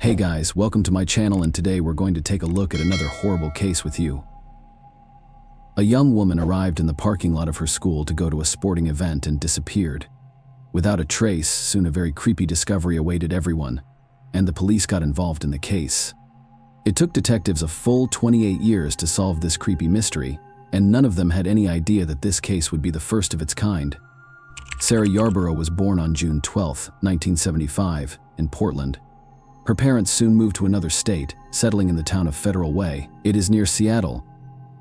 Hey guys, welcome to my channel, and today we're going to take a look at another horrible case with you. A young woman arrived in the parking lot of her school to go to a sporting event and disappeared. Without a trace, soon a very creepy discovery awaited everyone, and the police got involved in the case. It took detectives a full 28 years to solve this creepy mystery, and none of them had any idea that this case would be the first of its kind. Sarah Yarborough was born on June 12, 1975, in Portland. Her parents soon moved to another state, settling in the town of Federal Way. It is near Seattle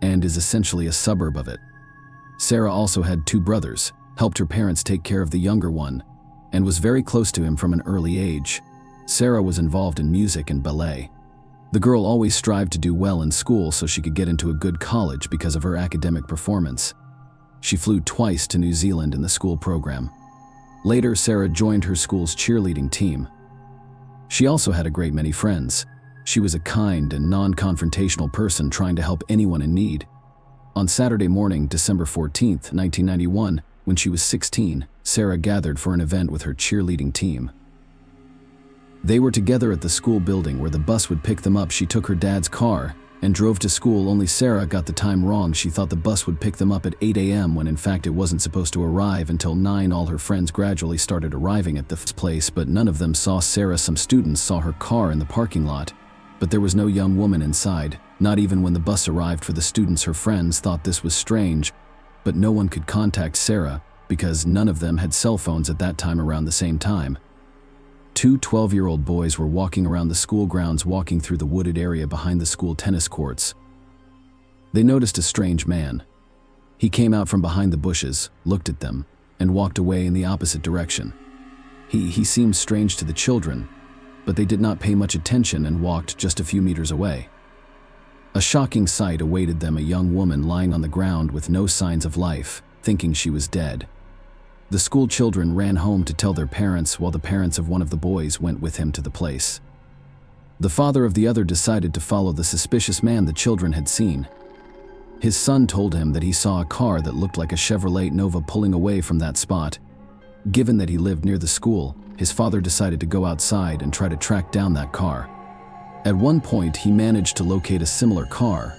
and is essentially a suburb of it. Sarah also had two brothers, helped her parents take care of the younger one, and was very close to him from an early age. Sarah was involved in music and ballet. The girl always strived to do well in school so she could get into a good college because of her academic performance. She flew twice to New Zealand in the school program. Later, Sarah joined her school's cheerleading team. She also had a great many friends. She was a kind and non-confrontational person trying to help anyone in need. On Saturday morning, December 14, 1991, when she was 16, Sarah gathered for an event with her cheerleading team. They were together at the school building where the bus would pick them up. She took her dad's car and drove to school, only Sarah got the time wrong. She thought the bus would pick them up at 8 a.m. when in fact it wasn't supposed to arrive until 9. All her friends gradually started arriving at the place, but none of them saw Sarah. Some students saw her car in the parking lot, but there was no young woman inside. Not even when the bus arrived for the students. Her friends thought this was strange, but no one could contact Sarah because none of them had cell phones at that time. Around the same time, two 12-year-old boys were walking around the school grounds, walking through the wooded area behind the school tennis courts. They noticed a strange man. He came out from behind the bushes, looked at them, and walked away in the opposite direction. He seemed strange to the children, but they did not pay much attention and walked just a few meters away. A shocking sight awaited them: a young woman lying on the ground with no signs of life, thinking she was dead. The school children ran home to tell their parents, while the parents of one of the boys went with him to the place. The father of the other decided to follow the suspicious man the children had seen. His son told him that he saw a car that looked like a Chevrolet Nova pulling away from that spot. Given that he lived near the school, his father decided to go outside and try to track down that car. At one point, he managed to locate a similar car,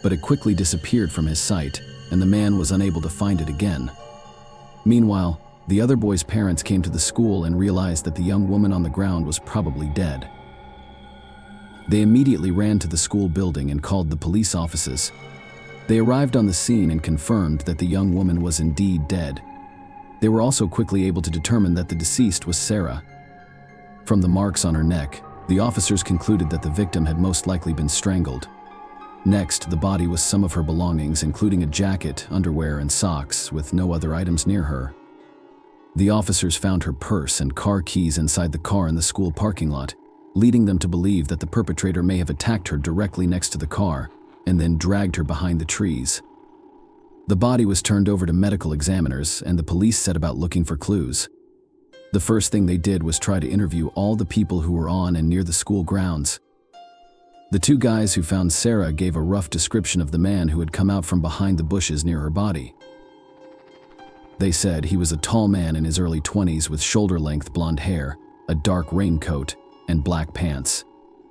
but it quickly disappeared from his sight, and the man was unable to find it again. Meanwhile, the other boy's parents came to the school and realized that the young woman on the ground was probably dead. They immediately ran to the school building and called the police offices. They arrived on the scene and confirmed that the young woman was indeed dead. They were also quickly able to determine that the deceased was Sarah. From the marks on her neck, the officers concluded that the victim had most likely been strangled. Next, the body was some of her belongings, including a jacket, underwear, and socks, with no other items near her. The officers found her purse and car keys inside the car in the school parking lot, leading them to believe that the perpetrator may have attacked her directly next to the car and then dragged her behind the trees. The body was turned over to medical examiners, and the police set about looking for clues. The first thing they did was try to interview all the people who were on and near the school grounds. The two guys who found Sarah gave a rough description of the man who had come out from behind the bushes near her body. They said he was a tall man in his early 20s with shoulder-length blonde hair, a dark raincoat, and black pants.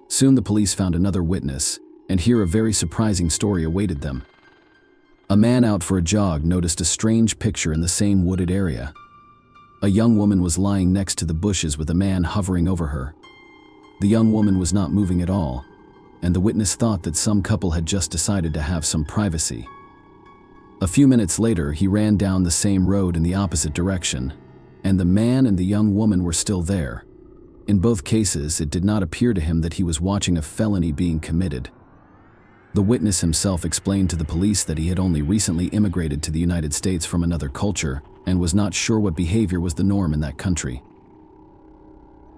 Soon the police found another witness, and here a very surprising story awaited them. A man out for a jog noticed a strange picture in the same wooded area. A young woman was lying next to the bushes with a man hovering over her. The young woman was not moving at all, and the witness thought that some couple had just decided to have some privacy. A few minutes later, he ran down the same road in the opposite direction, and the man and the young woman were still there. In both cases, it did not appear to him that he was watching a felony being committed. The witness himself explained to the police that he had only recently immigrated to the United States from another culture and was not sure what behavior was the norm in that country.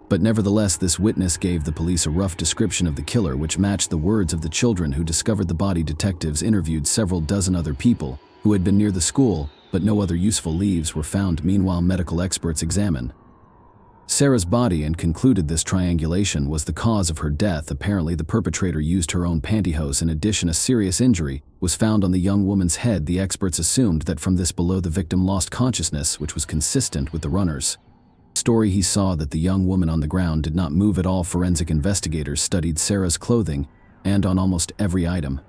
But nevertheless, this witness gave the police a rough description of the killer, which matched the words of the children who discovered the body. Detectives interviewed several dozen other people who had been near the school, but no other useful leads were found. Meanwhile, medical experts examined Sarah's body and concluded this triangulation was the cause of her death. Apparently, the perpetrator used her own pantyhose. In addition, a serious injury was found on the young woman's head. The experts assumed that from this below the victim lost consciousness, which was consistent with the runner's story he saw that the young woman on the ground did not move at all. Forensic investigators studied Sarah's clothing and on almost every item.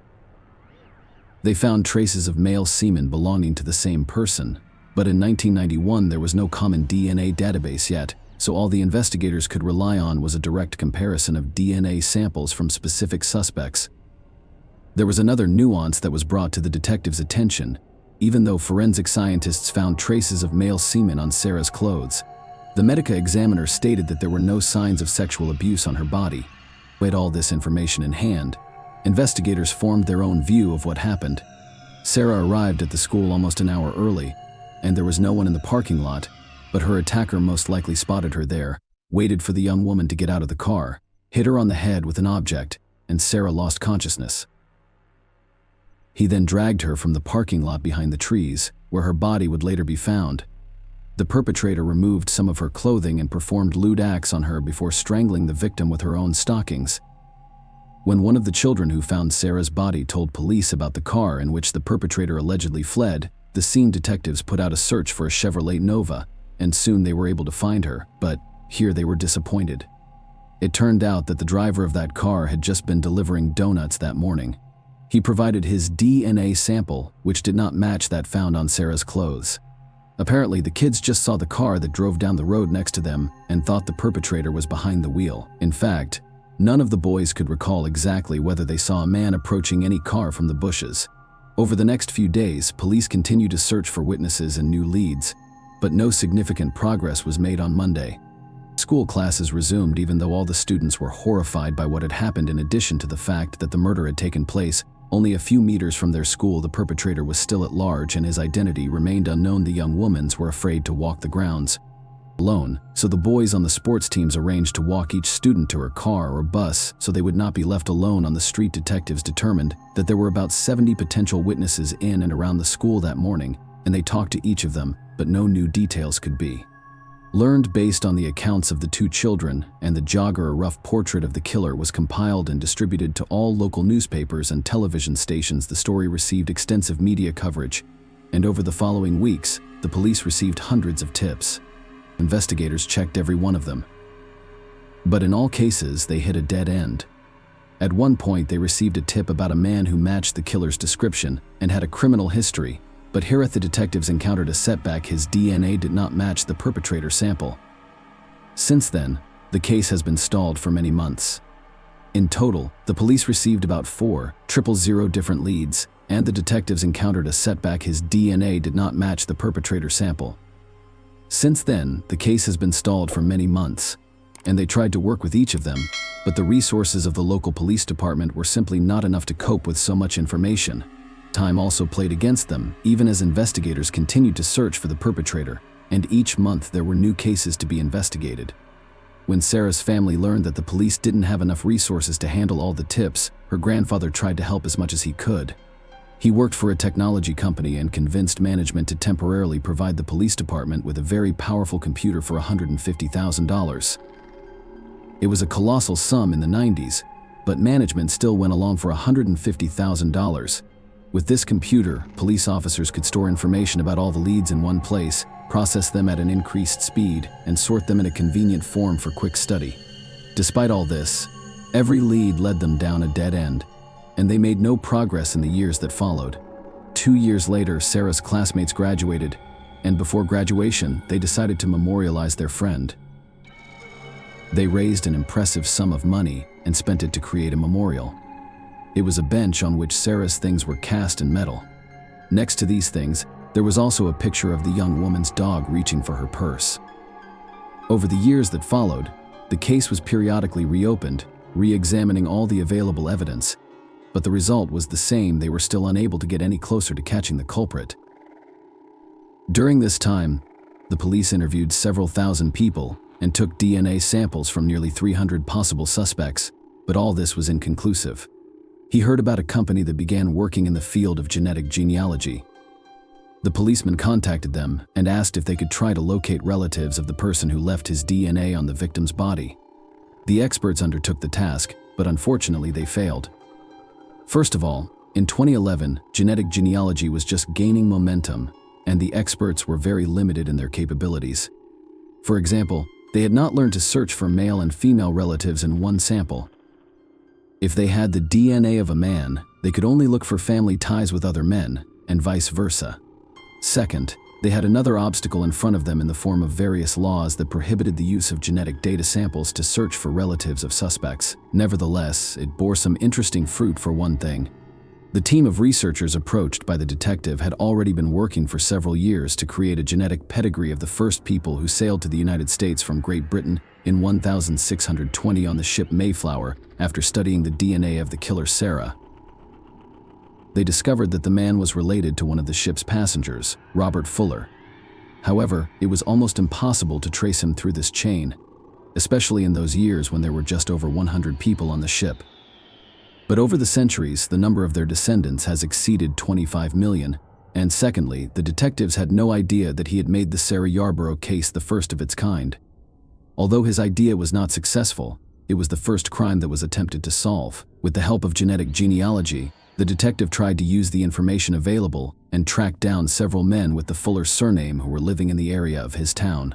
They found traces of male semen belonging to the same person, but in 1991 there was no common DNA database yet, so all the investigators could rely on was a direct comparison of DNA samples from specific suspects. There was another nuance that was brought to the detectives' attention. Even though forensic scientists found traces of male semen on Sarah's clothes, the medical examiner stated that there were no signs of sexual abuse on her body. With all this information in hand, investigators formed their own view of what happened. Sarah arrived at the school almost an hour early, and there was no one in the parking lot, but her attacker most likely spotted her there, waited for the young woman to get out of the car, hit her on the head with an object, and Sarah lost consciousness. He then dragged her from the parking lot behind the trees, where her body would later be found. The perpetrator removed some of her clothing and performed lewd acts on her before strangling the victim with her own stockings. When one of the children who found Sarah's body told police about the car in which the perpetrator allegedly fled, the scene detectives put out a search for a Chevrolet Nova, and soon they were able to find her, but here they were disappointed. It turned out that the driver of that car had just been delivering donuts that morning. He provided his DNA sample, which did not match that found on Sarah's clothes. Apparently, the kids just saw the car that drove down the road next to them and thought the perpetrator was behind the wheel. In fact, none of the boys could recall exactly whether they saw a man approaching any car from the bushes. Over the next few days, police continued to search for witnesses and new leads, but no significant progress was made on Monday. School classes resumed even though all the students were horrified by what had happened. In addition to the fact that the murder had taken place only a few meters from their school, the perpetrator was still at large and his identity remained unknown. The young women were afraid to walk the grounds alone, so the boys on the sports teams arranged to walk each student to her car or bus so they would not be left alone on the street. Detectives determined that there were about 70 potential witnesses in and around the school that morning, and they talked to each of them, but no new details could be learned. Based on the accounts of the two children and the jogger, a rough portrait of the killer was compiled and distributed to all local newspapers and television stations. The story received extensive media coverage, and over the following weeks, the police received hundreds of tips. Investigators checked every one of them, but in all cases they hit a dead end. At one point they received a tip about a man who matched the killer's description and had a criminal history, but here the detectives encountered a setback. His DNA did not match the perpetrator sample. Since then, the case has been stalled for many months. In total, the police received about 4,000 different leads, and the detectives encountered a setback. His DNA did not match the perpetrator sample. Since then, the case has been stalled for many months, and they tried to work with each of them, but the resources of the local police department were simply not enough to cope with so much information. Time also played against them, even as investigators continued to search for the perpetrator, and each month there were new cases to be investigated. When Sarah's family learned that the police didn't have enough resources to handle all the tips, her grandfather tried to help as much as he could. He worked for a technology company and convinced management to temporarily provide the police department with a very powerful computer for $150,000. It was a colossal sum in the 90s, but management still went along for $150,000. With this computer, police officers could store information about all the leads in one place, process them at an increased speed, and sort them in a convenient form for quick study. Despite all this, every lead led them down a dead end, and they made no progress in the years that followed. 2 years later, Sarah's classmates graduated, and before graduation, they decided to memorialize their friend. They raised an impressive sum of money and spent it to create a memorial. It was a bench on which Sarah's things were cast in metal. Next to these things, there was also a picture of the young woman's dog reaching for her purse. Over the years that followed, the case was periodically reopened, re-examining all the available evidence, but the result was the same. They were still unable to get any closer to catching the culprit. During this time, the police interviewed several thousand people and took DNA samples from nearly 300 possible suspects, but all this was inconclusive. He heard about a company that began working in the field of genetic genealogy. The policeman contacted them and asked if they could try to locate relatives of the person who left his DNA on the victim's body. The experts undertook the task, but unfortunately they failed. First of all, in 2011, genetic genealogy was just gaining momentum, and the experts were very limited in their capabilities. For example, They had not learned to search for male and female relatives in one sample. If they had the DNA of a man, they could only look for family ties with other men, and vice versa. Second, they had another obstacle in front of them in the form of various laws that prohibited the use of genetic data samples to search for relatives of suspects. Nevertheless, it bore some interesting fruit for one thing. The team of researchers approached by the detective had already been working for several years to create a genetic pedigree of the first people who sailed to the United States from Great Britain in 1620 on the ship Mayflower after studying the DNA of the killer Sarah. They discovered that the man was related to one of the ship's passengers, Robert Fuller. However, it was almost impossible to trace him through this chain, especially in those years when there were just over 100 people on the ship. But over the centuries, the number of their descendants has exceeded 25 million, and secondly, the detectives had no idea that he had made the Sarah Yarborough case the first of its kind. Although his idea was not successful, it was the first crime that was attempted to solve. With the help of genetic genealogy, the detective tried to use the information available and tracked down several men with the Fuller surname who were living in the area of his town.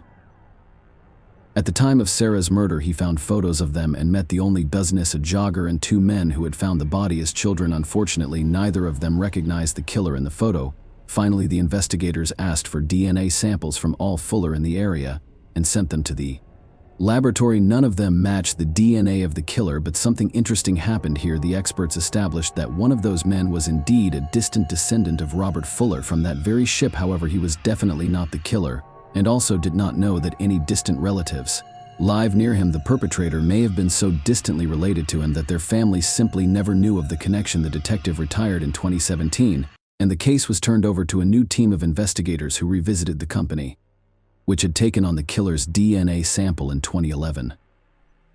At the time of Sarah's murder, he found photos of them and met the only business, a jogger and two men who had found the body as children. Unfortunately, neither of them recognized the killer in the photo. Finally, the investigators asked for DNA samples from all Fuller in the area and sent them to the laboratory. None of them matched the DNA of the killer, but something interesting happened here. The experts established that one of those men was indeed a distant descendant of Robert Fuller from that very ship. However, he was definitely not the killer, and also did not know that any distant relatives live near him. The perpetrator may have been so distantly related to him that their families simply never knew of the connection. The detective retired in 2017, and the case was turned over to a new team of investigators who revisited the company, which had taken on the killer's DNA sample in 2011.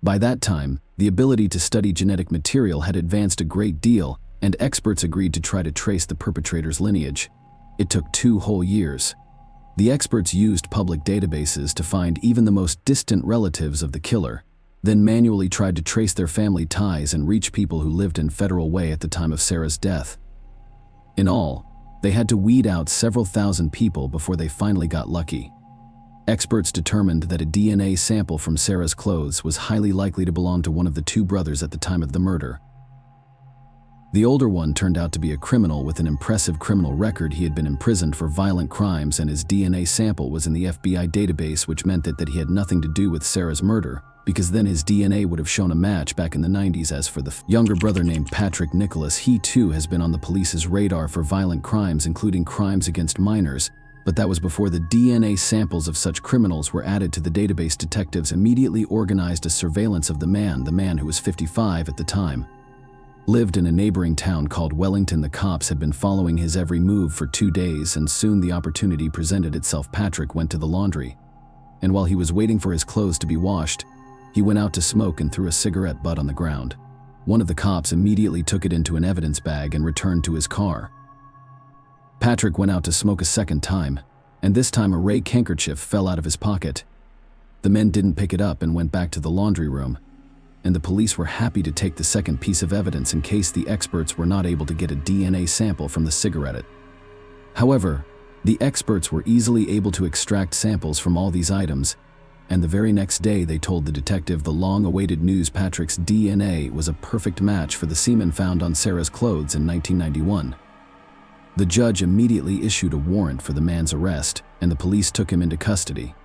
By that time, the ability to study genetic material had advanced a great deal, and experts agreed to try to trace the perpetrator's lineage. It took 2 whole years. The experts used public databases to find even the most distant relatives of the killer, then manually tried to trace their family ties and reach people who lived in Federal Way at the time of Sarah's death. In all, they had to weed out several thousand people before they finally got lucky. Experts determined that a DNA sample from Sarah's clothes was highly likely to belong to one of the 2 brothers at the time of the murder. The older one turned out to be a criminal with an impressive criminal record. He had been imprisoned for violent crimes, and his DNA sample was in the FBI database, which meant that he had nothing to do with Sarah's murder, because then his DNA would have shown a match back in the 90s. As for the younger brother named Patrick Nicholas, he too has been on the police's radar for violent crimes, including crimes against minors, but that was before the DNA samples of such criminals were added to the database. Detectives immediately organized a surveillance of the man who was 55 at the time, lived in a neighboring town called Wellington. The cops had been following his every move for 2 days, and soon the opportunity presented itself. Patrick went to the laundry, and while he was waiting for his clothes to be washed, he went out to smoke and threw a cigarette butt on the ground. One of the cops immediately took it into an evidence bag and returned to his car. Patrick went out to smoke a second time, and this time a rake handkerchief fell out of his pocket. The men didn't pick it up and went back to the laundry room, and the police were happy to take the second piece of evidence in case the experts were not able to get a DNA sample from the cigarette. However, the experts were easily able to extract samples from all these items, and the very next day they told the detective the long-awaited news: Patrick's DNA was a perfect match for the semen found on Sarah's clothes in 1991. The judge immediately issued a warrant for the man's arrest, and the police took him into custody.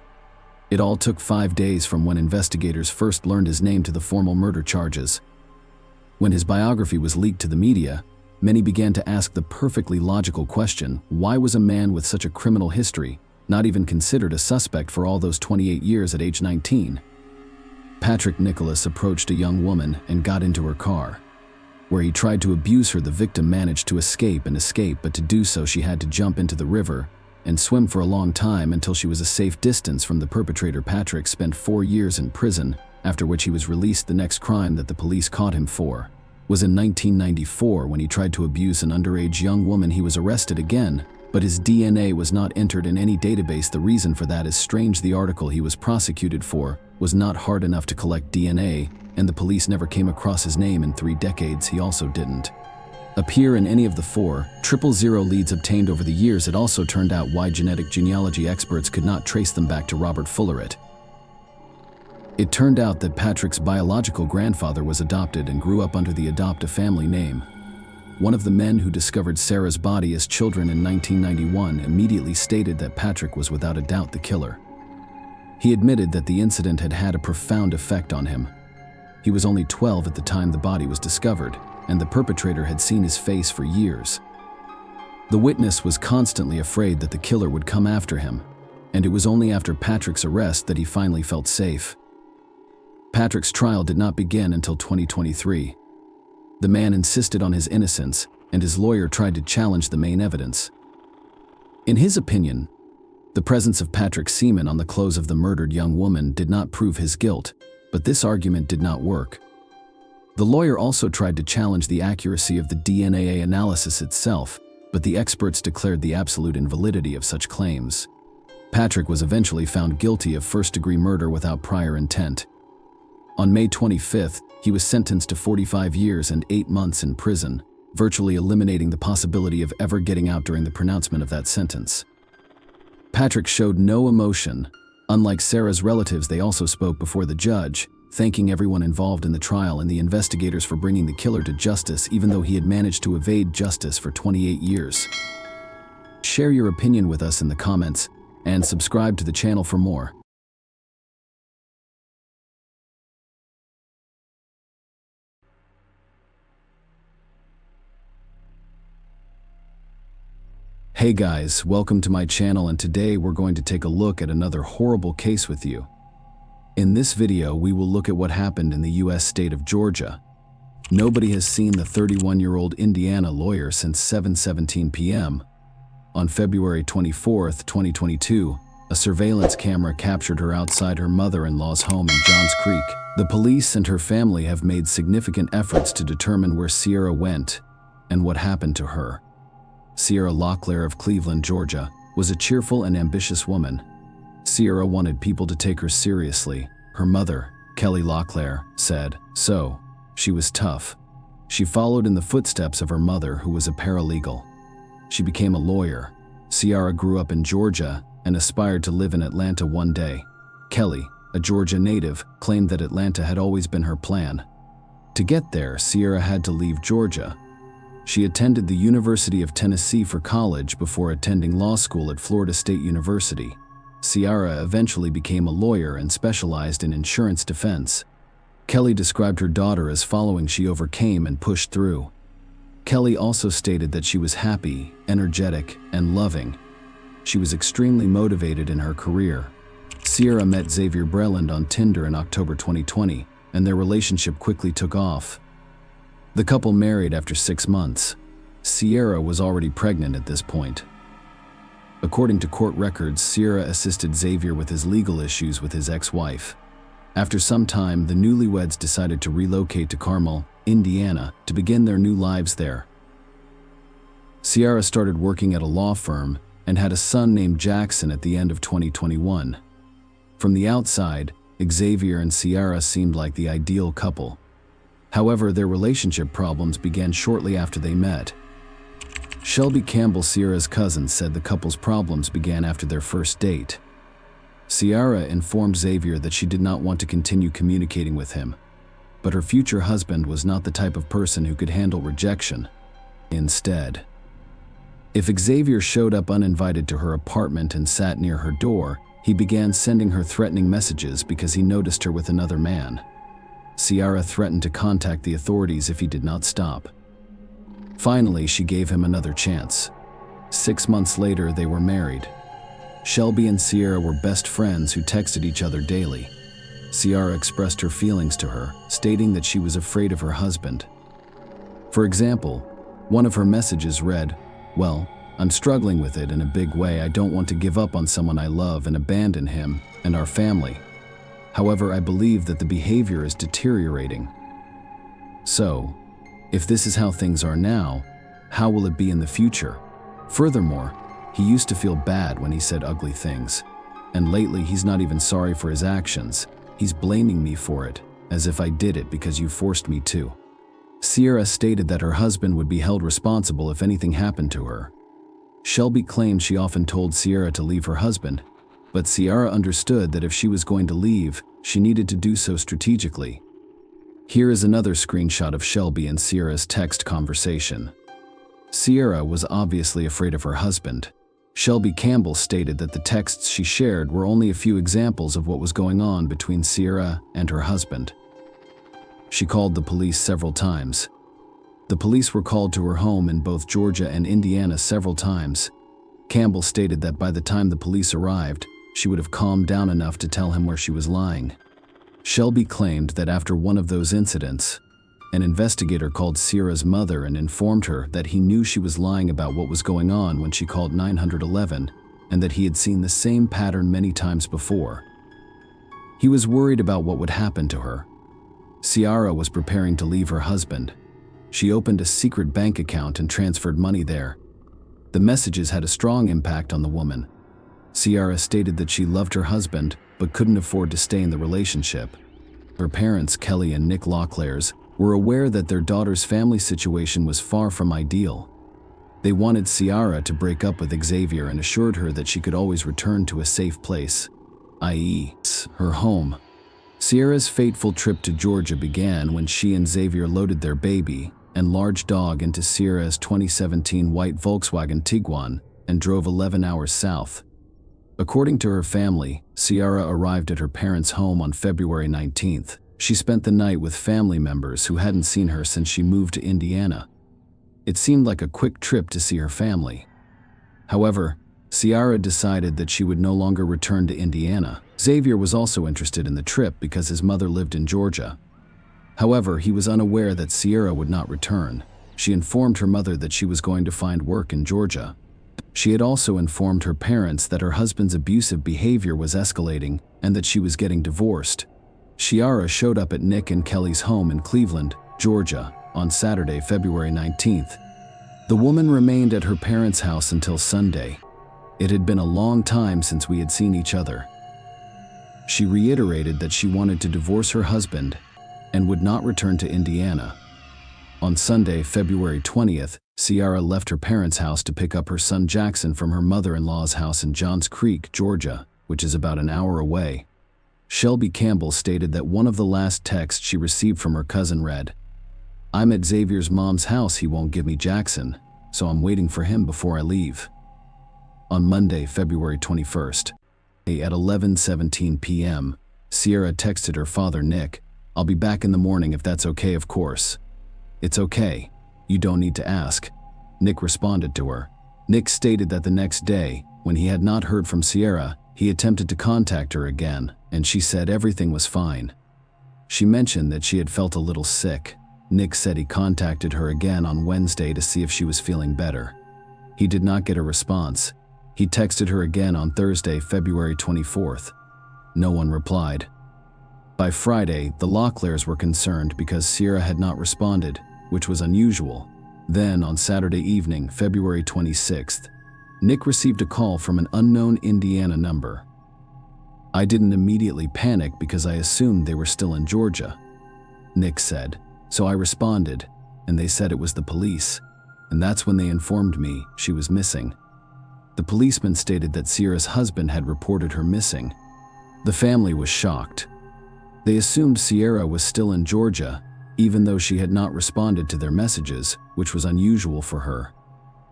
It all took 5 days from when investigators first learned his name to the formal murder charges. When his biography was leaked to the media, many began to ask the perfectly logical question: why was a man with such a criminal history not even considered a suspect for all those 28 years at age 19? Patrick Nicholas approached a young woman and got into her car, where he tried to abuse her. The victim managed to escape, but to do so she had to jump into the river and swim for a long time until she was a safe distance from the perpetrator. Patrick spent 4 years in prison, after which he was released. The next crime that the police caught him for was in 1994 when he tried to abuse an underage young woman. He was arrested again, but his DNA was not entered in any database. The reason for that is strange. The article he was prosecuted for was not hard enough to collect DNA, and the police never came across his name in 3 decades. He also didn't appear in any of the 4,000 leads obtained over the years. It also turned out why genetic genealogy experts could not trace them back to Robert Fuller. It turned out that Patrick's biological grandfather was adopted and grew up under the adopt-a-family name. One of the men who discovered Sarah's body as children in 1991 immediately stated that Patrick was without a doubt the killer. He admitted that the incident had had a profound effect on him. He was only 12 at the time the body was discovered, and the perpetrator had seen his face for years. The witness was constantly afraid that the killer would come after him, and it was only after Patrick's arrest that he finally felt safe. Patrick's trial did not begin until 2023. The man insisted on his innocence, and his lawyer tried to challenge the main evidence. In his opinion, the presence of Patrick's semen on the clothes of the murdered young woman did not prove his guilt, but this argument did not work. The lawyer also tried to challenge the accuracy of the DNA analysis itself, but the experts declared the absolute invalidity of such claims. Patrick was eventually found guilty of first-degree murder without prior intent. On May 25th, he was sentenced to 45 years and 8 months in prison, virtually eliminating the possibility of ever getting out during the pronouncement of that sentence. Patrick showed no emotion. Unlike Sarah's relatives, they also spoke before the judge, thanking everyone involved in the trial and the investigators for bringing the killer to justice even though he had managed to evade justice for 28 years. Share your opinion with us in the comments, and subscribe to the channel for more. Hey guys, welcome to my channel, and today we're going to take a look at another horrible case with you. In this video, we will look at what happened in the US state of Georgia. Nobody has seen the 31-year-old Indiana lawyer since 7:17 p.m. On February 24, 2022, a surveillance camera captured her outside her mother-in-law's home in Johns Creek. The police and her family have made significant efforts to determine where Sierra went and what happened to her. Sierra Locklear of Cleveland, Georgia, was a cheerful and ambitious woman. Sierra wanted people to take her seriously. Her mother, Kelly Locklear, said so. She was tough. She followed in the footsteps of her mother, who was a paralegal. She became a lawyer. Sierra grew up in Georgia and aspired to live in Atlanta one day. Kelly, a Georgia native, claimed that Atlanta had always been her plan. To get there, Sierra had to leave Georgia. She attended the University of Tennessee for college before attending law school at Florida State University. Sierra eventually became a lawyer and specialized in insurance defense. Kelly described her daughter as following: she overcame and pushed through. Kelly also stated that she was happy, energetic, and loving. She was extremely motivated in her career. Sierra met Xavier Breland on Tinder in October 2020, and their relationship quickly took off. The couple married after 6 months. Sierra was already pregnant at this point. According to court records, Sierra assisted Xavier with his legal issues with his ex-wife. After some time, the newlyweds decided to relocate to Carmel, Indiana, to begin their new lives there. Sierra started working at a law firm and had a son named Jackson at the end of 2021. From the outside, Xavier and Sierra seemed like the ideal couple. However, their relationship problems began shortly after they met. Shelby Campbell, Sierra's cousin, said the couple's problems began after their first date. Sierra informed Xavier that she did not want to continue communicating with him, but her future husband was not the type of person who could handle rejection. Instead, if Xavier showed up uninvited to her apartment and sat near her door, he began sending her threatening messages because he noticed her with another man. Sierra threatened to contact the authorities if he did not stop. Finally, she gave him another chance. 6 months later, they were married. Shelby and Sierra were best friends who texted each other daily. Sierra expressed her feelings to her, stating that she was afraid of her husband. For example, one of her messages read, "Well, I'm struggling with it in a big way. I don't want to give up on someone I love and abandon him and our family. However, I believe that the behavior is deteriorating. So, if this is how things are now, how will it be in the future? Furthermore, he used to feel bad when he said ugly things. And lately he's not even sorry for his actions. He's blaming me for it, as if I did it because you forced me to." Sierra stated that her husband would be held responsible if anything happened to her. Shelby claimed she often told Sierra to leave her husband, But Ciara understood that if she was going to leave, she needed to do so strategically. Here is another screenshot of Shelby and Ciara's text conversation. Ciara was obviously afraid of her husband. Shelby Campbell stated that the texts she shared were only a few examples of what was going on between Ciara and her husband. She called the police several times. The police were called to her home in both Georgia and Indiana several times. Campbell stated that by the time the police arrived, she would have calmed down enough to tell him where she was lying. Shelby claimed that after one of those incidents, an investigator called Ciara's mother and informed her that he knew she was lying about what was going on when she called 911, and that he had seen the same pattern many times before. He was worried about what would happen to her. Ciara was preparing to leave her husband. She opened a secret bank account and transferred money there. The messages had a strong impact on the woman. Ciara stated that she loved her husband but couldn't afford to stay in the relationship. Her parents, Kelly and Nick Locklears, were aware that their daughter's family situation was far from ideal. They wanted Ciara to break up with Xavier and assured her that she could always return to a safe place, i.e., her home. Ciara's fateful trip to Georgia began when she and Xavier loaded their baby and large dog into Ciara's 2017 white Volkswagen Tiguan and drove 11 hours south. According to her family, Ciara arrived at her parents' home on February 19th. She spent the night with family members who hadn't seen her since she moved to Indiana. It seemed like a quick trip to see her family. However, Ciara decided that she would no longer return to Indiana. Xavier was also interested in the trip because his mother lived in Georgia. However, he was unaware that Ciara would not return. She informed her mother that she was going to find work in Georgia. She had also informed her parents that her husband's abusive behavior was escalating and that she was getting divorced. Ciara showed up at Nick and Kelly's home in Cleveland, Georgia, on Saturday, February 19th. The woman remained at her parents' house until Sunday. It had been a long time since we had seen each other. She reiterated that she wanted to divorce her husband and would not return to Indiana. On Sunday, February 20th, Ciara left her parents' house to pick up her son Jackson from her mother-in-law's house in Johns Creek, Georgia, which is about an hour away. Shelby Campbell stated that one of the last texts she received from her cousin read, "I'm at Xavier's mom's house, he won't give me Jackson, so I'm waiting for him before I leave." On Monday, February 21st, at 11:17 p.m., Ciara texted her father Nick, "I'll be back in the morning if that's okay, of course." "It's okay. You don't need to ask," Nick responded to her. Nick stated that the next day, when he had not heard from Ciara, he attempted to contact her again, and she said everything was fine. She mentioned that she had felt a little sick. Nick said he contacted her again on Wednesday to see if she was feeling better. He did not get a response. He texted her again on Thursday, February 24th. No one replied. By Friday, the Locklears were concerned because Ciara had not responded, which was unusual. Then, on Saturday evening, February 26th, Nick received a call from an unknown Indiana number. "I didn't immediately panic because I assumed they were still in Georgia," Nick said. "So I responded, and they said it was the police, and that's when they informed me she was missing." The policeman stated that Ciara's husband had reported her missing. The family was shocked. They assumed Ciara was still in Georgia, even though she had not responded to their messages, which was unusual for her.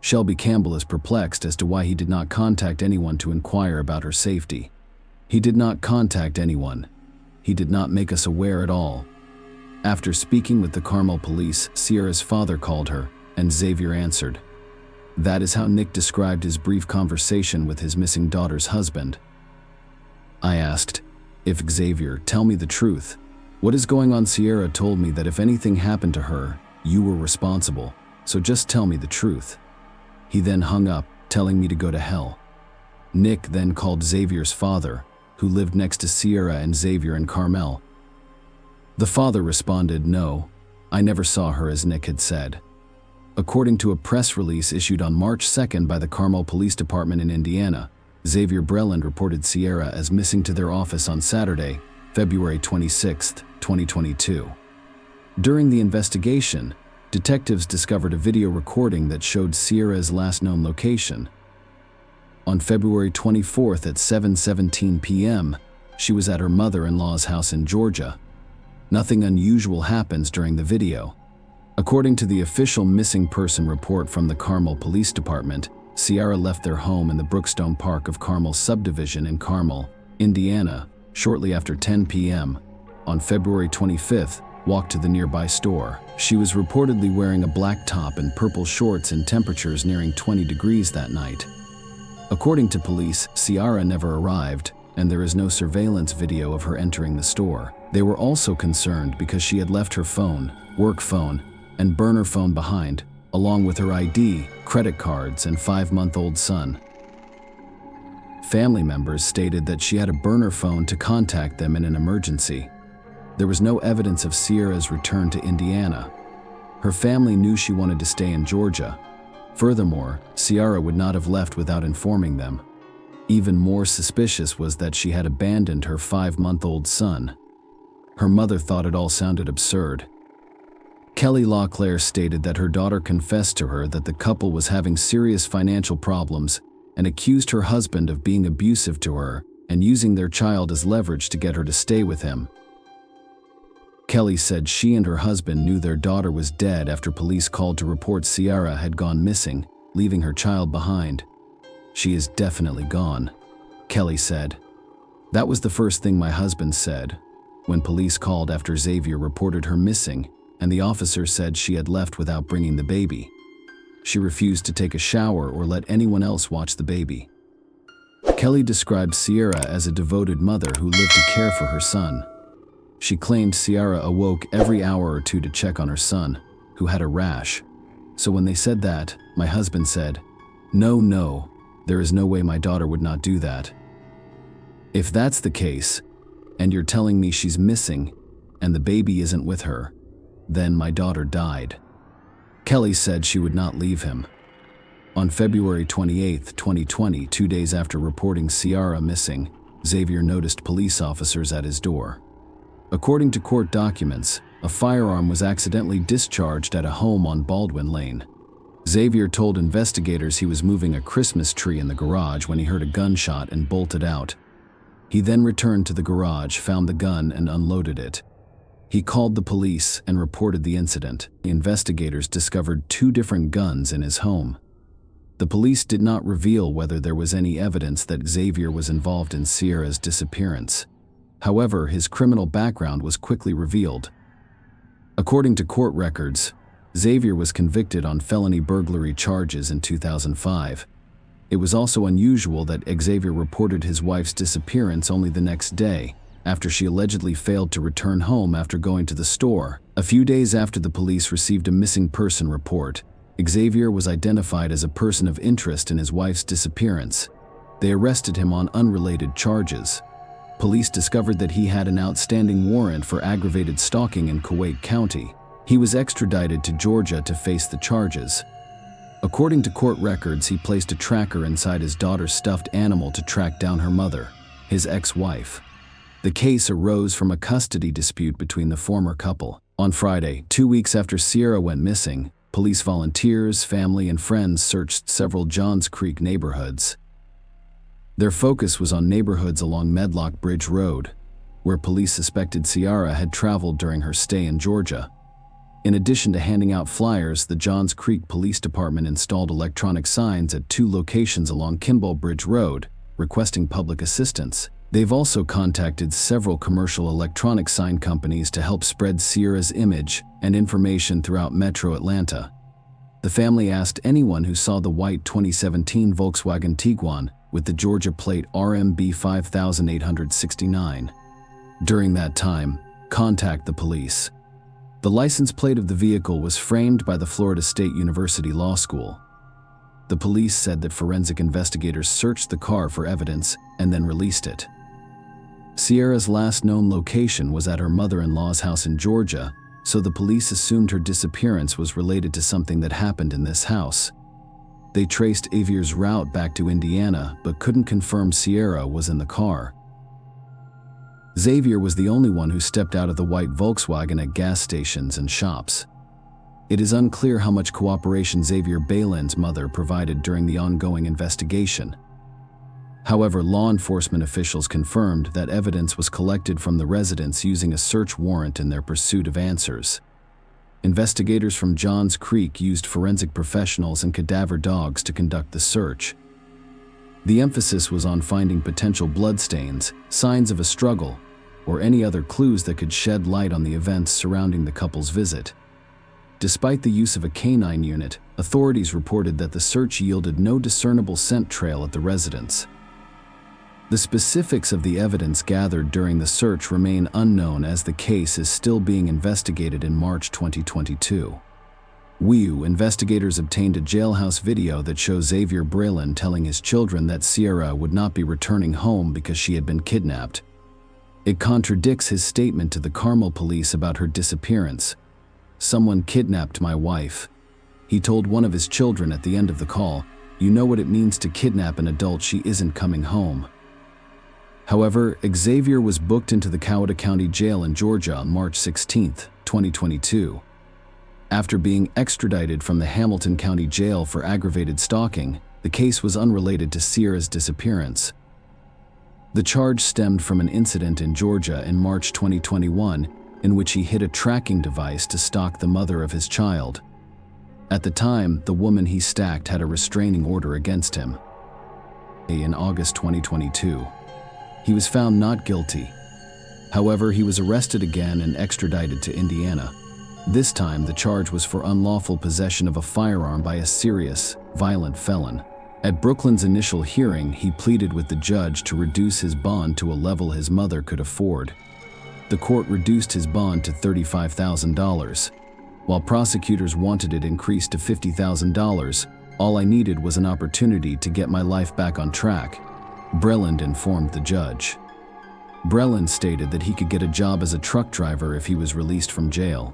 Shelby Campbell is perplexed as to why he did not contact anyone to inquire about her safety. "He did not contact anyone. He did not make us aware at all." After speaking with the Carmel police, Ciara's father called her, and Xavier answered. That is how Nick described his brief conversation with his missing daughter's husband. I asked, "If Xavier, tell me the truth. What is going on?" Ciara told me that if anything happened to her, you were responsible, so just tell me the truth. He then hung up, telling me to go to hell. Nick then called Xavier's father, who lived next to Ciara and Xavier in Carmel. The father responded, "No, I never saw her," as Nick had said. According to a press release issued on March 2nd by the Carmel Police Department in Indiana, Xavier Breland reported Ciara as missing to their office on Saturday, February 26, 2022. During the investigation, detectives discovered a video recording that showed Ciara's last known location. On February 24th at 7:17 p.m., she was at her mother-in-law's house in Georgia. Nothing unusual happens during the video. According to the official missing person report from the Carmel Police Department, Ciara left their home in the Brookstone Park of Carmel subdivision in Carmel, Indiana, shortly after 10 p.m. On February 25th, walked to the nearby store. She was reportedly wearing a black top and purple shorts in temperatures nearing 20 degrees that night. According to police, Ciara never arrived, and there is no surveillance video of her entering the store. They were also concerned because she had left her phone, work phone, and burner phone behind, along with her ID, credit cards, and 5-month-old son. Family members stated that she had a burner phone to contact them in an emergency. There was no evidence of Ciara's return to Indiana. Her family knew she wanted to stay in Georgia. Furthermore, Ciara would not have left without informing them. Even more suspicious was that she had abandoned her 5-month-old son. Her mother thought it all sounded absurd. Kelly LaClaire stated that her daughter confessed to her that the couple was having serious financial problems and accused her husband of being abusive to her and using their child as leverage to get her to stay with him. Kelly said she and her husband knew their daughter was dead after police called to report Ciara had gone missing, leaving her child behind. "She is definitely gone," Kelly said. "That was the first thing my husband said when police called after Xavier reported her missing, and the officer said she had left without bringing the baby. She refused to take a shower or let anyone else watch the baby." Kelly described Ciara as a devoted mother who lived to care for her son. She claimed Ciara awoke every hour or two to check on her son, who had a rash. "So when they said that, my husband said, 'No, there is no way my daughter would not do that. If that's the case, and you're telling me she's missing, and the baby isn't with her, then my daughter died." Kelly said she would not leave him. On February 28, 2020, 2 days after reporting Ciara missing, Xavier noticed police officers at his door. According to court documents, a firearm was accidentally discharged at a home on Baldwin Lane. Xavier told investigators he was moving a Christmas tree in the garage when he heard a gunshot and bolted out. He then returned to the garage, found the gun, and unloaded it. He called the police and reported the incident. The investigators discovered 2 different guns in his home. The police did not reveal whether there was any evidence that Xavier was involved in Ciara's disappearance. However, his criminal background was quickly revealed. According to court records, Xavier was convicted on felony burglary charges in 2005. It was also unusual that Xavier reported his wife's disappearance only the next day, after she allegedly failed to return home after going to the store. A few days after the police received a missing person report, Xavier was identified as a person of interest in his wife's disappearance. They arrested him on unrelated charges. Police discovered that he had an outstanding warrant for aggravated stalking in Kuwait County. He was extradited to Georgia to face the charges. According to court records, he placed a tracker inside his daughter's stuffed animal to track down her mother, his ex-wife. The case arose from a custody dispute between the former couple. On Friday, 2 weeks after Ciara went missing, police volunteers, family, and friends searched several Johns Creek neighborhoods. Their focus was on neighborhoods along Medlock Bridge Road, where police suspected Ciara had traveled during her stay in Georgia. In addition to handing out flyers, the Johns Creek Police Department installed electronic signs at 2 locations along Kimball Bridge Road, requesting public assistance. They've also contacted several commercial electronic sign companies to help spread Ciara's image and information throughout Metro Atlanta. The family asked anyone who saw the white 2017 Volkswagen Tiguan with the Georgia plate RMB 5869. During that time, contact the police. The license plate of the vehicle was framed by the Florida State University Law School. The police said that forensic investigators searched the car for evidence and then released it. Ciara's last known location was at her mother-in-law's house in Georgia, so the police assumed her disappearance was related to something that happened in this house. They traced Xavier's route back to Indiana, but couldn't confirm Ciara was in the car. Xavier was the only one who stepped out of the white Volkswagen at gas stations and shops. It is unclear how much cooperation Xavier Balin's mother provided during the ongoing investigation. However, law enforcement officials confirmed that evidence was collected from the residence using a search warrant in their pursuit of answers. Investigators from Johns Creek used forensic professionals and cadaver dogs to conduct the search. The emphasis was on finding potential bloodstains, signs of a struggle, or any other clues that could shed light on the events surrounding the couple's visit. Despite the use of a canine unit, authorities reported that the search yielded no discernible scent trail at the residence. The specifics of the evidence gathered during the search remain unknown as the case is still being investigated in March 2022. Investigators obtained a jailhouse video that shows Xavier Breland telling his children that Sierra would not be returning home because she had been kidnapped. It contradicts his statement to the Carmel police about her disappearance. "Someone kidnapped my wife." He told one of his children at the end of the call, "You know what it means to kidnap an adult, she isn't coming home." However, Xavier was booked into the Coweta County Jail in Georgia on March 16, 2022. After being extradited from the Hamilton County Jail for aggravated stalking, the case was unrelated to Sierra's disappearance. The charge stemmed from an incident in Georgia in March 2021 in which he hid a tracking device to stalk the mother of his child. At the time, the woman he stalked had a restraining order against him. In August 2022, he was found not guilty. However, he was arrested again and extradited to Indiana. This time, the charge was for unlawful possession of a firearm by a serious, violent felon. At Brooklyn's initial hearing, he pleaded with the judge to reduce his bond to a level his mother could afford. The court reduced his bond to $35,000. While prosecutors wanted it increased to $50,000, "All I needed was an opportunity to get my life back on track," Breland informed the judge. Breland stated that he could get a job as a truck driver if he was released from jail.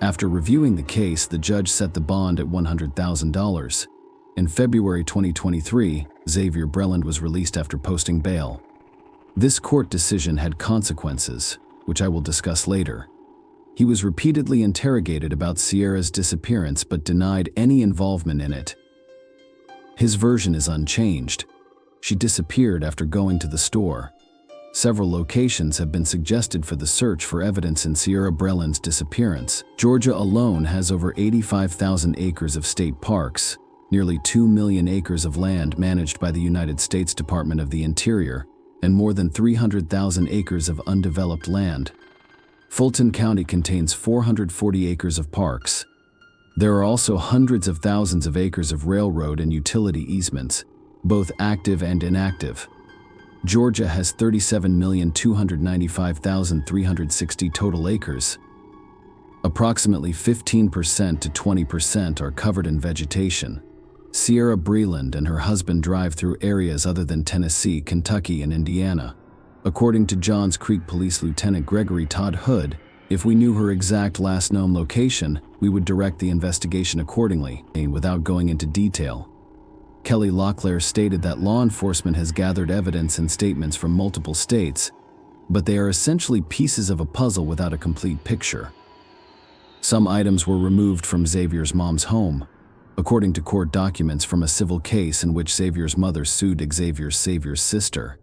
After reviewing the case, the judge set the bond at $100,000. In February 2023, Xavier Breland was released after posting bail. This court decision had consequences, which I will discuss later. He was repeatedly interrogated about Sierra's disappearance but denied any involvement in it. His version is unchanged. She disappeared after going to the store. Several locations have been suggested for the search for evidence in Sierra Breland's disappearance. Georgia alone has over 85,000 acres of state parks, nearly 2 million acres of land managed by the United States Department of the Interior, and more than 300,000 acres of undeveloped land. Fulton County contains 440 acres of parks. There are also hundreds of thousands of acres of railroad and utility easements, both active and inactive. Georgia has 37,295,360 total acres. Approximately 15% to 20% are covered in vegetation. Sierra Breland and her husband drive through areas other than Tennessee, Kentucky, and Indiana. According to Johns Creek Police Lieutenant Gregory Todd Hood, if we knew her exact last known location, we would direct the investigation accordingly, without going into detail. Kelly Locklear stated that law enforcement has gathered evidence and statements from multiple states, but they are essentially pieces of a puzzle without a complete picture. Some items were removed from Xavier's mom's home, according to court documents from a civil case in which Xavier's mother sued Xavier's sister.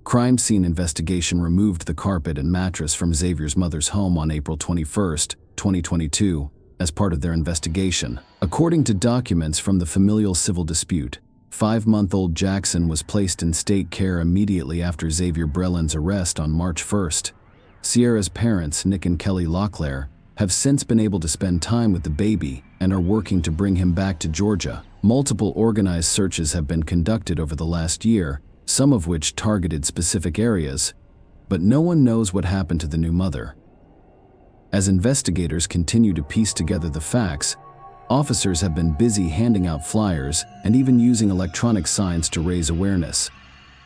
Crime scene investigation removed the carpet and mattress from Xavier's mother's home on April 21, 2022, as part of their investigation. According to documents from the familial civil dispute, 5-month-old Jackson was placed in state care immediately after Xavier Breland's arrest on March 1. Sierra's parents, Nick and Kelly Locklear, have since been able to spend time with the baby and are working to bring him back to Georgia. Multiple organized searches have been conducted over the last year, some of which targeted specific areas, but no one knows what happened to the new mother. As investigators continue to piece together the facts, officers have been busy handing out flyers and even using electronic signs to raise awareness.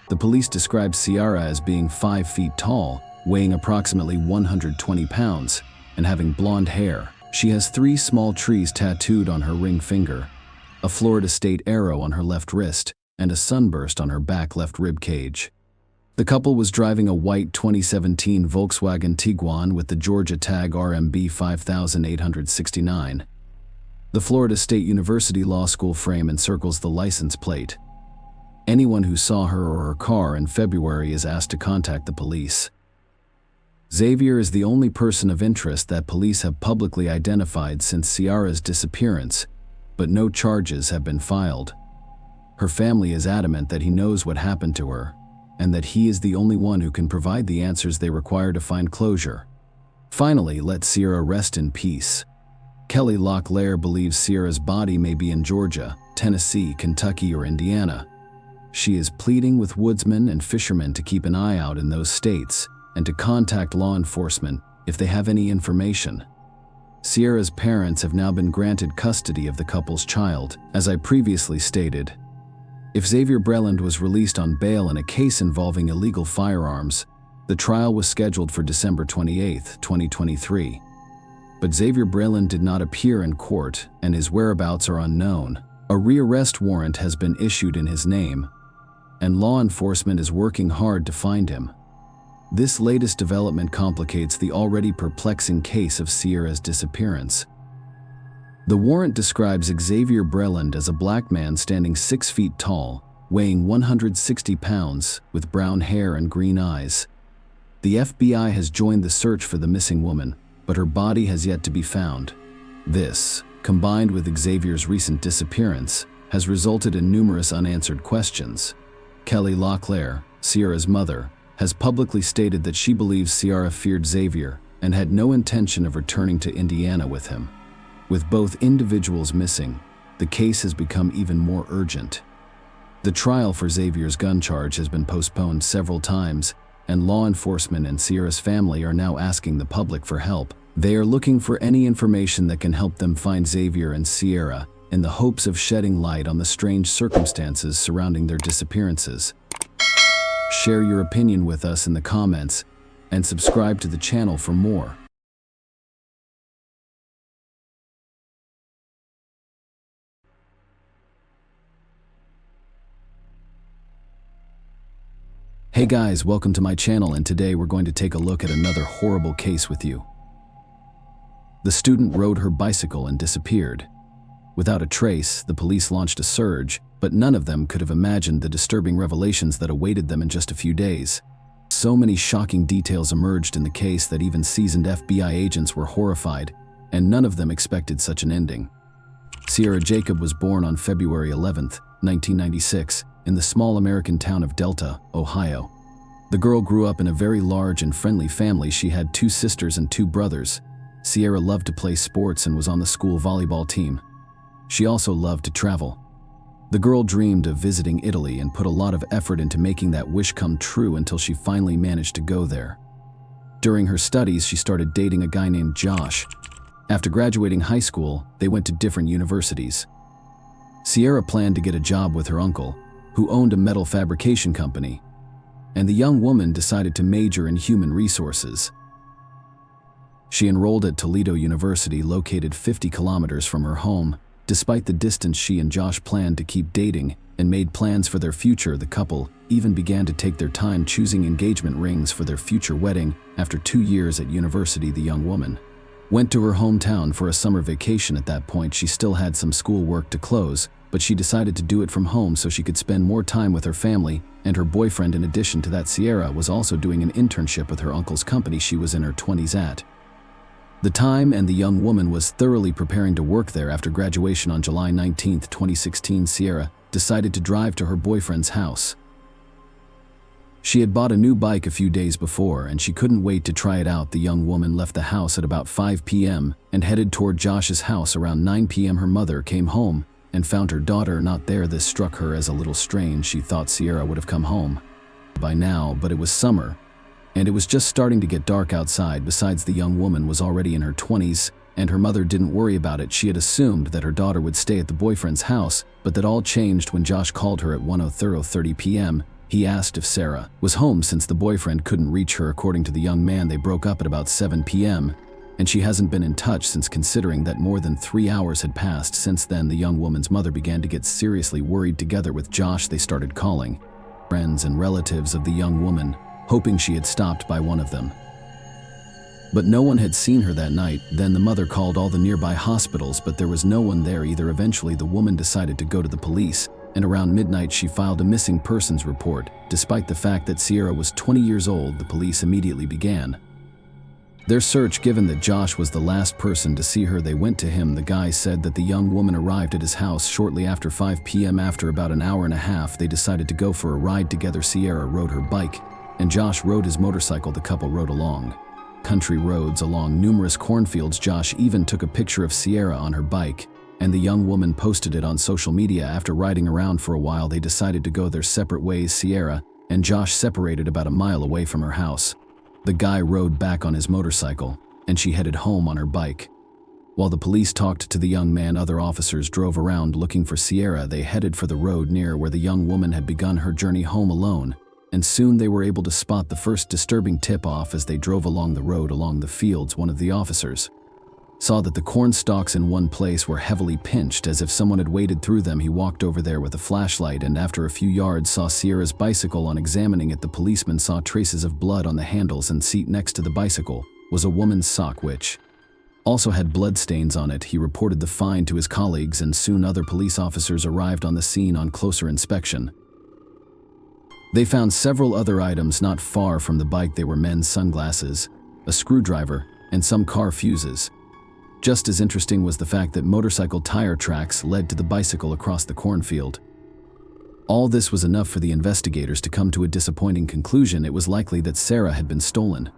The police described Sierra as being 5 feet tall, weighing approximately 120 pounds, and having blonde hair. She has 3 small trees tattooed on her ring finger, a Florida State arrow on her left wrist, and a sunburst on her back left rib cage. The couple was driving a white 2017 Volkswagen Tiguan with the Georgia tag RMB 5869. The Florida State University Law School frame encircles the license plate. Anyone who saw her or her car in February is asked to contact the police. Xavier is the only person of interest that police have publicly identified since Ciara's disappearance, but no charges have been filed. Her family is adamant that he knows what happened to her, and that he is the only one who can provide the answers they require to find closure. Finally, let Ciara rest in peace. Kelly Locklear believes Ciara's body may be in Georgia, Tennessee, Kentucky, or Indiana. She is pleading with woodsmen and fishermen to keep an eye out in those states and to contact law enforcement if they have any information. Ciara's parents have now been granted custody of the couple's child, as I previously stated. If Xavier Breland was released on bail in a case involving illegal firearms, the trial was scheduled for December 28, 2023. But Xavier Breland did not appear in court and his whereabouts are unknown. A rearrest warrant has been issued in his name, and law enforcement is working hard to find him. This latest development complicates the already perplexing case of Ciara's disappearance. The warrant describes Xavier Breland as a black man standing 6 feet tall, weighing 160 pounds, with brown hair and green eyes. The FBI has joined the search for the missing woman, but her body has yet to be found. This, combined with Xavier's recent disappearance, has resulted in numerous unanswered questions. Kelly Locklear, Ciara's mother, has publicly stated that she believes Ciara feared Xavier and had no intention of returning to Indiana with him. With both individuals missing, the case has become even more urgent. The trial for Xavier's gun charge has been postponed several times, and law enforcement and Ciara's family are now asking the public for help. They are looking for any information that can help them find Xavier and Ciara, in the hopes of shedding light on the strange circumstances surrounding their disappearances. Share your opinion with us in the comments, and subscribe to the channel for more. Hey guys, welcome to my channel, and today we're going to take a look at another horrible case with you. The student rode her bicycle and disappeared. Without a trace, the police launched a search, but none of them could have imagined the disturbing revelations that awaited them in just a few days. So many shocking details emerged in the case that even seasoned FBI agents were horrified, and none of them expected such an ending. Ciara Jacob was born on February 11, 1996, in the small American town of Delta, Ohio. The girl grew up in a very large and friendly family. She had 2 sisters and 2 brothers. Ciara loved to play sports and was on the school volleyball team. She also loved to travel. The girl dreamed of visiting Italy and put a lot of effort into making that wish come true until she finally managed to go there. During her studies, she started dating a guy named Josh. After graduating high school, they went to different universities. Ciara planned to get a job with her uncle, who owned a metal fabrication company, and the young woman decided to major in human resources. She enrolled at Toledo University, located 50 kilometers from her home. Despite the distance, she and Josh planned to keep dating and made plans for their future. The couple even began to take their time choosing engagement rings for their future wedding. After 2 years at university, the young woman went to her hometown for a summer vacation. At that point, she still had some school work to close, but she decided to do it from home so she could spend more time with her family and her boyfriend. In addition to that, Ciara was also doing an internship with her uncle's company she was in her 20s at the time, and the young woman was thoroughly preparing to work there. After graduation on July 19, 2016, Ciara decided to drive to her boyfriend's house. She had bought a new bike a few days before, and she couldn't wait to try it out. The young woman left the house at about 5 p.m. and headed toward Josh's house. Around 9 p.m. her mother came home and found her daughter not there. This struck her as a little strange. She thought Ciara would have come home by now, but it was summer, and it was just starting to get dark outside. Besides, the young woman was already in her 20s, and her mother didn't worry about it. She had assumed that her daughter would stay at the boyfriend's house, but that all changed when Josh called her at 1:30 p.m. He asked if Sarah was home since the boyfriend couldn't reach her. According to the young man, they broke up at about 7 p.m., and she hasn't been in touch since. Considering that more than 3 hours had passed since then, the young woman's mother began to get seriously worried. Together with Josh, they started calling friends and relatives of the young woman, hoping she had stopped by one of them. But no one had seen her that night. Then the mother called all the nearby hospitals, but there was no one there either. Eventually, the woman decided to go to the police, and around midnight she filed a missing persons report. Despite the fact that Sierra was 20 years old, the police immediately began their search. Given that Josh was the last person to see her, they went to him. The guy said that the young woman arrived at his house shortly after 5 p.m. After about an hour and a half, they decided to go for a ride together. Sierra rode her bike, and Josh rode his motorcycle. The couple rode along country roads along numerous cornfields. Josh even took a picture of Sierra on her bike, and the young woman posted it on social media. After riding around for a while, they decided to go their separate ways. Sierra and Josh separated about a mile away from her house. The guy rode back on his motorcycle, and she headed home on her bike. While the police talked to the young man, other officers drove around looking for Sierra. They headed for the road near where the young woman had begun her journey home alone, and soon they were able to spot the first disturbing tip-off. As they drove along the road along the fields, one of the officers saw that the corn stalks in one place were heavily pinched, as if someone had waded through them. He walked over there with a flashlight, and after a few yards saw Sierra's bicycle. On examining it, the policeman saw traces of blood on the handles and seat. Next to the bicycle was a woman's sock, which also had blood stains on it. He reported the find to his colleagues, and soon other police officers arrived on the scene. On closer inspection, they found several other items not far from the bike. They were men's sunglasses, a screwdriver, and some car fuses. Just as interesting was the fact that motorcycle tire tracks led to the bicycle across the cornfield. All this was enough for the investigators to come to a disappointing conclusion. It was likely that Sarah had been stolen.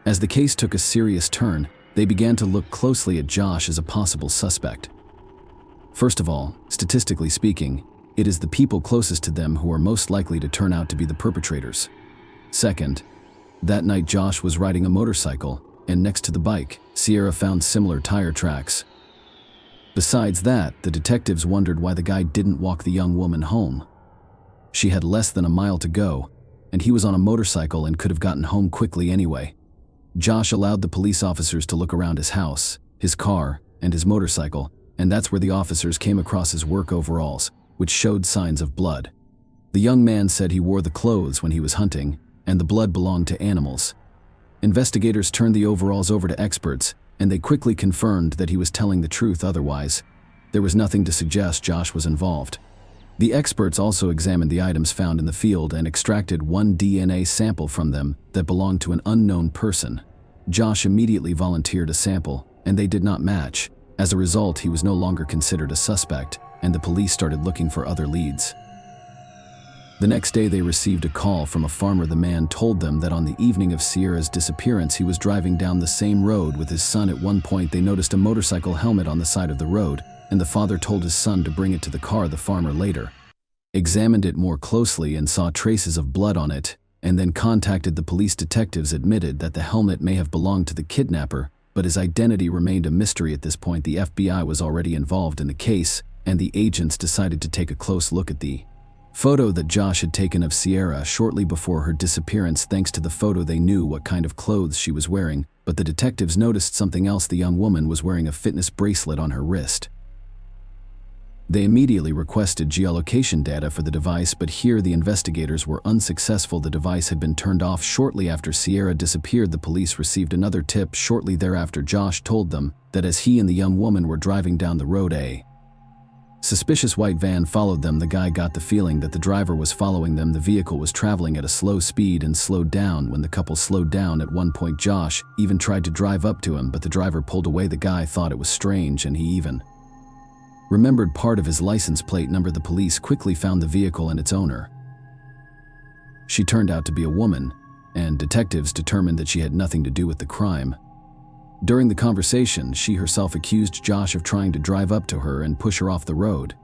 As the case took a serious turn, they began to look closely at Josh as a possible suspect. First of all, statistically speaking, it is the people closest to them who are most likely to turn out to be the perpetrators. Second, that night Josh was riding a motorcycle, and next to the bike, Sierra found similar tire tracks. Besides that, the detectives wondered why the guy didn't walk the young woman home. She had less than a mile to go, and he was on a motorcycle and could have gotten home quickly anyway. Josh allowed the police officers to look around his house, his car, and his motorcycle, and that's where the officers came across his work overalls, which showed signs of blood. The young man said he wore the clothes when he was hunting, and the blood belonged to animals. Investigators turned the overalls over to experts, and they quickly confirmed that he was telling the truth. Otherwise, there was nothing to suggest Josh was involved. The experts also examined the items found in the field and extracted one DNA sample from them that belonged to an unknown person. Josh immediately volunteered a sample, and they did not match. As a result, he was no longer considered a suspect, and the police started looking for other leads. The next day they received a call from a farmer. The man told them that on the evening of Sierra's disappearance, he was driving down the same road with his son. At one point they noticed a motorcycle helmet on the side of the road, and the father told his son to bring it to the car. The farmer later examined it more closely and saw traces of blood on it, and then contacted the police. Detectives admitted that the helmet may have belonged to the kidnapper, but his identity remained a mystery. At this point, the FBI was already involved in the case, and the agents decided to take a close look at the photo that Josh had taken of Sierra shortly before her disappearance. Thanks to the photo, they knew what kind of clothes she was wearing, but the detectives noticed something else. The young woman was wearing a fitness bracelet on her wrist. They immediately requested geolocation data for the device, but here the investigators were unsuccessful. The device had been turned off shortly after Sierra disappeared. The police received another tip shortly thereafter. Josh told them that as he and the young woman were driving down the road, a suspicious white van followed them. The guy got the feeling that the driver was following them. The vehicle was traveling at a slow speed and slowed down. When the couple slowed down at one point, Josh even tried to drive up to him, but the driver pulled away. The guy thought it was strange, and he even remembered part of his license plate number. The police quickly found the vehicle and its owner. She turned out to be a woman, and detectives determined that she had nothing to do with the crime. During the conversation, she herself accused Josh of trying to drive up to her and push her off the road.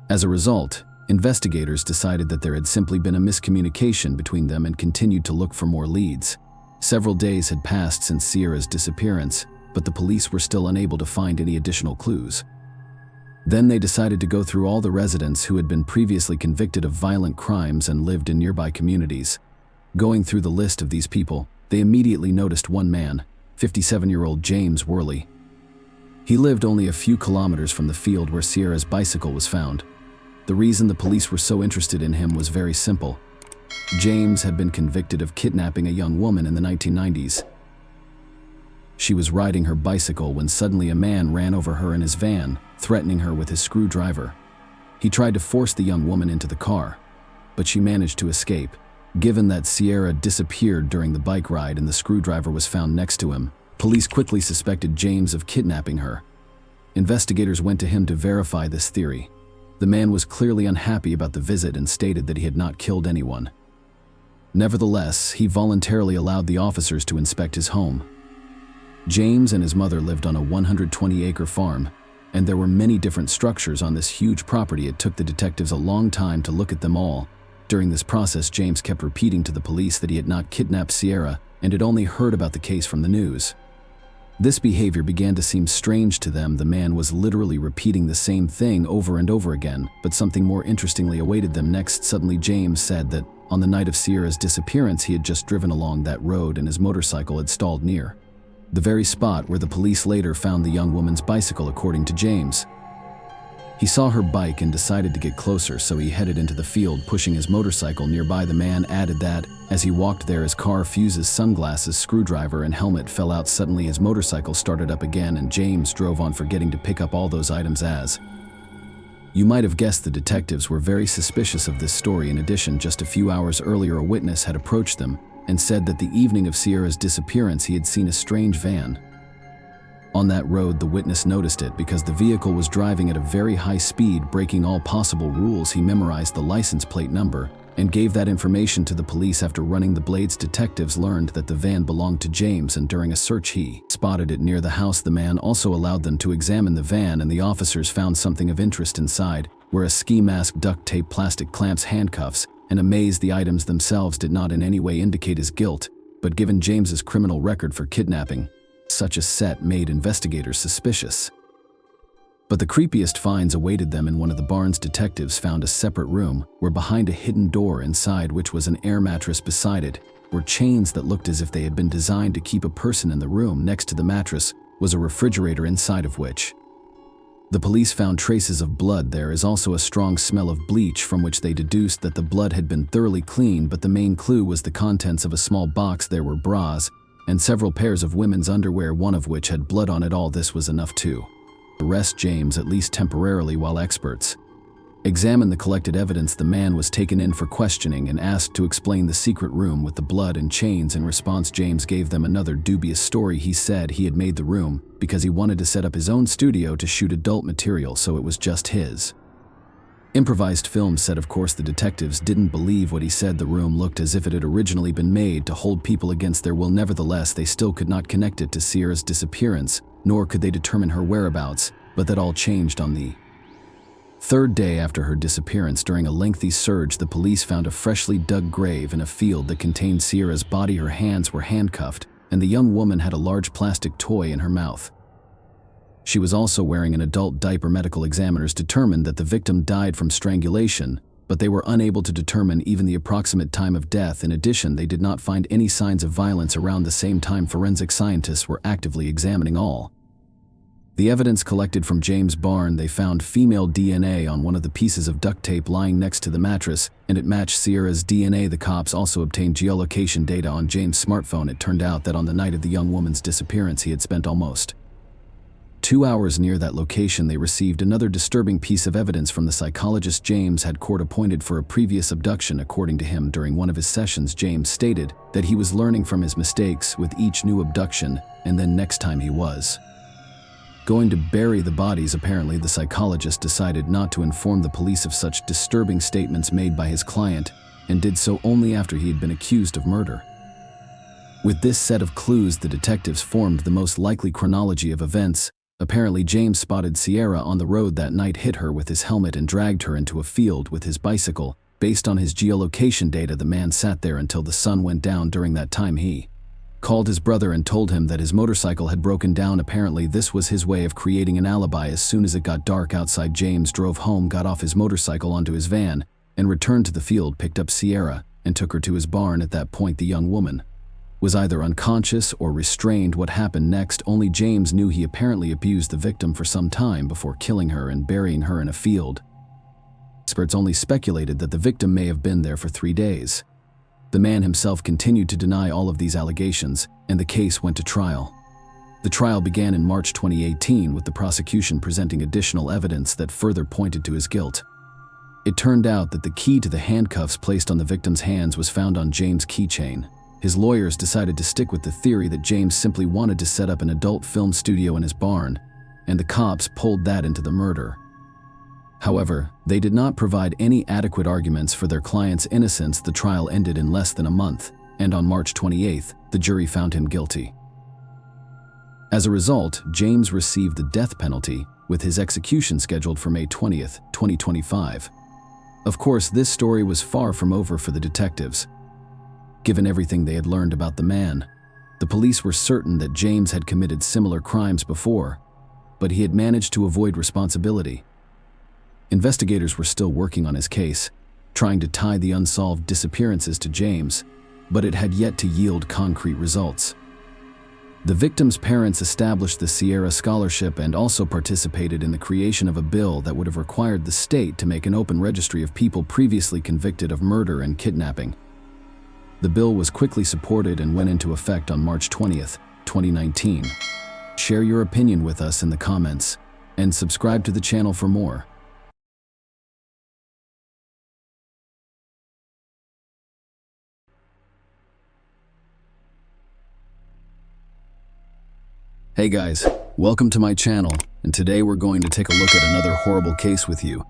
As a result, investigators decided that there had simply been a miscommunication between them and continued to look for more leads. Several days had passed since Sierra's disappearance, but the police were still unable to find any additional clues. Then they decided to go through all the residents who had been previously convicted of violent crimes and lived in nearby communities. Going through the list of these people, they immediately noticed one man, 57-year-old James Worley. He lived only a few kilometers from the field where Sierra's bicycle was found. The reason the police were so interested in him was very simple. James had been convicted of kidnapping a young woman in the 1990s. She was riding her bicycle when suddenly a man ran over her in his van, threatening her with his screwdriver. He tried to force the young woman into the car, but she managed to escape. Given that Sierra disappeared during the bike ride and the screwdriver was found next to him, police quickly suspected James of kidnapping her. Investigators went to him to verify this theory. The man was clearly unhappy about the visit and stated that he had not killed anyone. Nevertheless, he voluntarily allowed the officers to inspect his home. James and his mother lived on a 120-acre farm, and there were many different structures on this huge property. It took the detectives a long time to look at them all. During this process, James kept repeating to the police that he had not kidnapped Sierra and had only heard about the case from the news. This behavior began to seem strange to them. The man was literally repeating the same thing over and over again, but something more interestingly awaited them next. Suddenly, James said that on the night of Sierra's disappearance, he had just driven along that road and his motorcycle had stalled near the very spot where the police later found the young woman's bicycle, according to James. He saw her bike and decided to get closer, so he headed into the field, pushing his motorcycle nearby. The man added that, as he walked there, his car fuses, sunglasses, screwdriver, and helmet fell out. Suddenly, his motorcycle started up again, and James drove on, forgetting to pick up all those items. As you might have guessed, the detectives were very suspicious of this story. In addition, just a few hours earlier, a witness had approached them and said that the evening of Sierra's disappearance, he had seen a strange van on that road. The witness noticed it because the vehicle was driving at a very high speed, breaking all possible rules. He memorized the license plate number and gave that information to the police. After running the blades, detectives learned that the van belonged to James, and during a search he spotted it near the house. The man also allowed them to examine the van, and the officers found something of interest inside, where a ski mask, duct tape, plastic clamps, handcuffs, and amazed, the items themselves did not in any way indicate his guilt, but given James's criminal record for kidnapping, such a set made investigators suspicious. But the creepiest finds awaited them in one of the barns. Detectives found a separate room where, behind a hidden door inside which was an air mattress, beside it were chains that looked as if they had been designed to keep a person in the room. Next to the mattress was a refrigerator, inside of which the police found traces of blood. There is also a strong smell of bleach, from which they deduced that the blood had been thoroughly cleaned, but the main clue was the contents of a small box. There were bras and several pairs of women's underwear, one of which had blood on it. All this was enough to arrest James, at least temporarily, while experts examined the collected evidence. The man was taken in for questioning and asked to explain the secret room with the blood and chains. In response, James gave them another dubious story. He said he had made the room because he wanted to set up his own studio to shoot adult material, so it was just his improvised film set. Of course, the detectives didn't believe what he said. The room looked as if it had originally been made to hold people against their will. Nevertheless, they still could not connect it to Sierra's disappearance, nor could they determine her whereabouts. But that all changed on the third day after her disappearance. During a lengthy search, the police found a freshly dug grave in a field that contained Sierra's body. Her hands were handcuffed, and the young woman had a large plastic toy in her mouth. She was also wearing an adult diaper. Medical examiners determined that the victim died from strangulation, but they were unable to determine even the approximate time of death. In addition, they did not find any signs of violence. Around the same time, forensic scientists were actively examining all the evidence collected from James' barn. They found female DNA on one of the pieces of duct tape lying next to the mattress, and it matched Sierra's DNA. The cops also obtained geolocation data on James' smartphone. It turned out that on the night of the young woman's disappearance, he had spent almost 2 hours near that location. They received another disturbing piece of evidence from the psychologist James had court appointed for a previous abduction. According to him, during one of his sessions, James stated that he was learning from his mistakes with each new abduction, and then next time he was going to bury the bodies. Apparently, the psychologist decided not to inform the police of such disturbing statements made by his client, and did so only after he had been accused of murder. With this set of clues, the detectives formed the most likely chronology of events. Apparently, James spotted Sierra on the road that night, hit her with his helmet, and dragged her into a field with his bicycle. Based on his geolocation data, the man sat there until the sun went down. During that time, he called his brother and told him that his motorcycle had broken down. Apparently, this was his way of creating an alibi. As soon as it got dark outside, James drove home, got off his motorcycle onto his van, and returned to the field, picked up Sierra, and took her to his barn. At that point, the young woman was either unconscious or restrained. What happened next, only James knew. He apparently abused the victim for some time before killing her and burying her in a field. Experts only speculated that the victim may have been there for 3 days. The man himself continued to deny all of these allegations, and the case went to trial. The trial began in March 2018, with the prosecution presenting additional evidence that further pointed to his guilt. It turned out that the key to the handcuffs placed on the victim's hands was found on James' keychain. His lawyers decided to stick with the theory that James simply wanted to set up an adult film studio in his barn, and the cops pulled that into the murder. However, they did not provide any adequate arguments for their client's innocence. The trial ended in less than a month, and on March 28th, the jury found him guilty. As a result, James received the death penalty, with his execution scheduled for May 20th, 2025. Of course, this story was far from over for the detectives. Given everything they had learned about the man, the police were certain that James had committed similar crimes before, but he had managed to avoid responsibility. Investigators were still working on his case, trying to tie the unsolved disappearances to James, but it had yet to yield concrete results. The victim's parents established the Sierra Scholarship and also participated in the creation of a bill that would have required the state to make an open registry of people previously convicted of murder and kidnapping. The bill was quickly supported and went into effect on March 20th, 2019. Share your opinion with us in the comments, and subscribe to the channel for more. Hey guys, welcome to my channel, and today we're going to take a look at another horrible case with you.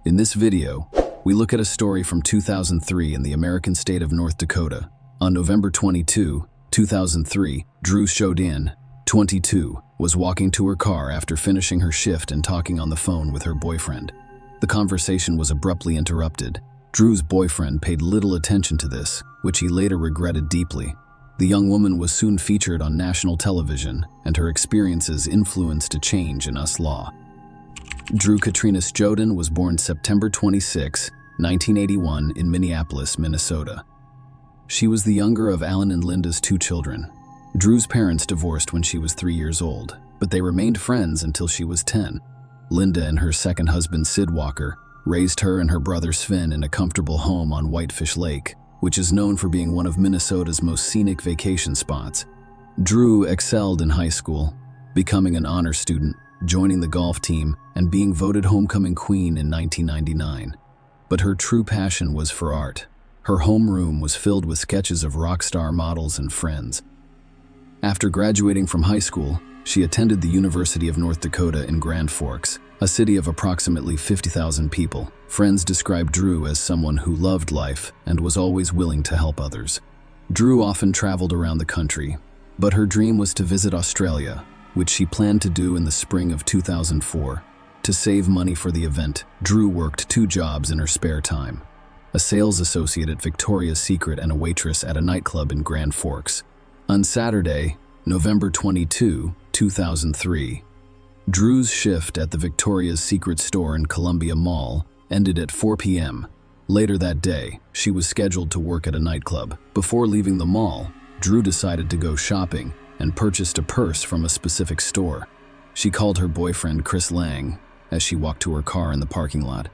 In this video, we look at a story from 2003 in the American state of North Dakota. On November 22, 2003, Drew Shodin, 22, was walking to her car after finishing her shift and talking on the phone with her boyfriend. The conversation was abruptly interrupted. Drew's boyfriend paid little attention to this, which he later regretted deeply. The young woman was soon featured on national television, and her experiences influenced a change in US law. Drew Katrina Shodin was born September 26, 1981 in Minneapolis, Minnesota. She was the younger of Alan and Linda's two children. Drew's parents divorced when she was 3 years old, but they remained friends until she was 10. Linda and her second husband, Sid Walker, raised her and her brother Sven in a comfortable home on Whitefish Lake, which is known for being one of Minnesota's most scenic vacation spots. Drew excelled in high school, becoming an honor student, joining the golf team, and being voted homecoming queen in 1999. But her true passion was for art. Her homeroom was filled with sketches of rock star models and friends. After graduating from high school, she attended the University of North Dakota in Grand Forks, a city of approximately 50,000 people. Friends described Drew as someone who loved life and was always willing to help others. Drew often traveled around the country, but her dream was to visit Australia, which she planned to do in the spring of 2004. To save money for the event, Drew worked 2 jobs in her spare time: a sales associate at Victoria's Secret and a waitress at a nightclub in Grand Forks. On Saturday, November 22, 2003, Drew's shift at the Victoria's Secret store in Columbia Mall ended at 4 p.m. Later that day, she was scheduled to work at a nightclub. Before leaving the mall, Drew decided to go shopping and purchased a purse from a specific store. She called her boyfriend Chris Lang as she walked to her car in the parking lot.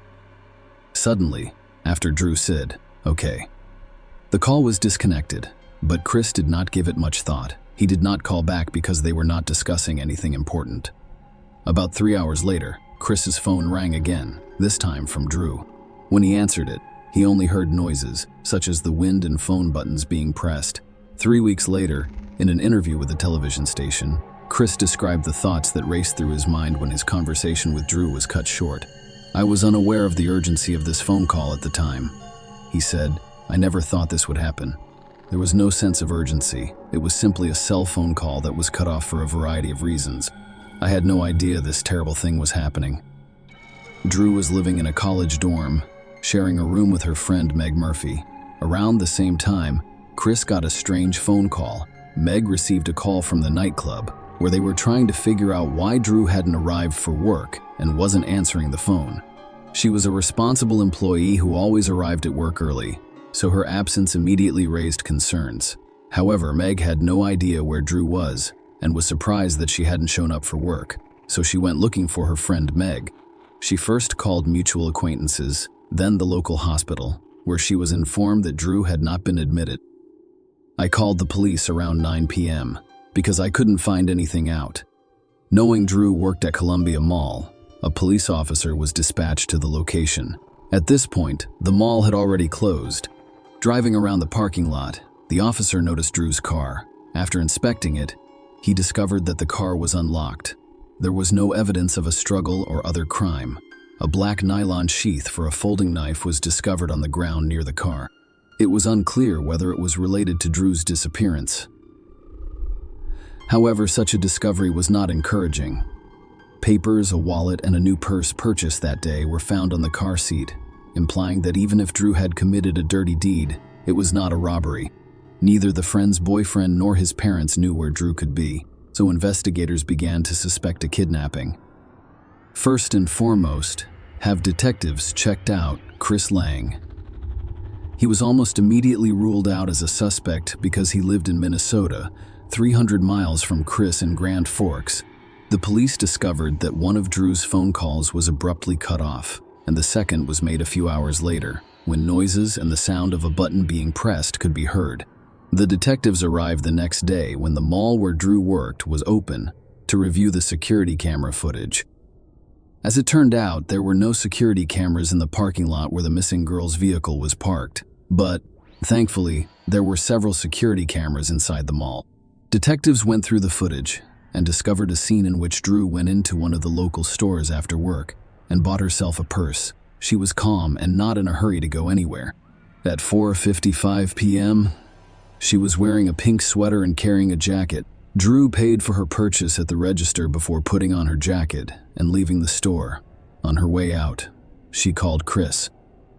Suddenly, after Drew said, "Okay," the call was disconnected, but Chris did not give it much thought. He did not call back because they were not discussing anything important. About 3 hours later, Chris's phone rang again, this time from Drew. When he answered it, he only heard noises, such as the wind and phone buttons being pressed. 3 weeks later, in an interview with a television station, Chris described the thoughts that raced through his mind when his conversation with Drew was cut short. "I was unaware of the urgency of this phone call at the time," he said. "I never thought this would happen. There was no sense of urgency. It was simply a cell phone call that was cut off for a variety of reasons. I had no idea this terrible thing was happening." Drew was living in a college dorm, sharing a room with her friend Meg Murphy. Around the same time, Chris got a strange phone call. Meg received a call from the nightclub, where they were trying to figure out why Drew hadn't arrived for work and wasn't answering the phone. She was a responsible employee who always arrived at work early, so her absence immediately raised concerns. However, Meg had no idea where Drew was and was surprised that she hadn't shown up for work, so she went looking for her friend Meg. She first called mutual acquaintances, then the local hospital, where she was informed that Drew had not been admitted. "I called the police around 9 p.m. because I couldn't find anything out." Knowing Drew worked at Columbia Mall, a police officer was dispatched to the location. At this point, the mall had already closed. Driving around the parking lot, the officer noticed Drew's car. After inspecting it, he discovered that the car was unlocked. There was no evidence of a struggle or other crime. A black nylon sheath for a folding knife was discovered on the ground near the car. It was unclear whether it was related to Drew's disappearance. However, such a discovery was not encouraging. Papers, a wallet, and a new purse purchased that day were found on the car seat, implying that even if Drew had committed a dirty deed, it was not a robbery. Neither the friend's boyfriend nor his parents knew where Drew could be, so investigators began to suspect a kidnapping. First and foremost, have detectives checked out Chris Lang. He was almost immediately ruled out as a suspect because he lived in Minnesota, 300 miles from Chris in Grand Forks. The police discovered that one of Drew's phone calls was abruptly cut off, and the second was made a few hours later, when noises and the sound of a button being pressed could be heard. The detectives arrived the next day when the mall where Drew worked was open to review the security camera footage. As it turned out, there were no security cameras in the parking lot where the missing girl's vehicle was parked, but, thankfully, there were several security cameras inside the mall. Detectives went through the footage and discovered a scene in which Drew went into one of the local stores after work and bought herself a purse. She was calm and not in a hurry to go anywhere. At 4:55 p.m., she was wearing a pink sweater and carrying a jacket. Drew paid for her purchase at the register before putting on her jacket and leaving the store. On her way out, she called Chris.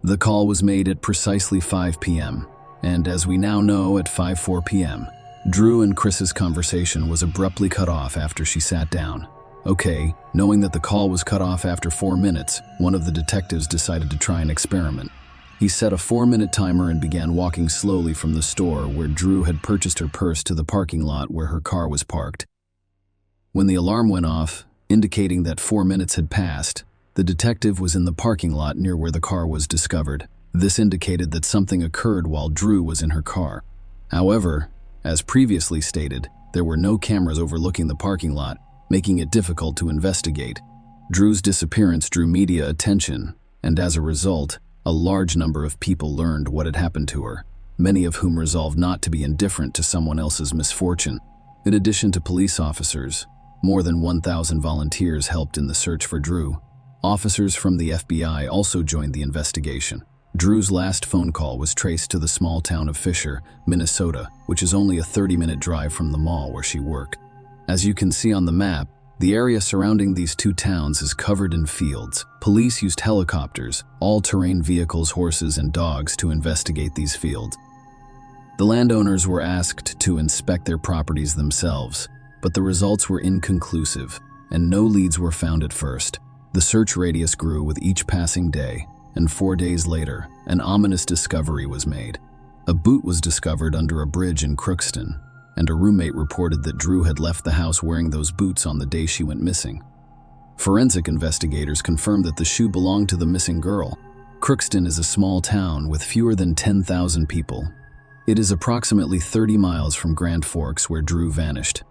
The call was made at precisely 5 p.m., and as we now know, at 5:04 p.m., Drew and Chris's conversation was abruptly cut off after she sat down. Okay, knowing that the call was cut off after 4 minutes, one of the detectives decided to try an experiment. He set a 4-minute timer and began walking slowly from the store where Drew had purchased her purse to the parking lot where her car was parked. When the alarm went off, indicating that 4 minutes had passed, the detective was in the parking lot near where the car was discovered. This indicated that something occurred while Drew was in her car. However, as previously stated, there were no cameras overlooking the parking lot, making it difficult to investigate. Drew's disappearance drew media attention, and as a result, a large number of people learned what had happened to her, many of whom resolved not to be indifferent to someone else's misfortune. In addition to police officers, more than 1,000 volunteers helped in the search for Drew. Officers from the FBI also joined the investigation. Drew's last phone call was traced to the small town of Fisher, Minnesota, which is only a 30-minute drive from the mall where she worked. As you can see on the map, the area surrounding these two towns is covered in fields. Police used helicopters, all-terrain vehicles, horses, and dogs to investigate these fields. The landowners were asked to inspect their properties themselves, but the results were inconclusive, and no leads were found at first. The search radius grew with each passing day, and 4 days later, an ominous discovery was made. A boot was discovered under a bridge in Crookston, and a roommate reported that Drew had left the house wearing those boots on the day she went missing. Forensic investigators confirmed that the shoe belonged to the missing girl. Crookston is a small town with fewer than 10,000 people. It is approximately 30 miles from Grand Forks where Drew vanished.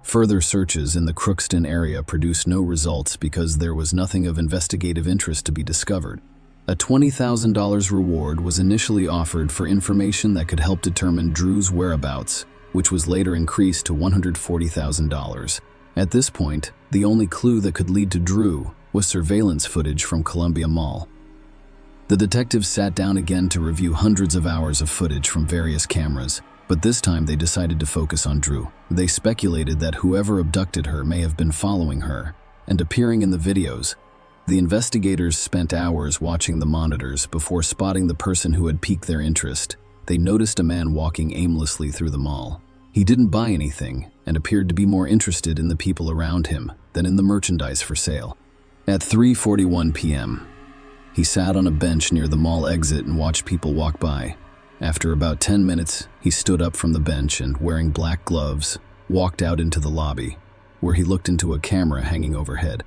Further searches in the Crookston area produced no results because there was nothing of investigative interest to be discovered. A $20,000 reward was initially offered for information that could help determine Drew's whereabouts, which was later increased to $140,000. At this point, the only clue that could lead to Drew was surveillance footage from Columbia Mall. The detectives sat down again to review hundreds of hours of footage from various cameras, but this time they decided to focus on Drew. They speculated that whoever abducted her may have been following her and appearing in the videos. The investigators spent hours watching the monitors before spotting the person who had piqued their interest. They noticed a man walking aimlessly through the mall. He didn't buy anything and appeared to be more interested in the people around him than in the merchandise for sale. At 3:41 p.m., he sat on a bench near the mall exit and watched people walk by. After about 10 minutes, he stood up from the bench and, wearing black gloves, walked out into the lobby, where he looked into a camera hanging overhead.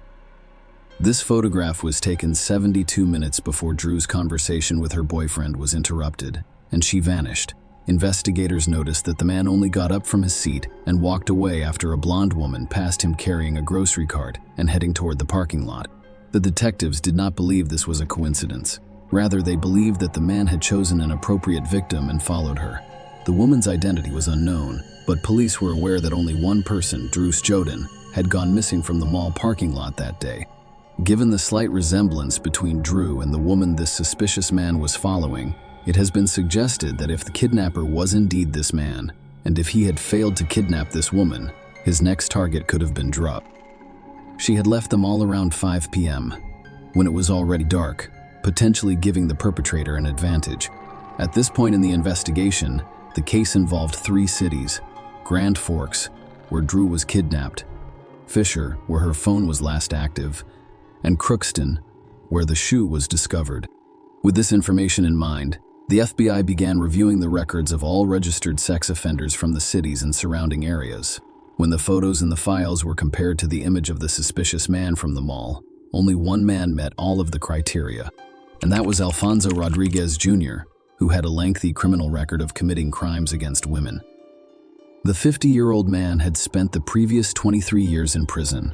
This photograph was taken 72 minutes before Drew's conversation with her boyfriend was interrupted, and she vanished. Investigators noticed that the man only got up from his seat and walked away after a blonde woman passed him carrying a grocery cart and heading toward the parking lot. The detectives did not believe this was a coincidence. Rather, they believed that the man had chosen an appropriate victim and followed her. The woman's identity was unknown, but police were aware that only one person, Drew Sjoden, had gone missing from the mall parking lot that day. Given the slight resemblance between Drew and the woman this suspicious man was following, it has been suggested that if the kidnapper was indeed this man, and if he had failed to kidnap this woman, his next target could have been Drew. She had left the mall around 5 p.m., when it was already dark, potentially giving the perpetrator an advantage. At this point in the investigation, the case involved 3 cities: Grand Forks, where Drew was kidnapped; Fisher, where her phone was last active; and Crookston, where the shoe was discovered. With this information in mind, the FBI began reviewing the records of all registered sex offenders from the cities and surrounding areas. When the photos in the files were compared to the image of the suspicious man from the mall, only one man met all of the criteria, and that was Alfonso Rodriguez Jr., who had a lengthy criminal record of committing crimes against women. The 50-year-old man had spent the previous 23 years in prison.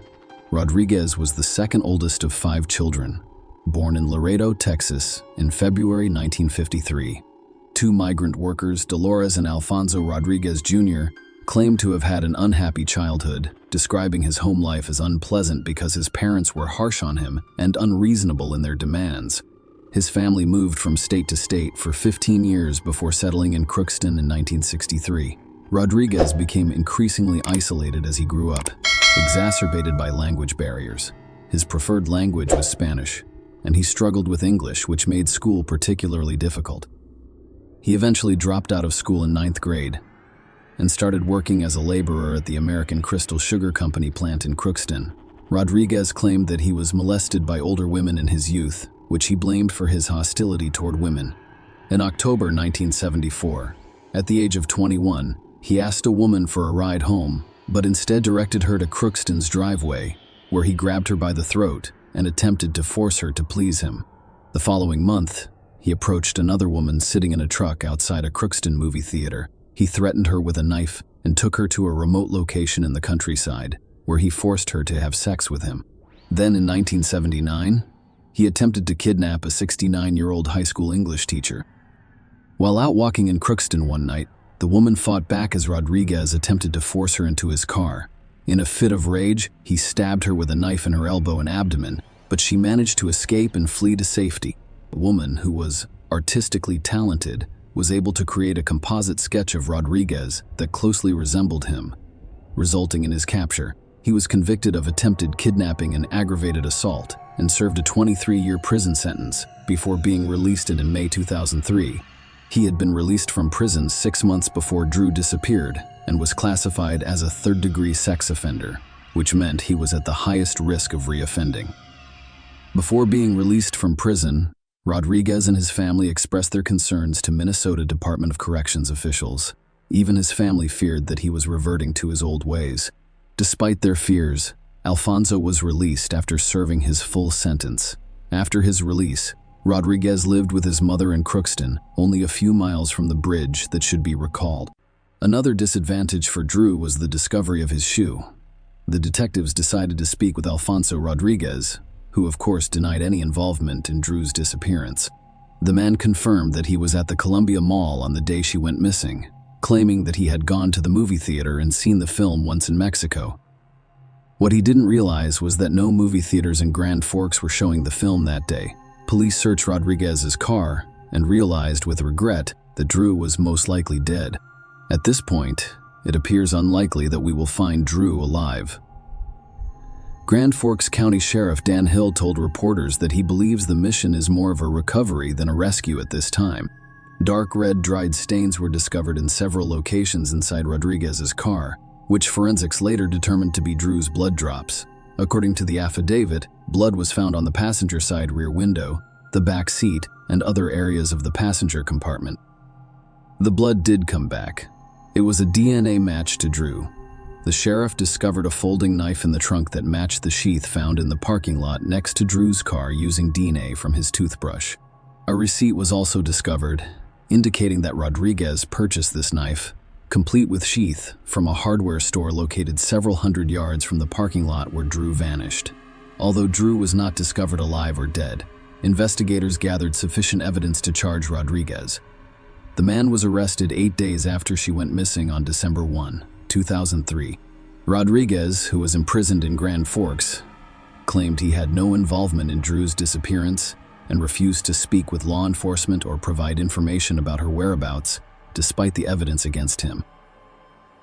Rodriguez was the second oldest of 5 children, born in Laredo, Texas, in February 1953. 2 migrant workers, Dolores and Alfonso Rodriguez Jr., claimed to have had an unhappy childhood, describing his home life as unpleasant because his parents were harsh on him and unreasonable in their demands. His family moved from state to state for 15 years before settling in Crookston in 1963. Rodriguez became increasingly isolated as he grew up, exacerbated by language barriers. His preferred language was Spanish, and he struggled with English, which made school particularly difficult. He eventually dropped out of school in 9th grade and started working as a laborer at the American Crystal Sugar Company plant in Crookston. Rodriguez claimed that he was molested by older women in his youth, which he blamed for his hostility toward women. In October 1974, at the age of 21, he asked a woman for a ride home, but instead directed her to Crookston's driveway, where he grabbed her by the throat and attempted to force her to please him. The following month, he approached another woman sitting in a truck outside a Crookston movie theater. He threatened her with a knife and took her to a remote location in the countryside, where he forced her to have sex with him. Then in 1979, he attempted to kidnap a 69-year-old high school English teacher. While out walking in Crookston one night, the woman fought back as Rodriguez attempted to force her into his car. In a fit of rage, he stabbed her with a knife in her elbow and abdomen, but she managed to escape and flee to safety. The woman, who was artistically talented, was able to create a composite sketch of Rodriguez that closely resembled him, resulting in his capture. He was convicted of attempted kidnapping and aggravated assault and served a 23-year prison sentence before being released in May 2003. He had been released from prison 6 months before Drew disappeared and was classified as a third-degree sex offender, which meant he was at the highest risk of reoffending. Before being released from prison, Rodriguez and his family expressed their concerns to Minnesota Department of Corrections officials. Even his family feared that he was reverting to his old ways. Despite their fears, Alfonso was released after serving his full sentence. After his release, Rodriguez lived with his mother in Crookston, only a few miles from the bridge that should be recalled. Another disadvantage for Drew was the discovery of his shoe. The detectives decided to speak with Alfonso Rodriguez, who of course denied any involvement in Drew's disappearance. The man confirmed that he was at the Columbia Mall on the day she went missing, claiming that he had gone to the movie theater and seen the film once in Mexico. What he didn't realize was that no movie theaters in Grand Forks were showing the film that day. Police searched Rodriguez's car and realized with regret that Drew was most likely dead. At this point, it appears unlikely that we will find Drew alive. Grand Forks County Sheriff Dan Hill told reporters that he believes the mission is more of a recovery than a rescue at this time. Dark red dried stains were discovered in several locations inside Rodriguez's car, which forensics later determined to be Drew's blood drops. According to the affidavit, blood was found on the passenger side rear window, the back seat, and other areas of the passenger compartment. The blood did come back. It was a DNA match to Drew. The sheriff discovered a folding knife in the trunk that matched the sheath found in the parking lot next to Drew's car using DNA from his toothbrush. A receipt was also discovered, indicating that Rodriguez purchased this knife, complete with sheath, from a hardware store located several hundred yards from the parking lot where Drew vanished. Although Drew was not discovered alive or dead, investigators gathered sufficient evidence to charge Rodriguez. The man was arrested 8 days after she went missing on December 1, 2003. Rodriguez, who was imprisoned in Grand Forks, claimed he had no involvement in Drew's disappearance and refused to speak with law enforcement or provide information about her whereabouts, despite the evidence against him.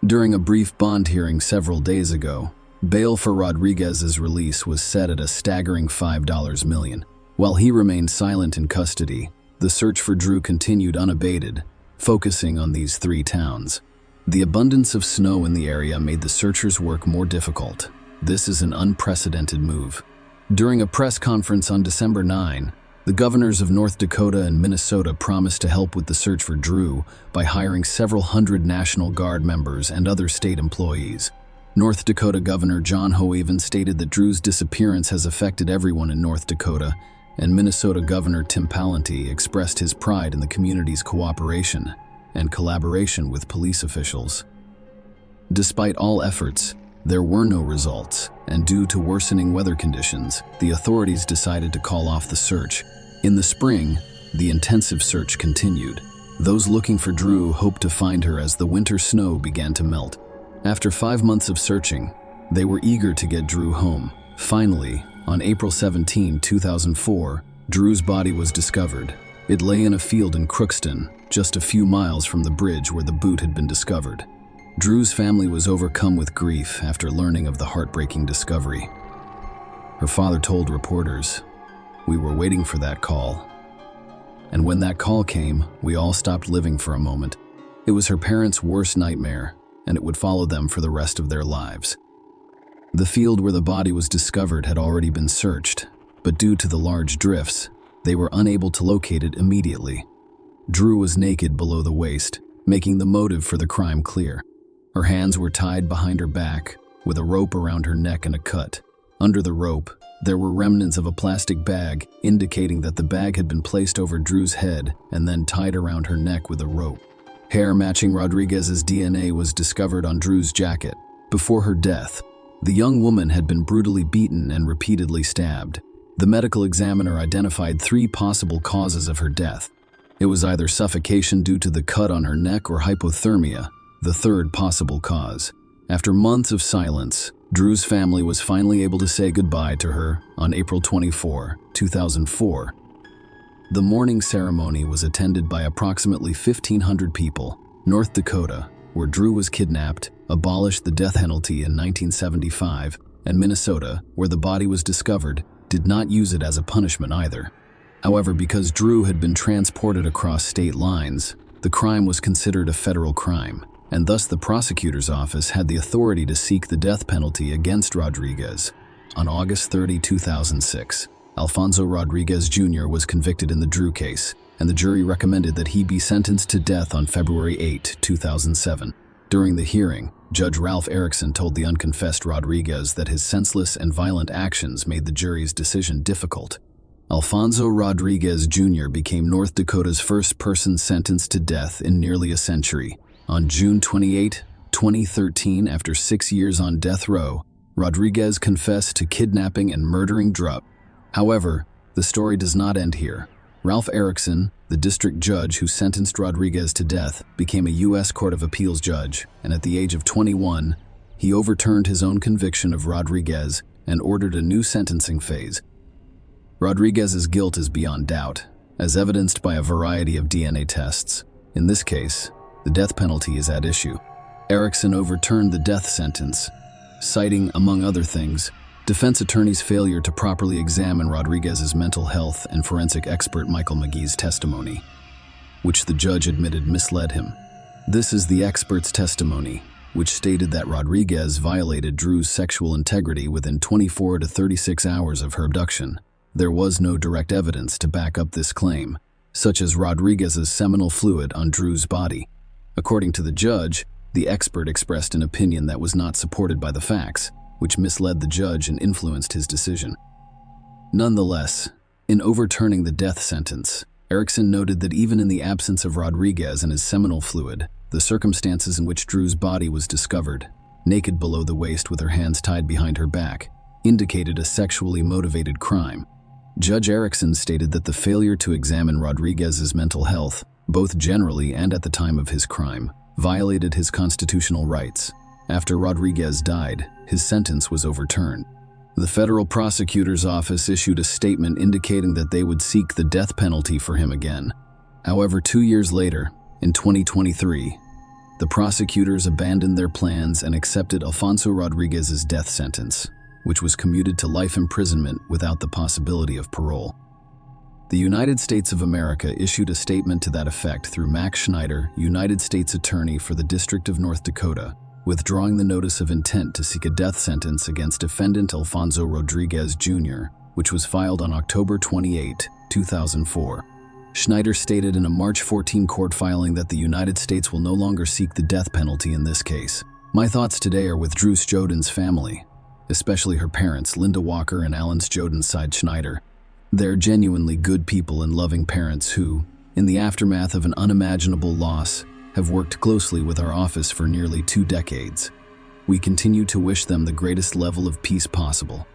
During a brief bond hearing several days ago, bail for Rodriguez's release was set at a staggering $5 million. While he remained silent in custody, the search for Drew continued unabated, focusing on these 3 towns. The abundance of snow in the area made the searchers' work more difficult. This is an unprecedented move. During a press conference on December 9, the governors of North Dakota and Minnesota promised to help with the search for Drew by hiring several hundred National Guard members and other state employees. North Dakota Governor John Howe even stated that Drew's disappearance has affected everyone in North Dakota, and Minnesota Governor Tim Pawlenty expressed his pride in the community's cooperation and collaboration with police officials. Despite all efforts, there were no results, and due to worsening weather conditions, the authorities decided to call off the search. In the spring, the intensive search continued. Those looking for Drew hoped to find her as the winter snow began to melt. After 5 months of searching, they were eager to get Drew home. Finally, on April 17, 2004, Drew's body was discovered. It lay in a field in Crookston, just a few miles from the bridge where the boot had been discovered. Drew's family was overcome with grief after learning of the heartbreaking discovery. Her father told reporters, "We were waiting for that call. And when that call came, we all stopped living for a moment. It was her parents' worst nightmare, and it would follow them for the rest of their lives." The field where the body was discovered had already been searched, but due to the large drifts, they were unable to locate it immediately. Drew was naked below the waist, making the motive for the crime clear. Her hands were tied behind her back, with a rope around her neck and a cut. Under the rope, there were remnants of a plastic bag, indicating that the bag had been placed over Drew's head and then tied around her neck with a rope. Hair matching Rodriguez's DNA was discovered on Drew's jacket. Before her death, the young woman had been brutally beaten and repeatedly stabbed. The medical examiner identified 3 possible causes of her death. It was either suffocation due to the cut on her neck or hypothermia, the 3rd possible cause. After months of silence, Drew's family was finally able to say goodbye to her on April 24, 2004. The mourning ceremony was attended by approximately 1,500 people. North Dakota, where Drew was kidnapped, abolished the death penalty in 1975, and Minnesota, where the body was discovered, did not use it as a punishment either. However, because Drew had been transported across state lines, the crime was considered a federal crime, and thus the prosecutor's office had the authority to seek the death penalty against Rodriguez. On August 30, 2006, Alfonso Rodriguez Jr. was convicted in the Drew case, and the jury recommended that he be sentenced to death on February 8, 2007. During the hearing, Judge Ralph Erickson told the unconfessed Rodriguez that his senseless and violent actions made the jury's decision difficult. Alfonso Rodriguez Jr. became North Dakota's first person sentenced to death in nearly a century. On June 28, 2013, after 6 years on death row, Rodriguez confessed to kidnapping and murdering Drew. However, the story does not end here. Ralph Erickson, the district judge who sentenced Rodriguez to death, became a U.S. Court of Appeals judge, and at the age of 21, he overturned his own conviction of Rodriguez and ordered a new sentencing phase. Rodriguez's guilt is beyond doubt, as evidenced by a variety of DNA tests. In this case, the death penalty is at issue. Erickson overturned the death sentence, citing, among other things, defense attorney's failure to properly examine Rodriguez's mental health and forensic expert Michael McGee's testimony, which the judge admitted misled him. This is the expert's testimony, which stated that Rodriguez violated Drew's sexual integrity within 24 to 36 hours of her abduction. There was no direct evidence to back up this claim, such as Rodriguez's seminal fluid on Drew's body. According to the judge, the expert expressed an opinion that was not supported by the facts, which misled the judge and influenced his decision. Nonetheless, in overturning the death sentence, Erickson noted that even in the absence of Rodriguez and his seminal fluid, the circumstances in which Drew's body was discovered, naked below the waist with her hands tied behind her back, indicated a sexually motivated crime. Judge Erickson stated that the failure to examine Rodriguez's mental health, both generally and at the time of his crime, violated his constitutional rights. After Rodriguez died, his sentence was overturned. The federal prosecutor's office issued a statement indicating that they would seek the death penalty for him again. However, 2 years later, in 2023, the prosecutors abandoned their plans and accepted Alfonso Rodriguez's death sentence, which was commuted to life imprisonment without the possibility of parole. The United States of America issued a statement to that effect through Max Schneider, United States Attorney for the District of North Dakota, withdrawing the notice of intent to seek a death sentence against defendant Alfonso Rodriguez Jr., which was filed on October 28, 2004. Schneider stated in a March 14 court filing that the United States will no longer seek the death penalty in this case. My thoughts today are with Drew Joden's family, especially her parents, Linda Walker and Alan Joden side Schneider. They're genuinely good people and loving parents who, in the aftermath of an unimaginable loss, have worked closely with our office for nearly 2 decades. We continue to wish them the greatest level of peace possible.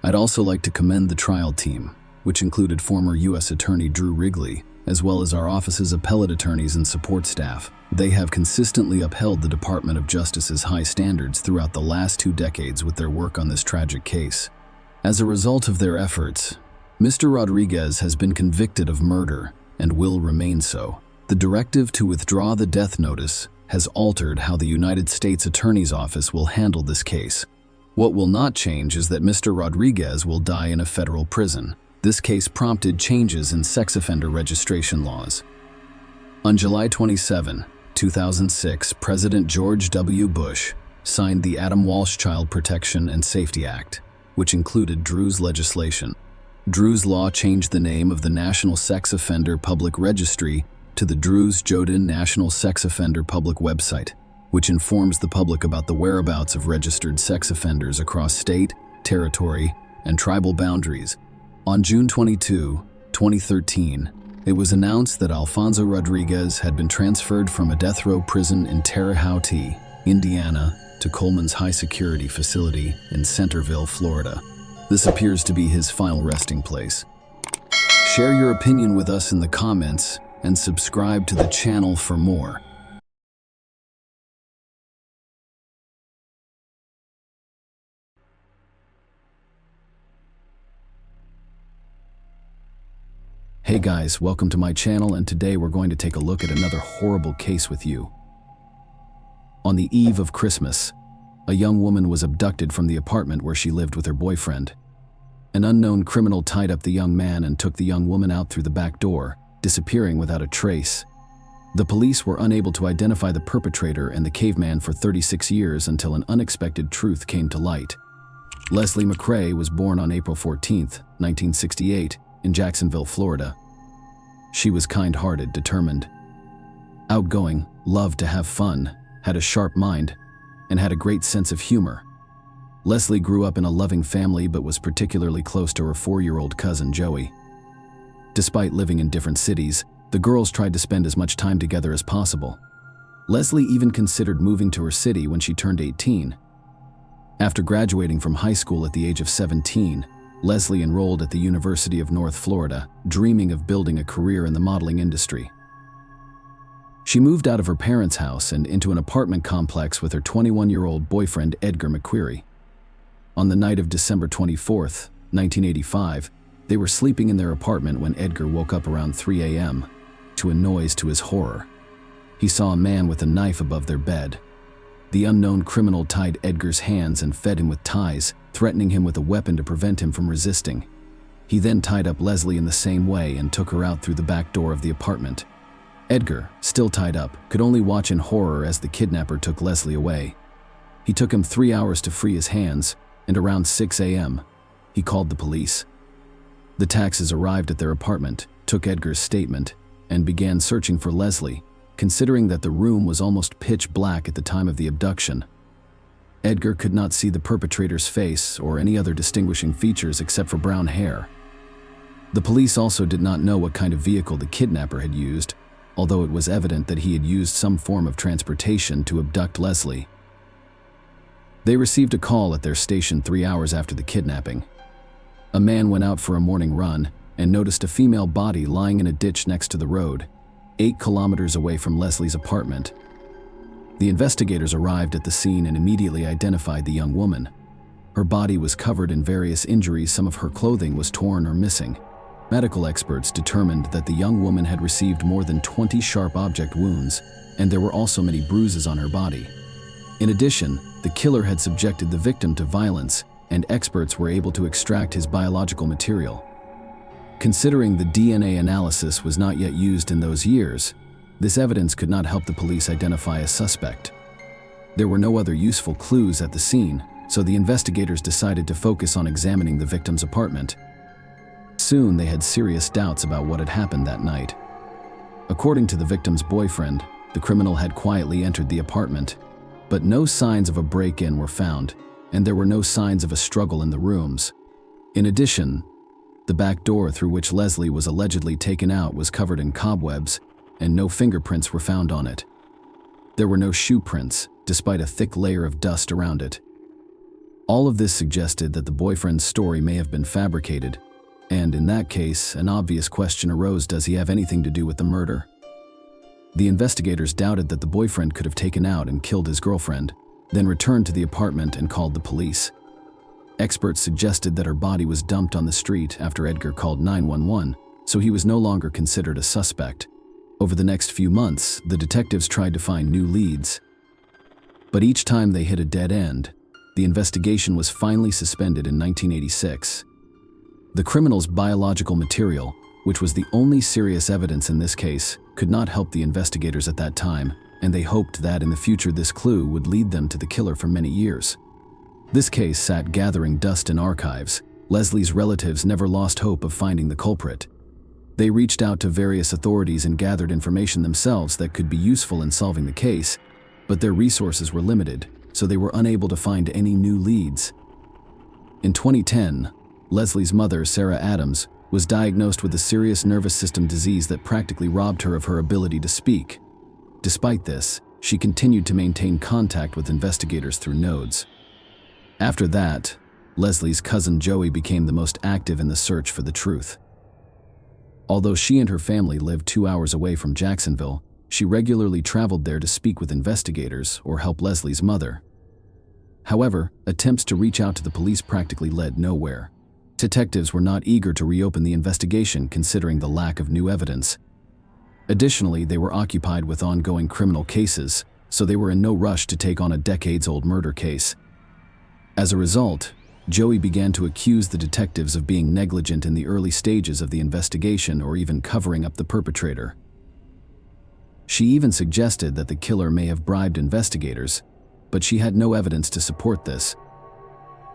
I'd also like to commend the trial team, which included former U.S. Attorney Drew Wrigley, as well as our office's appellate attorneys and support staff. They have consistently upheld the Department of Justice's high standards throughout the last 2 decades with their work on this tragic case. As a result of their efforts, Mr. Rodriguez has been convicted of murder and will remain so. The directive to withdraw the death notice has altered how the United States Attorney's Office will handle this case. What will not change is that Mr. Rodriguez will die in a federal prison. This case prompted changes in sex offender registration laws. On July 27, 2006, President George W. Bush signed the Adam Walsh Child Protection and Safety Act, which included Drew's legislation. Drew's law changed the name of the National Sex Offender Public Registry to the Drew Joden National Sex Offender Public Website, which informs the public about the whereabouts of registered sex offenders across state, territory, and tribal boundaries. On June 22, 2013, it was announced that Alfonso Rodriguez had been transferred from a death row prison in Terre Haute, Indiana, to Coleman's high-security facility in Centerville, Florida. This appears to be his final resting place. Share your opinion with us in the comments and subscribe to the channel for more. Hey guys, welcome to my channel, and today we're going to take a look at another horrible case with you. On the eve of Christmas, a young woman was abducted from the apartment where she lived with her boyfriend. An unknown criminal tied up the young man and took the young woman out through the back door, disappearing without a trace. The police were unable to identify the perpetrator and the caveman for 36 years until an unexpected truth came to light. Leslie McRae was born on April 14, 1968, in Jacksonville, Florida. She was kind-hearted, determined, outgoing, loved to have fun, had a sharp mind, and had a great sense of humor. Leslie grew up in a loving family but was particularly close to her 4-year-old cousin Joey. Despite living in different cities, the girls tried to spend as much time together as possible. Leslie even considered moving to her city when she turned 18. After graduating from high school at the age of 17, Leslie enrolled at the University of North Florida, dreaming of building a career in the modeling industry. She moved out of her parents' house and into an apartment complex with her 21-year-old boyfriend Edgar McQuarrie. On the night of December 24, 1985, they were sleeping in their apartment when Edgar woke up around 3 a.m. to a noise. To his horror, he saw a man with a knife above their bed. The unknown criminal tied Edgar's hands and fed him with ties, threatening him with a weapon to prevent him from resisting. He then tied up Leslie in the same way and took her out through the back door of the apartment. Edgar, still tied up, could only watch in horror as the kidnapper took Leslie away. He took him 3 hours to free his hands, and around 6 a.m., he called the police. The taxis arrived at their apartment, took Edgar's statement, and began searching for Leslie, considering that the room was almost pitch black at the time of the abduction. Edgar could not see the perpetrator's face or any other distinguishing features except for brown hair. The police also did not know what kind of vehicle the kidnapper had used, although it was evident that he had used some form of transportation to abduct Leslie. They received a call at their station 3 hours after the kidnapping. A man went out for a morning run and noticed a female body lying in a ditch next to the road, 8 kilometers away from Leslie's apartment. The investigators arrived at the scene and immediately identified the young woman. Her body was covered in various injuries. Some of her clothing was torn or missing. Medical experts determined that the young woman had received more than 20 sharp object wounds, and there were also many bruises on her body. In addition, the killer had subjected the victim to violence, and experts were able to extract his biological material. Considering the DNA analysis was not yet used in those years, this evidence could not help the police identify a suspect. There were no other useful clues at the scene, so the investigators decided to focus on examining the victim's apartment. Soon they had serious doubts about what had happened that night. According to the victim's boyfriend, the criminal had quietly entered the apartment, but no signs of a break-in were found, and there were no signs of a struggle in the rooms. In addition, the back door through which Leslie was allegedly taken out was covered in cobwebs, and no fingerprints were found on it. There were no shoe prints, despite a thick layer of dust around it. All of this suggested that the boyfriend's story may have been fabricated, and in that case, an obvious question arose: does he have anything to do with the murder? The investigators doubted that the boyfriend could have taken out and killed his girlfriend, then returned to the apartment and called the police. Experts suggested that her body was dumped on the street after Edgar called 911, so he was no longer considered a suspect. Over the next few months, the detectives tried to find new leads. But each time they hit a dead end, the investigation was finally suspended in 1986. The criminal's biological material, which was the only serious evidence in this case, could not help the investigators at that time, and they hoped that in the future this clue would lead them to the killer for many years. This case sat gathering dust in archives. Leslie's relatives never lost hope of finding the culprit. They reached out to various authorities and gathered information themselves that could be useful in solving the case, but their resources were limited, so they were unable to find any new leads. In 2010, Leslie's mother, Sarah Adams, was diagnosed with a serious nervous system disease that practically robbed her of her ability to speak. Despite this, she continued to maintain contact with investigators through nodes. After that, Leslie's cousin Joey became the most active in the search for the truth. Although she and her family lived 2 hours away from Jacksonville, she regularly traveled there to speak with investigators or help Leslie's mother. However, attempts to reach out to the police practically led nowhere. Detectives were not eager to reopen the investigation considering the lack of new evidence. Additionally, they were occupied with ongoing criminal cases, so they were in no rush to take on a decades-old murder case. As a result, Joey began to accuse the detectives of being negligent in the early stages of the investigation or even covering up the perpetrator. She even suggested that the killer may have bribed investigators, but she had no evidence to support this.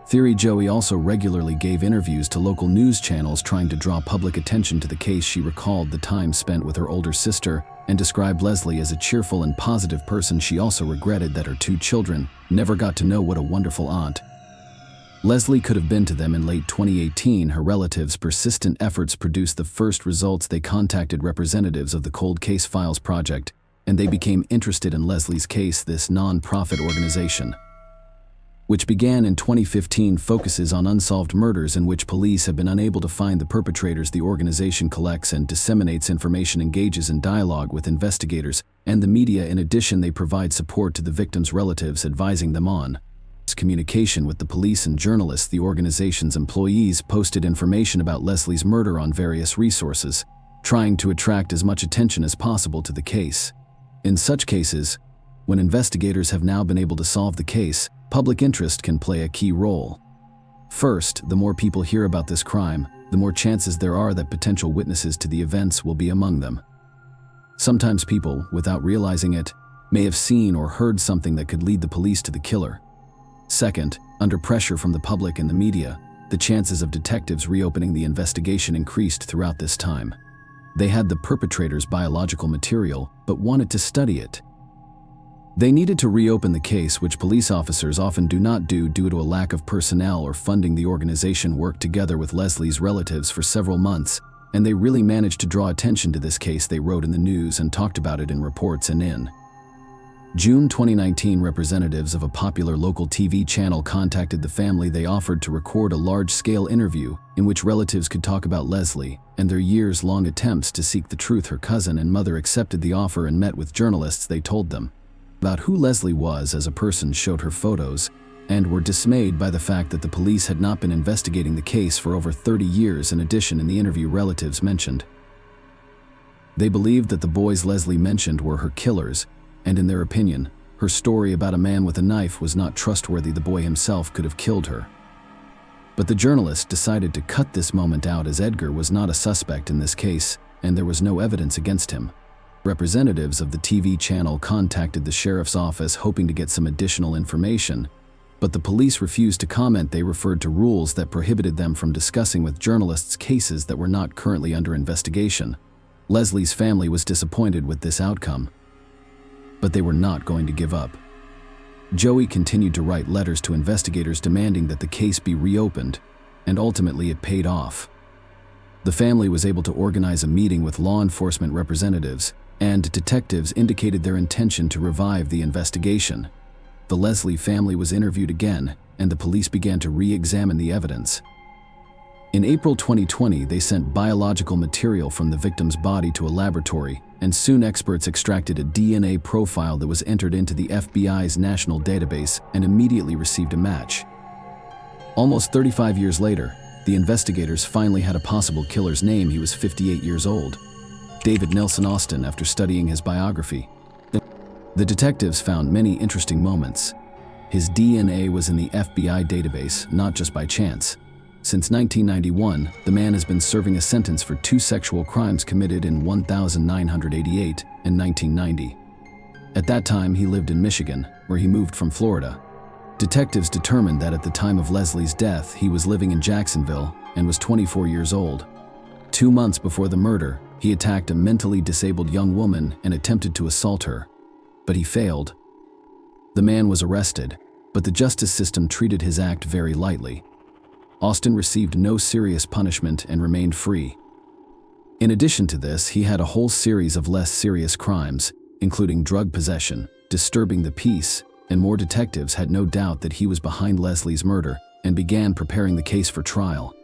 Theory Joey also regularly gave interviews to local news channels trying to draw public attention to the case. She recalled the time spent with her older sister and described Leslie as a cheerful and positive person. She also regretted that her 2 children never got to know what a wonderful aunt Leslie could have been to them. In late 2018, her relatives' persistent efforts produced the first results. They contacted representatives of the Cold Case Files Project, and they became interested in Leslie's case. This non-profit organization, which began in 2015, focuses on unsolved murders in which police have been unable to find the perpetrators. The organization collects and disseminates information, engages in dialogue with investigators and the media. In addition, they provide support to the victims' relatives, advising them on communication with the police and journalists. The organization's employees posted information about Leslie's murder on various resources, trying to attract as much attention as possible to the case. In such cases, when investigators have now been able to solve the case, public interest can play a key role. First, the more people hear about this crime, the more chances there are that potential witnesses to the events will be among them. Sometimes people, without realizing it, may have seen or heard something that could lead the police to the killer. Second, under pressure from the public and the media, the chances of detectives reopening the investigation increased throughout this time. They had the perpetrator's biological material, but wanted to study it. They needed to reopen the case, which police officers often do not do due to a lack of personnel or funding. The organization worked together with Leslie's relatives for several months, and they really managed to draw attention to this case. They wrote in the news and talked about it in reports and in June 2019, representatives of a popular local TV channel contacted the family. They offered to record a large-scale interview in which relatives could talk about Leslie and their years-long attempts to seek the truth. Her cousin and mother accepted the offer and met with journalists. They told them about who Leslie was as a person, showed her photos, and were dismayed by the fact that the police had not been investigating the case for over 30 years. In addition, in the interview, relatives mentioned they believed that the boys Leslie mentioned were her killers, and in their opinion, her story about a man with a knife was not trustworthy. The boy himself could have killed her. But the journalist decided to cut this moment out, as Edgar was not a suspect in this case, and there was no evidence against him. Representatives of the TV channel contacted the sheriff's office hoping to get some additional information, but the police refused to comment. They referred to rules that prohibited them from discussing with journalists cases that were not currently under investigation. Leslie's family was disappointed with this outcome, but they were not going to give up. Joey continued to write letters to investigators demanding that the case be reopened, and ultimately it paid off. The family was able to organize a meeting with law enforcement representatives, and detectives indicated their intention to revive the investigation. The Leslie family was interviewed again, and the police began to re-examine the evidence. In April 2020, they sent biological material from the victim's body to a laboratory, and soon experts extracted a DNA profile that was entered into the FBI's national database and immediately received a match. Almost 35 years later, the investigators finally had a possible killer's name. He was 58 years old, David Nelson Austin. After studying his biography, the detectives found many interesting moments. His DNA was in the FBI database, not just by chance. Since 1991, the man has been serving a sentence for 2 sexual crimes committed in 1988 and 1990. At that time, he lived in Michigan, where he moved from Florida. Detectives determined that at the time of Leslie's death, he was living in Jacksonville and was 24 years old. 2 months before the murder, he attacked a mentally disabled young woman and attempted to assault her, but he failed. The man was arrested, but the justice system treated his act very lightly. Austin received no serious punishment and remained free. In addition to this, he had a whole series of less serious crimes, including drug possession, disturbing the peace, and more. Detectives had no doubt that he was behind Leslie's murder and began preparing the case for trial.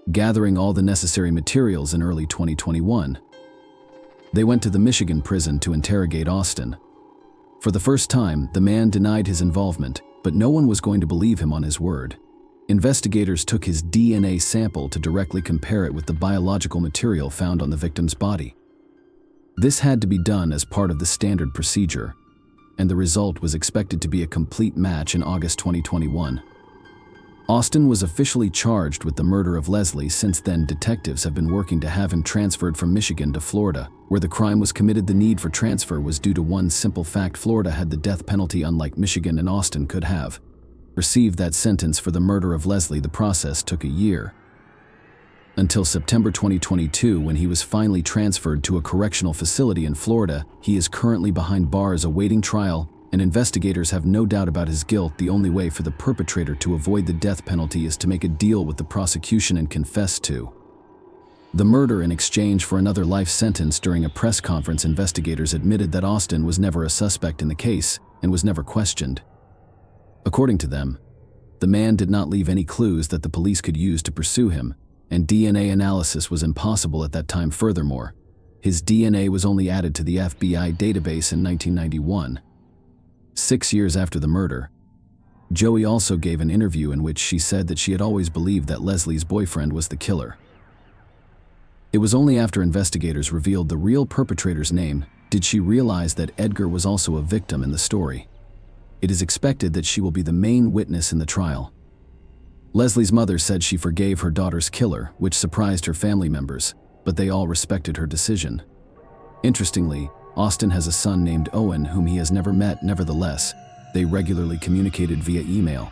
Gathering all the necessary materials in early 2021, they went to the Michigan prison to interrogate Austin. For the first time, the man denied his involvement, but no one was going to believe him on his word. Investigators took his DNA sample to directly compare it with the biological material found on the victim's body. This had to be done as part of the standard procedure, and the result was expected to be a complete match. In August 2021, Austin was officially charged with the murder of Leslie. Since then, detectives have been working to have him transferred from Michigan to Florida, where the crime was committed. The need for transfer was due to one simple fact: Florida had the death penalty, unlike Michigan, and Austin could have received that sentence for the murder of Leslie. The process took a year, until September 2022, when he was finally transferred to a correctional facility in Florida. He is currently behind bars awaiting trial, and investigators have no doubt about his guilt. The only way for the perpetrator to avoid the death penalty is to make a deal with the prosecution and confess to the murder in exchange for another life sentence. During a press conference, investigators admitted that Austin was never a suspect in the case and was never questioned. According to them, the man did not leave any clues that the police could use to pursue him, and DNA analysis was impossible at that time. Furthermore, his DNA was only added to the FBI database in 1991. 6 years after the murder, Joey also gave an interview in which she said that she had always believed that Leslie's boyfriend was the killer. It was only after investigators revealed the real perpetrator's name did she realize that Edgar was also a victim in the story. It is expected that she will be the main witness in the trial. Leslie's mother said she forgave her daughter's killer, which surprised her family members, but they all respected her decision. Interestingly, Austin has a son named Owen whom he has never met. Nevertheless, they regularly communicated via email.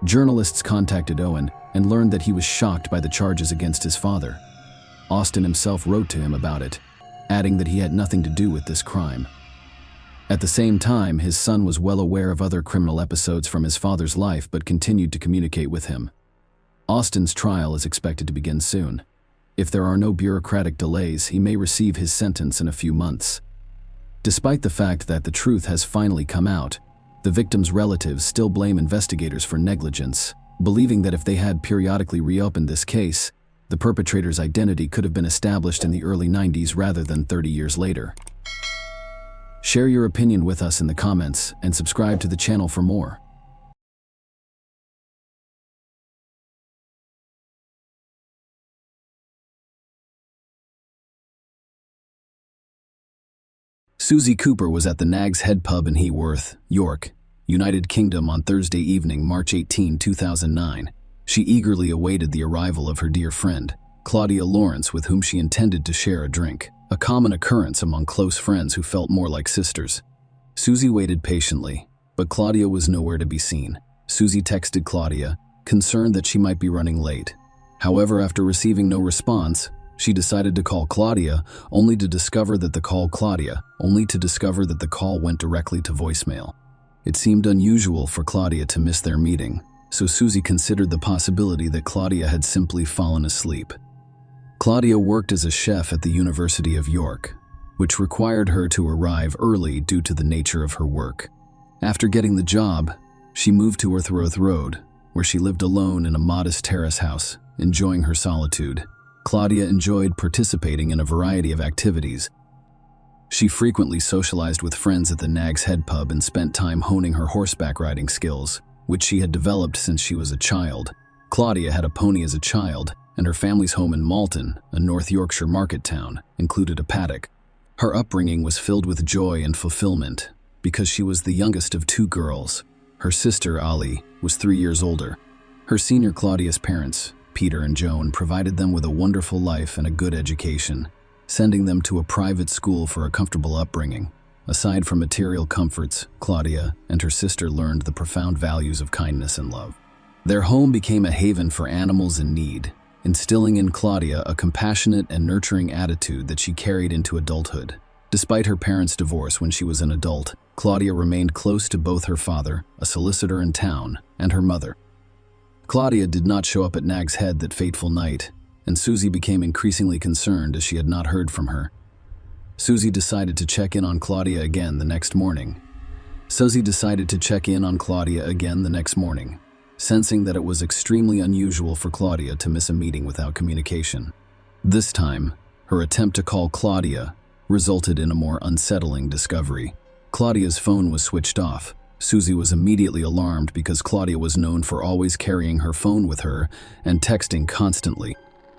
Journalists contacted Owen and learned that he was shocked by the charges against his father. Austin himself wrote to him about it, adding that he had nothing to do with this crime. At the same time, his son was well aware of other criminal episodes from his father's life but continued to communicate with him. Austin's trial is expected to begin soon. If there are no bureaucratic delays, he may receive his sentence in a few months. Despite the fact that the truth has finally come out, the victim's relatives still blame investigators for negligence, believing that if they had periodically reopened this case, the perpetrator's identity could have been established in the early 90s rather than 30 years later. Share your opinion with us in the comments and subscribe to the channel for more. Susie Cooper was at the Nag's Head pub in Heworth, York, United Kingdom on Thursday evening, March 18, 2009. She eagerly awaited the arrival of her dear friend, Claudia Lawrence, with whom she intended to share a drink, a common occurrence among close friends who felt more like sisters. Susie waited patiently, but Claudia was nowhere to be seen. Susie texted Claudia, concerned that she might be running late. However, after receiving no response, she decided to call Claudia, only to discover that the call went directly to voicemail. It seemed unusual for Claudia to miss their meeting, so Susie considered the possibility that Claudia had simply fallen asleep. Claudia worked as a chef at the University of York, which required her to arrive early due to the nature of her work. After getting the job, she moved to Worthworth Road, where she lived alone in a modest terrace house, enjoying her solitude. Claudia enjoyed participating in a variety of activities. She frequently socialized with friends at the Nag's Head pub and spent time honing her horseback riding skills, which she had developed since she was a child. Claudia had a pony as a child, and her family's home in Malton, a North Yorkshire market town, included a paddock. Her upbringing was filled with joy and fulfillment because she was the youngest of two girls. Her sister, Ali, was 3 years older. Her senior Claudia's parents, Peter and Joan, provided them with a wonderful life and a good education, sending them to a private school for a comfortable upbringing. Aside from material comforts, Claudia and her sister learned the profound values of kindness and love. Their home became a haven for animals in need, instilling in Claudia a compassionate and nurturing attitude that she carried into adulthood. Despite her parents' divorce when she was an adult, Claudia remained close to both her father, a solicitor in town, and her mother. Claudia did not show up at Nag's Head that fateful night, and Susie became increasingly concerned as she had not heard from her. Susie decided to check in on Claudia again the next morning, sensing that it was extremely unusual for Claudia to miss a meeting without communication. This time, her attempt to call Claudia resulted in a more unsettling discovery. Claudia's phone was switched off. Susie was immediately alarmed because Claudia was known for always carrying her phone with her and texting constantly.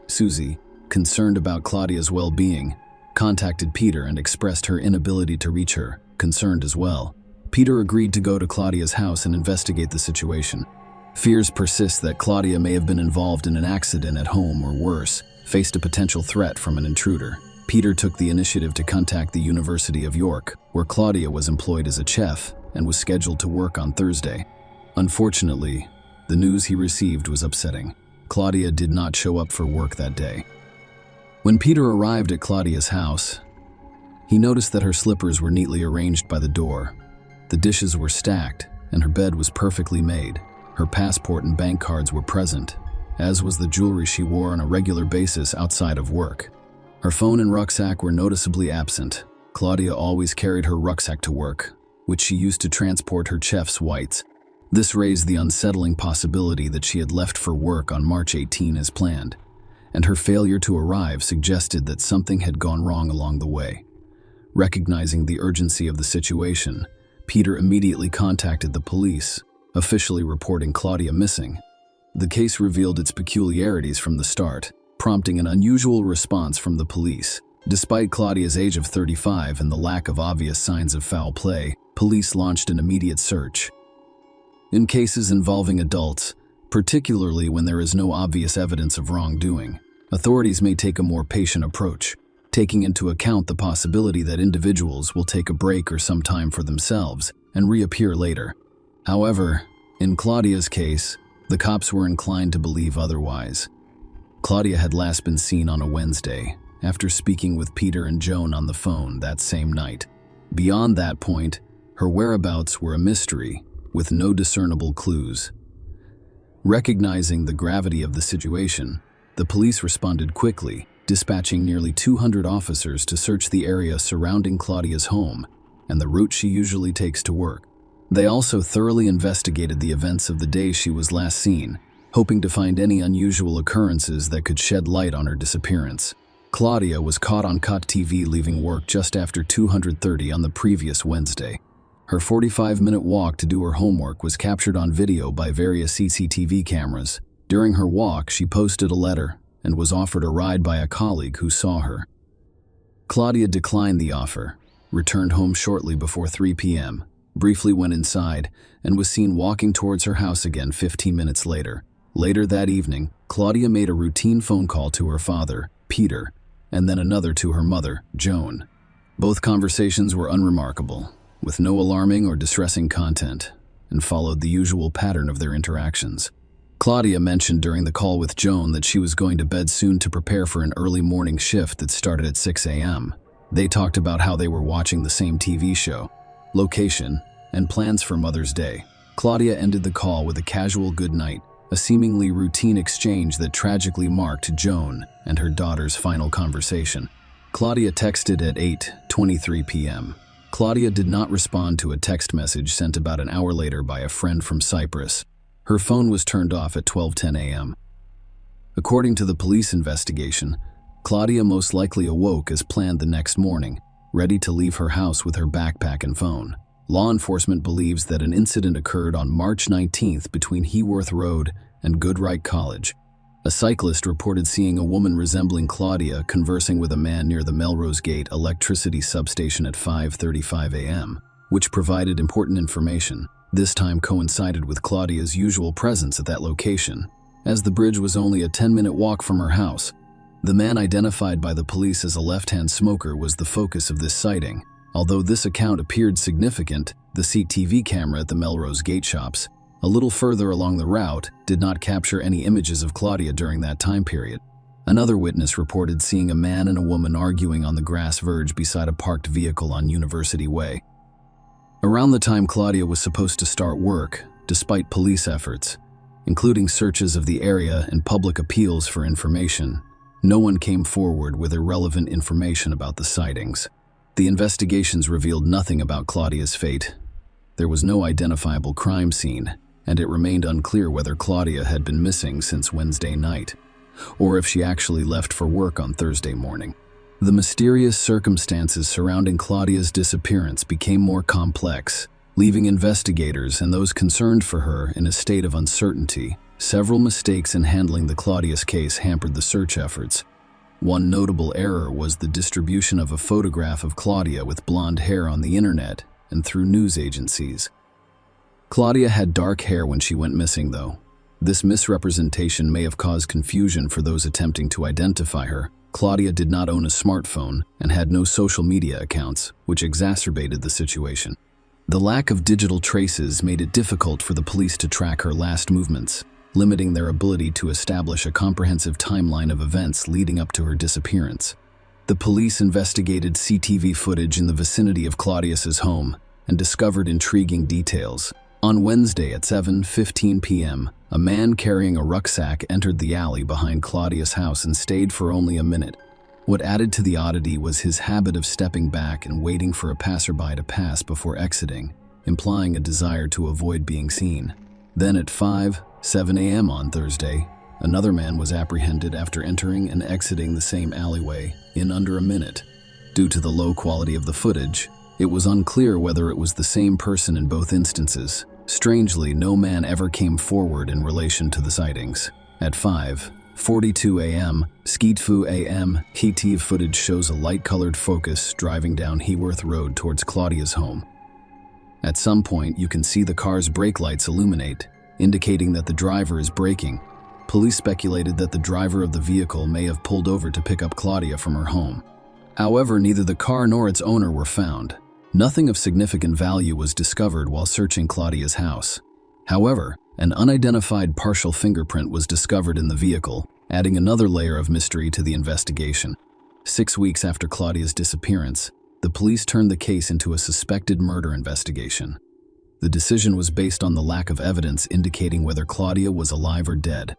Susie, concerned about Claudia's well-being, contacted Peter and expressed her inability to reach her, concerned as well. Peter agreed to go to Claudia's house and investigate the situation. Fears persist that Claudia may have been involved in an accident at home or worse, faced a potential threat from an intruder. Peter took the initiative to contact the University of York, where Claudia was employed as a chef and was scheduled to work on Thursday. Unfortunately, the news he received was upsetting. Claudia did not show up for work that day. When Peter arrived at Claudia's house, he noticed that her slippers were neatly arranged by the door. The dishes were stacked, and her bed was perfectly made. Her passport and bank cards were present, as was the jewelry she wore on a regular basis outside of work. Her phone and rucksack were noticeably absent. Claudia always carried her rucksack to work, which she used to transport her chef's whites. This raised the unsettling possibility that she had left for work on March 18 as planned, and her failure to arrive suggested that something had gone wrong along the way. Recognizing the urgency of the situation, Peter immediately contacted the police, officially reporting Claudia missing. The case revealed its peculiarities from the start, prompting an unusual response from the police. Despite Claudia's age of 35 and the lack of obvious signs of foul play, police launched an immediate search. In cases involving adults, particularly when there is no obvious evidence of wrongdoing, authorities may take a more patient approach, taking into account the possibility that individuals will take a break or some time for themselves and reappear later. However, in Claudia's case, the cops were inclined to believe otherwise. Claudia had last been seen on a Wednesday, after speaking with Peter and Joan on the phone that same night. Beyond that point, her whereabouts were a mystery, with no discernible clues. Recognizing the gravity of the situation, the police responded quickly, dispatching nearly 200 officers to search the area surrounding Claudia's home and the route she usually takes to work. They also thoroughly investigated the events of the day she was last seen, hoping to find any unusual occurrences that could shed light on her disappearance. Claudia was caught on COT TV leaving work just after 2:30 on the previous Wednesday. Her 45-minute walk to do her homework was captured on video by various CCTV cameras. During her walk, she posted a letter and was offered a ride by a colleague who saw her. Claudia declined the offer, returned home shortly before 3 p.m., briefly went inside, and was seen walking towards her house again 15 minutes later. Later that evening, Claudia made a routine phone call to her father, Peter, and then another to her mother, Joan. Both conversations were unremarkable, with no alarming or distressing content, and followed the usual pattern of their interactions. Claudia mentioned during the call with Joan that she was going to bed soon to prepare for an early morning shift that started at 6 a.m. They talked about how they were watching the same TV show, location, and plans for Mother's Day. Claudia ended the call with a casual good night, a seemingly routine exchange that tragically marked Joan and her daughter's final conversation. Claudia texted at 8:23 p.m. Claudia did not respond to a text message sent about an hour later by a friend from Cyprus. Her phone was turned off at 12:10 a.m. According to the police investigation, Claudia most likely awoke as planned the next morning, ready to leave her house with her backpack and phone. Law enforcement believes that an incident occurred on March 19th between Heworth Road and Goodrich College. A cyclist reported seeing a woman resembling Claudia conversing with a man near the Melrose Gate electricity substation at 5:35 a.m., which provided important information. This time coincided with Claudia's usual presence at that location, as the bridge was only a 10-minute walk from her house. The man identified by the police as a left-hand smoker was the focus of this sighting. Although this account appeared significant, the CCTV camera at the Melrose Gate shops, a little further along the route, did not capture any images of Claudia during that time period. Another witness reported seeing a man and a woman arguing on the grass verge beside a parked vehicle on University Way. Around the time Claudia was supposed to start work, despite police efforts, including searches of the area and public appeals for information, no one came forward with irrelevant information about the sightings. The investigations revealed nothing about Claudia's fate. There was no identifiable crime scene, and it remained unclear whether Claudia had been missing since Wednesday night, or if she actually left for work on Thursday morning. The mysterious circumstances surrounding Claudia's disappearance became more complex, leaving investigators and those concerned for her in a state of uncertainty. Several mistakes in handling the Claudia's case hampered the search efforts. One notable error was the distribution of a photograph of Claudia with blonde hair on the internet and through news agencies. Claudia had dark hair when she went missing, though. This misrepresentation may have caused confusion for those attempting to identify her. Claudia did not own a smartphone and had no social media accounts, which exacerbated the situation. The lack of digital traces made it difficult for the police to track her last movements, limiting their ability to establish a comprehensive timeline of events leading up to her disappearance. The police investigated CCTV footage in the vicinity of Claudia's home and discovered intriguing details. On Wednesday at 7:15 p.m., a man carrying a rucksack entered the alley behind Claudia's house and stayed for only a minute. What added to the oddity was his habit of stepping back and waiting for a passerby to pass before exiting, implying a desire to avoid being seen. Then at 5:07 a.m. on Thursday, another man was apprehended after entering and exiting the same alleyway in under a minute. Due to the low quality of the footage, it was unclear whether it was the same person in both instances. Strangely, no man ever came forward in relation to the sightings. At 5:42 a.m., Skeetfu a.m., KTV footage shows a light-colored Focus driving down Heworth Road towards Claudia's home. At some point, you can see the car's brake lights illuminate, indicating that the driver is braking. Police speculated that the driver of the vehicle may have pulled over to pick up Claudia from her home. However, neither the car nor its owner were found. Nothing of significant value was discovered while searching Claudia's house. However, an unidentified partial fingerprint was discovered in the vehicle, adding another layer of mystery to the investigation. 6 weeks after Claudia's disappearance, the police turned the case into a suspected murder investigation. The decision was based on the lack of evidence indicating whether Claudia was alive or dead.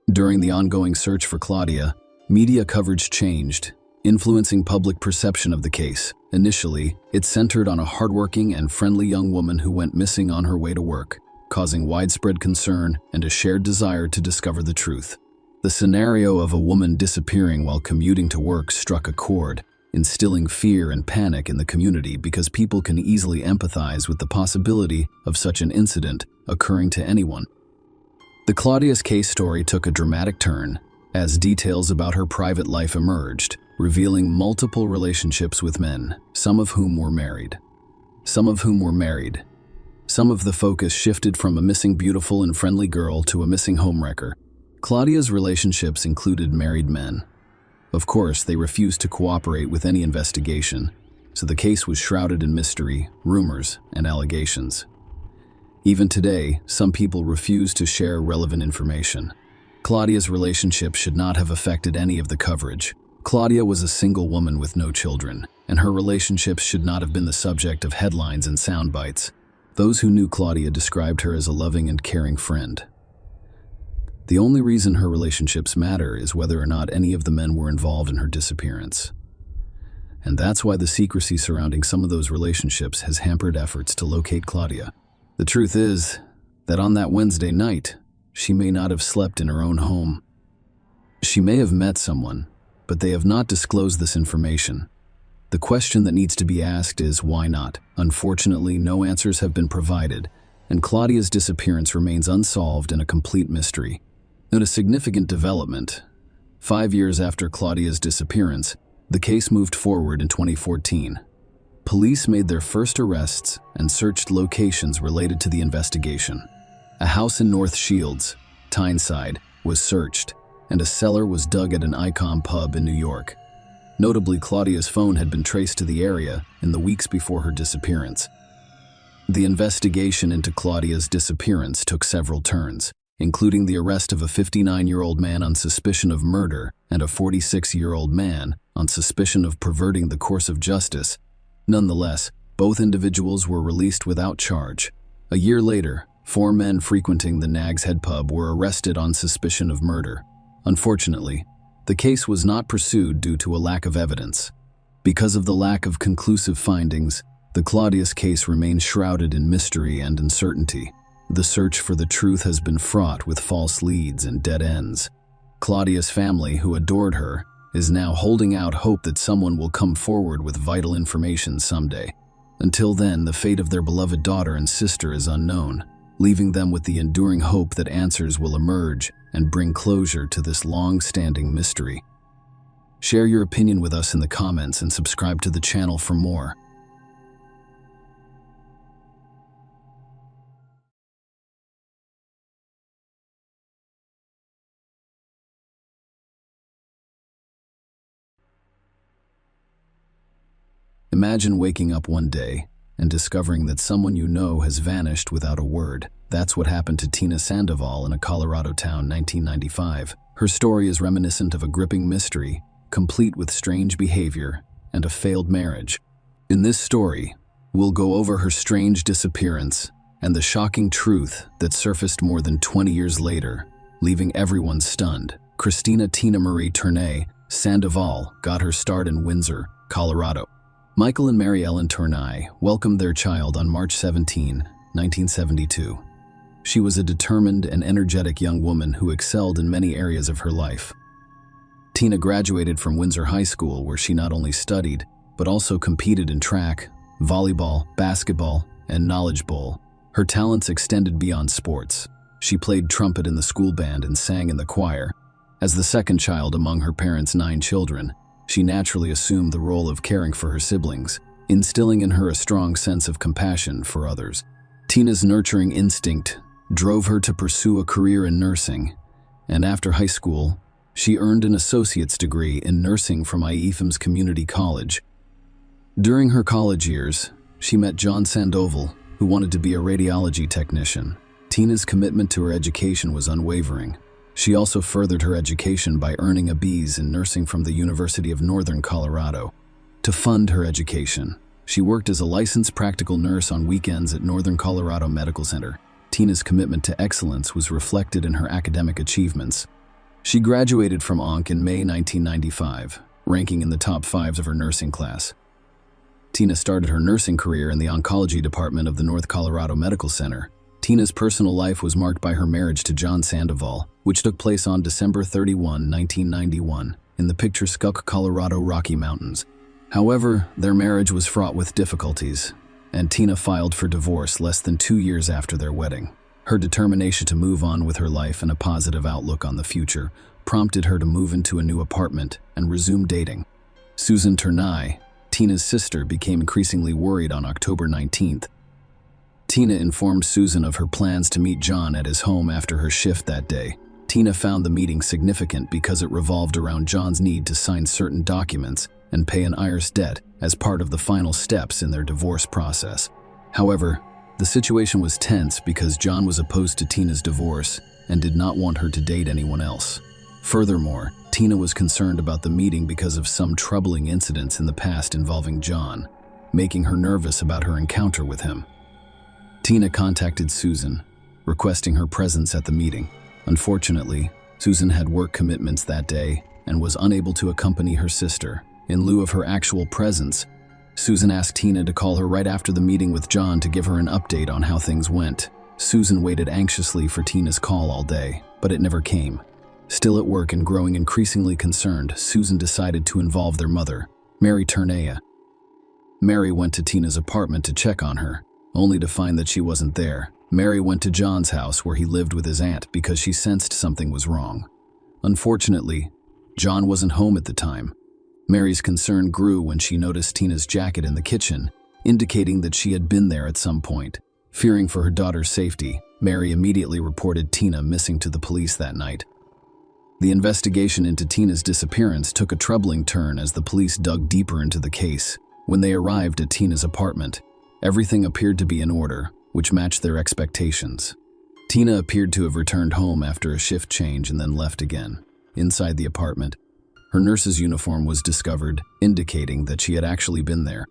During the ongoing search for Claudia, Media coverage changed, influencing public perception of the case. Initially, it centered on a hardworking and friendly young woman who went missing on her way to work, causing widespread concern and a shared desire to discover the truth. The scenario of a woman disappearing while commuting to work struck a chord, instilling fear and panic in the community because people can easily empathize with the possibility of such an incident occurring to anyone. The Claudia's case story took a dramatic turn as details about her private life emerged, revealing multiple relationships with men, some of whom were married. Some of the focus shifted from a missing beautiful and friendly girl to a missing homewrecker. Claudia's relationships included married men. Of course, they refused to cooperate with any investigation, so the case was shrouded in mystery, rumors, and allegations. Even today, some people refuse to share relevant information. Claudia's relationship should not have affected any of the coverage. Claudia was a single woman with no children, and her relationships should not have been the subject of headlines and sound bites. Those who knew Claudia described her as a loving and caring friend. The only reason her relationships matter is whether or not any of the men were involved in her disappearance. And that's why the secrecy surrounding some of those relationships has hampered efforts to locate Claudia. The truth is that on that Wednesday night, she may not have slept in her own home. She may have met someone, but they have not disclosed this information. The question that needs to be asked is why not? Unfortunately, no answers have been provided, and Claudia's disappearance remains unsolved and a complete mystery. In a significant development, 5 years after Claudia's disappearance, the case moved forward in 2014. Police made their first arrests and searched locations related to the investigation. A house in North Shields, Tyneside, was searched, and a cellar was dug at an Icon pub in New York. Notably, Claudia's phone had been traced to the area in the weeks before her disappearance. The investigation into Claudia's disappearance took several turns, including the arrest of a 59-year-old man on suspicion of murder and a 46-year-old man on suspicion of perverting the course of justice. Nonetheless, both individuals were released without charge. A year later, 4 men frequenting the Nag's Head pub were arrested on suspicion of murder. Unfortunately, the case was not pursued due to a lack of evidence. Because of the lack of conclusive findings, the Claudia's case remains shrouded in mystery and uncertainty. The search for the truth has been fraught with false leads and dead ends. Claudia's family, who adored her, is now holding out hope that someone will come forward with vital information someday. Until then, the fate of their beloved daughter and sister is unknown, leaving them with the enduring hope that answers will emerge and bring closure to this long-standing mystery. Share your opinion with us in the comments and subscribe to the channel for more. Imagine waking up one day and discovering that someone you know has vanished without a word. That's what happened to Tina Sandoval in a Colorado town, 1995. Her story is reminiscent of a gripping mystery, complete with strange behavior and a failed marriage. In this story, we'll go over her strange disappearance and the shocking truth that surfaced more than 20 years later, leaving everyone stunned. Christina Tina Marie Tournay Sandoval got her start in Windsor, Colorado. Michael and Mary Ellen Tournay welcomed their child on March 17, 1972. She was a determined and energetic young woman who excelled in many areas of her life. Tina graduated from Windsor High School, where she not only studied, but also competed in track, volleyball, basketball, and knowledge bowl. Her talents extended beyond sports. She played trumpet in the school band and sang in the choir. As the second child among her parents' 9 children, she naturally assumed the role of caring for her siblings, instilling in her a strong sense of compassion for others. Tina's nurturing instinct drove her to pursue a career in nursing, and after high school, she earned an associate's degree in nursing from IEFM's Community College. During her college years, she met John Sandoval, who wanted to be a radiology technician. Tina's commitment to her education was unwavering. She also furthered her education by earning a B.S. in nursing from the University of Northern Colorado. To fund her education, she worked as a licensed practical nurse on weekends at Northern Colorado Medical Center. Tina's commitment to excellence was reflected in her academic achievements. She graduated from ONC in May 1995, ranking in the top 5 of her nursing class. Tina started her nursing career in the oncology department of the North Colorado Medical Center. Tina's personal life was marked by her marriage to John Sandoval, which took place on December 31, 1991, in the picturesque Colorado Rocky Mountains. However, their marriage was fraught with difficulties, and Tina filed for divorce less than 2 years after their wedding. Her determination to move on with her life and a positive outlook on the future prompted her to move into a new apartment and resume dating. Susan Turnai, Tina's sister, became increasingly worried on October 19th. Tina informed Susan of her plans to meet John at his home after her shift that day. Tina found the meeting significant because it revolved around John's need to sign certain documents and pay an IRS debt as part of the final steps in their divorce process. However, the situation was tense because John was opposed to Tina's divorce and did not want her to date anyone else. Furthermore, Tina was concerned about the meeting because of some troubling incidents in the past involving John, making her nervous about her encounter with him. Tina contacted Susan, requesting her presence at the meeting. Unfortunately, Susan had work commitments that day and was unable to accompany her sister. In lieu of her actual presence, Susan asked Tina to call her right after the meeting with John to give her an update on how things went. Susan waited anxiously for Tina's call all day, but it never came. Still at work and growing increasingly concerned, Susan decided to involve their mother, Mary Turnea. Mary went to Tina's apartment to check on her, only to find that she wasn't there. Mary went to John's house where he lived with his aunt because she sensed something was wrong. Unfortunately, John wasn't home at the time. Mary's concern grew when she noticed Tina's jacket in the kitchen, indicating that she had been there at some point. Fearing for her daughter's safety, Mary immediately reported Tina missing to the police that night. The investigation into Tina's disappearance took a troubling turn as the police dug deeper into the case. When they arrived at Tina's apartment, everything appeared to be in order, which matched their expectations. Tina appeared to have returned home after a shift change and then left again. Inside the apartment, her nurse's uniform was discovered, indicating that she had actually been there.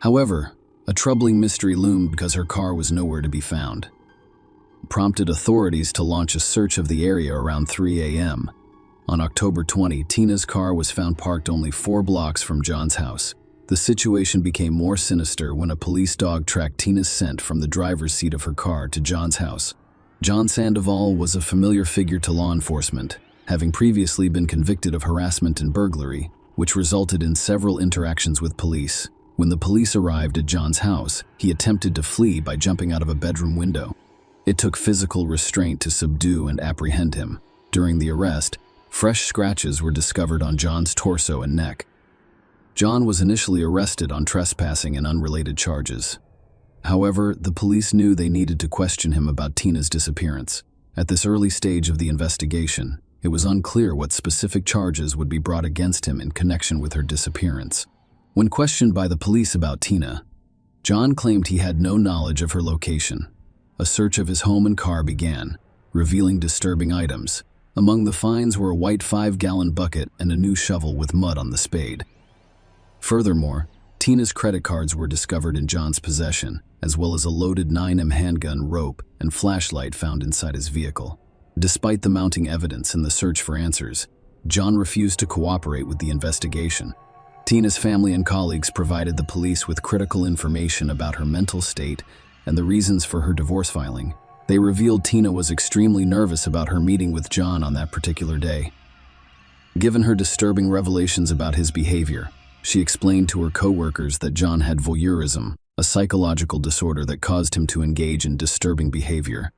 However, a troubling mystery loomed because her car was nowhere to be found. It prompted authorities to launch a search of the area around 3 a.m. On October 20, Tina's car was found parked only 4 blocks from John's house. The situation became more sinister when a police dog tracked Tina's scent from the driver's seat of her car to John's house. John Sandoval was a familiar figure to law enforcement, having previously been convicted of harassment and burglary, which resulted in several interactions with police. When the police arrived at John's house, he attempted to flee by jumping out of a bedroom window. It took physical restraint to subdue and apprehend him. During the arrest, fresh scratches were discovered on John's torso and neck. John was initially arrested on trespassing and unrelated charges. However, the police knew they needed to question him about Tina's disappearance. At this early stage of the investigation, it was unclear what specific charges would be brought against him in connection with her disappearance. When questioned by the police about Tina, John claimed he had no knowledge of her location. A search of his home and car began, revealing disturbing items. Among the finds were a white 5-gallon bucket and a new shovel with mud on the spade. Furthermore, Tina's credit cards were discovered in John's possession, as well as a loaded 9mm handgun, rope, and flashlight found inside his vehicle. Despite the mounting evidence and the search for answers, John refused to cooperate with the investigation. Tina's family and colleagues provided the police with critical information about her mental state and the reasons for her divorce filing. They revealed Tina was extremely nervous about her meeting with John on that particular day. Given her disturbing revelations about his behavior, she explained to her co-workers that John had voyeurism, a psychological disorder that caused him to engage in disturbing behavior.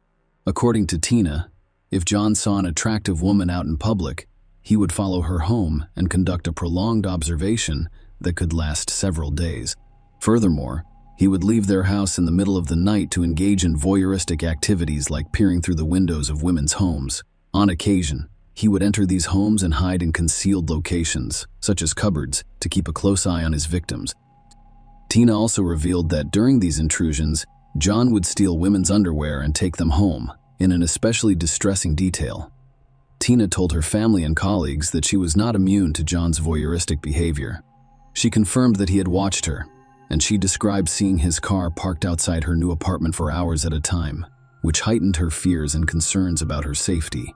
According to Tina, if John saw an attractive woman out in public, he would follow her home and conduct a prolonged observation that could last several days. Furthermore, he would leave their house in the middle of the night to engage in voyeuristic activities like peering through the windows of women's homes. On occasion, he would enter these homes and hide in concealed locations, such as cupboards, to keep a close eye on his victims. Tina also revealed that during these intrusions, John would steal women's underwear and take them home, in an especially distressing detail. Tina told her family and colleagues that she was not immune to John's voyeuristic behavior. She confirmed that he had watched her, and she described seeing his car parked outside her new apartment for hours at a time, which heightened her fears and concerns about her safety.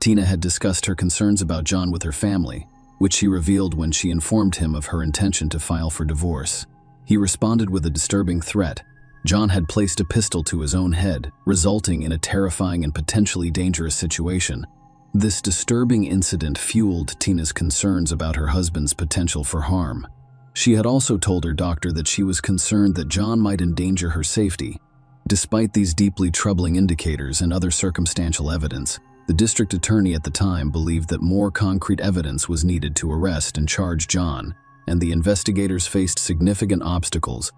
Tina had discussed her concerns about John with her family, which she revealed when she informed him of her intention to file for divorce. He responded with a disturbing threat. John had placed a pistol to his own head, resulting in a terrifying and potentially dangerous situation. This disturbing incident fueled Tina's concerns about her husband's potential for harm. She had also told her doctor that she was concerned that John might endanger her safety. Despite these deeply troubling indicators and other circumstantial evidence, the district attorney at the time believed that more concrete evidence was needed to arrest and charge John, and the investigators faced significant obstacles.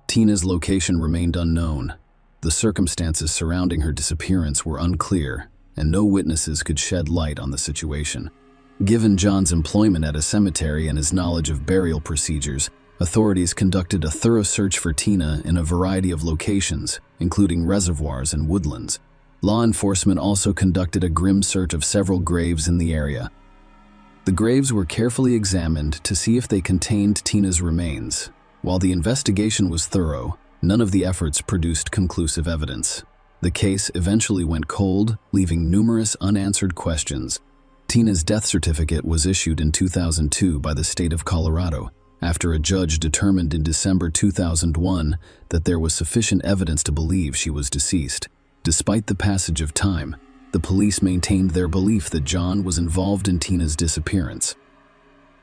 Tina's location remained unknown. The circumstances surrounding her disappearance were unclear, and no witnesses could shed light on the situation. Given John's employment at a cemetery and his knowledge of burial procedures, authorities conducted a thorough search for Tina in a variety of locations, including reservoirs and woodlands. Law enforcement also conducted a grim search of several graves in the area. The graves were carefully examined to see if they contained Tina's remains. While the investigation was thorough, none of the efforts produced conclusive evidence. The case eventually went cold, leaving numerous unanswered questions. Tina's death certificate was issued in 2002 by the state of Colorado, after a judge determined in December 2001 that there was sufficient evidence to believe she was deceased. Despite the passage of time, the police maintained their belief that John was involved in Tina's disappearance.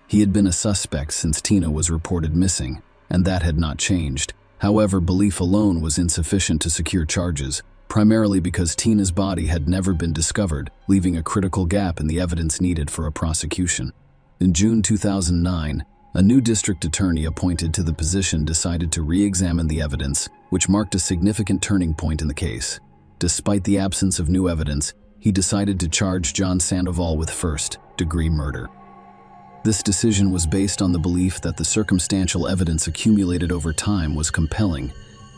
He had been a suspect since Tina was reported missing, and that had not changed. However, belief alone was insufficient to secure charges, primarily because Tina's body had never been discovered, leaving a critical gap in the evidence needed for a prosecution. In June 2009, a new district attorney appointed to the position decided to re-examine the evidence, which marked a significant turning point in the case. Despite the absence of new evidence, he decided to charge John Sandoval with first-degree murder. This decision was based on the belief that the circumstantial evidence accumulated over time was compelling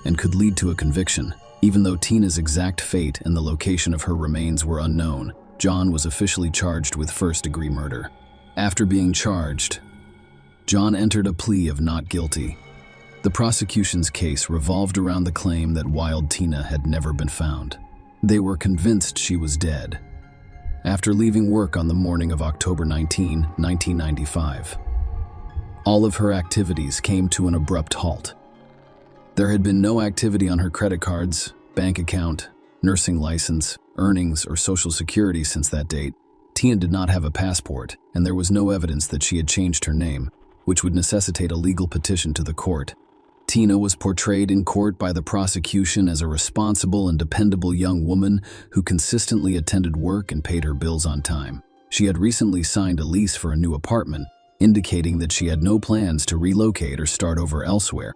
and could lead to a conviction. Even though Tina's exact fate and the location of her remains were unknown, John was officially charged with first-degree murder. After being charged, John entered a plea of not guilty. The prosecution's case revolved around the claim that Wild Tina had never been found. They were convinced she was dead. After leaving work on the morning of October 19, 1995, all of her activities came to an abrupt halt. There had been no activity on her credit cards, bank account, nursing license, earnings, or Social Security since that date. Tina did not have a passport, and there was no evidence that she had changed her name, which would necessitate a legal petition to the court. Tina was portrayed in court by the prosecution as a responsible and dependable young woman who consistently attended work and paid her bills on time. She had recently signed a lease for a new apartment, indicating that she had no plans to relocate or start over elsewhere.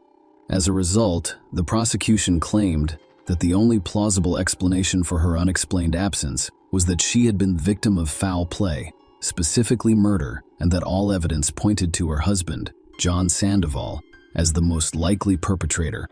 As a result, the prosecution claimed that the only plausible explanation for her unexplained absence was that she had been the victim of foul play, specifically murder, and that all evidence pointed to her husband, John Sandoval, as the most likely perpetrator.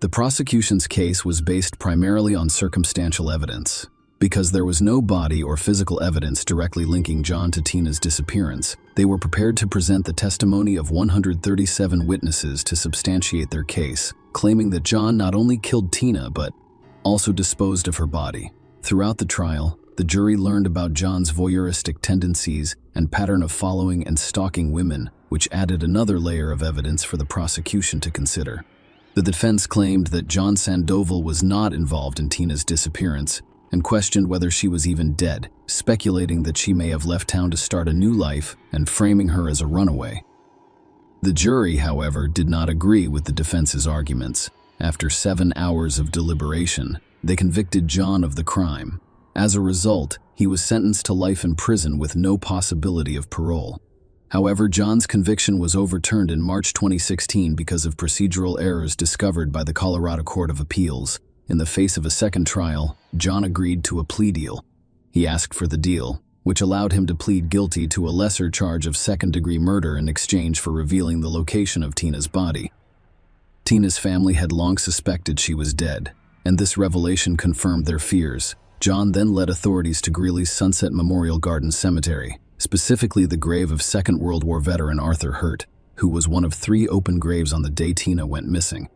The prosecution's case was based primarily on circumstantial evidence. Because there was no body or physical evidence directly linking John to Tina's disappearance, they were prepared to present the testimony of 137 witnesses to substantiate their case, claiming that John not only killed Tina but also disposed of her body. Throughout the trial, the jury learned about John's voyeuristic tendencies and pattern of following and stalking women, which added another layer of evidence for the prosecution to consider. The defense claimed that John Sandoval was not involved in Tina's disappearance and questioned whether she was even dead, speculating that she may have left town to start a new life and framing her as a runaway. The jury, however, did not agree with the defense's arguments. After 7 hours of deliberation, they convicted John of the crime. As a result, he was sentenced to life in prison with no possibility of parole. However, John's conviction was overturned in March 2016 because of procedural errors discovered by the Colorado Court of Appeals. In the face of a second trial, John agreed to a plea deal. He asked for the deal, which allowed him to plead guilty to a lesser charge of second-degree murder in exchange for revealing the location of Tina's body. Tina's family had long suspected she was dead, and this revelation confirmed their fears. John then led authorities to Greeley's Sunset Memorial Garden Cemetery, specifically the grave of Second World War veteran Arthur Hurt, who was one of 3 open graves on the day Tina went missing.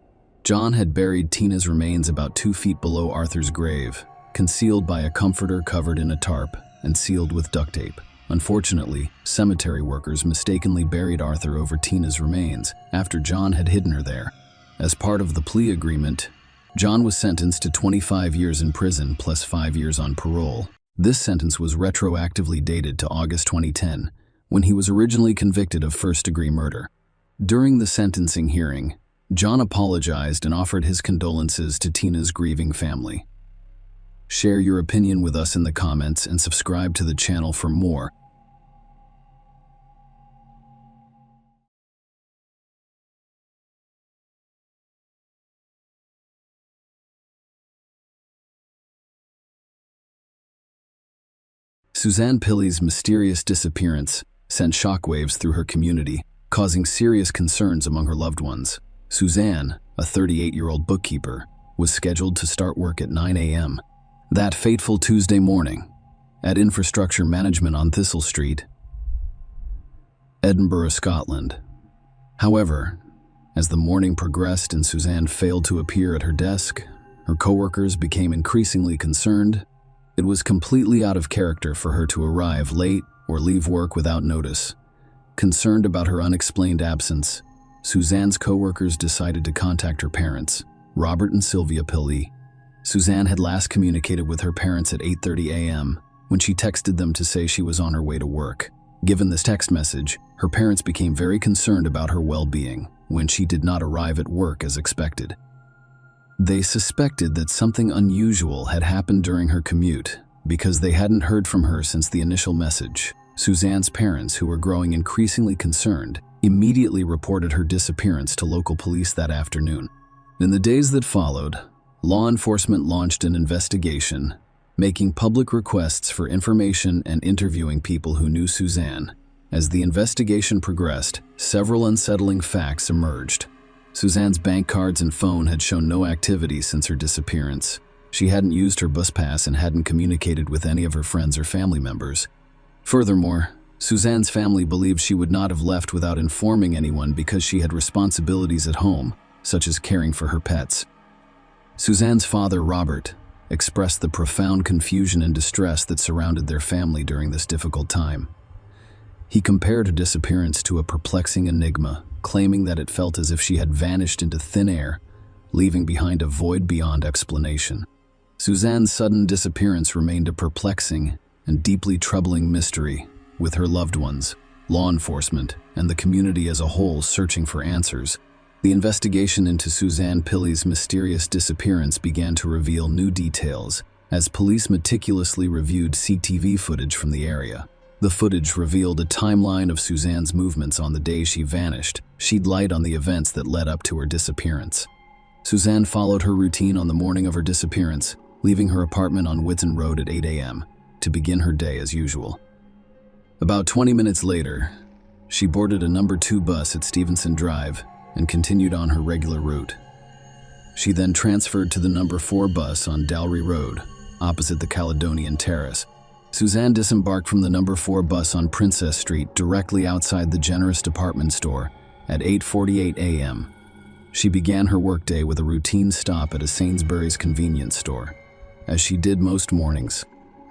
John had buried Tina's remains about 2 feet below Arthur's grave, concealed by a comforter covered in a tarp and sealed with duct tape. Unfortunately, cemetery workers mistakenly buried Arthur over Tina's remains after John had hidden her there. As part of the plea agreement, John was sentenced to 25 years in prison plus 5 years on parole. This sentence was retroactively dated to August 2010, when he was originally convicted of first-degree murder. During the sentencing hearing, John apologized and offered his condolences to Tina's grieving family. Share your opinion with us in the comments and subscribe to the channel for more. Suzanne Pilley's mysterious disappearance sent shockwaves through her community, causing serious concerns among her loved ones. Suzanne, a 38-year-old bookkeeper, was scheduled to start work at 9 a.m. that fateful Tuesday morning at Infrastructure Management on Thistle Street, Edinburgh, Scotland. However, as the morning progressed and Suzanne failed to appear at her desk, her coworkers became increasingly concerned. It was completely out of character for her to arrive late or leave work without notice. Concerned about her unexplained absence, Suzanne's coworkers decided to contact her parents, Robert and Sylvia Pilley. Suzanne had last communicated with her parents at 8:30 a.m. when she texted them to say she was on her way to work. Given this text message, her parents became very concerned about her well-being when she did not arrive at work as expected. They suspected that something unusual had happened during her commute because they hadn't heard from her since the initial message. Suzanne's parents, who were growing increasingly concerned, immediately reported her disappearance to local police that afternoon. In the days that followed, law enforcement launched an investigation, making public requests for information and interviewing people who knew Suzanne. As the investigation progressed, several unsettling facts emerged. Suzanne's bank cards and phone had shown no activity since her disappearance. She hadn't used her bus pass and hadn't communicated with any of her friends or family members. Furthermore, Suzanne's family believed she would not have left without informing anyone because she had responsibilities at home, such as caring for her pets. Suzanne's father, Robert, expressed the profound confusion and distress that surrounded their family during this difficult time. He compared her disappearance to a perplexing enigma, claiming that it felt as if she had vanished into thin air, leaving behind a void beyond explanation. Suzanne's sudden disappearance remained a perplexing and deeply troubling mystery, with her loved ones, law enforcement, and the community as a whole searching for answers. The investigation into Suzanne Pilley's mysterious disappearance began to reveal new details as police meticulously reviewed CCTV footage from the area. The footage revealed a timeline of Suzanne's movements on the day she vanished, shed light on the events that led up to her disappearance. Suzanne followed her routine on the morning of her disappearance, leaving her apartment on Whitson Road at 8 a.m. to begin her day as usual. About 20 minutes later, she boarded a number 2 bus at Stevenson Drive and continued on her regular route. She then transferred to the number 4 bus on Dalry Road, opposite the Caledonian Terrace. Suzanne disembarked from the number 4 bus on Princess Street directly outside the Generous Department Store at 8:48 a.m. She began her workday with a routine stop at a Sainsbury's convenience store, as she did most mornings.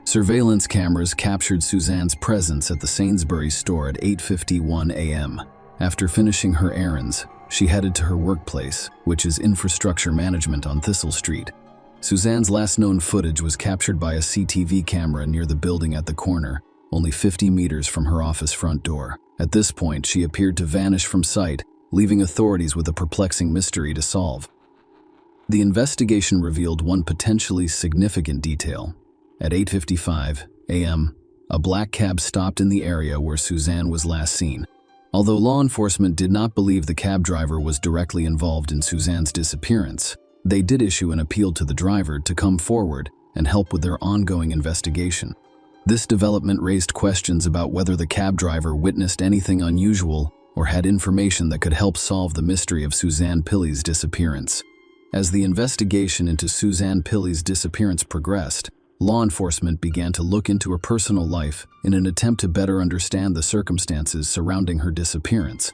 Surveillance cameras captured Suzanne's presence at the Sainsbury's store at 8:51 a.m. After finishing her errands, she headed to her workplace, which is Infrastructure Management on Thistle Street. Suzanne's last known footage was captured by a CCTV camera near the building at the corner, only 50 meters from her office front door. At this point, she appeared to vanish from sight, leaving authorities with a perplexing mystery to solve. The investigation revealed one potentially significant detail. At 8:55 a.m., a black cab stopped in the area where Suzanne was last seen. Although law enforcement did not believe the cab driver was directly involved in Suzanne's disappearance, they did issue an appeal to the driver to come forward and help with their ongoing investigation. This development raised questions about whether the cab driver witnessed anything unusual or had information that could help solve the mystery of Suzanne Pilley's disappearance. As the investigation into Suzanne Pilley's disappearance progressed, law enforcement began to look into her personal life in an attempt to better understand the circumstances surrounding her disappearance.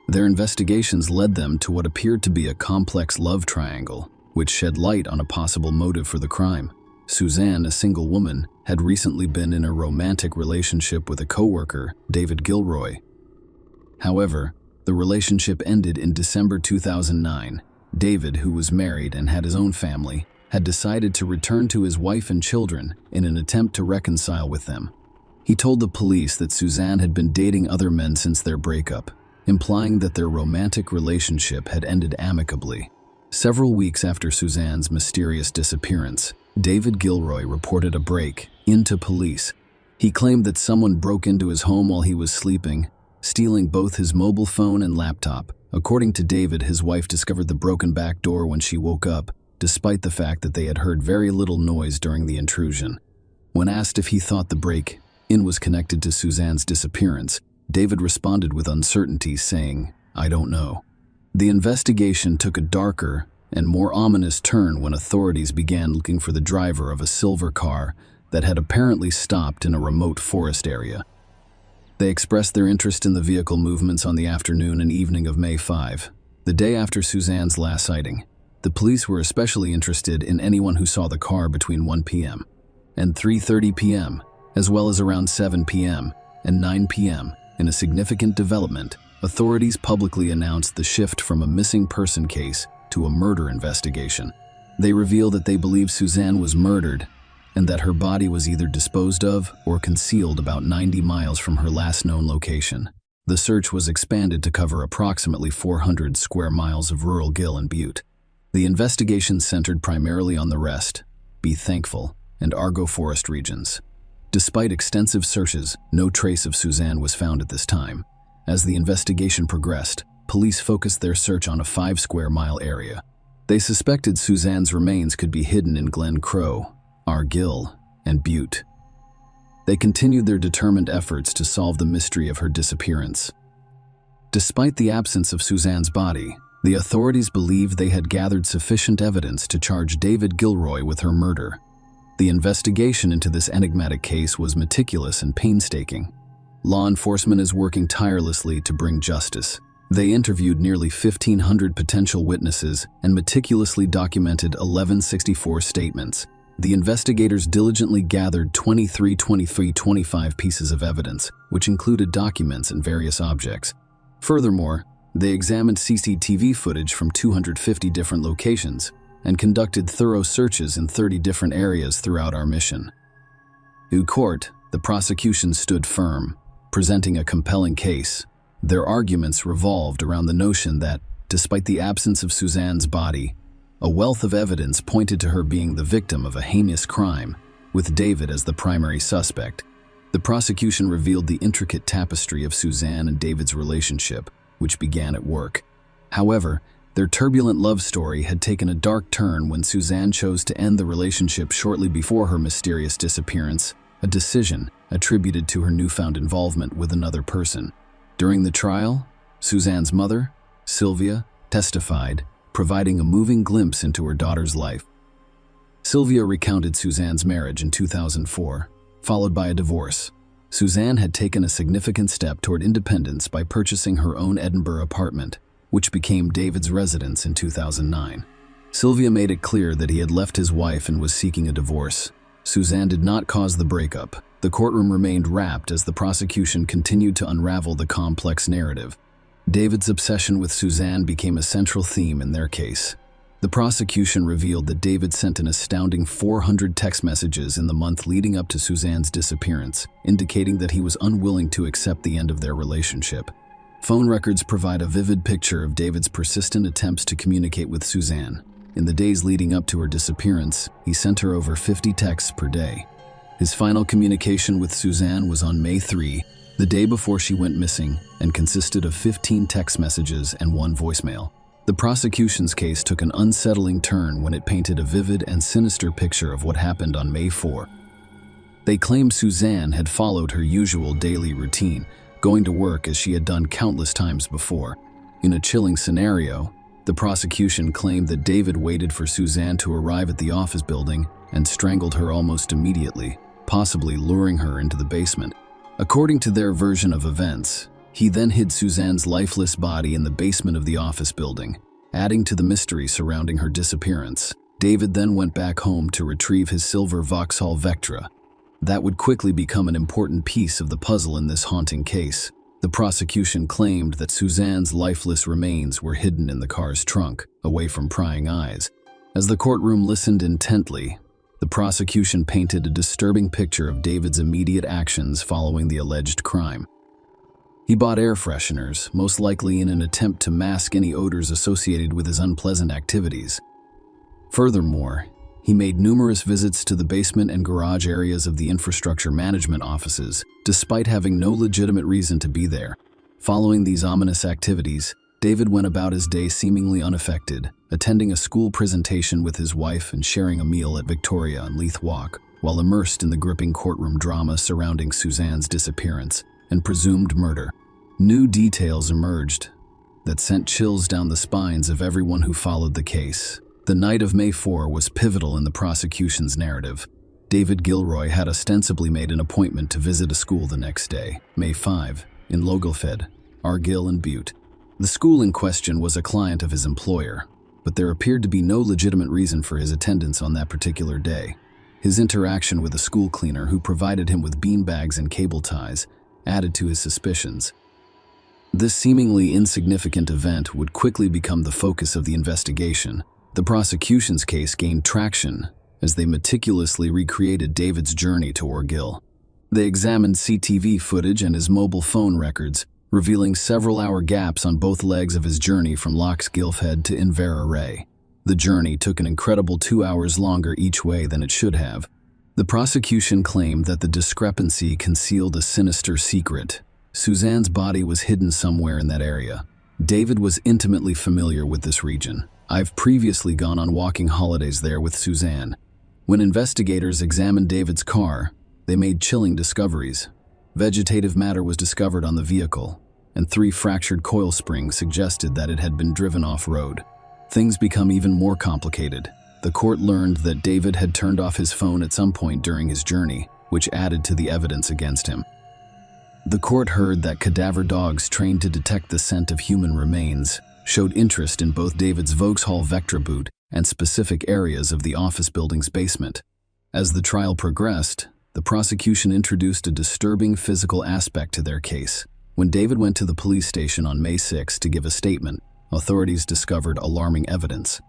Their investigations led them to what appeared to be a complex love triangle, which shed light on a possible motive for the crime. Suzanne, a single woman, had recently been in a romantic relationship with a coworker, David Gilroy. However, the relationship ended in December 2009. David, who was married and had his own family, had decided to return to his wife and children in an attempt to reconcile with them. He told the police that Suzanne had been dating other men since their breakup, implying that their romantic relationship had ended amicably. Several weeks after Suzanne's mysterious disappearance, David Gilroy reported a break-in to police. He claimed that someone broke into his home while he was sleeping, stealing both his mobile phone and laptop. According to David, his wife discovered the broken back door when she woke up, despite the fact that they had heard very little noise during the intrusion. When asked if he thought the break-in was connected to Suzanne's disappearance, David responded with uncertainty, saying, "I don't know." The investigation took a darker and more ominous turn when authorities began looking for the driver of a silver car that had apparently stopped in a remote forest area. They expressed their interest in the vehicle movements on the afternoon and evening of May 5, the day after Suzanne's last sighting. The police were especially interested in anyone who saw the car between 1 p.m. and 3:30 p.m., as well as around 7 p.m. and 9 p.m. In a significant development, authorities publicly announced the shift from a missing person case to a murder investigation. They revealed that they believe Suzanne was murdered and that her body was either disposed of or concealed about 90 miles from her last known location. The search was expanded to cover approximately 400 square miles of rural Gill and Butte. The investigation centered primarily on the Rest, Be Thankful, and Argo Forest regions. Despite extensive searches, no trace of Suzanne was found at this time. As the investigation progressed, police focused their search on a 5-square-mile area. They suspected Suzanne's remains could be hidden in Glen Crow, Argill, and Butte. They continued their determined efforts to solve the mystery of her disappearance. Despite the absence of Suzanne's body, the authorities believed they had gathered sufficient evidence to charge David Gilroy with her murder. The investigation into this enigmatic case was meticulous and painstaking. Law enforcement is working tirelessly to bring justice. They interviewed nearly 1,500 potential witnesses and meticulously documented 1164 statements. The investigators diligently gathered 25 pieces of evidence, which included documents and various objects. Furthermore, they examined CCTV footage from 250 different locations and conducted thorough searches in 30 different areas throughout our mission. In court, the prosecution stood firm, presenting a compelling case. Their arguments revolved around the notion that, despite the absence of Suzanne's body, a wealth of evidence pointed to her being the victim of a heinous crime, with David as the primary suspect. The prosecution revealed the intricate tapestry of Suzanne and David's relationship, which began at work. However, their turbulent love story had taken a dark turn when Suzanne chose to end the relationship shortly before her mysterious disappearance, a decision attributed to her newfound involvement with another person. During the trial, Suzanne's mother, Sylvia, testified, providing a moving glimpse into her daughter's life. Sylvia recounted Suzanne's marriage in 2004, followed by a divorce. Suzanne had taken a significant step toward independence by purchasing her own Edinburgh apartment, which became David's residence in 2009. Sylvia made it clear that he had left his wife and was seeking a divorce. Suzanne did not cause the breakup. The courtroom remained wrapped as the prosecution continued to unravel the complex narrative. David's obsession with Suzanne became a central theme in their case. The prosecution revealed that David sent an astounding 400 text messages in the month leading up to Suzanne's disappearance, indicating that he was unwilling to accept the end of their relationship. Phone records provide a vivid picture of David's persistent attempts to communicate with Suzanne. In the days leading up to her disappearance, he sent her over 50 texts per day. His final communication with Suzanne was on May 3, the day before she went missing, and consisted of 15 text messages and 1 voicemail. The prosecution's case took an unsettling turn when it painted a vivid and sinister picture of what happened on May 4. They claimed Suzanne had followed her usual daily routine, going to work as she had done countless times before. In a chilling scenario, the prosecution claimed that David waited for Suzanne to arrive at the office building and strangled her almost immediately, possibly luring her into the basement. According to their version of events, he then hid Suzanne's lifeless body in the basement of the office building, adding to the mystery surrounding her disappearance. David then went back home to retrieve his silver Vauxhall Vectra. That would quickly become an important piece of the puzzle in this haunting case. The prosecution claimed that Suzanne's lifeless remains were hidden in the car's trunk, away from prying eyes. As the courtroom listened intently, the prosecution painted a disturbing picture of David's immediate actions following the alleged crime. He bought air fresheners, most likely in an attempt to mask any odors associated with his unpleasant activities. Furthermore, he made numerous visits to the basement and garage areas of the infrastructure management offices, despite having no legitimate reason to be there. Following these ominous activities, David went about his day seemingly unaffected, attending a school presentation with his wife and sharing a meal at Victoria on Leith Walk, while immersed in the gripping courtroom drama surrounding Suzanne's disappearance and presumed murder. New details emerged that sent chills down the spines of everyone who followed the case. The night of May 4 was pivotal in the prosecution's narrative. David Gilroy had ostensibly made an appointment to visit a school the next day, May 5, in Logelfed, Argyll and Butte. The school in question was a client of his employer, but there appeared to be no legitimate reason for his attendance on that particular day. His interaction with a school cleaner who provided him with beanbags and cable ties added to his suspicions. This seemingly insignificant event would quickly become the focus of the investigation. The prosecution's case gained traction as they meticulously recreated David's journey to Argyll. They examined CCTV footage and his mobile phone records, revealing several-hour gaps on both legs of his journey from Lochs Gilfhead to Inverarray. The journey took an incredible 2 hours longer each way than it should have. The prosecution claimed that the discrepancy concealed a sinister secret. Suzanne's body was hidden somewhere in that area. David was intimately familiar with this region. I've previously gone on walking holidays there with Suzanne. When investigators examined David's car, they made chilling discoveries. Vegetative matter was discovered on the vehicle, and 3 fractured coil springs suggested that it had been driven off-road. Things become even more complicated. The court learned that David had turned off his phone at some point during his journey, which added to the evidence against him. The court heard that cadaver dogs trained to detect the scent of human remains showed interest in both David's Vauxhall Vectra boot and specific areas of the office building's basement. As the trial progressed, the prosecution introduced a disturbing physical aspect to their case. When David went to the police station on May 6 to give a statement, authorities discovered alarming evidence.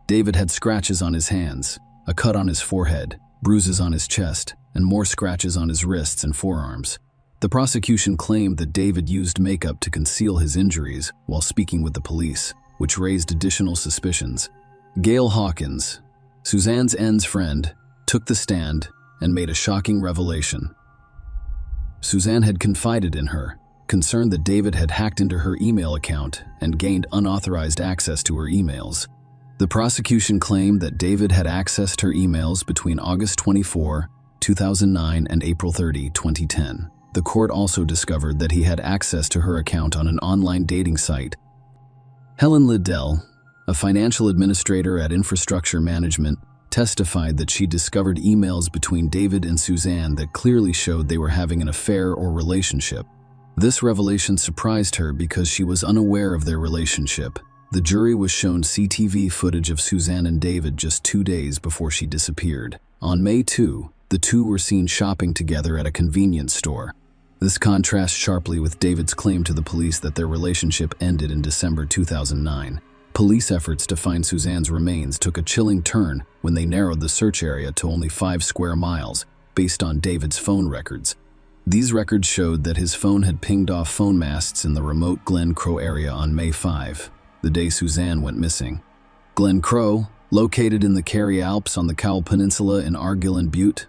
David had scratches on his hands, a cut on his forehead, bruises on his chest, and more scratches on his wrists and forearms. The prosecution claimed that David used makeup to conceal his injuries while speaking with the police, which raised additional suspicions. Gail Hawkins, Suzanne's N's friend, took the stand and made a shocking revelation. Suzanne had confided in her, concerned that David had hacked into her email account and gained unauthorized access to her emails. The prosecution claimed that David had accessed her emails between August 24, 2009 and April 30, 2010. The court also discovered that he had access to her account on an online dating site. Helen Liddell, a financial administrator at Infrastructure Management, testified that she discovered emails between David and Suzanne that clearly showed they were having an affair or relationship. This revelation surprised her because she was unaware of their relationship. The jury was shown CCTV footage of Suzanne and David just 2 days before she disappeared. On May 2, the two were seen shopping together at a convenience store. This contrasts sharply with David's claim to the police that their relationship ended in December 2009. Police efforts to find Suzanne's remains took a chilling turn when they narrowed the search area to only 5 square miles, based on David's phone records. These records showed that his phone had pinged off phone masts in the remote Glen Crow area on May 5, the day Suzanne went missing. Glen Crow, located in the Kerry Alps on the Cowell Peninsula in Argyll and Butte,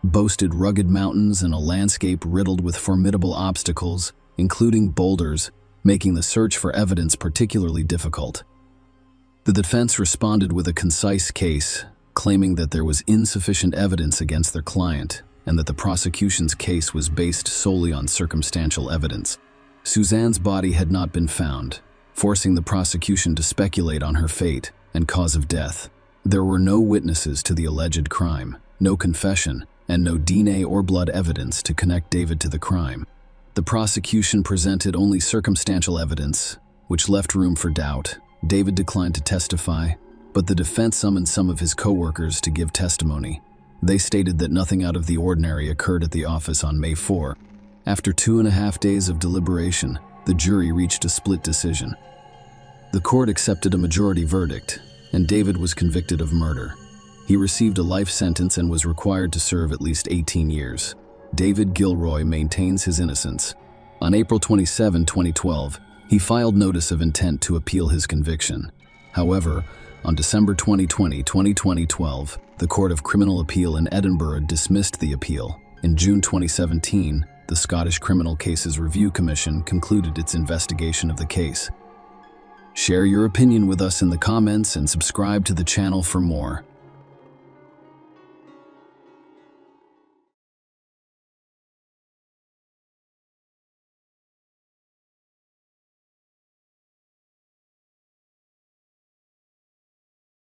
boasted rugged mountains and a landscape riddled with formidable obstacles, including boulders, making the search for evidence particularly difficult. The defense responded with a concise case, claiming that there was insufficient evidence against their client and that the prosecution's case was based solely on circumstantial evidence. Suzanne's body had not been found, forcing the prosecution to speculate on her fate and cause of death. There were no witnesses to the alleged crime, no confession, and no DNA or blood evidence to connect David to the crime. The prosecution presented only circumstantial evidence, which left room for doubt. David declined to testify, but the defense summoned some of his co-workers to give testimony. They stated that nothing out of the ordinary occurred at the office on May 4. After 2.5 days of deliberation, the jury reached a split decision. The court accepted a majority verdict, and David was convicted of murder. He received a life sentence and was required to serve at least 18 years. David Gilroy maintains his innocence. On April 27, 2012, he filed notice of intent to appeal his conviction. However, on December 2012, the Court of Criminal Appeal in Edinburgh dismissed the appeal. In June 2017, the Scottish Criminal Cases Review Commission concluded its investigation of the case. Share your opinion with us in the comments and subscribe to the channel for more.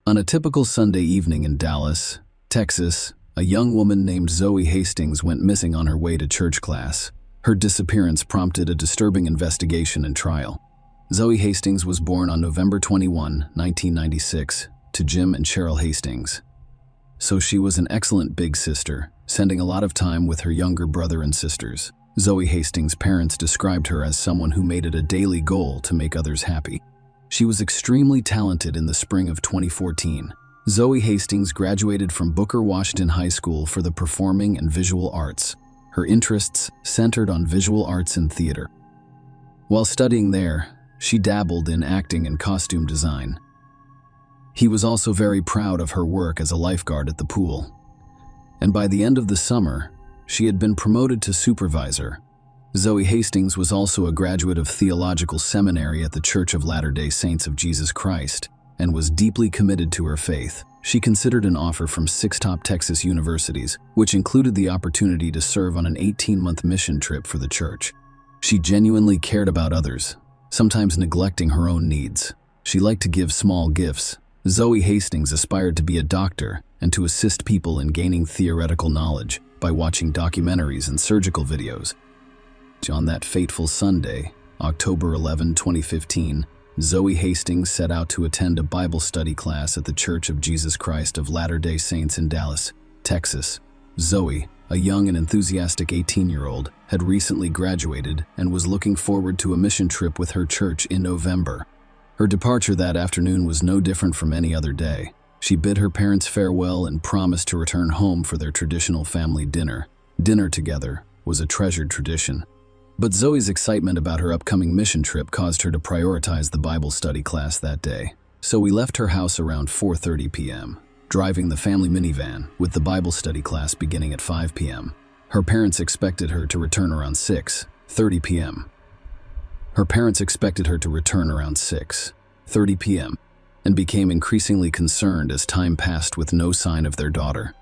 On a typical Sunday evening in Dallas, Texas, a young woman named Zoe Hastings went missing on her way to church class. Her disappearance prompted a disturbing investigation and trial. Zoe Hastings was born on November 21, 1996, to Jim and Cheryl Hastings. So she was an excellent big sister, spending a lot of time with her younger brother and sisters. Zoe Hastings' parents described her as someone who made it a daily goal to make others happy. She was extremely talented in the spring of 2014. Zoe Hastings graduated from Booker Washington High School for the Performing and Visual Arts. Her interests centered on visual arts and theater. While studying there, she dabbled in acting and costume design. He was also very proud of her work as a lifeguard at the pool. And by the end of the summer, she had been promoted to supervisor. Zoe Hastings was also a graduate of theological seminary at the Church of Latter-day Saints of Jesus Christ and was deeply committed to her faith. She considered an offer from 6 top Texas universities, which included the opportunity to serve on an 18-month mission trip for the church. She genuinely cared about others, sometimes neglecting her own needs. She liked to give small gifts. Zoe Hastings aspired to be a doctor and to assist people in gaining theoretical knowledge by watching documentaries and surgical videos. On that fateful Sunday, October 11, 2015, Zoe Hastings set out to attend a Bible study class at the Church of Jesus Christ of Latter-day Saints in Dallas, Texas. Zoe, a young and enthusiastic 18-year-old, had recently graduated and was looking forward to a mission trip with her church in November. Her departure that afternoon was no different from any other day. She bid her parents farewell and promised to return home for their traditional family dinner. Dinner together was a treasured tradition. But Zoe's excitement about her upcoming mission trip caused her to prioritize the Bible study class that day. So we left her house around 4:30 p.m., driving the family minivan, with the Bible study class beginning at 5 p.m. Her parents expected her to return around 6:30 p.m. Her parents expected her to return around 6:30 p.m. and became increasingly concerned as time passed with no sign of their daughter.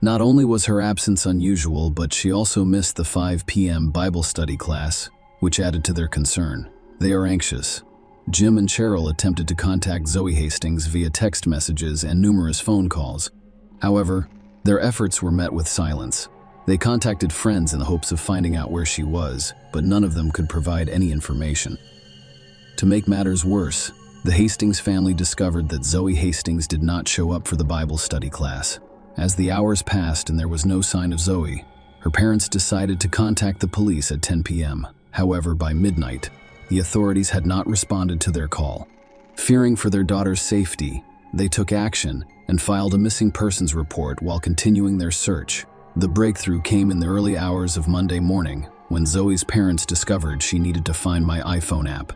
Not only was her absence unusual, but she also missed the 5 p.m. Bible study class, which added to their concern. They are anxious. Jim and Cheryl attempted to contact Zoe Hastings via text messages and numerous phone calls. However, their efforts were met with silence. They contacted friends in the hopes of finding out where she was, but none of them could provide any information. To make matters worse, the Hastings family discovered that Zoe Hastings did not show up for the Bible study class. As the hours passed and there was no sign of Zoe, her parents decided to contact the police at 10 p.m. However, by midnight, the authorities had not responded to their call. Fearing for their daughter's safety, they took action and filed a missing persons report while continuing their search. The breakthrough came in the early hours of Monday morning when Zoe's parents discovered she needed to find My iPhone app,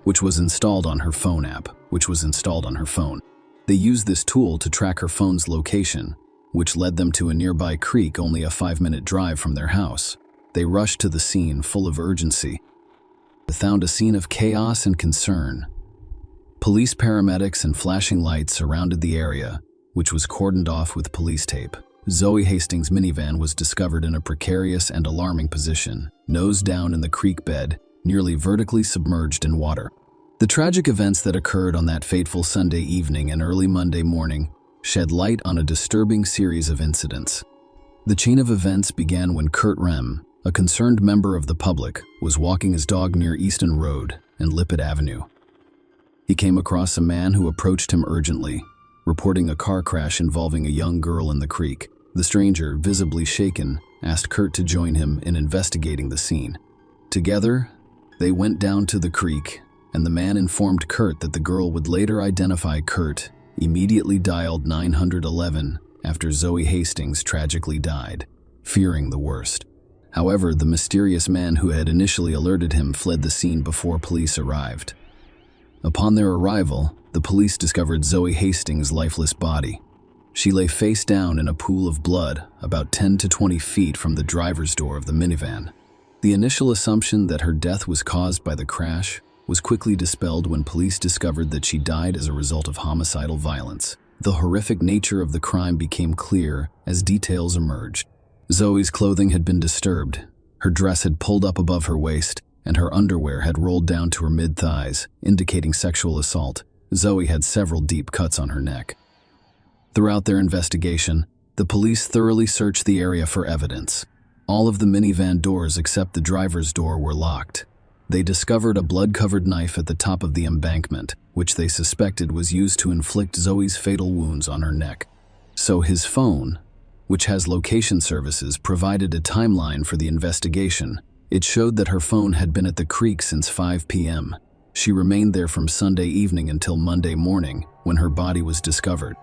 which was installed on her phone. They used this tool to track her phone's location, which led them to a nearby creek only a 5-minute drive from their house. They rushed to the scene full of urgency. They found a scene of chaos and concern. Police, paramedics, and flashing lights surrounded the area, which was cordoned off with police tape. Zoe Hastings' minivan was discovered in a precarious and alarming position, nose down in the creek bed, nearly vertically submerged in water. The tragic events that occurred on that fateful Sunday evening and early Monday morning shed light on a disturbing series of incidents. The chain of events began when Kurt Rem, a concerned member of the public, was walking his dog near Easton Road and Lippett Avenue. He came across a man who approached him urgently, reporting a car crash involving a young girl in the creek. The stranger, visibly shaken, asked Kurt to join him in investigating the scene. Together, they went down to the creek, and the man informed Kurt that the girl would later identify Kurt, immediately dialed 911 after Zoe Hastings tragically died, fearing the worst. However, the mysterious man who had initially alerted him fled the scene before police arrived. Upon their arrival, the police discovered Zoe Hastings' lifeless body. She lay face down in a pool of blood about 10 to 20 feet from the driver's door of the minivan. The initial assumption that her death was caused by the crash was quickly dispelled when police discovered that she died as a result of homicidal violence. The horrific nature of the crime became clear as details emerged. Zoe's clothing had been disturbed. Her dress had pulled up above her waist, and her underwear had rolled down to her mid-thighs, indicating sexual assault. Zoe had several deep cuts on her neck. Throughout their investigation, the police thoroughly searched the area for evidence. All of the minivan doors except the driver's door were locked. They discovered a blood-covered knife at the top of the embankment, which they suspected was used to inflict Zoe's fatal wounds on her neck. So his phone, which has location services, provided a timeline for the investigation. It showed that her phone had been at the creek since 5 p.m. She remained there from Sunday evening until Monday morning, when her body was discovered.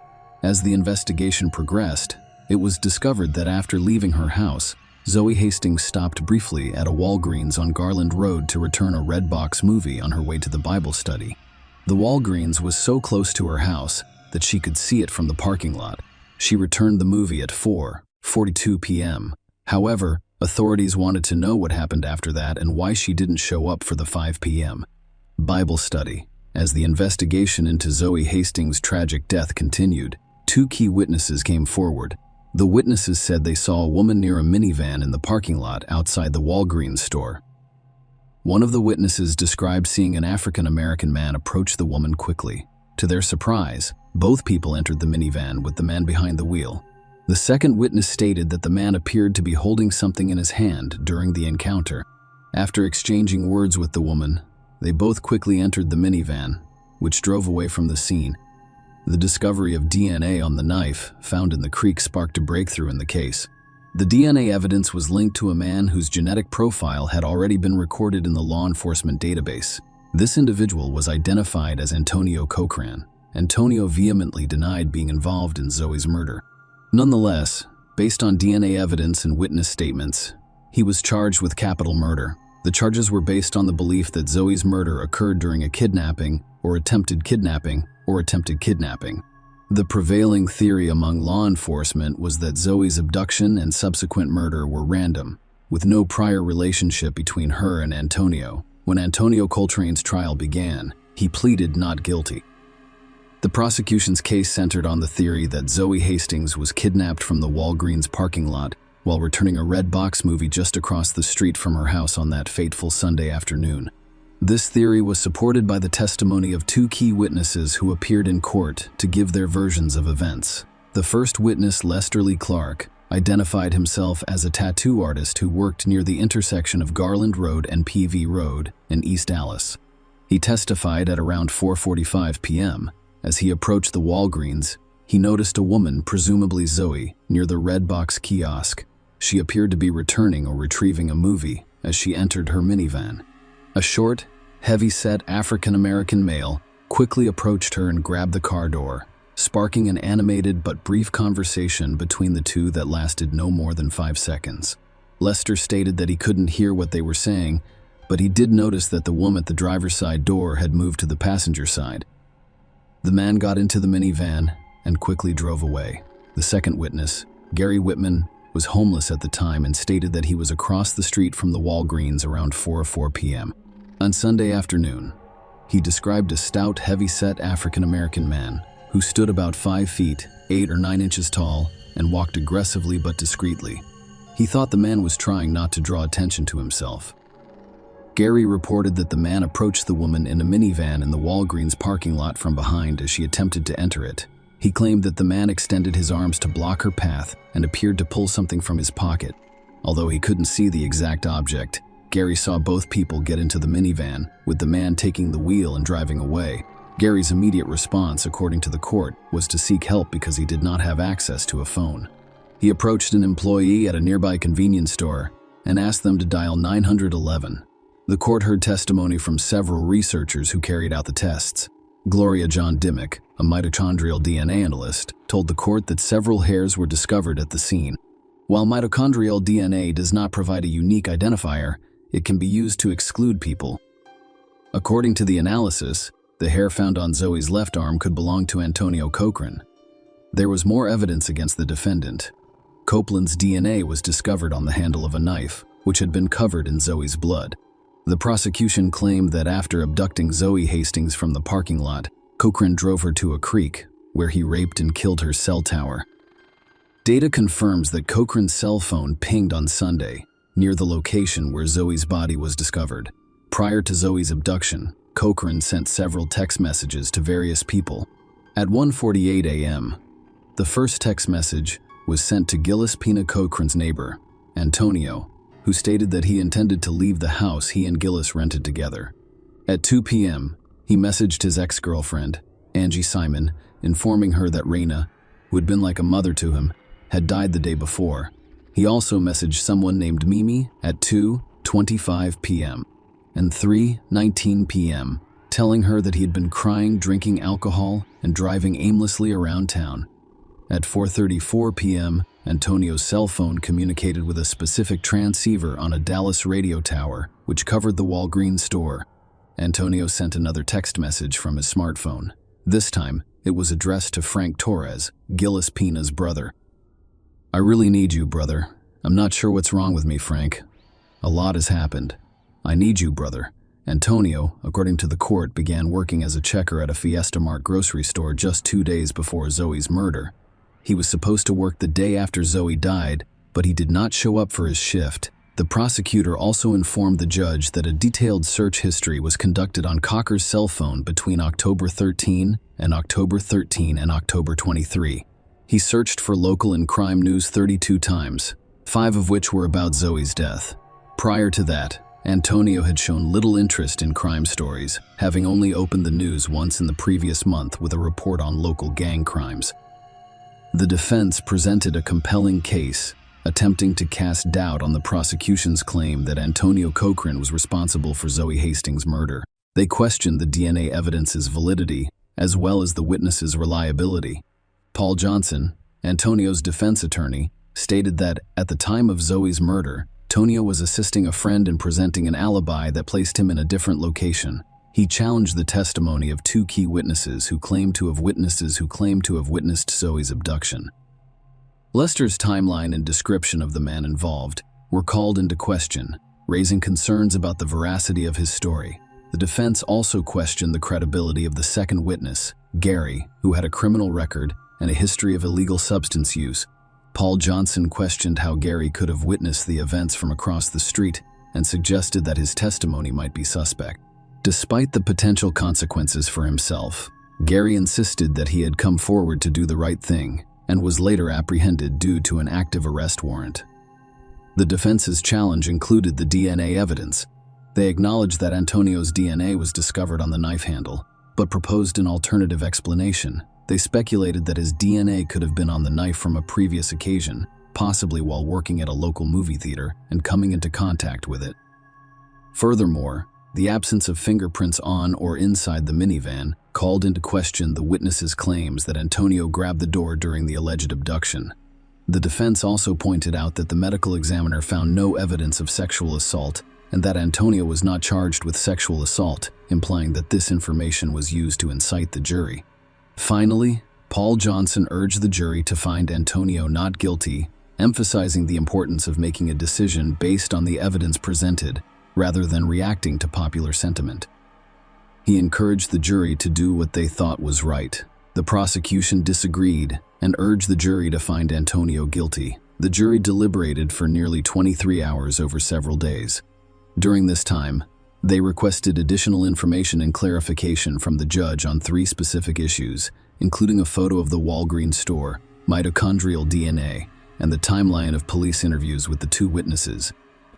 As the investigation progressed, it was discovered that after leaving her house, Zoe Hastings stopped briefly at a Walgreens on Garland Road to return a Redbox movie on her way to the Bible study. The Walgreens was so close to her house that she could see it from the parking lot. She returned the movie at 4:42 p.m. However, authorities wanted to know what happened after that and why she didn't show up for the 5 p.m. Bible study. As the investigation into Zoe Hastings' tragic death continued, two key witnesses came forward. The witnesses said they saw a woman near a minivan in the parking lot outside the Walgreens store. One of the witnesses described seeing an African-American man approach the woman quickly. To their surprise, both people entered the minivan with the man behind the wheel. The second witness stated that the man appeared to be holding something in his hand during the encounter. After exchanging words with the woman, they both quickly entered the minivan, which drove away from the scene. The discovery of DNA on the knife found in the creek sparked a breakthrough in the case. The DNA evidence was linked to a man whose genetic profile had already been recorded in the law enforcement database. This individual was identified as Antonio Cochran. Antonio vehemently denied being involved in Zoe's murder. Nonetheless, based on DNA evidence and witness statements, he was charged with capital murder. The charges were based on the belief that Zoe's murder occurred during a kidnapping or attempted kidnapping. The prevailing theory among law enforcement was that Zoe's abduction and subsequent murder were random, with no prior relationship between her and Antonio. When Antonio Coltrane's trial began, he pleaded not guilty. The prosecution's case centered on the theory that Zoe Hastings was kidnapped from the Walgreens parking lot while returning a Redbox movie just across the street from her house on that fateful Sunday afternoon. This theory was supported by the testimony of two key witnesses who appeared in court to give their versions of events. The first witness, Lester Lee Clark, identified himself as a tattoo artist who worked near the intersection of Garland Road and PV Road in East Dallas. He testified at around 4:45 p.m. As he approached the Walgreens, he noticed a woman, presumably Zoe, near the Redbox kiosk. She appeared to be returning or retrieving a movie as she entered her minivan. A short, heavy-set African-American male quickly approached her and grabbed the car door, sparking an animated but brief conversation between the two that lasted no more than 5 seconds. Lester stated that he couldn't hear what they were saying, but he did notice that the woman at the driver's side door had moved to the passenger side. The man got into the minivan and quickly drove away. The second witness, Gary Whitman, was homeless at the time and stated that he was across the street from the Walgreens around 4:04 p.m. On Sunday afternoon, he described a stout, heavy-set African-American man who stood about 5 feet, 8 or 9 inches tall, and walked aggressively but discreetly. He thought the man was trying not to draw attention to himself. Gary reported that the man approached the woman in a minivan in the Walgreens parking lot from behind as she attempted to enter it. He claimed that the man extended his arms to block her path and appeared to pull something from his pocket. Although he couldn't see the exact object, Gary saw both people get into the minivan, with the man taking the wheel and driving away. Gary's immediate response, according to the court, was to seek help because he did not have access to a phone. He approached an employee at a nearby convenience store and asked them to dial 911. The court heard testimony from several researchers who carried out the tests. Gloria John Dimmock, a mitochondrial DNA analyst, told the court that several hairs were discovered at the scene. While mitochondrial DNA does not provide a unique identifier, it can be used to exclude people. According to the analysis, the hair found on Zoe's left arm could belong to Antonio Cochran. There was more evidence against the defendant. Copeland's DNA was discovered on the handle of a knife, which had been covered in Zoe's blood. The prosecution claimed that after abducting Zoe Hastings from the parking lot, Cochran drove her to a creek, where he raped and killed her cell tower. Data confirms that Cochran's cell phone pinged on Sunday, near the location where Zoe's body was discovered. Prior to Zoe's abduction, Cochran sent several text messages to various people. At 1:48 a.m., the first text message was sent to Gillis Pina Cochran's neighbor, Antonio, who stated that he intended to leave the house he and Gillis rented together. At 2 p.m., he messaged his ex-girlfriend, Angie Simon, informing her that Raina, who had been like a mother to him, had died the day before. He also messaged someone named Mimi at 2:25 p.m. and 3:19 p.m., telling her that he had been crying, drinking alcohol, and driving aimlessly around town. At 4:34 p.m., Antonio's cell phone communicated with a specific transceiver on a Dallas radio tower, which covered the Walgreens store. Antonio sent another text message from his smartphone. This time, it was addressed to Frank Torres, Gillis Pina's brother. "I really need you, brother. I'm not sure what's wrong with me, Frank. A lot has happened. I need you, brother." Antonio, according to the court, began working as a checker at a Fiesta Mart grocery store just 2 days before Zoe's murder. He was supposed to work the day after Zoe died, but he did not show up for his shift. The prosecutor also informed the judge that a detailed search history was conducted on Cocker's cell phone between October 13 and October 23. He searched for local and crime news 32 times, 5 of which were about Zoe's death. Prior to that, Antonio had shown little interest in crime stories, having only opened the news once in the previous month with a report on local gang crimes. The defense presented a compelling case, attempting to cast doubt on the prosecution's claim that Antonio Cochran was responsible for Zoe Hastings' murder. They questioned the DNA evidence's validity, as well as the witnesses' reliability. Paul Johnson, Antonio's defense attorney, stated that, at the time of Zoe's murder, Antonio was assisting a friend in presenting an alibi that placed him in a different location. He challenged the testimony of 2 key witnesses who claimed to have witnessed Zoe's abduction. Lester's timeline and description of the man involved were called into question, raising concerns about the veracity of his story. The defense also questioned the credibility of the second witness, Gary, who had a criminal record and a history of illegal substance use. Paul Johnson questioned how Gary could have witnessed the events from across the street and suggested that his testimony might be suspect. Despite the potential consequences for himself, Gary insisted that he had come forward to do the right thing and was later apprehended due to an active arrest warrant. The defense's challenge included the DNA evidence. They acknowledged that Antonio's DNA was discovered on the knife handle, but proposed an alternative explanation. They speculated that his DNA could have been on the knife from a previous occasion, possibly while working at a local movie theater and coming into contact with it. Furthermore, the absence of fingerprints on or inside the minivan called into question the witnesses' claims that Antonio grabbed the door during the alleged abduction. The defense also pointed out that the medical examiner found no evidence of sexual assault and that Antonio was not charged with sexual assault, implying that this information was used to incite the jury. Finally, Paul Johnson urged the jury to find Antonio not guilty, emphasizing the importance of making a decision based on the evidence presented rather than reacting to popular sentiment. He encouraged the jury to do what they thought was right. The prosecution disagreed and urged the jury to find Antonio guilty. The jury deliberated for nearly 23 hours over several days. During this time, they requested additional information and clarification from the judge on 3 specific issues, including a photo of the Walgreens store, mitochondrial DNA, and the timeline of police interviews with the 2 witnesses.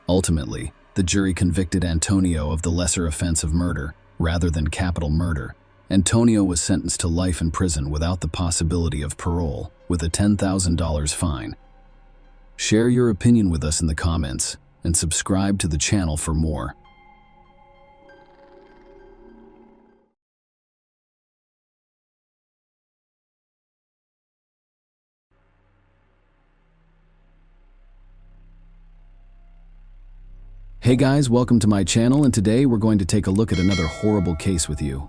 Ultimately, the jury convicted Antonio of the lesser offense of murder rather than capital murder Antonio was sentenced to life in prison without the possibility of parole, with a $10,000 fine. Share your opinion with us in the comments, and subscribe to the channel for more. Hey guys, welcome to my channel, and today we're going to take a look at another horrible case with you.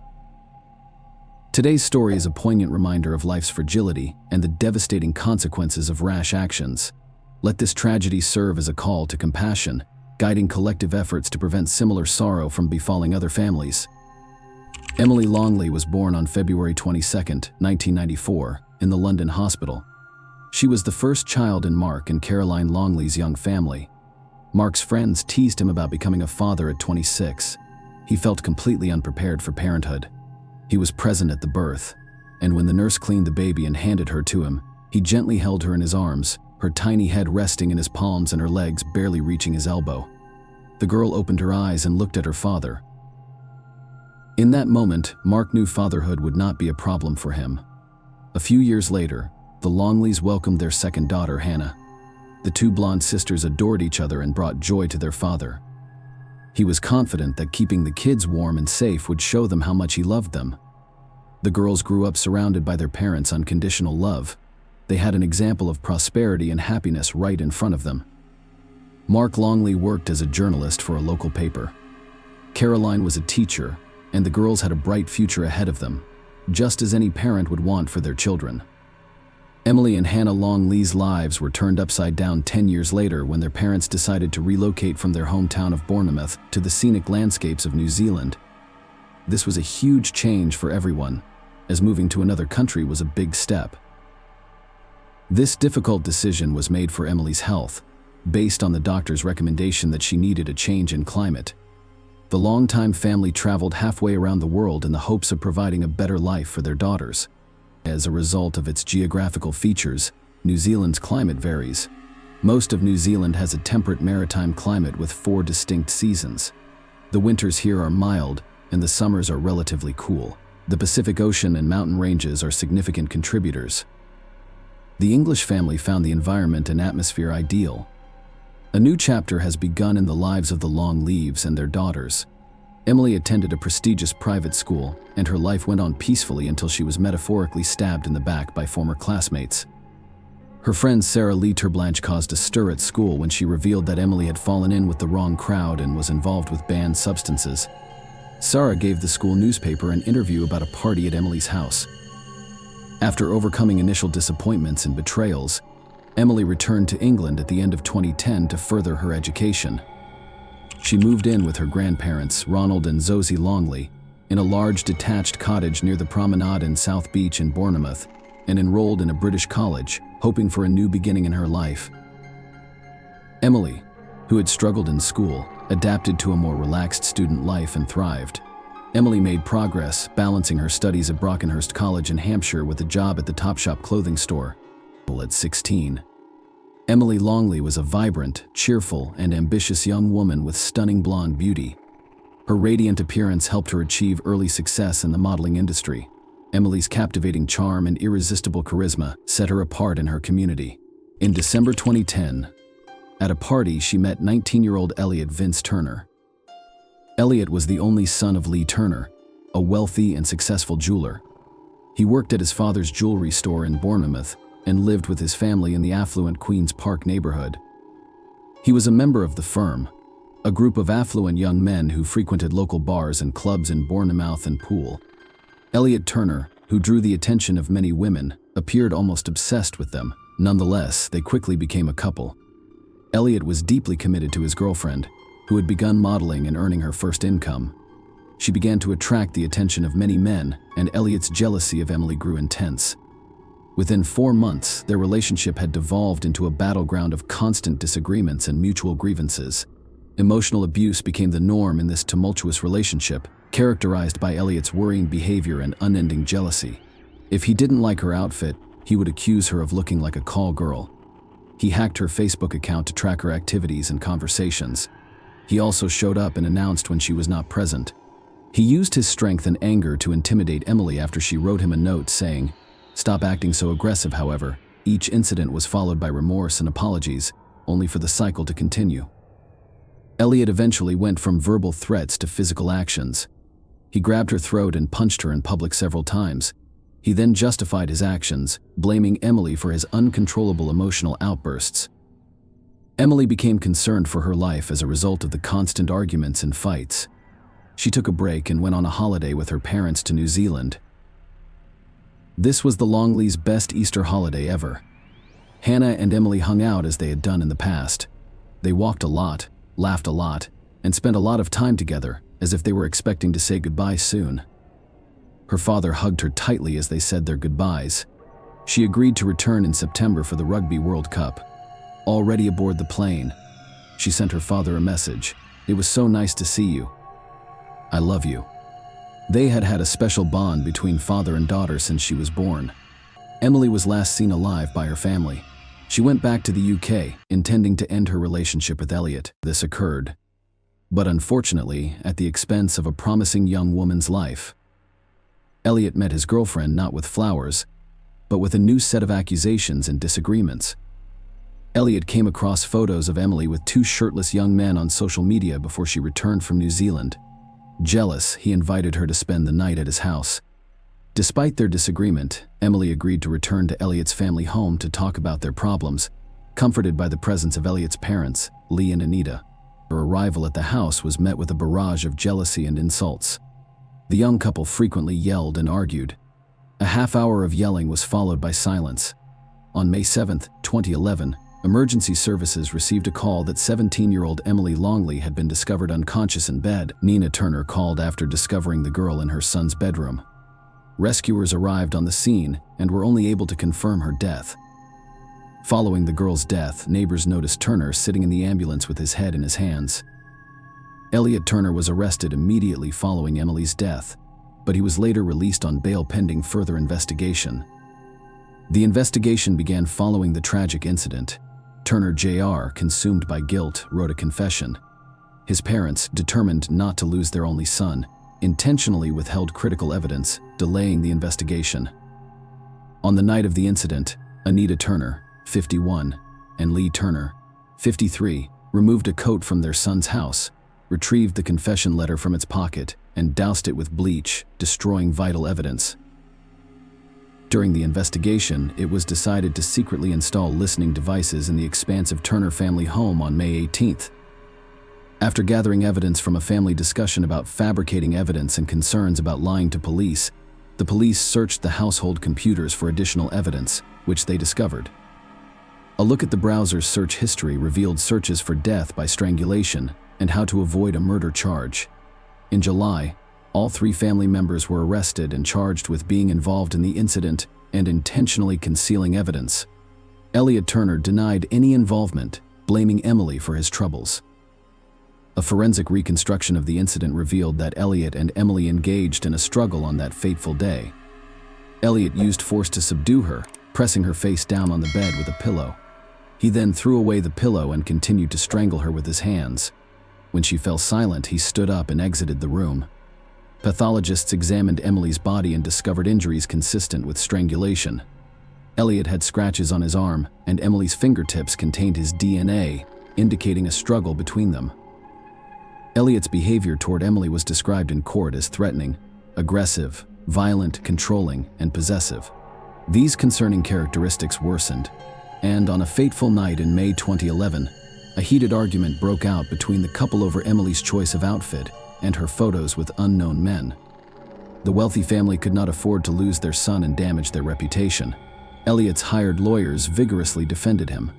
Today's story is a poignant reminder of life's fragility and the devastating consequences of rash actions. Let this tragedy serve as a call to compassion, guiding collective efforts to prevent similar sorrow from befalling other families. Emily Longley was born on February 22, 1994, in the London hospital. She was the first child in Mark and Caroline Longley's young family. Mark's friends teased him about becoming a father at 26. He felt completely unprepared for parenthood. He was present at the birth, and when the nurse cleaned the baby and handed her to him, he gently held her in his arms, her tiny head resting in his palms and her legs barely reaching his elbow. The girl opened her eyes and looked at her father. In that moment, Mark knew fatherhood would not be a problem for him. A few years later, the Longleys welcomed their second daughter, Hannah. The two blonde sisters adored each other and brought joy to their father. He was confident that keeping the kids warm and safe would show them how much he loved them. The girls grew up surrounded by their parents' unconditional love. They had an example of prosperity and happiness right in front of them. Mark Longley worked as a journalist for a local paper. Caroline was a teacher, and the girls had a bright future ahead of them, just as any parent would want for their children. Emily and Hannah Longley's lives were turned upside down 10 years later when their parents decided to relocate from their hometown of Bournemouth to the scenic landscapes of New Zealand. This was a huge change for everyone, as moving to another country was a big step. This difficult decision was made for Emily's health, based on the doctor's recommendation that she needed a change in climate. The longtime family traveled halfway around the world in the hopes of providing a better life for their daughters. As a result of its geographical features, New Zealand's climate varies. Most of New Zealand has a temperate maritime climate with 4 distinct seasons. The winters here are mild, and the summers are relatively cool. The Pacific Ocean and mountain ranges are significant contributors. The English family found the environment and atmosphere ideal. A new chapter has begun in the lives of the Longleys and their daughters. Emily attended a prestigious private school, and her life went on peacefully until she was metaphorically stabbed in the back by former classmates. Her friend Sarah Lee Terblanche caused a stir at school when she revealed that Emily had fallen in with the wrong crowd and was involved with banned substances. Sarah gave the school newspaper an interview about a party at Emily's house. After overcoming initial disappointments and betrayals, Emily returned to England at the end of 2010 to further her education. She moved in with her grandparents, Ronald and Zosie Longley, in a large detached cottage near the promenade in South Beach in Bournemouth, and enrolled in a British college, hoping for a new beginning in her life. Emily, who had struggled in school, adapted to a more relaxed student life and thrived. Emily made progress, balancing her studies at Brockenhurst College in Hampshire with a job at the Topshop clothing store. At 16. Emily Longley was a vibrant, cheerful, and ambitious young woman with stunning blonde beauty. Her radiant appearance helped her achieve early success in the modeling industry. Emily's captivating charm and irresistible charisma set her apart in her community. In December 2010, at a party, she met 19-year-old Elliot Vince Turner. Elliot was the only son of Lee Turner, a wealthy and successful jeweler. He worked at his father's jewelry store in Bournemouth and lived with his family in the affluent Queen's Park neighborhood. He was a member of the Firm, a group of affluent young men who frequented local bars and clubs in Bournemouth and Poole. Elliot Turner, who drew the attention of many women, appeared almost obsessed with them. Nonetheless, they quickly became a couple. Elliot was deeply committed to his girlfriend, who had begun modeling and earning her first income. She began to attract the attention of many men, and Elliot's jealousy of Emily grew intense. Within 4 months, their relationship had devolved into a battleground of constant disagreements and mutual grievances. Emotional abuse became the norm in this tumultuous relationship, characterized by Elliot's worrying behavior and unending jealousy. If he didn't like her outfit, he would accuse her of looking like a call girl. He hacked her Facebook account to track her activities and conversations. He also showed up and announced when she was not present. He used his strength and anger to intimidate Emily after she wrote him a note saying, "Stop acting so aggressive." However, each incident was followed by remorse and apologies, only for the cycle to continue. Elliot eventually went from verbal threats to physical actions. He grabbed her throat and punched her in public several times. He then justified his actions, blaming Emily for his uncontrollable emotional outbursts. Emily became concerned for her life as a result of the constant arguments and fights. She took a break and went on a holiday with her parents to New Zealand. This was the Longleys' best Easter holiday ever. Hannah and Emily hung out as they had done in the past. They walked a lot, laughed a lot, and spent a lot of time together, as if they were expecting to say goodbye soon. Her father hugged her tightly as they said their goodbyes. She agreed to return in September for the Rugby World Cup. Already aboard the plane, she sent her father a message. "It was so nice to see you. I love you." They had had a special bond between father and daughter since she was born. Emily was last seen alive by her family. She went back to the UK, intending to end her relationship with Elliot. This occurred, but unfortunately at the expense of a promising young woman's life. Elliot met his girlfriend not with flowers, but with a new set of accusations and disagreements. Elliot came across photos of Emily with two shirtless young men on social media before she returned from New Zealand. Jealous, he invited her to spend the night at his house. Despite their disagreement, Emily agreed to return to Elliot's family home to talk about their problems, comforted by the presence of Elliot's parents, Lee and Anita. Her arrival at the house was met with a barrage of jealousy and insults. The young couple frequently yelled and argued. A half hour of yelling was followed by silence. On May 7, 2011, emergency services received a call that 17-year-old Emily Longley had been discovered unconscious in bed. Nina Turner called after discovering the girl in her son's bedroom. Rescuers arrived on the scene and were only able to confirm her death. Following the girl's death, neighbors noticed Turner sitting in the ambulance with his head in his hands. Elliot Turner was arrested immediately following Emily's death, but he was later released on bail pending further investigation. The investigation began following the tragic incident. Turner Jr., consumed by guilt, wrote a confession. His parents, determined not to lose their only son, intentionally withheld critical evidence, delaying the investigation. On the night of the incident, Anita Turner, 51, and Lee Turner, 53, removed a coat from their son's house, retrieved the confession letter from its pocket, and doused it with bleach, destroying vital evidence. During the investigation, it was decided to secretly install listening devices in the expansive Turner family home on May 18th. After gathering evidence from a family discussion about fabricating evidence and concerns about lying to police, the police searched the household computers for additional evidence, which they discovered. A look at the browser's search history revealed searches for death by strangulation and how to avoid a murder charge. In July, all three family members were arrested and charged with being involved in the incident and intentionally concealing evidence. Elliot Turner denied any involvement, blaming Emily for his troubles. A forensic reconstruction of the incident revealed that Elliot and Emily engaged in a struggle on that fateful day. Elliot used force to subdue her, pressing her face down on the bed with a pillow. He then threw away the pillow and continued to strangle her with his hands. When she fell silent, he stood up and exited the room. Pathologists examined Emily's body and discovered injuries consistent with strangulation. Elliot had scratches on his arm, and Emily's fingertips contained his DNA, indicating a struggle between them. Elliot's behavior toward Emily was described in court as threatening, aggressive, violent, controlling, and possessive. These concerning characteristics worsened, and on a fateful night in May 2011, a heated argument broke out between the couple over Emily's choice of outfit and her photos with unknown men. The wealthy family could not afford to lose their son and damage their reputation. Elliot's hired lawyers vigorously defended him.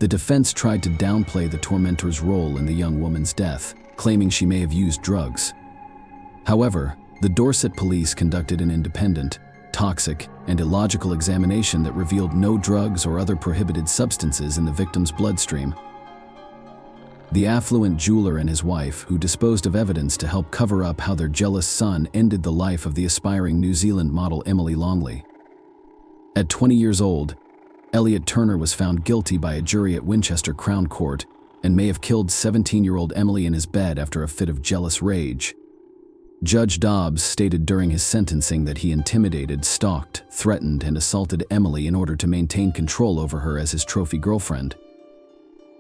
The defense tried to downplay the tormentor's role in the young woman's death, claiming she may have used drugs. However, the Dorset police conducted an independent, toxic, and illogical examination that revealed no drugs or other prohibited substances in the victim's bloodstream. The affluent jeweler and his wife, who disposed of evidence to help cover up how their jealous son ended the life of the aspiring New Zealand model Emily Longley. At 20 years old, Elliot Turner was found guilty by a jury at Winchester Crown Court and may have killed 17-year-old Emily in his bed after a fit of jealous rage. Judge Dobbs stated during his sentencing that he intimidated, stalked, threatened, and assaulted Emily in order to maintain control over her as his trophy girlfriend.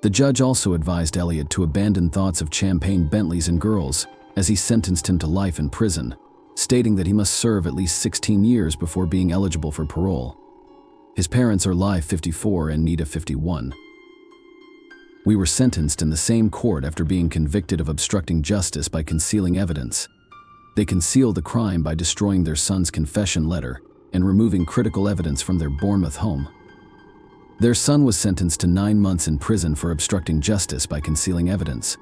The judge also advised Elliot to abandon thoughts of champagne Bentleys and girls, as he sentenced him to life in prison, stating that he must serve at least 16 years before being eligible for parole. His parents are Lai, 54, and Nita, 51. We were sentenced in the same court after being convicted of obstructing justice by concealing evidence. They concealed the crime by destroying their son's confession letter and removing critical evidence from their Bournemouth home. Their son was sentenced to 9 months in prison for obstructing justice by concealing evidence.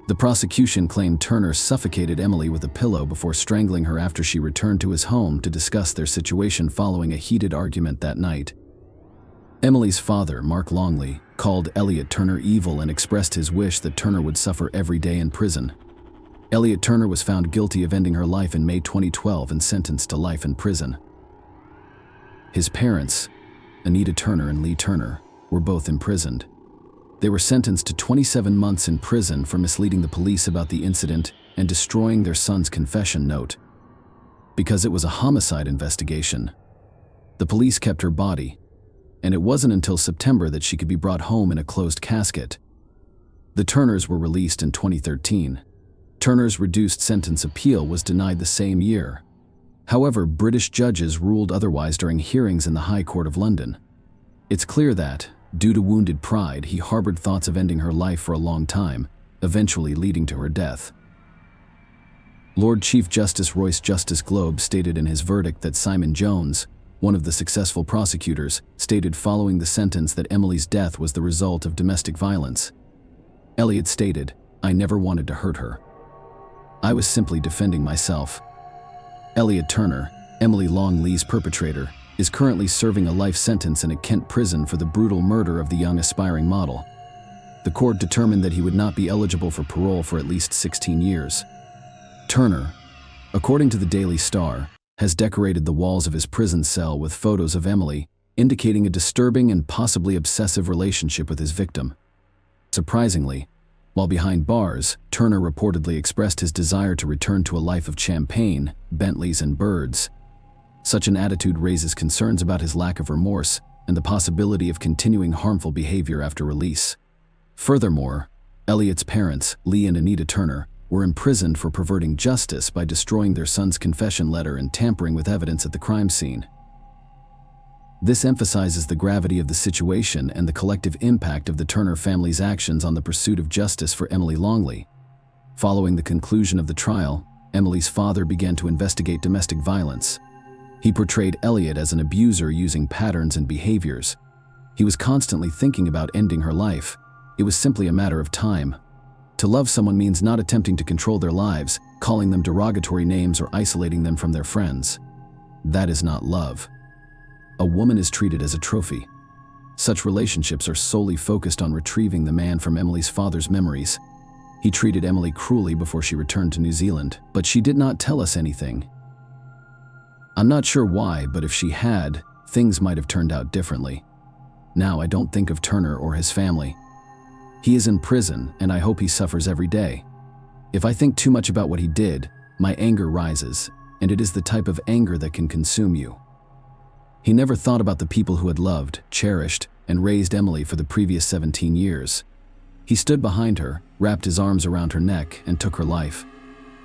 The prosecution claimed Turner suffocated Emily with a pillow before strangling her after she returned to his home to discuss their situation following a heated argument that night. Emily's father, Mark Longley, called Elliot Turner evil and expressed his wish that Turner would suffer every day in prison. Elliot Turner was found guilty of ending her life in May 2012 and sentenced to life in prison. His parents, Anita Turner and Lee Turner, were both imprisoned. They were sentenced to 27 months in prison for misleading the police about the incident and destroying their son's confession note. Because it was a homicide investigation, the police kept her body, and it wasn't until September that she could be brought home in a closed casket. The Turners were released in 2013. Turner's reduced sentence appeal was denied the same year. However, British judges ruled otherwise during hearings in the High Court of London. It's clear that, due to wounded pride, he harbored thoughts of ending her life for a long time, eventually leading to her death. Lord Chief Justice Royce Justice Globe stated in his verdict that Simon Jones, one of the successful prosecutors, stated following the sentence that Emily's death was the result of domestic violence. Elliot stated, "I never wanted to hurt her. I was simply defending myself." Elliot Turner, Emily Longley's perpetrator, is currently serving a life sentence in a Kent prison for the brutal murder of the young aspiring model. The court determined that he would not be eligible for parole for at least 16 years. Turner, according to the Daily Star, has decorated the walls of his prison cell with photos of Emily, indicating a disturbing and possibly obsessive relationship with his victim. Surprisingly, while behind bars, Turner reportedly expressed his desire to return to a life of champagne, Bentleys, and birds. Such an attitude raises concerns about his lack of remorse and the possibility of continuing harmful behavior after release. Furthermore, Elliot's parents, Lee and Anita Turner, were imprisoned for perverting justice by destroying their son's confession letter and tampering with evidence at the crime scene. This emphasizes the gravity of the situation and the collective impact of the Turner family's actions on the pursuit of justice for Emily Longley. Following the conclusion of the trial, Emily's father began to investigate domestic violence. He portrayed Elliot as an abuser using patterns and behaviors. He was constantly thinking about ending her life. It was simply a matter of time. To love someone means not attempting to control their lives, calling them derogatory names, or isolating them from their friends. That is not love. A woman is treated as a trophy. Such relationships are solely focused on retrieving the man from Emily's father's memories. He treated Emily cruelly before she returned to New Zealand, but she did not tell us anything. I'm not sure why, but if she had, things might have turned out differently. Now I don't think of Turner or his family. He is in prison, and I hope he suffers every day. If I think too much about what he did, my anger rises, and it is the type of anger that can consume you. He never thought about the people who had loved, cherished, and raised Emily for the previous 17 years. He stood behind her, wrapped his arms around her neck, and took her life.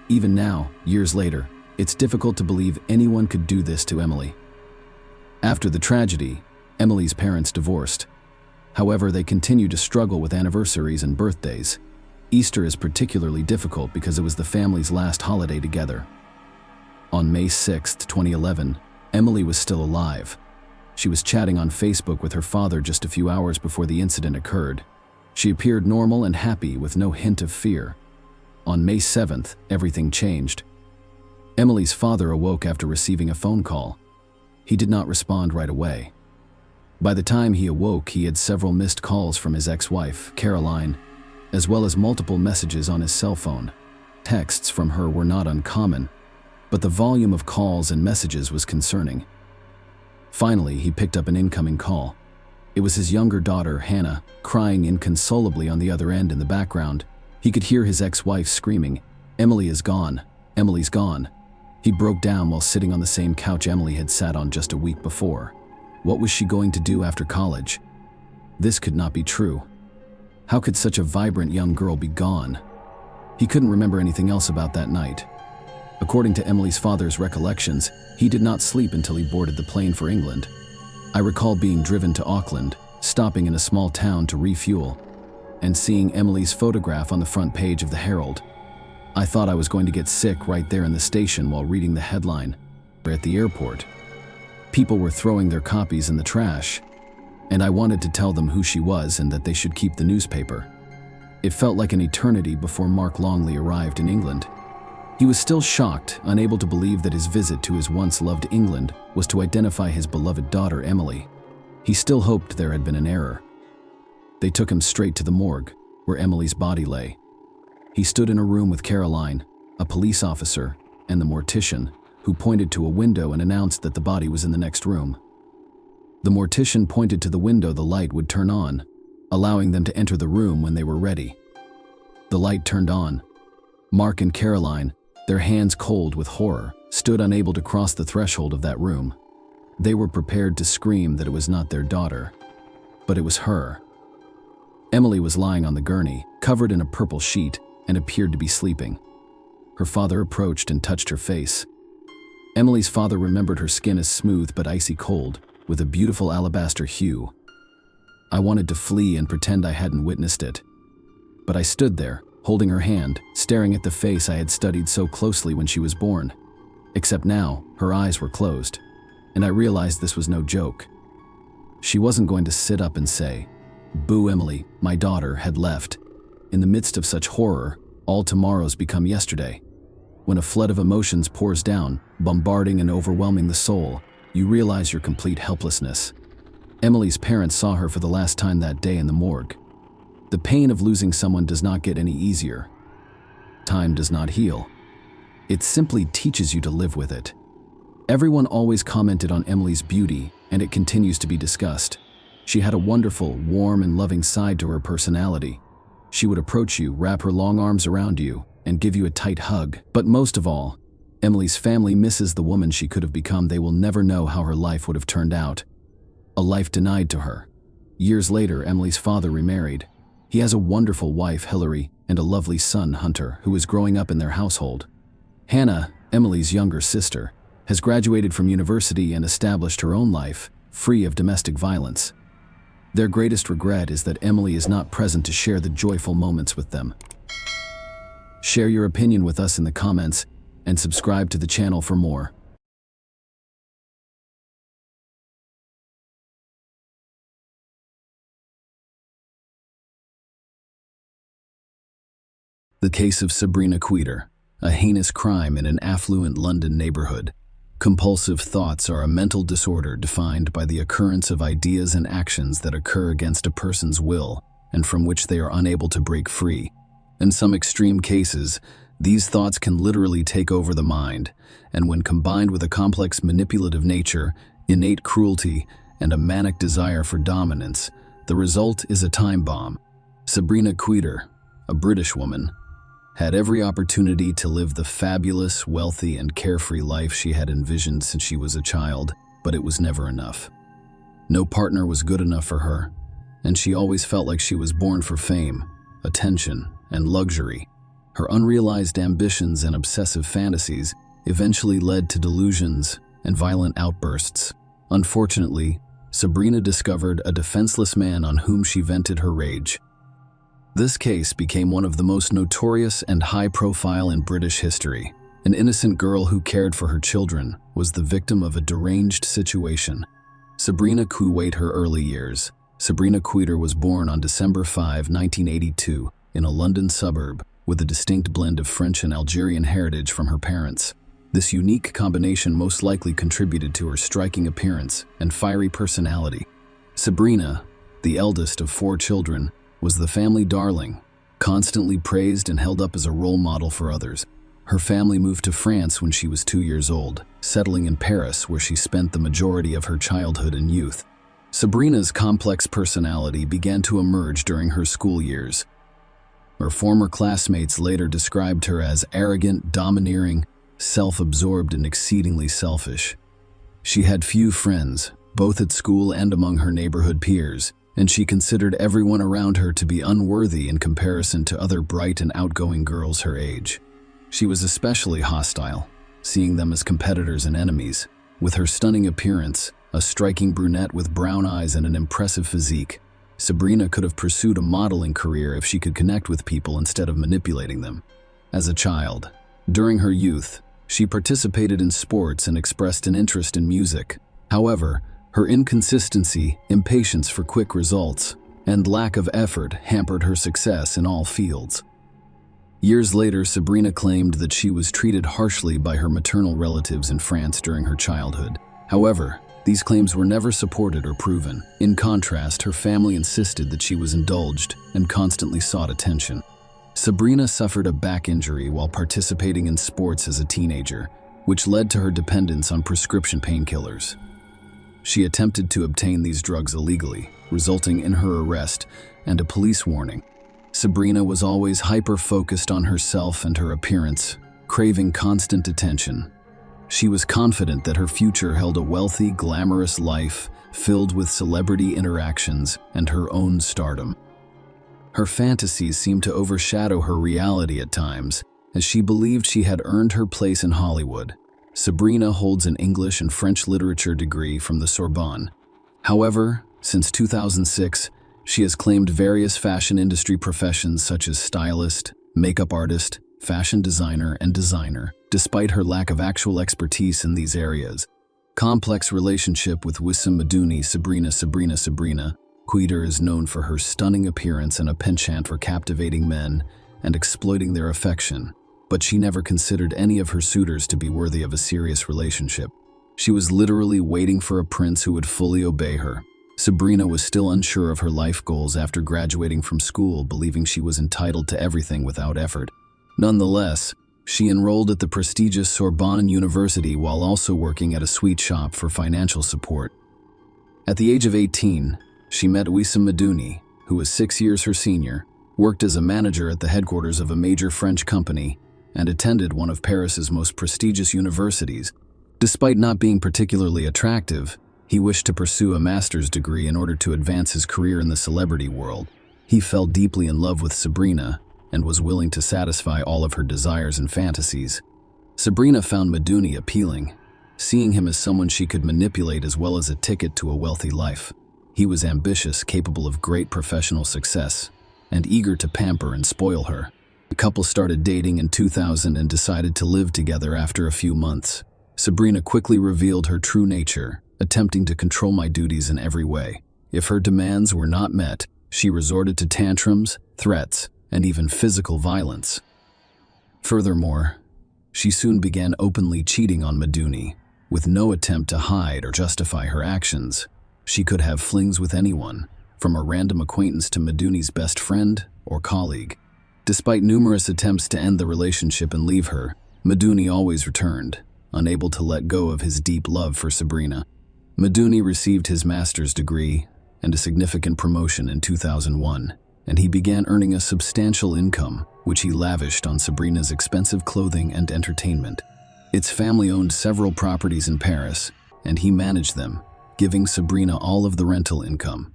Even now, years later, it's difficult to believe anyone could do this to Emily. After the tragedy, Emily's parents divorced. However, they continue to struggle with anniversaries and birthdays. Easter is particularly difficult because it was the family's last holiday together. On May 6, 2011, Emily was still alive. She was chatting on Facebook with her father just a few hours before the incident occurred. She appeared normal and happy with no hint of fear. On May 7th, everything changed. Emily's father awoke after receiving a phone call. He did not respond right away. By the time he awoke, he had several missed calls from his ex-wife, Caroline, as well as multiple messages on his cell phone. Texts from her were not uncommon, but the volume of calls and messages was concerning. Finally, he picked up an incoming call. It was his younger daughter, Hannah, crying inconsolably on the other end in the background. He could hear his ex-wife screaming, "Emily is gone. Emily's gone. He broke down while sitting on the same couch Emily had sat on just a week before. What was she going to do after college? This could not be true. How could such a vibrant young girl be gone? He couldn't remember anything else about that night. According to Emily's father's recollections, he did not sleep until he boarded the plane for England. I recall being driven to Auckland, stopping in a small town to refuel, and seeing Emily's photograph on the front page of the Herald. I thought I was going to get sick right there in the station while reading the headline. At the airport, people were throwing their copies in the trash, and I wanted to tell them who she was and that they should keep the newspaper. It felt like an eternity before Mark Longley arrived in England. He was still shocked, unable to believe that his visit to his once loved England was to identify his beloved daughter Emily. He still hoped there had been an error. They took him straight to the morgue, where Emily's body lay. He stood in a room with Caroline, a police officer, and the mortician, who pointed to a window and announced that the body was in the next room. The mortician pointed to the window the light would turn on, allowing them to enter the room when they were ready. The light turned on. Mark and Caroline, their hands cold with horror, stood unable to cross the threshold of that room. They were prepared to scream that it was not their daughter, but it was her. Emily was lying on the gurney, covered in a purple sheet, and appeared to be sleeping. Her father approached and touched her face. Emily's father remembered her skin as smooth but icy cold, with a beautiful alabaster hue. I wanted to flee and pretend I hadn't witnessed it. But I stood there, holding her hand, staring at the face I had studied so closely when she was born. Except now, her eyes were closed, and I realized this was no joke. She wasn't going to sit up and say, "Boo, Emily, my daughter had left." In the midst of such horror, all tomorrows become yesterday. When a flood of emotions pours down, bombarding and overwhelming the soul, you realize your complete helplessness. Emily's parents saw her for the last time that day in the morgue. The pain of losing someone does not get any easier. Time does not heal. It simply teaches you to live with it. Everyone always commented on Emily's beauty, and it continues to be discussed. She had a wonderful, warm, and loving side to her personality. She would approach you, wrap her long arms around you, and give you a tight hug. But most of all, Emily's family misses the woman she could have become. They will never know how her life would have turned out. A life denied to her. Years later, Emily's father remarried. He has a wonderful wife, Hilary, and a lovely son, Hunter, who is growing up in their household. Hannah, Emily's younger sister, has graduated from university and established her own life, free of domestic violence. Their greatest regret is that Emily is not present to share the joyful moments with them. Share your opinion with us in the comments and subscribe to the channel for more. The case of Sabrina Queeter, a heinous crime in an affluent London neighborhood. Compulsive thoughts are a mental disorder defined by the occurrence of ideas and actions that occur against a person's will and from which they are unable to break free. In some extreme cases, these thoughts can literally take over the mind, and when combined with a complex manipulative nature, innate cruelty, and a manic desire for dominance, the result is a time bomb. Sabrina Queeter, a British woman, had every opportunity to live the fabulous, wealthy, and carefree life she had envisioned since she was a child, but it was never enough. No partner was good enough for her, and she always felt like she was born for fame, attention, and luxury. Her unrealized ambitions and obsessive fantasies eventually led to delusions and violent outbursts. Unfortunately, Sabrina discovered a defenseless man on whom she vented her rage. This case became one of the most notorious and high-profile in British history. An innocent girl who cared for her children was the victim of a deranged situation. Sabrina Queeter, her early years. Sabrina Queeter was born on December 5, 1982, in a London suburb, with a distinct blend of French and Algerian heritage from her parents. This unique combination most likely contributed to her striking appearance and fiery personality. Sabrina, the eldest of 4 children, was the family darling, constantly praised and held up as a role model for others. Her family moved to France when she was 2 years old, settling in Paris where she spent the majority of her childhood and youth. Sabrina's complex personality began to emerge during her school years. Her former classmates later described her as arrogant, domineering, self-absorbed, and exceedingly selfish. She had few friends, both at school and among her neighborhood peers, and she considered everyone around her to be unworthy in comparison to other bright and outgoing girls her age. She was especially hostile, seeing them as competitors and enemies. With her stunning appearance, a striking brunette with brown eyes and an impressive physique, Sabrina could have pursued a modeling career if she could connect with people instead of manipulating them. As a child, during her youth, she participated in sports and expressed an interest in music. However, her inconsistency, impatience for quick results, and lack of effort hampered her success in all fields. Years later, Sabrina claimed that she was treated harshly by her maternal relatives in France during her childhood. However, these claims were never supported or proven. In contrast, her family insisted that she was indulged and constantly sought attention. Sabrina suffered a back injury while participating in sports as a teenager, which led to her dependence on prescription painkillers. She attempted to obtain these drugs illegally, resulting in her arrest and a police warning. Sabrina was always hyper-focused on herself and her appearance, craving constant attention. She was confident that her future held a wealthy, glamorous life filled with celebrity interactions and her own stardom. Her fantasies seemed to overshadow her reality at times, as she believed she had earned her place in Hollywood. Sabrina holds an English and French literature degree from the Sorbonne. However, since 2006, she has claimed various fashion industry professions such as stylist, makeup artist, fashion designer, and designer, despite her lack of actual expertise in these areas. Complex relationship with Wissam Madouni. Sabrina Queeter is known for her stunning appearance and a penchant for captivating men and exploiting their affection, but she never considered any of her suitors to be worthy of a serious relationship. She was literally waiting for a prince who would fully obey her. Sabrina was still unsure of her life goals after graduating from school, believing she was entitled to everything without effort. Nonetheless, she enrolled at the prestigious Sorbonne University while also working at a sweet shop for financial support. At the age of 18, she met Wissam Madouni, who was 6 years her senior, worked as a manager at the headquarters of a major French company, and attended one of Paris's most prestigious universities. Despite not being particularly attractive, he wished to pursue a master's degree in order to advance his career in the celebrity world. He fell deeply in love with Sabrina and was willing to satisfy all of her desires and fantasies. Sabrina found Madouni appealing, seeing him as someone she could manipulate as well as a ticket to a wealthy life. He was ambitious, capable of great professional success, and eager to pamper and spoil her. The couple started dating in 2000 and decided to live together after a few months. Sabrina quickly revealed her true nature, attempting to control my duties in every way. If her demands were not met, she resorted to tantrums, threats, and even physical violence. Furthermore, she soon began openly cheating on Madouni, with no attempt to hide or justify her actions. She could have flings with anyone, from a random acquaintance to Madouni's best friend or colleague. Despite numerous attempts to end the relationship and leave her, Madouni always returned, unable to let go of his deep love for Sabrina. Madouni received his master's degree and a significant promotion in 2001, and he began earning a substantial income, which he lavished on Sabrina's expensive clothing and entertainment. Its family owned several properties in Paris, and he managed them, giving Sabrina all of the rental income.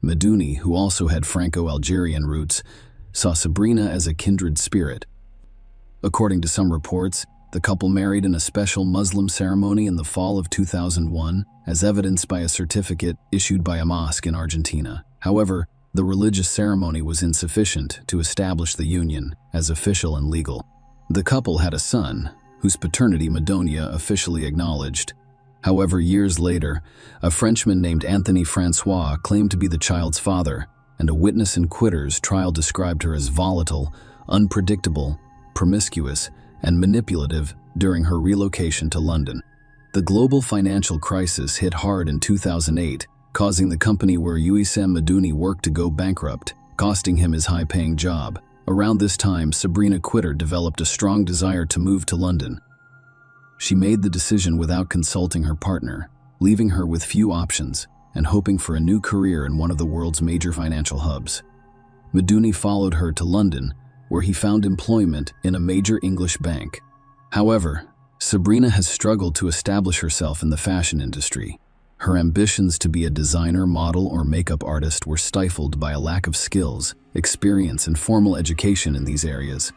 Madouni, who also had Franco-Algerian roots, saw Sabrina as a kindred spirit. According to some reports, the couple married in a special Muslim ceremony in the fall of 2001, as evidenced by a certificate issued by a mosque in Argentina. However, the religious ceremony was insufficient to establish the union as official and legal. The couple had a son, whose paternity Madouni officially acknowledged. However, years later, a Frenchman named Anthony Francois claimed to be the child's father, and a witness in Quitter's trial described her as volatile, unpredictable, promiscuous, and manipulative during her relocation to London. The global financial crisis hit hard in 2008, causing the company where Wissam Madouni worked to go bankrupt, costing him his high-paying job. Around this time, Sabrina Quitter developed a strong desire to move to London. She made the decision without consulting her partner, leaving her with few options and hoping for a new career in one of the world's major financial hubs. Madouni followed her to London, where he found employment in a major English bank. However, Sabrina has struggled to establish herself in the fashion industry. Her ambitions to be a designer, model, or makeup artist were stifled by a lack of skills, experience, and formal education in these areas.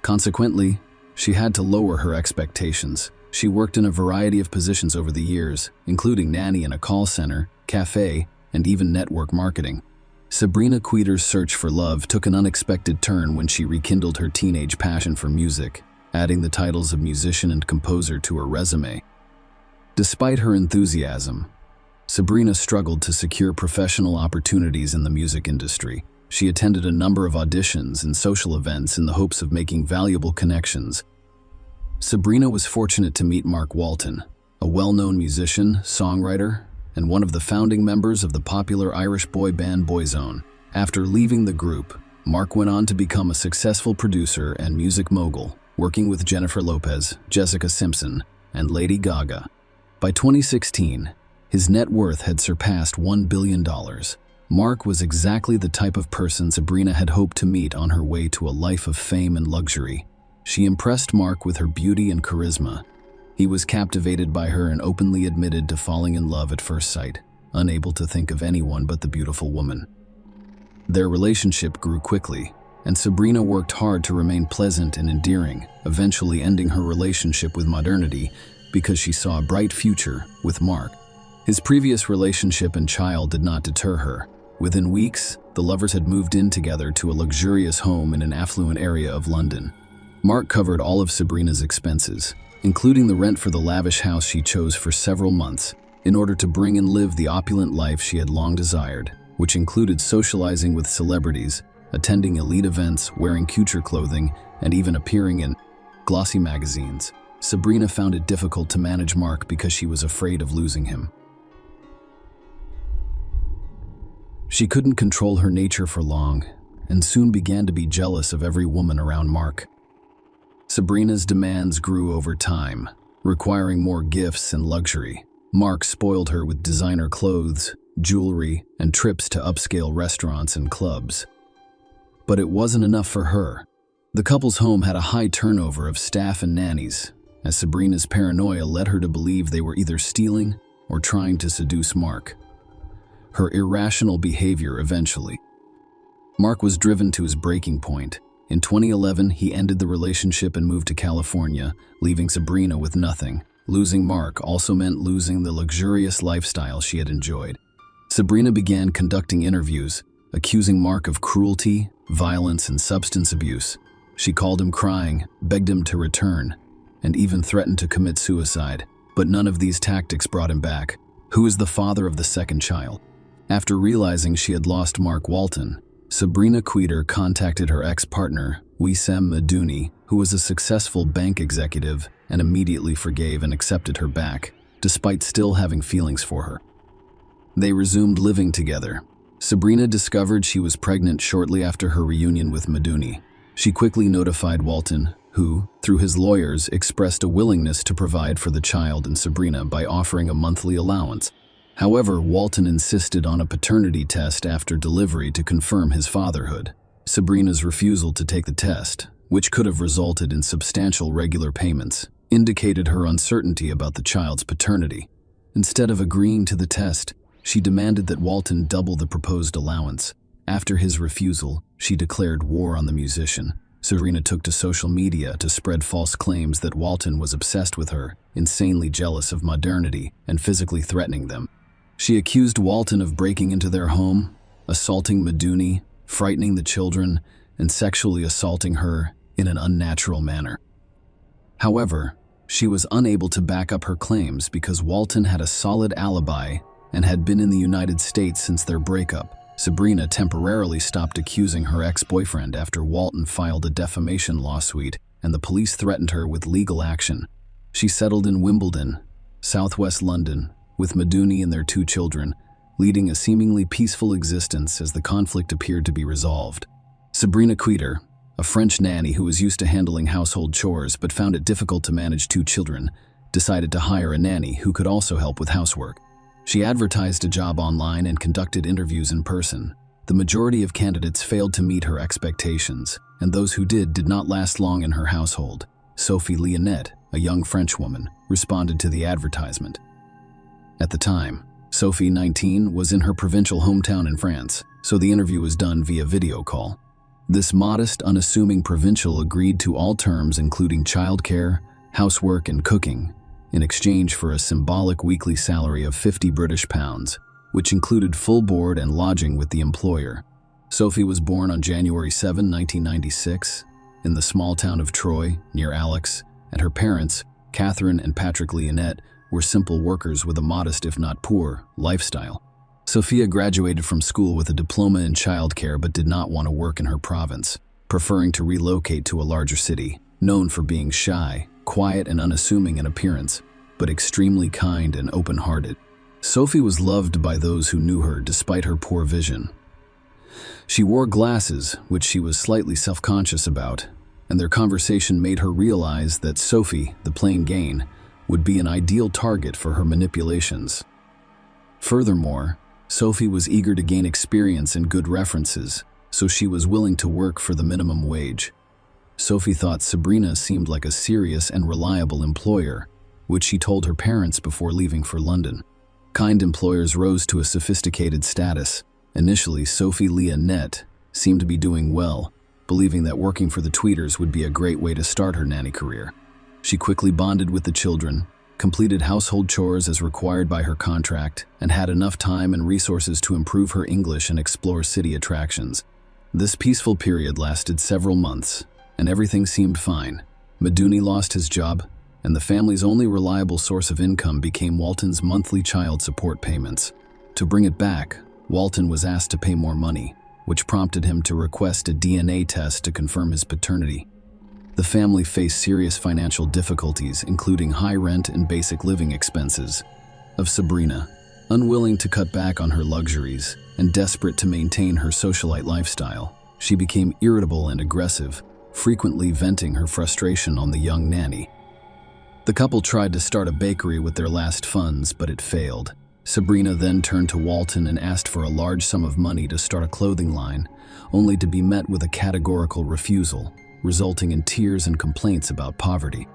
Consequently, she had to lower her expectations. She worked in a variety of positions over the years, including nanny in a call center, cafe, and even network marketing. Sabrina Queter's search for love took an unexpected turn when she rekindled her teenage passion for music, adding the titles of musician and composer to her resume. Despite her enthusiasm, Sabrina struggled to secure professional opportunities in the music industry. She attended a number of auditions and social events in the hopes of making valuable connections. Sabrina was fortunate to meet Mark Walton, a well-known musician, songwriter, and one of the founding members of the popular Irish boy band Boyzone. After leaving the group, Mark went on to become a successful producer and music mogul, working with Jennifer Lopez, Jessica Simpson, and Lady Gaga. By 2016, his net worth had surpassed $1 billion. Mark was exactly the type of person Sabrina had hoped to meet on her way to a life of fame and luxury. She impressed Mark with her beauty and charisma. He was captivated by her and openly admitted to falling in love at first sight, unable to think of anyone but the beautiful woman. Their relationship grew quickly, and Sabrina worked hard to remain pleasant and endearing, eventually ending her relationship with modernity because she saw a bright future with Mark. His previous relationship and child did not deter her. Within weeks, the lovers had moved in together to a luxurious home in an affluent area of London. Mark covered all of Sabrina's expenses, including the rent for the lavish house she chose for several months, in order to bring and live the opulent life she had long desired, which included socializing with celebrities, attending elite events, wearing couture clothing, and even appearing in glossy magazines. Sabrina found it difficult to manage Mark because she was afraid of losing him. She couldn't control her nature for long, and soon began to be jealous of every woman around Mark. Sabrina's demands grew over time, requiring more gifts and luxury. Mark spoiled her with designer clothes, jewelry, and trips to upscale restaurants and clubs. But it wasn't enough for her. The couple's home had a high turnover of staff and nannies, as Sabrina's paranoia led her to believe they were either stealing or trying to seduce Mark. Her irrational behavior eventually. Mark was driven to his breaking point. In 2011, he ended the relationship and moved to California, leaving Sabrina with nothing. Losing Mark also meant losing the luxurious lifestyle she had enjoyed. Sabrina began conducting interviews, accusing Mark of cruelty, violence, and substance abuse. She called him crying, begged him to return, and even threatened to commit suicide. But none of these tactics brought him back. Who is the father of the second child? After realizing she had lost Mark Walton, Sabrina Queter contacted her ex-partner, Wissem Madouni, who was a successful bank executive, and immediately forgave and accepted her back, despite still having feelings for her. They resumed living together. Sabrina discovered she was pregnant shortly after her reunion with Madouni. She quickly notified Walton, who, through his lawyers, expressed a willingness to provide for the child and Sabrina by offering a monthly allowance. However, Walton insisted on a paternity test after delivery to confirm his fatherhood. Sabrina's refusal to take the test, which could have resulted in substantial regular payments, indicated her uncertainty about the child's paternity. Instead of agreeing to the test, she demanded that Walton double the proposed allowance. After his refusal, she declared war on the musician. Sabrina took to social media to spread false claims that Walton was obsessed with her, insanely jealous of modernity, and physically threatening them. She accused Walton of breaking into their home, assaulting Madouni, frightening the children, and sexually assaulting her in an unnatural manner. However, she was unable to back up her claims because Walton had a solid alibi and had been in the United States since their breakup. Sabrina temporarily stopped accusing her ex-boyfriend after Walton filed a defamation lawsuit and the police threatened her with legal action. She settled in Wimbledon, southwest London, with Madouni and their 2 children, leading a seemingly peaceful existence as the conflict appeared to be resolved. Sabrina Queter, a French nanny who was used to handling household chores but found it difficult to manage 2 children, decided to hire a nanny who could also help with housework. She advertised a job online and conducted interviews in person. The majority of candidates failed to meet her expectations, and those who did not last long in her household. Sophie Leonette, a young French woman, responded to the advertisement. At the time, Sophie, 19, was in her provincial hometown in France, so the interview was done via video call. This modest, unassuming provincial agreed to all terms including childcare, housework, and cooking, in exchange for a symbolic weekly salary of £50, which included full board and lodging with the employer. Sophie was born on January 7, 1996, in the small town of Troyes, near Alex, and her parents, Catherine and Patrick Leonette, were simple workers with a modest, if not poor, lifestyle. Sophia graduated from school with a diploma in childcare but did not want to work in her province, preferring to relocate to a larger city, known for being shy, quiet, and unassuming in appearance, but extremely kind and open-hearted. Sophie was loved by those who knew her despite her poor vision. She wore glasses, which she was slightly self-conscious about, and their conversation made her realize that Sophie, the plain Gain, would be an ideal target for her manipulations. Furthermore, Sophie was eager to gain experience and good references, so she was willing to work for the minimum wage. Sophie thought Sabrina seemed like a serious and reliable employer, which she told her parents before leaving for London. Kind employers rose to a sophisticated status. Initially, Sophie Leonette seemed to be doing well, believing that working for the Tweeters would be a great way to start her nanny career. She quickly bonded with the children, completed household chores as required by her contract, and had enough time and resources to improve her English and explore city attractions. This peaceful period lasted several months, and everything seemed fine. Maduni lost his job, and the family's only reliable source of income became Walton's monthly child support payments. To bring it back, Walton was asked to pay more money, which prompted him to request a DNA test to confirm his paternity. The family faced serious financial difficulties, including high rent and basic living expenses. Of Sabrina, unwilling to cut back on her luxuries and desperate to maintain her socialite lifestyle, she became irritable and aggressive, frequently venting her frustration on the young nanny. The couple tried to start a bakery with their last funds, but it failed. Sabrina then turned to Walton and asked for a large sum of money to start a clothing line, only to be met with a categorical refusal, resulting in tears and complaints about poverty.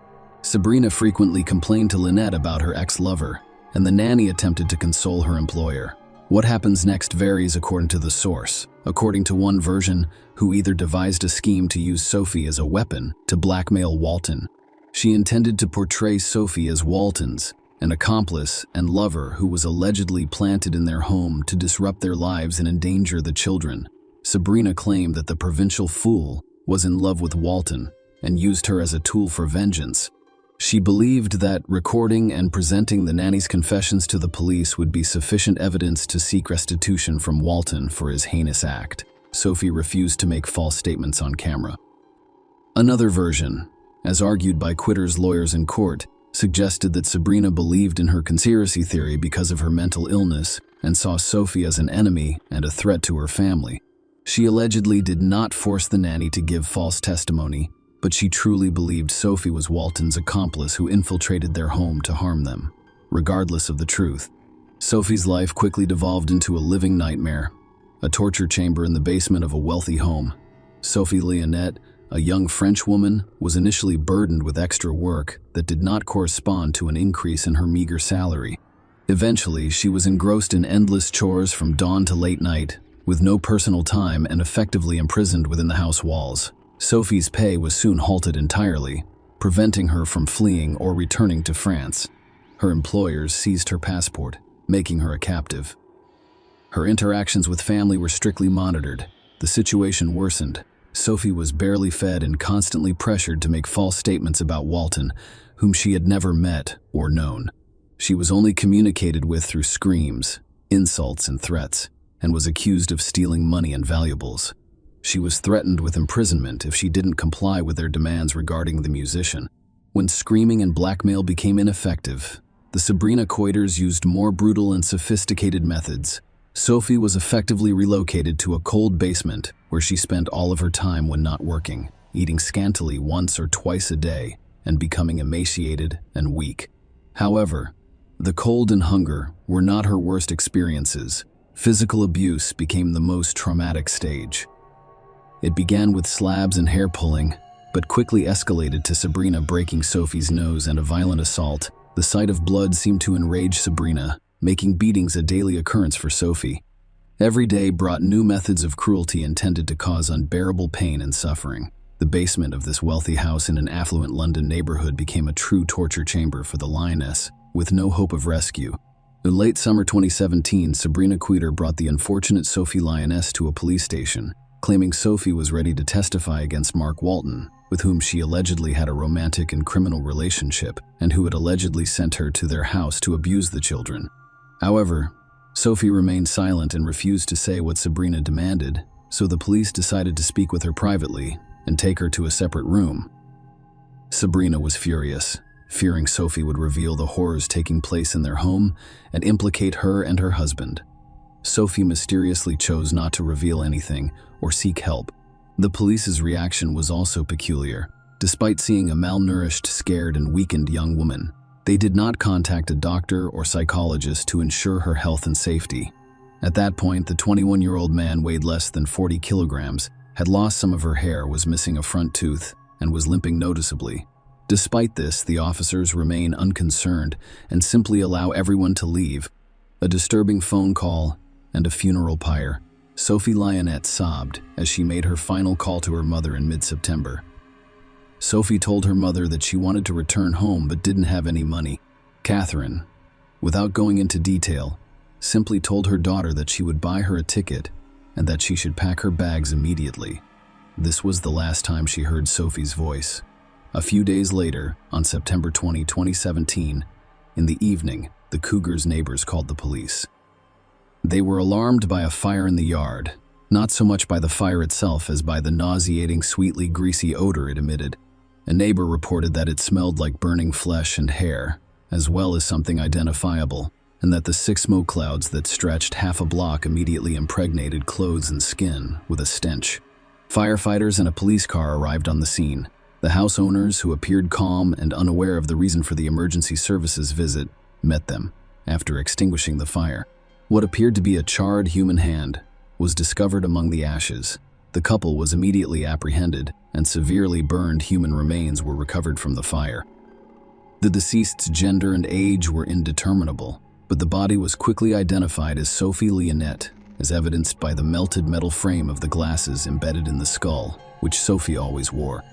Sabrina frequently complained to Lynette about her ex-lover, and the nanny attempted to console her employer. What happens next varies according to the source. According to one version, who either devised a scheme to use Sophie as a weapon to blackmail Walton. She intended to portray Sophie as Walton's, an accomplice and lover who was allegedly planted in their home to disrupt their lives and endanger the children. Sabrina claimed that the provincial fool was in love with Walton and used her as a tool for vengeance. She believed that recording and presenting the nanny's confessions to the police would be sufficient evidence to seek restitution from Walton for his heinous act. Sophie refused to make false statements on camera. Another version, as argued by Quitter's lawyers in court, suggested that Sabrina believed in her conspiracy theory because of her mental illness and saw Sophie as an enemy and a threat to her family. She allegedly did not force the nanny to give false testimony, but she truly believed Sophie was Walton's accomplice who infiltrated their home to harm them. Regardless of the truth, Sophie's life quickly devolved into a living nightmare, a torture chamber in the basement of a wealthy home. Sophie Leonette, a young French woman, was initially burdened with extra work that did not correspond to an increase in her meager salary. Eventually, she was engrossed in endless chores from dawn to late night, with no personal time and effectively imprisoned within the house walls. Sophie's pay was soon halted entirely, preventing her from fleeing or returning to France. Her employers seized her passport, making her a captive. Her interactions with family were strictly monitored. The situation worsened. Sophie was barely fed and constantly pressured to make false statements about Walton, whom she had never met or known. She was only communicated with through screams, insults, and threats, and was accused of stealing money and valuables. She was threatened with imprisonment if she didn't comply with their demands regarding the musician. When screaming and blackmail became ineffective, the Sabrina Coiters used more brutal and sophisticated methods. Sophie was effectively relocated to a cold basement where she spent all of her time when not working, eating scantily once or twice a day and becoming emaciated and weak. However, the cold and hunger were not her worst experiences. Physical abuse became the most traumatic stage. It began with slabs and hair pulling, but quickly escalated to Sabrina breaking Sophie's nose and a violent assault. The sight of blood seemed to enrage Sabrina, making beatings a daily occurrence for Sophie. Every day brought new methods of cruelty intended to cause unbearable pain and suffering. The basement of this wealthy house in an affluent London neighborhood became a true torture chamber for the lioness, with no hope of rescue. In late summer 2017, Sabrina Queter brought the unfortunate Sophie Lioness to a police station, claiming Sophie was ready to testify against Mark Walton, with whom she allegedly had a romantic and criminal relationship, and who had allegedly sent her to their house to abuse the children. However, Sophie remained silent and refused to say what Sabrina demanded, so the police decided to speak with her privately and take her to a separate room. Sabrina was furious, fearing Sophie would reveal the horrors taking place in their home and implicate her and her husband. Sophie mysteriously chose not to reveal anything or seek help. The police's reaction was also peculiar. Despite seeing a malnourished, scared, and weakened young woman, they did not contact a doctor or psychologist to ensure her health and safety. At that point, the 21-year-old man weighed less than 40 kilograms, had lost some of her hair, was missing a front tooth, and was limping noticeably. Despite this, the officers remain unconcerned and simply allow everyone to leave. A disturbing phone call and a funeral pyre. Sophie Lionette sobbed as she made her final call to her mother in mid-September. Sophie told her mother that she wanted to return home but didn't have any money. Catherine, without going into detail, simply told her daughter that she would buy her a ticket and that she should pack her bags immediately. This was the last time she heard Sophie's voice. A few days later, on September 20, 2017, in the evening, the Cougars' neighbors called the police. They were alarmed by a fire in the yard, not so much by the fire itself as by the nauseating, sweetly greasy odor it emitted. A neighbor reported that it smelled like burning flesh and hair, as well as something identifiable, and that the 6 smoke clouds that stretched half a block immediately impregnated clothes and skin with a stench. Firefighters and a police car arrived on the scene. The house owners, who appeared calm and unaware of the reason for the emergency services visit, met them after extinguishing the fire. What appeared to be a charred human hand was discovered among the ashes. The couple was immediately apprehended, and severely burned human remains were recovered from the fire. The deceased's gender and age were indeterminable, but the body was quickly identified as Sophie Lionette, as evidenced by the melted metal frame of the glasses embedded in the skull, which Sophie always wore.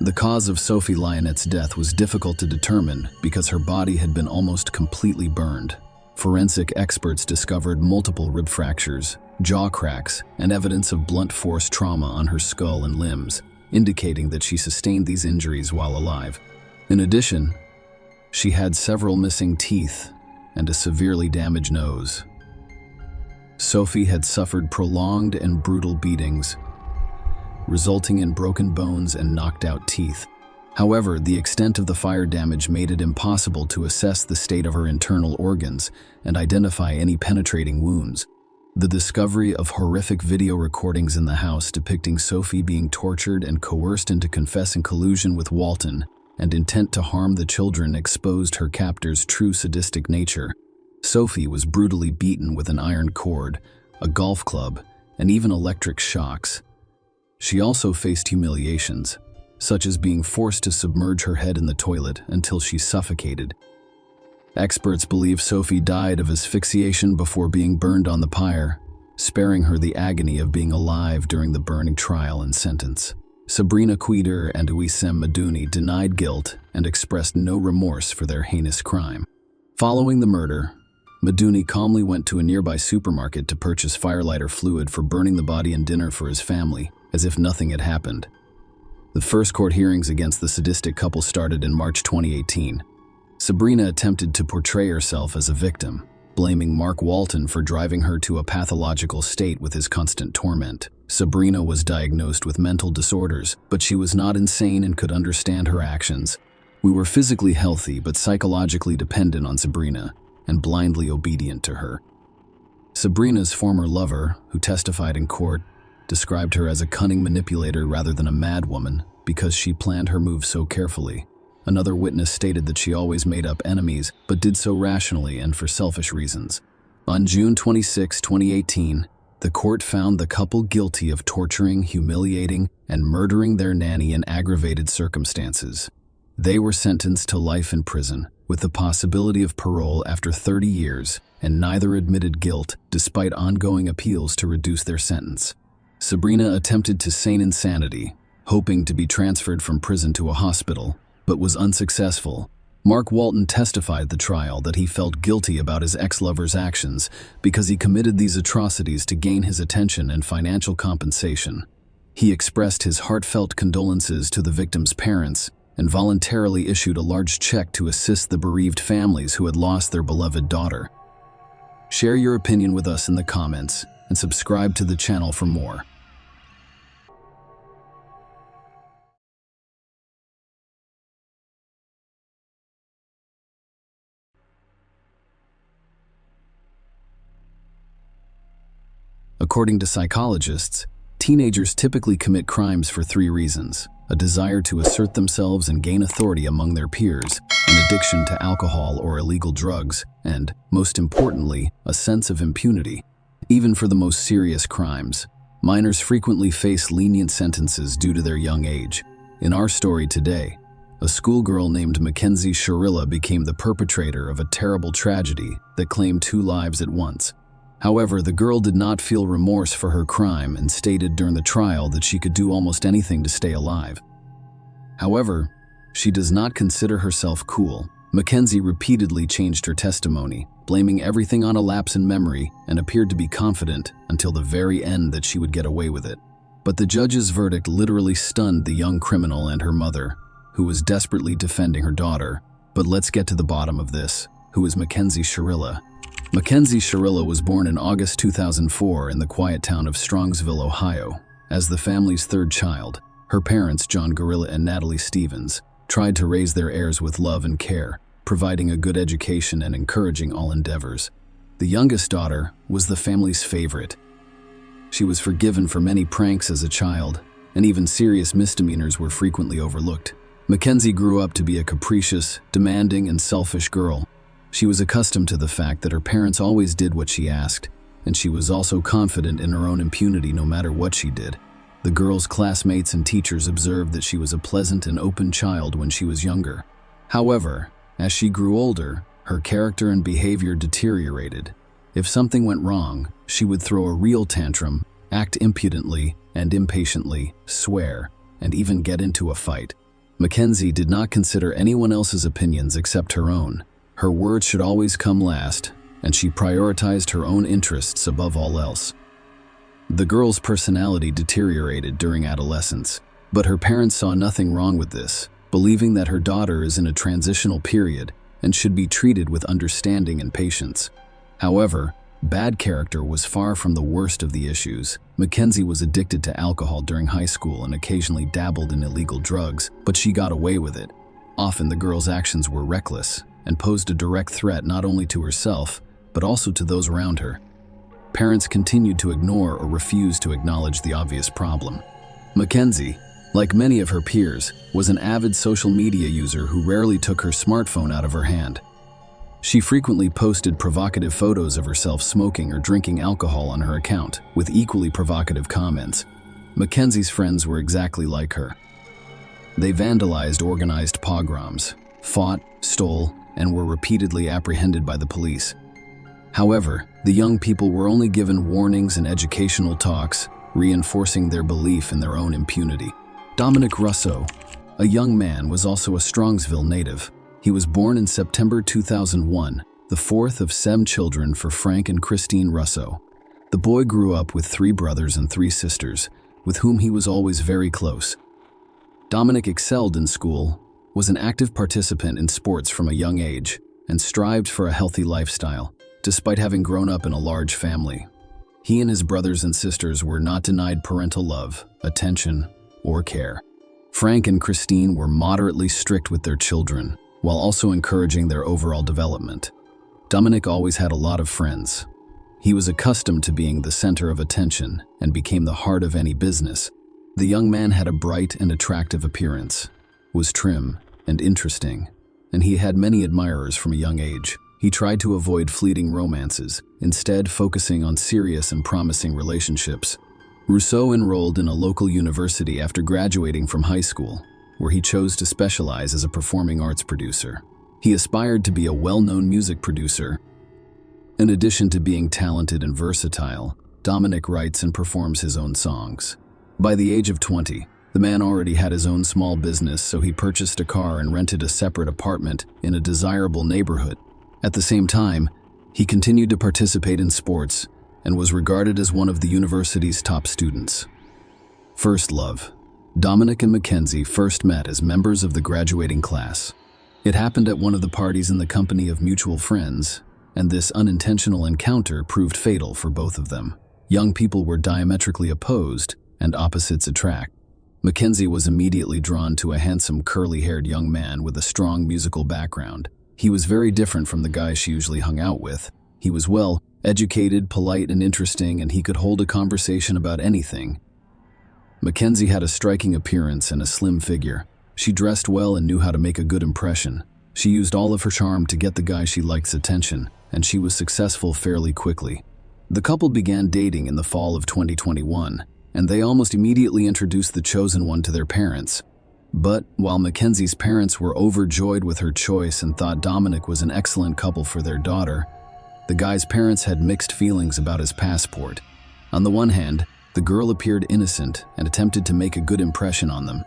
The cause of Sophie Lionette's death was difficult to determine because her body had been almost completely burned. Forensic experts discovered multiple rib fractures, jaw cracks, and evidence of blunt force trauma on her skull and limbs, indicating that she sustained these injuries while alive. In addition, she had several missing teeth and a severely damaged nose. Sophie had suffered prolonged and brutal beatings, resulting in broken bones and knocked out teeth. However, the extent of the fire damage made it impossible to assess the state of her internal organs and identify any penetrating wounds. The discovery of horrific video recordings in the house depicting Sophie being tortured and coerced into confessing collusion with Walton and intent to harm the children exposed her captor's true sadistic nature. Sophie was brutally beaten with an iron cord, a golf club, and even electric shocks. She also faced humiliations, such as being forced to submerge her head in the toilet until she suffocated. Experts believe Sophie died of asphyxiation before being burned on the pyre, sparing her the agony of being alive during the burning trial and sentence. Sabrina Queter and Ouissem Madouni denied guilt and expressed no remorse for their heinous crime. Following the murder, Madouni calmly went to a nearby supermarket to purchase firelighter fluid for burning the body and dinner for his family, as if nothing had happened. The first court hearings against the sadistic couple started in March 2018. Sabrina attempted to portray herself as a victim, blaming Mark Walton for driving her to a pathological state with his constant torment. Sabrina was diagnosed with mental disorders, but she was not insane and could understand her actions. We were physically healthy but psychologically dependent on Sabrina and blindly obedient to her. Sabrina's former lover, who testified in court, described her as a cunning manipulator rather than a mad woman because she planned her moves so carefully. Another witness stated that she always made up enemies, but did so rationally and for selfish reasons. On June 26, 2018, the court found the couple guilty of torturing, humiliating, and murdering their nanny in aggravated circumstances. They were sentenced to life in prison, with the possibility of parole after 30 years, and neither admitted guilt despite ongoing appeals to reduce their sentence. Sabrina attempted to feign insanity, hoping to be transferred from prison to a hospital, but was unsuccessful. Mark Walton testified at the trial that he felt guilty about his ex-lover's actions because he committed these atrocities to gain his attention and financial compensation. He expressed his heartfelt condolences to the victims' parents and voluntarily issued a large check to assist the bereaved families who had lost their beloved daughter. Share your opinion with us in the comments and subscribe to the channel for more. According to psychologists, teenagers typically commit crimes for 3 reasons: a desire to assert themselves and gain authority among their peers, an addiction to alcohol or illegal drugs, and, most importantly, a sense of impunity. Even for the most serious crimes, minors frequently face lenient sentences due to their young age. In our story today, a schoolgirl named Mackenzie Sharilla became the perpetrator of a terrible tragedy that claimed 2 lives at once. However, the girl did not feel remorse for her crime and stated during the trial that she could do almost anything to stay alive. However, she does not consider herself cool. Mackenzie repeatedly changed her testimony, blaming everything on a lapse in memory, and appeared to be confident until the very end that she would get away with it. But the judge's verdict literally stunned the young criminal and her mother, who was desperately defending her daughter. But let's get to the bottom of this. Who is Mackenzie Sharilla? Mackenzie Sharilla was born in August 2004 in the quiet town of Strongsville, Ohio. As the family's 3rd child, her parents, John Gorilla and Natalie Stevens, tried to raise their heirs with love and care, providing a good education and encouraging all endeavors. The youngest daughter was the family's favorite. She was forgiven for many pranks as a child, and even serious misdemeanors were frequently overlooked. Mackenzie grew up to be a capricious, demanding, and selfish girl. She was accustomed to the fact that her parents always did what she asked, and she was also confident in her own impunity no matter what she did. The girl's classmates and teachers observed that she was a pleasant and open child when she was younger. However, as she grew older, her character and behavior deteriorated. If something went wrong, she would throw a real tantrum, act impudently and impatiently, swear, and even get into a fight. Mackenzie did not consider anyone else's opinions except her own. Her words should always come last, and she prioritized her own interests above all else. The girl's personality deteriorated during adolescence, but her parents saw nothing wrong with this, believing that her daughter is in a transitional period and should be treated with understanding and patience. However, bad character was far from the worst of the issues. Mackenzie was addicted to alcohol during high school and occasionally dabbled in illegal drugs, but she got away with it. Often the girl's actions were reckless and posed a direct threat not only to herself, but also to those around her. Parents continued to ignore or refuse to acknowledge the obvious problem. Mackenzie, like many of her peers, was an avid social media user who rarely took her smartphone out of her hand. She frequently posted provocative photos of herself smoking or drinking alcohol on her account, with equally provocative comments. Mackenzie's friends were exactly like her. They vandalized organized pogroms, fought, stole, and were repeatedly apprehended by the police. However, the young people were only given warnings and educational talks, reinforcing their belief in their own impunity. Dominic Russo, a young man, was also a Strongsville native. He was born in September 2001, the 4th of 7 children for Frank and Christine Russo. The boy grew up with 3 brothers and 3 sisters, with whom he was always very close. Dominic excelled in school, was an active participant in sports from a young age, and strived for a healthy lifestyle, despite having grown up in a large family. He and his brothers and sisters were not denied parental love, attention, or care. Frank and Christine were moderately strict with their children, while also encouraging their overall development. Dominic always had a lot of friends. He was accustomed to being the center of attention and became the heart of any business. The young man had a bright and attractive appearance, was trim and interesting, and he had many admirers from a young age. He tried to avoid fleeting romances, instead focusing on serious and promising relationships. Rousseau enrolled in a local university after graduating from high school, where he chose to specialize as a performing arts producer. He aspired to be a well-known music producer. In addition to being talented and versatile, Dominic writes and performs his own songs. By the age of 20, the man already had his own small business, so he purchased a car and rented a separate apartment in a desirable neighborhood. At the same time, he continued to participate in sports and was regarded as one of the university's top students. First love. Dominic and Mackenzie first met as members of the graduating class. It happened at one of the parties in the company of mutual friends, and this unintentional encounter proved fatal for both of them. Young people were diametrically opposed, and opposites attract. Mackenzie was immediately drawn to a handsome, curly-haired young man with a strong musical background. He was very different from the guys she usually hung out with. He was well educated, polite, and interesting, and he could hold a conversation about anything. Mackenzie had a striking appearance and a slim figure. She dressed well and knew how to make a good impression. She used all of her charm to get the guy she like's attention, and she was successful fairly quickly. The couple began dating in the fall of 2021, and they almost immediately introduced the chosen one to their parents. But while Mackenzie's parents were overjoyed with her choice and thought Dominic was an excellent couple for their daughter, the guy's parents had mixed feelings about his passport. On the one hand, the girl appeared innocent and attempted to make a good impression on them.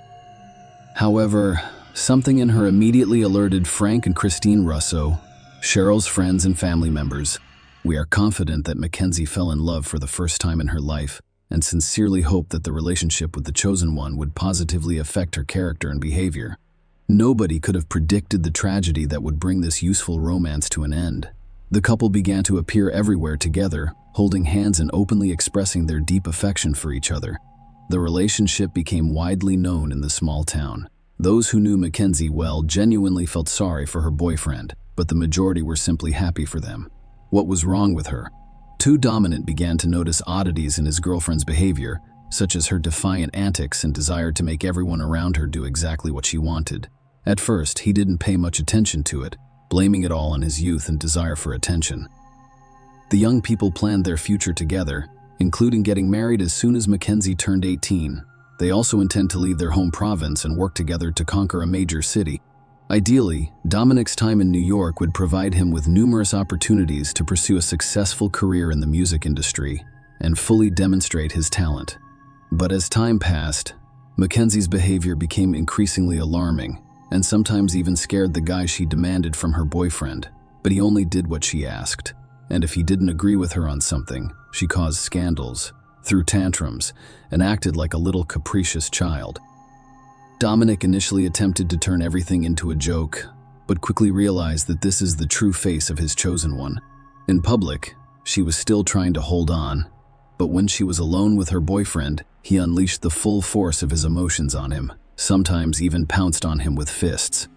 However, something in her immediately alerted Frank and Christine Russo, Cheryl's friends and family members. We are confident that Mackenzie fell in love for the first time in her life, and sincerely hope that the relationship with the chosen one would positively affect her character and behavior. Nobody could have predicted the tragedy that would bring this useful romance to an end. The couple began to appear everywhere together, holding hands and openly expressing their deep affection for each other. The relationship became widely known in the small town. Those who knew Mackenzie well genuinely felt sorry for her boyfriend, but the majority were simply happy for them. What was wrong with her? Dominic began to notice oddities in his girlfriend's behavior, such as her defiant antics and desire to make everyone around her do exactly what she wanted. At first, he didn't pay much attention to it, blaming it all on his youth and desire for attention. The young people planned their future together, including getting married as soon as Mackenzie turned 18. They also intend to leave their home province and work together to conquer a major city. Ideally, Dominic's time in New York would provide him with numerous opportunities to pursue a successful career in the music industry and fully demonstrate his talent. But as time passed, Mackenzie's behavior became increasingly alarming and sometimes even scared the guy she demanded from her boyfriend. But he only did what she asked, and if he didn't agree with her on something, she caused scandals, threw tantrums, and acted like a little capricious child. Dominic initially attempted to turn everything into a joke, but quickly realized that this is the true face of his chosen one. In public, she was still trying to hold on, but when she was alone with her boyfriend, he unleashed the full force of his emotions on him, sometimes even pounced on him with fists.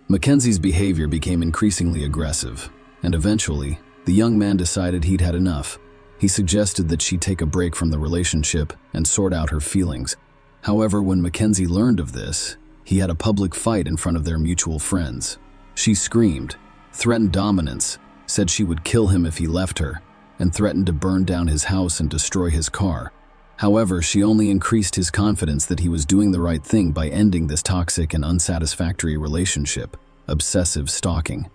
Mackenzie's behavior became increasingly aggressive, and eventually, the young man decided he'd had enough. He suggested that she take a break from the relationship and sort out her feelings. However, when Mackenzie learned of this, he had a public fight in front of their mutual friends. She screamed, threatened dominance, said she would kill him if he left her, and threatened to burn down his house and destroy his car. However, she only increased his confidence that he was doing the right thing by ending this toxic and unsatisfactory relationship. Obsessive stalking.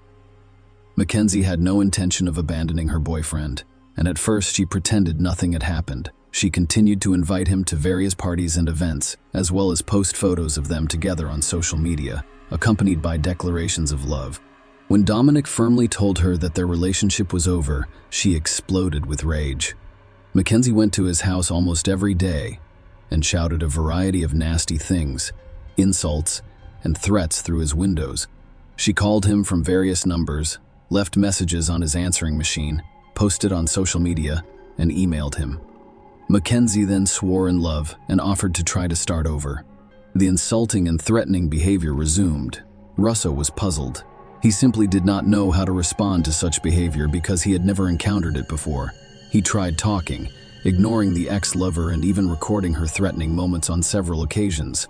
Mackenzie had no intention of abandoning her boyfriend, and at first she pretended nothing had happened. She continued to invite him to various parties and events, as well as post photos of them together on social media, accompanied by declarations of love. When Dominic firmly told her that their relationship was over, she exploded with rage. Mackenzie went to his house almost every day and shouted a variety of nasty things, insults, and threats through his windows. She called him from various numbers, left messages on his answering machine, posted on social media, and emailed him. Mackenzie then swore in love and offered to try to start over. The insulting and threatening behavior resumed. Russo was puzzled. He simply did not know how to respond to such behavior because he had never encountered it before. He tried talking, ignoring the ex-lover and even recording her threatening moments on several occasions.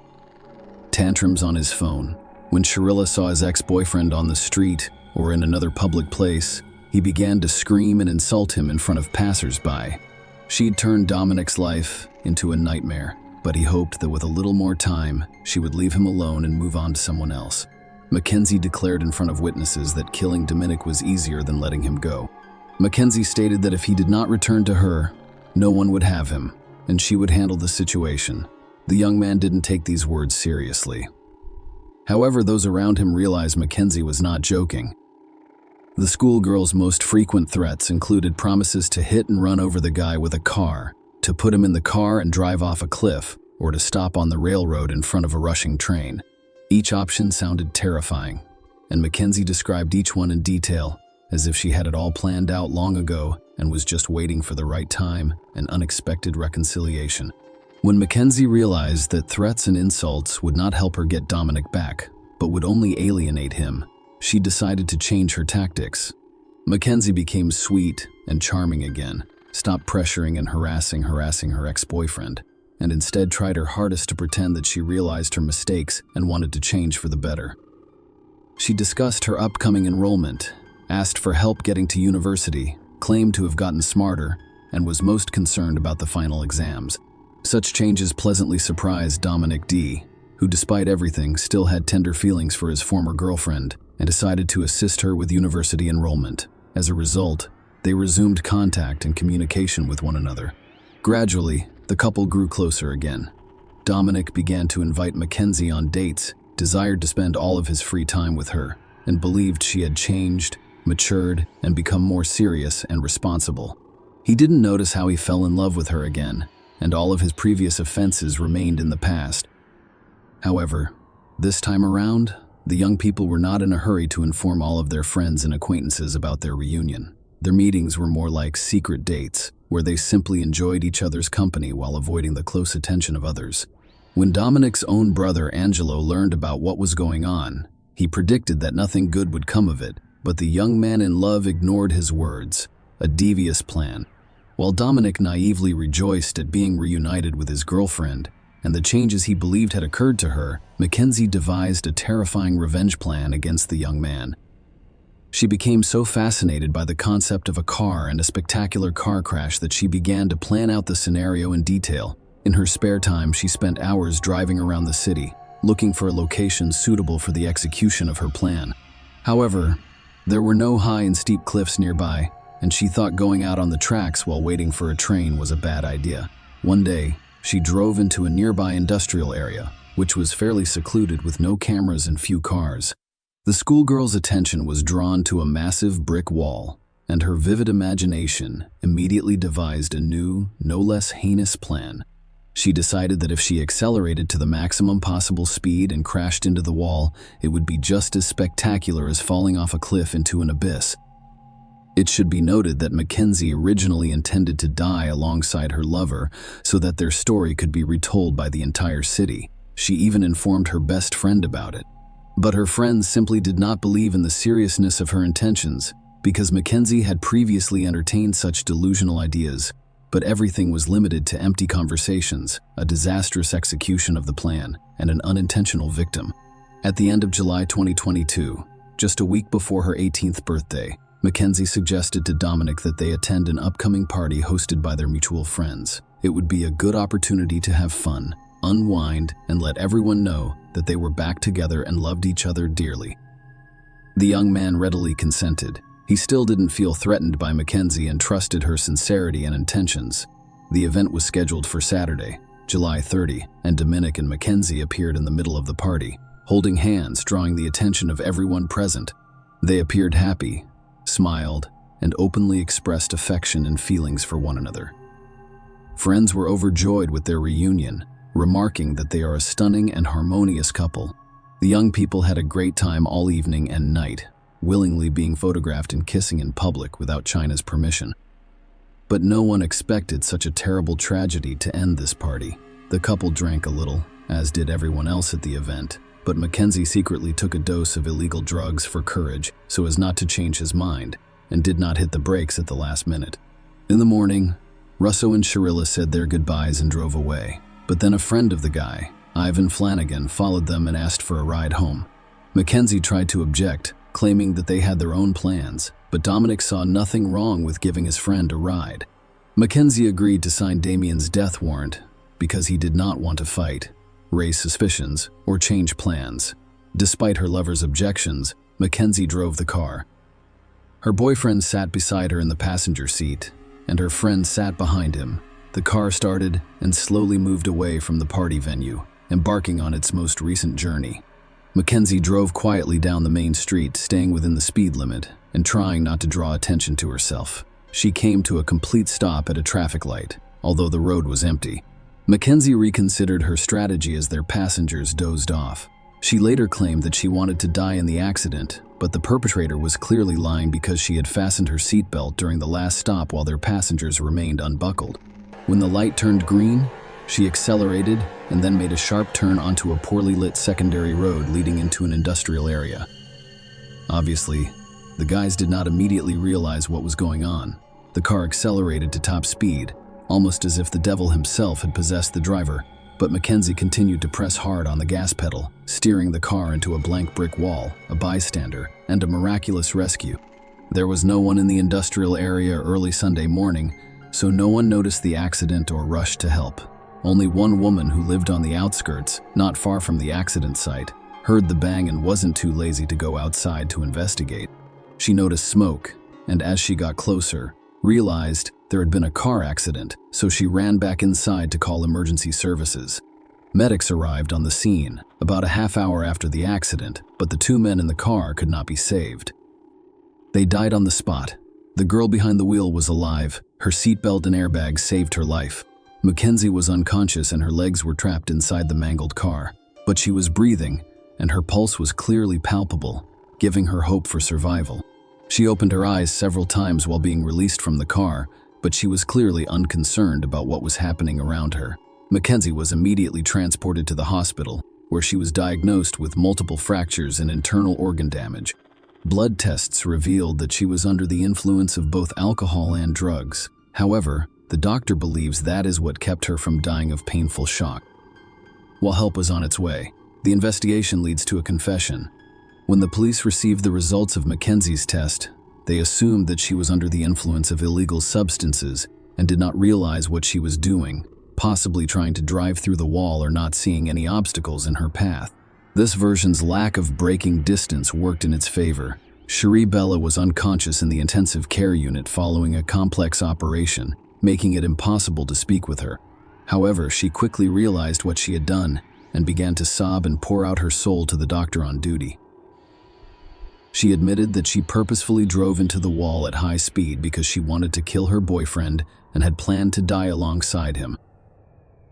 Tantrums on his phone. When Sharilla saw his ex-boyfriend on the street or in another public place, He began to scream and insult him in front of passers-by. She'd turned Dominic's life into a nightmare, but he hoped that with a little more time, she would leave him alone and move on to someone else. Mackenzie declared in front of witnesses that killing Dominic was easier than letting him go. Mackenzie stated that if he did not return to her, no one would have him, and she would handle the situation. The young man didn't take these words seriously. However, those around him realized Mackenzie was not joking. The schoolgirl's most frequent threats included promises to hit and run over the guy with a car, to put him in the car and drive off a cliff, or to stop on the railroad in front of a rushing train. Each option sounded terrifying, and Mackenzie described each one in detail, as if she had it all planned out long ago and was just waiting for the right time and unexpected reconciliation. When Mackenzie realized that threats and insults would not help her get Dominic back, but would only alienate him, she decided to change her tactics. Mackenzie became sweet and charming again, stopped pressuring and harassing her ex-boyfriend, and instead tried her hardest to pretend that she realized her mistakes and wanted to change for the better. She discussed her upcoming enrollment, asked for help getting to university, claimed to have gotten smarter, and was most concerned about the final exams. Such changes pleasantly surprised Dominic D., who despite everything still had tender feelings for his former girlfriend and decided to assist her with university enrollment. As a result, they resumed contact and communication with one another. Gradually, the couple grew closer again. Dominic began to invite Mackenzie on dates, desired to spend all of his free time with her, and believed she had changed, matured, and become more serious and responsible. He didn't notice how he fell in love with her again, and all of his previous offenses remained in the past. However, this time around, the young people were not in a hurry to inform all of their friends and acquaintances about their reunion. Their meetings were more like secret dates, where they simply enjoyed each other's company while avoiding the close attention of others. When Dominic's own brother Angelo learned about what was going on, he predicted that nothing good would come of it, but the young man in love ignored his words, a devious plan. While Dominic naively rejoiced at being reunited with his girlfriend and the changes he believed had occurred to her, Mackenzie devised a terrifying revenge plan against the young man. She became so fascinated by the concept of a car and a spectacular car crash that she began to plan out the scenario in detail. In her spare time, she spent hours driving around the city, looking for a location suitable for the execution of her plan. However, there were no high and steep cliffs nearby, and she thought going out on the tracks while waiting for a train was a bad idea. One day, she drove into a nearby industrial area, which was fairly secluded with no cameras and few cars. The schoolgirl's attention was drawn to a massive brick wall, and her vivid imagination immediately devised a new, no less heinous plan. She decided that if she accelerated to the maximum possible speed and crashed into the wall, it would be just as spectacular as falling off a cliff into an abyss. It should be noted that Mackenzie originally intended to die alongside her lover so that their story could be retold by the entire city. She even informed her best friend about it. But her friends simply did not believe in the seriousness of her intentions because Mackenzie had previously entertained such delusional ideas, but everything was limited to empty conversations, a disastrous execution of the plan, and an unintentional victim. At the end of July 2022, just a week before her 18th birthday, Mackenzie suggested to Dominic that they attend an upcoming party hosted by their mutual friends. It would be a good opportunity to have fun, unwind, and let everyone know that they were back together and loved each other dearly. The young man readily consented. He still didn't feel threatened by Mackenzie and trusted her sincerity and intentions. The event was scheduled for Saturday, July 30, and Dominic and Mackenzie appeared in the middle of the party, holding hands, drawing the attention of everyone present. They appeared happy, smiled, and openly expressed affection and feelings for one another. Friends were overjoyed with their reunion, remarking that they are a stunning and harmonious couple. The young people had a great time all evening and night, willingly being photographed and kissing in public without China's permission. But no one expected such a terrible tragedy to end this party. The couple drank a little, as did everyone else at the event, but Mackenzie secretly took a dose of illegal drugs for courage so as not to change his mind, and did not hit the brakes at the last minute. In the morning, Russo and Sharilla said their goodbyes and drove away, but then a friend of the guy, Ivan Flanagan, followed them and asked for a ride home. Mackenzie tried to object, claiming that they had their own plans, but Dominic saw nothing wrong with giving his friend a ride. Mackenzie agreed to sign Damien's death warrant because he did not want to fight, raise suspicions, or change plans. Despite her lover's objections, Mackenzie drove the car. Her boyfriend sat beside her in the passenger seat, and her friend sat behind him. The car started and slowly moved away from the party venue, embarking on its most recent journey. Mackenzie drove quietly down the main street, staying within the speed limit and trying not to draw attention to herself. She came to a complete stop at a traffic light, although the road was empty. Mackenzie reconsidered her strategy as their passengers dozed off. She later claimed that she wanted to die in the accident, but the perpetrator was clearly lying because she had fastened her seatbelt during the last stop while their passengers remained unbuckled. When the light turned green, she accelerated and then made a sharp turn onto a poorly lit secondary road leading into an industrial area. Obviously, the guys did not immediately realize what was going on. The car accelerated to top speed, almost as if the devil himself had possessed the driver, but Mackenzie continued to press hard on the gas pedal, steering the car into a blank brick wall, a bystander, and a miraculous rescue. There was no one in the industrial area early Sunday morning, so no one noticed the accident or rushed to help. Only one woman who lived on the outskirts, not far from the accident site, heard the bang and wasn't too lazy to go outside to investigate. She noticed smoke, and as she got closer, realized there had been a car accident, so she ran back inside to call emergency services. Medics arrived on the scene about a half hour after the accident, but the two men in the car could not be saved. They died on the spot. The girl behind the wheel was alive. Her seatbelt and airbag saved her life. Mackenzie was unconscious and her legs were trapped inside the mangled car, but she was breathing and her pulse was clearly palpable, giving her hope for survival. She opened her eyes several times while being released from the car, but she was clearly unconcerned about what was happening around her. Mackenzie was immediately transported to the hospital, where she was diagnosed with multiple fractures and internal organ damage. Blood tests revealed that she was under the influence of both alcohol and drugs. However, the doctor believes that is what kept her from dying of painful shock. While help was on its way, the investigation leads to a confession. When the police received the results of Mackenzie's test, they assumed that she was under the influence of illegal substances and did not realize what she was doing, possibly trying to drive through the wall or not seeing any obstacles in her path. This version's lack of braking distance worked in its favor. Cherie Bella was unconscious in the intensive care unit following a complex operation, making it impossible to speak with her. However, she quickly realized what she had done and began to sob and pour out her soul to the doctor on duty. She admitted that she purposefully drove into the wall at high speed because she wanted to kill her boyfriend and had planned to die alongside him.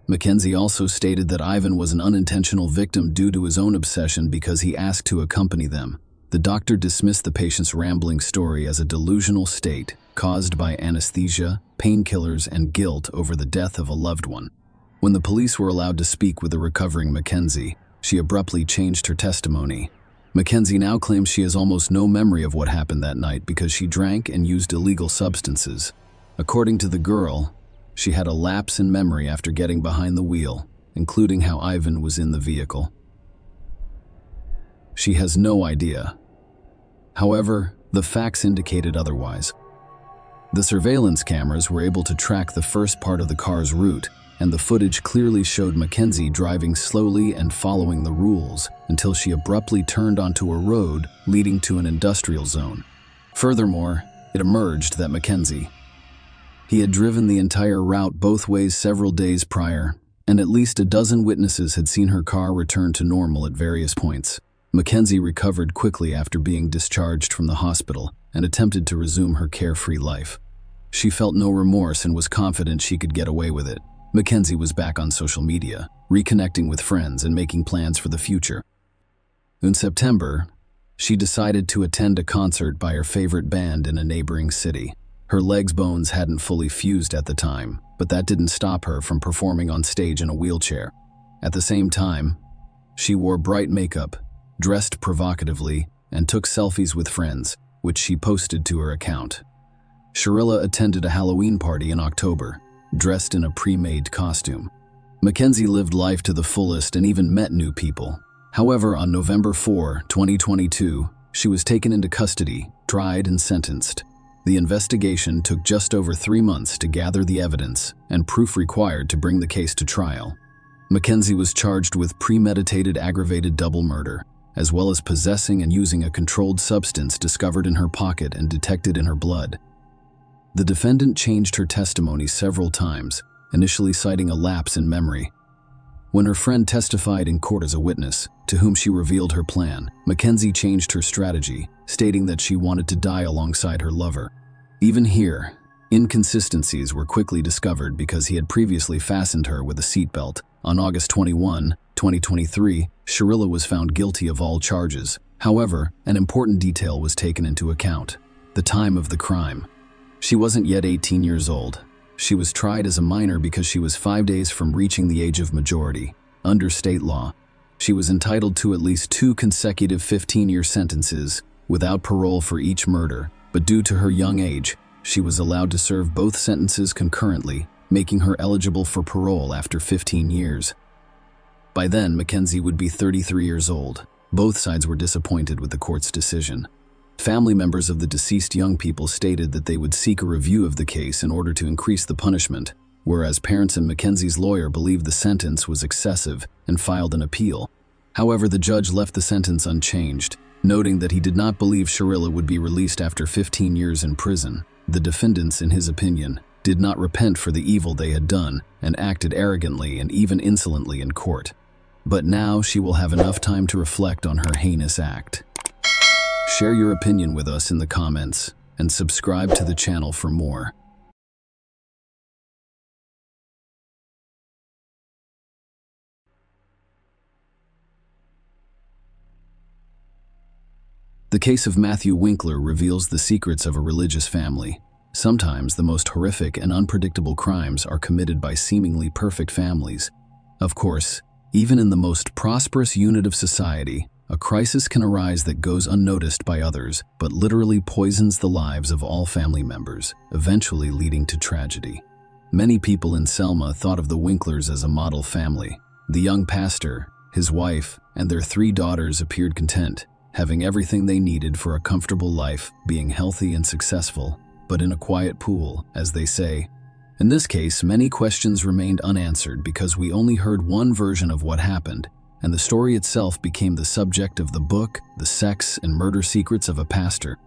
Mackenzie also stated that Ivan was an unintentional victim due to his own obsession because he asked to accompany them. The doctor dismissed the patient's rambling story as a delusional state caused by anesthesia, painkillers, and guilt over the death of a loved one. When the police were allowed to speak with the recovering Mackenzie, she abruptly changed her testimony. Mackenzie now claims she has almost no memory of what happened that night because she drank and used illegal substances. According to the girl, she had a lapse in memory after getting behind the wheel, including how Ivan was in the vehicle. She has no idea. However, the facts indicated otherwise. The surveillance cameras were able to track the first part of the car's route, and the footage clearly showed Mackenzie driving slowly and following the rules until she abruptly turned onto a road leading to an industrial zone. Furthermore, it emerged that Mackenzie had driven the entire route both ways several days prior, and at least a dozen witnesses had seen her car return to normal at various points. Mackenzie recovered quickly after being discharged from the hospital and attempted to resume her carefree life. She felt no remorse and was confident she could get away with it. Mackenzie was back on social media, reconnecting with friends and making plans for the future. In September, she decided to attend a concert by her favorite band in a neighboring city. Her legs' bones hadn't fully fused at the time, but that didn't stop her from performing on stage in a wheelchair. At the same time, she wore bright makeup, dressed provocatively, and took selfies with friends, which she posted to her account. Sharilla attended a Halloween party in October, dressed in a pre-made costume. Mackenzie lived life to the fullest and even met new people. However, on November 4, 2022, She was taken into custody, tried, and sentenced. The investigation took just over 3 months to gather the evidence and proof required to bring the case to trial. Mackenzie was charged with premeditated aggravated double murder, as well as possessing and using a controlled substance discovered in her pocket and detected in her blood. The defendant changed her testimony several times, initially citing a lapse in memory. When her friend testified in court as a witness, to whom she revealed her plan, Mackenzie changed her strategy, stating that she wanted to die alongside her lover. Even here, inconsistencies were quickly discovered because he had previously fastened her with a seatbelt. On August 21, 2023, Sharilla was found guilty of all charges. However, an important detail was taken into account: the time of the crime. She wasn't yet 18 years old. She was tried as a minor because she was 5 days from reaching the age of majority. Under state law, she was entitled to at least 2 consecutive 15-year sentences without parole for each murder, but due to her young age, she was allowed to serve both sentences concurrently, making her eligible for parole after 15 years. By then, Mackenzie would be 33 years old. Both sides were disappointed with the court's decision. Family members of the deceased young people stated that they would seek a review of the case in order to increase the punishment, whereas parents and Mackenzie's lawyer believed the sentence was excessive and filed an appeal. However, the judge left the sentence unchanged, noting that he did not believe Sharilla would be released after 15 years in prison. The defendants, in his opinion, did not repent for the evil they had done and acted arrogantly and even insolently in court. But now she will have enough time to reflect on her heinous act. Share your opinion with us in the comments and subscribe to the channel for more. The case of Matthew Winkler reveals the secrets of a religious family. Sometimes the most horrific and unpredictable crimes are committed by seemingly perfect families. Of course, even in the most prosperous unit of society, a crisis can arise that goes unnoticed by others, but literally poisons the lives of all family members, eventually leading to tragedy. Many people in Selma thought of the Winklers as a model family. The young pastor, his wife, and their 3 daughters appeared content, having everything they needed for a comfortable life, being healthy and successful, but in a quiet pool, as they say. In this case, many questions remained unanswered because we only heard one version of what happened, and the story itself became the subject of the book, The Sex and Murder Secrets of a Pastor.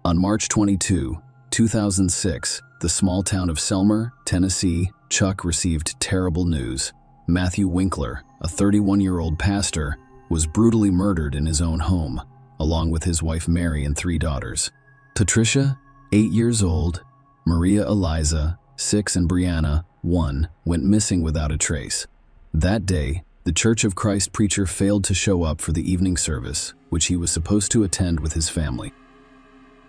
On March 22, 2006, the small town of Selmer, Tennessee, Chuck received terrible news. Matthew Winkler, a 31-year-old pastor, was brutally murdered in his own home, along with his wife Mary and 3 daughters. Patricia, 8 years old, Maria Eliza, 6, and Brianna, 1, went missing without a trace. That day, the Church of Christ preacher failed to show up for the evening service, which he was supposed to attend with his family.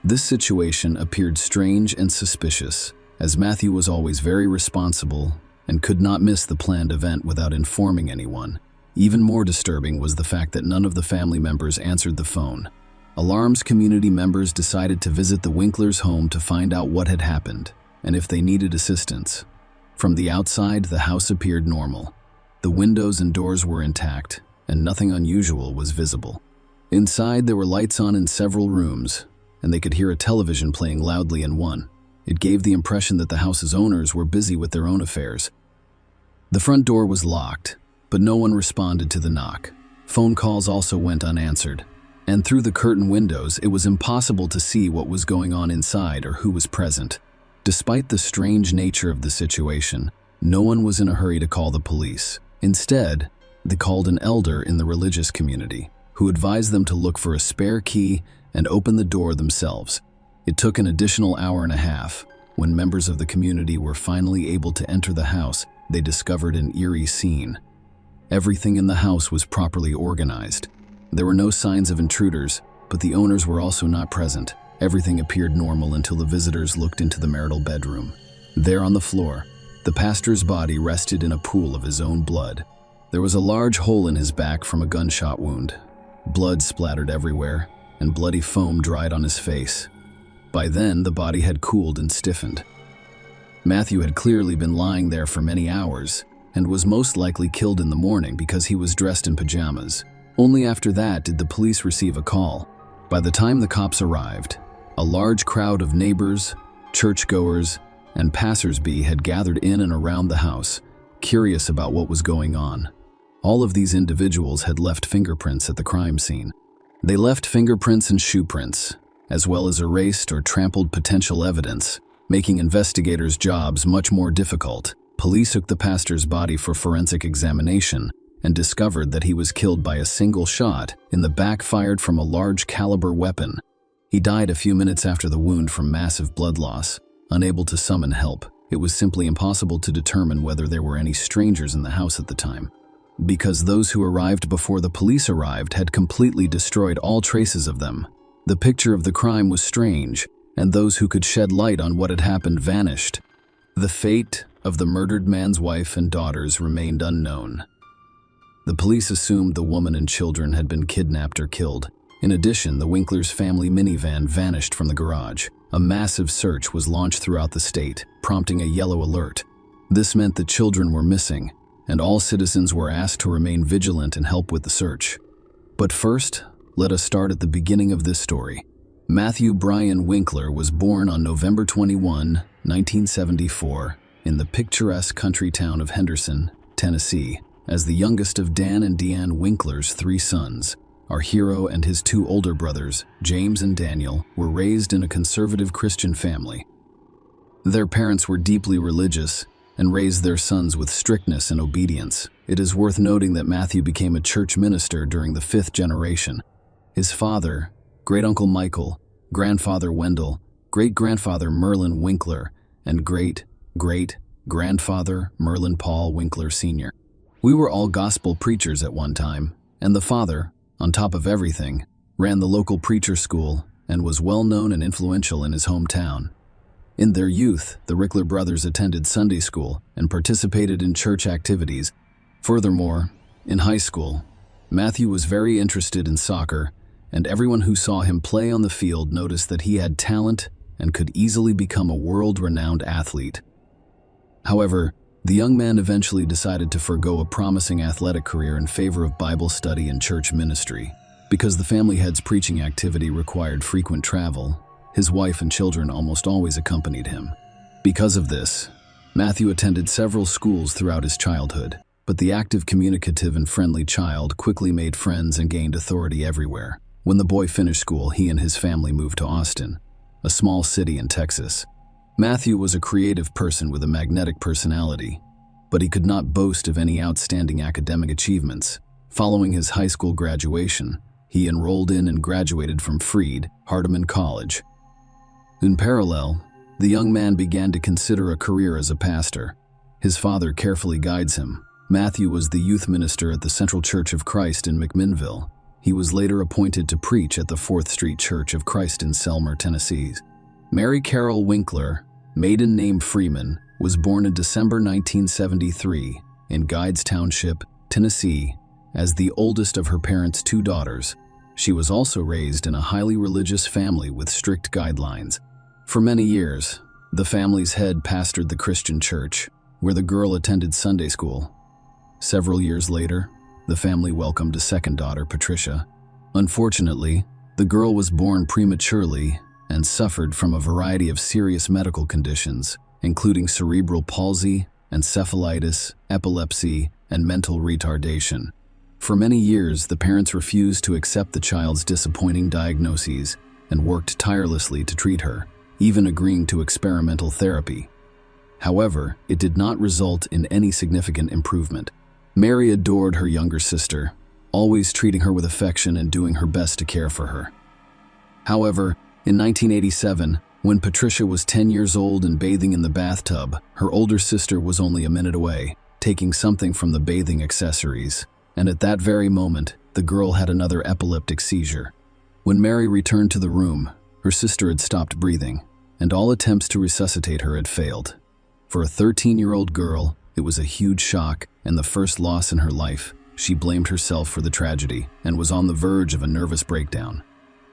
This situation appeared strange and suspicious, as Matthew was always very responsible and could not miss the planned event without informing anyone. Even more disturbing was the fact that none of the family members answered the phone. Alarmed community members decided to visit the Winklers' home to find out what had happened and if they needed assistance. From the outside, the house appeared normal. The windows and doors were intact, and nothing unusual was visible. Inside, there were lights on in several rooms, and they could hear a television playing loudly in one. It gave the impression that the house's owners were busy with their own affairs. The front door was locked, but no one responded to the knock. Phone calls also went unanswered, and through the curtain windows, it was impossible to see what was going on inside or who was present. Despite the strange nature of the situation, no one was in a hurry to call the police. Instead, they called an elder in the religious community, who advised them to look for a spare key and open the door themselves. It took an additional hour and a half. When members of the community were finally able to enter the house, they discovered an eerie scene. Everything in the house was properly organized. There were no signs of intruders, but the owners were also not present. Everything appeared normal until the visitors looked into the marital bedroom. There on the floor, the pastor's body rested in a pool of his own blood. There was a large hole in his back from a gunshot wound. Blood splattered everywhere, and bloody foam dried on his face. By then, the body had cooled and stiffened. Matthew had clearly been lying there for many hours, and was most likely killed in the morning because he was dressed in pajamas. Only after that did the police receive a call. By the time the cops arrived, a large crowd of neighbors, churchgoers, and passers-by had gathered in and around the house, curious about what was going on. All of these individuals had left fingerprints at the crime scene. They left fingerprints and shoe prints, as well as erased or trampled potential evidence, making investigators' jobs much more difficult. Police took the pastor's body for forensic examination and discovered that he was killed by a single shot in the back fired from a large caliber weapon. He died a few minutes after the wound from massive blood loss. Unable to summon help, it was simply impossible to determine whether there were any strangers in the house at the time, because those who arrived before the police arrived had completely destroyed all traces of them. The picture of the crime was strange, and those who could shed light on what had happened vanished. The fate of the murdered man's wife and daughters remained unknown. The police assumed the woman and children had been kidnapped or killed. In addition, the Winklers' family minivan vanished from the garage. A massive search was launched throughout the state, prompting a yellow alert. This meant the children were missing, and all citizens were asked to remain vigilant and help with the search. But first, let us start at the beginning of this story. Matthew Bryan Winkler was born on November 21, 1974, in the picturesque country town of Henderson, Tennessee. As the youngest of Dan and Deanne Winkler's 3 sons, our hero and his 2 older brothers, James and Daniel, were raised in a conservative Christian family. Their parents were deeply religious and raised their sons with strictness and obedience. It is worth noting that Matthew became a church minister during the 5th generation. His father, great-uncle Michael, grandfather Wendell, great-grandfather Merlin Winkler, and great-great-grandfather Merlin Paul Winkler Sr. We were all gospel preachers at one time, and the father, on top of everything, ran the local preacher school and was well known and influential in his hometown. In their youth, the Winkler brothers attended Sunday school and participated in church activities. Furthermore, in high school, Matthew was very interested in soccer, and everyone who saw him play on the field noticed that he had talent and could easily become a world-renowned athlete. However, the young man eventually decided to forego a promising athletic career in favor of Bible study and church ministry. Because the family head's preaching activity required frequent travel, his wife and children almost always accompanied him. Because of this, Matthew attended several schools throughout his childhood, but the active, communicative, and friendly child quickly made friends and gained authority everywhere. When the boy finished school, he and his family moved to Austin, a small city in Texas. Matthew was a creative person with a magnetic personality, but he could not boast of any outstanding academic achievements. Following his high school graduation, he enrolled in and graduated from Freed-Hardeman College. In parallel, the young man began to consider a career as a pastor. His father carefully guides him. Matthew was the youth minister at the Central Church of Christ in McMinnville. He was later appointed to preach at the 4th Street Church of Christ in Selmer, Tennessee. Mary Carol Winkler, maiden name Freeman, was born in December 1973 in Guides Township, Tennessee, as the oldest of her parents' 2 daughters. She was also raised in a highly religious family with strict guidelines. For many years, the family's head pastored the Christian church, where the girl attended Sunday school. Several years later, the family welcomed a second daughter, Patricia. Unfortunately, the girl was born prematurely and suffered from a variety of serious medical conditions, including cerebral palsy, encephalitis, epilepsy, and mental retardation. For many years, the parents refused to accept the child's disappointing diagnoses and worked tirelessly to treat her, even agreeing to experimental therapy. However, it did not result in any significant improvement. Mary adored her younger sister, always treating her with affection and doing her best to care for her. However, in 1987, when Patricia was 10 years old and bathing in the bathtub, her older sister was only a minute away, taking something from the bathing accessories, and at that very moment, the girl had another epileptic seizure. When Mary returned to the room, her sister had stopped breathing, and all attempts to resuscitate her had failed. For a 13-year-old girl, it was a huge shock and the first loss in her life. She blamed herself for the tragedy and was on the verge of a nervous breakdown.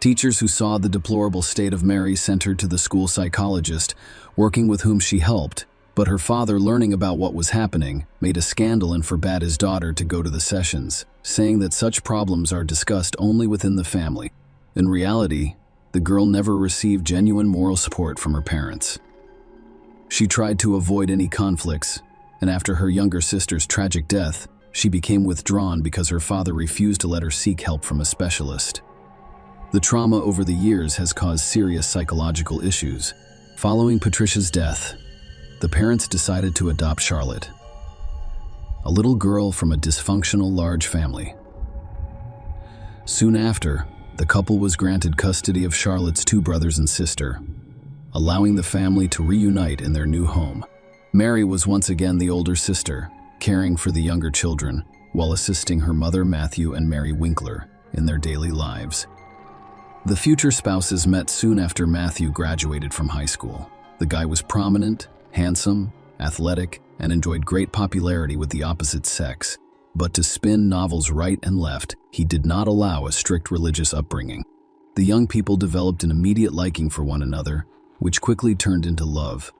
Teachers who saw the deplorable state of Mary sent her to the school psychologist, working with whom she helped, but her father, learning about what was happening, made a scandal and forbade his daughter to go to the sessions, saying that such problems are discussed only within the family. In reality, the girl never received genuine moral support from her parents. She tried to avoid any conflicts, and after her younger sister's tragic death, she became withdrawn because her father refused to let her seek help from a specialist. The trauma over the years has caused serious psychological issues. Following Patricia's death, the parents decided to adopt Charlotte, a little girl from a dysfunctional large family. Soon after, the couple was granted custody of Charlotte's 2 brothers and sister, allowing the family to reunite in their new home. Mary was once again the older sister, caring for the younger children while assisting her mother Matthew and Mary Winkler in their daily lives. The future spouses met soon after Matthew graduated from high school. The guy was prominent, handsome, athletic, and enjoyed great popularity with the opposite sex. But to spin novels right and left, he did not allow a strict religious upbringing. The young people developed an immediate liking for one another, which quickly turned into love.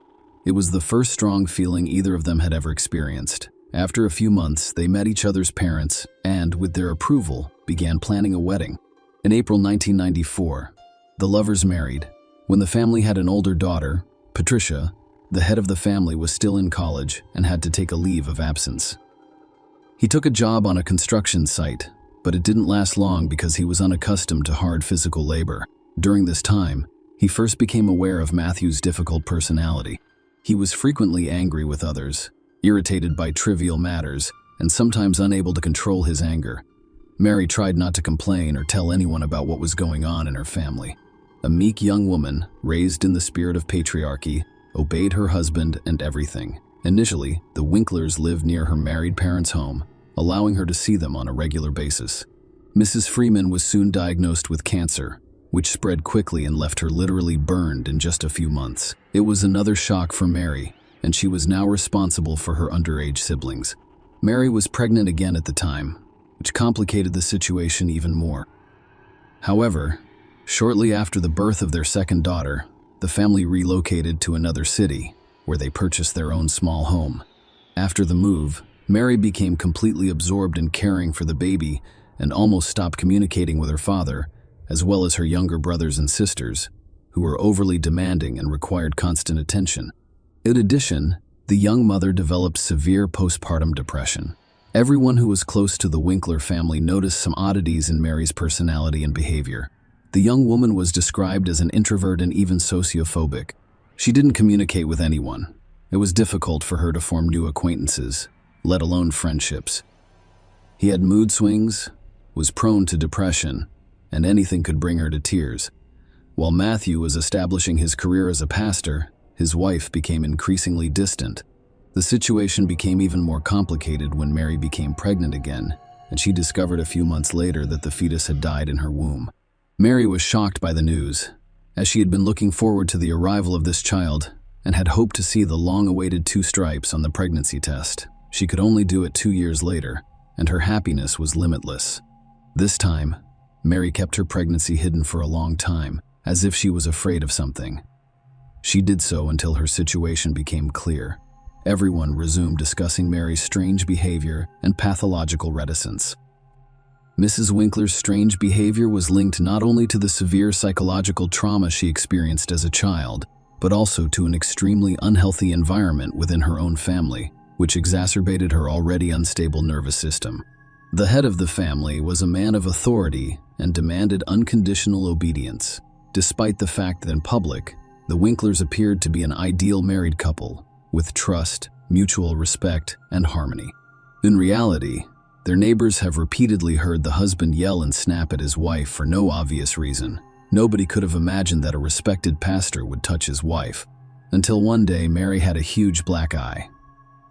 It was the first strong feeling either of them had ever experienced. After a few months, they met each other's parents and, with their approval, began planning a wedding. In April 1994, the lovers married. When the family had an older daughter, Patricia, the head of the family was still in college and had to take a leave of absence. He took a job on a construction site, but it didn't last long because he was unaccustomed to hard physical labor. During this time, he first became aware of Matthew's difficult personality. He was frequently angry with others, irritated by trivial matters, and sometimes unable to control his anger. Mary tried not to complain or tell anyone about what was going on in her family. A meek young woman, raised in the spirit of patriarchy, obeyed her husband and everything. Initially, the Winklers lived near her married parents' home, allowing her to see them on a regular basis. Mrs. Freeman was soon diagnosed with cancer, which spread quickly and left her literally burned in just a few months. It was another shock for Mary, and she was now responsible for her underage siblings. Mary was pregnant again at the time, which complicated the situation even more. However, shortly after the birth of their second daughter, the family relocated to another city, where they purchased their own small home. After the move, Mary became completely absorbed in caring for the baby and almost stopped communicating with her father, as well as her younger brothers and sisters, who were overly demanding and required constant attention. In addition, the young mother developed severe postpartum depression. Everyone who was close to the Winkler family noticed some oddities in Mary's personality and behavior. The young woman was described as an introvert and even sociophobic. She didn't communicate with anyone. It was difficult for her to form new acquaintances, let alone friendships. He had mood swings, was prone to depression, and anything could bring her to tears. While Matthew was establishing his career as a pastor, his wife became increasingly distant. The situation became even more complicated when Mary became pregnant again, and she discovered a few months later that the fetus had died in her womb. Mary was shocked by the news, as she had been looking forward to the arrival of this child and had hoped to see the long-awaited 2 stripes on the pregnancy test. She could only do it 2 years later, and her happiness was limitless. This time, Mary kept her pregnancy hidden for a long time, as if she was afraid of something. She did so until her situation became clear. Everyone resumed discussing Mary's strange behavior and pathological reticence. Mrs. Winkler's strange behavior was linked not only to the severe psychological trauma she experienced as a child, but also to an extremely unhealthy environment within her own family, which exacerbated her already unstable nervous system. The head of the family was a man of authority and demanded unconditional obedience, despite the fact that in public, the Winklers appeared to be an ideal married couple, with trust, mutual respect, and harmony. In reality, their neighbors have repeatedly heard the husband yell and snap at his wife for no obvious reason. Nobody could have imagined that a respected pastor would touch his wife, until one day Mary had a huge black eye,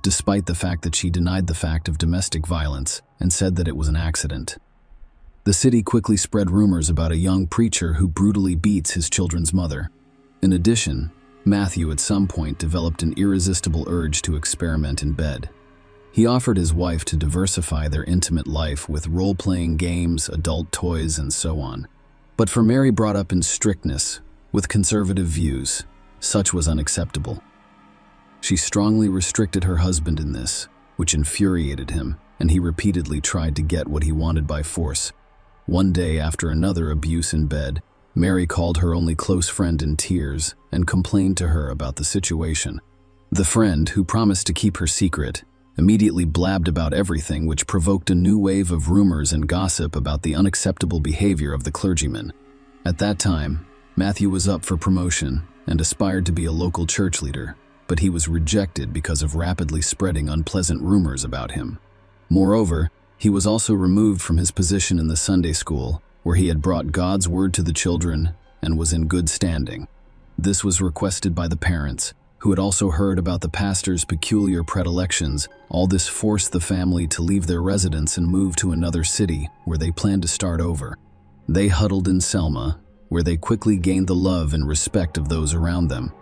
despite the fact that she denied the fact of domestic violence and said that it was an accident. The city quickly spread rumors about a young preacher who brutally beats his children's mother. In addition, Matthew at some point developed an irresistible urge to experiment in bed. He offered his wife to diversify their intimate life with role-playing games, adult toys, and so on. But for Mary, brought up in strictness, with conservative views, such was unacceptable. She strongly restricted her husband in this, which infuriated him, and he repeatedly tried to get what he wanted by force. One day, after another abuse in bed, Mary called her only close friend in tears and complained to her about the situation. The friend, who promised to keep her secret, immediately blabbed about everything, which provoked a new wave of rumors and gossip about the unacceptable behavior of the clergyman. At that time, Matthew was up for promotion and aspired to be a local church leader, but he was rejected because of rapidly spreading unpleasant rumors about him. Moreover, he was also removed from his position in the Sunday school, where he had brought God's word to the children and was in good standing. This was requested by the parents, who had also heard about the pastor's peculiar predilections. All this forced the family to leave their residence and move to another city where they planned to start over. They huddled in Selma, where they quickly gained the love and respect of those around them.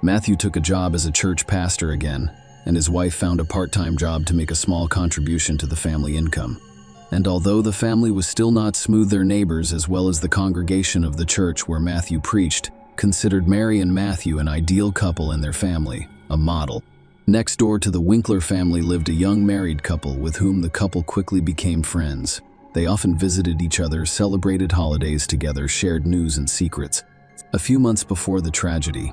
Matthew took a job as a church pastor again, and his wife found a part-time job to make a small contribution to the family income. And although the family was still not smooth, their neighbors, as well as the congregation of the church where Matthew preached, considered Mary and Matthew an ideal couple in their family, a model. Next door to the Winkler family lived a young married couple with whom the couple quickly became friends. They often visited each other, celebrated holidays together, shared news and secrets. A few months before the tragedy,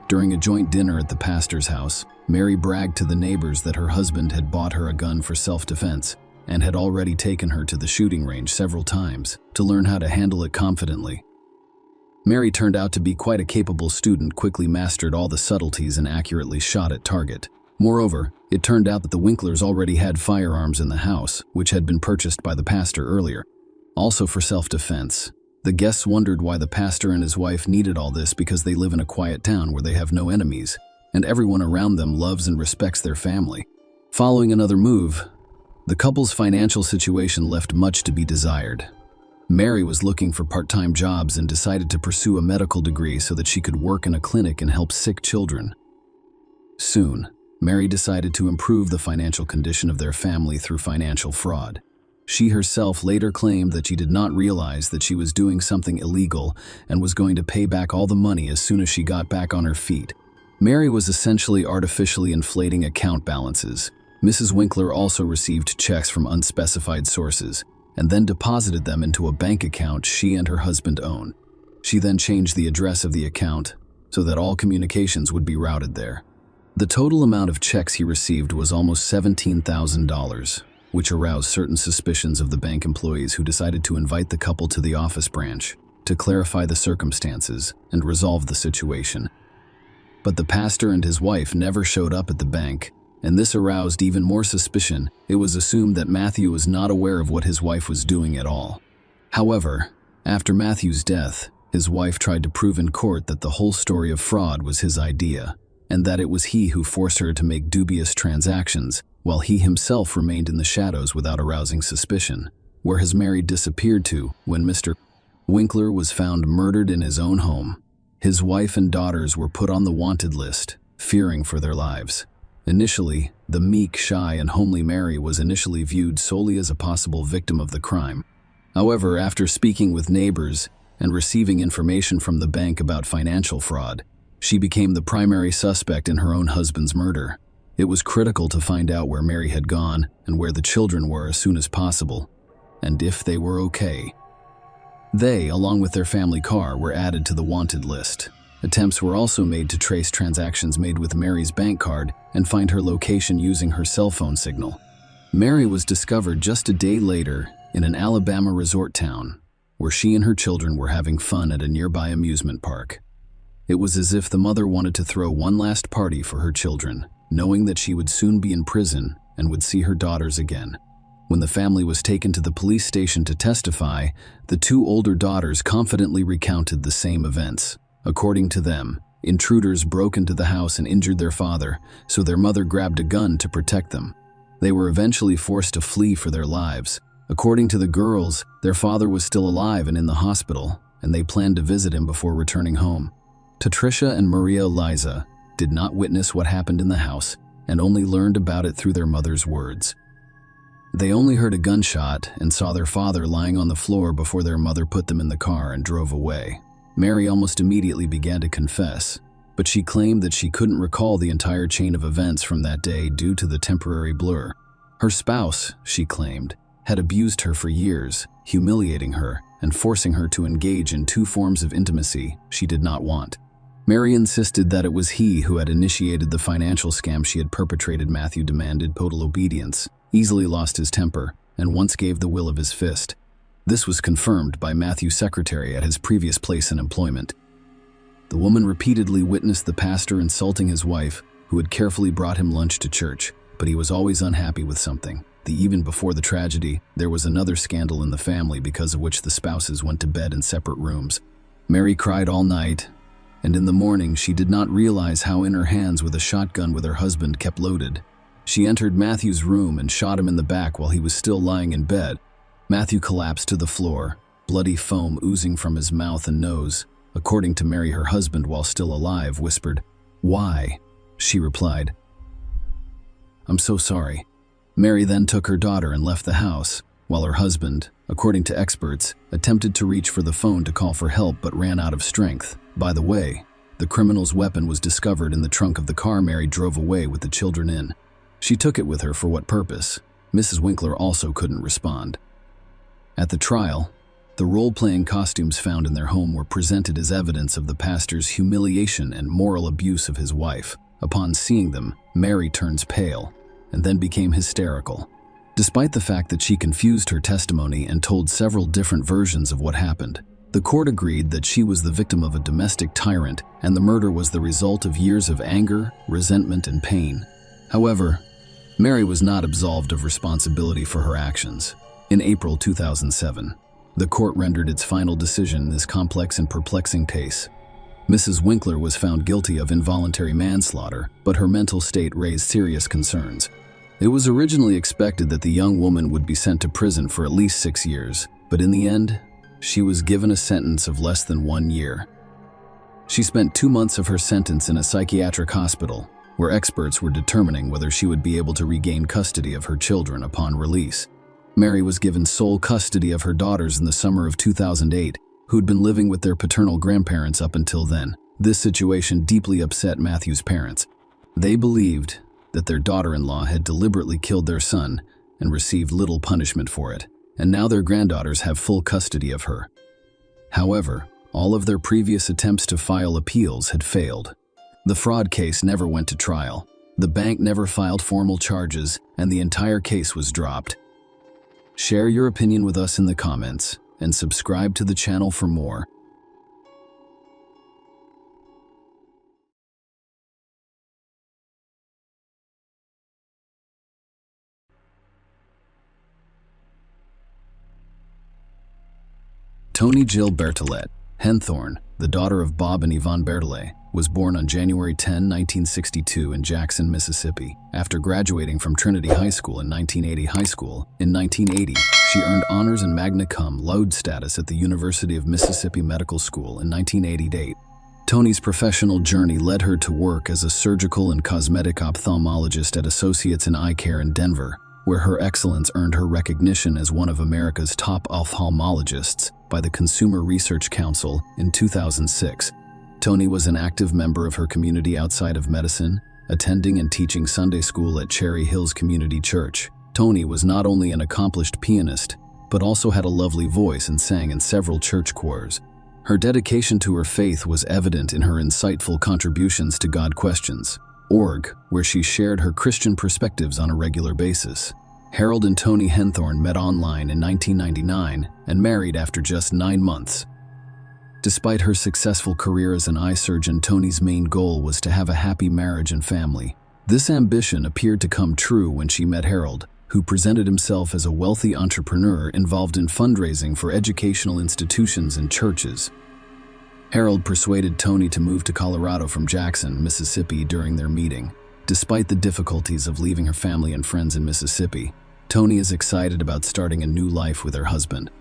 during a joint dinner at the pastor's house, Mary bragged to the neighbors that her husband had bought her a gun for self-defense and had already taken her to the shooting range several times to learn how to handle it confidently. Mary turned out to be quite a capable student, quickly mastered all the subtleties and accurately shot at target. Moreover, it turned out that the Winklers already had firearms in the house, which had been purchased by the pastor earlier, also for self-defense. The guests wondered why the pastor and his wife needed all this, because they live in a quiet town where they have no enemies, and everyone around them loves and respects their family. Following another move, the couple's financial situation left much to be desired. Mary was looking for part-time jobs and decided to pursue a medical degree so that she could work in a clinic and help sick children. Soon, Mary decided to improve the financial condition of their family through financial fraud. She herself later claimed that she did not realize that she was doing something illegal and was going to pay back all the money as soon as she got back on her feet. Mary was essentially artificially inflating account balances. Mrs. Winkler also received checks from unspecified sources and then deposited them into a bank account she and her husband own. She then changed the address of the account so that all communications would be routed there. The total amount of checks he received was almost $17,000, which aroused certain suspicions of the bank employees, who decided to invite the couple to the office branch to clarify the circumstances and resolve the situation. But the pastor and his wife never showed up at the bank, and this aroused even more suspicion. It was assumed that Matthew was not aware of what his wife was doing at all. However, after Matthew's death, his wife tried to prove in court that the whole story of fraud was his idea, and that it was he who forced her to make dubious transactions, while he himself remained in the shadows without arousing suspicion. Where has Mary disappeared to when Mr. Winkler was found murdered in his own home? His wife and daughters were put on the wanted list, fearing for their lives. Initially, the meek, shy, and homely Mary was initially viewed solely as a possible victim of the crime. However, after speaking with neighbors and receiving information from the bank about financial fraud, she became the primary suspect in her own husband's murder. It was critical to find out where Mary had gone and where the children were as soon as possible, and if they were okay. They, along with their family car, were added to the wanted list. Attempts were also made to trace transactions made with Mary's bank card and find her location using her cell phone signal. Mary was discovered just a day later in an Alabama resort town, where she and her children were having fun at a nearby amusement park. It was as if the mother wanted to throw one last party for her children, knowing that she would soon be in prison and would see her daughters again. When the family was taken to the police station to testify, the two older daughters confidently recounted the same events. According to them, intruders broke into the house and injured their father, so their mother grabbed a gun to protect them. They were eventually forced to flee for their lives. According to the girls, their father was still alive and in the hospital, and they planned to visit him before returning home. Patricia and Maria Eliza did not witness what happened in the house and only learned about it through their mother's words. They only heard a gunshot and saw their father lying on the floor before their mother put them in the car and drove away. Mary almost immediately began to confess, but she claimed that she couldn't recall the entire chain of events from that day due to the temporary blur. Her spouse, she claimed, had abused her for years, humiliating her and forcing her to engage in two forms of intimacy she did not want. Mary insisted that it was he who had initiated the financial scam she had perpetrated. Matthew demanded total obedience, easily lost his temper, and once gave the will of his fist. This was confirmed by Matthew's secretary at his previous place in employment. The woman repeatedly witnessed the pastor insulting his wife, who had carefully brought him lunch to church, but he was always unhappy with something. Even before the tragedy, there was another scandal in the family because of which the spouses went to bed in separate rooms. Mary cried all night, and in the morning she did not realize how in her hands with a shotgun with her husband kept loaded. She entered Matthew's room and shot him in the back while he was still lying in bed. Matthew collapsed to the floor, bloody foam oozing from his mouth and nose. According to Mary, her husband, while still alive, whispered, "Why?" She replied, "I'm so sorry." Mary then took her daughter and left the house, while her husband, according to experts, attempted to reach for the phone to call for help but ran out of strength. By the way, the criminal's weapon was discovered in the trunk of the car Mary drove away with the children in. She took it with her for what purpose? Mrs. Winkler also couldn't respond. At the trial, the role-playing costumes found in their home were presented as evidence of the pastor's humiliation and moral abuse of his wife. Upon seeing them, Mary turns pale and then became hysterical. Despite the fact that she confused her testimony and told several different versions of what happened, the court agreed that she was the victim of a domestic tyrant and the murder was the result of years of anger, resentment, and pain. However, Mary was not absolved of responsibility for her actions. In April 2007, the court rendered its final decision in this complex and perplexing case. Mrs. Winkler was found guilty of involuntary manslaughter, but her mental state raised serious concerns. It was originally expected that the young woman would be sent to prison for at least 6 years, but in the end, she was given a sentence of less than 1 year. She spent 2 months of her sentence in a psychiatric hospital, where experts were determining whether she would be able to regain custody of her children upon release. Mary was given sole custody of her daughters in the summer of 2008, who'd been living with their paternal grandparents up until then. This situation deeply upset Matthew's parents. They believed that their daughter-in-law had deliberately killed their son and received little punishment for it, and now their granddaughters have full custody of her. However, all of their previous attempts to file appeals had failed. The fraud case never went to trial, the bank never filed formal charges, and the entire case was dropped. Share your opinion with us in the comments, and subscribe to the channel for more. Toni Jill Bertolet Henthorne, the daughter of Bob and Yvonne Bertolet, was born on January 10, 1962 in Jackson, Mississippi. After graduating from Trinity High School in 1980, she earned honors and magna cum laude status at the University of Mississippi Medical School in 1988. Toni's professional journey led her to work as a surgical and cosmetic ophthalmologist at Associates in Eye Care in Denver, where her excellence earned her recognition as one of America's top ophthalmologists by the Consumer Research Council in 2006. Toni was an active member of her community outside of medicine, attending and teaching Sunday school at Cherry Hills Community Church. Toni was not only an accomplished pianist, but also had a lovely voice and sang in several church choirs. Her dedication to her faith was evident in her insightful contributions to God.org, where she shared her Christian perspectives on a regular basis. Harold and Toni Henthorne met online in 1999 and married after just 9 months. Despite her successful career as an eye surgeon, Toni's main goal was to have a happy marriage and family. This ambition appeared to come true when she met Harold, who presented himself as a wealthy entrepreneur involved in fundraising for educational institutions and churches. Harold persuaded Toni to move to Colorado from Jackson, Mississippi during their meeting. Despite the difficulties of leaving her family and friends in Mississippi, Toni is excited about starting a new life with her husband.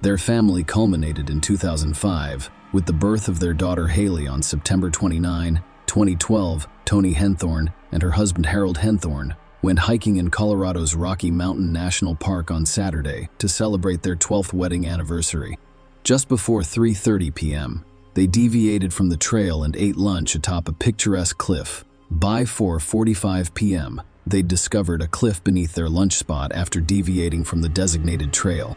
Their family culminated in 2005 with the birth of their daughter Haley on September 29, 2012. Toni Henthorne and her husband Harold Henthorne went hiking in Colorado's Rocky Mountain National Park on Saturday to celebrate their 12th wedding anniversary. Just before 3:30 p.m., they deviated from the trail and ate lunch atop a picturesque cliff. By 4:45 p.m., they discovered a cliff beneath their lunch spot after deviating from the designated trail.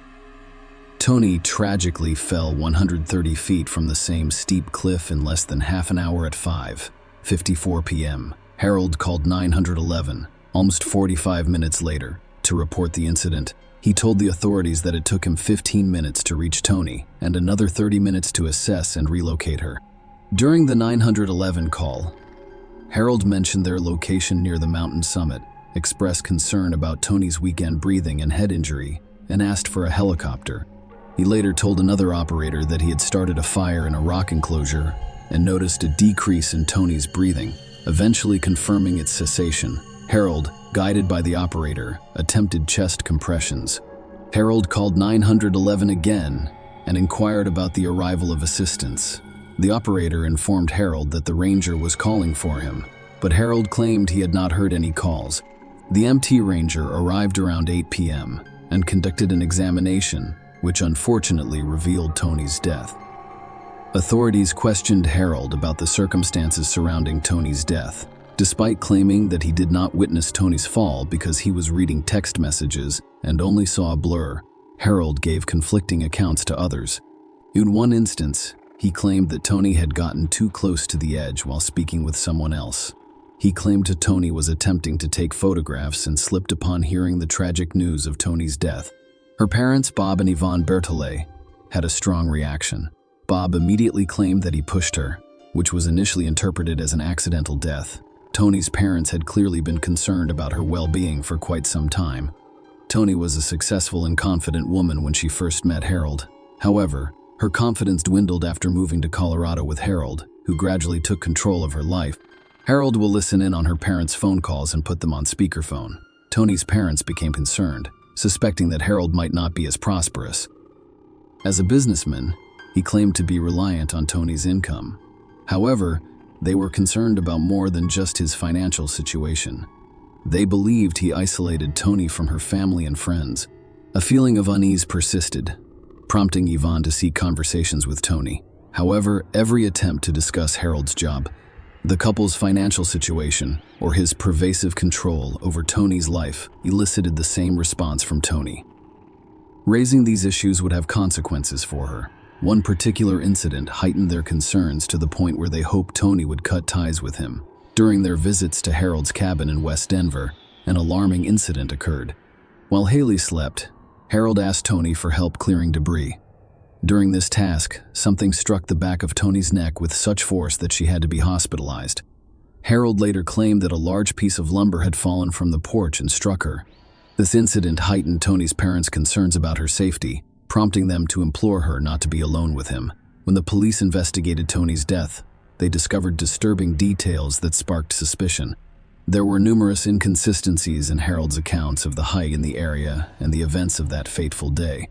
Tony tragically fell 130 feet from the same steep cliff in less than half an hour at 5:54 p.m. Harold called 911, almost 45 minutes later, to report the incident. He told the authorities that it took him 15 minutes to reach Tony and another 30 minutes to assess and relocate her. During the 911 call, Harold mentioned their location near the mountain summit, expressed concern about Tony's weekend breathing and head injury, and asked for a helicopter. He later told another operator that he had started a fire in a rock enclosure and noticed a decrease in Tony's breathing, eventually confirming its cessation. Harold, guided by the operator, attempted chest compressions. Harold called 911 again and inquired about the arrival of assistance. The operator informed Harold that the ranger was calling for him, but Harold claimed he had not heard any calls. The MT Ranger arrived around 8 p.m. and conducted an examination, which unfortunately revealed Tony's death. Authorities questioned Harold about the circumstances surrounding Tony's death. Despite claiming that he did not witness Tony's fall because he was reading text messages and only saw a blur, Harold gave conflicting accounts to others. In one instance, he claimed that Tony had gotten too close to the edge while speaking with someone else. He claimed that Tony was attempting to take photographs and slipped upon hearing the tragic news of Tony's death. Her parents, Bob and Yvonne Berthollet, had a strong reaction. Bob immediately claimed that he pushed her, which was initially interpreted as an accidental death. Tony's parents had clearly been concerned about her well-being for quite some time. Tony was a successful and confident woman when she first met Harold. However, her confidence dwindled after moving to Colorado with Harold, who gradually took control of her life. Harold will listen in on her parents' phone calls and put them on speakerphone. Tony's parents became concerned, suspecting that Harold might not be as prosperous. As a businessman, he claimed to be reliant on Tony's income. However, they were concerned about more than just his financial situation. They believed he isolated Tony from her family and friends. A feeling of unease persisted, prompting Yvonne to seek conversations with Tony. However, every attempt to discuss Harold's job, the couple's financial situation, or his pervasive control over Tony's life elicited the same response from Tony. Raising these issues would have consequences for her. One particular incident heightened their concerns to the point where they hoped Tony would cut ties with him. During their visits to Harold's cabin in West Denver, an alarming incident occurred. While Haley slept, Harold asked Tony for help clearing debris. During this task, something struck the back of Tony's neck with such force that she had to be hospitalized. Harold later claimed that a large piece of lumber had fallen from the porch and struck her. This incident heightened Tony's parents' concerns about her safety, prompting them to implore her not to be alone with him. When the police investigated Tony's death, they discovered disturbing details that sparked suspicion. There were numerous inconsistencies in Harold's accounts of the hike in the area and the events of that fateful day.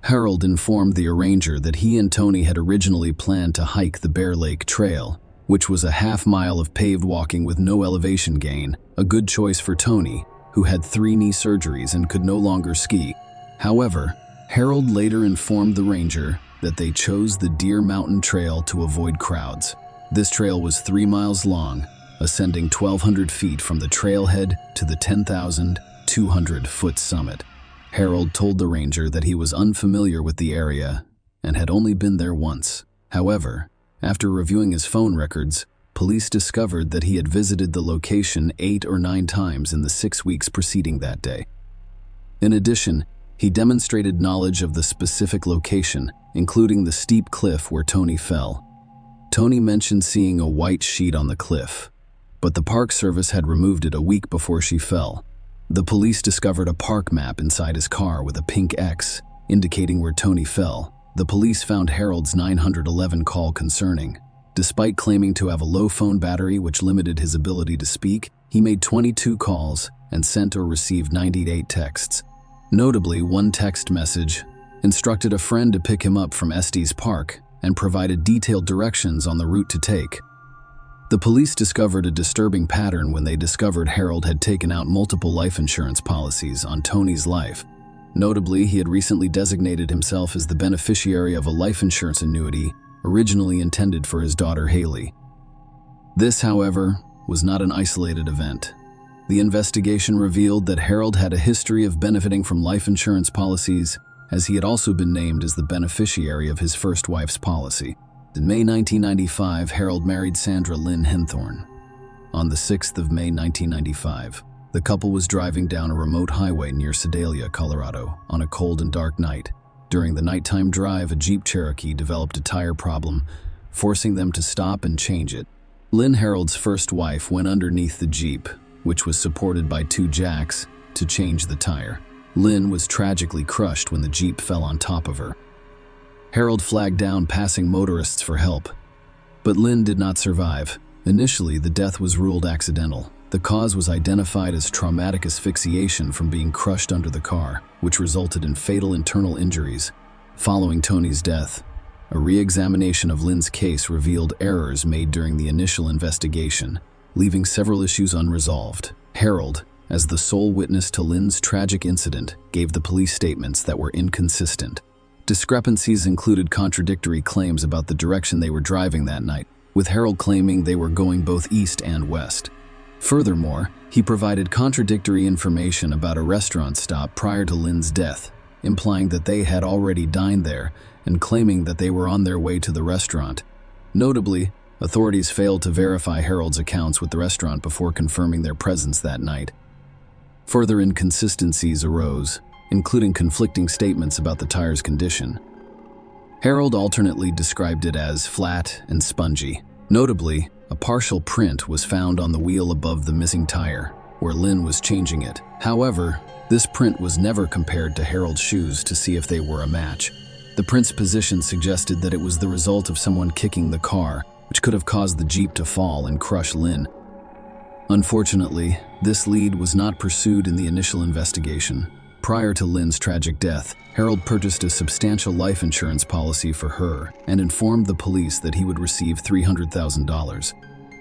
Harold informed the arranger that he and Tony had originally planned to hike the Bear Lake Trail, which was a half-mile of paved walking with no elevation gain, a good choice for Tony, who had 3 knee surgeries and could no longer ski. However, Harold later informed the ranger that they chose the Deer Mountain Trail to avoid crowds. This trail was 3 miles long, ascending 1,200 feet from the trailhead to the 10,200-foot summit. Harold told the ranger that he was unfamiliar with the area and had only been there once. However, after reviewing his phone records, police discovered that he had visited the location 8 or 9 times in the 6 weeks preceding that day. In addition, he demonstrated knowledge of the specific location, including the steep cliff where Tony fell. Tony mentioned seeing a white sheet on the cliff, but the Park Service had removed it a week before she fell. The police discovered a park map inside his car with a pink X, indicating where Tony fell. The police found Harold's 911 call concerning. Despite claiming to have a low phone battery which limited his ability to speak, he made 22 calls and sent or received 98 texts. Notably, one text message instructed a friend to pick him up from Estes Park and provided detailed directions on the route to take. The police discovered a disturbing pattern when they discovered Harold had taken out multiple life insurance policies on Tony's life. Notably, he had recently designated himself as the beneficiary of a life insurance annuity originally intended for his daughter Haley. This, however, was not an isolated event. The investigation revealed that Harold had a history of benefiting from life insurance policies as he had also been named as the beneficiary of his first wife's policy. In May 1995, Harold married Sandra Lynn Henthorne. On the 6th of May 1995, the couple was driving down a remote highway near Sedalia, Colorado, on a cold and dark night. During the nighttime drive, a Jeep Cherokee developed a tire problem, forcing them to stop and change it. Lynn, Harold's first wife, went underneath the Jeep, which was supported by 2 jacks, to change the tire. Lynn was tragically crushed when the Jeep fell on top of her. Harold flagged down passing motorists for help, but Lynn did not survive. Initially, the death was ruled accidental. The cause was identified as traumatic asphyxiation from being crushed under the car, which resulted in fatal internal injuries. Following Tony's death, a re-examination of Lynn's case revealed errors made during the initial investigation, leaving several issues unresolved. Harold, as the sole witness to Lynn's tragic incident, gave the police statements that were inconsistent. Discrepancies included contradictory claims about the direction they were driving that night, with Harold claiming they were going both east and west. Furthermore, he provided contradictory information about a restaurant stop prior to Lynn's death, implying that they had already dined there and claiming that they were on their way to the restaurant. Notably, authorities failed to verify Harold's accounts with the restaurant before confirming their presence that night. Further inconsistencies arose, including conflicting statements about the tire's condition. Harold alternately described it as flat and spongy. Notably, a partial print was found on the wheel above the missing tire, where Lynn was changing it. However, this print was never compared to Harold's shoes to see if they were a match. The print's position suggested that it was the result of someone kicking the car, which could have caused the Jeep to fall and crush Lynn. Unfortunately, this lead was not pursued in the initial investigation. Prior to Lynn's tragic death, Harold purchased a substantial life insurance policy for her and informed the police that he would receive $300,000.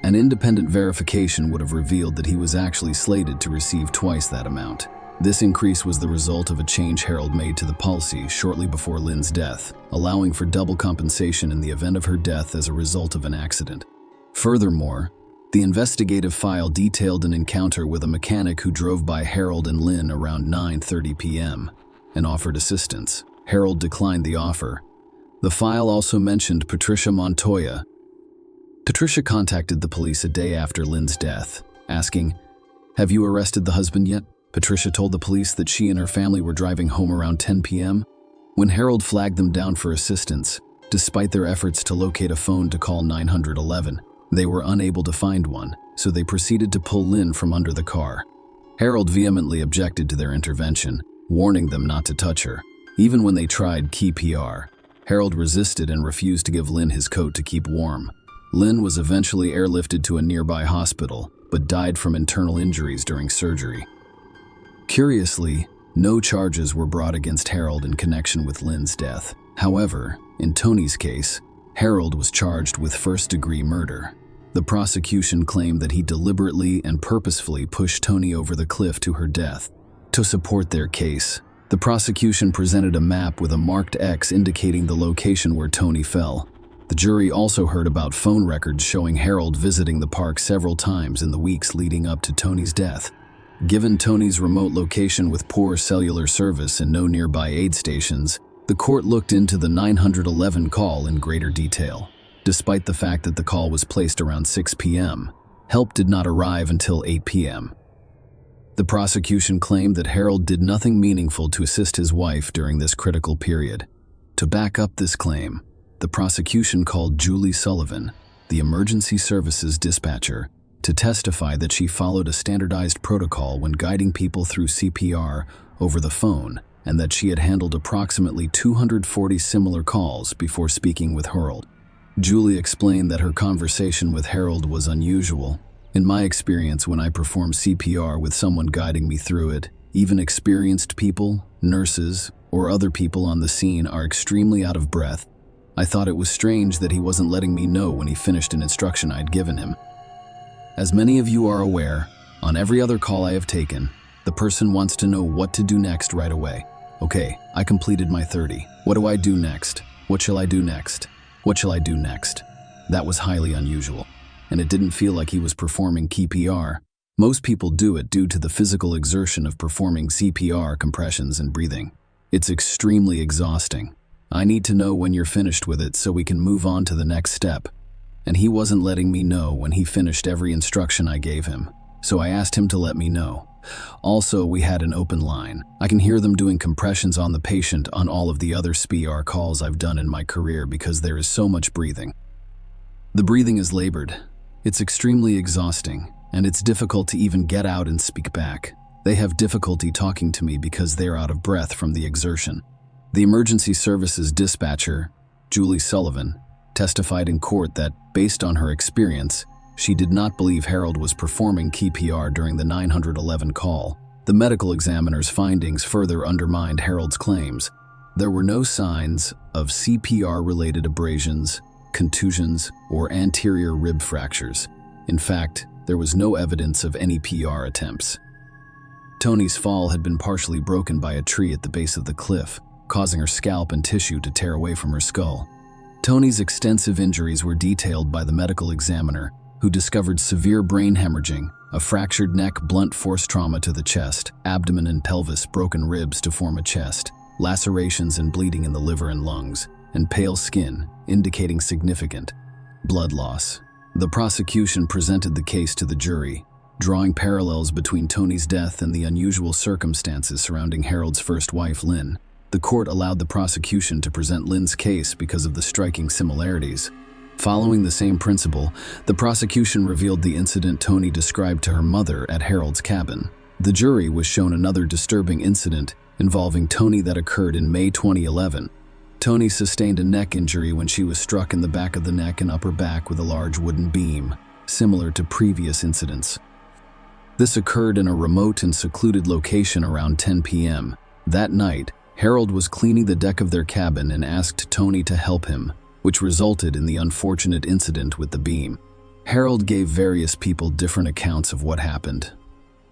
An independent verification would have revealed that he was actually slated to receive twice that amount. This increase was the result of a change Harold made to the policy shortly before Lynn's death, allowing for double compensation in the event of her death as a result of an accident. Furthermore, the investigative file detailed an encounter with a mechanic who drove by Harold and Lynn around 9:30 p.m. and offered assistance. Harold declined the offer. The file also mentioned Patricia Montoya. Patricia contacted the police a day after Lynn's death, asking, "Have you arrested the husband yet?" Patricia told the police that she and her family were driving home around 10 p.m. when Harold flagged them down for assistance. Despite their efforts to locate a phone to call 911, they were unable to find one, so they proceeded to pull Lynn from under the car. Harold vehemently objected to their intervention, warning them not to touch her. Even when they tried CPR, Harold resisted and refused to give Lynn his coat to keep warm. Lynn was eventually airlifted to a nearby hospital, but died from internal injuries during surgery. Curiously, no charges were brought against Harold in connection with Lynn's death. However, in Tony's case, Harold was charged with first-degree murder. The prosecution claimed that he deliberately and purposefully pushed Tony over the cliff to her death. To support their case, the prosecution presented a map with a marked X indicating the location where Tony fell. The jury also heard about phone records showing Harold visiting the park several times in the weeks leading up to Tony's death. Given Tony's remote location with poor cellular service and no nearby aid stations, the court looked into the 911 call in greater detail. Despite the fact that the call was placed around 6 p.m., help did not arrive until 8 p.m. The prosecution claimed that Harold did nothing meaningful to assist his wife during this critical period. To back up this claim, the prosecution called Julie Sullivan, the emergency services dispatcher, to testify that she followed a standardized protocol when guiding people through CPR over the phone, and that she had handled approximately 240 similar calls before speaking with Harold. Julie explained that her conversation with Harold was unusual. "In my experience, when I perform CPR with someone guiding me through it, even experienced people, nurses, or other people on the scene are extremely out of breath. I thought it was strange that he wasn't letting me know when he finished an instruction I'd given him. As many of you are aware, on every other call I have taken, the person wants to know what to do next right away. Okay, I completed my 30. What do I do next? What shall I do next? What shall I do next?" That was highly unusual, and it didn't feel like he was performing CPR. Most people do it due to the physical exertion of performing CPR compressions and breathing. It's extremely exhausting. I need to know when you're finished with it so we can move on to the next step. And he wasn't letting me know when he finished every instruction I gave him, so I asked him to let me know. Also, we had an open line. I can hear them doing compressions on the patient on all of the other SPR calls I've done in my career because there is so much breathing. The breathing is labored. It's extremely exhausting, and it's difficult to even get out and speak back. They have difficulty talking to me because they're out of breath from the exertion. The emergency services dispatcher, Julie Sullivan, testified in court that, based on her experience, she did not believe Harold was performing CPR during the 911 call. The medical examiner's findings further undermined Harold's claims. There were no signs of CPR-related abrasions, contusions, or anterior rib fractures. In fact, there was no evidence of any PR attempts. Toni's fall had been partially broken by a tree at the base of the cliff, causing her scalp and tissue to tear away from her skull. Toni's extensive injuries were detailed by the medical examiner, who discovered severe brain hemorrhaging, a fractured neck, blunt force trauma to the chest, abdomen and pelvis, broken ribs to form a chest, lacerations and bleeding in the liver and lungs, and pale skin, indicating significant blood loss. The prosecution presented the case to the jury, drawing parallels between Toni's death and the unusual circumstances surrounding Harold's first wife, Lynn. The court allowed the prosecution to present Lynn's case because of the striking similarities. Following the same principle, the prosecution revealed the incident Toni described to her mother at Harold's cabin. The jury was shown another disturbing incident involving Toni that occurred in May 2011. Toni sustained a neck injury when she was struck in the back of the neck and upper back with a large wooden beam, similar to previous incidents. This occurred in a remote and secluded location around 10 p.m. That night, Harold was cleaning the deck of their cabin and asked Toni to help him, which resulted in the unfortunate incident with the beam. Harold gave various people different accounts of what happened.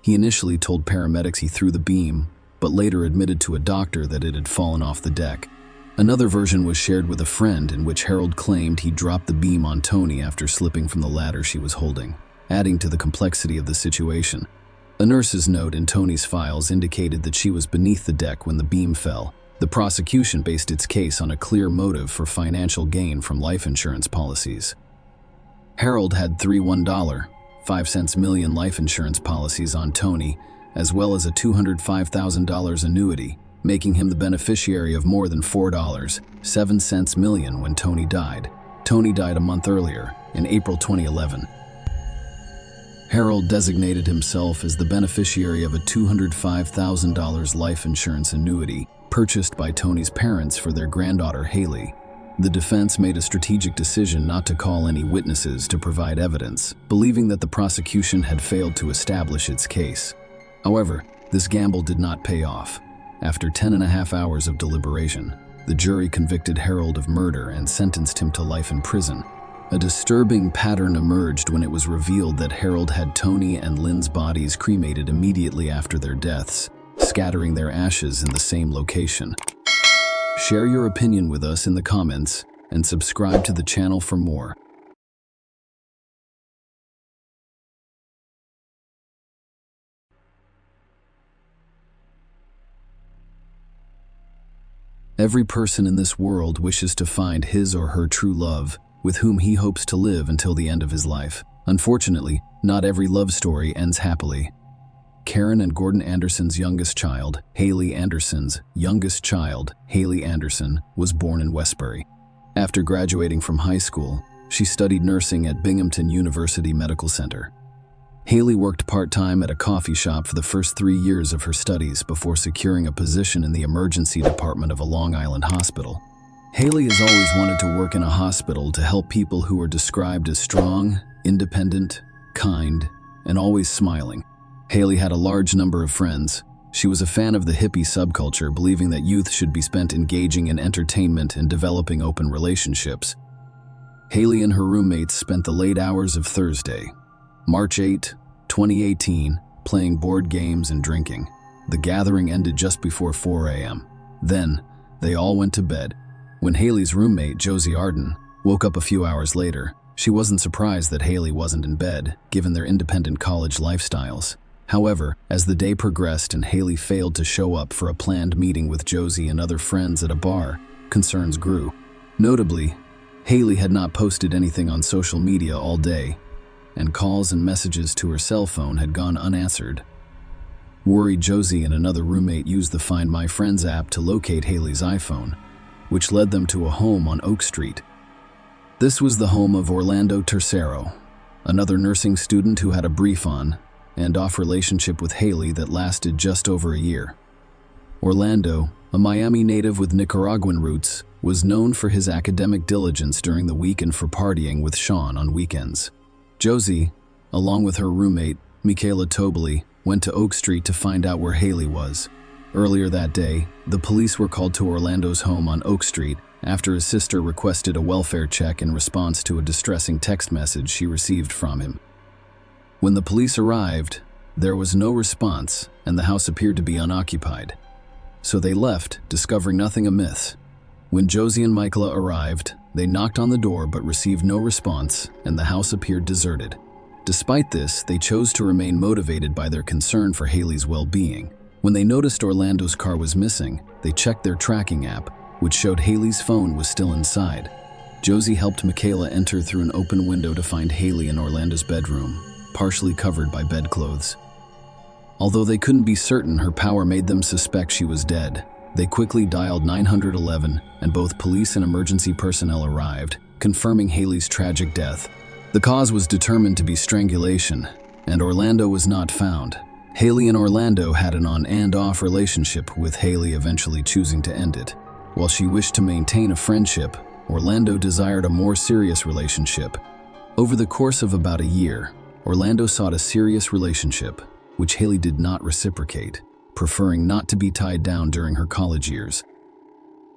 He initially told paramedics he threw the beam, but later admitted to a doctor that it had fallen off the deck. Another version was shared with a friend in which Harold claimed he dropped the beam on Toni after slipping from the ladder she was holding, adding to the complexity of the situation. A nurse's note in Toni's files indicated that she was beneath the deck when the beam fell. The prosecution based its case on a clear motive for financial gain from life insurance policies. Harold had 3 $1.05 million life insurance policies on Toni, as well as a $205,000 annuity, making him the beneficiary of more than $4.07 million when Toni died. Toni died a month earlier, in April 2011. Harold designated himself as the beneficiary of a $205,000 life insurance annuity purchased by Toni's parents for their granddaughter Haley. The defense made a strategic decision not to call any witnesses to provide evidence, believing that the prosecution had failed to establish its case. However, this gamble did not pay off. After 10.5 hours of deliberation, the jury convicted Harold of murder and sentenced him to life in prison. A disturbing pattern emerged when it was revealed that Harold had Toni and Lynn's bodies cremated immediately after their deaths, scattering their ashes in the same location. Share your opinion with us in the comments and subscribe to the channel for more. Every person in this world wishes to find his or her true love, with whom he hopes to live until the end of his life. Unfortunately, not every love story ends happily. Karen and Gordon Anderson's youngest child, Haley Anderson, was born in Westbury. After graduating from high school, she studied nursing at Binghamton University Medical Center. Haley worked part-time at a coffee shop for the first 3 years of her studies before securing a position in the emergency department of a Long Island hospital. Haley has always wanted to work in a hospital to help people who are described as strong, independent, kind, and always smiling. Haley had a large number of friends. She was a fan of the hippie subculture, believing that youth should be spent engaging in entertainment and developing open relationships. Haley and her roommates spent the late hours of Thursday, March 8, 2018, playing board games and drinking. The gathering ended just before 4 a.m. Then, they all went to bed. When Haley's roommate, Josie Arden, woke up a few hours later, she wasn't surprised that Haley wasn't in bed, given their independent college lifestyles. However, as the day progressed and Haley failed to show up for a planned meeting with Josie and other friends at a bar, concerns grew. Notably, Haley had not posted anything on social media all day, and calls and messages to her cell phone had gone unanswered. Worried, Josie and another roommate used the Find My Friends app to locate Haley's iPhone, which led them to a home on Oak Street. This was the home of Orlando Tercero, another nursing student who had a brief on and off relationship with Haley that lasted just over a year. Orlando, a Miami native with Nicaraguan roots, was known for his academic diligence during the week and for partying with Sean on weekends. Josie, along with her roommate, Michaela Tobley, went to Oak Street to find out where Haley was. Earlier that day, the police were called to Orlando's home on Oak Street after his sister requested a welfare check in response to a distressing text message she received from him. When the police arrived, there was no response and the house appeared to be unoccupied. So they left, discovering nothing amiss. When Josie and Michaela arrived, they knocked on the door but received no response and the house appeared deserted. Despite this, they chose to remain motivated by their concern for Haley's well-being. When they noticed Orlando's car was missing, they checked their tracking app, which showed Haley's phone was still inside. Josie helped Michaela enter through an open window to find Haley in Orlando's bedroom, partially covered by bedclothes. Although they couldn't be certain, her power made them suspect she was dead. They quickly dialed 911, and both police and emergency personnel arrived, confirming Haley's tragic death. The cause was determined to be strangulation, and Orlando was not found. Haley and Orlando had an on and off relationship, with Haley eventually choosing to end it. While she wished to maintain a friendship, Orlando desired a more serious relationship. Over the course of about a year, Orlando sought a serious relationship, which Haley did not reciprocate, preferring not to be tied down during her college years.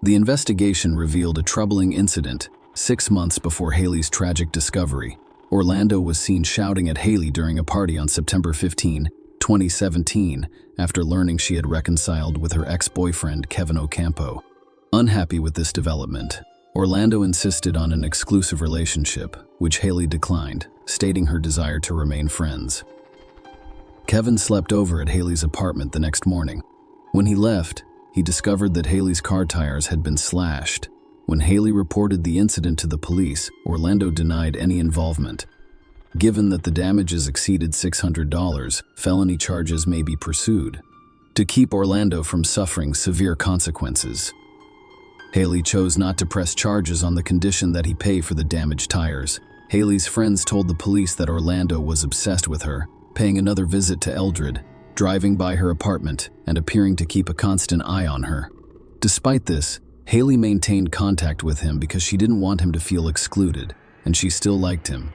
The investigation revealed a troubling incident. 6 months before Haley's tragic discovery, Orlando was seen shouting at Haley during a party on September 15, 2017, after learning she had reconciled with her ex-boyfriend Kevin Ocampo. Unhappy with this development, Orlando insisted on an exclusive relationship, which Haley declined, stating her desire to remain friends. Kevin slept over at Haley's apartment the next morning. When he left, he discovered that Haley's car tires had been slashed. When Haley reported the incident to the police, Orlando denied any involvement. Given that the damages exceeded $600, felony charges may be pursued to keep Orlando from suffering severe consequences. Haley chose not to press charges on the condition that he pay for the damaged tires. Haley's friends told the police that Orlando was obsessed with her, paying another visit to Eldred, driving by her apartment, and appearing to keep a constant eye on her. Despite this, Haley maintained contact with him because she didn't want him to feel excluded, and she still liked him.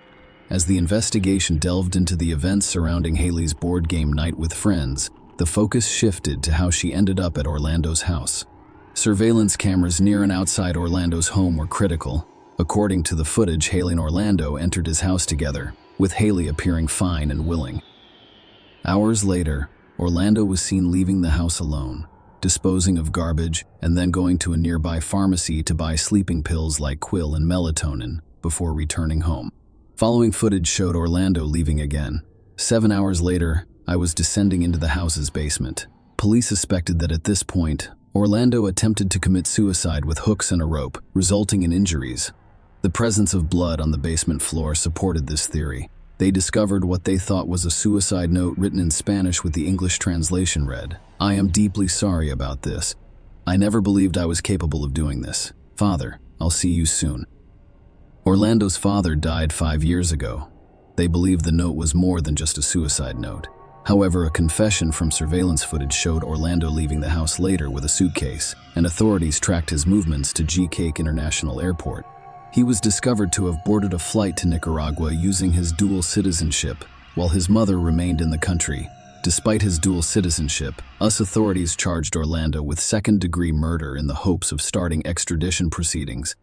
As the investigation delved into the events surrounding Haley's board game night with friends, the focus shifted to how she ended up at Orlando's house. Surveillance cameras near and outside Orlando's home were critical. According to the footage, Haley and Orlando entered his house together, with Haley appearing fine and willing. Hours later, Orlando was seen leaving the house alone, disposing of garbage, and then going to a nearby pharmacy to buy sleeping pills like Quil and melatonin before returning home. Following footage showed Orlando leaving again. 7 hours later, I was descending into the house's basement. Police suspected that at this point, Orlando attempted to commit suicide with hooks and a rope, resulting in injuries. The presence of blood on the basement floor supported this theory. They discovered what they thought was a suicide note written in Spanish with the English translation read, "I am deeply sorry about this. I never believed I was capable of doing this. Father, I'll see you soon." Orlando's father died 5 years ago. They believed the note was more than just a suicide note. However, a confession from surveillance footage showed Orlando leaving the house later with a suitcase, and authorities tracked his movements to GCAIC International Airport. He was discovered to have boarded a flight to Nicaragua using his dual citizenship, while his mother remained in the country. Despite his dual citizenship, US authorities charged Orlando with second-degree murder in the hopes of starting extradition proceedings.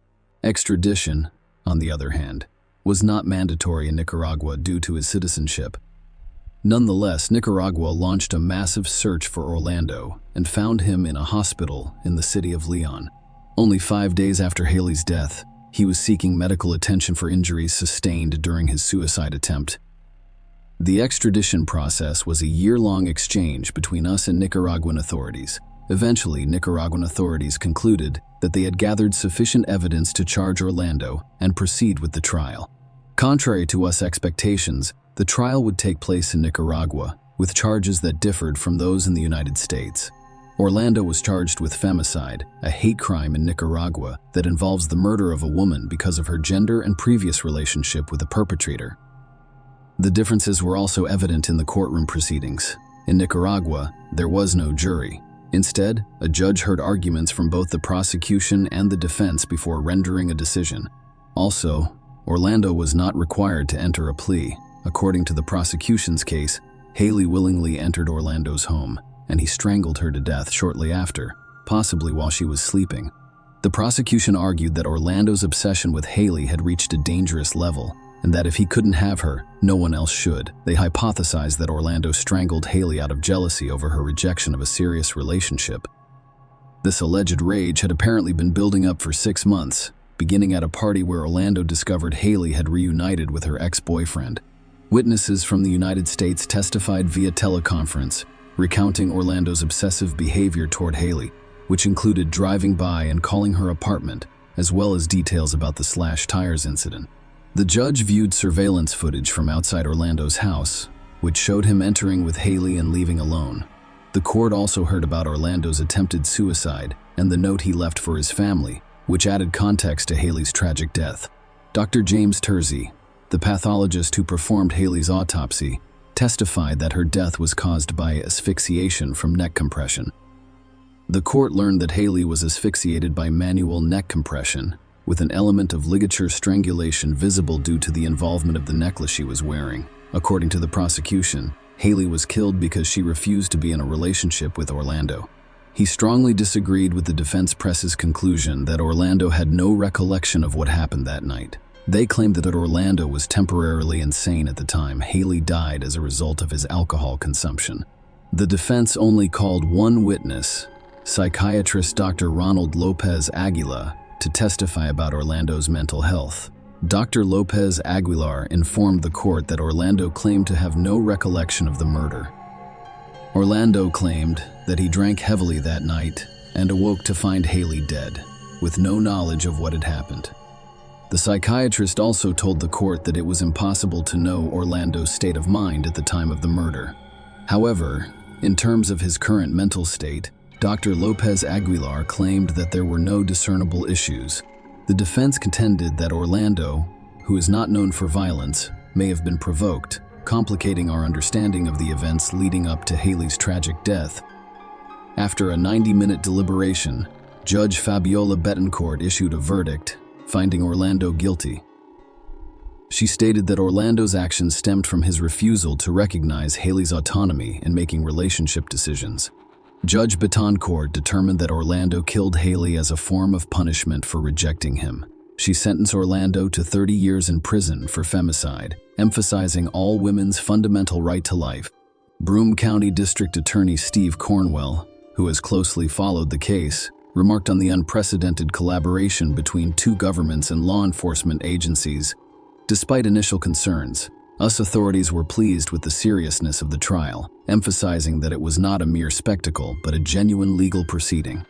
Extradition, on the other hand, was not mandatory in Nicaragua due to his citizenship. Nonetheless, Nicaragua launched a massive search for Orlando and found him in a hospital in the city of Leon. Only 5 days after Haley's death, he was seeking medical attention for injuries sustained during his suicide attempt. The extradition process was a year-long exchange between us and Nicaraguan authorities. Eventually, Nicaraguan authorities concluded that they had gathered sufficient evidence to charge Orlando and proceed with the trial. Contrary to us expectations, the trial would take place in Nicaragua, with charges that differed from those in the United States. Orlando was charged with femicide, a hate crime in Nicaragua that involves the murder of a woman because of her gender and previous relationship with the perpetrator. The differences were also evident in the courtroom proceedings. In Nicaragua, there was no jury. Instead, a judge heard arguments from both the prosecution and the defense before rendering a decision. Also, Orlando was not required to enter a plea. According to the prosecution's case, Haley willingly entered Orlando's home, and he strangled her to death shortly after, possibly while she was sleeping. The prosecution argued that Orlando's obsession with Haley had reached a dangerous level, and that if he couldn't have her, no one else should. They hypothesized that Orlando strangled Haley out of jealousy over her rejection of a serious relationship. This alleged rage had apparently been building up for 6 months, beginning at a party where Orlando discovered Haley had reunited with her ex-boyfriend. Witnesses from the United States testified via teleconference, recounting Orlando's obsessive behavior toward Haley, which included driving by and calling her apartment, as well as details about the slashed tires incident. The judge viewed surveillance footage from outside Orlando's house, which showed him entering with Haley and leaving alone. The court also heard about Orlando's attempted suicide and the note he left for his family, which added context to Haley's tragic death. Dr. James Tersey, the pathologist who performed Haley's autopsy, testified that her death was caused by asphyxiation from neck compression. The court learned that Haley was asphyxiated by manual neck compression, with an element of ligature strangulation visible due to the involvement of the necklace she was wearing. According to the prosecution, Haley was killed because she refused to be in a relationship with Orlando. He strongly disagreed with the defense press's conclusion that Orlando had no recollection of what happened that night. They claimed that Orlando was temporarily insane at the time Haley died as a result of his alcohol consumption. The defense only called one witness, psychiatrist Dr. Ronald Lopez Aguilar, to testify about Orlando's mental health. Dr. Lopez Aguilar informed the court that Orlando claimed to have no recollection of the murder. Orlando claimed that he drank heavily that night and awoke to find Haley dead, with no knowledge of what had happened. The psychiatrist also told the court that it was impossible to know Orlando's state of mind at the time of the murder. However, in terms of his current mental state, Dr. Lopez Aguilar claimed that there were no discernible issues. The defense contended that Orlando, who is not known for violence, may have been provoked, complicating our understanding of the events leading up to Haley's tragic death. After a 90-minute deliberation, Judge Fabiola Betancourt issued a verdict, finding Orlando guilty. She stated that Orlando's actions stemmed from his refusal to recognize Haley's autonomy in making relationship decisions. Judge Betancourt determined that Orlando killed Haley as a form of punishment for rejecting him. She sentenced Orlando to 30 years in prison for femicide, emphasizing all women's fundamental right to life. Broome County District Attorney Steve Cornwell, who has closely followed the case, remarked on the unprecedented collaboration between two governments and law enforcement agencies. Despite initial concerns, us authorities were pleased with the seriousness of the trial, emphasizing that it was not a mere spectacle but a genuine legal proceeding.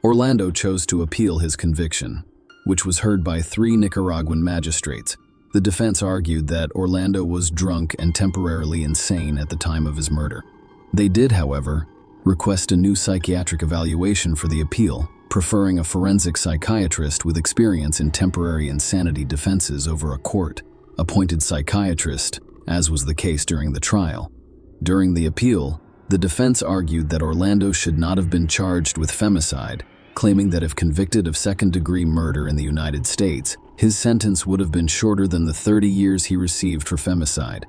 Orlando chose to appeal his conviction, which was heard by 3 Nicaraguan magistrates. The defense argued that Orlando was drunk and temporarily insane at the time of his murder. They did, however, request a new psychiatric evaluation for the appeal, preferring a forensic psychiatrist with experience in temporary insanity defenses over a court-appointed psychiatrist, as was the case during the trial. During the appeal, the defense argued that Orlando should not have been charged with femicide, claiming that if convicted of second-degree murder in the United States, his sentence would have been shorter than the 30 years he received for femicide.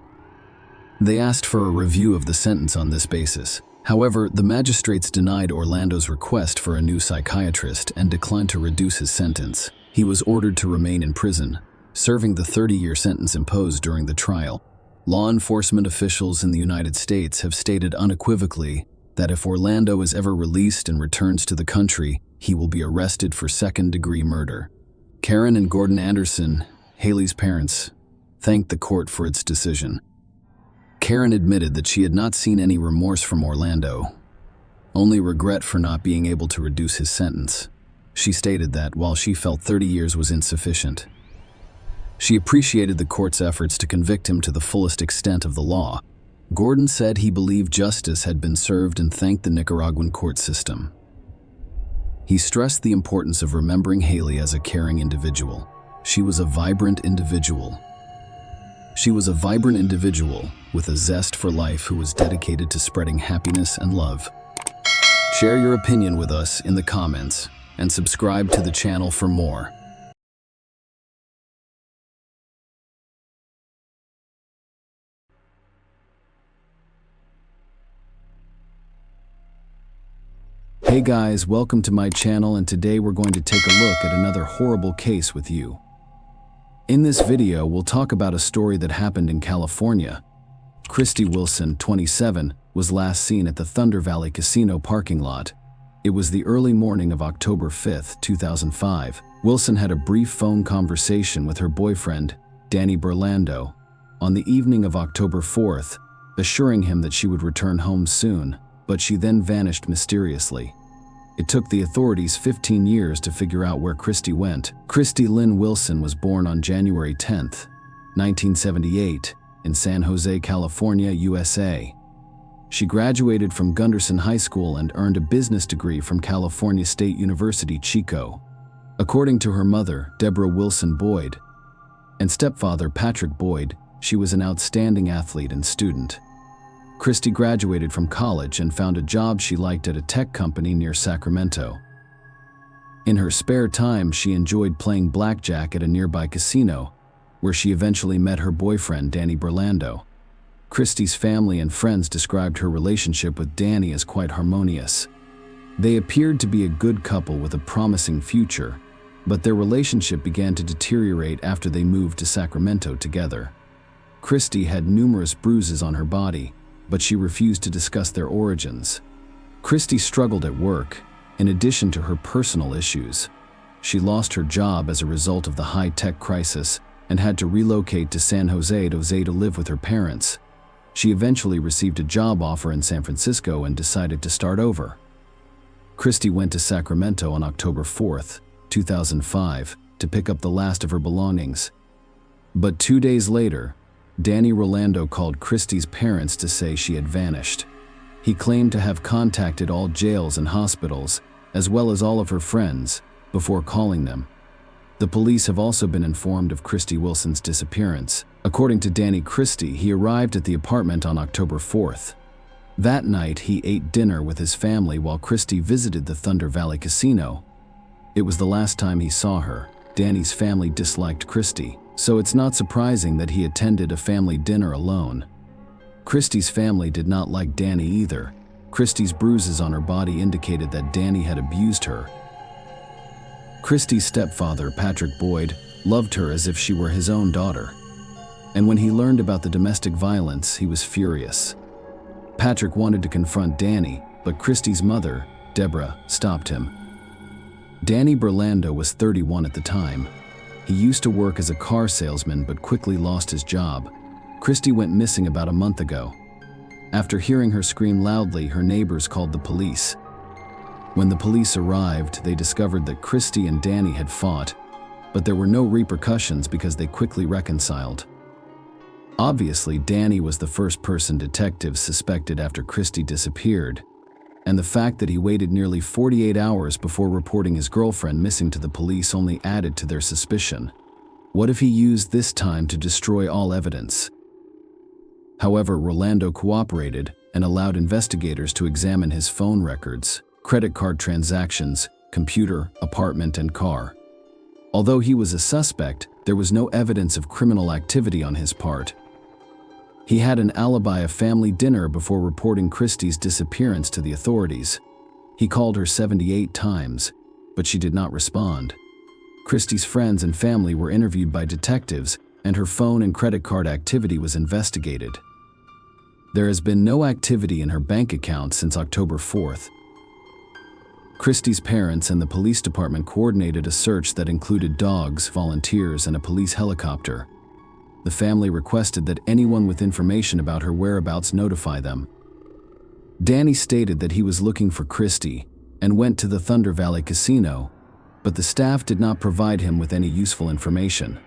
They asked for a review of the sentence on this basis. However, the magistrates denied Orlando's request for a new psychiatrist and declined to reduce his sentence. He was ordered to remain in prison, serving the 30-year sentence imposed during the trial. Law enforcement officials in the United States have stated unequivocally that if Orlando is ever released and returns to the country, he will be arrested for second-degree murder. Karen and Gordon Anderson, Haley's parents, thanked the court for its decision. Karen admitted that she had not seen any remorse from Orlando, only regret for not being able to reduce his sentence. She stated that, while she felt 30 years was insufficient, she appreciated the court's efforts to convict him to the fullest extent of the law. Gordon said he believed justice had been served and thanked the Nicaraguan court system. He stressed the importance of remembering Haley as a caring individual. She was a vibrant individual. She was a vibrant individual with a zest for life who was dedicated to spreading happiness and love. Share your opinion with us in the comments and subscribe to the channel for more. Hey guys, welcome to my channel, and today we're going to take a look at another horrible case with you. In this video, we'll talk about a story that happened in California. Christy Wilson, 27, was last seen at the Thunder Valley Casino parking lot. It was the early morning of October 5, 2005. Wilson had a brief phone conversation with her boyfriend, Danny Burlando, on the evening of October 4th, assuring him that she would return home soon, but she then vanished mysteriously. It took the authorities 15 years to figure out where Christy went. Christy Lynn Wilson was born on January 10, 1978, in San Jose, California, USA. She graduated from Gunderson High School and earned a business degree from California State University, Chico. According to her mother, Deborah Wilson Boyd, and stepfather, Patrick Boyd, she was an outstanding athlete and student. Christy graduated from college and found a job she liked at a tech company near Sacramento. In her spare time, she enjoyed playing blackjack at a nearby casino, where she eventually met her boyfriend, Danny Burlando. Christy's family and friends described her relationship with Danny as quite harmonious. They appeared to be a good couple with a promising future, but their relationship began to deteriorate after they moved to Sacramento together. Christy had numerous bruises on her body, but she refused to discuss their origins. Christy struggled at work, in addition to her personal issues. She lost her job as a result of the high-tech crisis and had to relocate to San Jose to live with her parents. She eventually received a job offer in San Francisco and decided to start over. Christy went to Sacramento on October 4th, 2005, to pick up the last of her belongings. But 2 days later, Danny Rolando called Christy's parents to say she had vanished. He claimed to have contacted all jails and hospitals, as well as all of her friends, before calling them. The police have also been informed of Christy Wilson's disappearance. According to Danny Christy, he arrived at the apartment on October 4th. That night, he ate dinner with his family while Christy visited the Thunder Valley Casino. It was the last time he saw her. Danny's family disliked Christy, so it's not surprising that he attended a family dinner alone. Christy's family did not like Danny either. Christy's bruises on her body indicated that Danny had abused her. Christy's stepfather, Patrick Boyd, loved her as if she were his own daughter. And when he learned about the domestic violence, he was furious. Patrick wanted to confront Danny, but Christy's mother, Deborah, stopped him. Danny Burlando was 31 at the time. He used to work as a car salesman but quickly lost his job. Christy went missing about a month ago. After hearing her scream loudly, her neighbors called the police. When the police arrived, they discovered that Christy and Danny had fought, but there were no repercussions because they quickly reconciled. Obviously, Danny was the first person detectives suspected after Christy disappeared, and the fact that he waited nearly 48 hours before reporting his girlfriend missing to the police only added to their suspicion. What if he used this time to destroy all evidence? However, Rolando cooperated and allowed investigators to examine his phone records, credit card transactions, computer, apartment, and car. Although he was a suspect, there was no evidence of criminal activity on his part. He had an alibi of family dinner before reporting Christy's disappearance to the authorities. He called her 78 times, but she did not respond. Christy's friends and family were interviewed by detectives, and her phone and credit card activity was investigated. There has been no activity in her bank account since October 4th. Christy's parents and the police department coordinated a search that included dogs, volunteers, and a police helicopter. The family requested that anyone with information about her whereabouts notify them. Danny stated that he was looking for Christy and went to the Thunder Valley Casino, but the staff did not provide him with any useful information.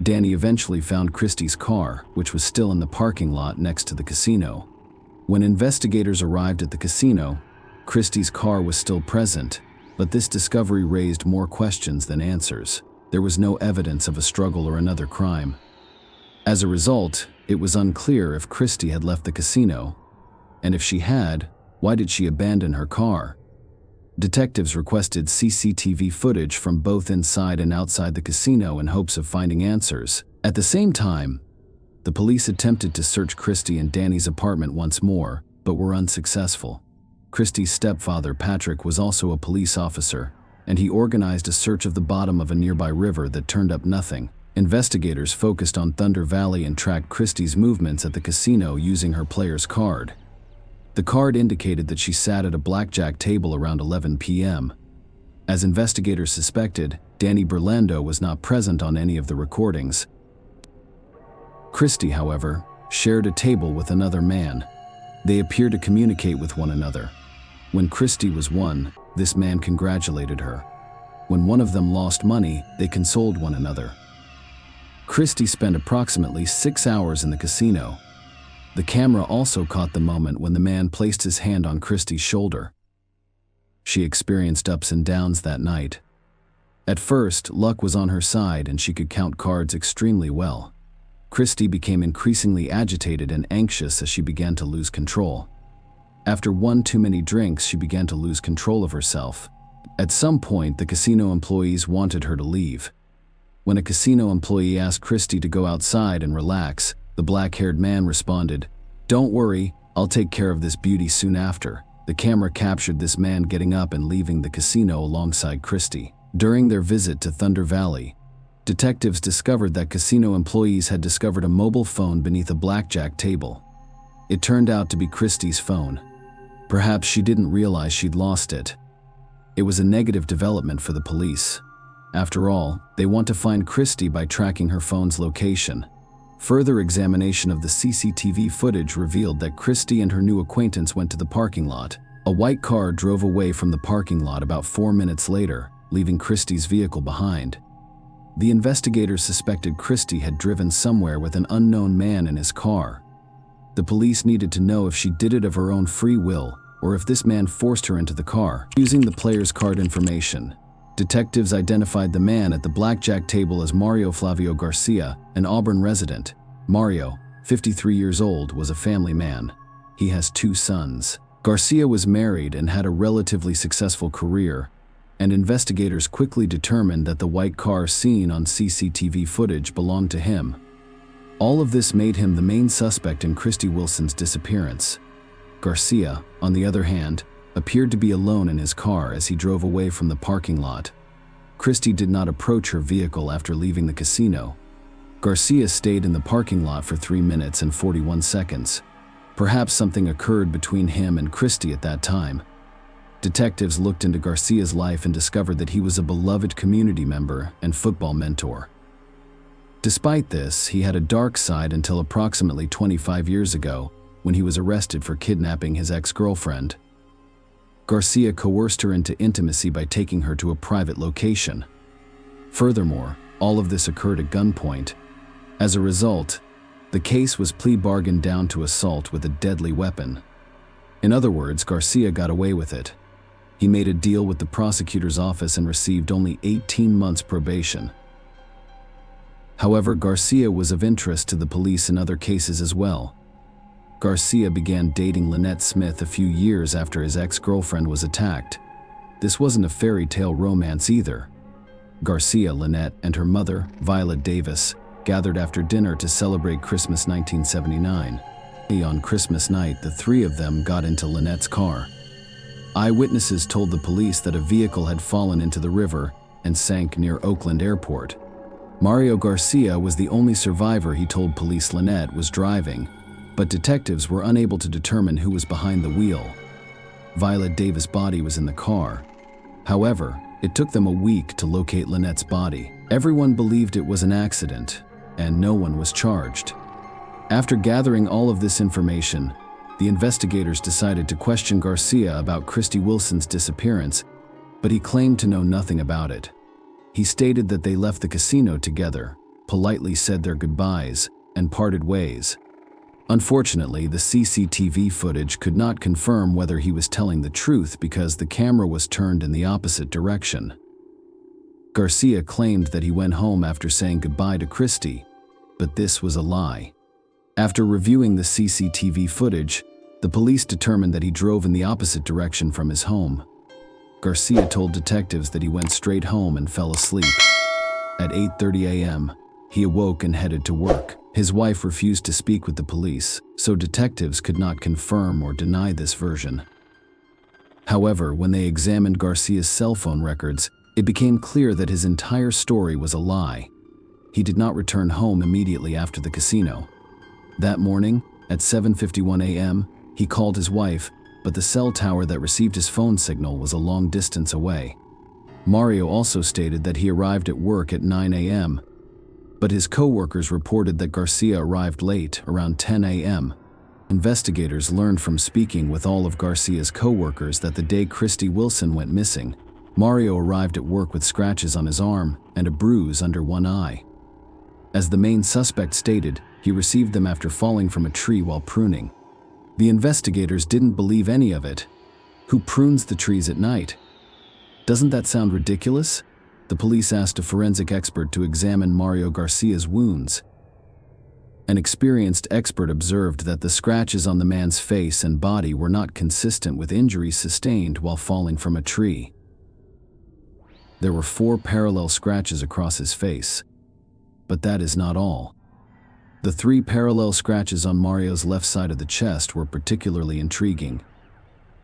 Danny eventually found Christy's car, which was still in the parking lot next to the casino. When investigators arrived at the casino, Christy's car was still present, but this discovery raised more questions than answers. There was no evidence of a struggle or another crime. As a result, it was unclear if Christy had left the casino, and if she had, why did she abandon her car? Detectives requested CCTV footage from both inside and outside the casino in hopes of finding answers. At the same time, the police attempted to search Christy and Danny's apartment once more, but were unsuccessful. Christy's stepfather, Patrick, was also a police officer, and he organized a search of the bottom of a nearby river that turned up nothing. Investigators focused on Thunder Valley and tracked Christy's movements at the casino using her player's card. The card indicated that she sat at a blackjack table around 11 p.m. As investigators suspected, Danny Berlando was not present on any of the recordings. Christy, however, shared a table with another man. They appeared to communicate with one another. When Christy was won, this man congratulated her. When one of them lost money, they consoled one another. Christy spent approximately 6 hours in the casino. The camera also caught the moment when the man placed his hand on Christy's shoulder. She experienced ups and downs that night. At first, luck was on her side and she could count cards extremely well. Christy became increasingly agitated and anxious as she began to lose control. After one too many drinks, she began to lose control of herself. At some point, the casino employees wanted her to leave. When a casino employee asked Christy to go outside and relax, the black-haired man responded, "Don't worry, I'll take care of this beauty soon after." The camera captured this man getting up and leaving the casino alongside Christy. During their visit to Thunder Valley, detectives discovered that casino employees had discovered a mobile phone beneath a blackjack table. It turned out to be Christy's phone. Perhaps she didn't realize she'd lost it. It was a negative development for the police. After all, they want to find Christy by tracking her phone's location. Further examination of the CCTV footage revealed that Christy and her new acquaintance went to the parking lot. A white car drove away from the parking lot about 4 minutes later, leaving Christy's vehicle behind. The investigators suspected Christy had driven somewhere with an unknown man in his car. The police needed to know if she did it of her own free will, or if this man forced her into the car. Using the player's card information, detectives identified the man at the blackjack table as Mario Flavio Garcia, an Auburn resident. Mario, 53 years old, was a family man. He has 2 sons. Garcia was married and had a relatively successful career, and investigators quickly determined that the white car seen on CCTV footage belonged to him. All of this made him the main suspect in Christy Wilson's disappearance. Garcia, on the other hand, appeared to be alone in his car as he drove away from the parking lot. Christy did not approach her vehicle after leaving the casino. Garcia stayed in the parking lot for 3 minutes and 41 seconds. Perhaps something occurred between him and Christy at that time. Detectives looked into Garcia's life and discovered that he was a beloved community member and football mentor. Despite this, he had a dark side until approximately 25 years ago, when he was arrested for kidnapping his ex-girlfriend. Garcia coerced her into intimacy by taking her to a private location. Furthermore, all of this occurred at gunpoint. As a result, the case was plea bargained down to assault with a deadly weapon. In other words, Garcia got away with it. He made a deal with the prosecutor's office and received only 18 months probation. However, Garcia was of interest to the police in other cases as well. Garcia began dating Lynette Smith a few years after his ex-girlfriend was attacked. This wasn't a fairy tale romance either. Garcia, Lynette, and her mother, Violet Davis, gathered after dinner to celebrate Christmas 1979. On Christmas night, the 3 of them got into Lynette's car. Eyewitnesses told the police that a vehicle had fallen into the river and sank near Oakland Airport. Mario Garcia was the only survivor. He told police Lynette was driving, but detectives were unable to determine who was behind the wheel. Violet Davis' body was in the car. However, it took them a week to locate Lynette's body. Everyone believed it was an accident. and no one was charged. After gathering all of this information, the investigators decided to question Garcia about Christy Wilson's disappearance, but he claimed to know nothing about it. He stated that they left the casino together, politely said their goodbyes, and parted ways. Unfortunately, the CCTV footage could not confirm whether he was telling the truth because the camera was turned in the opposite direction. Garcia claimed that he went home after saying goodbye to Christy, but this was a lie. After reviewing the CCTV footage, the police determined that he drove in the opposite direction from his home. Garcia told detectives that he went straight home and fell asleep. At 8:30 a.m., he awoke and headed to work. His wife refused to speak with the police, so detectives could not confirm or deny this version. However, when they examined Garcia's cell phone records, it became clear that his entire story was a lie. He did not return home immediately after the casino. That morning, at 7:51 a.m., he called his wife, but the cell tower that received his phone signal was a long distance away. Mario also stated that he arrived at work at 9 a.m., but his co-workers reported that Garcia arrived late, around 10 a.m. Investigators learned from speaking with all of Garcia's co-workers that the day Christy Wilson went missing, Mario arrived at work with scratches on his arm and a bruise under one eye. As the main suspect stated, he received them after falling from a tree while pruning. The investigators didn't believe any of it. Who prunes the trees at night? Doesn't that sound ridiculous? The police asked a forensic expert to examine Mario Garcia's wounds. An experienced expert observed that the scratches on the man's face and body were not consistent with injuries sustained while falling from a tree. There were 4 parallel scratches across his face. But that is not all. The 3 parallel scratches on Mario's left side of the chest were particularly intriguing.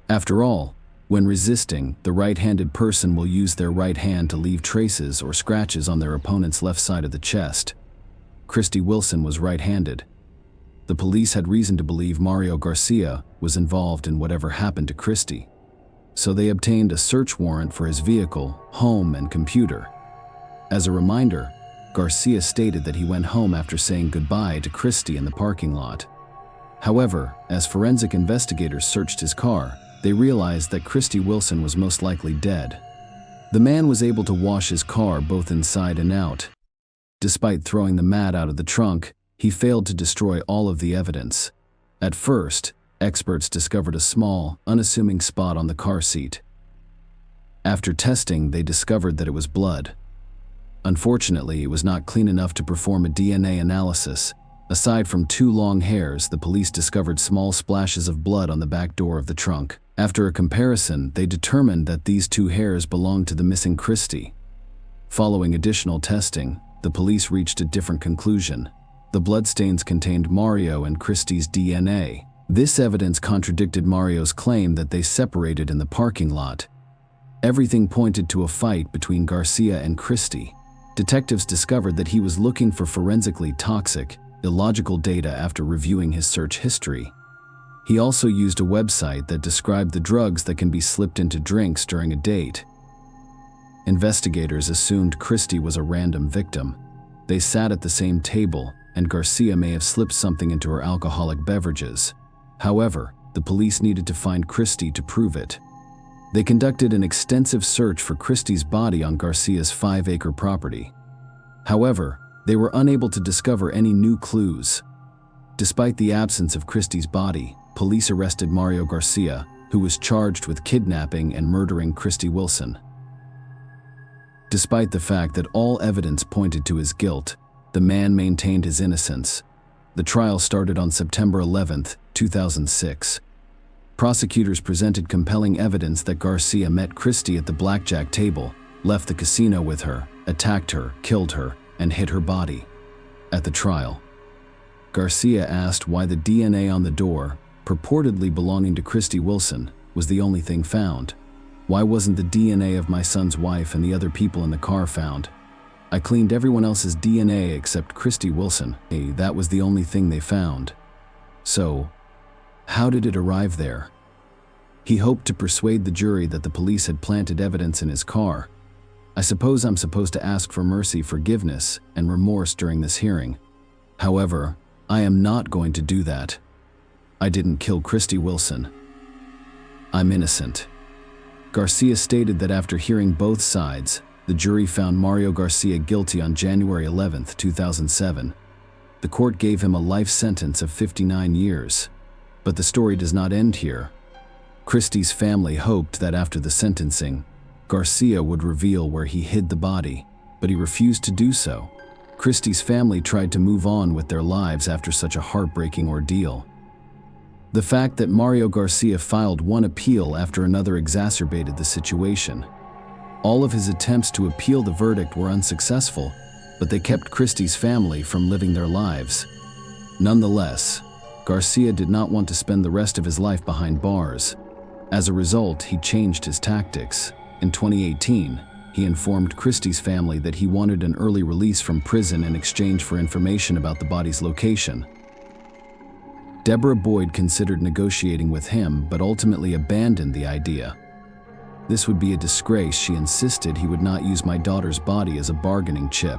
After all, when resisting, the right-handed person will use their right hand to leave traces or scratches on their opponent's left side of the chest. Christy Wilson was right-handed. The police had reason to believe Mario Garcia was involved in whatever happened to Christy, so they obtained a search warrant for his vehicle, home, and computer. As a reminder, Garcia stated that he went home after saying goodbye to Christy in the parking lot. However, as forensic investigators searched his car, they realized that Christy Wilson was most likely dead. The man was able to wash his car both inside and out. Despite throwing the mat out of the trunk, he failed to destroy all of the evidence. At first, experts discovered a small, unassuming spot on the car seat. After testing, they discovered that it was blood. Unfortunately, it was not clean enough to perform a DNA analysis. Aside from 2 long hairs, the police discovered small splashes of blood on the back door of the trunk. After a comparison, they determined that these 2 hairs belonged to the missing Christy. Following additional testing, the police reached a different conclusion. The bloodstains contained Mario and Christy's DNA. This evidence contradicted Mario's claim that they separated in the parking lot. Everything pointed to a fight between Garcia and Christy. Detectives discovered that he was looking for forensically toxic, illogical data after reviewing his search history. He also used a website that described the drugs that can be slipped into drinks during a date. Investigators assumed Christy was a random victim. They sat at the same table, and Garcia may have slipped something into her alcoholic beverages. However, the police needed to find Christy to prove it. They conducted an extensive search for Christy's body on Garcia's 5-acre property. However, they were unable to discover any new clues. Despite the absence of Christy's body, police arrested Mario Garcia, who was charged with kidnapping and murdering Christy Wilson. Despite the fact that all evidence pointed to his guilt, the man maintained his innocence. The trial started on September 11, 2006. Prosecutors presented compelling evidence that Garcia met Christy at the blackjack table, left the casino with her, attacked her, killed her, and hid her body. At the trial, Garcia asked why the DNA on the door, purportedly belonging to Christy Wilson, was the only thing found. Why wasn't the DNA of my son's wife and the other people in the car found? I cleaned everyone else's DNA except Christy Wilson. Hey, that was the only thing they found. So, how did it arrive there? He hoped to persuade the jury that the police had planted evidence in his car. I suppose I'm supposed to ask for mercy, forgiveness, and remorse during this hearing. However, I am not going to do that. I didn't kill Christy Wilson. I'm innocent. Garcia stated that after hearing both sides, the jury found Mario Garcia guilty on January 11, 2007. The court gave him a life sentence of 59 years. But the story does not end here. Christy's family hoped that after the sentencing, Garcia would reveal where he hid the body, but he refused to do so. Christy's family tried to move on with their lives after such a heartbreaking ordeal. The fact that Mario Garcia filed one appeal after another exacerbated the situation. All of his attempts to appeal the verdict were unsuccessful, but they kept Christy's family from living their lives. Nonetheless, Garcia did not want to spend the rest of his life behind bars. As a result, he changed his tactics. In 2018, he informed Christy's family that he wanted an early release from prison in exchange for information about the body's location. Deborah Boyd considered negotiating with him, but ultimately abandoned the idea. This would be a disgrace. She insisted he would not use my daughter's body as a bargaining chip.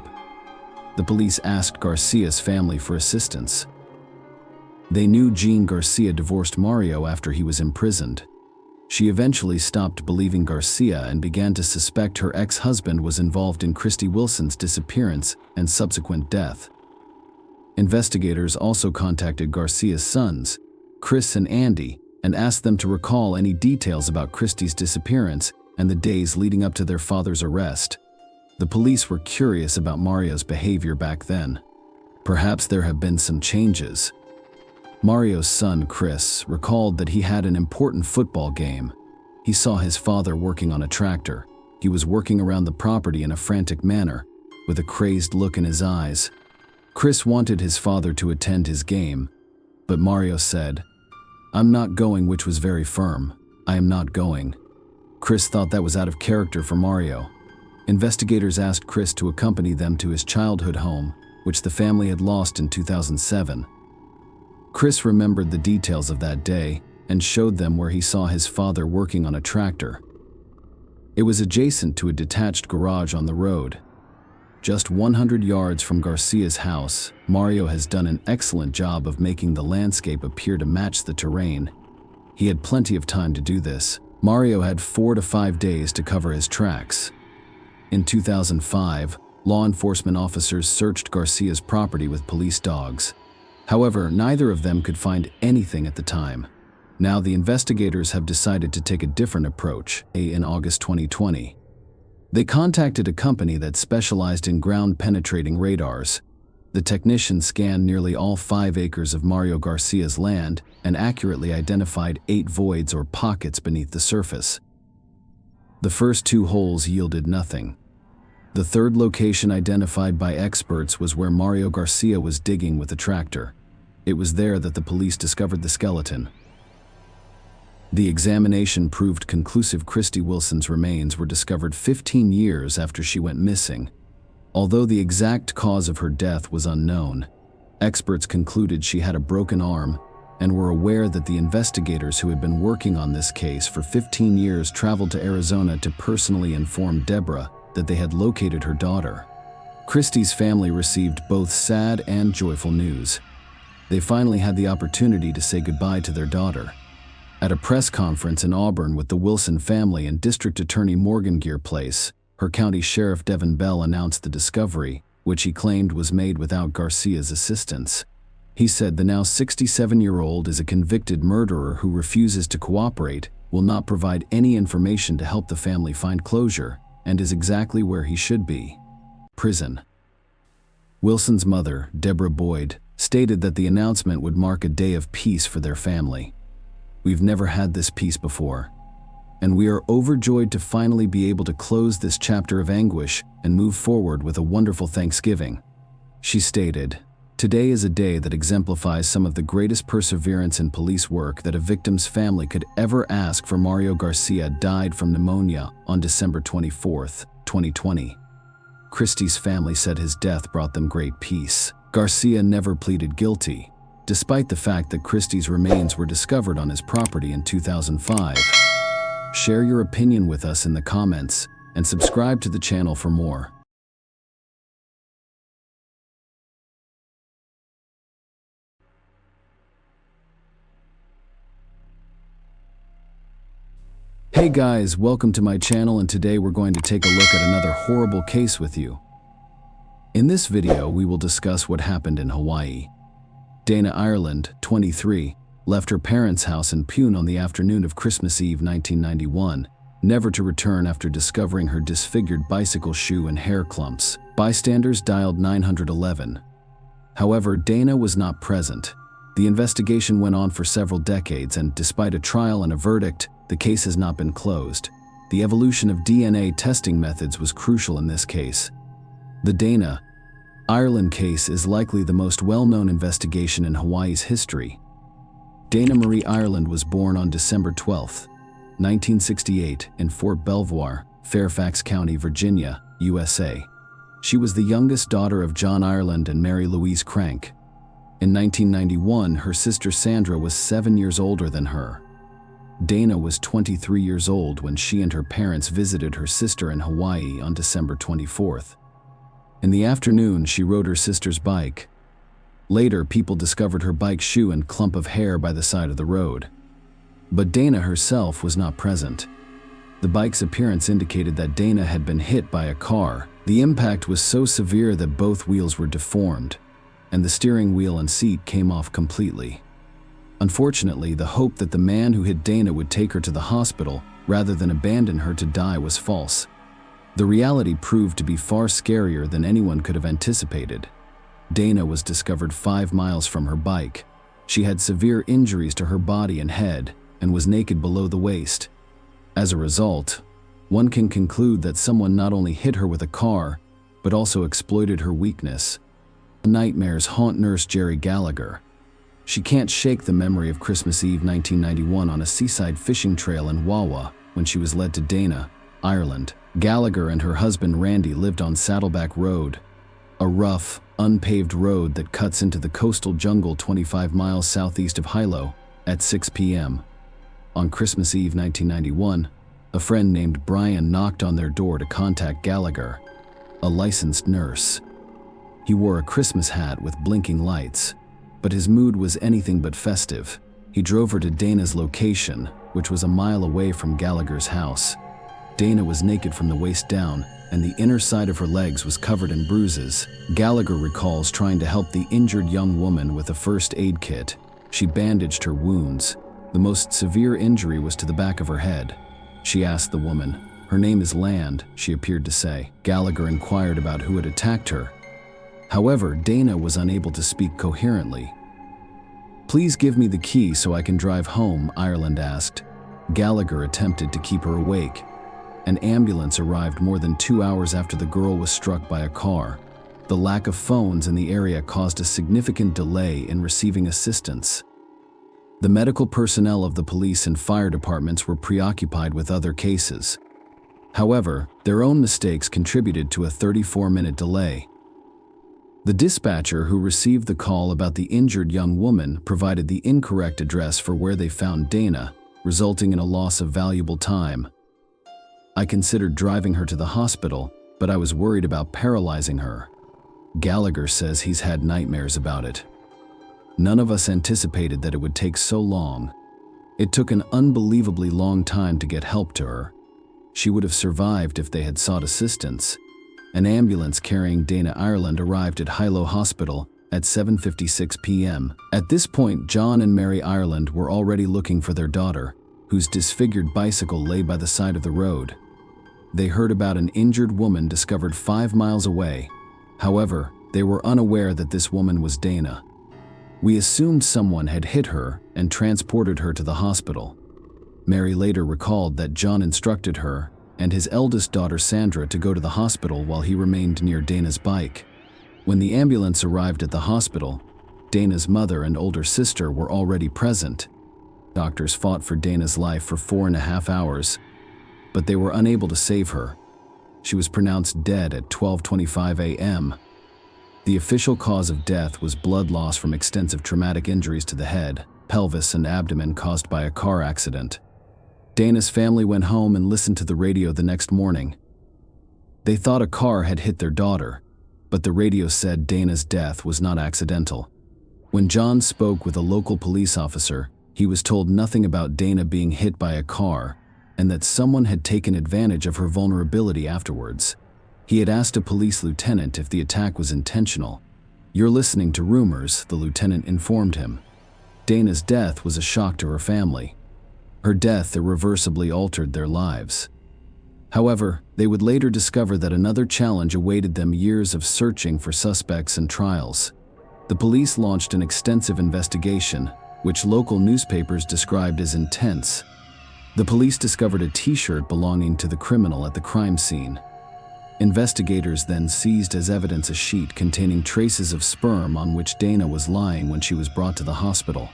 The police asked Garcia's family for assistance. They knew Jean Garcia divorced Mario after he was imprisoned. She eventually stopped believing Garcia and began to suspect her ex-husband was involved in Christy Wilson's disappearance and subsequent death. Investigators also contacted Garcia's sons, Chris and Andy, and asked them to recall any details about Christy's disappearance and the days leading up to their father's arrest. The police were curious about Mario's behavior back then. Perhaps there have been some changes. Mario's son, Chris, recalled that he had an important football game. He saw his father working on a tractor. He was working around the property in a frantic manner, with a crazed look in his eyes. Chris wanted his father to attend his game, but Mario said, "I'm not going," which was very firm. "I am not going." Chris thought that was out of character for Mario. Investigators asked Chris to accompany them to his childhood home, which the family had lost in 2007. Chris remembered the details of that day and showed them where he saw his father working on a tractor. It was adjacent to a detached garage on the road. Just 100 yards from Garcia's house, Mario has done an excellent job of making the landscape appear to match the terrain. He had plenty of time to do this. Mario had 4 to 5 days to cover his tracks. In 2005, law enforcement officers searched Garcia's property with police dogs. However, neither of them could find anything at the time. Now the investigators have decided to take a different approach. In August 2020, they contacted a company that specialized in ground-penetrating radars. The technician scanned nearly all 5 acres of Mario Garcia's land and accurately identified 8 voids or pockets beneath the surface. The first 2 holes yielded nothing. The third location identified by experts was where Mario Garcia was digging with a tractor. It was there that the police discovered the skeleton. The examination proved conclusive. Christy Wilson's remains were discovered 15 years after she went missing. Although the exact cause of her death was unknown, experts concluded she had a broken arm and were aware that the investigators who had been working on this case for 15 years traveled to Arizona to personally inform Deborah that they had located her daughter. Christy's family received both sad and joyful news. They finally had the opportunity to say goodbye to their daughter. At a press conference in Auburn with the Wilson family and District Attorney Morgan Gear Place, her County Sheriff Devin Bell announced the discovery, which he claimed was made without Garcia's assistance. He said the now 67-year-old is a convicted murderer who refuses to cooperate, will not provide any information to help the family find closure, and is exactly where he should be: prison. Wilson's mother, Deborah Boyd, stated that the announcement would mark a day of peace for their family. "We've never had this peace before, and we are overjoyed to finally be able to close this chapter of anguish and move forward with a wonderful Thanksgiving." She stated, "Today is a day that exemplifies some of the greatest perseverance in police work that a victim's family could ever ask for. Mario Garcia died from pneumonia on December 24, 2020. Christy's family said his death brought them great peace. Garcia never pleaded guilty, despite the fact that Christy's remains were discovered on his property in 2005. Share your opinion with us in the comments and subscribe to the channel for more. Hey guys, welcome to my channel, and today we're going to take a look at another horrible case with you. In this video, we will discuss what happened in Hawaii. Dana Ireland, 23, left her parents' house in Pune on the afternoon of Christmas Eve 1991, never to return after discovering her disfigured bicycle shoe and hair clumps. Bystanders dialed 911. However, Dana was not present. The investigation went on for several decades, and despite a trial and a verdict, the case has not been closed. The evolution of DNA testing methods was crucial in this case. The Dana Ireland case is likely the most well-known investigation in Hawaii's history. Dana Marie Ireland was born on December 12, 1968, in Fort Belvoir, Fairfax County, Virginia, USA. She was the youngest daughter of John Ireland and Mary Louise Crank. In 1991, her sister Sandra was 7 years older than her. Dana was 23 years old when she and her parents visited her sister in Hawaii on December 24th. In the afternoon, she rode her sister's bike. Later, people discovered her bike shoe and clump of hair by the side of the road. But Dana herself was not present. The bike's appearance indicated that Dana had been hit by a car. The impact was so severe that both wheels were deformed, and the steering wheel and seat came off completely. Unfortunately, the hope that the man who hit Dana would take her to the hospital rather than abandon her to die was false. The reality proved to be far scarier than anyone could have anticipated. Dana was discovered 5 miles from her bike. She had severe injuries to her body and head and was naked below the waist. As a result, one can conclude that someone not only hit her with a car, but also exploited her weakness. Nightmares haunt nurse Jerry Gallagher. She can't shake the memory of Christmas Eve 1991 on a seaside fishing trail in Wawa when she was led to Dana, Ireland. Gallagher and her husband Randy lived on Saddleback Road, a rough, unpaved road that cuts into the coastal jungle 25 miles southeast of Hilo. At 6 p.m. on Christmas Eve 1991, a friend named Brian knocked on their door to contact Gallagher, a licensed nurse. He wore a Christmas hat with blinking lights, but his mood was anything but festive. He drove her to Dana's location, which was a mile away from Gallagher's house. Dana was naked from the waist down, and the inner side of her legs was covered in bruises. Gallagher recalls trying to help the injured young woman with a first aid kit. She bandaged her wounds. The most severe injury was to the back of her head. She asked the woman. "Her name is Land," she appeared to say. Gallagher inquired about who had attacked her. However, Dana was unable to speak coherently. "Please give me the key so I can drive home," Ireland asked. Gallagher attempted to keep her awake. An ambulance arrived more than 2 hours after the girl was struck by a car. The lack of phones in the area caused a significant delay in receiving assistance. The medical personnel of the police and fire departments were preoccupied with other cases. However, their own mistakes contributed to a 34-minute delay. The dispatcher who received the call about the injured young woman provided the incorrect address for where they found Dana, resulting in a loss of valuable time. "I considered driving her to the hospital, but I was worried about paralyzing her." Gallagher says he's had nightmares about it. "None of us anticipated that it would take so long. It took an unbelievably long time to get help to her. She would have survived if they had sought assistance." An ambulance carrying Dana Ireland arrived at Hilo Hospital at 7:56 p.m. At this point, John and Mary Ireland were already looking for their daughter, whose disfigured bicycle lay by the side of the road. They heard about an injured woman discovered 5 miles away. However, they were unaware that this woman was Dana. "We assumed someone had hit her and transported her to the hospital." Mary later recalled that John instructed her and his eldest daughter Sandra to go to the hospital while he remained near Dana's bike. When the ambulance arrived at the hospital, Dana's mother and older sister were already present. Doctors fought for Dana's life for 4.5 hours, but they were unable to save her. She was pronounced dead at 12:25 a.m. The official cause of death was blood loss from extensive traumatic injuries to the head, pelvis, and abdomen caused by a car accident. Dana's family went home and listened to the radio the next morning. They thought a car had hit their daughter, but the radio said Dana's death was not accidental. When John spoke with a local police officer, he was told nothing about Dana being hit by a car and that someone had taken advantage of her vulnerability afterwards. He had asked a police lieutenant if the attack was intentional. "You're listening to rumors," the lieutenant informed him. Dana's death was a shock to her family. Her death irreversibly altered their lives. However, they would later discover that another challenge awaited them: years of searching for suspects and trials. The police launched an extensive investigation, which local newspapers described as intense. The police discovered a T-shirt belonging to the criminal at the crime scene. Investigators then seized as evidence a sheet containing traces of sperm on which Dana was lying when she was brought to the hospital.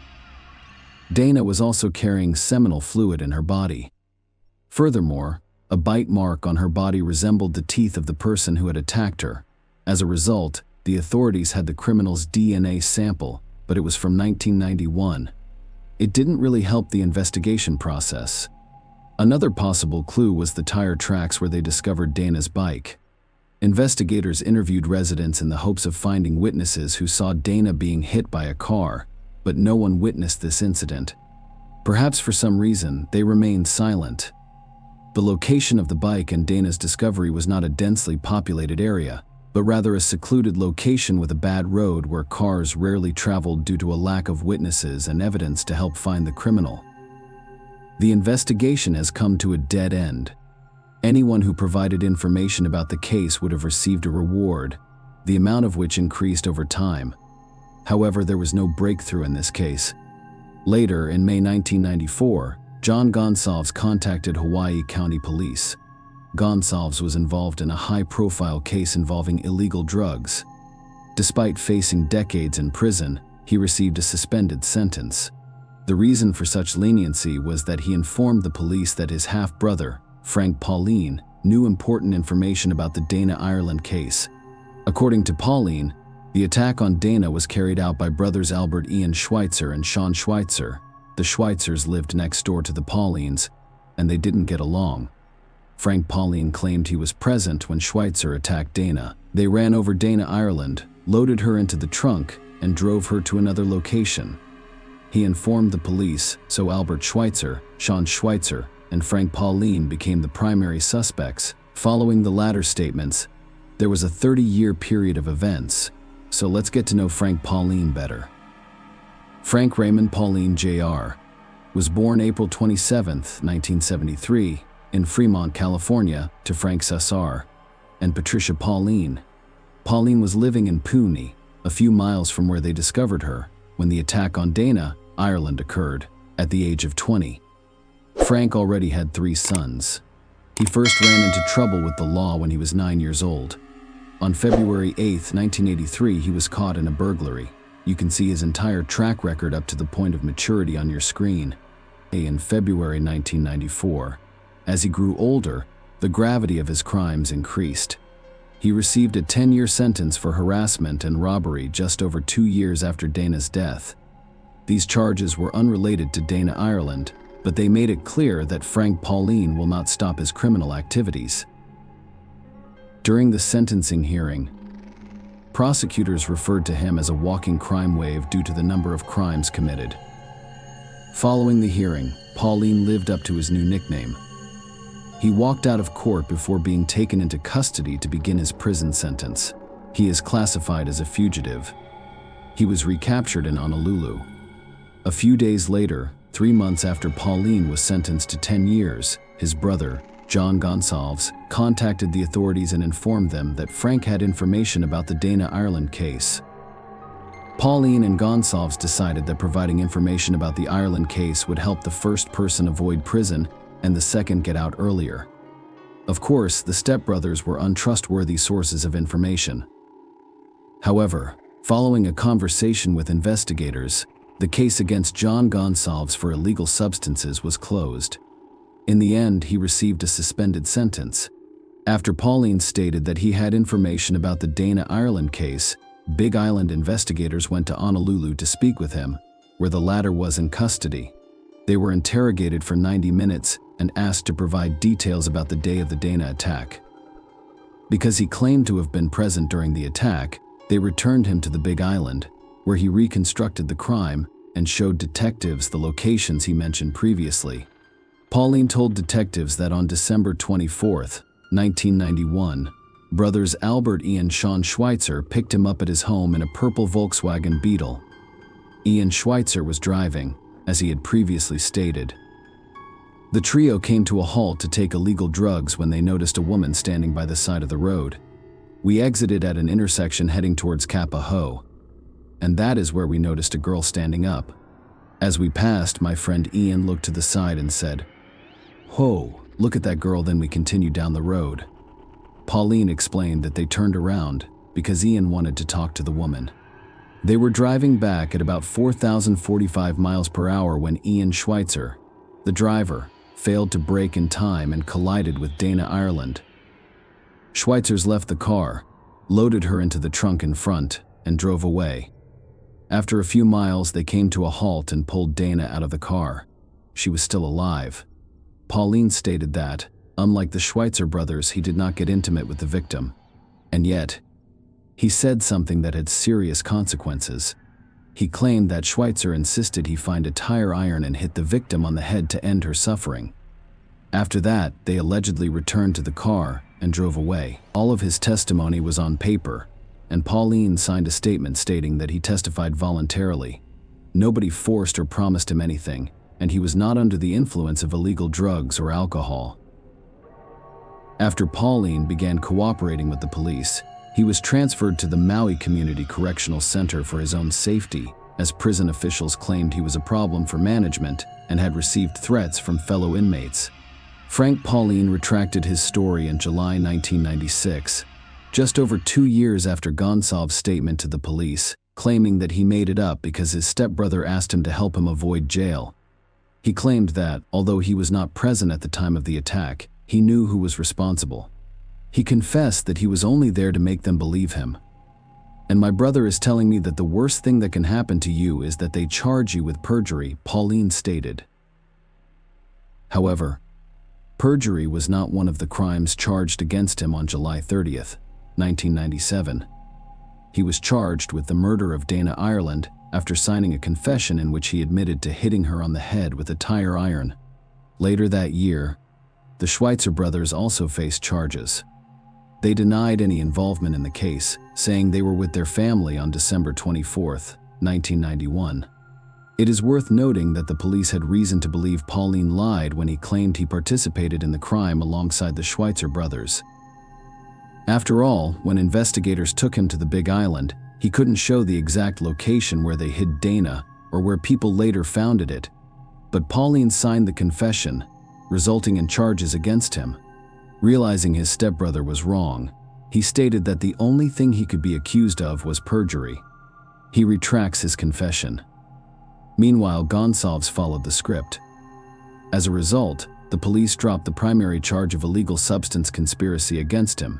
Dana was also carrying seminal fluid in her body. Furthermore, a bite mark on her body resembled the teeth of the person who had attacked her. As a result, the authorities had the criminal's DNA sample, but it was from 1991. It didn't really help the investigation process. Another possible clue was the tire tracks where they discovered Dana's bike. Investigators interviewed residents in the hopes of finding witnesses who saw Dana being hit by a car, but no one witnessed this incident. Perhaps for some reason, they remained silent. The location of the bike and Dana's discovery was not a densely populated area, but rather a secluded location with a bad road where cars rarely traveled due to a lack of witnesses and evidence to help find the criminal. The investigation has come to a dead end. Anyone who provided information about the case would have received a reward, the amount of which increased over time. However, there was no breakthrough in this case. Later, in May 1994, John Gonsalves contacted Hawaii County Police. Gonsalves was involved in a high-profile case involving illegal drugs. Despite facing decades in prison, he received a suspended sentence. The reason for such leniency was that he informed the police that his half-brother, Frank Pauline, knew important information about the Dana Ireland case. According to Pauline, the attack on Dana was carried out by brothers Albert Ian Schweitzer and Sean Schweitzer. The Schweitzers lived next door to the Paulines, and they didn't get along. Frank Pauline claimed he was present when Schweitzer attacked Dana. They ran over Dana Ireland, loaded her into the trunk, and drove her to another location. He informed the police, so Albert Schweitzer, Sean Schweitzer, and Frank Pauline became the primary suspects. Following the latter statements, there was a 30-year period of events, so let's get to know Frank Pauline better. Frank Raymond Pauline Jr. was born April 27, 1973, in Fremont, California, to Frank Cesar and Patricia Pauline. Pauline was living in Pune, a few miles from where they discovered her, when the attack on Dana, Ireland occurred, at the age of 20. Frank already had 3 sons. He first ran into trouble with the law when he was 9 years old. On February 8, 1983, he was caught in a burglary. You can see his entire track record up to the point of maturity on your screen. In February 1994, as he grew older, the gravity of his crimes increased. He received a 10-year sentence for harassment and robbery just over 2 years after Dana's death. These charges were unrelated to Dana Ireland, but they made it clear that Frank Pauline will not stop his criminal activities. During the sentencing hearing, prosecutors referred to him as a walking crime wave due to the number of crimes committed. Following the hearing, Pauline lived up to his new nickname. He walked out of court before being taken into custody to begin his prison sentence. He is classified as a fugitive. He was recaptured in Honolulu. A few days later, 3 months after Pauline was sentenced to 10 years, his brother, John Gonsalves, contacted the authorities and informed them that Frank had information about the Dana Ireland case. Pauline and Gonsalves decided that providing information about the Ireland case would help the first person avoid prison and the second get out earlier. Of course, the stepbrothers were untrustworthy sources of information. However, following a conversation with investigators, the case against John Gonsalves for illegal substances was closed. In the end, he received a suspended sentence. After Pauline stated that he had information about the Dana Ireland case, Big Island investigators went to Honolulu to speak with him, where the latter was in custody. They were interrogated for 90 minutes and asked to provide details about the day of the Dana attack. Because he claimed to have been present during the attack, they returned him to the Big Island, where he reconstructed the crime and showed detectives the locations he mentioned previously. Pauline told detectives that on December 24, 1991, brothers Albert E. and Sean Schweitzer picked him up at his home in a purple Volkswagen Beetle. Ian Schweitzer was driving, as he had previously stated. The trio came to a halt to take illegal drugs when they noticed a woman standing by the side of the road. We exited at an intersection heading towards Kappa Ho, and that is where we noticed a girl standing up. As we passed, my friend Ian looked to the side and said, "Whoa, look at that girl," then we continued down the road. Pauline explained that they turned around because Ian wanted to talk to the woman. They were driving back at about 4,045 miles per hour when Ian Schweitzer, the driver, failed to brake in time and collided with Dana Ireland. Schweitzer's left the car, loaded her into the trunk in front, and drove away. After a few miles, they came to a halt and pulled Dana out of the car. She was still alive. Pauline stated that, unlike the Schweitzer brothers, he did not get intimate with the victim. And yet, he said something that had serious consequences. He claimed that Schweitzer insisted he find a tire iron and hit the victim on the head to end her suffering. After that, they allegedly returned to the car and drove away. All of his testimony was on paper, and Pauline signed a statement stating that he testified voluntarily. Nobody forced or promised him anything, and he was not under the influence of illegal drugs or alcohol. After Pauline began cooperating with the police, he was transferred to the Maui Community Correctional Center for his own safety, as prison officials claimed he was a problem for management and had received threats from fellow inmates. Frank Pauline retracted his story in July 1996, just over 2 years after Gonsalv's statement to the police, claiming that he made it up because his stepbrother asked him to help him avoid jail. He claimed that, although he was not present at the time of the attack, he knew who was responsible. He confessed that he was only there to make them believe him. "And my brother is telling me that the worst thing that can happen to you is that they charge you with perjury," Pauline stated. However, perjury was not one of the crimes charged against him on July 30, 1997. He was charged with the murder of Dana Ireland after signing a confession in which he admitted to hitting her on the head with a tire iron. Later that year, the Schweitzer brothers also faced charges. They denied any involvement in the case, saying they were with their family on December 24, 1991. It is worth noting that the police had reason to believe Pauline lied when he claimed he participated in the crime alongside the Schweitzer brothers. After all, when investigators took him to the Big Island, he couldn't show the exact location where they hid Dana or where people later found it. But Pauline signed the confession, resulting in charges against him. Realizing his stepbrother was wrong, he stated that the only thing he could be accused of was perjury. He retracts his confession. Meanwhile, Gonsalves followed the script. As a result, the police dropped the primary charge of illegal substance conspiracy against him.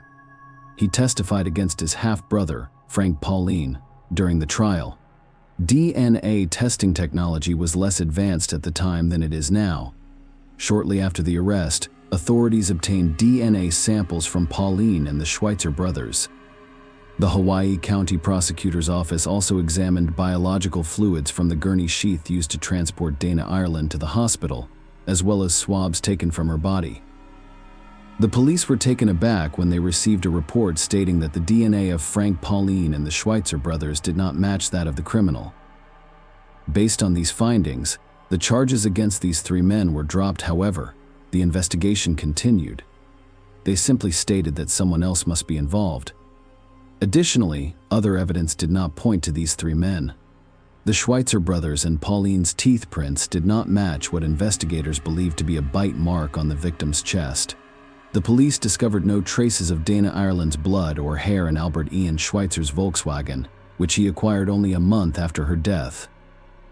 He testified against his half-brother, Frank Pauline, during the trial. DNA testing technology was less advanced at the time than it is now. Shortly after the arrest, authorities obtained DNA samples from Pauline and the Schweitzer brothers. The Hawaii County Prosecutor's Office also examined biological fluids from the gurney sheath used to transport Dana Ireland to the hospital, as well as swabs taken from her body. The police were taken aback when they received a report stating that the DNA of Frank Pauline and the Schweitzer brothers did not match that of the criminal. Based on these findings, the charges against these 3 men were dropped. However, the investigation continued. They simply stated that someone else must be involved. Additionally, other evidence did not point to these 3 men. The Schweitzer brothers and Pauline's teeth prints did not match what investigators believed to be a bite mark on the victim's chest. The police discovered no traces of Dana Ireland's blood or hair in Albert Ian Schweitzer's Volkswagen, which he acquired only a month after her death.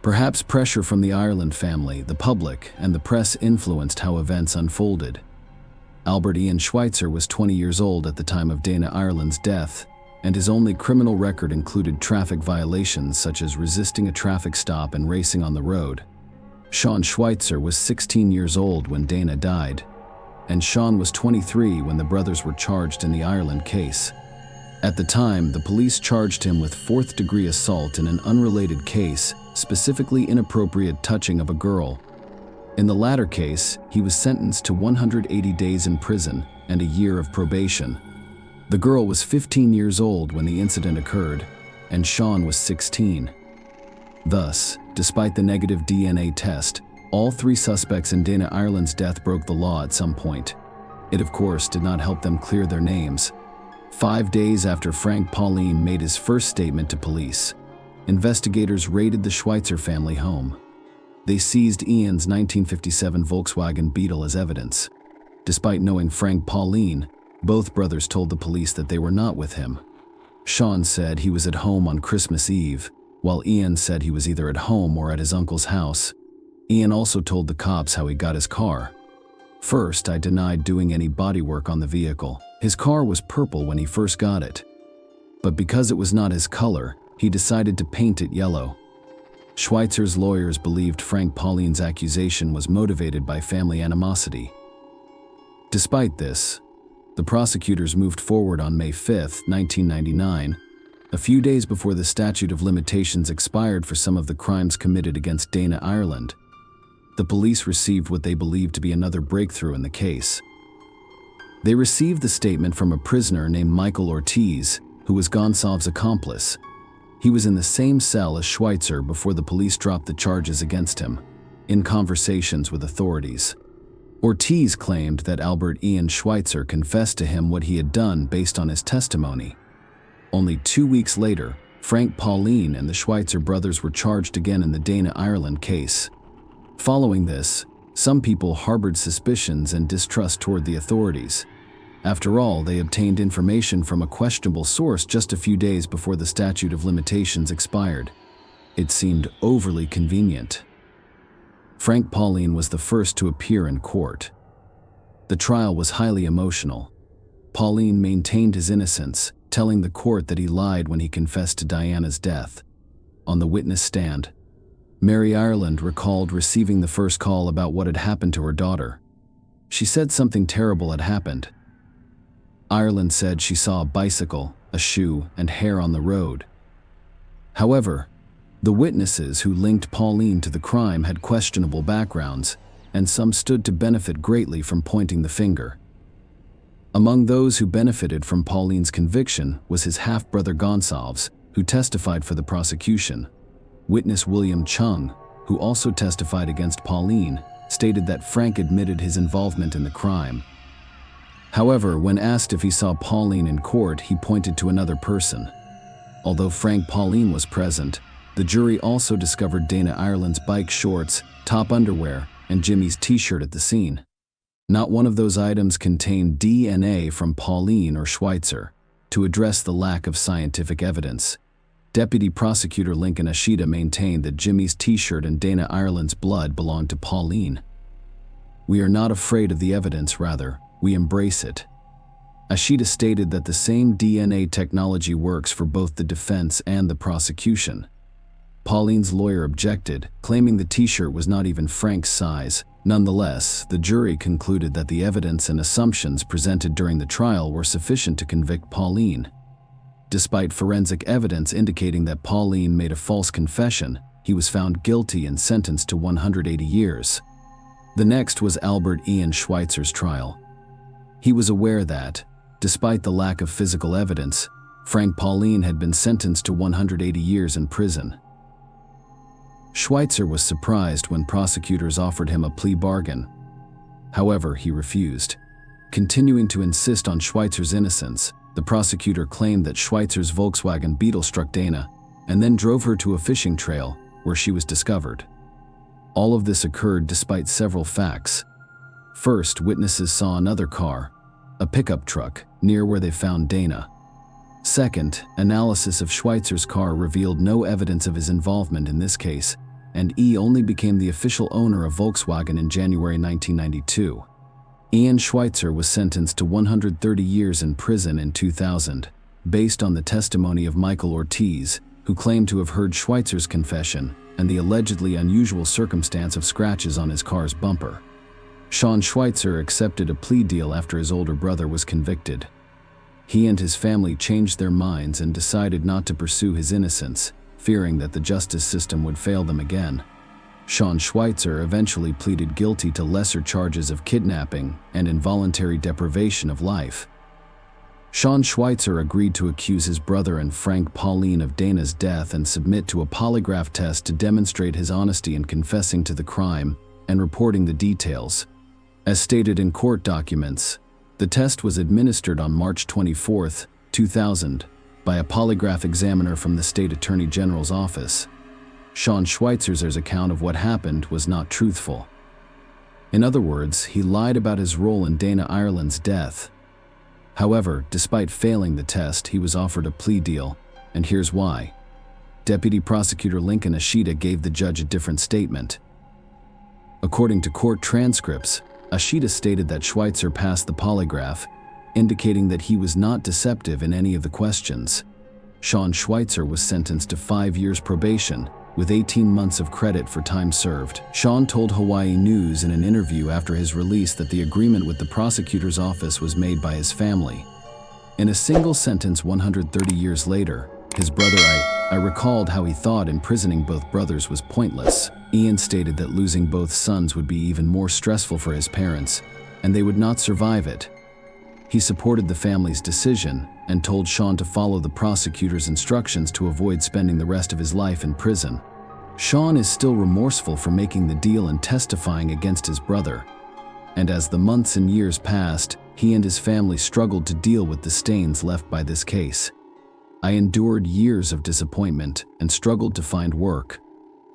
Perhaps pressure from the Ireland family, the public, and the press influenced how events unfolded. Albert Ian Schweitzer was 20 years old at the time of Dana Ireland's death, and his only criminal record included traffic violations such as resisting a traffic stop and racing on the road. Sean Schweitzer was 16 years old when Dana died. and Sean was 23 when the brothers were charged in the Ireland case. At the time, the police charged him with fourth-degree assault in an unrelated case, specifically inappropriate touching of a girl. In the latter case, he was sentenced to 180 days in prison and a year of probation. The girl was 15 years old when the incident occurred, and Sean was 16. Thus, despite the negative DNA test, all three suspects in Dana Ireland's death broke the law at some point. It, of course, did not help them clear their names. 5 days after Frank Pauline made his first statement to police, investigators raided the Schweitzer family home. They seized Ian's 1957 Volkswagen Beetle as evidence. Despite knowing Frank Pauline, both brothers told the police that they were not with him. Sean said he was at home on Christmas Eve, while Ian said he was either at home or at his uncle's house. Ian also told the cops how he got his car. First, I denied doing any bodywork on the vehicle. His car was purple when he first got it. But because it was not his color, he decided to paint it yellow. Schweitzer's lawyers believed Frank Pauline's accusation was motivated by family animosity. Despite this, the prosecutors moved forward on May 5, 1999, a few days before the statute of limitations expired for some of the crimes committed against Dana Ireland. The police received what they believed to be another breakthrough in the case. They received the statement from a prisoner named Michael Ortiz, who was Gonsalves' accomplice. He was in the same cell as Schweitzer before the police dropped the charges against him, in conversations with authorities. Ortiz claimed that Albert Ian Schweitzer confessed to him what he had done based on his testimony. Only 2 weeks later, Frank Pauline and the Schweitzer brothers were charged again in the Dana Ireland case. Following this, some people harbored suspicions and distrust toward the authorities. After all, they obtained information from a questionable source just a few days before the statute of limitations expired. It seemed overly convenient. Frank Pauline was the first to appear in court. The trial was highly emotional. Pauline maintained his innocence, telling the court that he lied when he confessed to Diana's death. On the witness stand, Mary Ireland recalled receiving the first call about what had happened to her daughter. She said something terrible had happened. Ireland said she saw a bicycle, a shoe, and hair on the road. However, the witnesses who linked Pauline to the crime had questionable backgrounds, and some stood to benefit greatly from pointing the finger. Among those who benefited from Pauline's conviction was his half-brother Gonsalves, who testified for the prosecution. Witness William Chung, who also testified against Pauline, stated that Frank admitted his involvement in the crime. However, when asked if he saw Pauline in court, he pointed to another person. Although Frank Pauline was present, the jury also discovered Dana Ireland's bike shorts, top underwear, and Jimmy's t-shirt at the scene. Not one of those items contained DNA from Pauline or Schweitzer. To address the lack of scientific evidence, Deputy Prosecutor Lincoln Ashita maintained that Jimmy's t-shirt and Dana Ireland's blood belonged to Pauline. "We are not afraid of the evidence, rather, we embrace it." Ashita stated that the same DNA technology works for both the defense and the prosecution. Pauline's lawyer objected, claiming the t-shirt was not even Frank's size. Nonetheless, the jury concluded that the evidence and assumptions presented during the trial were sufficient to convict Pauline. Despite forensic evidence indicating that Pauline made a false confession, he was found guilty and sentenced to 180 years. The next was Albert Ian Schweitzer's trial. He was aware that, despite the lack of physical evidence, Frank Pauline had been sentenced to 180 years in prison. Schweitzer was surprised when prosecutors offered him a plea bargain. However, he refused. Continuing to insist on Schweitzer's innocence, the prosecutor claimed that Schweitzer's Volkswagen Beetle struck Dana and then drove her to a fishing trail where she was discovered. All of this occurred despite several facts. First, witnesses saw another car, a pickup truck, near where they found Dana. Second, analysis of Schweitzer's car revealed no evidence of his involvement in this case, and E only became the official owner of Volkswagen in January 1992. Ian Schweitzer was sentenced to 130 years in prison in 2000, based on the testimony of Michael Ortiz, who claimed to have heard Schweitzer's confession and the allegedly unusual circumstance of scratches on his car's bumper. Sean Schweitzer accepted a plea deal after his older brother was convicted. He and his family changed their minds and decided not to pursue his innocence, fearing that the justice system would fail them again. Sean Schweitzer eventually pleaded guilty to lesser charges of kidnapping and involuntary deprivation of life. Sean Schweitzer agreed to accuse his brother and Frank Pauline of Dana's death and submit to a polygraph test to demonstrate his honesty in confessing to the crime and reporting the details. As stated in court documents, the test was administered on March 24, 2000, by a polygraph examiner from the State Attorney General's office. Sean Schweitzer's account of what happened was not truthful. In other words, he lied about his role in Dana Ireland's death. However, despite failing the test, he was offered a plea deal, and here's why. Deputy Prosecutor Lincoln Ashita gave the judge a different statement. According to court transcripts, Ashita stated that Schweitzer passed the polygraph, indicating that he was not deceptive in any of the questions. Sean Schweitzer was sentenced to 5 years probation, with 18 months of credit for time served. Sean told Hawaii News in an interview after his release that the agreement with the prosecutor's office was made by his family. In a single sentence 130 years later, his brother I recalled how he thought imprisoning both brothers was pointless. Ian stated that losing both sons would be even more stressful for his parents, and they would not survive it. He supported the family's decision and told Sean to follow the prosecutor's instructions to avoid spending the rest of his life in prison. Sean is still remorseful for making the deal and testifying against his brother. And as the months and years passed, he and his family struggled to deal with the stains left by this case. I endured years of disappointment and struggled to find work.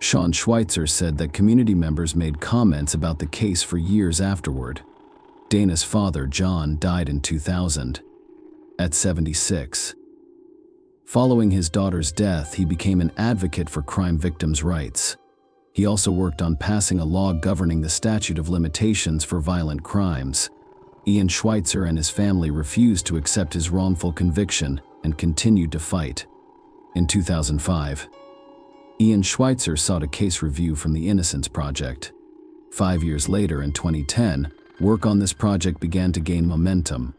Sean Schweitzer said that community members made comments about the case for years afterward. Dana's father, John, died in 2000, at 76. Following his daughter's death, he became an advocate for crime victims' rights. He also worked on passing a law governing the statute of limitations for violent crimes. Ian Schweitzer and his family refused to accept his wrongful conviction and continued to fight. In 2005, Ian Schweitzer sought a case review from the Innocence Project. 5 years later, in 2010, work on this project began to gain momentum.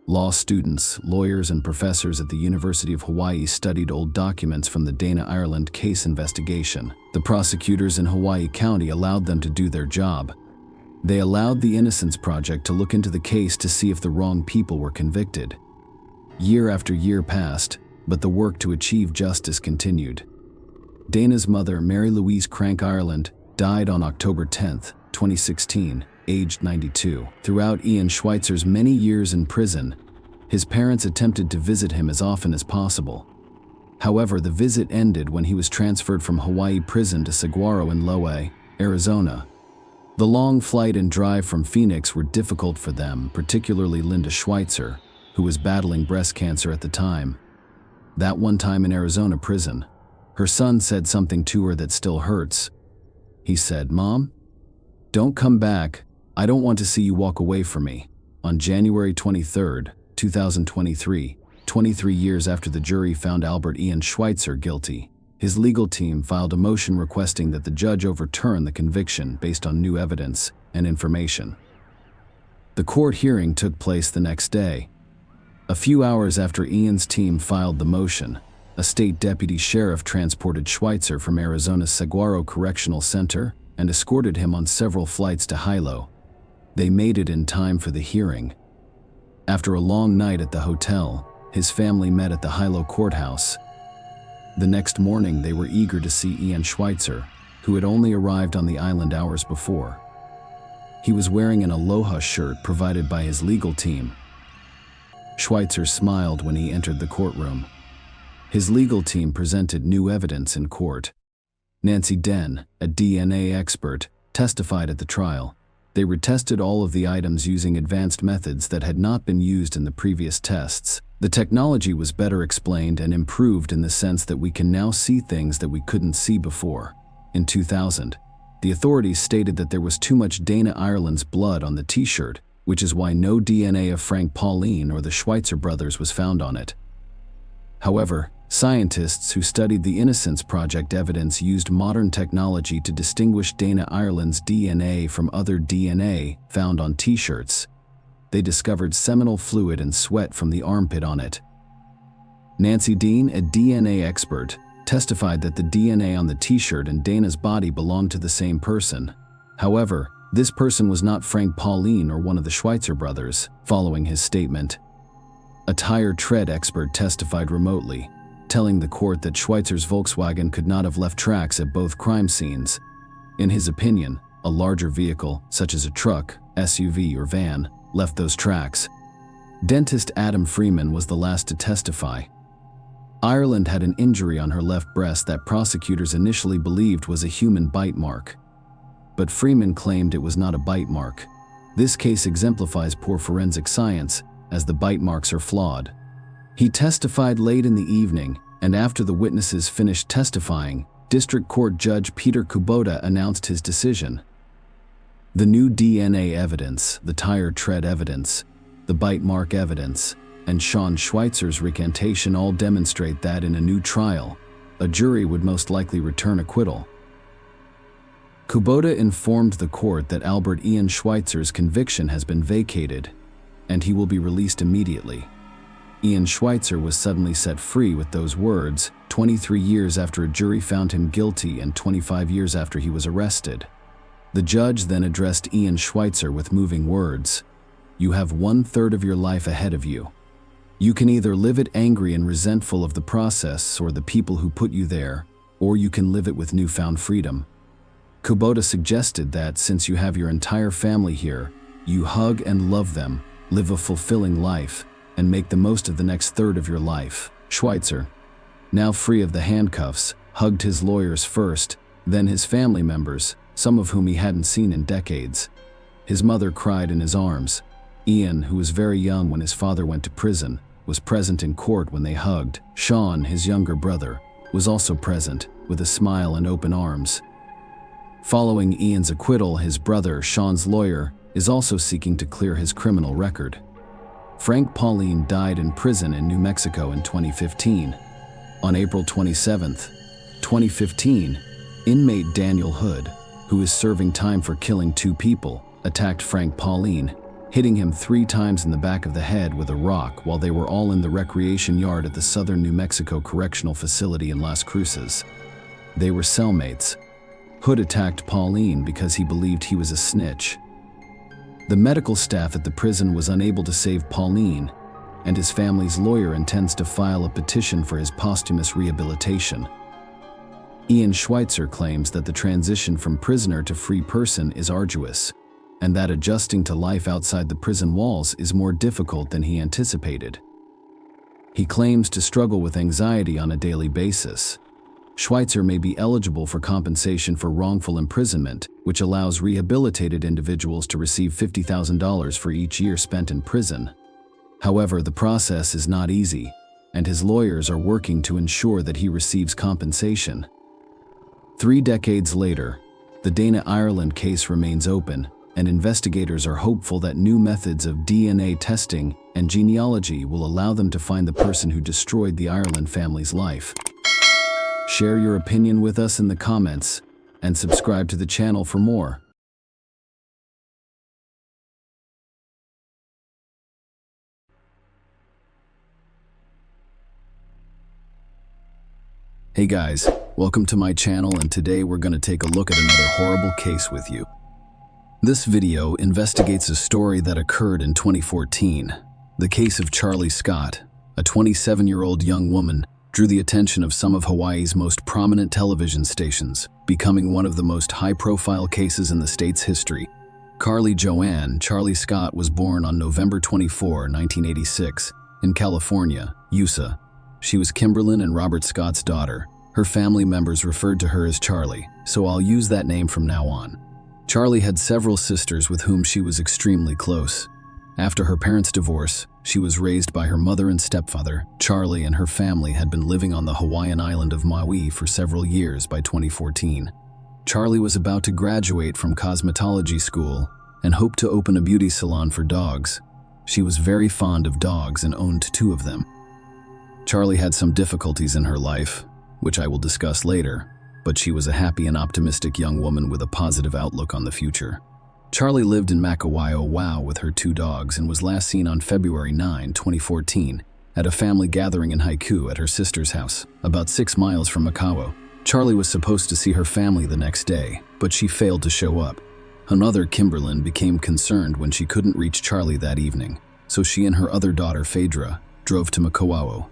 Law students, lawyers, and professors at the University of Hawaii studied old documents from the Dana Ireland case investigation. The prosecutors in Hawaii County allowed them to do their job. They allowed the Innocence Project to look into the case to see if the wrong people were convicted. Year after year passed, but the work to achieve justice continued. Dana's mother, Mary Louise Crank Ireland, died on October 10, 2016, aged 92. Throughout Ian Schweitzer's many years in prison, his parents attempted to visit him as often as possible. However, the visit ended when he was transferred from Hawaii prison to Saguaro in Loe, Arizona. The long flight and drive from Phoenix were difficult for them, particularly Linda Schweitzer, who was battling breast cancer at the time. That one time in Arizona prison, her son said something to her that still hurts. He said, "Mom, don't come back. I don't want to see you walk away from me." On January 23, 2023, 23 years after the jury found Albert Ian Schweitzer guilty, his legal team filed a motion requesting that the judge overturn the conviction based on new evidence and information. The court hearing took place the next day. A few hours after Ian's team filed the motion, a state deputy sheriff transported Schweitzer from Arizona's Saguaro Correctional Center and escorted him on several flights to Hilo. They made it in time for the hearing. After a long night at the hotel, his family met at the Hilo courthouse. The next morning, they were eager to see Ian Schweitzer, who had only arrived on the island hours before. He was wearing an Aloha shirt provided by his legal team. Schweitzer smiled when he entered the courtroom. His legal team presented new evidence in court. Nancy Den, a DNA expert, testified at the trial. They retested all of the items using advanced methods that had not been used in the previous tests. The technology was better explained and improved in the sense that we can now see things that we couldn't see before. In 2000, the authorities stated that there was too much Dana Ireland's blood on the t-shirt, which is why no DNA of Frank Pauline or the Schweitzer brothers was found on it. However, Scientists who studied the Innocence Project evidence used modern technology to distinguish Dana Ireland's DNA from other DNA found on t-shirts. They discovered seminal fluid and sweat from the armpit on it. Nancy Dean, a DNA expert, testified that the DNA on the t-shirt and Dana's body belonged to the same person. However, this person was not Frank Pauline or one of the Schweitzer brothers, following his statement. A tire tread expert testified remotely, telling the court that Schweitzer's Volkswagen could not have left tracks at both crime scenes. In his opinion, a larger vehicle, such as a truck, SUV, or van, left those tracks. Dentist Adam Freeman was the last to testify. Ireland had an injury on her left breast that prosecutors initially believed was a human bite mark. But Freeman claimed it was not a bite mark. This case exemplifies poor forensic science, as the bite marks are flawed. He testified late in the evening, and after the witnesses finished testifying, District Court Judge Peter Kubota announced his decision. The new DNA evidence, the tire tread evidence, the bite mark evidence, and Sean Schweitzer's recantation all demonstrate that in a new trial, a jury would most likely return acquittal. Kubota informed the court that Albert Ian Schweitzer's conviction has been vacated, and he will be released immediately. Ian Schweitzer was suddenly set free with those words, 23 years after a jury found him guilty and 25 years after he was arrested. The judge then addressed Ian Schweitzer with moving words. You have 1/3 of your life ahead of you. You can either live it angry and resentful of the process or the people who put you there, or you can live it with newfound freedom. Kubota suggested that since you have your entire family here, you hug and love them, live a fulfilling life, and make the most of the next third of your life. Schweitzer, now free of the handcuffs, hugged his lawyers first, then his family members, some of whom he hadn't seen in decades. His mother cried in his arms. Ian, who was very young when his father went to prison, was present in court when they hugged. Sean, his younger brother, was also present, with a smile and open arms. Following Ian's acquittal, his brother, Sean's lawyer, is also seeking to clear his criminal record. Frank Pauline died in prison in New Mexico in 2015. On April 27, 2015, inmate Daniel Hood, who is serving time for killing 2 people, attacked Frank Pauline, hitting him 3 times in the back of the head with a rock while they were all in the recreation yard at the Southern New Mexico Correctional Facility in Las Cruces. They were cellmates. Hood attacked Pauline because he believed he was a snitch. The medical staff at the prison was unable to save Pauline, and his family's lawyer intends to file a petition for his posthumous rehabilitation. Ian Schweitzer claims that the transition from prisoner to free person is arduous, and that adjusting to life outside the prison walls is more difficult than he anticipated. He claims to struggle with anxiety on a daily basis. Schweitzer may be eligible for compensation for wrongful imprisonment, which allows rehabilitated individuals to receive $50,000 for each year spent in prison. However, the process is not easy, and his lawyers are working to ensure that he receives compensation. 3 decades later, the Dana Ireland case remains open, and investigators are hopeful that new methods of DNA testing and genealogy will allow them to find the person who destroyed the Ireland family's life. Share your opinion with us in the comments, and subscribe to the channel for more. Hey guys, welcome to my channel, and today we're going to take a look at another horrible case with you. This video investigates a story that occurred in 2014. The case of Charlie Scott, a 27-year-old young woman, drew the attention of some of Hawaii's most prominent television stations, becoming one of the most high-profile cases in the state's history. Carly Joanne Charlie Scott was born on November 24, 1986, in California, USA. She was Kimberlyn and Robert Scott's daughter. Her family members referred to her as Charlie, so I'll use that name from now on. Charlie had several sisters with whom she was extremely close. After her parents' divorce, she was raised by her mother and stepfather. Charlie and her family had been living on the Hawaiian island of Maui for several years by 2014. Charlie was about to graduate from cosmetology school and hoped to open a beauty salon for dogs. She was very fond of dogs and owned 2 of them. Charlie had some difficulties in her life, which I will discuss later, but she was a happy and optimistic young woman with a positive outlook on the future. Charlie lived in Makawayo, Wow, with her 2 dogs and was last seen on February 9, 2014, at a family gathering in Haiku at her sister's house, about 6 miles from Makawa. Charlie was supposed to see her family the next day, but she failed to show up. Her mother, Kimberlyn, became concerned when she couldn't reach Charlie that evening, so she and her other daughter, Phaedra, drove to Makawayo.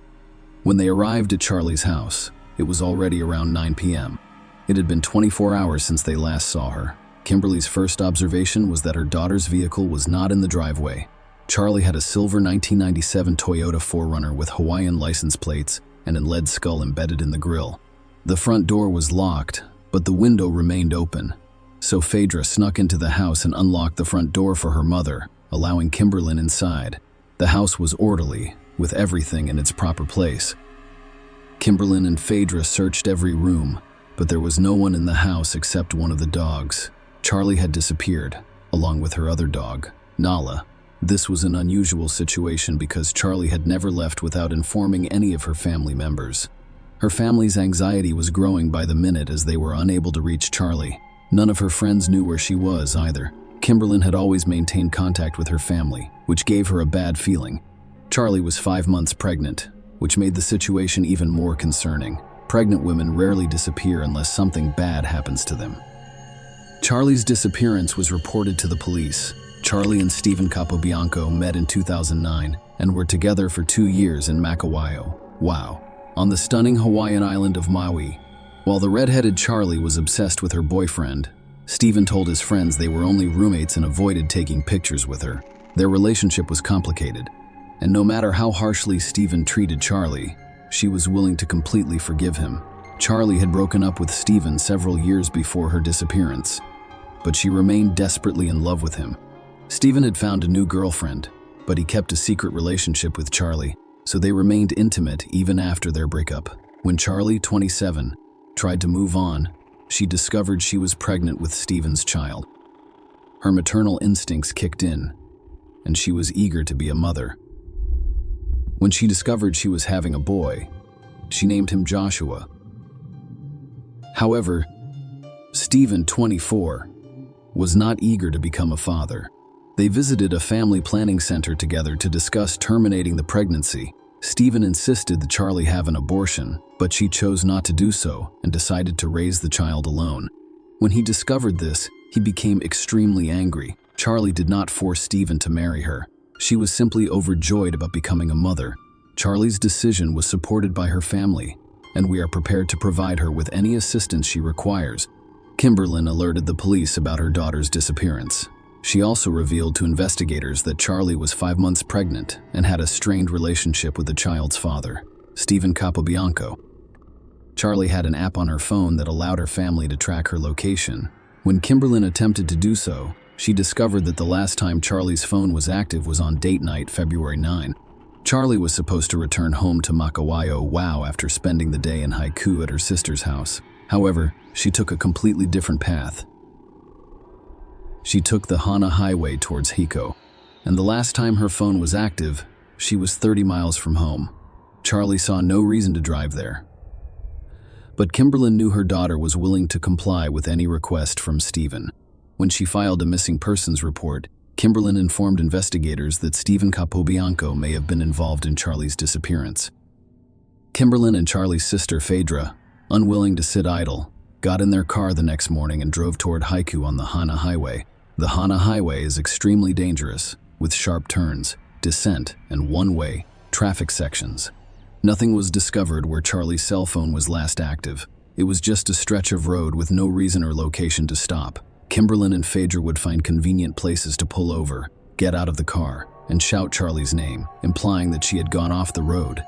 When they arrived at Charlie's house, it was already around 9 p.m. It had been 24 hours since they last saw her. Kimberly's first observation was that her daughter's vehicle was not in the driveway. Charlie had a silver 1997 Toyota 4Runner with Hawaiian license plates and a lead skull embedded in the grille. The front door was locked, but the window remained open. So Phaedra snuck into the house and unlocked the front door for her mother, allowing Kimberlyn inside. The house was orderly, with everything in its proper place. Kimberlyn and Phaedra searched every room, but there was no one in the house except one of the dogs. Charlie had disappeared, along with her other dog, Nala. This was an unusual situation because Charlie had never left without informing any of her family members. Her family's anxiety was growing by the minute as they were unable to reach Charlie. None of her friends knew where she was either. Kimberlyn had always maintained contact with her family, which gave her a bad feeling. Charlie was 5 months pregnant, which made the situation even more concerning. Pregnant women rarely disappear unless something bad happens to them. Charlie's disappearance was reported to the police. Charlie and Stephen Capobianco met in 2009 and were together for 2 years in Makawayo, Wow, on the stunning Hawaiian island of Maui. While the red-headed Charlie was obsessed with her boyfriend, Stephen told his friends they were only roommates and avoided taking pictures with her. Their relationship was complicated, and no matter how harshly Stephen treated Charlie, she was willing to completely forgive him. Charlie had broken up with Stephen several years before her disappearance, but she remained desperately in love with him. Stephen had found a new girlfriend, but he kept a secret relationship with Charlie, so they remained intimate even after their breakup. When Charlie, 27, tried to move on, she discovered she was pregnant with Stephen's child. Her maternal instincts kicked in, and she was eager to be a mother. When she discovered she was having a boy, she named him Joshua. However, Stephen, 24, was not eager to become a father. They visited a family planning center together to discuss terminating the pregnancy. Stephen insisted that Charlie have an abortion, but she chose not to do so and decided to raise the child alone. When he discovered this, he became extremely angry. Charlie did not force Stephen to marry her. She was simply overjoyed about becoming a mother. Charlie's decision was supported by her family, and we are prepared to provide her with any assistance she requires. Kimberlyn alerted the police about her daughter's disappearance. She also revealed to investigators that Charlie was 5 months pregnant and had a strained relationship with the child's father, Stephen Capobianco. Charlie had an app on her phone that allowed her family to track her location. When Kimberlyn attempted to do so, she discovered that the last time Charlie's phone was active was on date night, February 9. Charlie was supposed to return home to Makawayo, Wow, after spending the day in Haiku at her sister's house. However, she took a completely different path. She took the Hana Highway towards Hiko, and the last time her phone was active, she was 30 miles from home. Charlie saw no reason to drive there. But Kimberlyn knew her daughter was willing to comply with any request from Stephen. When she filed a missing persons report, Kimberlyn informed investigators that Stephen Capobianco may have been involved in Charlie's disappearance. Kimberlyn and Charlie's sister Phaedra, unwilling to sit idle, got in their car the next morning and drove toward Haiku on the Hana Highway. The Hana Highway is extremely dangerous, with sharp turns, descent, and one-way traffic sections. Nothing was discovered where Charlie's cell phone was last active. It was just a stretch of road with no reason or location to stop. Kimberlyn and Phaedra would find convenient places to pull over, get out of the car, and shout Charlie's name, implying that she had gone off the road.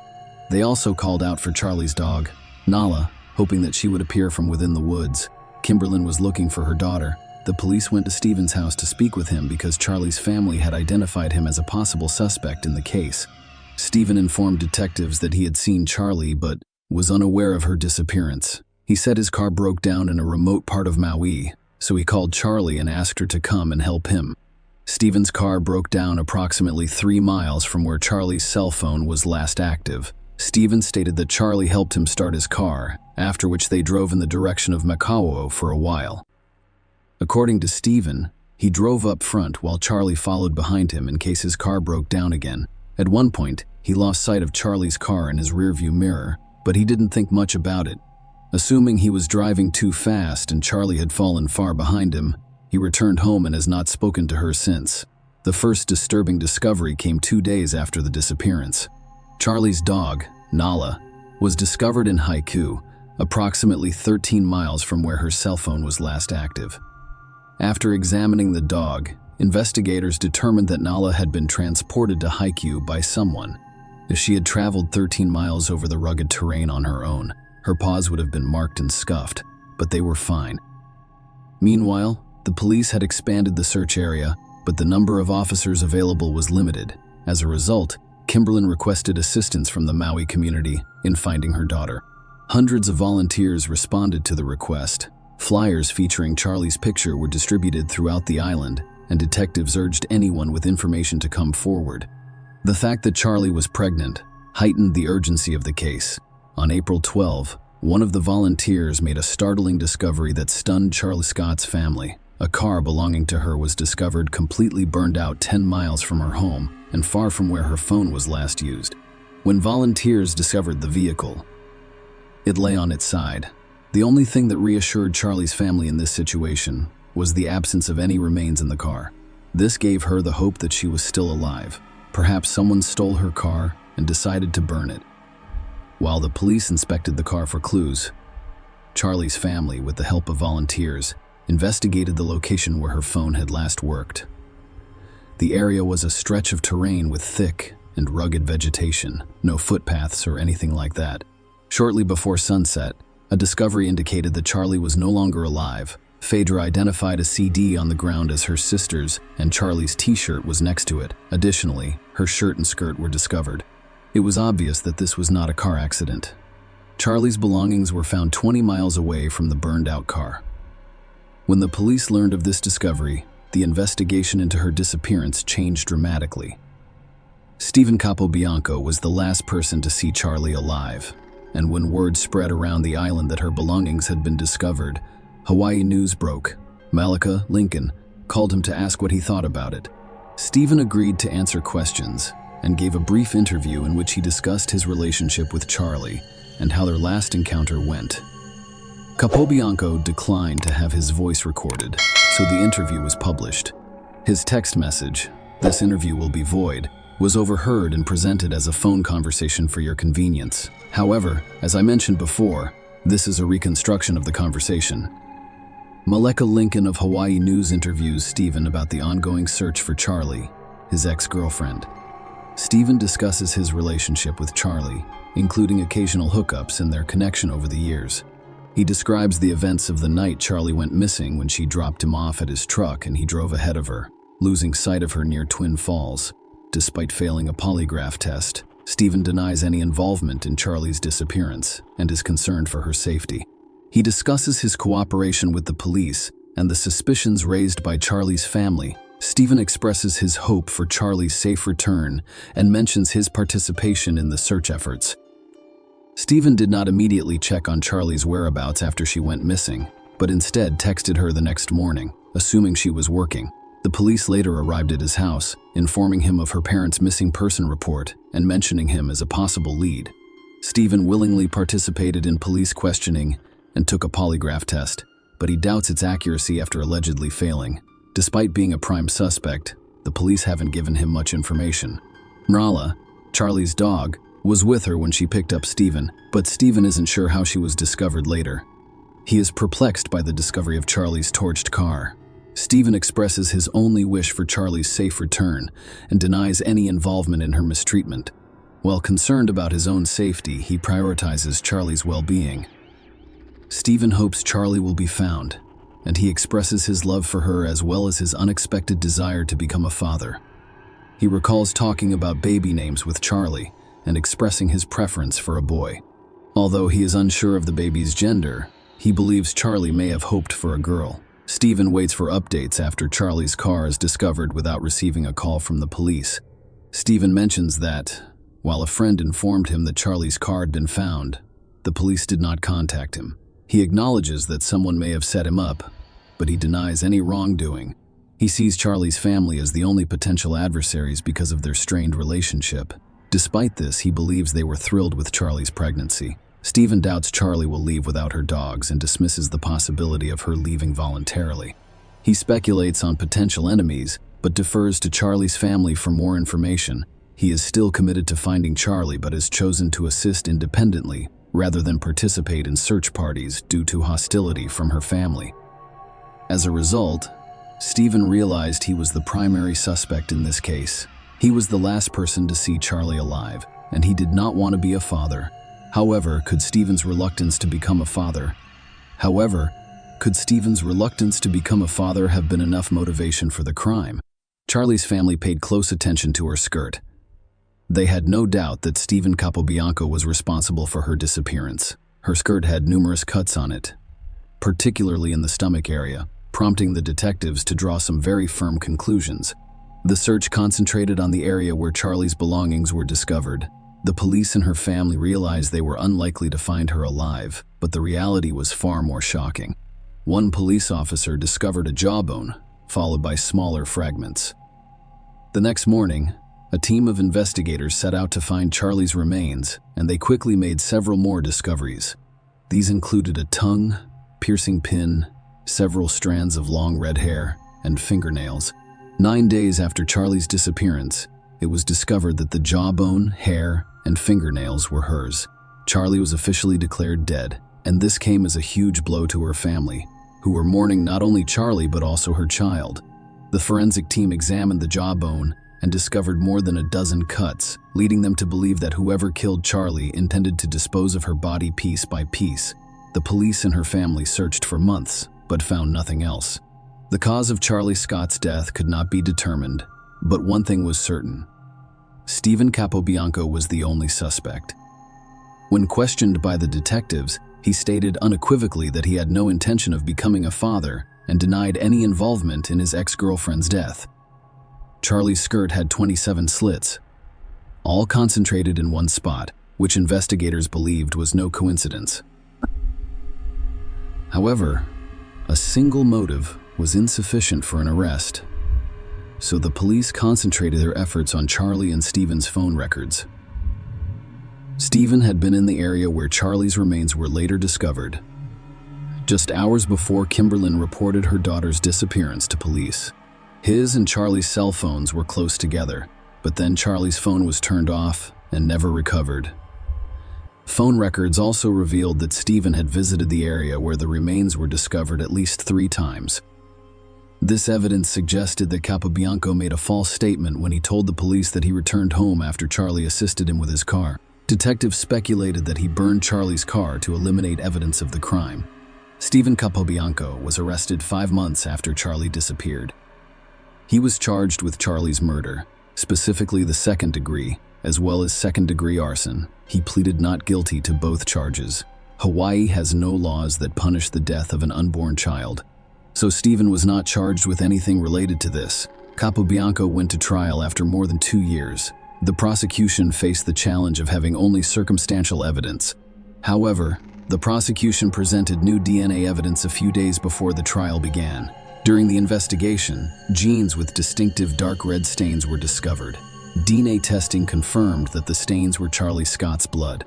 They also called out for Charlie's dog, Nala, hoping that she would appear from within the woods. Kimberlyn was looking for her daughter. The police went to Stephen's house to speak with him because Charlie's family had identified him as a possible suspect in the case. Stephen informed detectives that he had seen Charlie but was unaware of her disappearance. He said his car broke down in a remote part of Maui, so he called Charlie and asked her to come and help him. Stephen's car broke down approximately 3 miles from where Charlie's cell phone was last active. Stephen stated that Charlie helped him start his car, after which they drove in the direction of Makawao for a while. According to Stephen, he drove up front while Charlie followed behind him in case his car broke down again. At one point, he lost sight of Charlie's car in his rearview mirror, but he didn't think much about it. Assuming he was driving too fast and Charlie had fallen far behind him, he returned home and has not spoken to her since. The first disturbing discovery came 2 days after the disappearance. Charlie's dog, Nala, was discovered in Haiku, approximately 13 miles from where her cell phone was last active. After examining the dog, investigators determined that Nala had been transported to Haiku by someone. If she had traveled 13 miles over the rugged terrain on her own, her paws would have been marked and scuffed, but they were fine. Meanwhile, the police had expanded the search area, but the number of officers available was limited. As a result, Kimberlyn requested assistance from the Maui community in finding her daughter. Hundreds of volunteers responded to the request. Flyers featuring Charlie's picture were distributed throughout the island, and detectives urged anyone with information to come forward. The fact that Charlie was pregnant heightened the urgency of the case. On April 12, one of the volunteers made a startling discovery that stunned Charlie Scott's family. A car belonging to her was discovered completely burned out 10 miles from her home and far from where her phone was last used. When volunteers discovered the vehicle, it lay on its side. The only thing that reassured Charlie's family in this situation was the absence of any remains in the car. This gave her the hope that she was still alive. Perhaps someone stole her car and decided to burn it. While the police inspected the car for clues, Charlie's family, with the help of volunteers, investigated the location where her phone had last worked. The area was a stretch of terrain with thick and rugged vegetation, no footpaths or anything like that. Shortly before sunset, a discovery indicated that Charlie was no longer alive. Phaedra identified a CD on the ground as her sister's, and Charlie's t-shirt was next to it. Additionally, her shirt and skirt were discovered. It was obvious that this was not a car accident. Charlie's belongings were found 20 miles away from the burned-out car. When the police learned of this discovery, the investigation into her disappearance changed dramatically. Stephen Capobianco was the last person to see Charlie alive, and when word spread around the island that her belongings had been discovered, Hawaii news broke. Malika Lincoln called him to ask what he thought about it. Stephen agreed to answer questions and gave a brief interview in which he discussed his relationship with Charlie and how their last encounter went. Capobianco declined to have his voice recorded, so the interview was published. His text message, "This interview will be void," was overheard and presented as a phone conversation for your convenience. However, as I mentioned before, this is a reconstruction of the conversation. Malika Lincoln of Hawaii News interviews Stephen about the ongoing search for Charlie, his ex-girlfriend. Stephen discusses his relationship with Charlie, including occasional hookups and their connection over the years. He describes the events of the night Charlie went missing when she dropped him off at his truck and he drove ahead of her, losing sight of her near Twin Falls. Despite failing a polygraph test, Stephen denies any involvement in Charlie's disappearance and is concerned for her safety. He discusses his cooperation with the police and the suspicions raised by Charlie's family. Stephen expresses his hope for Charlie's safe return and mentions his participation in the search efforts. Stephen did not immediately check on Charlie's whereabouts after she went missing, but instead texted her the next morning, assuming she was working. The police later arrived at his house, informing him of her parents' missing person report and mentioning him as a possible lead. Stephen willingly participated in police questioning and took a polygraph test, but he doubts its accuracy after allegedly failing. Despite being a prime suspect, the police haven't given him much information. Nala, Charlie's dog, was with her when she picked up Stephen, but Stephen isn't sure how she was discovered later. He is perplexed by the discovery of Charlie's torched car. Stephen expresses his only wish for Charlie's safe return and denies any involvement in her mistreatment. While concerned about his own safety, he prioritizes Charlie's well-being. Stephen hopes Charlie will be found, and he expresses his love for her as well as his unexpected desire to become a father. He recalls talking about baby names with Charlie and expressing his preference for a boy. Although he is unsure of the baby's gender, he believes Charlie may have hoped for a girl. Stephen waits for updates after Charlie's car is discovered without receiving a call from the police. Stephen mentions that, While a friend informed him that Charlie's car had been found, the police did not contact him. He acknowledges that someone may have set him up, but he denies any wrongdoing. He sees Charlie's family as the only potential adversaries because of their strained relationship. Despite this, he believes they were thrilled with Charlie's pregnancy. Stephen doubts Charlie will leave without her dogs and dismisses the possibility of her leaving voluntarily. He speculates on potential enemies, but defers to Charlie's family for more information. He is still committed to finding Charlie, but has chosen to assist independently rather than participate in search parties due to hostility from her family. As a result, Stephen realized he was the primary suspect in this case. He was the last person to see Charlie alive, and he did not want to be a father. However, could Stephen's reluctance to become a father have been enough motivation for the crime? Charlie's family paid close attention to her skirt. They had no doubt that Stephen Capobianco was responsible for her disappearance. Her skirt had numerous cuts on it, particularly in the stomach area, prompting the detectives to draw some very firm conclusions. The search concentrated on the area where Charlie's belongings were discovered. The police and her family realized they were unlikely to find her alive, but the reality was far more shocking. One police officer discovered a jawbone, followed by smaller fragments. The next morning, a team of investigators set out to find Charlie's remains, and they quickly made several more discoveries. These included a tongue, piercing pin, several strands of long red hair, and fingernails. 9 days after Charlie's disappearance, it was discovered that the jawbone, hair, and fingernails were hers. Charlie was officially declared dead, and this came as a huge blow to her family, who were mourning not only Charlie but also her child. The forensic team examined the jawbone and discovered more than a dozen cuts, leading them to believe that whoever killed Charlie intended to dispose of her body piece by piece. The police and her family searched for months, but found nothing else. The cause of Charlie Scott's death could not be determined, but one thing was certain: Stephen Capobianco was the only suspect. When questioned by the detectives, he stated unequivocally that he had no intention of becoming a father and denied any involvement in his ex-girlfriend's death. Charlie's skirt had 27 slits, all concentrated in one spot, which investigators believed was no coincidence. However, a single motive was insufficient for an arrest, so the police concentrated their efforts on Charlie and Stephen's phone records. Stephen had been in the area where Charlie's remains were later discovered, just hours before Kimberlyn reported her daughter's disappearance to police. His and Charlie's cell phones were close together, but then Charlie's phone was turned off and never recovered. Phone records also revealed that Stephen had visited the area where the remains were discovered at least 3 times. This evidence suggested that Capobianco made a false statement when he told the police that he returned home after Charlie assisted him with his car. Detectives speculated that he burned Charlie's car to eliminate evidence of the crime. Stephen Capobianco was arrested 5 months after Charlie disappeared. He was charged with Charlie's murder, specifically the 2nd degree, as well as 2nd-degree arson. He pleaded not guilty to both charges. Hawaii has no laws that punish the death of an unborn child, so Stephen was not charged with anything related to this. Capobianco went to trial after more than 2 years. The prosecution faced the challenge of having only circumstantial evidence. However, the prosecution presented new DNA evidence a few days before the trial began. During the investigation, genes with distinctive dark red stains were discovered. DNA testing confirmed that the stains were Charlie Scott's blood.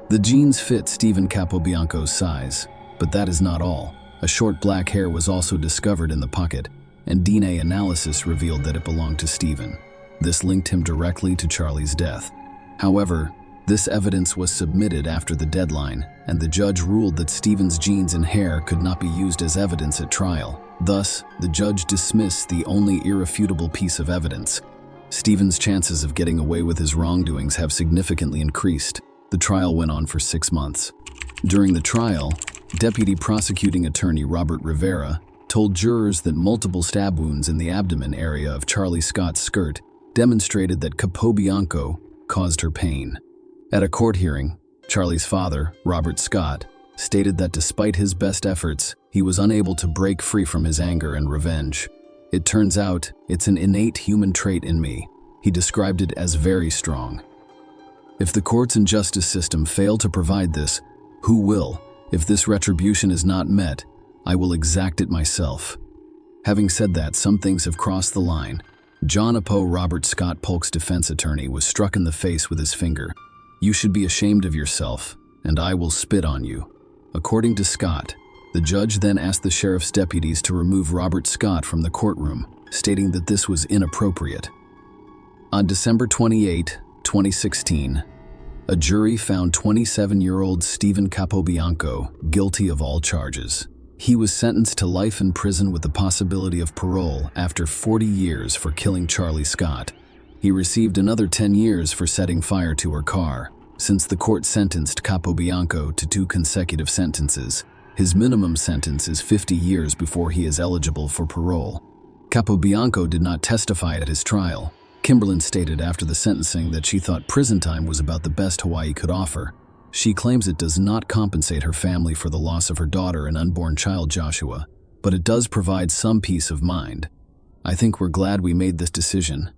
The genes fit Stephen Capobianco's size, but that is not all. A short black hair was also discovered in the pocket, and DNA analysis revealed that it belonged to Stephen. This linked him directly to Charlie's death. However, this evidence was submitted after the deadline, and the judge ruled that Stephen's genes and hair could not be used as evidence at trial. Thus, the judge dismissed the only irrefutable piece of evidence. Stephen's chances of getting away with his wrongdoings have significantly increased. The trial went on for 6 months. During the trial, Deputy Prosecuting Attorney Robert Rivera told jurors that multiple stab wounds in the abdomen area of Charlie Scott's skirt demonstrated that Capobianco caused her pain. At a court hearing, Charlie's father, Robert Scott, stated that despite his best efforts, he was unable to break free from his anger and revenge. "It turns out it's an innate human trait in me." He described it as very strong. If the courts and justice system fail to provide this, who will? If this retribution is not met, I will exact it myself. Having said that, some things have crossed the line. John Apo, Robert Scott Polk's defense attorney, was struck in the face with his finger. You should be ashamed of yourself, and I will spit on you. According to Scott, the judge then asked the sheriff's deputies to remove Robert Scott from the courtroom, stating that this was inappropriate. On December 28, 2016, a jury found 27-year-old Stephen Capobianco guilty of all charges. He was sentenced to life in prison with the possibility of parole after 40 years for killing Charlie Scott. He received another 10 years for setting fire to her car. Since the court sentenced Capobianco to 2 consecutive sentences, his minimum sentence is 50 years before he is eligible for parole. Capobianco did not testify at his trial. Kimberlyn stated after the sentencing that she thought prison time was about the best Hawaii could offer. She claims it does not compensate her family for the loss of her daughter and unborn child Joshua, but it does provide some peace of mind. I think we're glad we made this decision.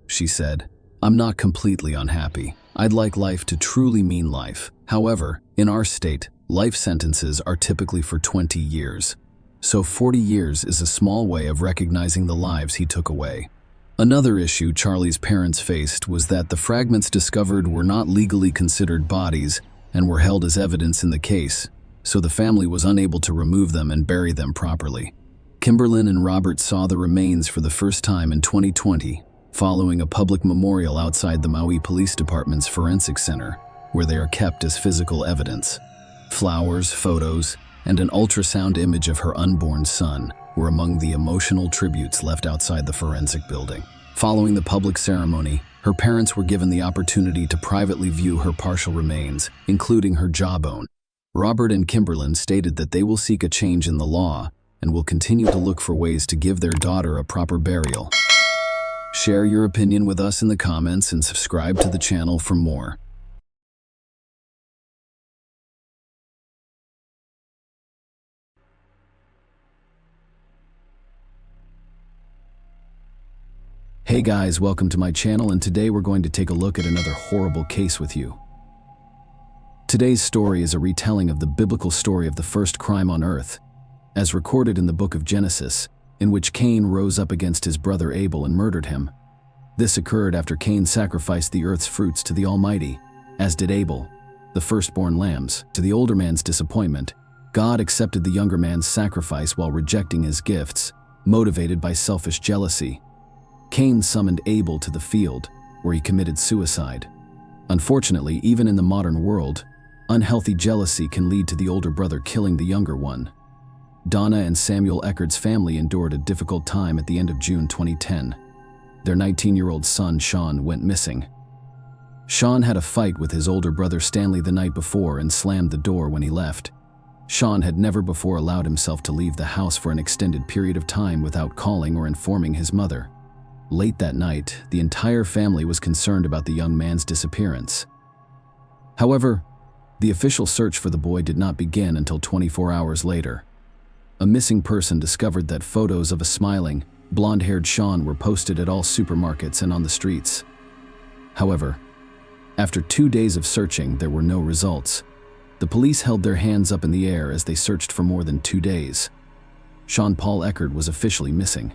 She said, I'm not completely unhappy. I'd like life to truly mean life. However, in our state, life sentences are typically for 20 years. So 40 years is a small way of recognizing the lives he took away. Another issue Charlie's parents faced was that the fragments discovered were not legally considered bodies and were held as evidence in the case, so the family was unable to remove them and bury them properly. Kimberlyn and Robert saw the remains for the first time in 2020, following a public memorial outside the Maui Police Department's Forensic Center, where they are kept as physical evidence. Flowers, photos, and an ultrasound image of her unborn son were among the emotional tributes left outside the forensic building. Following the public ceremony, her parents were given the opportunity to privately view her partial remains, including her jawbone. Robert and Kimberlyn stated that they will seek a change in the law and will continue to look for ways to give their daughter a proper burial. Share your opinion with us in the comments and subscribe to the channel for more. Hey guys, welcome to my channel, and today we're going to take a look at another horrible case with you. Today's story is a retelling of the biblical story of the first crime on earth, as recorded in the book of Genesis, in which Cain rose up against his brother Abel and murdered him. This occurred after Cain sacrificed the earth's fruits to the Almighty, as did Abel, the firstborn lambs. To the older man's disappointment, God accepted the younger man's sacrifice while rejecting his gifts, motivated by selfish jealousy. Cain summoned Abel to the field, where he committed suicide. Unfortunately, even in the modern world, unhealthy jealousy can lead to the older brother killing the younger one. Donna and Samuel Eckerd's family endured a difficult time at the end of June 2010. Their 19-year-old son, Sean, went missing. Sean had a fight with his older brother Stanley the night before and slammed the door when he left. Sean had never before allowed himself to leave the house for an extended period of time without calling or informing his mother. Late that night, the entire family was concerned about the young man's disappearance. However, the official search for the boy did not begin until 24 hours later. A missing person discovered that photos of a smiling, blonde-haired Sean were posted at all supermarkets and on the streets. However, after 2 days of searching, there were no results. The police held their hands up in the air as they searched for more than 2 days. Sean Paul Eckerd was officially missing.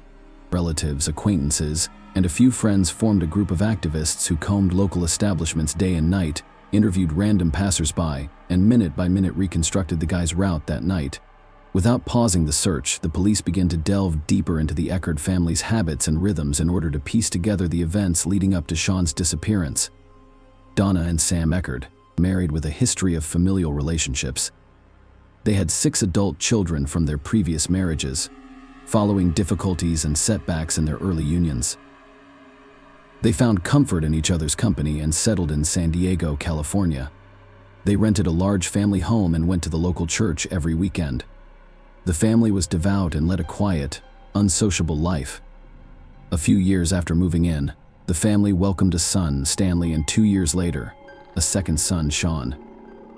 Relatives, acquaintances, and a few friends formed a group of activists who combed local establishments day and night, interviewed random passersby, and minute by minute reconstructed the guy's route that night. Without pausing the search, the police began to delve deeper into the Eckerd family's habits and rhythms in order to piece together the events leading up to Sean's disappearance. Donna and Sam Eckerd, married with a history of familial relationships. They had 6 adult children from their previous marriages, following difficulties and setbacks in their early unions. They found comfort in each other's company and settled in San Diego, California. They rented a large family home and went to the local church every weekend. The family was devout and led a quiet, unsociable life. A few years after moving in, the family welcomed a son, Stanley, and 2 years later, a second son, Sean.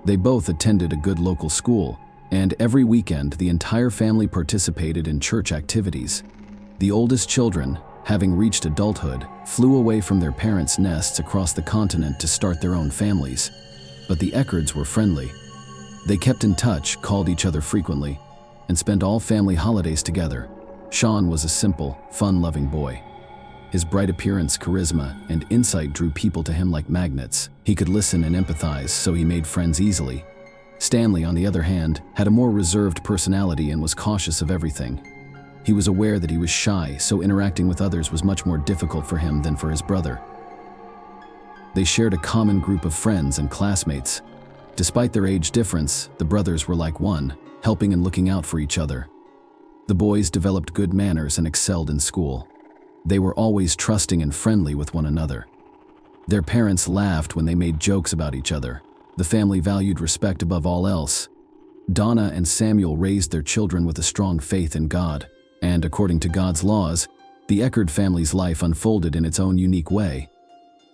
They both attended a good local school, and every weekend the entire family participated in church activities. The oldest children, having reached adulthood, flew away from their parents' nests across the continent to start their own families. But the Eckards were friendly. They kept in touch, called each other frequently, and spent all family holidays together. Sean was a simple, fun-loving boy. His bright appearance, charisma, and insight drew people to him like magnets. He could listen and empathize, so he made friends easily. Stanley, on the other hand, had a more reserved personality and was cautious of everything. He was aware that he was shy, so interacting with others was much more difficult for him than for his brother. They shared a common group of friends and classmates. Despite their age difference, the brothers were like one, helping and looking out for each other. The boys developed good manners and excelled in school. They were always trusting and friendly with one another. Their parents laughed when they made jokes about each other. The family valued respect above all else. Donna and Samuel raised their children with a strong faith in God, and according to God's laws, the Eckard family's life unfolded in its own unique way.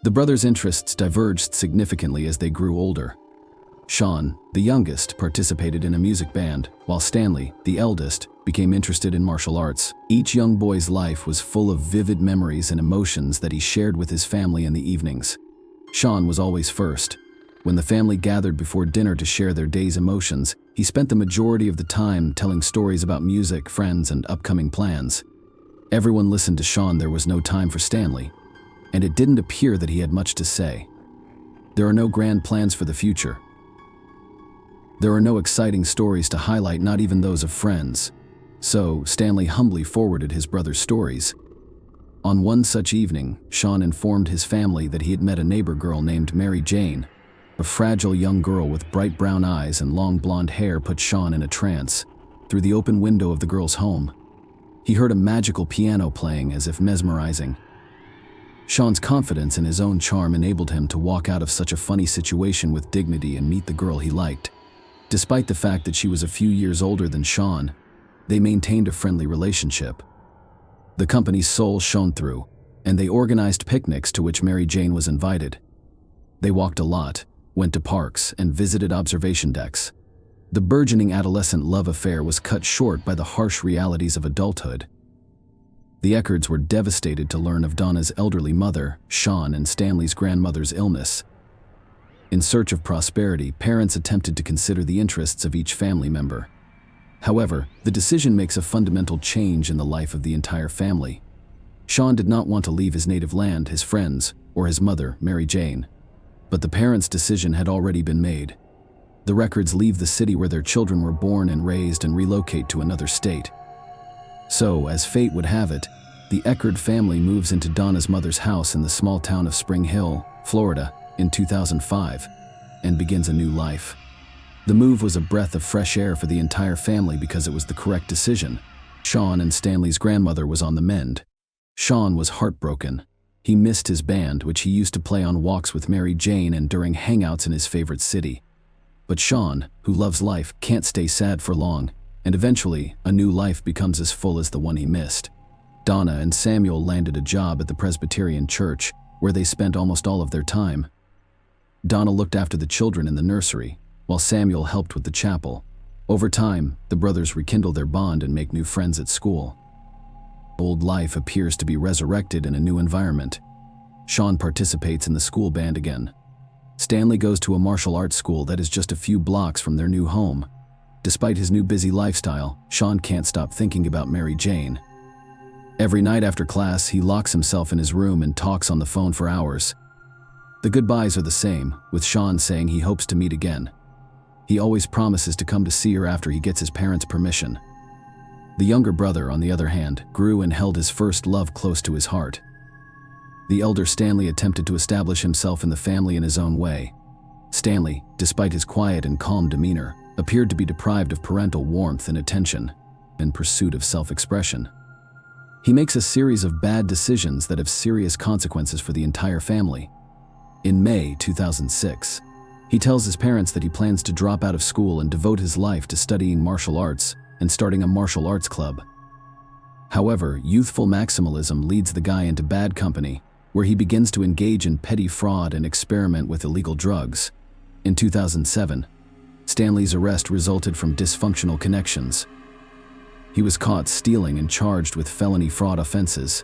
The brothers' interests diverged significantly as they grew older. Sean, the youngest, participated in a music band, while Stanley, the eldest, became interested in martial arts. Each young boy's life was full of vivid memories and emotions that he shared with his family in the evenings. Sean was always first. When the family gathered before dinner to share their day's emotions, he spent the majority of the time telling stories about music, friends, and upcoming plans. Everyone listened to Sean. There was no time for Stanley, and it didn't appear that he had much to say. There are no grand plans for the future. There are no exciting stories to highlight, not even those of friends. So, Stanley humbly forwarded his brother's stories. On one such evening, Sean informed his family that he had met a neighbor girl named Mary Jane. A fragile young girl with bright brown eyes and long blonde hair put Sean in a trance. Through the open window of the girl's home, he heard a magical piano playing, as if mesmerizing. Sean's confidence in his own charm enabled him to walk out of such a funny situation with dignity and meet the girl he liked. Despite the fact that she was a few years older than Sean, they maintained a friendly relationship. The company's soul shone through, and they organized picnics to which Mary Jane was invited. They walked a lot, went to parks, and visited observation decks. The burgeoning adolescent love affair was cut short by the harsh realities of adulthood. The Eckards were devastated to learn of Donna's elderly mother, Sean, and Stanley's grandmother's illness. In search of prosperity, parents attempted to consider the interests of each family member. However, the decision makes a fundamental change in the life of the entire family. Sean did not want to leave his native land, his friends, or his mother, Mary Jane. But the parents' decision had already been made. The Eckards leave the city where their children were born and raised and relocate to another state. So, as fate would have it, the Eckard family moves into Donna's mother's house in the small town of Spring Hill, Florida, in 2005, and begins a new life. The move was a breath of fresh air for the entire family because it was the correct decision. Sean and Stanley's grandmother was on the mend. Sean was heartbroken. He missed his band, which he used to play on walks with Mary Jane and during hangouts in his favorite city. But Sean, who loves life, can't stay sad for long, and eventually, a new life becomes as full as the one he missed. Donna and Samuel landed a job at the Presbyterian church, where they spent almost all of their time. Donna looked after the children in the nursery, while Samuel helped with the chapel. Over time, the brothers rekindle their bond and make new friends at school. Old life appears to be resurrected in a new environment. Sean participates in the school band again. Stanley goes to a martial arts school that is just a few blocks from their new home. Despite his new busy lifestyle, Sean can't stop thinking about Mary Jane. Every night after class, he locks himself in his room and talks on the phone for hours. The goodbyes are the same, with Sean saying he hopes to meet again. He always promises to come to see her after he gets his parents' permission. The younger brother, on the other hand, grew and held his first love close to his heart. The elder Stanley attempted to establish himself in the family in his own way. Stanley, despite his quiet and calm demeanor, appeared to be deprived of parental warmth and attention, in pursuit of self-expression. He makes a series of bad decisions that have serious consequences for the entire family. In May 2006, he tells his parents that he plans to drop out of school and devote his life to studying martial arts and starting a martial arts club. However, youthful maximalism leads the guy into bad company, where he begins to engage in petty fraud and experiment with illegal drugs. In 2007, Stanley's arrest resulted from dysfunctional connections. He was caught stealing and charged with felony fraud offenses.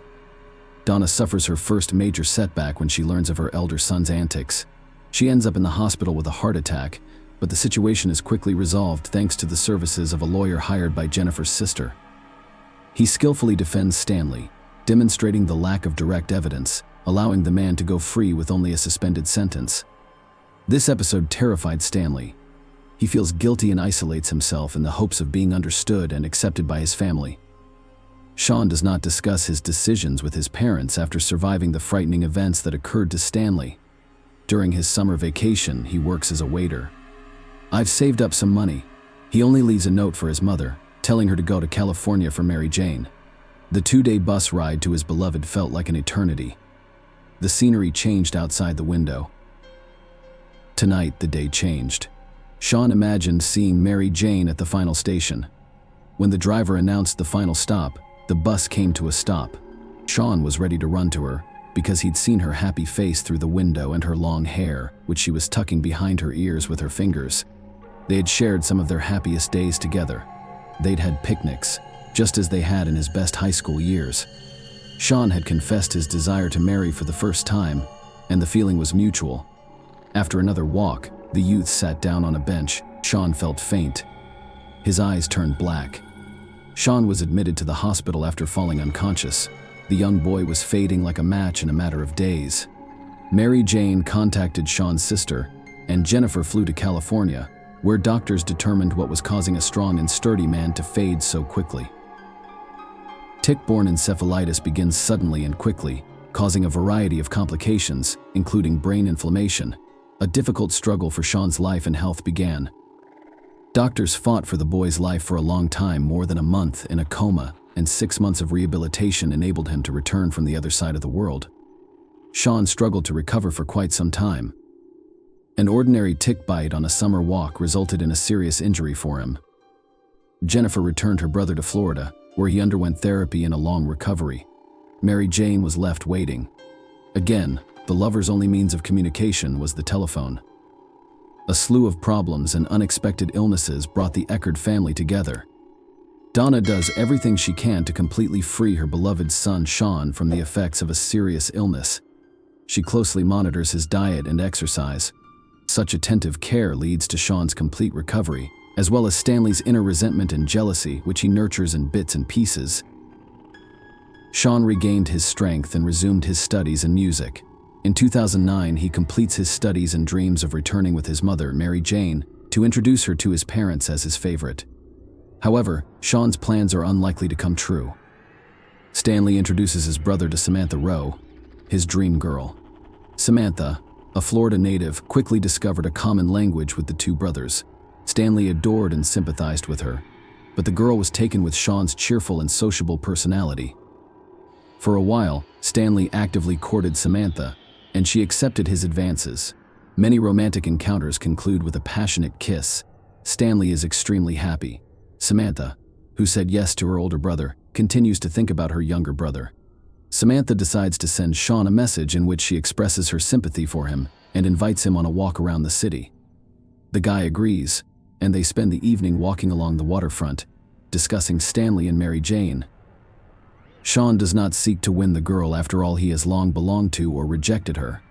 Donna suffers her first major setback when she learns of her elder son's antics. She ends up in the hospital with a heart attack, but the situation is quickly resolved thanks to the services of a lawyer hired by Jennifer's sister. He skillfully defends Stanley, demonstrating the lack of direct evidence, allowing the man to go free with only a suspended sentence. This episode terrified Stanley. He feels guilty and isolates himself in the hopes of being understood and accepted by his family. Sean does not discuss his decisions with his parents after surviving the frightening events that occurred to Stanley. During his summer vacation, he works as a waiter. "I've saved up some money." He only leaves a note for his mother, telling her to go to California for Mary Jane. The 2-day bus ride to his beloved felt like an eternity. The scenery changed outside the window. Tonight, the day changed. Sean imagined seeing Mary Jane at the final station. When the driver announced the final stop, the bus came to a stop. Sean was ready to run to her, because he'd seen her happy face through the window and her long hair, which she was tucking behind her ears with her fingers. They had shared some of their happiest days together. They'd had picnics, just as they had in his best high school years. Sean had confessed his desire to marry for the first time, and the feeling was mutual. After another walk, the youth sat down on a bench. Sean felt faint. His eyes turned black. Sean was admitted to the hospital after falling unconscious. The young boy was fading like a match in a matter of days. Mary Jane contacted Sean's sister, and Jennifer flew to California, where doctors determined what was causing a strong and sturdy man to fade so quickly. Tick-borne encephalitis begins suddenly and quickly, causing a variety of complications, including brain inflammation. A difficult struggle for Sean's life and health began. Doctors fought for the boy's life for a long time, more than a month in a coma, and 6 months of rehabilitation enabled him to return from the other side of the world. Sean struggled to recover for quite some time. An ordinary tick bite on a summer walk resulted in a serious injury for him. Jennifer returned her brother to Florida, where he underwent therapy and a long recovery. Mary Jane was left waiting. Again, the lovers' only means of communication was the telephone. A slew of problems and unexpected illnesses brought the Eckerd family together. Donna does everything she can to completely free her beloved son Sean from the effects of a serious illness. She closely monitors his diet and exercise. Such attentive care leads to Sean's complete recovery, as well as Stanley's inner resentment and jealousy, which he nurtures in bits and pieces. Sean regained his strength and resumed his studies in music. In 2009, he completes his studies and dreams of returning with his mother, Mary Jane, to introduce her to his parents as his favorite. However, Sean's plans are unlikely to come true. Stanley introduces his brother to Samantha Rowe, his dream girl. Samantha, a Florida native, quickly discovered a common language with the two brothers. Stanley adored and sympathized with her, but the girl was taken with Sean's cheerful and sociable personality. For a while, Stanley actively courted Samantha, and she accepted his advances. Many romantic encounters conclude with a passionate kiss. Stanley is extremely happy. Samantha, who said yes to her older brother, continues to think about her younger brother. Samantha decides to send Sean a message in which she expresses her sympathy for him and invites him on a walk around the city. The guy agrees, and they spend the evening walking along the waterfront, discussing Stanley and Mary Jane. Sean does not seek to win the girl, after all he has long belonged to or rejected her.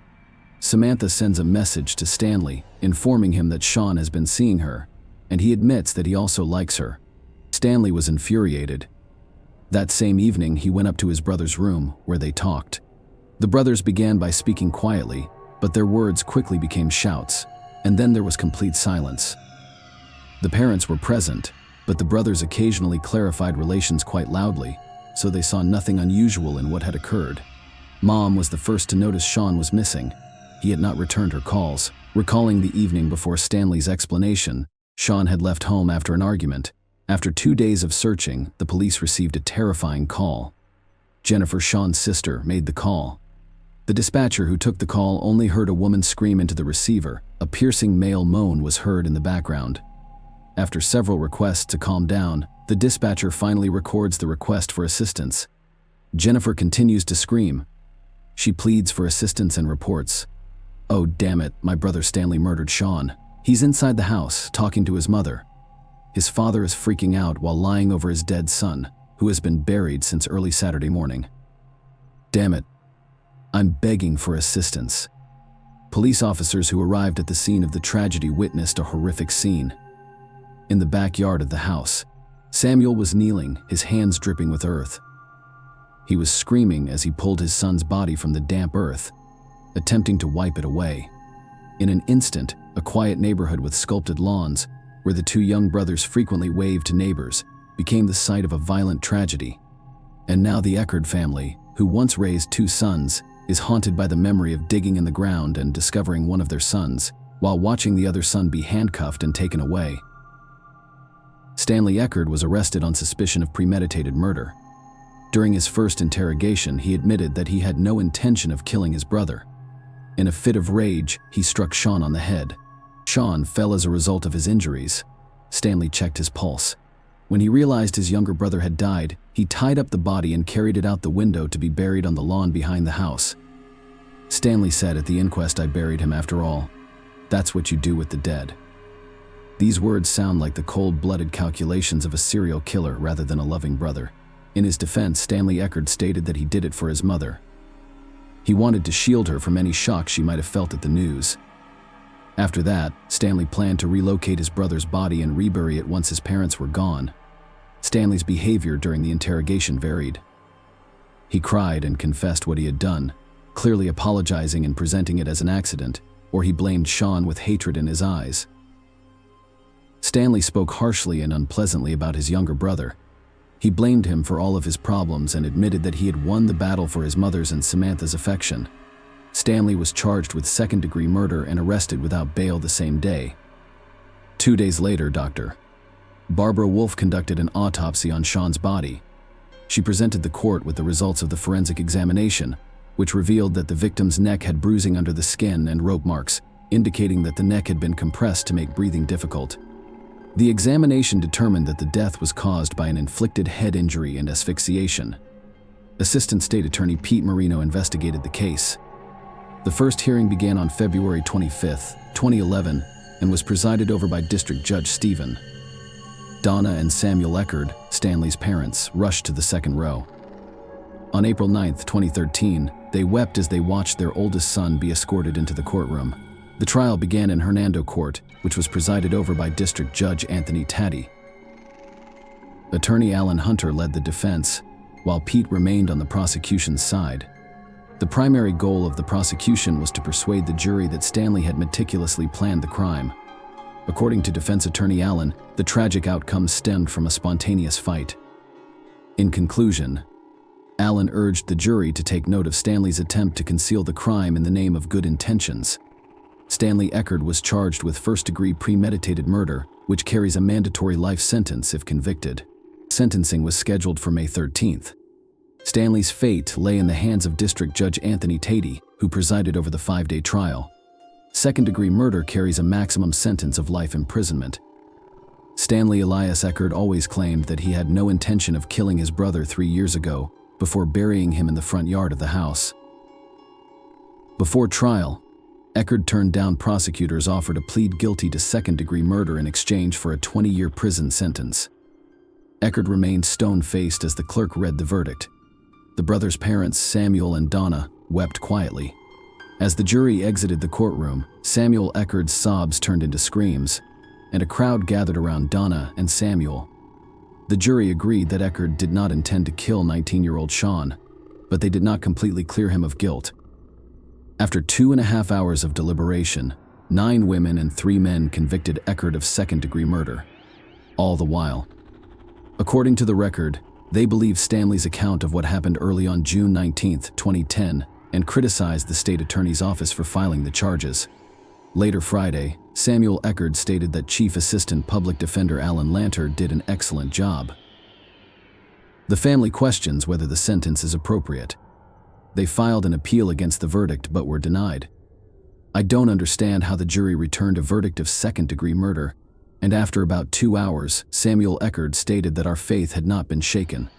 Samantha sends a message to Stanley, informing him that Sean has been seeing her, and he admits that he also likes her. Stanley was infuriated. That same evening, he went up to his brother's room, where they talked. The brothers began by speaking quietly, but their words quickly became shouts, and then there was complete silence. The parents were present, but the brothers occasionally clarified relations quite loudly, so they saw nothing unusual in what had occurred. Mom was the first to notice Sean was missing. He had not returned her calls. Recalling the evening before Stanley's explanation, Sean had left home after an argument. After 2 days of searching, the police received a terrifying call. Jennifer, Sean's sister, made the call. The dispatcher who took the call only heard a woman scream into the receiver. A piercing male moan was heard in the background. After several requests to calm down, the dispatcher finally records the request for assistance. Jennifer continues to scream. She pleads for assistance and reports, "Oh, damn it, my brother Stanley murdered Sean. He's inside the house, talking to his mother. His father is freaking out while lying over his dead son, who has been buried since early Saturday morning." Damn it. I'm begging for assistance. Police officers who arrived at the scene of the tragedy witnessed a horrific scene. In the backyard of the house, Samuel was kneeling, his hands dripping with earth. He was screaming as he pulled his son's body from the damp earth, attempting to wipe it away. In an instant, a quiet neighborhood with sculpted lawns, where the two young brothers frequently waved to neighbors, became the site of a violent tragedy. And now the Eckerd family, who once raised two sons, is haunted by the memory of digging in the ground and discovering one of their sons, while watching the other son be handcuffed and taken away. Stanley Eckerd was arrested on suspicion of premeditated murder. During his first interrogation, he admitted that he had no intention of killing his brother. In a fit of rage, he struck Sean on the head. Sean fell as a result of his injuries. Stanley checked his pulse. When he realized his younger brother had died, he tied up the body and carried it out the window to be buried on the lawn behind the house. Stanley said at the inquest, "I buried him after all. That's what you do with the dead." These words sound like the cold-blooded calculations of a serial killer rather than a loving brother. In his defense, Stanley Eckerd stated that he did it for his mother. He wanted to shield her from any shock she might have felt at the news. After that, Stanley planned to relocate his brother's body and rebury it once his parents were gone. Stanley's behavior during the interrogation varied. He cried and confessed what he had done, clearly apologizing and presenting it as an accident, or he blamed Sean with hatred in his eyes. Stanley spoke harshly and unpleasantly about his younger brother. He blamed him for all of his problems and admitted that he had won the battle for his mother's and Samantha's affection. Stanley was charged with second-degree murder and arrested without bail the same day. 2 days later, Dr. Barbara Wolf conducted an autopsy on Sean's body. She presented the court with the results of the forensic examination, which revealed that the victim's neck had bruising under the skin and rope marks, indicating that the neck had been compressed to make breathing difficult. The examination determined that the death was caused by an inflicted head injury and asphyxiation. Assistant State Attorney Pete Marino investigated the case. The first hearing began on February 25, 2011, and was presided over by District Judge Stephen. Donna and Samuel Eckerd, Stanley's parents, rushed to the second row. On April 9, 2013, they wept as they watched their oldest son be escorted into the courtroom. The trial began in Hernando Court, which was presided over by District Judge Anthony Taddy. Attorney Alan Hunter led the defense, while Pete remained on the prosecution's side. The primary goal of the prosecution was to persuade the jury that Stanley had meticulously planned the crime. According to defense attorney Allen, the tragic outcome stemmed from a spontaneous fight. In conclusion, Allen urged the jury to take note of Stanley's attempt to conceal the crime in the name of good intentions. Stanley Eckerd was charged with first-degree premeditated murder, which carries a mandatory life sentence if convicted. Sentencing was scheduled for May 13th. Stanley's fate lay in the hands of District Judge Anthony Taddy, who presided over the 5-day trial. Second-degree murder carries a maximum sentence of life imprisonment. Stanley Elias Eckerd always claimed that he had no intention of killing his brother 3 years ago, before burying him in the front yard of the house. Before trial, Eckerd turned down prosecutors' offer to plead guilty to second-degree murder in exchange for a 20-year prison sentence. Eckerd remained stone-faced as the clerk read the verdict. The brothers' parents, Samuel and Donna, wept quietly. As the jury exited the courtroom, Samuel Eckerd's sobs turned into screams, and a crowd gathered around Donna and Samuel. The jury agreed that Eckerd did not intend to kill 19-year-old Sean, but they did not completely clear him of guilt. After 2.5 hours of deliberation, 9 women and 3 men convicted Eckerd of second-degree murder. All the while, according to the record, they believed Stanley's account of what happened early on June 19, 2010, and criticized the state attorney's office for filing the charges. Later Friday, Samuel Eckerd stated that Chief Assistant Public Defender Alan Lanter did an excellent job. The family questions whether the sentence is appropriate. They filed an appeal against the verdict but were denied. I don't understand how the jury returned a verdict of second-degree murder, and after about 2 hours, Samuel Eckerd stated that our faith had not been shaken.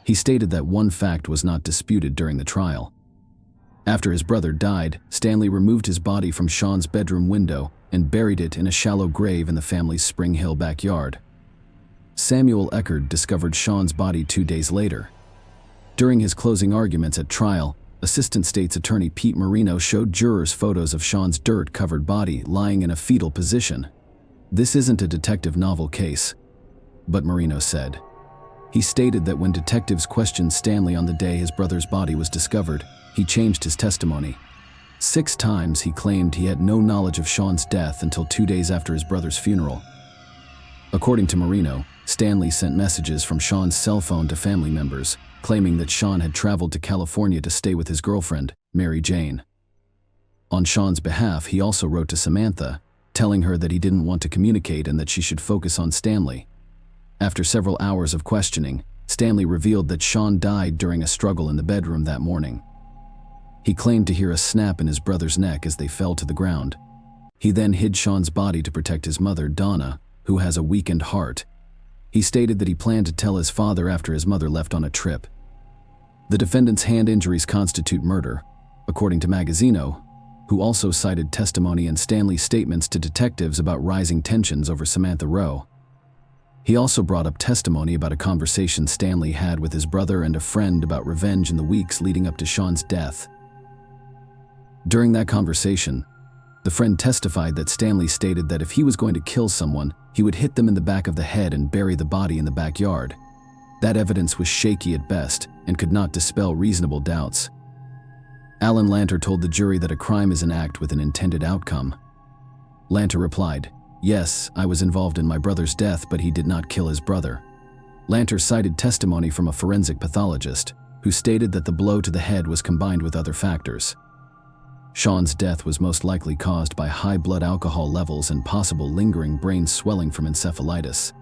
He stated that one fact was not disputed during the trial. After his brother died, Stanley removed his body from Sean's bedroom window and buried it in a shallow grave in the family's Spring Hill backyard. Samuel Eckerd discovered Sean's body 2 days later. During his closing arguments at trial, Assistant State's Attorney Pete Marino showed jurors photos of Sean's dirt-covered body lying in a fetal position. "This isn't a detective novel case," but Marino said. He stated that when detectives questioned Stanley on the day his brother's body was discovered, he changed his testimony. 6 times he claimed he had no knowledge of Sean's death until 2 days after his brother's funeral. According to Marino, Stanley sent messages from Sean's cell phone to family members, claiming that Sean had traveled to California to stay with his girlfriend, Mary Jane. On Sean's behalf, he also wrote to Samantha, telling her that he didn't want to communicate and that she should focus on Stanley. After several hours of questioning, Stanley revealed that Sean died during a struggle in the bedroom that morning. He claimed to hear a snap in his brother's neck as they fell to the ground. He then hid Sean's body to protect his mother, Donna, who has a weakened heart. He stated that he planned to tell his father after his mother left on a trip. The defendant's hand injuries constitute murder, according to Magazzino, who also cited testimony and Stanley's statements to detectives about rising tensions over Samantha Rowe. He also brought up testimony about a conversation Stanley had with his brother and a friend about revenge in the weeks leading up to Sean's death. During that conversation, the friend testified that Stanley stated that if he was going to kill someone, he would hit them in the back of the head and bury the body in the backyard. That evidence was shaky at best and could not dispel reasonable doubts. Alan Lanter told the jury that a crime is an act with an intended outcome. Lanter replied, "Yes, I was involved in my brother's death, but he did not kill his brother." Lanter cited testimony from a forensic pathologist, who stated that the blow to the head was combined with other factors. Sean's death was most likely caused by high blood alcohol levels and possible lingering brain swelling from encephalitis.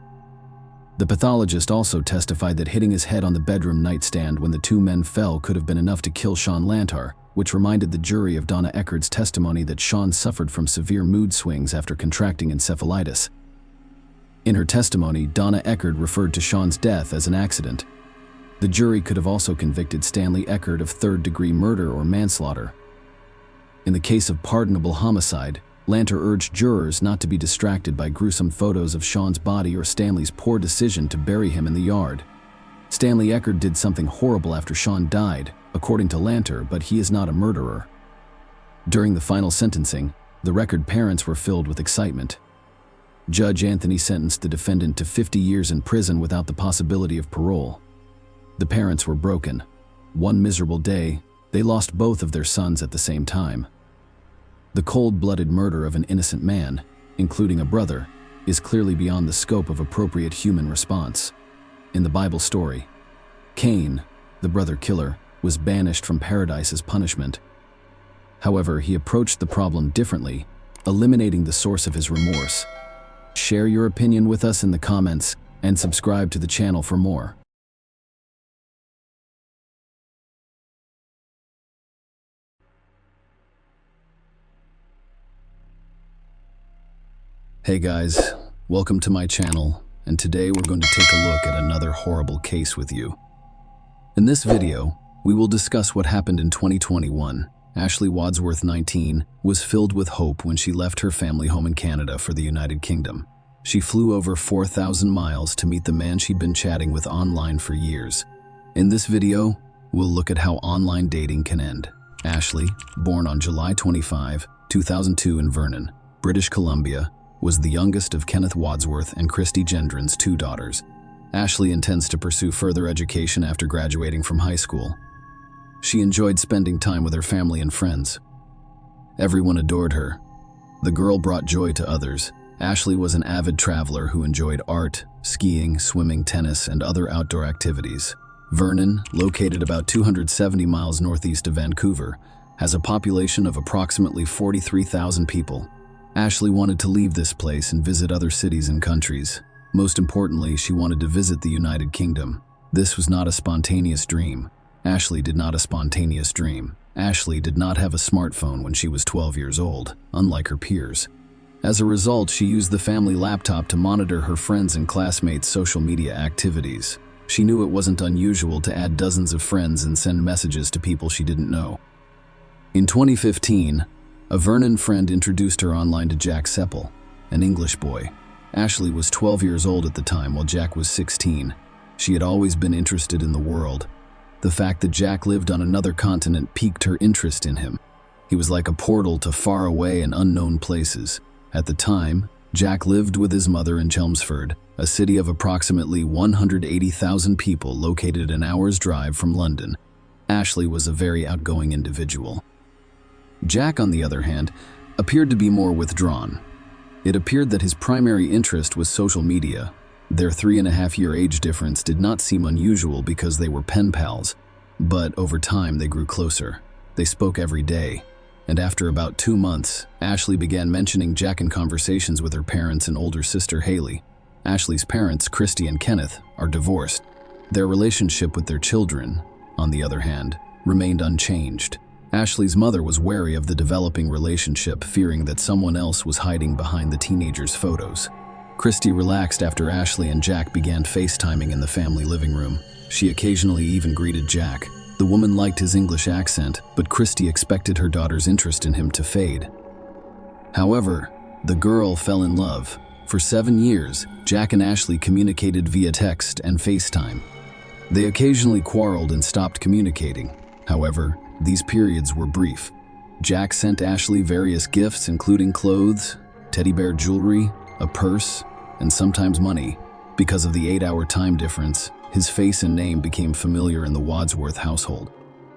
The pathologist also testified that hitting his head on the bedroom nightstand when the 2 men fell could have been enough to kill Sean Lantar, which reminded the jury of Donna Eckerd's testimony that Sean suffered from severe mood swings after contracting encephalitis. In her testimony, Donna Eckerd referred to Sean's death as an accident. The jury could have also convicted Stanley Eckerd of third-degree murder or manslaughter. In the case of pardonable homicide, Lanter urged jurors not to be distracted by gruesome photos of Sean's body or Stanley's poor decision to bury him in the yard. Stanley Eckerd did something horrible after Sean died, according to Lanter, but he is not a murderer. During the final sentencing, the Eckerd parents were filled with excitement. Judge Anthony sentenced the defendant to 50 years in prison without the possibility of parole. The parents were broken. One miserable day, they lost both of their sons at the same time. The cold-blooded murder of an innocent man, including a brother, is clearly beyond the scope of appropriate human response. In the Bible story, Cain, the brother killer, was banished from paradise as punishment. However, he approached the problem differently, eliminating the source of his remorse. Share your opinion with us in the comments and subscribe to the channel for more. Hey guys, welcome to my channel, and today we're going to take a look at another horrible case with you. In this video, we will discuss what happened in 2021. Ashley Wadsworth, 19, was filled with hope when she left her family home in Canada for the United Kingdom. She flew over 4,000 miles to meet the man she'd been chatting with online for years. In this video, we'll look at how online dating can end. Ashley, born on July 25, 2002 in Vernon, British Columbia, was the youngest of Kenneth Wadsworth and Christy Gendron's 2 daughters. Ashley intends to pursue further education after graduating from high school. She enjoyed spending time with her family and friends. Everyone adored her. The girl brought joy to others. Ashley was an avid traveler who enjoyed art, skiing, swimming, tennis, and other outdoor activities. Vernon, located about 270 miles northeast of Vancouver, has a population of approximately 43,000 people. Ashley wanted to leave this place and visit other cities and countries. Most importantly, she wanted to visit the United Kingdom. This was not a spontaneous dream. Ashley did not have a smartphone when she was 12 years old, unlike her peers. As a result, she used the family laptop to monitor her friends' and classmates' social media activities. She knew it wasn't unusual to add dozens of friends and send messages to people she didn't know. In 2015, a Vernon friend introduced her online to Jack Seppel, an English boy. Ashley was 12 years old at the time, while Jack was 16. She had always been interested in the world. The fact that Jack lived on another continent piqued her interest in him. He was like a portal to faraway and unknown places. At the time, Jack lived with his mother in Chelmsford, a city of approximately 180,000 people located an hour's drive from London. Ashley was a very outgoing individual. Jack, on the other hand, appeared to be more withdrawn. It appeared that his primary interest was social media. Their 3.5-year age difference did not seem unusual because they were pen pals, but over time they grew closer. They spoke every day, and after about 2 months, Ashley began mentioning Jack in conversations with her parents and older sister Haley. Ashley's parents, Christy and Kenneth, are divorced. Their relationship with their children, on the other hand, remained unchanged. Ashley's mother was wary of the developing relationship, fearing that someone else was hiding behind the teenagers' photos. Christy relaxed after Ashley and Jack began FaceTiming in the family living room. She occasionally even greeted Jack. The woman liked his English accent, but Christy expected her daughter's interest in him to fade. However, the girl fell in love. For 7 years, Jack and Ashley communicated via text and FaceTime. They occasionally quarreled and stopped communicating. However, these periods were brief. Jack sent Ashley various gifts, including clothes, teddy bear jewelry, a purse, and sometimes money. Because of the 8-hour time difference, his face and name became familiar in the Wadsworth household.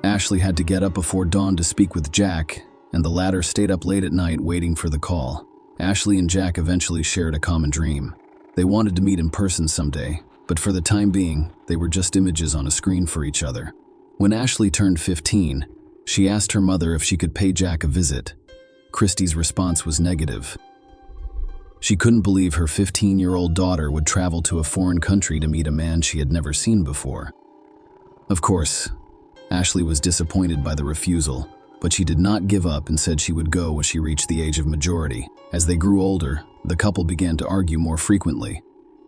Ashley had to get up before dawn to speak with Jack, and the latter stayed up late at night waiting for the call. Ashley and Jack eventually shared a common dream. They wanted to meet in person someday, but for the time being, they were just images on a screen for each other. When Ashley turned 15, she asked her mother if she could pay Jack a visit. Christy's response was negative. She couldn't believe her 15-year-old daughter would travel to a foreign country to meet a man she had never seen before. Of course, Ashley was disappointed by the refusal, but she did not give up and said she would go when she reached the age of majority. As they grew older, the couple began to argue more frequently.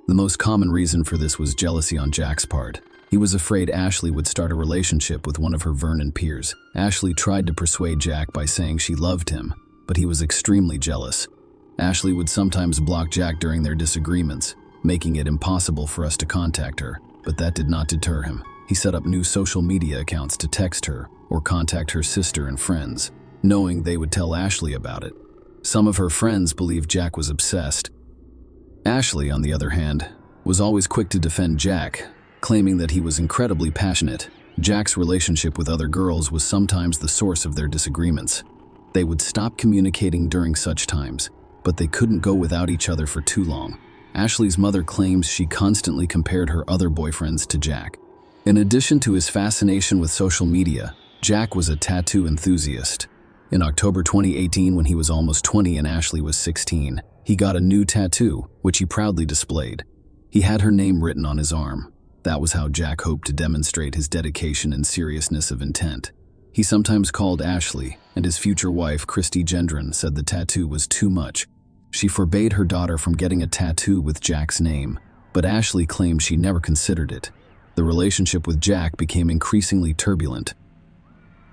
The most common reason for this was jealousy on Jack's part. He was afraid Ashley would start a relationship with one of her Vernon peers. Ashley tried to persuade Jack by saying she loved him, but he was extremely jealous. Ashley would sometimes block Jack during their disagreements, making it impossible for us to contact her, but that did not deter him. He set up new social media accounts to text her or contact her sister and friends, knowing they would tell Ashley about it. Some of her friends believed Jack was obsessed. Ashley, on the other hand, was always quick to defend Jack, claiming that he was incredibly passionate. Jack's relationship with other girls was sometimes the source of their disagreements. They would stop communicating during such times, but they couldn't go without each other for too long. Ashley's mother claims she constantly compared her other boyfriends to Jack. In addition to his fascination with social media, Jack was a tattoo enthusiast. In October 2018, when he was almost 20 and Ashley was 16, he got a new tattoo, which he proudly displayed. He had her name written on his arm. That was how Jack hoped to demonstrate his dedication and seriousness of intent. He sometimes called Ashley, and his future wife, Christy Gendron, said the tattoo was too much. She forbade her daughter from getting a tattoo with Jack's name, but Ashley claimed she never considered it. The relationship with Jack became increasingly turbulent.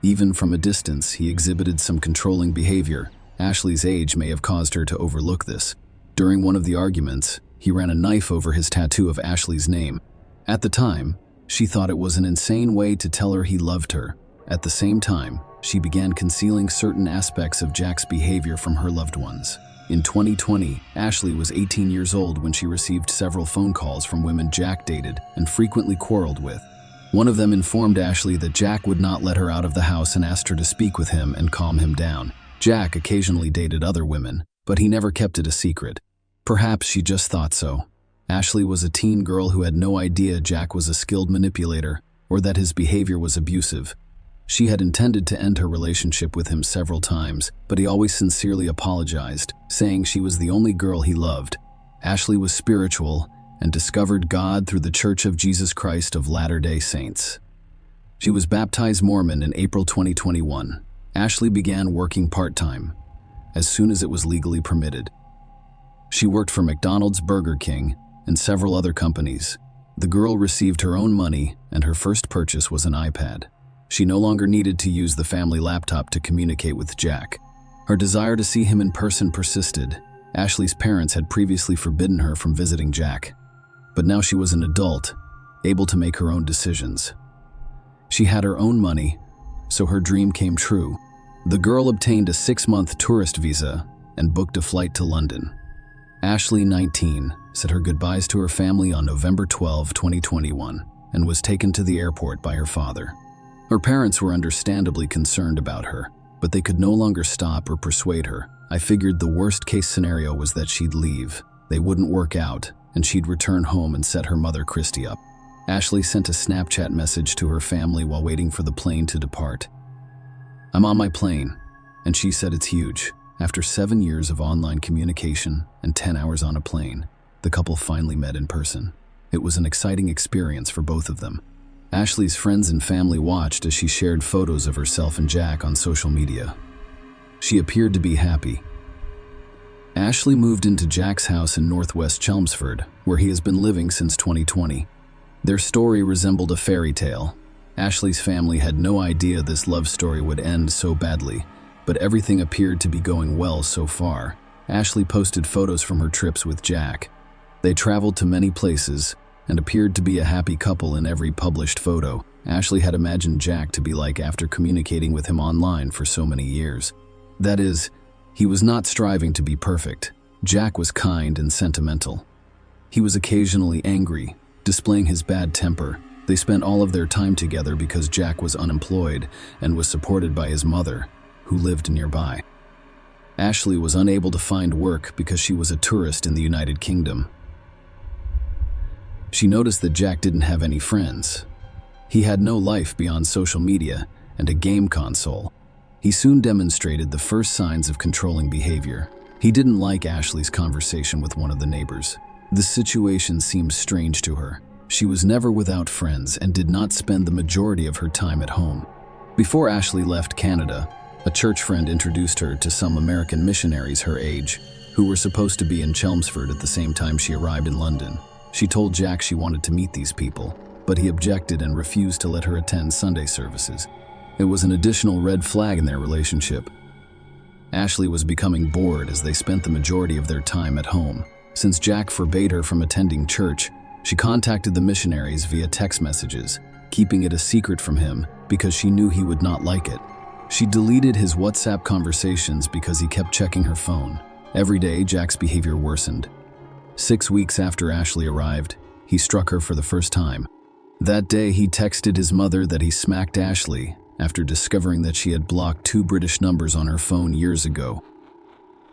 Even from a distance, he exhibited some controlling behavior. Ashley's age may have caused her to overlook this. During one of the arguments, he ran a knife over his tattoo of Ashley's name. At the time, she thought it was an insane way to tell her he loved her. At the same time, she began concealing certain aspects of Jack's behavior from her loved ones. In 2020, Ashley was 18 years old when she received several phone calls from women Jack dated and frequently quarreled with. One of them informed Ashley that Jack would not let her out of the house and asked her to speak with him and calm him down. Jack occasionally dated other women, but he never kept it a secret. Perhaps she just thought so. Ashley was a teen girl who had no idea Jack was a skilled manipulator or that his behavior was abusive. She had intended to end her relationship with him several times, but he always sincerely apologized, saying she was the only girl he loved. Ashley was spiritual and discovered God through the Church of Jesus Christ of Latter-day Saints. She was baptized Mormon in April 2021. Ashley began working part-time, as soon as it was legally permitted. She worked for McDonald's, Burger King, and several other companies. The girl received her own money, and her first purchase was an iPad. She no longer needed to use the family laptop to communicate with Jack. Her desire to see him in person persisted. Ashley's parents had previously forbidden her from visiting Jack, but now she was an adult, able to make her own decisions. She had her own money, so her dream came true. The girl obtained a 6-month tourist visa and booked a flight to London. Ashley, 19, said her goodbyes to her family on November 12, 2021, and was taken to the airport by her father. Her parents were understandably concerned about her, but they could no longer stop or persuade her. I figured the worst-case scenario was that she'd leave, they wouldn't work out, and she'd return home and set her mother Christy up. Ashley sent a Snapchat message to her family while waiting for the plane to depart. "I'm on my plane," and she said it's huge. After 7 years of online communication and 10 hours on a plane, the couple finally met in person. It was an exciting experience for both of them. Ashley's friends and family watched as she shared photos of herself and Jack on social media. She appeared to be happy. Ashley moved into Jack's house in northwest Chelmsford, where he has been living since 2020. Their story resembled a fairy tale. Ashley's family had no idea this love story would end so badly, but everything appeared to be going well so far. Ashley posted photos from her trips with Jack. They traveled to many places and appeared to be a happy couple in every published photo. Ashley had imagined Jack to be like after communicating with him online for so many years. That is, he was not striving to be perfect. Jack was kind and sentimental. He was occasionally angry, displaying his bad temper. They spent all of their time together because Jack was unemployed and was supported by his mother, who lived nearby. Ashley was unable to find work because she was a tourist in the United Kingdom. She noticed that Jack didn't have any friends. He had no life beyond social media and a game console. He soon demonstrated the first signs of controlling behavior. He didn't like Ashley's conversation with one of the neighbors. The situation seemed strange to her. She was never without friends and did not spend the majority of her time at home. Before Ashley left Canada, a church friend introduced her to some American missionaries her age, who were supposed to be in Chelmsford at the same time she arrived in London. She told Jack she wanted to meet these people, but he objected and refused to let her attend Sunday services. It was an additional red flag in their relationship. Ashley was becoming bored as they spent the majority of their time at home. Since Jack forbade her from attending church, she contacted the missionaries via text messages, keeping it a secret from him because she knew he would not like it. She deleted his WhatsApp conversations because he kept checking her phone. Every day, Jack's behavior worsened. 6 weeks after Ashley arrived, he struck her for the first time. That day, he texted his mother that he smacked Ashley after discovering that she had blocked 2 British numbers on her phone years ago.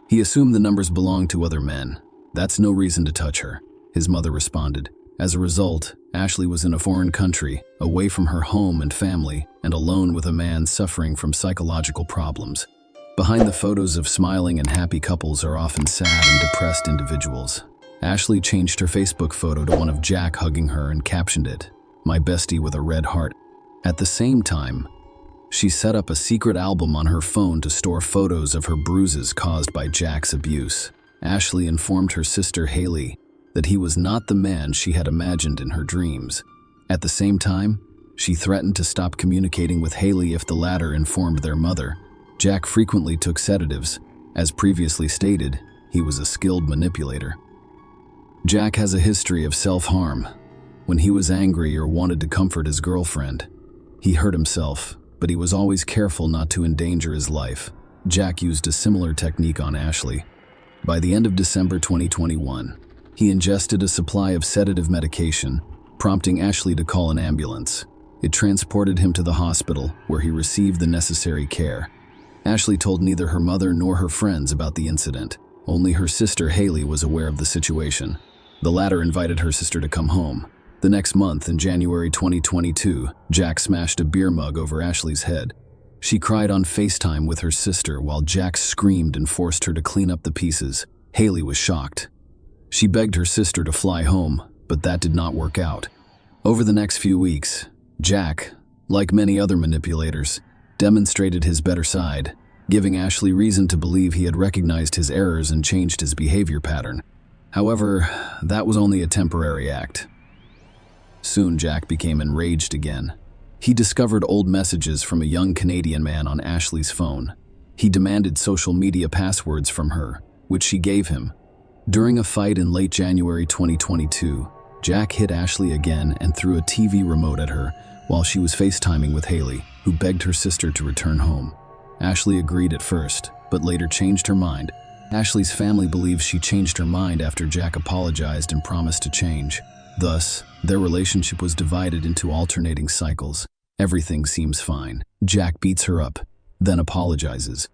He assumed the numbers belonged to other men. "That's no reason to touch her," his mother responded. As a result, Ashley was in a foreign country, away from her home and family, and alone with a man suffering from psychological problems. Behind the photos of smiling and happy couples are often sad and depressed individuals. Ashley changed her Facebook photo to one of Jack hugging her and captioned it, "My bestie with a red heart." At the same time, she set up a secret album on her phone to store photos of her bruises caused by Jack's abuse. Ashley informed her sister Haley that he was not the man she had imagined in her dreams. At the same time, she threatened to stop communicating with Haley if the latter informed their mother. Jack frequently took sedatives. As previously stated, he was a skilled manipulator. Jack has a history of self-harm. When he was angry or wanted to comfort his girlfriend, he hurt himself, but he was always careful not to endanger his life. Jack used a similar technique on Ashley. By the end of December 2021, he ingested a supply of sedative medication, prompting Ashley to call an ambulance. It transported him to the hospital, where he received the necessary care. Ashley told neither her mother nor her friends about the incident. Only her sister Haley was aware of the situation. The latter invited her sister to come home. The next month, in January 2022, Jack smashed a beer mug over Ashley's head. She cried on FaceTime with her sister while Jack screamed and forced her to clean up the pieces. Haley was shocked. She begged her sister to fly home, but that did not work out. Over the next few weeks, Jack, like many other manipulators, demonstrated his better side, giving Ashley reason to believe he had recognized his errors and changed his behavior pattern. However, that was only a temporary act. Soon Jack became enraged again. He discovered old messages from a young Canadian man on Ashley's phone. He demanded social media passwords from her, which she gave him. During a fight in late January 2022, Jack hit Ashley again and threw a TV remote at her, while she was FaceTiming with Haley, who begged her sister to return home. Ashley agreed at first, but later changed her mind. Ashley's family believes she changed her mind after Jack apologized and promised to change. Thus, their relationship was divided into alternating cycles. Everything seems fine. Jack beats her up, then apologizes.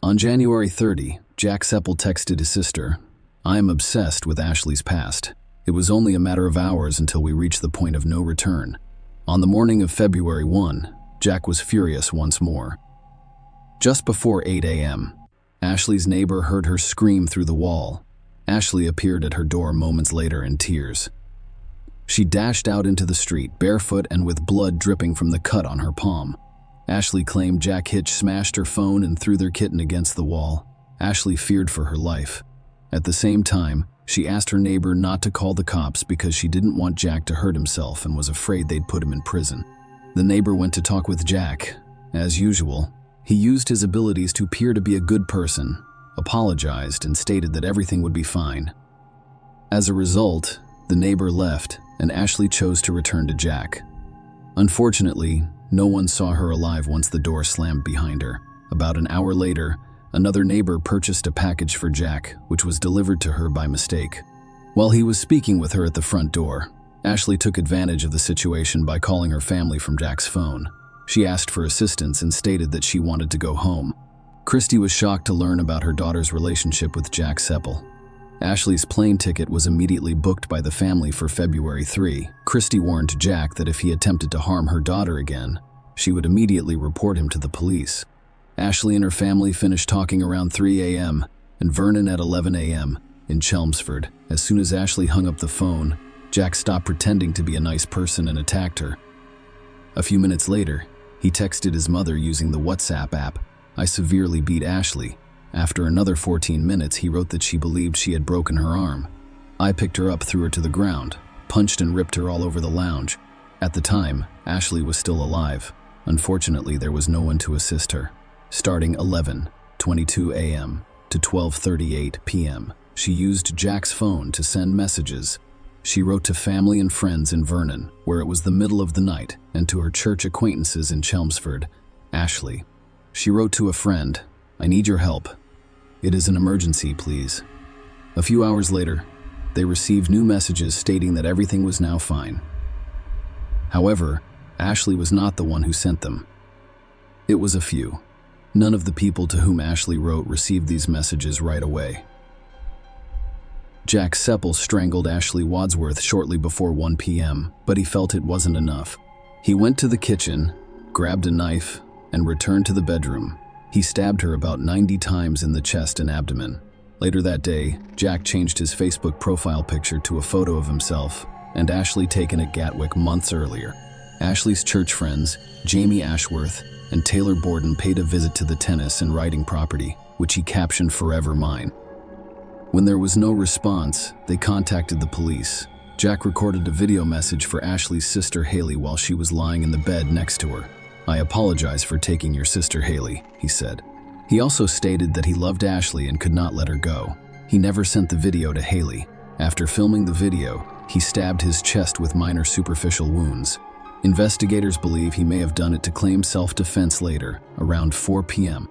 On January 30, Jack Seppel texted his sister, "I am obsessed with Ashley's past. It was only a matter of hours until we reached the point of no return." On the morning of February 1, Jack was furious once more. Just before 8 a.m., Ashley's neighbor heard her scream through the wall. Ashley appeared at her door moments later in tears. She dashed out into the street, barefoot and with blood dripping from the cut on her palm. Ashley claimed Jack Hitch smashed her phone and threw their kitten against the wall. Ashley feared for her life. At the same time, she asked her neighbor not to call the cops because she didn't want Jack to hurt himself and was afraid they'd put him in prison. The neighbor went to talk with Jack. As usual, he used his abilities to appear to be a good person, apologized, and stated that everything would be fine. As a result, the neighbor left, and Ashley chose to return to Jack. Unfortunately, no one saw her alive once the door slammed behind her. About an hour later, another neighbor purchased a package for Jack, which was delivered to her by mistake. While he was speaking with her at the front door, Ashley took advantage of the situation by calling her family from Jack's phone. She asked for assistance and stated that she wanted to go home. Christy was shocked to learn about her daughter's relationship with Jack Seppel. Ashley's plane ticket was immediately booked by the family for February 3. Christy warned Jack that if he attempted to harm her daughter again, she would immediately report him to the police. Ashley and her family finished talking around 3 a.m. and Vernon at 11 a.m. in Chelmsford. As soon as Ashley hung up the phone, Jack stopped pretending to be a nice person and attacked her. A few minutes later, he texted his mother using the WhatsApp app, "I severely beat Ashley." After another 14 minutes, he wrote that she believed she had broken her arm. "I picked her up, threw her to the ground, punched and ripped her all over the lounge." At the time, Ashley was still alive. Unfortunately, there was no one to assist her. Starting 11:22 a.m. to 12:38 p.m., she used Jack's phone to send messages. She wrote to family and friends in Vernon, where it was the middle of the night, and to her church acquaintances in Chelmsford. Ashley. She wrote to a friend, "I need your help. It is an emergency, please." A few hours later, they received new messages stating that everything was now fine. However, Ashley was not the one who sent them. It was a few. None of the people to whom Ashley wrote received these messages right away. Jack Seppel strangled Ashley Wadsworth shortly before 1 p.m., but he felt it wasn't enough. He went to the kitchen, grabbed a knife, and returned to the bedroom. He stabbed her about 90 times in the chest and abdomen. Later that day, Jack changed his Facebook profile picture to a photo of himself and Ashley taken at Gatwick months earlier. Ashley's church friends, Jamie Ashworth and Taylor Borden, paid a visit to the tennis and riding property, which he captioned "Forever Mine." When there was no response, they contacted the police. Jack recorded a video message for Ashley's sister Haley while she was lying in the bed next to her. "I apologize for taking your sister Haley," he said. He also stated that he loved Ashley and could not let her go. He never sent the video to Haley. After filming the video, he stabbed his chest with minor superficial wounds. Investigators believe he may have done it to claim self-defense later, around 4 p.m.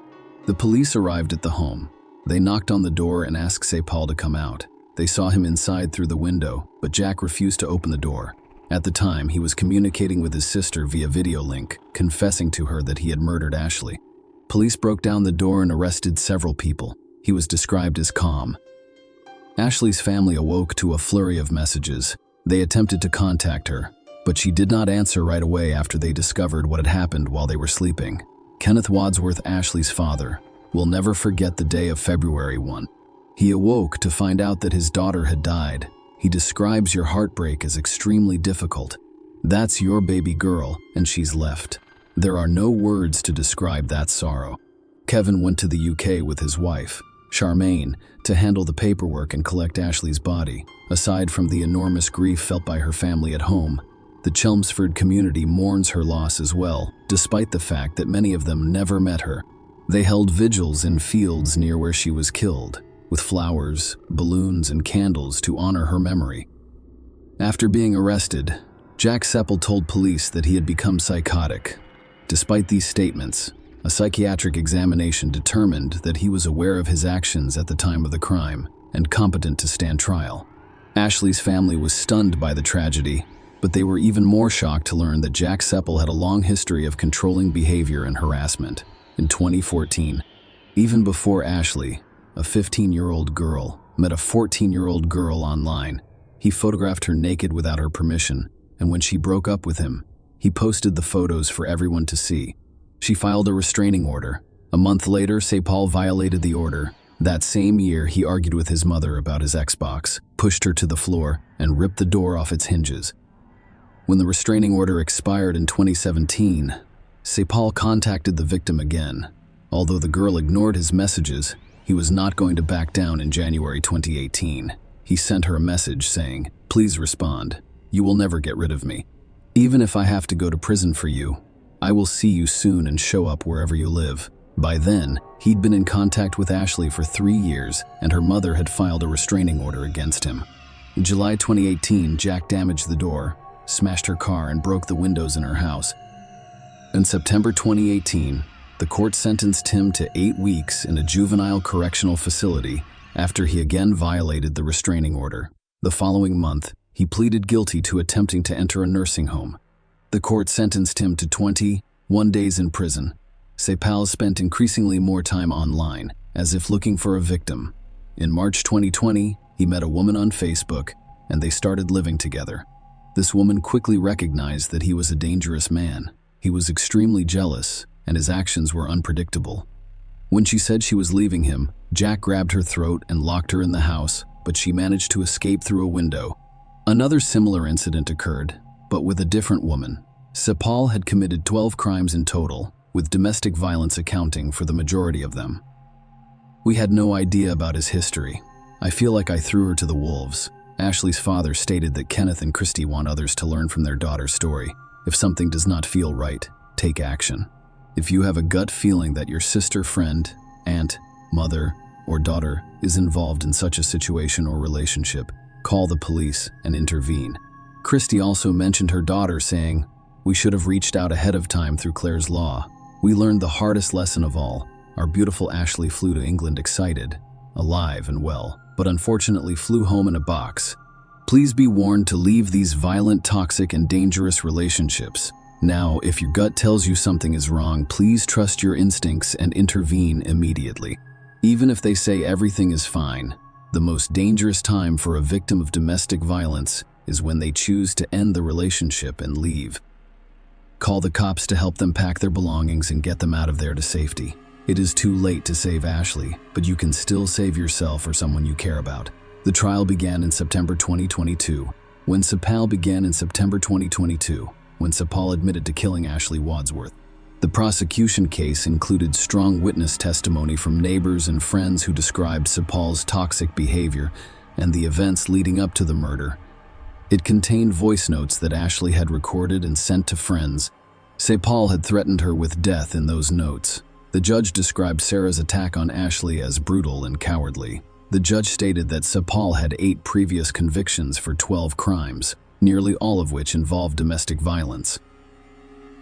The police arrived at the home. They knocked on the door and asked Seppel to come out. They saw him inside through the window, but Jack refused to open the door. At the time, he was communicating with his sister via video link, confessing to her that he had murdered Ashley. Police broke down the door and arrested several people. He was described as calm. Ashley's family awoke to a flurry of messages. They attempted to contact her, but she did not answer right away after they discovered what had happened while they were sleeping. Kenneth Wadsworth, Ashley's father, will never forget the day of February 1. He awoke to find out that his daughter had died. He describes your heartbreak as extremely difficult. That's your baby girl, and she's left. There are no words to describe that sorrow. Kevin went to the UK with his wife, Charmaine, to handle the paperwork and collect Ashley's body. Aside from the enormous grief felt by her family at home, the Chelmsford community mourns her loss as well, despite the fact that many of them never met her. They held vigils in fields near where she was killed, with flowers, balloons, and candles to honor her memory. After being arrested, Jack Seppel told police that he had become psychotic. Despite these statements, a psychiatric examination determined that he was aware of his actions at the time of the crime and competent to stand trial. Ashley's family was stunned by the tragedy, but they were even more shocked to learn that Jack Seppel had a long history of controlling behavior and harassment. In 2014, even before Ashley, a 15-year-old girl, met a 14-year-old girl online, he photographed her naked without her permission, and when she broke up with him, he posted the photos for everyone to see. She filed a restraining order. A month later, Seppel violated the order. That same year, he argued with his mother about his Xbox, pushed her to the floor, and ripped the door off its hinges. When the restraining order expired in 2017, Seppel contacted the victim again. Although the girl ignored his messages, he was not going to back down. In January 2018. He sent her a message saying, "Please respond. You will never get rid of me. Even if I have to go to prison for you, I will see you soon and show up wherever you live." By then, he'd been in contact with Ashley for 3 years, and her mother had filed a restraining order against him. In July 2018, Jack damaged the door, smashed her car, and broke the windows in her house. In September 2018, the court sentenced him to 8 weeks in a juvenile correctional facility after he again violated the restraining order. The following month, he pleaded guilty to attempting to enter a nursing home. The court sentenced him to 21 days in prison. Seppel spent increasingly more time online, as if looking for a victim. In March 2020, he met a woman on Facebook, and they started living together. This woman quickly recognized that he was a dangerous man. He was extremely jealous, and his actions were unpredictable. When she said she was leaving him, Jack grabbed her throat and locked her in the house, but she managed to escape through a window. Another similar incident occurred, but with a different woman. Seppel had committed 12 crimes in total, with domestic violence accounting for the majority of them. We had no idea about his history. I feel like I threw her to the wolves. Ashley's father stated that Kenneth and Christy want others to learn from their daughter's story. If something does not feel right, take action. If you have a gut feeling that your sister, friend, aunt, mother, or daughter is involved in such a situation or relationship, call the police and intervene. Christy also mentioned her daughter, saying, "We should have reached out ahead of time through Claire's Law. We learned the hardest lesson of all. Our beautiful Ashley flew to England excited, alive and well, but unfortunately flew home in a box. Please be warned to leave these violent, toxic, and dangerous relationships. Now, if your gut tells you something is wrong, please trust your instincts and intervene immediately. Even if they say everything is fine, the most dangerous time for a victim of domestic violence is when they choose to end the relationship and leave. Call the cops to help them pack their belongings and get them out of there to safety. It is too late to save Ashley, but you can still save yourself or someone you care about." The trial began in September 2022. When Seppel admitted to killing Ashley Wadsworth. The prosecution case included strong witness testimony from neighbors and friends who described Seppel's toxic behavior and the events leading up to the murder. It contained voice notes that Ashley had recorded and sent to friends. Seppel had threatened her with death in those notes. The judge described Sarah's attack on Ashley as brutal and cowardly. The judge stated that Seppel had 8 previous convictions for 12 crimes, nearly all of which involved domestic violence.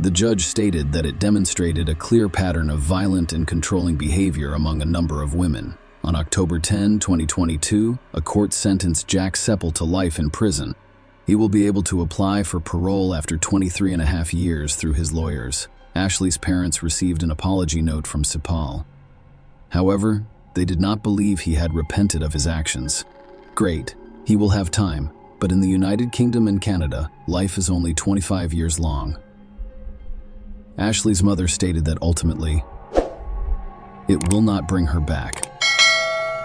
The judge stated that it demonstrated a clear pattern of violent and controlling behavior among a number of women. On October 10, 2022, a court sentenced Jack Seppel to life in prison. He will be able to apply for parole after 23.5 years through his lawyers. Ashley's parents received an apology note from Seppel. However, they did not believe he had repented of his actions. Great, he will have time, but in the United Kingdom and Canada, life is only 25 years long. Ashley's mother stated that ultimately, it will not bring her back.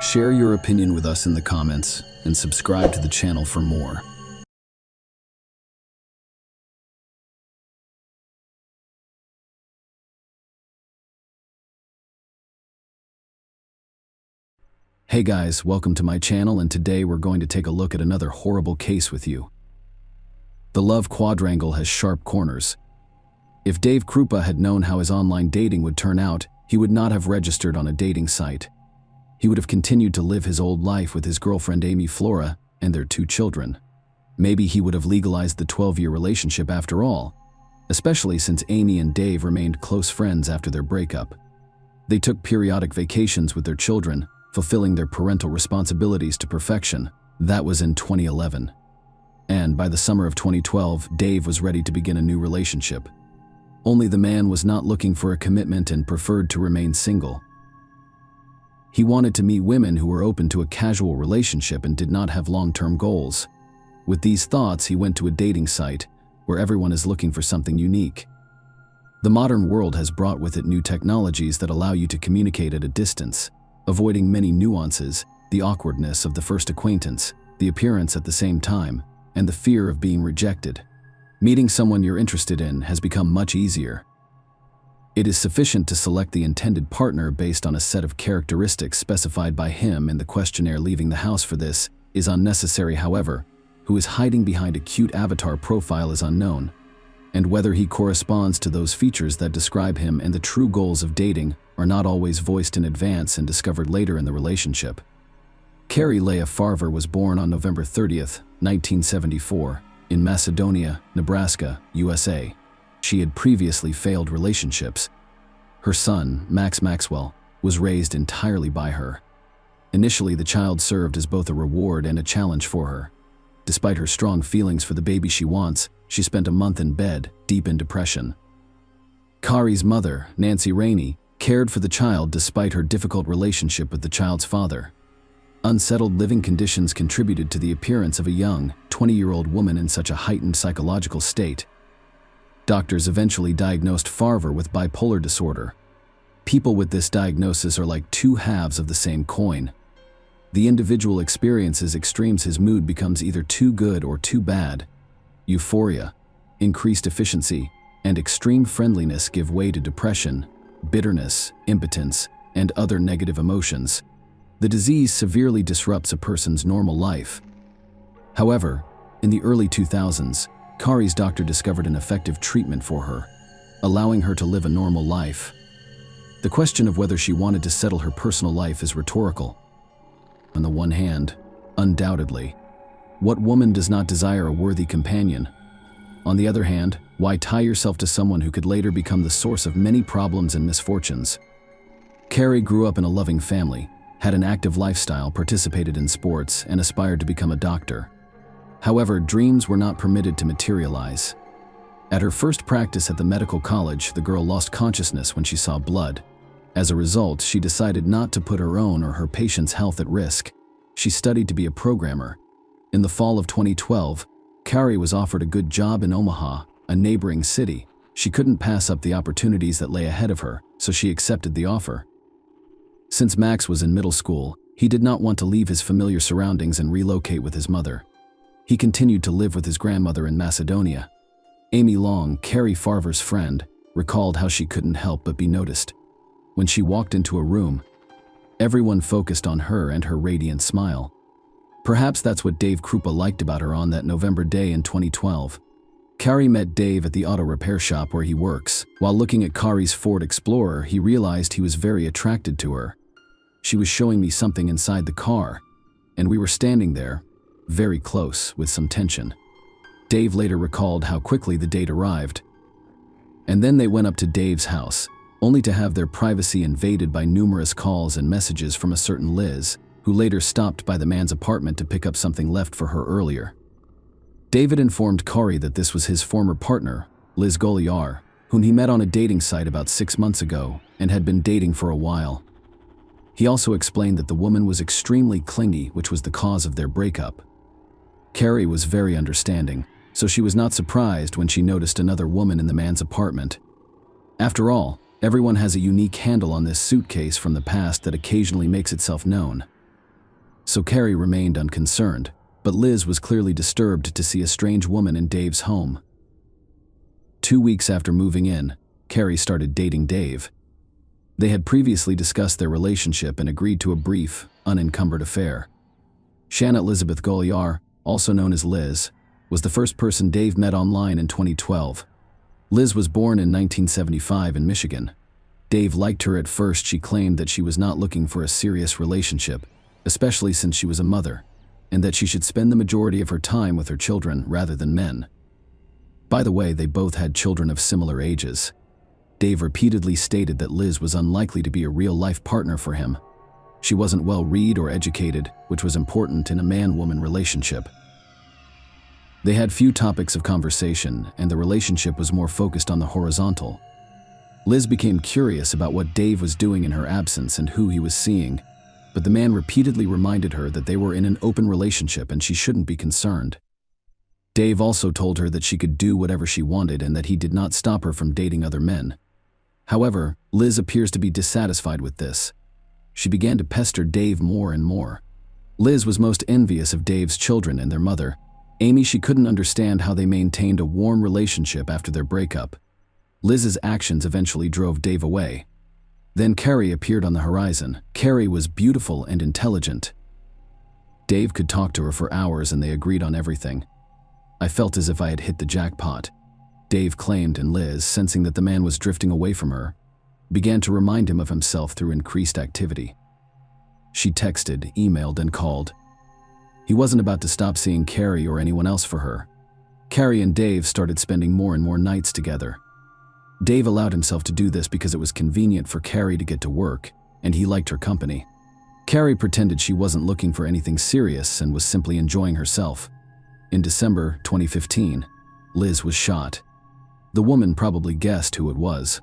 Share your opinion with us in the comments and subscribe to the channel for more. Hey guys, welcome to my channel, and today we're going to take a look at another horrible case with you. The love quadrangle has sharp corners. If Dave Krupa had known how his online dating would turn out, he would not have registered on a dating site. He would have continued to live his old life with his girlfriend Amy Flora and their 2 children. Maybe he would have legalized the 12-year relationship after all, especially since Amy and Dave remained close friends after their breakup. They took periodic vacations with their children, fulfilling their parental responsibilities to perfection. That was in 2011. And by the summer of 2012, Dave was ready to begin a new relationship. Only the man was not looking for a commitment and preferred to remain single. He wanted to meet women who were open to a casual relationship and did not have long-term goals. With these thoughts, he went to a dating site where everyone is looking for something unique. The modern world has brought with it new technologies that allow you to communicate at a distance, avoiding many nuances, the awkwardness of the first acquaintance, the appearance at the same time, and the fear of being rejected. Meeting someone you're interested in has become much easier. It is sufficient to select the intended partner based on a set of characteristics specified by him in the questionnaire. Leaving the house for this is unnecessary, however. Who is hiding behind a cute avatar profile is unknown, and whether he corresponds to those features that describe him and the true goals of dating are not always voiced in advance and discovered later in the relationship. Carrie Leah Farver was born on November 30th, 1974, in Macedonia, Nebraska, USA. She had previously failed relationships. Her son, Max Maxwell, was raised entirely by her. Initially, the child served as both a reward and a challenge for her. Despite her strong feelings for the baby she wants, she spent a month in bed, deep in depression. Kari's mother, Nancy Rainey, cared for the child despite her difficult relationship with the child's father. Unsettled living conditions contributed to the appearance of a young, 20-year-old woman in such a heightened psychological state. Doctors eventually diagnosed Farver with bipolar disorder. People with this diagnosis are like two halves of the same coin. The individual experiences extremes. His mood becomes either too good or too bad. Euphoria, increased efficiency, and extreme friendliness give way to depression, bitterness, impotence, and other negative emotions. The disease severely disrupts a person's normal life. However, in the early 2000s, Kari's doctor discovered an effective treatment for her, allowing her to live a normal life. The question of whether she wanted to settle her personal life is rhetorical. On the one hand, undoubtedly, what woman does not desire a worthy companion? On the other hand, why tie yourself to someone who could later become the source of many problems and misfortunes? Carrie grew up in a loving family, had an active lifestyle, participated in sports, and aspired to become a doctor. However, dreams were not permitted to materialize. At her first practice at the medical college, the girl lost consciousness when she saw blood. As a result, she decided not to put her own or her patient's health at risk. She studied to be a programmer. In the fall of 2012, Carrie was offered a good job in Omaha, a neighboring city. She couldn't pass up the opportunities that lay ahead of her, so she accepted the offer. Since Max was in middle school, he did not want to leave his familiar surroundings and relocate with his mother. He continued to live with his grandmother in Macedonia. Amy Long, Carrie Farver's friend, recalled how she couldn't help but be noticed. When she walked into a room, everyone focused on her and her radiant smile. Perhaps that's what Dave Krupa liked about her on that November day in 2012. Carrie met Dave at the auto repair shop where he works. While looking at Kari's Ford Explorer, he realized he was very attracted to her. She was showing me something inside the car, and we were standing there, very close, with some tension. Dave later recalled how quickly the date arrived. And then they went up to Dave's house, only to have their privacy invaded by numerous calls and messages from a certain Liz, who later stopped by the man's apartment to pick up something left for her earlier. David informed Kari that this was his former partner, Liz Goliar, whom he met on a dating site about 6 months ago and had been dating for a while. He also explained that the woman was extremely clingy, which was the cause of their breakup. Carrie was very understanding, so she was not surprised when she noticed another woman in the man's apartment. After all, everyone has a unique handle on this suitcase from the past that occasionally makes itself known. So Carrie remained unconcerned, but Liz was clearly disturbed to see a strange woman in Dave's home. 2 weeks after moving in, Carrie started dating Dave. They had previously discussed their relationship and agreed to a brief, unencumbered affair. Shanna Elizabeth Goliar, also known as Liz, was the first person Dave met online in 2012. Liz was born in 1975 in Michigan. Dave liked her at first. She claimed that she was not looking for a serious relationship, especially since she was a mother, and that she should spend the majority of her time with her children rather than men. By the way, they both had children of similar ages. Dave repeatedly stated that Liz was unlikely to be a real-life partner for him. She wasn't well-read or educated, which was important in a man-woman relationship. They had few topics of conversation, and the relationship was more focused on the horizontal. Liz became curious about what Dave was doing in her absence and who he was seeing, but the man repeatedly reminded her that they were in an open relationship and she shouldn't be concerned. Dave also told her that she could do whatever she wanted and that he did not stop her from dating other men. However, Liz appears to be dissatisfied with this. She began to pester Dave more and more. Liz was most envious of Dave's children and their mother, Amy. She couldn't understand how they maintained a warm relationship after their breakup. Liz's actions eventually drove Dave away. Then Carrie appeared on the horizon. Carrie was beautiful and intelligent. Dave could talk to her for hours and they agreed on everything. I felt as if I had hit the jackpot, Dave claimed, and Liz, sensing that the man was drifting away from her, began to remind him of himself through increased activity. She texted, emailed, and called. He wasn't about to stop seeing Carrie or anyone else for her. Carrie and Dave started spending more and more nights together. Dave allowed himself to do this because it was convenient for Carrie to get to work, and he liked her company. Carrie pretended she wasn't looking for anything serious and was simply enjoying herself. In December 2015, Liz was shot. The woman probably guessed who it was.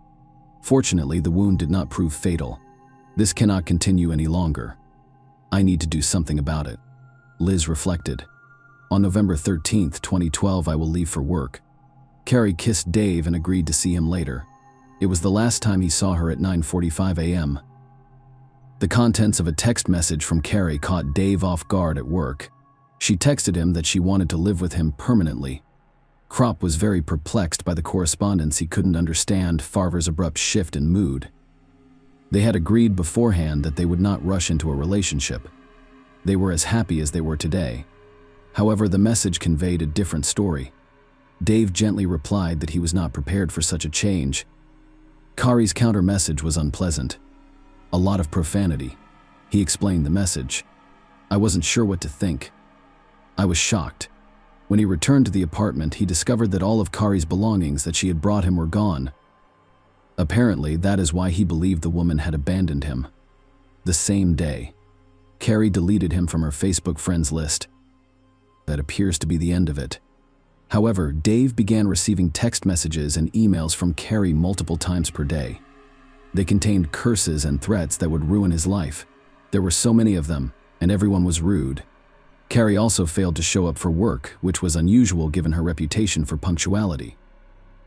Fortunately, the wound did not prove fatal. This cannot continue any longer. I need to do something about it, Liz reflected. On November 13, 2012, I will leave for work. Carrie kissed Dave and agreed to see him later. It was the last time he saw her at 9:45 a.m. The contents of a text message from Carrie caught Dave off guard at work. She texted him that she wanted to live with him permanently. Kropp was very perplexed by the correspondence. He couldn't understand Farver's abrupt shift in mood. They had agreed beforehand that they would not rush into a relationship. They were as happy as they were today. However, the message conveyed a different story. Dave gently replied that he was not prepared for such a change. Kari's counter message was unpleasant. A lot of profanity. He explained the message. I wasn't sure what to think. I was shocked. When he returned to the apartment, he discovered that all of Kari's belongings that she had brought him were gone. Apparently, that is why he believed the woman had abandoned him. The same day, Carrie deleted him from her Facebook friends list. That appears to be the end of it. However, Dave began receiving text messages and emails from Carrie multiple times per day. They contained curses and threats that would ruin his life. There were so many of them, and everyone was rude. Carrie also failed to show up for work, which was unusual given her reputation for punctuality.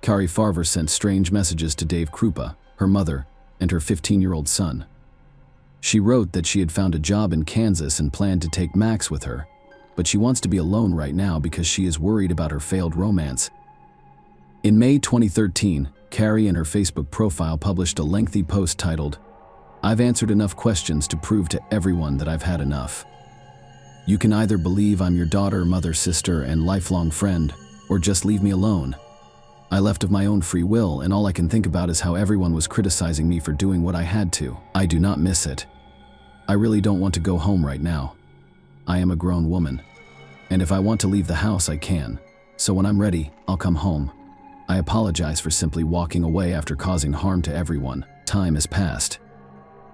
Kari Farver sent strange messages to Dave Krupa, her mother, and her 15-year-old son. She wrote that she had found a job in Kansas and planned to take Max with her, but she wants to be alone right now because she is worried about her failed romance. In May 2013, Carrie in her Facebook profile published a lengthy post titled, "I've answered enough questions to prove to everyone that I've had enough. You can either believe I'm your daughter, mother, sister, and lifelong friend, or just leave me alone. I left of my own free will, and all I can think about is how everyone was criticizing me for doing what I had to. I do not miss it. I really don't want to go home right now. I am a grown woman, and if I want to leave the house, I can. So when I'm ready, I'll come home. I apologize for simply walking away after causing harm to everyone. Time has passed."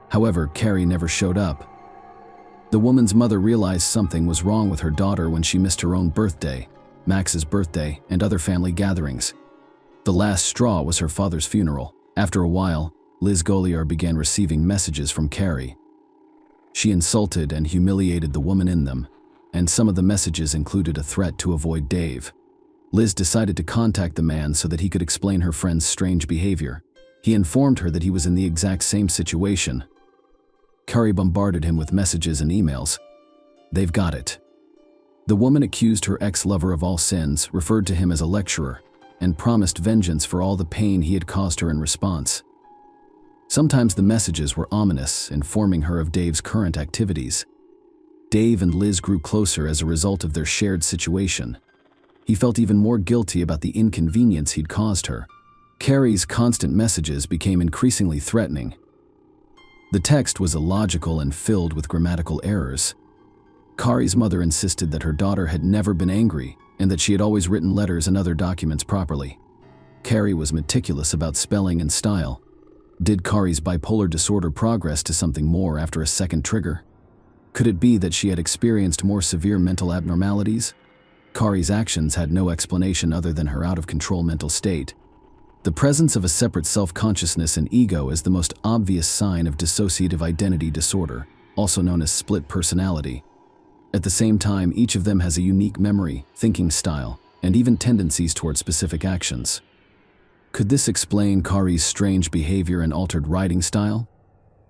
However, Carrie never showed up. The woman's mother realized something was wrong with her daughter when she missed her own birthday, Max's birthday, and other family gatherings. The last straw was her father's funeral. After a while, Liz Goliar began receiving messages from Carrie. She insulted and humiliated the woman in them, and some of the messages included a threat to avoid Dave. Liz decided to contact the man so that he could explain her friend's strange behavior. He informed her that he was in the exact same situation. Carrie bombarded him with messages and emails. They've got it. The woman accused her ex-lover of all sins, referred to him as a lecturer, and promised vengeance for all the pain he had caused her in response. Sometimes the messages were ominous, informing her of Dave's current activities. Dave and Liz grew closer as a result of their shared situation. He felt even more guilty about the inconvenience he'd caused her. Carrie's constant messages became increasingly threatening. The text was illogical and filled with grammatical errors. Kari's mother insisted that her daughter had never been angry and that she had always written letters and other documents properly. Kari was meticulous about spelling and style. Did Kari's bipolar disorder progress to something more after a second trigger? Could it be that she had experienced more severe mental abnormalities? Kari's actions had no explanation other than her out-of-control mental state. The presence of a separate self-consciousness and ego is the most obvious sign of dissociative identity disorder, also known as split personality. At the same time, each of them has a unique memory, thinking style, and even tendencies toward specific actions. Could this explain Kari's strange behavior and altered writing style?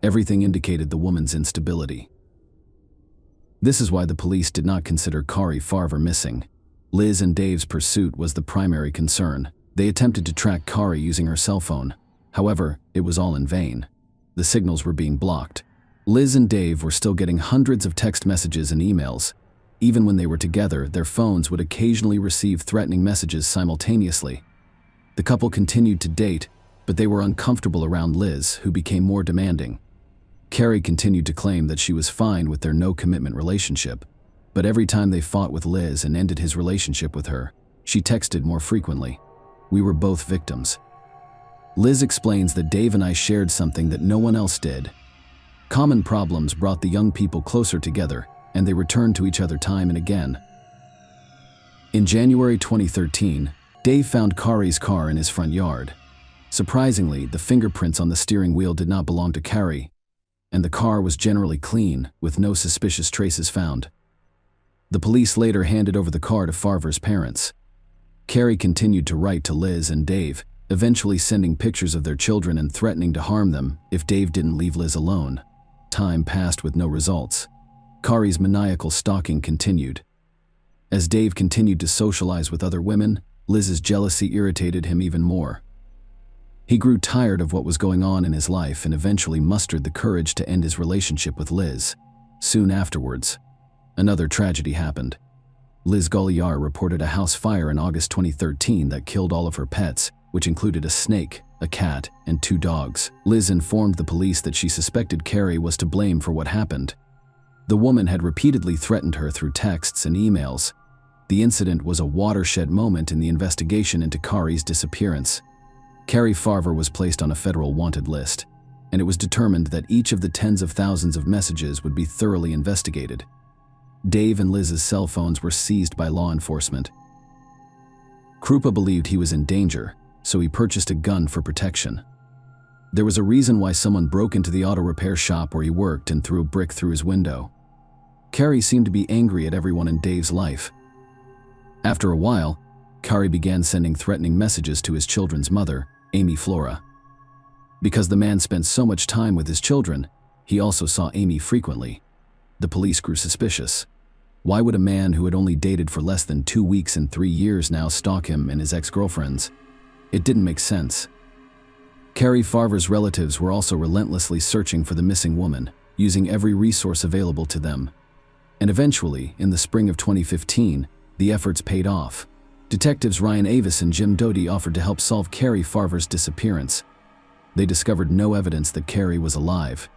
Everything indicated the woman's instability. This is why the police did not consider Kari Farver missing. Liz and Dave's pursuit was the primary concern. They attempted to track Kari using her cell phone. However, it was all in vain. The signals were being blocked. Liz and Dave were still getting hundreds of text messages and emails. Even when they were together, their phones would occasionally receive threatening messages simultaneously. The couple continued to date, but they were uncomfortable around Liz, who became more demanding. Kari continued to claim that she was fine with their no-commitment relationship, but every time they fought with Liz and ended his relationship with her, she texted more frequently. "We were both victims." Liz explains that Dave and I shared something that no one else did. Common problems brought the young people closer together, and they returned to each other time and again. In January 2013, Dave found Kari's car in his front yard. Surprisingly, the fingerprints on the steering wheel did not belong to Kari, and the car was generally clean, with no suspicious traces found. The police later handed over the car to Farver's parents. Kari continued to write to Liz and Dave, eventually sending pictures of their children and threatening to harm them if Dave didn't leave Liz alone. Time passed with no results. Kari's maniacal stalking continued. As Dave continued to socialize with other women, Liz's jealousy irritated him even more. He grew tired of what was going on in his life and eventually mustered the courage to end his relationship with Liz. Soon afterwards, another tragedy happened. Liz Goliar reported a house fire in August 2013 that killed all of her pets, which included a snake, a cat, and 2 dogs. Liz informed the police that she suspected Kari was to blame for what happened. The woman had repeatedly threatened her through texts and emails. The incident was a watershed moment in the investigation into Kari's disappearance. Kari Farver was placed on a federal wanted list, and it was determined that each of the tens of thousands of messages would be thoroughly investigated. Dave and Liz's cell phones were seized by law enforcement. Krupa believed he was in danger, so he purchased a gun for protection. There was a reason why someone broke into the auto repair shop where he worked and threw a brick through his window. Kari seemed to be angry at everyone in Dave's life. After a while, Kari began sending threatening messages to his children's mother, Amy Flora. Because the man spent so much time with his children, he also saw Amy frequently. The police grew suspicious. Why would a man who had only dated for less than 2 weeks and 3 years now stalk him and his ex-girlfriends? It didn't make sense. Kari Farver's relatives were also relentlessly searching for the missing woman, using every resource available to them. And eventually, in the spring of 2015, the efforts paid off. Detectives Ryan Avis and Jim Doty offered to help solve Kari Farver's disappearance. They discovered no evidence that Kari was alive.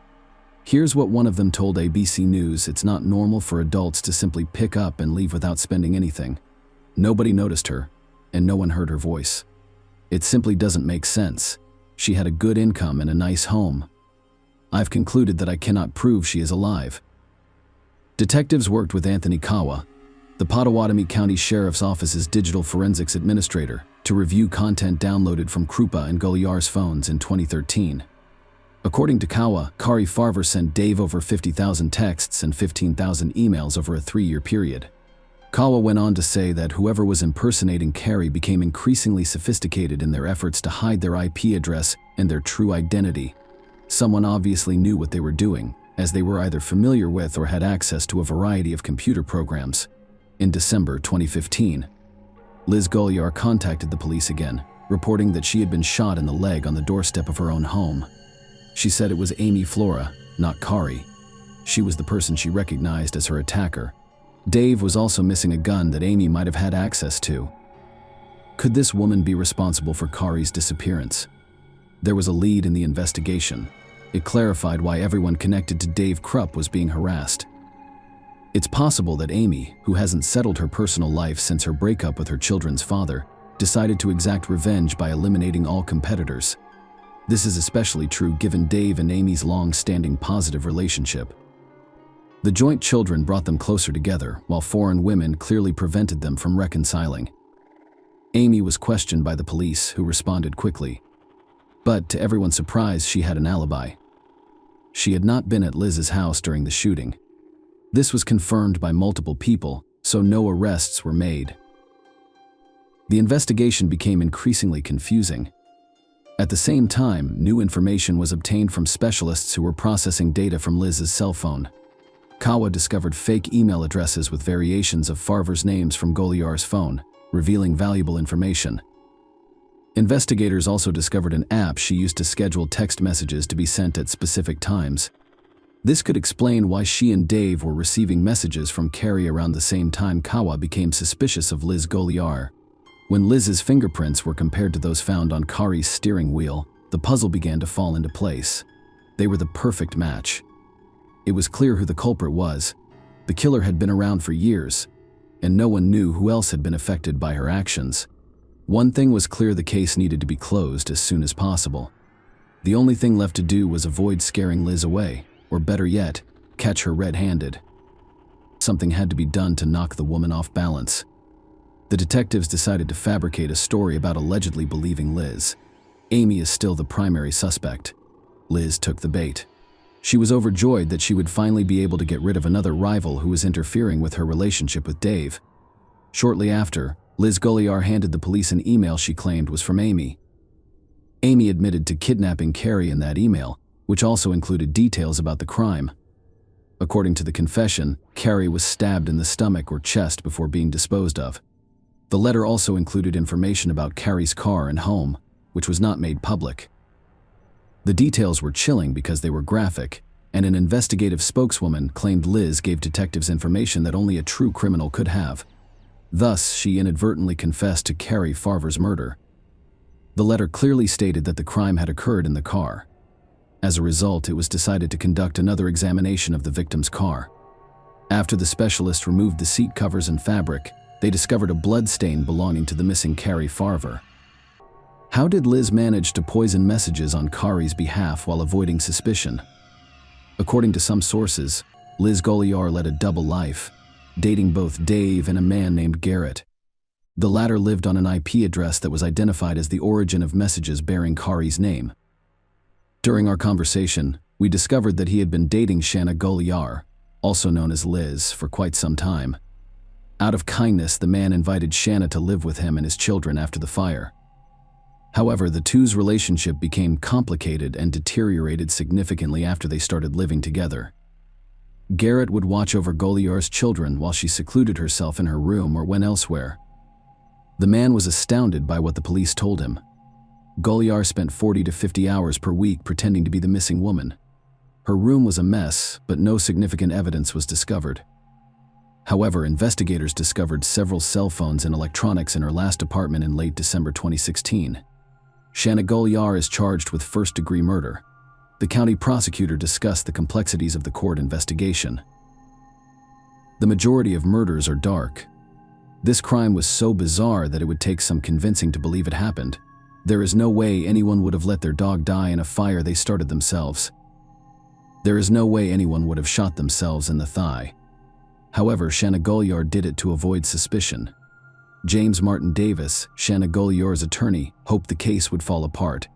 Here's what one of them told ABC News: "It's not normal for adults to simply pick up and leave without spending anything. Nobody noticed her, and no one heard her voice. It simply doesn't make sense. She had a good income and a nice home. I've concluded that I cannot prove she is alive." Detectives worked with Anthony Kawa, the Potawatomi County Sheriff's Office's digital forensics administrator, to review content downloaded from Krupa and Goliar's phones in 2013. According to Kawa, Kari Farver sent Dave over 50,000 texts and 15,000 emails over a 3-year period. Kawa went on to say that whoever was impersonating Kari became increasingly sophisticated in their efforts to hide their IP address and their true identity. Someone obviously knew what they were doing, as they were either familiar with or had access to a variety of computer programs. In December 2015, Liz Goliar contacted the police again, reporting that she had been shot in the leg on the doorstep of her own home. She said it was Amy Flora, not Kari. She was the person she recognized as her attacker. Dave was also missing a gun that Amy might have had access to. Could this woman be responsible for Kari's disappearance? There was a lead in the investigation. It clarified why everyone connected to Dave Krupp was being harassed. It's possible that Amy, who hasn't settled her personal life since her breakup with her children's father, decided to exact revenge by eliminating all competitors. This is especially true given Dave and Amy's long-standing positive relationship. The joint children brought them closer together, while foreign women clearly prevented them from reconciling. Amy was questioned by the police, who responded quickly. But to everyone's surprise, she had an alibi. She had not been at Liz's house during the shooting. This was confirmed by multiple people, so no arrests were made. The investigation became increasingly confusing. At the same time, new information was obtained from specialists who were processing data from Liz's cell phone. Kawa discovered fake email addresses with variations of Farver's names from Goliar's phone, revealing valuable information. Investigators also discovered an app she used to schedule text messages to be sent at specific times. This could explain why she and Dave were receiving messages from Carrie around the same time. Kawa became suspicious of Liz Goliar. When Liz's fingerprints were compared to those found on Kari's steering wheel, the puzzle began to fall into place. They were the perfect match. It was clear who the culprit was. The killer had been around for years, and no one knew who else had been affected by her actions. One thing was clear: the case needed to be closed as soon as possible. The only thing left to do was avoid scaring Liz away, or better yet, catch her red-handed. Something had to be done to knock the woman off balance. The detectives decided to fabricate a story about allegedly believing Liz. Amy is still the primary suspect. Liz took the bait. She was overjoyed that she would finally be able to get rid of another rival who was interfering with her relationship with Dave. Shortly after, Liz Goliar handed the police an email she claimed was from Amy. Amy admitted to kidnapping Carrie in that email, which also included details about the crime. According to the confession, Carrie was stabbed in the stomach or chest before being disposed of. The letter also included information about Carrie's car and home, which was not made public. The details were chilling because they were graphic, and an investigative spokeswoman claimed Liz gave detectives information that only a true criminal could have. Thus, she inadvertently confessed to Carrie Farver's murder. The letter clearly stated that the crime had occurred in the car. As a result, it was decided to conduct another examination of the victim's car. After the specialist removed the seat covers and fabric, they discovered a blood stain belonging to the missing Carrie Farver. How did Liz manage to poison messages on Kari's behalf while avoiding suspicion? According to some sources, Liz Goliar led a double life, dating both Dave and a man named Garrett. The latter lived on an IP address that was identified as the origin of messages bearing Kari's name. During our conversation, we discovered that he had been dating Shanna Goliar, also known as Liz, for quite some time. Out of kindness, the man invited Shanna to live with him and his children after the fire. However, the two's relationship became complicated and deteriorated significantly after they started living together. Garrett would watch over Goliar's children while she secluded herself in her room or went elsewhere. The man was astounded by what the police told him. Goliar spent 40 to 50 hours per week pretending to be the missing woman. Her room was a mess, but no significant evidence was discovered. However, investigators discovered several cell phones and electronics in her last apartment in late December 2016. Shanna Goliar is charged with first-degree murder. The county prosecutor discussed the complexities of the court investigation. The majority of murders are dark. This crime was so bizarre that it would take some convincing to believe it happened. There is no way anyone would have let their dog die in a fire they started themselves. There is no way anyone would have shot themselves in the thigh. However, Shanna Goliar did it to avoid suspicion. James Martin Davis, Shanna Goliar's attorney, hoped the case would fall apart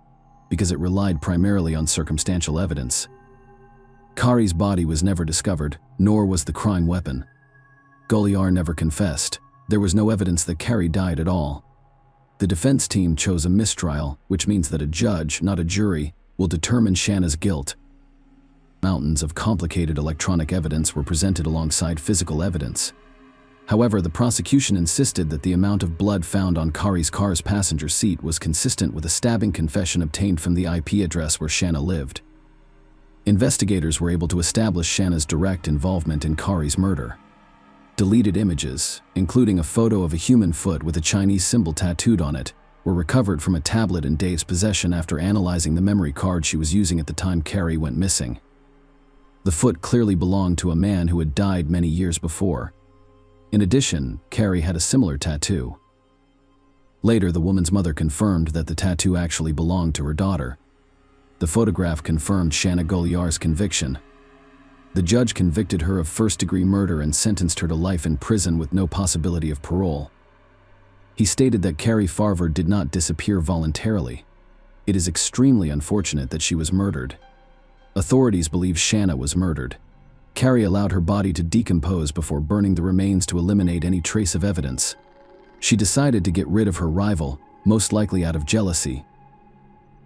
because it relied primarily on circumstantial evidence. Kari's body was never discovered, nor was the crime weapon. Goliar never confessed. There was no evidence that Carrie died at all. The defense team chose a mistrial, which means that a judge, not a jury, will determine Shanna's guilt. Mountains of complicated electronic evidence were presented alongside physical evidence. However, the prosecution insisted that the amount of blood found on Kari's car's passenger seat was consistent with a stabbing confession obtained from the IP address where Shanna lived. Investigators were able to establish Shanna's direct involvement in Kari's murder. Deleted images, including a photo of a human foot with a Chinese symbol tattooed on it, were recovered from a tablet in Dave's possession after analyzing the memory card she was using at the time Carrie went missing. The foot clearly belonged to a man who had died many years before. In addition, Carrie had a similar tattoo. Later, the woman's mother confirmed that the tattoo actually belonged to her daughter. The photograph confirmed Shanna Goliar's conviction. The judge convicted her of first-degree murder and sentenced her to life in prison with no possibility of parole. He stated that Carrie Farver did not disappear voluntarily. It is extremely unfortunate that she was murdered. Authorities believe Shanna was murdered. Carrie allowed her body to decompose before burning the remains to eliminate any trace of evidence. She decided to get rid of her rival, most likely out of jealousy.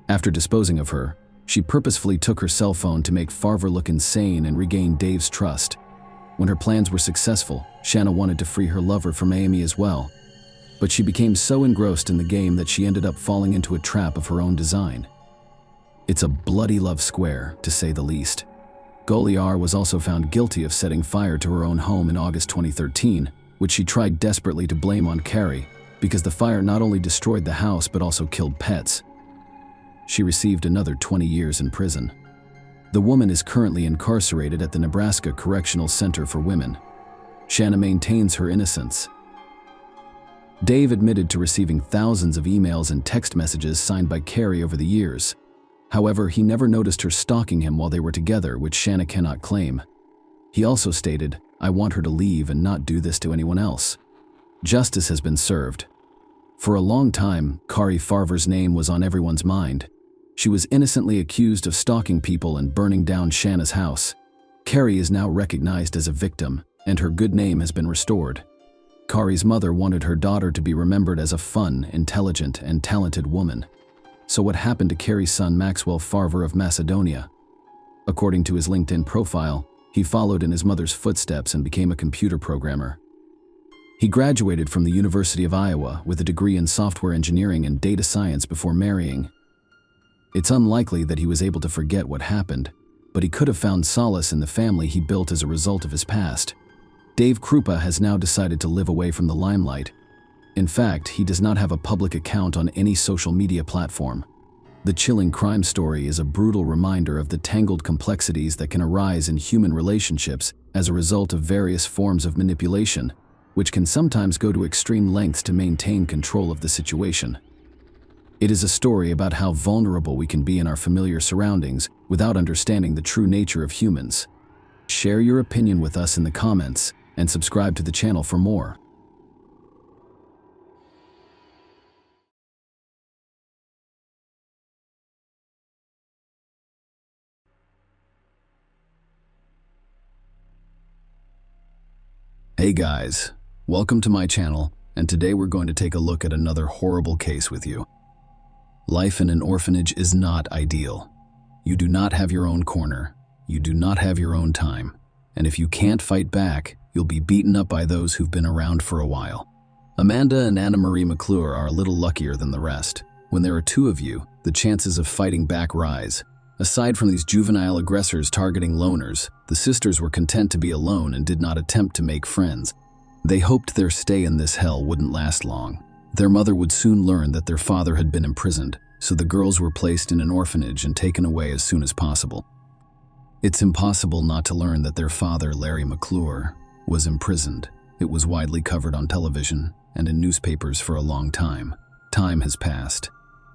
After disposing of her, she purposefully took her cell phone to make Farver look insane and regain Dave's trust. When her plans were successful, Shanna wanted to free her lover from Amy as well. But she became so engrossed in the game that she ended up falling into a trap of her own design. It's a bloody love square, to say the least. Goliar was also found guilty of setting fire to her own home in August 2013, which she tried desperately to blame on Carrie, because the fire not only destroyed the house but also killed pets. She received another 20 years in prison. The woman is currently incarcerated at the Nebraska Correctional Center for Women. Shanna maintains her innocence. Dave admitted to receiving thousands of emails and text messages signed by Carrie over the years. However, he never noticed her stalking him while they were together, which Shanna cannot claim. He also stated, "I want her to leave and not do this to anyone else." Justice has been served. For a long time, Carrie Farver's name was on everyone's mind. She was innocently accused of stalking people and burning down Shanna's house. Carrie is now recognized as a victim, and her good name has been restored. Carrie's mother wanted her daughter to be remembered as a fun, intelligent, and talented woman. So what happened to Carrie's son Maxwell Farver of Macedonia? According to his LinkedIn profile, he followed in his mother's footsteps and became a computer programmer. He graduated from the University of Iowa with a degree in software engineering and data science before marrying. It's unlikely that he was able to forget what happened, but he could have found solace in the family he built as a result of his past. Dave Krupa has now decided to live away from the limelight. In fact, he does not have a public account on any social media platform. The chilling crime story is a brutal reminder of the tangled complexities that can arise in human relationships as a result of various forms of manipulation, which can sometimes go to extreme lengths to maintain control of the situation. It is a story about how vulnerable we can be in our familiar surroundings without understanding the true nature of humans. Share your opinion with us in the comments and subscribe to the channel for more. Hey guys, welcome to my channel, and today we're going to take a look at another horrible case with you. Life in an orphanage is not ideal. You do not have your own corner, you do not have your own time, and if you can't fight back, you'll be beaten up by those who've been around for a while. Amanda and Anna Marie McClure are a little luckier than the rest. When there are two of you, the chances of fighting back rise. Aside from these juvenile aggressors targeting loners, the sisters were content to be alone and did not attempt to make friends. They hoped their stay in this hell wouldn't last long. Their mother would soon learn that their father had been imprisoned, so the girls were placed in an orphanage and taken away as soon as possible. It's impossible not to learn that their father, Larry McClure, was imprisoned. It was widely covered on television and in newspapers for a long time. Time has passed.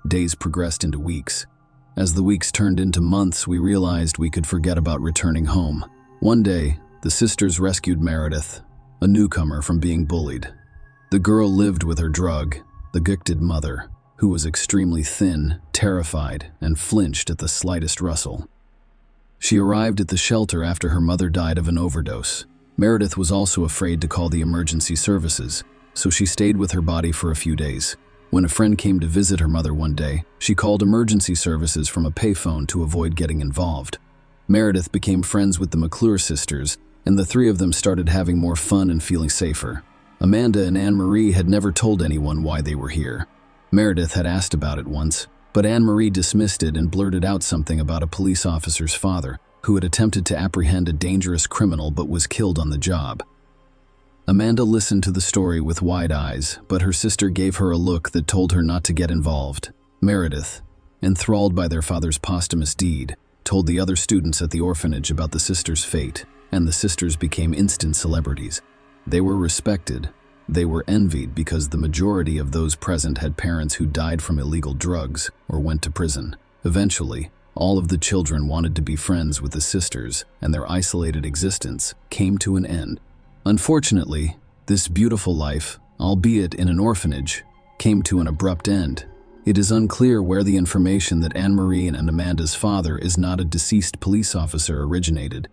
Days progressed into weeks. As the weeks turned into months, we realized we could forget about returning home. One day, the sisters rescued Meredith, a newcomer, from being bullied. The girl lived with her drug-addicted mother, who was extremely thin, terrified, and flinched at the slightest rustle. She arrived at the shelter after her mother died of an overdose. Meredith was also afraid to call the emergency services, so she stayed with her body for a few days. When a friend came to visit her mother one day, she called emergency services from a payphone to avoid getting involved. Meredith became friends with the McClure sisters, and the three of them started having more fun and feeling safer. Amanda and Anne-Marie had never told anyone why they were here. Meredith had asked about it once, but Anne-Marie dismissed it and blurted out something about a police officer's father who had attempted to apprehend a dangerous criminal but was killed on the job. Amanda listened to the story with wide eyes, but her sister gave her a look that told her not to get involved. Meredith, enthralled by their father's posthumous deed, told the other students at the orphanage about the sisters' fate, and the sisters became instant celebrities. They were respected. They were envied because the majority of those present had parents who died from illegal drugs or went to prison. Eventually, all of the children wanted to be friends with the sisters, and their isolated existence came to an end. Unfortunately, this beautiful life, albeit in an orphanage, came to an abrupt end. It is unclear where the information that Anne-Marie and Amanda's father is not a deceased police officer originated.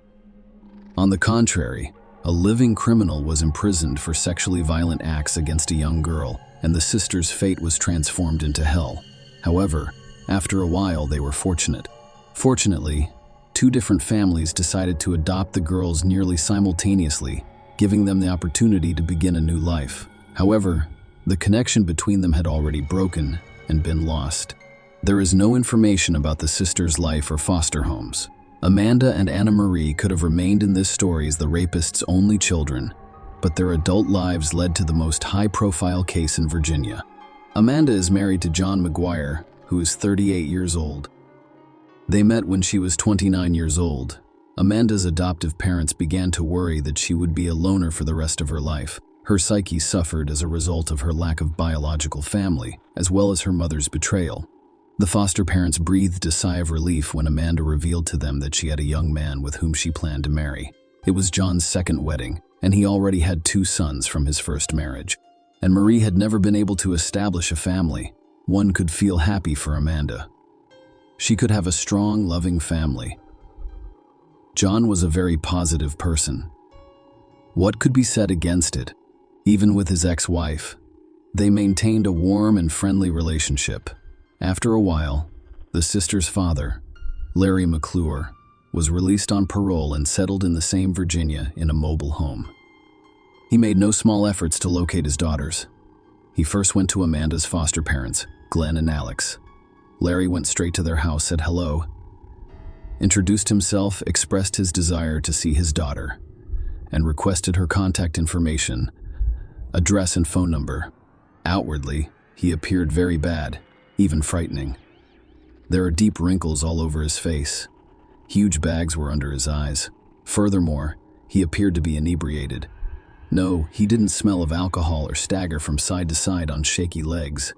On the contrary, a living criminal was imprisoned for sexually violent acts against a young girl, and the sisters' fate was transformed into hell. However, after a while they were fortunate. Fortunately, two different families decided to adopt the girls nearly simultaneously, giving them the opportunity to begin a new life. However, the connection between them had already broken and been lost. There is no information about the sisters' life or foster homes. Amanda and Anna-Marie could have remained in this story as the rapist's only children, but their adult lives led to the most high-profile case in Virginia. Amanda is married to John McGuire, who is 38 years old. They met when she was 29 years old. Amanda's adoptive parents began to worry that she would be a loner for the rest of her life. Her psyche suffered as a result of her lack of biological family, as well as her mother's betrayal. The foster parents breathed a sigh of relief when Amanda revealed to them that she had a young man with whom she planned to marry. It was John's second wedding, and he already had 2 sons from his first marriage. And Marie had never been able to establish a family. One could feel happy for Amanda. She could have a strong, loving family. John was a very positive person. What could be said against it? Even with his ex-wife, they maintained a warm and friendly relationship. After a while, the sisters' father, Larry McClure, was released on parole and settled in the same Virginia in a mobile home. He made no small efforts to locate his daughters. He first went to Amanda's foster parents, Glenn and Alex. Larry went straight to their house, said hello, introduced himself, expressed his desire to see his daughter, and requested her contact information, address and phone number. Outwardly, he appeared very bad, even frightening. There are deep wrinkles all over his face. Huge bags were under his eyes. Furthermore, he appeared to be inebriated. No, he didn't smell of alcohol or stagger from side to side on shaky legs.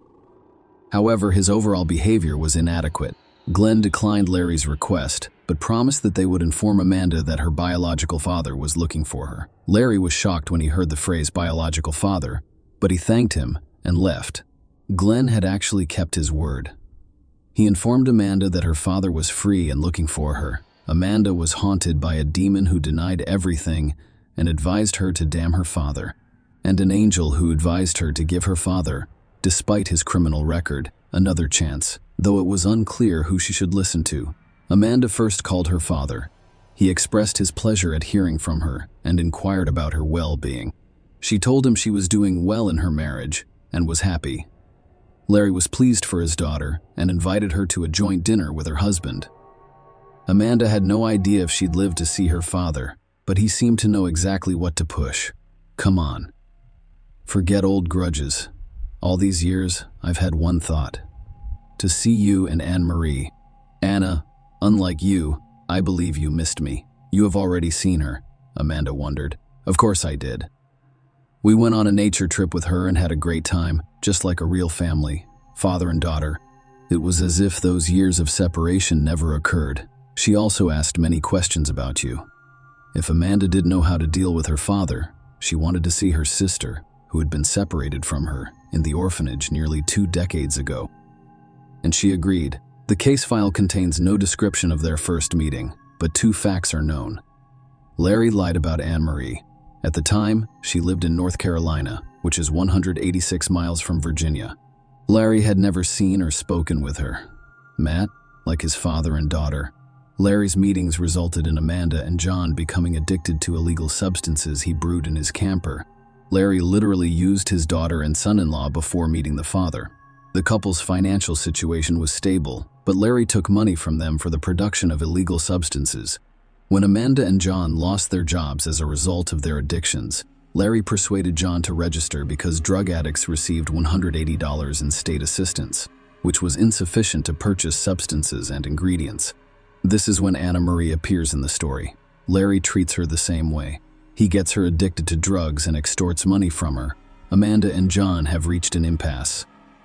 However, his overall behavior was inadequate. Glenn declined Larry's request, but promised that they would inform Amanda that her biological father was looking for her. Larry was shocked when he heard the phrase biological father, but he thanked him and left. Glenn had actually kept his word. He informed Amanda that her father was free and looking for her. Amanda was haunted by a demon who denied everything and advised her to damn her father, and an angel who advised her to give her father, despite his criminal record, another chance, though it was unclear who she should listen to. Amanda first called her father. He expressed his pleasure at hearing from her and inquired about her well-being. She told him she was doing well in her marriage and was happy. Larry was pleased for his daughter and invited her to a joint dinner with her husband. Amanda had no idea if she'd live to see her father, but he seemed to know exactly what to push. Come on. Forget old grudges. All these years, I've had one thought. To see you and Anne-Marie. Anna, unlike you, I believe you missed me. You have already seen her, Amanda wondered. Of course I did. We went on a nature trip with her and had a great time, just like a real family, father and daughter. It was as if those years of separation never occurred. She also asked many questions about you. If Amanda didn't know how to deal with her father, she wanted to see her sister, who had been separated from her in the orphanage nearly 2 decades ago. And she agreed. The case file contains no description of their first meeting, but 2 facts are known. Larry lied about Anne-Marie. At the time, she lived in North Carolina, which is 186 miles from Virginia. Larry had never seen or spoken with her. Matt, like his father and daughter, Larry's meetings resulted in Amanda and John becoming addicted to illegal substances he brewed in his camper. Larry literally used his daughter and son-in-law before meeting the father. The couple's financial situation was stable, but Larry took money from them for the production of illegal substances. When Amanda and John lost their jobs as a result of their addictions, Larry persuaded John to register because drug addicts received $180 in state assistance, which was insufficient to purchase substances and ingredients. This is when Anna Marie appears in the story. Larry treats her the same way. He gets her addicted to drugs and extorts money from her. Amanda and John have reached an impasse.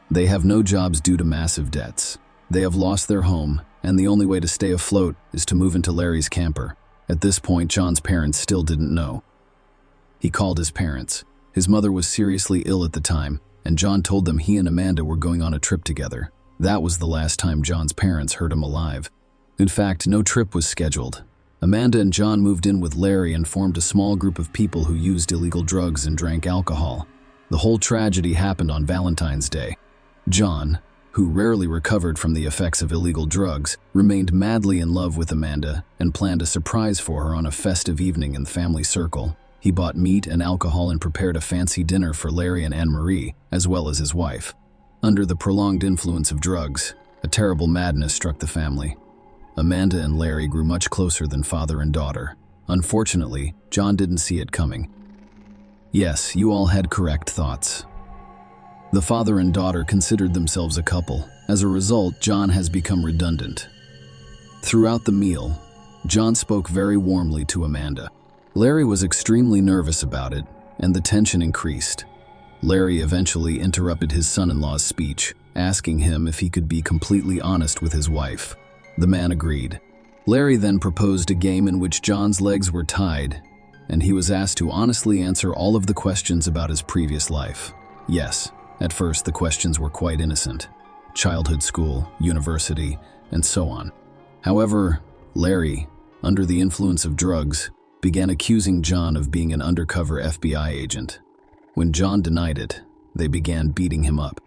They have no jobs due to massive debts. They have lost their home, and the only way to stay afloat is to move into Larry's camper. At this point, John's parents still didn't know. He called his parents. His mother was seriously ill at the time, and John told them he and Amanda were going on a trip together. That was the last time John's parents heard him alive. In fact, no trip was scheduled. Amanda and John moved in with Larry and formed a small group of people who used illegal drugs and drank alcohol. The whole tragedy happened on Valentine's Day. John, who rarely recovered from the effects of illegal drugs, remained madly in love with Amanda and planned a surprise for her on a festive evening in the family circle. He bought meat and alcohol and prepared a fancy dinner for Larry and Anne-Marie, as well as his wife. Under the prolonged influence of drugs, a terrible madness struck the family. Amanda and Larry grew much closer than father and daughter. Unfortunately, John didn't see it coming. Yes, you all had correct thoughts. The father and daughter considered themselves a couple. As a result, John has become redundant. Throughout the meal, John spoke very warmly to Amanda. Larry was extremely nervous about it, and the tension increased. Larry eventually interrupted his son-in-law's speech, asking him if he could be completely honest with his wife. The man agreed. Larry then proposed a game in which John's legs were tied, and he was asked to honestly answer all of the questions about his previous life. Yes, at first the questions were quite innocent. Childhood, school, university, and so on. However, Larry, under the influence of drugs, began accusing John of being an undercover FBI agent. When John denied it, they began beating him up.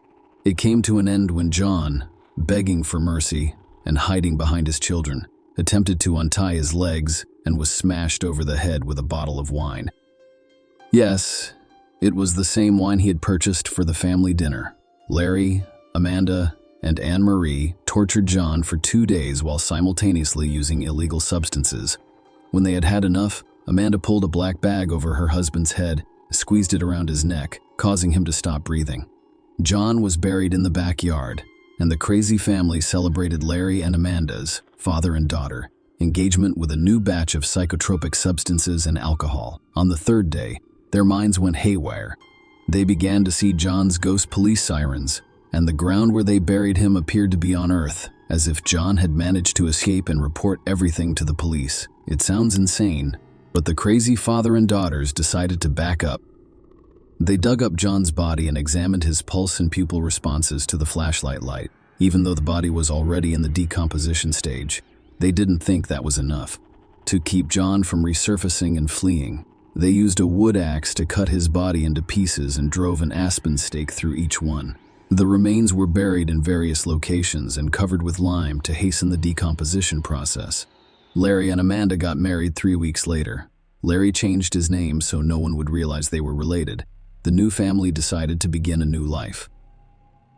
It came to an end when John, begging for mercy and hiding behind his children, attempted to untie his legs and was smashed over the head with a bottle of wine. Yes, it was the same wine he had purchased for the family dinner. Larry, Amanda, and Anne-Marie tortured John for 2 days while simultaneously using illegal substances. When they had had enough, Amanda pulled a black bag over her husband's head, squeezed it around his neck, causing him to stop breathing. John was buried in the backyard, and the crazy family celebrated Larry and Amanda's, father and daughter, engagement with a new batch of psychotropic substances and alcohol. On the third day, their minds went haywire. They began to see John's ghost police sirens, and the ground where they buried him appeared to be on Earth, as if John had managed to escape and report everything to the police. It sounds insane, but the crazy father and daughters decided to back up. They dug up John's body and examined his pulse and pupil responses to the flashlight light. Even though the body was already in the decomposition stage, they didn't think that was enough. To keep John from resurfacing and fleeing, they used a wood axe to cut his body into pieces and drove an aspen stake through each one. The remains were buried in various locations and covered with lime to hasten the decomposition process. Larry and Amanda got married 3 weeks later. Larry changed his name so no one would realize they were related. The new family decided to begin a new life.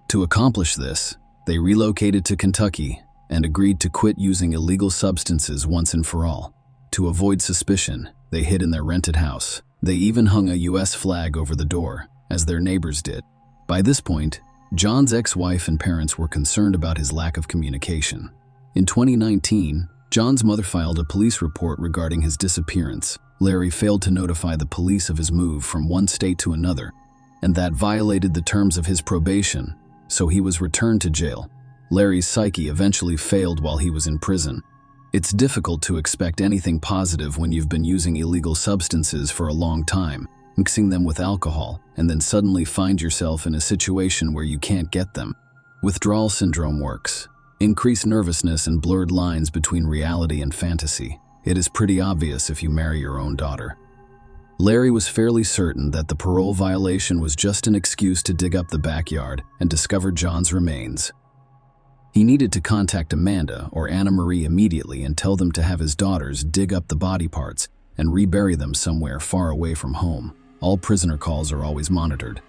To accomplish this, they relocated to Kentucky and agreed to quit using illegal substances once and for all. To avoid suspicion, they hid in their rented house. They even hung a U.S. flag over the door, as their neighbors did. By this point, John's ex-wife and parents were concerned about his lack of communication. In 2019, John's mother filed a police report regarding his disappearance. Larry failed to notify the police of his move from one state to another, and that violated the terms of his probation, so he was returned to jail. Larry's psyche eventually failed while he was in prison. It's difficult to expect anything positive when you've been using illegal substances for a long time, mixing them with alcohol, and then suddenly find yourself in a situation where you can't get them. Withdrawal syndrome works. Increased nervousness and blurred lines between reality and fantasy. It is pretty obvious if you marry your own daughter. Larry was fairly certain that the parole violation was just an excuse to dig up the backyard and discover John's remains. He needed to contact Amanda or Anna Marie immediately and tell them to have his daughters dig up the body parts and rebury them somewhere far away from home. All prisoner calls are always monitored.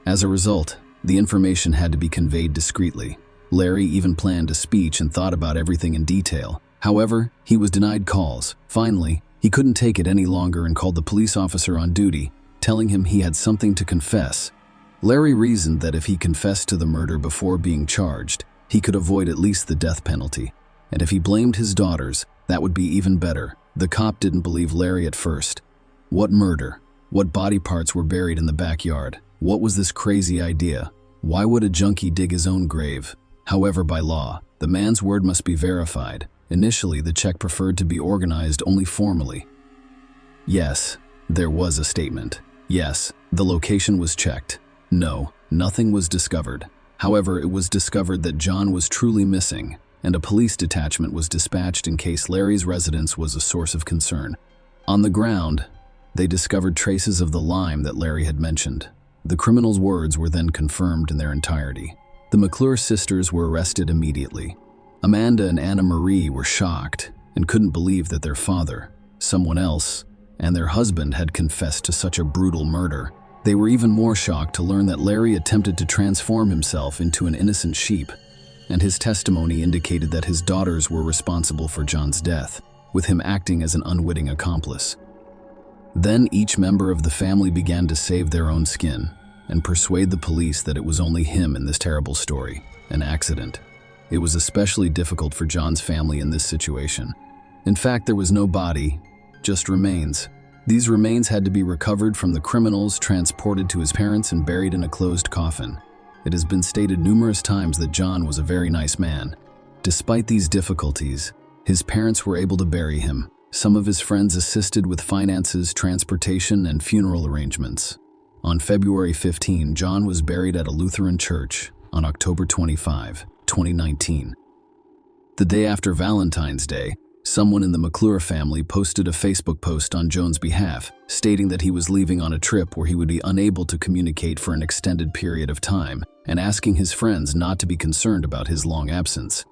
As a result, the information had to be conveyed discreetly. Larry even planned a speech and thought about everything in detail. However, he was denied calls. Finally, he couldn't take it any longer and called the police officer on duty, telling him he had something to confess. Larry reasoned that if he confessed to the murder before being charged, he could avoid at least the death penalty. And if he blamed his daughters, that would be even better. The cop didn't believe Larry at first. What murder? What body parts were buried in the backyard? What was this crazy idea? Why would a junkie dig his own grave? However, by law, the man's word must be verified. Initially, the check preferred to be organized only formally. Yes, there was a statement. Yes, the location was checked. No, nothing was discovered. However, it was discovered that John was truly missing, and a police detachment was dispatched in case Larry's residence was a source of concern. On the ground, they discovered traces of the lime that Larry had mentioned. The criminal's words were then confirmed in their entirety. The McClure sisters were arrested immediately. Amanda and Anna Marie were shocked and couldn't believe that their father, someone else, and their husband had confessed to such a brutal murder. They were even more shocked to learn that Larry attempted to transform himself into an innocent sheep, and his testimony indicated that his daughters were responsible for John's death, with him acting as an unwitting accomplice. Then each member of the family began to save their own skin and persuade the police that it was only him in this terrible story, an accident. It was especially difficult for John's family in this situation. In fact, there was no body, just remains. These remains had to be recovered from the criminals, transported to his parents, and buried in a closed coffin. It has been stated numerous times that John was a very nice man. Despite these difficulties, his parents were able to bury him. Some of his friends assisted with finances, transportation, and funeral arrangements. On February 15, John was buried at a Lutheran church on October 25, 2019. The day after Valentine's Day, someone in the McClure family posted a Facebook post on John's behalf, stating that he was leaving on a trip where he would be unable to communicate for an extended period of time, and asking his friends not to be concerned about his long absence.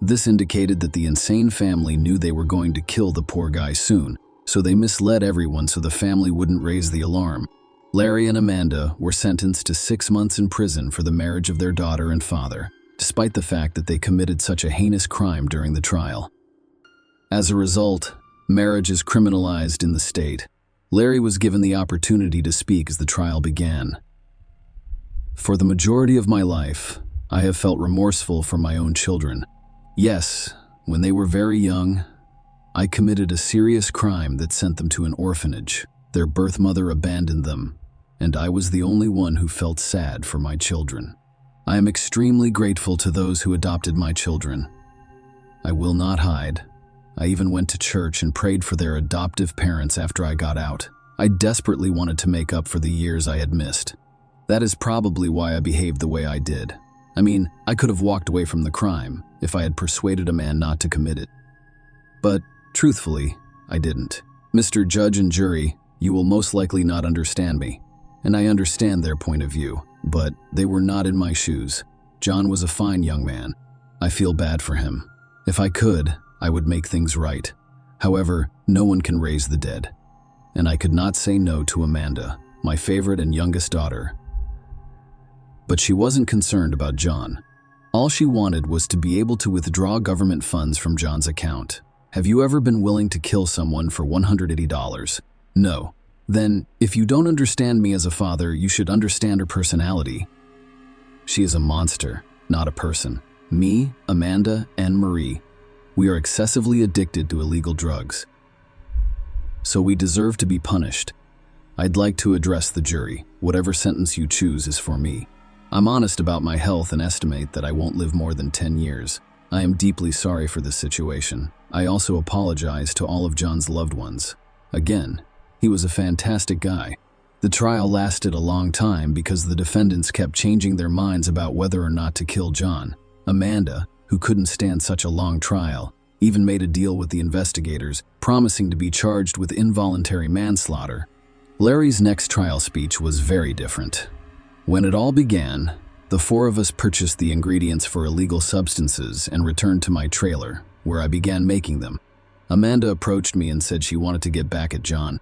This indicated that the insane family knew they were going to kill the poor guy soon, so they misled everyone so the family wouldn't raise the alarm. Larry and Amanda were sentenced to 6 months in prison for the marriage of their daughter and father, despite the fact that they committed such a heinous crime during the trial. As a result, marriage is criminalized in the state. Larry was given the opportunity to speak as the trial began. For the majority of my life, I have felt remorseful for my own children. Yes, when they were very young, I committed a serious crime that sent them to an orphanage. Their birth mother abandoned them, and I was the only one who felt sad for my children. I am extremely grateful to those who adopted my children. I will not hide. I even went to church and prayed for their adoptive parents after I got out. I desperately wanted to make up for the years I had missed. That is probably why I behaved the way I did. I mean, I could have walked away from the crime if I had persuaded a man not to commit it. But, truthfully, I didn't. Mr. Judge and jury, you will most likely not understand me, and I understand their point of view, but they were not in my shoes. John was a fine young man. I feel bad for him. If I could, I would make things right. However, no one can raise the dead. And I could not say no to Amanda, my favorite and youngest daughter. But she wasn't concerned about John. All she wanted was to be able to withdraw government funds from John's account. Have you ever been willing to kill someone for $180? No. Then, if you don't understand me as a father, you should understand her personality. She is a monster, not a person. Me, Amanda, and Marie, we are excessively addicted to illegal drugs. So we deserve to be punished. I'd like to address the jury. Whatever sentence you choose is for me. I'm honest about my health and estimate that I won't live more than 10 years. I am deeply sorry for this situation. I also apologize to all of John's loved ones. Again, he was a fantastic guy. The trial lasted a long time because the defendants kept changing their minds about whether or not to kill John. Amanda, who couldn't stand such a long trial, even made a deal with the investigators, promising to be charged with involuntary manslaughter. Larry's next trial speech was very different. When it all began, the four of us purchased the ingredients for illegal substances and returned to my trailer, where I began making them. Amanda approached me and said she wanted to get back at John.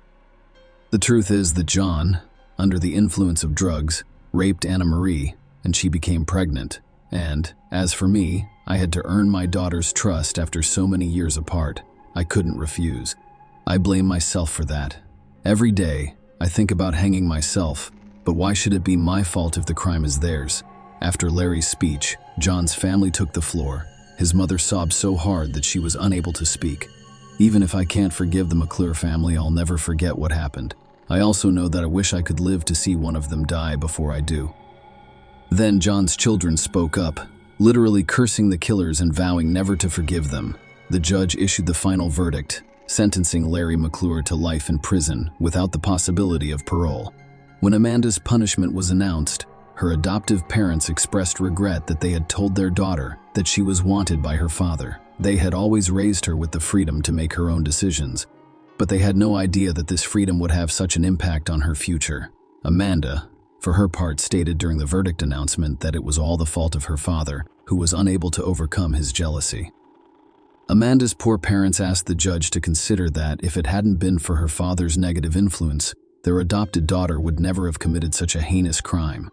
The truth is that John, under the influence of drugs, raped Anna Marie, and she became pregnant. And, as for me, I had to earn my daughter's trust after so many years apart. I couldn't refuse. I blame myself for that. Every day, I think about hanging myself, but why should it be my fault if the crime is theirs? After Larry's speech, John's family took the floor. His mother sobbed so hard that she was unable to speak. Even if I can't forgive the McClure family, I'll never forget what happened. I also know that I wish I could live to see one of them die before I do. Then John's children spoke up, literally cursing the killers and vowing never to forgive them. The judge issued the final verdict, sentencing Larry McClure to life in prison without the possibility of parole. When Amanda's punishment was announced, her adoptive parents expressed regret that they had told their daughter that she was wanted by her father. They had always raised her with the freedom to make her own decisions, but they had no idea that this freedom would have such an impact on her future. Amanda, for her part, stated during the verdict announcement that it was all the fault of her father, who was unable to overcome his jealousy. Amanda's poor parents asked the judge to consider that if it hadn't been for her father's negative influence, their adopted daughter would never have committed such a heinous crime.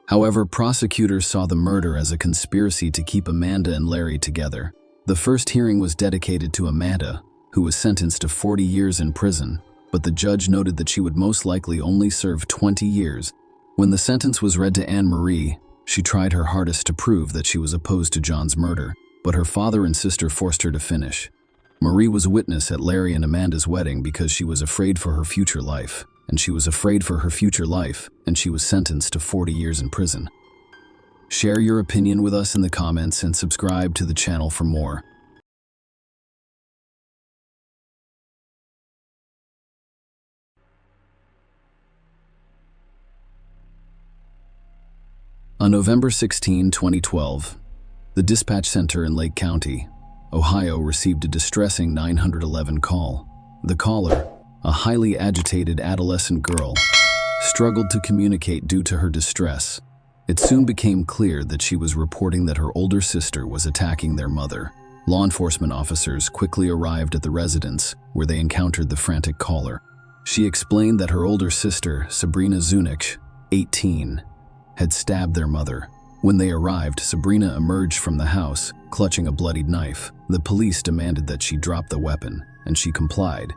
However, prosecutors saw the murder as a conspiracy to keep Amanda and Larry together. The first hearing was dedicated to Amanda, who was sentenced to 40 years in prison, but the judge noted that she would most likely only serve 20 years. When the sentence was read to Anne Marie, she tried her hardest to prove that she was opposed to John's murder, but her father and sister forced her to finish. Marie was a witness at Larry and Amanda's wedding because she was afraid for her future life, and she was sentenced to 40 years in prison. Share your opinion with us in the comments and subscribe to the channel for more. On November 16, 2012, the dispatch center in Lake County, Ohio, received a distressing 911 call. The caller, a highly agitated adolescent girl, struggled to communicate due to her distress. It soon became clear that she was reporting that her older sister was attacking their mother. Law enforcement officers quickly arrived at the residence, where they encountered the frantic caller. She explained that her older sister, Sabrina Zunic, 18, had stabbed their mother. When they arrived, Sabrina emerged from the house, clutching a bloodied knife. The police demanded that she drop the weapon, and she complied.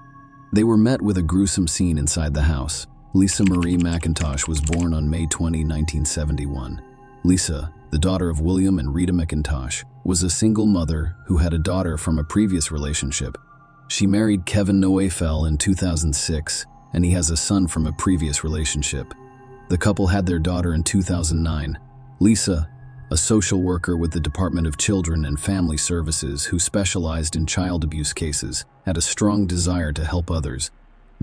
They were met with a gruesome scene inside the house. Lisa Marie McIntosh was born on May 20, 1971. Lisa, the daughter of William and Rita McIntosh, was a single mother who had a daughter from a previous relationship. She married Kevin Noefel in 2006, and he has a son from a previous relationship. The couple had their daughter in 2009. Lisa, a social worker with the Department of Children and Family Services who specialized in child abuse cases, had a strong desire to help others.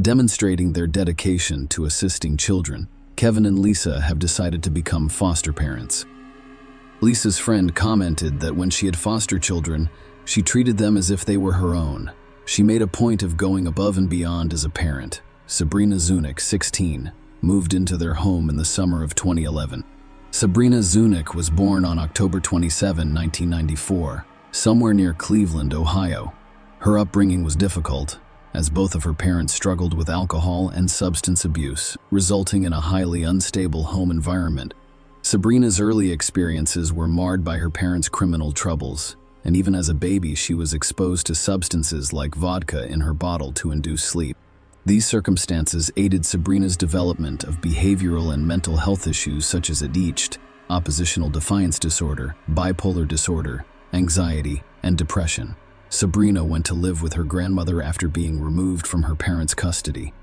Demonstrating their dedication to assisting children, Kevin and Lisa have decided to become foster parents. Lisa's friend commented that when she had foster children, she treated them as if they were her own. She made a point of going above and beyond as a parent. Sabrina Zunic, 16, moved into their home in the summer of 2011. Sabrina Zunic was born on October 27, 1994, somewhere near Cleveland, Ohio. Her upbringing was difficult, as both of her parents struggled with alcohol and substance abuse, resulting in a highly unstable home environment. Sabrina's early experiences were marred by her parents' criminal troubles, and even as a baby she was exposed to substances like vodka in her bottle to induce sleep. These circumstances aided Sabrina's development of behavioral and mental health issues such as ADHD, oppositional defiance disorder, bipolar disorder, anxiety, and depression. Sabrina went to live with her grandmother after being removed from her parents' custody.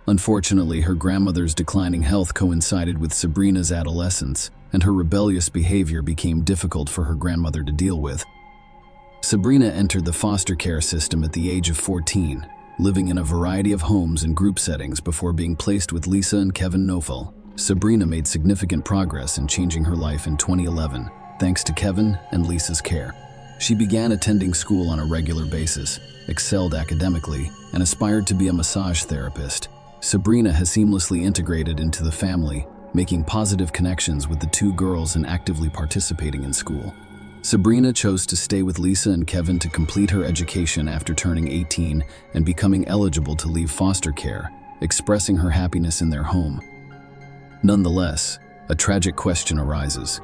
Unfortunately, her grandmother's declining health coincided with Sabrina's adolescence, and her rebellious behavior became difficult for her grandmother to deal with. Sabrina entered the foster care system at the age of 14, living in a variety of homes and group settings before being placed with Lisa and Kevin Noefel. Sabrina made significant progress in changing her life in 2011, thanks to Kevin and Lisa's care. She began attending school on a regular basis, excelled academically, and aspired to be a massage therapist. Sabrina has seamlessly integrated into the family, making positive connections with the two girls and actively participating in school. Sabrina chose to stay with Lisa and Kevin to complete her education after turning 18 and becoming eligible to leave foster care, expressing her happiness in their home. Nonetheless, a tragic question arises.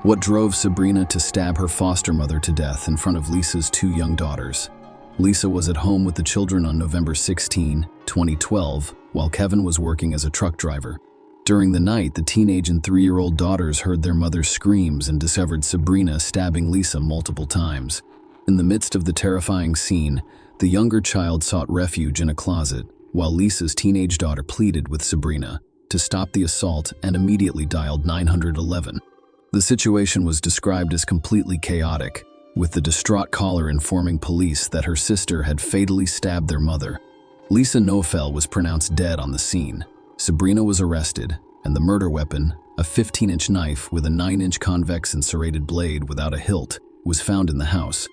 What drove Sabrina to stab her foster mother to death in front of Lisa's two young daughters? Lisa was at home with the children on November 16, 2012, while Kevin was working as a truck driver. During the night, the teenage and 3-year-old daughters heard their mother's screams and discovered Sabrina stabbing Lisa multiple times. In the midst of the terrifying scene, the younger child sought refuge in a closet, while Lisa's teenage daughter pleaded with Sabrina to stop the assault and immediately dialed 911. The situation was described as completely chaotic, with the distraught caller informing police that her sister had fatally stabbed their mother. Lisa Nofel was pronounced dead on the scene. Sabrina was arrested, and the murder weapon, a 15-inch knife with a 9-inch convex and serrated blade without a hilt, was found in the house.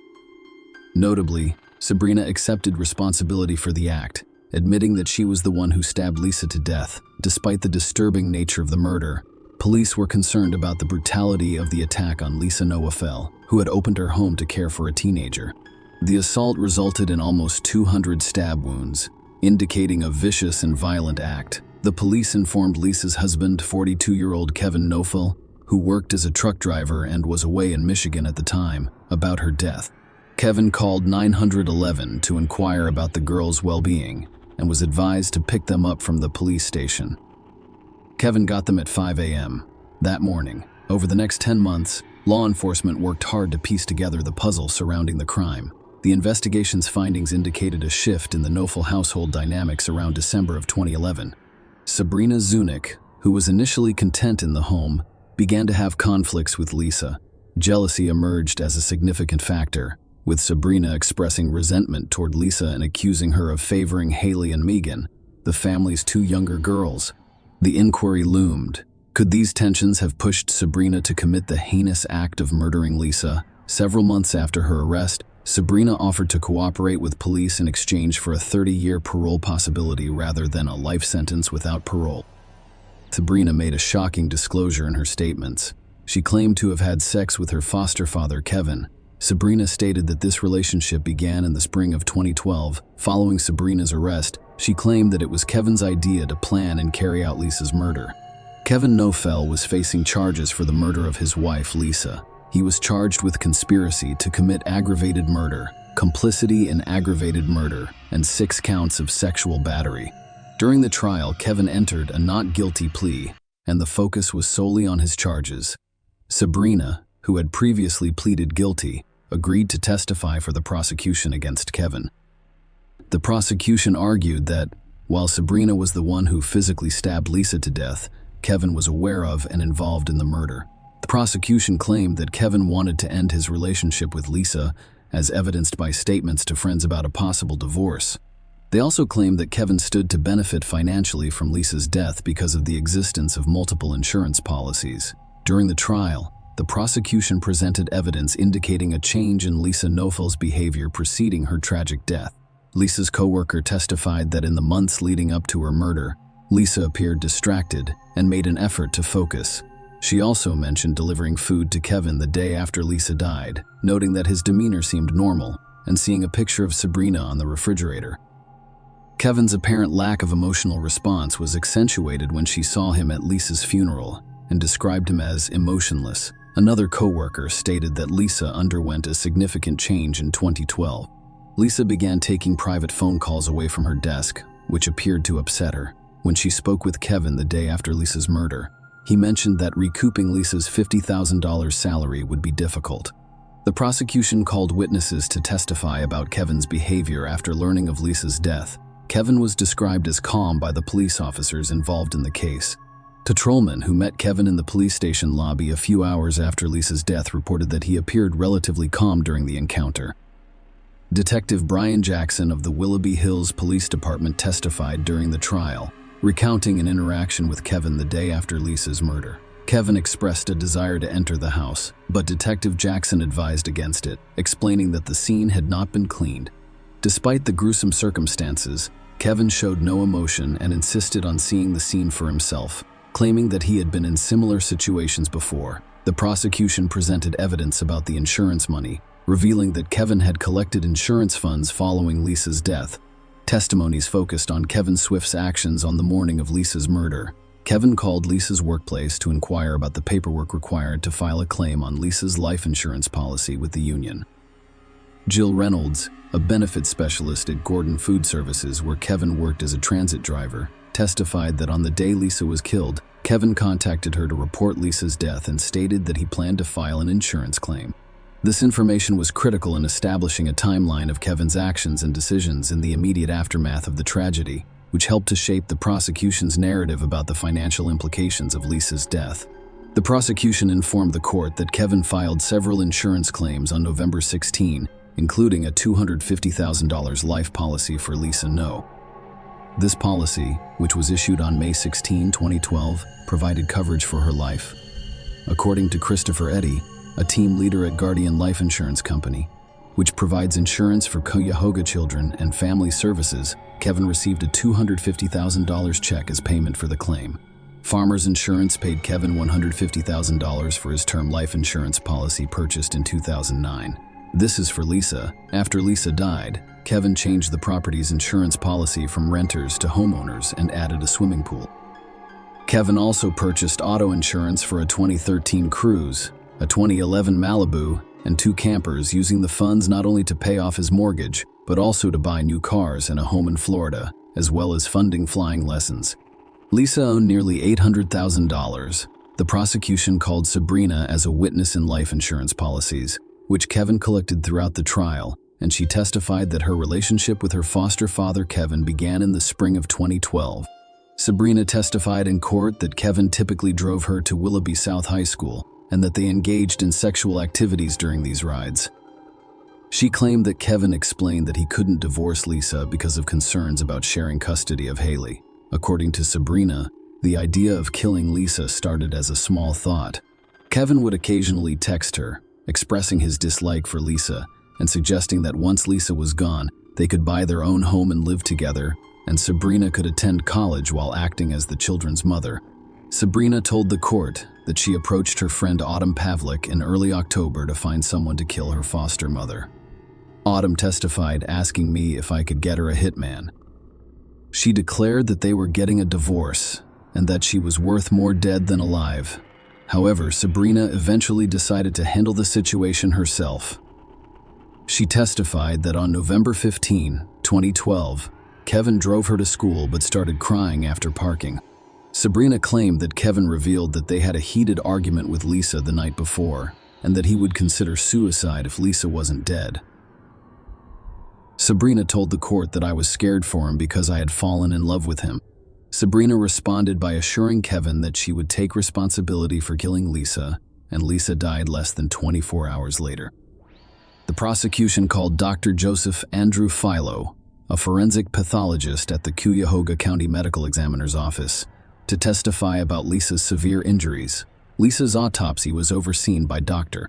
Notably, Sabrina accepted responsibility for the act, admitting that she was the one who stabbed Lisa to death. Despite the disturbing nature of the murder, police were concerned about the brutality of the attack on Lisa Nofel, who had opened her home to care for a teenager. The assault resulted in almost 200 stab wounds, indicating a vicious and violent act. The police informed Lisa's husband, 42-year-old Kevin Nofel, who worked as a truck driver and was away in Michigan at the time, about her death. Kevin called 911 to inquire about the girls' well-being and was advised to pick them up from the police station. Kevin got them at 5 a.m. that morning. Over the next 10 months, law enforcement worked hard to piece together the puzzle surrounding the crime. The investigation's findings indicated a shift in the Nofel household dynamics around December of 2011. Sabrina Zunick, who was initially content in the home, began to have conflicts with Lisa. Jealousy emerged as a significant factor, with Sabrina expressing resentment toward Lisa and accusing her of favoring Haley and Megan, the family's two younger girls. The inquiry loomed. Could these tensions have pushed Sabrina to commit the heinous act of murdering Lisa? Several months after her arrest, Sabrina offered to cooperate with police in exchange for a 30-year parole possibility rather than a life sentence without parole. Sabrina made a shocking disclosure in her statements. She claimed to have had sex with her foster father, Kevin. Sabrina stated that this relationship began in the spring of 2012. Following Sabrina's arrest, she claimed that it was Kevin's idea to plan and carry out Lisa's murder. Kevin Nofel was facing charges for the murder of his wife, Lisa. He was charged with conspiracy to commit aggravated murder, complicity in aggravated murder, and 6 counts of sexual battery. During the trial, Kevin entered a not guilty plea, and the focus was solely on his charges. Sabrina, who had previously pleaded guilty, agreed to testify for the prosecution against Kevin. The prosecution argued that, while Sabrina was the one who physically stabbed Lisa to death, Kevin was aware of and involved in the murder. The prosecution claimed that Kevin wanted to end his relationship with Lisa, as evidenced by statements to friends about a possible divorce. They also claimed that Kevin stood to benefit financially from Lisa's death because of the existence of multiple insurance policies. During the trial, the prosecution presented evidence indicating a change in Lisa Nofel's behavior preceding her tragic death. Lisa's co-worker testified that in the months leading up to her murder, Lisa appeared distracted and made an effort to focus. She also mentioned delivering food to Kevin the day after Lisa died, noting that his demeanor seemed normal and seeing a picture of Sabrina on the refrigerator. Kevin's apparent lack of emotional response was accentuated when she saw him at Lisa's funeral and described him as emotionless. Another co-worker stated that Lisa underwent a significant change in 2012. Lisa began taking private phone calls away from her desk, which appeared to upset her. When she spoke with Kevin the day after Lisa's murder, he mentioned that recouping Lisa's $50,000 salary would be difficult. The prosecution called witnesses to testify about Kevin's behavior after learning of Lisa's death. Kevin was described as calm by the police officers involved in the case. Patrolman who met Kevin in the police station lobby a few hours after Lisa's death reported that he appeared relatively calm during the encounter. Detective Brian Jackson of the Willoughby Hills Police Department testified during the trial, recounting an interaction with Kevin the day after Lisa's murder. Kevin expressed a desire to enter the house, but Detective Jackson advised against it, explaining that the scene had not been cleaned. Despite the gruesome circumstances, Kevin showed no emotion and insisted on seeing the scene for himself, claiming that he had been in similar situations before. The prosecution presented evidence about the insurance money, revealing that Kevin had collected insurance funds following Lisa's death. Testimonies focused on Kevin Swift's actions on the morning of Lisa's murder. Kevin called Lisa's workplace to inquire about the paperwork required to file a claim on Lisa's life insurance policy with the union. Jill Reynolds, a benefits specialist at Gordon Food Services where Kevin worked as a transit driver, testified that on the day Lisa was killed, Kevin contacted her to report Lisa's death and stated that he planned to file an insurance claim. This information was critical in establishing a timeline of Kevin's actions and decisions in the immediate aftermath of the tragedy, which helped to shape the prosecution's narrative about the financial implications of Lisa's death. The prosecution informed the court that Kevin filed several insurance claims on November 16, including a $250,000 life policy for Lisa No. This policy, which was issued on May 16, 2012, provided coverage for her life. According to Christopher Eddy, a team leader at Guardian Life Insurance Company, which provides insurance for Cuyahoga children and family services, Kevin received a $250,000 check as payment for the claim. Farmers Insurance paid Kevin $150,000 for his term life insurance policy purchased in 2009. This is for Lisa. After Lisa died, Kevin changed the property's insurance policy from renters to homeowners and added a swimming pool. Kevin also purchased auto insurance for a 2013 Cruze, a 2011 Malibu, and 2 campers, using the funds not only to pay off his mortgage, but also to buy new cars and a home in Florida, as well as funding flying lessons. Lisa owned nearly $800,000. The prosecution called Sabrina as a witness in life insurance policies, which Kevin collected throughout the trial, and she testified that her relationship with her foster father Kevin began in the spring of 2012. Sabrina testified in court that Kevin typically drove her to Willoughby South High School, and that they engaged in sexual activities during these rides. She claimed that Kevin explained that he couldn't divorce Lisa because of concerns about sharing custody of Haley. According to Sabrina, the idea of killing Lisa started as a small thought. Kevin would occasionally text her, expressing his dislike for Lisa and suggesting that once Lisa was gone, they could buy their own home and live together, and Sabrina could attend college while acting as the children's mother. Sabrina told the court that she approached her friend Autumn Pavlik in early October to find someone to kill her foster mother. Autumn testified, asking me if I could get her a hitman. She declared that they were getting a divorce and that she was worth more dead than alive. However, Sabrina eventually decided to handle the situation herself. She testified that on November 15, 2012, Kevin drove her to school but started crying after parking. Sabrina claimed that Kevin revealed that they had a heated argument with Lisa the night before, and that he would consider suicide if Lisa wasn't dead. Sabrina told the court that I was scared for him because I had fallen in love with him. Sabrina responded by assuring Kevin that she would take responsibility for killing Lisa, and Lisa died less than 24 hours later. The prosecution called Dr. Joseph Andrew Philo, a forensic pathologist at the Cuyahoga County Medical Examiner's Office, to testify about Lisa's severe injuries. Lisa's autopsy was overseen by Dr.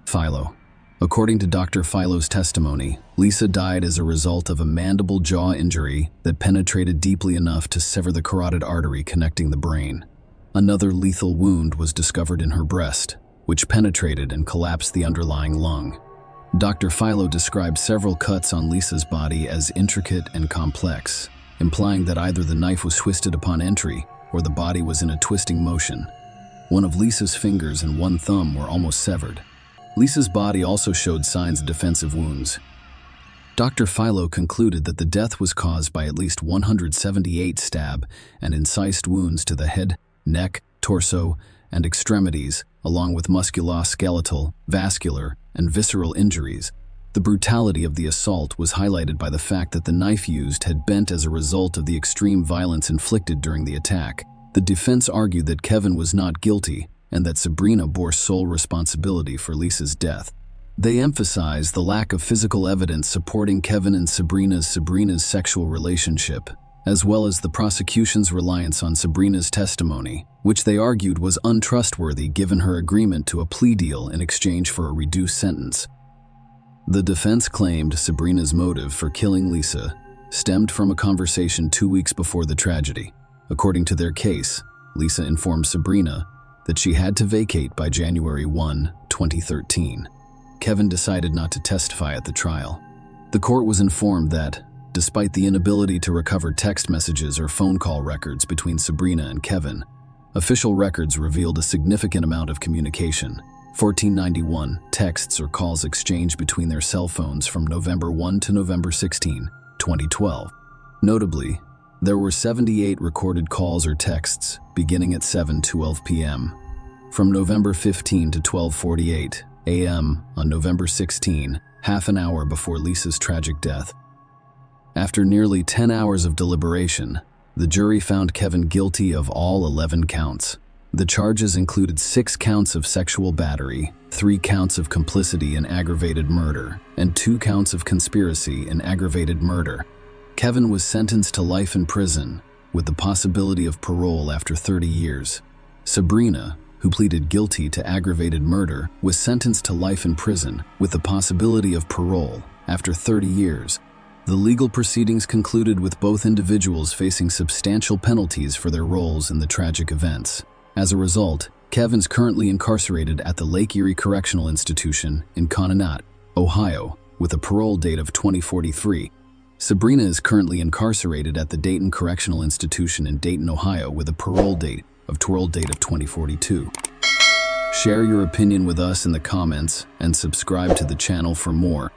Philo. According to Dr. Philo's testimony, Lisa died as a result of a mandible jaw injury that penetrated deeply enough to sever the carotid artery connecting the brain. Another lethal wound was discovered in her breast, which penetrated and collapsed the underlying lung. Dr. Philo described several cuts on Lisa's body as intricate and complex, implying that either the knife was twisted upon entry or the body was in a twisting motion. One of Lisa's fingers and one thumb were almost severed. Lisa's body also showed signs of defensive wounds. Dr. Philo concluded that the death was caused by at least 178 stab and incised wounds to the head, neck, torso, and extremities, along with musculoskeletal, vascular, and visceral injuries. The brutality of the assault was highlighted by the fact that the knife used had bent as a result of the extreme violence inflicted during the attack. The defense argued that Kevin was not guilty and that Sabrina bore sole responsibility for Lisa's death. They emphasized the lack of physical evidence supporting Kevin and Sabrina's sexual relationship, as well as the prosecution's reliance on Sabrina's testimony, which they argued was untrustworthy given her agreement to a plea deal in exchange for a reduced sentence. The defense claimed Sabrina's motive for killing Lisa stemmed from a conversation 2 weeks before the tragedy. According to their case, Lisa informed Sabrina that she had to vacate by January 1, 2013. Kevin decided not to testify at the trial. The court was informed that, despite the inability to recover text messages or phone call records between Sabrina and Kevin, official records revealed a significant amount of communication. 1491 texts or calls exchanged between their cell phones from November 1 to November 16, 2012. Notably, there were 78 recorded calls or texts beginning at 7:12 p.m. from November 15 to 12:48, a.m. on November 16, half an hour before Lisa's tragic death. After nearly 10 hours of deliberation, the jury found Kevin guilty of all 11 counts. The charges included 6 counts of sexual battery, 3 counts of complicity in aggravated murder, and 2 counts of conspiracy in aggravated murder. Kevin was sentenced to life in prison, with the possibility of parole after 30 years. Sabrina, who pleaded guilty to aggravated murder, was sentenced to life in prison, with the possibility of parole after 30 years. The legal proceedings concluded with both individuals facing substantial penalties for their roles in the tragic events. As a result, Kevin's currently incarcerated at the Lake Erie Correctional Institution in Conneaut, Ohio, with a parole date of 2043. Sabrina is currently incarcerated at the Dayton Correctional Institution in Dayton, Ohio, with a parole date of 2042. Share your opinion with us in the comments and subscribe to the channel for more.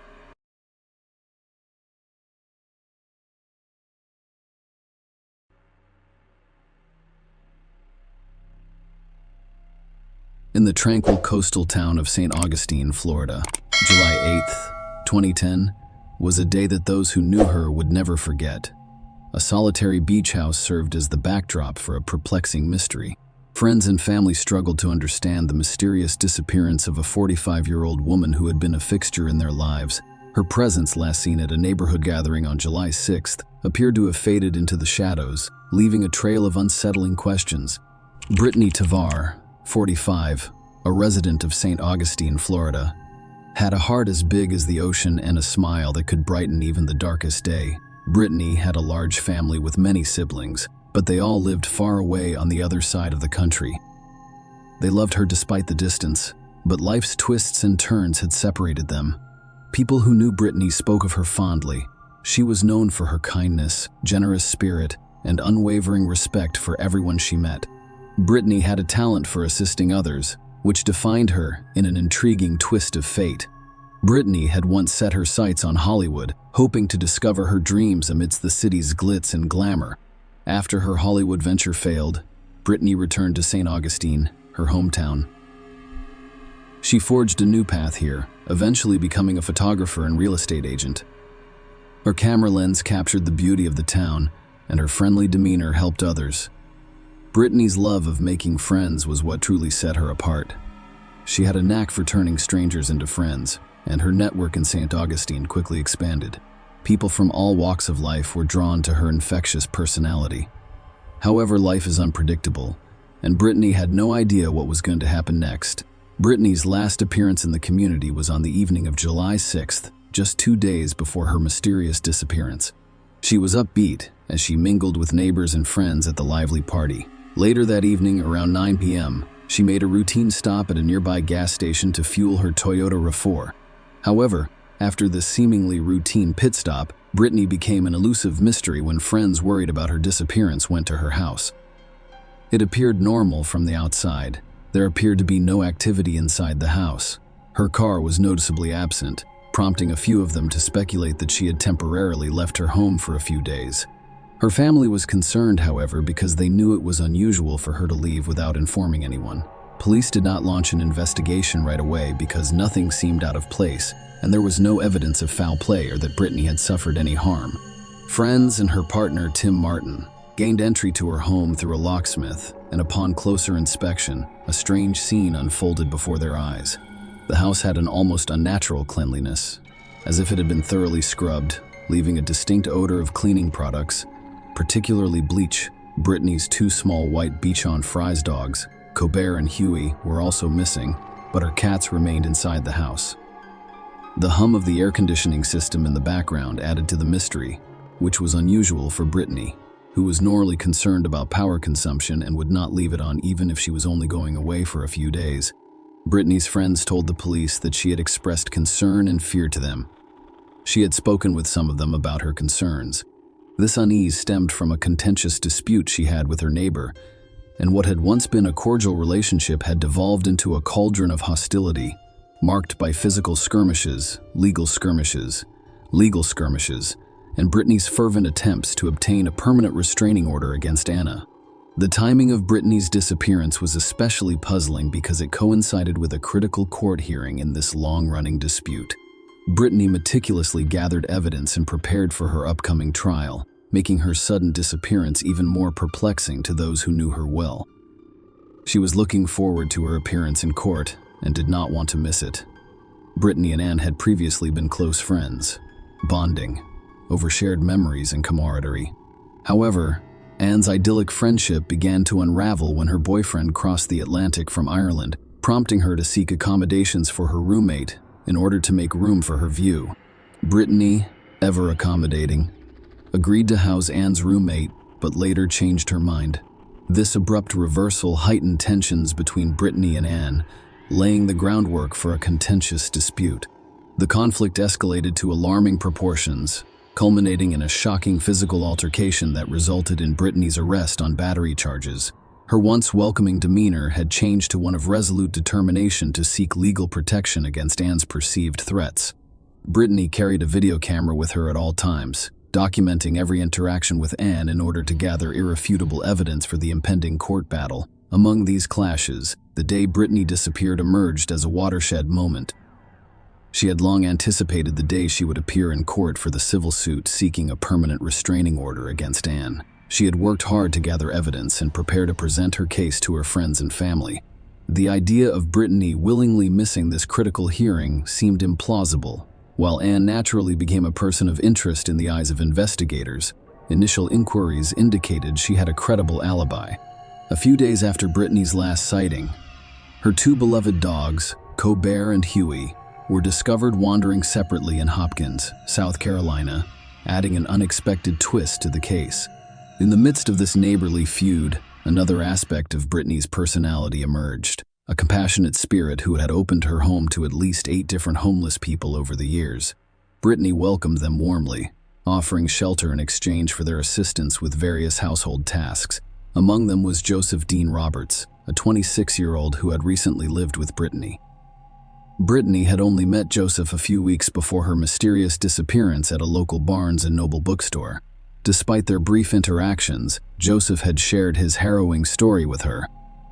In the tranquil coastal town of St. Augustine, Florida, July 8, 2010, was a day that those who knew her would never forget. A solitary beach house served as the backdrop for a perplexing mystery. Friends and family struggled to understand the mysterious disappearance of a 45-year-old woman who had been a fixture in their lives. Her presence, last seen at a neighborhood gathering on July 6th, appeared to have faded into the shadows, leaving a trail of unsettling questions. Brittany Tavar, 45, a resident of St. Augustine, Florida, had a heart as big as the ocean and a smile that could brighten even the darkest day. Brittany had a large family with many siblings, but they all lived far away on the other side of the country. They loved her despite the distance, but life's twists and turns had separated them. People who knew Brittany spoke of her fondly. She was known for her kindness, generous spirit, and unwavering respect for everyone she met. Brittany had a talent for assisting others, which defined her in an intriguing twist of fate. Brittany had once set her sights on Hollywood, hoping to discover her dreams amidst the city's glitz and glamour. After her Hollywood venture failed, Brittany returned to St. Augustine, her hometown. She forged a new path here, eventually becoming a photographer and real estate agent. Her camera lens captured the beauty of the town, and her friendly demeanor helped others. Brittany's love of making friends was what truly set her apart. She had a knack for turning strangers into friends, and her network in St. Augustine quickly expanded. People from all walks of life were drawn to her infectious personality. However, life is unpredictable, and Brittany had no idea what was going to happen next. Brittany's last appearance in the community was on the evening of July 6th, just 2 days before her mysterious disappearance. She was upbeat as she mingled with neighbors and friends at the lively party. Later that evening, around 9 p.m., she made a routine stop at a nearby gas station to fuel her Toyota RAV4. However, after this seemingly routine pit stop, Brittany became an elusive mystery when friends worried about her disappearance went to her house. It appeared normal from the outside. There appeared to be no activity inside the house. Her car was noticeably absent, prompting a few of them to speculate that she had temporarily left her home for a few days. Her family was concerned, however, because they knew it was unusual for her to leave without informing anyone. Police did not launch an investigation right away because nothing seemed out of place, and there was no evidence of foul play or that Brittany had suffered any harm. Friends and her partner, Tim Martin, gained entry to her home through a locksmith, and upon closer inspection, a strange scene unfolded before their eyes. The house had an almost unnatural cleanliness, as if it had been thoroughly scrubbed, leaving a distinct odor of cleaning products, particularly bleach. Brittany's 2 small white Bichon Frise dogs, Colbert and Huey, were also missing, but her cats remained inside the house. The hum of the air conditioning system in the background added to the mystery, which was unusual for Brittany, who was normally concerned about power consumption and would not leave it on even if she was only going away for a few days. Brittany's friends told the police that she had expressed concern and fear to them. She had spoken with some of them about her concerns. This unease stemmed from a contentious dispute she had with her neighbor, and what had once been a cordial relationship had devolved into a cauldron of hostility, marked by physical skirmishes, legal skirmishes, and Brittany's fervent attempts to obtain a permanent restraining order against Anna. The timing of Brittany's disappearance was especially puzzling because it coincided with a critical court hearing in this long-running dispute. Brittany meticulously gathered evidence and prepared for her upcoming trial, making her sudden disappearance even more perplexing to those who knew her well. She was looking forward to her appearance in court and did not want to miss it. Brittany and Anne had previously been close friends, bonding over shared memories and camaraderie. However, Anne's idyllic friendship began to unravel when her boyfriend crossed the Atlantic from Ireland, prompting her to seek accommodations for her roommate in order to make room for her view. Brittany, ever accommodating, agreed to house Anne's roommate, but later changed her mind. This abrupt reversal heightened tensions between Brittany and Anne, laying the groundwork for a contentious dispute. The conflict escalated to alarming proportions, culminating in a shocking physical altercation that resulted in Brittany's arrest on battery charges. Her once welcoming demeanor had changed to one of resolute determination to seek legal protection against Anne's perceived threats. Brittany carried a video camera with her at all times, documenting every interaction with Anne in order to gather irrefutable evidence for the impending court battle. Among these clashes, the day Brittany disappeared emerged as a watershed moment. She had long anticipated the day she would appear in court for the civil suit seeking a permanent restraining order against Anne. She had worked hard to gather evidence and prepare to present her case to her friends and family. The idea of Brittany willingly missing this critical hearing seemed implausible. While Anne naturally became a person of interest in the eyes of investigators, initial inquiries indicated she had a credible alibi. A few days after Brittany's last sighting, her two beloved dogs, Colbert and Huey, were discovered wandering separately in Hopkins, South Carolina, adding an unexpected twist to the case. In the midst of this neighborly feud, another aspect of Brittany's personality emerged, a compassionate spirit who had opened her home to at least 8 different homeless people over the years. Brittany welcomed them warmly, offering shelter in exchange for their assistance with various household tasks. Among them was Joseph Dean Roberts, a 26-year-old who had recently lived with Brittany. Brittany had only met Joseph a few weeks before her mysterious disappearance at a local Barnes & Noble bookstore. Despite their brief interactions, Joseph had shared his harrowing story with her.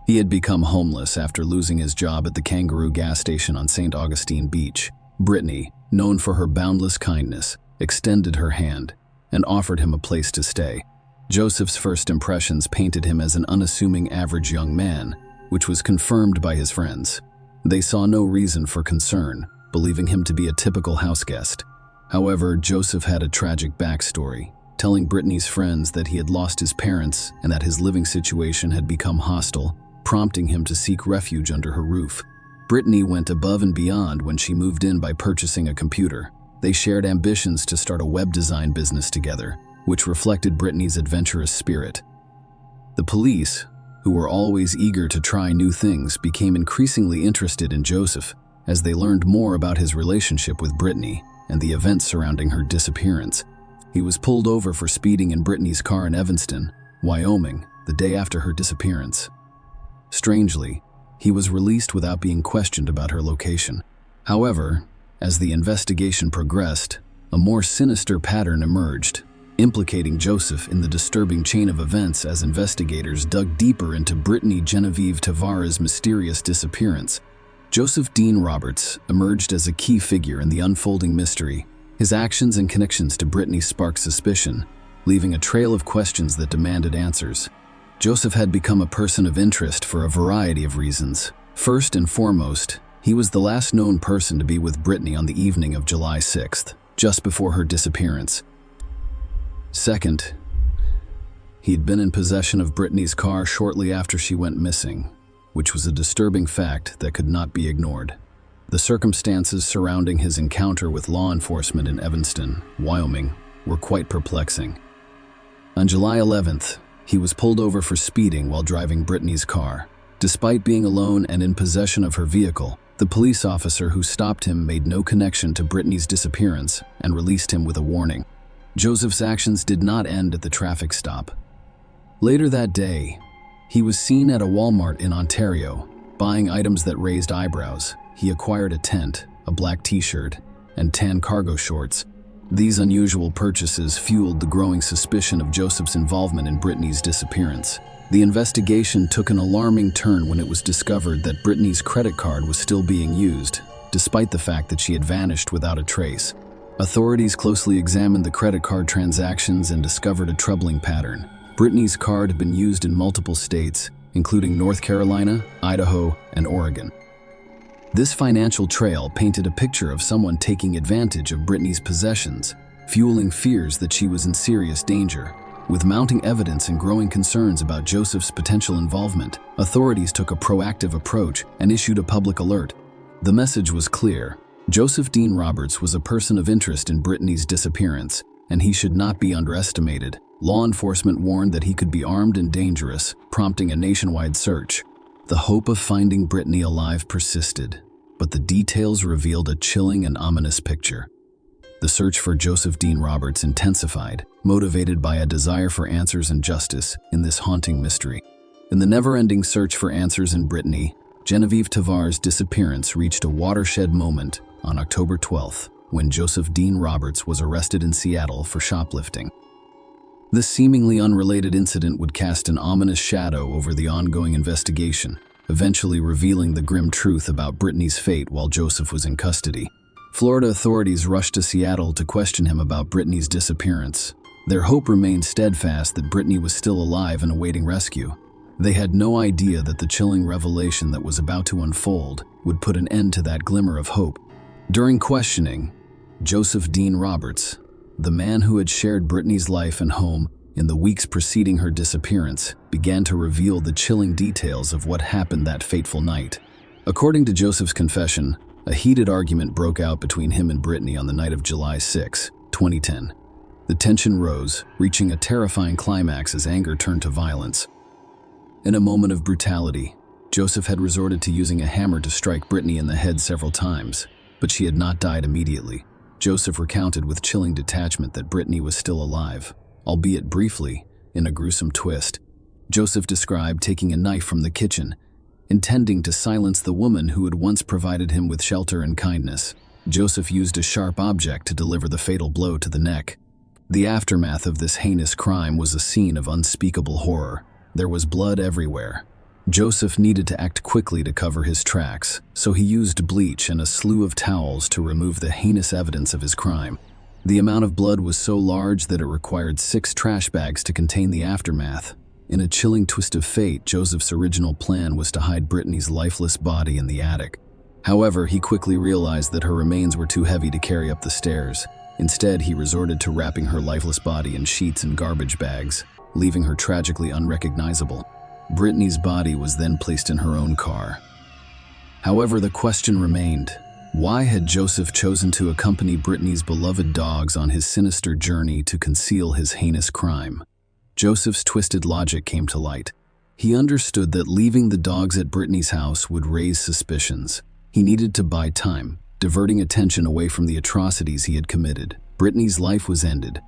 He had become homeless after losing his job at the Kangaroo gas station on St. Augustine Beach. Brittany, known for her boundless kindness, extended her hand and offered him a place to stay. Joseph's first impressions painted him as an unassuming average young man, which was confirmed by his friends. They saw no reason for concern, believing him to be a typical house guest. However, Joseph had a tragic backstory, telling Brittany's friends that he had lost his parents and that his living situation had become hostile, prompting him to seek refuge under her roof. Brittany went above and beyond when she moved in by purchasing a computer. They shared ambitions to start a web design business together, which reflected Brittany's adventurous spirit. The police, who were always eager to try new things, became increasingly interested in Joseph as they learned more about his relationship with Brittany and the events surrounding her disappearance. He was pulled over for speeding in Brittany's car in Evanston, Wyoming, the day after her disappearance. Strangely, he was released without being questioned about her location. However, as the investigation progressed, a more sinister pattern emerged, implicating Joseph in the disturbing chain of events as investigators dug deeper into Brittany Genevieve Tavara's mysterious disappearance. Joseph Dean Roberts emerged as a key figure in the unfolding mystery. His actions and connections to Brittany sparked suspicion, leaving a trail of questions that demanded answers. Joseph had become a person of interest for a variety of reasons. First and foremost, he was the last known person to be with Brittany on the evening of July 6th, just before her disappearance. Second, he had been in possession of Brittany's car shortly after she went missing, which was a disturbing fact that could not be ignored. The circumstances surrounding his encounter with law enforcement in Evanston, Wyoming, were quite perplexing. On July 11th, he was pulled over for speeding while driving Brittany's car. Despite being alone and in possession of her vehicle, the police officer who stopped him made no connection to Brittany's disappearance and released him with a warning. Joseph's actions did not end at the traffic stop. Later that day, he was seen at a Walmart in Ontario, buying items that raised eyebrows. He acquired a tent, a black t-shirt, and tan cargo shorts. These unusual purchases fueled the growing suspicion of Joseph's involvement in Brittany's disappearance. The investigation took an alarming turn when it was discovered that Brittany's credit card was still being used, despite the fact that she had vanished without a trace. Authorities closely examined the credit card transactions and discovered a troubling pattern. Brittany's card had been used in multiple states, including North Carolina, Idaho, and Oregon. This financial trail painted a picture of someone taking advantage of Brittany's possessions, fueling fears that she was in serious danger. With mounting evidence and growing concerns about Joseph's potential involvement, authorities took a proactive approach and issued a public alert. The message was clear. Joseph Dean Roberts was a person of interest in Brittany's disappearance, and he should not be underestimated. Law enforcement warned that he could be armed and dangerous, prompting a nationwide search. The hope of finding Brittany alive persisted, but the details revealed a chilling and ominous picture. The search for Joseph Dean Roberts intensified, motivated by a desire for answers and justice in this haunting mystery. In the never-ending search for answers in Brittany, Genevieve Tavar's disappearance reached a watershed moment on October 12th, when Joseph Dean Roberts was arrested in Seattle for shoplifting. This seemingly unrelated incident would cast an ominous shadow over the ongoing investigation, eventually revealing the grim truth about Brittany's fate while Joseph was in custody. Florida authorities rushed to Seattle to question him about Brittany's disappearance. Their hope remained steadfast that Brittany was still alive and awaiting rescue. They had no idea that the chilling revelation that was about to unfold would put an end to that glimmer of hope. During questioning, Joseph Dean Roberts, the man who had shared Brittany's life and home in the weeks preceding her disappearance, began to reveal the chilling details of what happened that fateful night. According to Joseph's confession, a heated argument broke out between him and Brittany on the night of July 6, 2010. The tension rose, reaching a terrifying climax as anger turned to violence. In a moment of brutality, Joseph had resorted to using a hammer to strike Brittany in the head several times, but she had not died immediately. Joseph recounted with chilling detachment that Brittany was still alive, albeit briefly, in a gruesome twist. Joseph described taking a knife from the kitchen, intending to silence the woman who had once provided him with shelter and kindness. Joseph used a sharp object to deliver the fatal blow to the neck. The aftermath of this heinous crime was a scene of unspeakable horror. There was blood everywhere. Joseph needed to act quickly to cover his tracks, so he used bleach and a slew of towels to remove the heinous evidence of his crime. The amount of blood was so large that it required 6 trash bags to contain the aftermath. In a chilling twist of fate, Joseph's original plan was to hide Brittany's lifeless body in the attic. However, he quickly realized that her remains were too heavy to carry up the stairs. Instead, he resorted to wrapping her lifeless body in sheets and garbage bags, leaving her tragically unrecognizable. Brittany's body was then placed in her own car. However, the question remained: why had Joseph chosen to accompany Brittany's beloved dogs on his sinister journey to conceal his heinous crime? Joseph's twisted logic came to light. He understood that leaving the dogs at Brittany's house would raise suspicions. He needed to buy time, diverting attention away from the atrocities he had committed. Brittany's life was ended.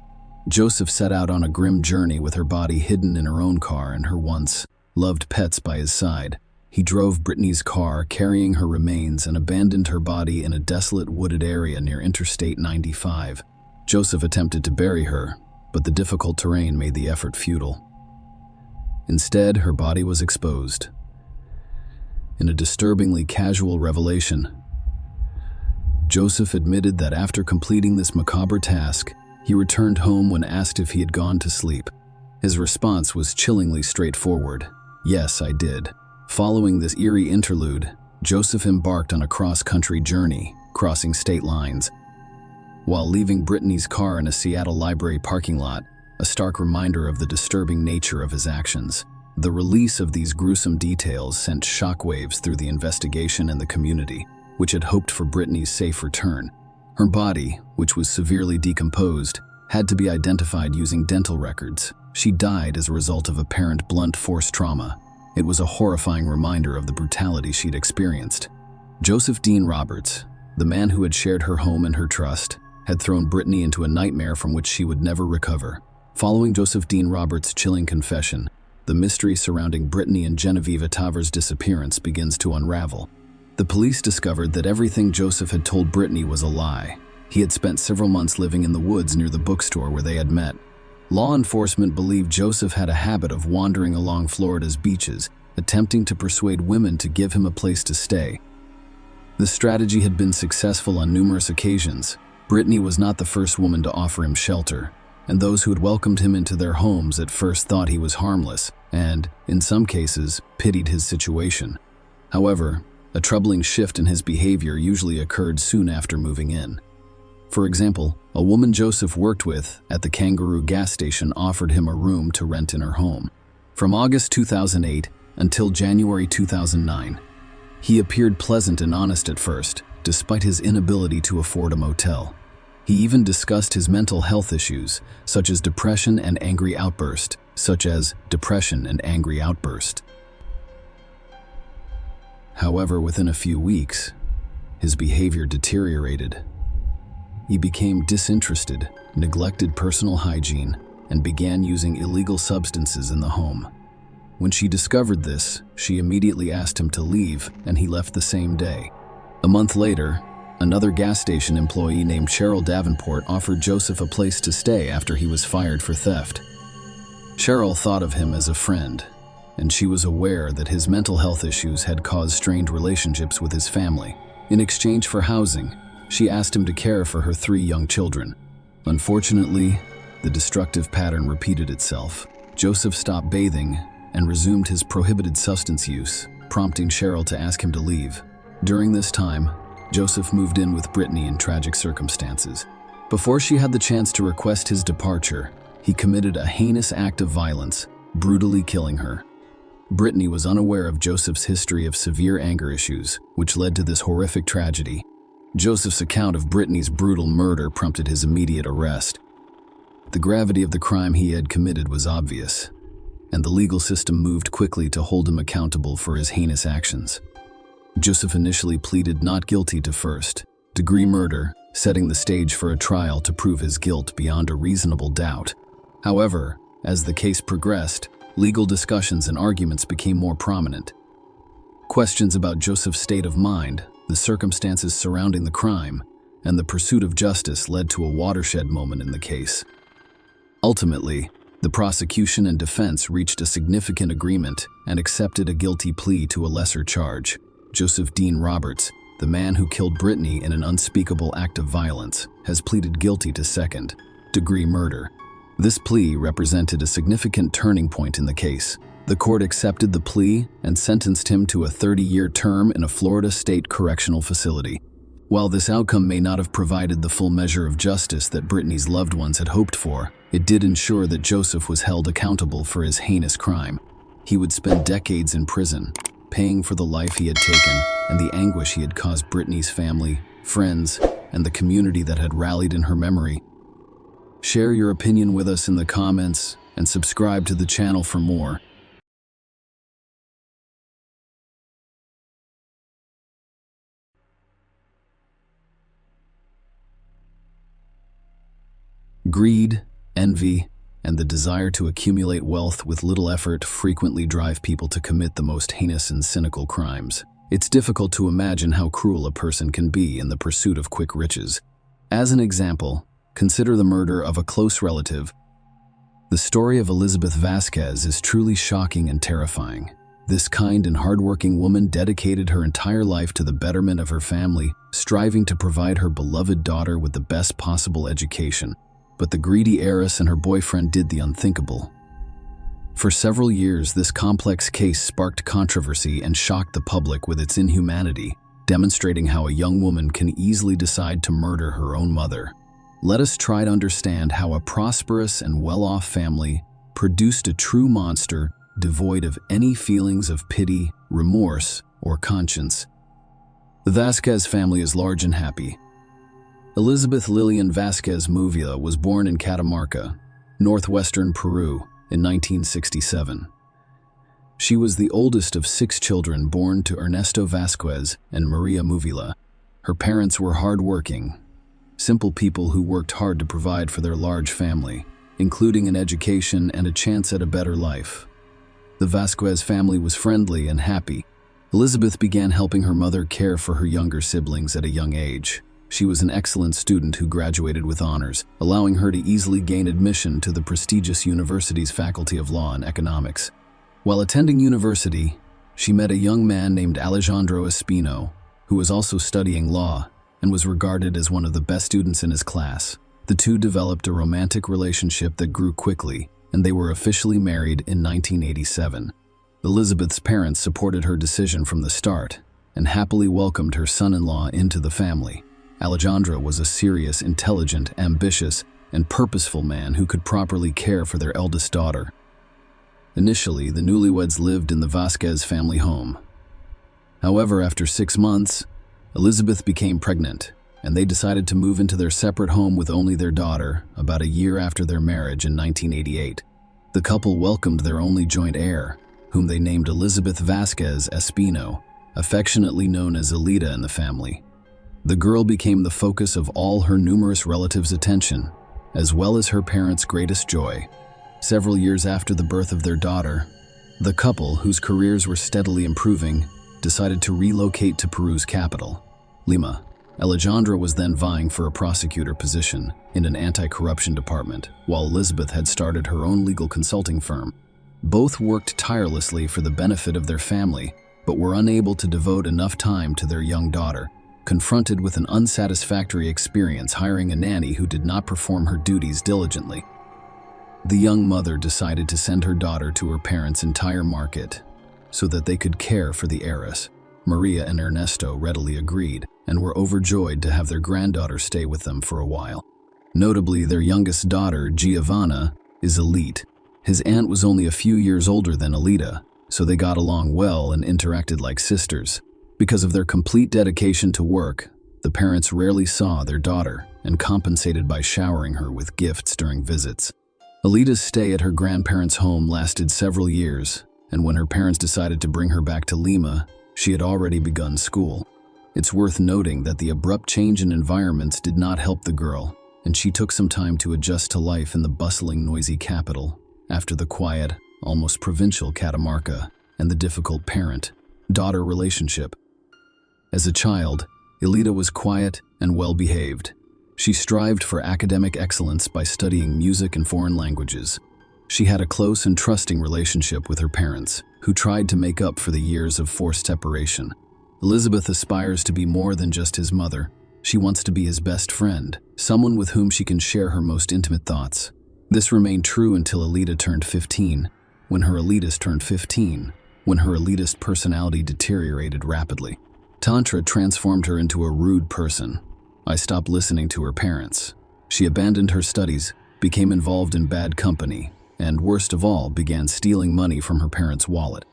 Joseph set out on a grim journey with her body hidden in her own car and her once loved pets by his side. He drove Brittany's car, carrying her remains, and abandoned her body in a desolate wooded area near Interstate 95. Joseph attempted to bury her, but the difficult terrain made the effort futile. Instead, her body was exposed. In a disturbingly casual revelation, Joseph admitted that after completing this macabre task, he returned home when asked if he had gone to sleep. His response was chillingly straightforward: "Yes, I did." Following this eerie interlude, Joseph embarked on a cross-country journey, crossing state lines. While leaving Brittany's car in a Seattle library parking lot, a stark reminder of the disturbing nature of his actions. The release of these gruesome details sent shockwaves through the investigation and the community, which had hoped for Brittany's safe return. Her body, which was severely decomposed, had to be identified using dental records. She died as a result of apparent blunt force trauma. It was a horrifying reminder of the brutality she'd experienced. Joseph Dean Roberts, the man who had shared her home and her trust, had thrown Brittany into a nightmare from which she would never recover. Following Joseph Dean Roberts' chilling confession, the mystery surrounding Brittany and Genevieve Tavar's disappearance begins to unravel. The police discovered that everything Joseph had told Brittany was a lie. He had spent several months living in the woods near the bookstore where they had met. Law enforcement believed Joseph had a habit of wandering along Florida's beaches, attempting to persuade women to give him a place to stay. The strategy had been successful on numerous occasions. Brittany was not the first woman to offer him shelter, and those who had welcomed him into their homes at first thought he was harmless and, in some cases, pitied his situation. However, a troubling shift in his behavior usually occurred soon after moving in. For example, a woman Joseph worked with at the Kangaroo gas station offered him a room to rent in her home. From August 2008 until January 2009, he appeared pleasant and honest at first, despite his inability to afford a motel. He even discussed his mental health issues, such as depression and angry outburst. However, within a few weeks, his behavior deteriorated. He became disinterested, neglected personal hygiene, and began using illegal substances in the home. When she discovered this, she immediately asked him to leave, and he left the same day. A month later, another gas station employee named Cheryl Davenport offered Joseph a place to stay after he was fired for theft. Cheryl thought of him as a friend, and she was aware that his mental health issues had caused strained relationships with his family. In exchange for housing, she asked him to care for her 3 young children. Unfortunately, the destructive pattern repeated itself. Joseph stopped bathing and resumed his prohibited substance use, prompting Cheryl to ask him to leave. During this time, Joseph moved in with Brittany in tragic circumstances. Before she had the chance to request his departure, he committed a heinous act of violence, brutally killing her. Brittany was unaware of Joseph's history of severe anger issues, which led to this horrific tragedy. Joseph's account of Brittany's brutal murder prompted his immediate arrest. The gravity of the crime he had committed was obvious, and the legal system moved quickly to hold him accountable for his heinous actions. Joseph initially pleaded not guilty to first-degree murder, setting the stage for a trial to prove his guilt beyond a reasonable doubt. However, as the case progressed, legal discussions and arguments became more prominent. Questions about Joseph's state of mind, the circumstances surrounding the crime, and the pursuit of justice led to a watershed moment in the case. Ultimately, the prosecution and defense reached a significant agreement and accepted a guilty plea to a lesser charge. Joseph Dean Roberts, the man who killed Brittany in an unspeakable act of violence, has pleaded guilty to second-degree murder. This plea represented a significant turning point in the case. The court accepted the plea and sentenced him to a 30-year term in a Florida state correctional facility. While this outcome may not have provided the full measure of justice that Brittany's loved ones had hoped for, it did ensure that Joseph was held accountable for his heinous crime. He would spend decades in prison, paying for the life he had taken and the anguish he had caused Brittany's family, friends, and the community that had rallied in her memory. Share your opinion with us in the comments and subscribe to the channel for more. Greed, envy, and the desire to accumulate wealth with little effort frequently drive people to commit the most heinous and cynical crimes. It's difficult to imagine how cruel a person can be in the pursuit of quick riches. As an example, consider the murder of a close relative. The story of Elizabeth Vasquez is truly shocking and terrifying. This kind and hardworking woman dedicated her entire life to the betterment of her family, striving to provide her beloved daughter with the best possible education. But the greedy heiress and her boyfriend did the unthinkable. For several years, this complex case sparked controversy and shocked the public with its inhumanity, demonstrating how a young woman can easily decide to murder her own mother. Let us try to understand how a prosperous and well-off family produced a true monster devoid of any feelings of pity, remorse, or conscience. The Vasquez family is large and happy. Elizabeth Lillian Vasquez Muvia was born in Catamarca, northwestern Peru, in 1967. She was the oldest of 6 children born to Ernesto Vasquez and Maria Muvila. Her parents were hardworking, simple people who worked hard to provide for their large family, including an education and a chance at a better life. The Vasquez family was friendly and happy. Elizabeth began helping her mother care for her younger siblings at a young age. She was an excellent student who graduated with honors, allowing her to easily gain admission to the prestigious university's Faculty of Law and Economics. While attending university, she met a young man named Alejandro Espino, who was also studying law and was regarded as one of the best students in his class. The two developed a romantic relationship that grew quickly, and they were officially married in 1987. Elizabeth's parents supported her decision from the start and happily welcomed her son-in-law into the family. Alejandro was a serious, intelligent, ambitious, and purposeful man who could properly care for their eldest daughter. Initially, the newlyweds lived in the Vasquez family home. However, after 6 months, Elizabeth became pregnant, and they decided to move into their separate home with only their daughter about a year after their marriage in 1988. The couple welcomed their only joint heir, whom they named Elizabeth Vasquez Espino, affectionately known as Alida in the family. The girl became the focus of all her numerous relatives' attention, as well as her parents' greatest joy. Several years after the birth of their daughter, the couple, whose careers were steadily improving, decided to relocate to Peru's capital, Lima. Alejandro was then vying for a prosecutor position in an anti-corruption department, while Elizabeth had started her own legal consulting firm. Both worked tirelessly for the benefit of their family, but were unable to devote enough time to their young daughter, confronted with an unsatisfactory experience hiring a nanny who did not perform her duties diligently. The young mother decided to send her daughter to her parents' entire market so that they could care for the heiress. Maria and Ernesto readily agreed and were overjoyed to have their granddaughter stay with them for a while. Notably, their youngest daughter, Giovanna, is elite. His aunt was only a few years older than Alida, so they got along well and interacted like sisters. Because of their complete dedication to work, the parents rarely saw their daughter and compensated by showering her with gifts during visits. Alida's stay at her grandparents' home lasted several years, and when her parents decided to bring her back to Lima, she had already begun school. It's worth noting that the abrupt change in environments did not help the girl, and she took some time to adjust to life in the bustling, noisy capital after the quiet, almost provincial Catamarca and the difficult parent-daughter relationship. As a child, Alida was quiet and well-behaved. She strived for academic excellence by studying music and foreign languages. She had a close and trusting relationship with her parents, who tried to make up for the years of forced separation. Elizabeth aspires to be more than just his mother. She wants to be his best friend, someone with whom she can share her most intimate thoughts. This remained true until Alida turned 15, when her elitist personality deteriorated rapidly. Tantra transformed her into a rude person. I stopped listening to her parents. She abandoned her studies, became involved in bad company, and worst of all, began stealing money from her parents' wallet.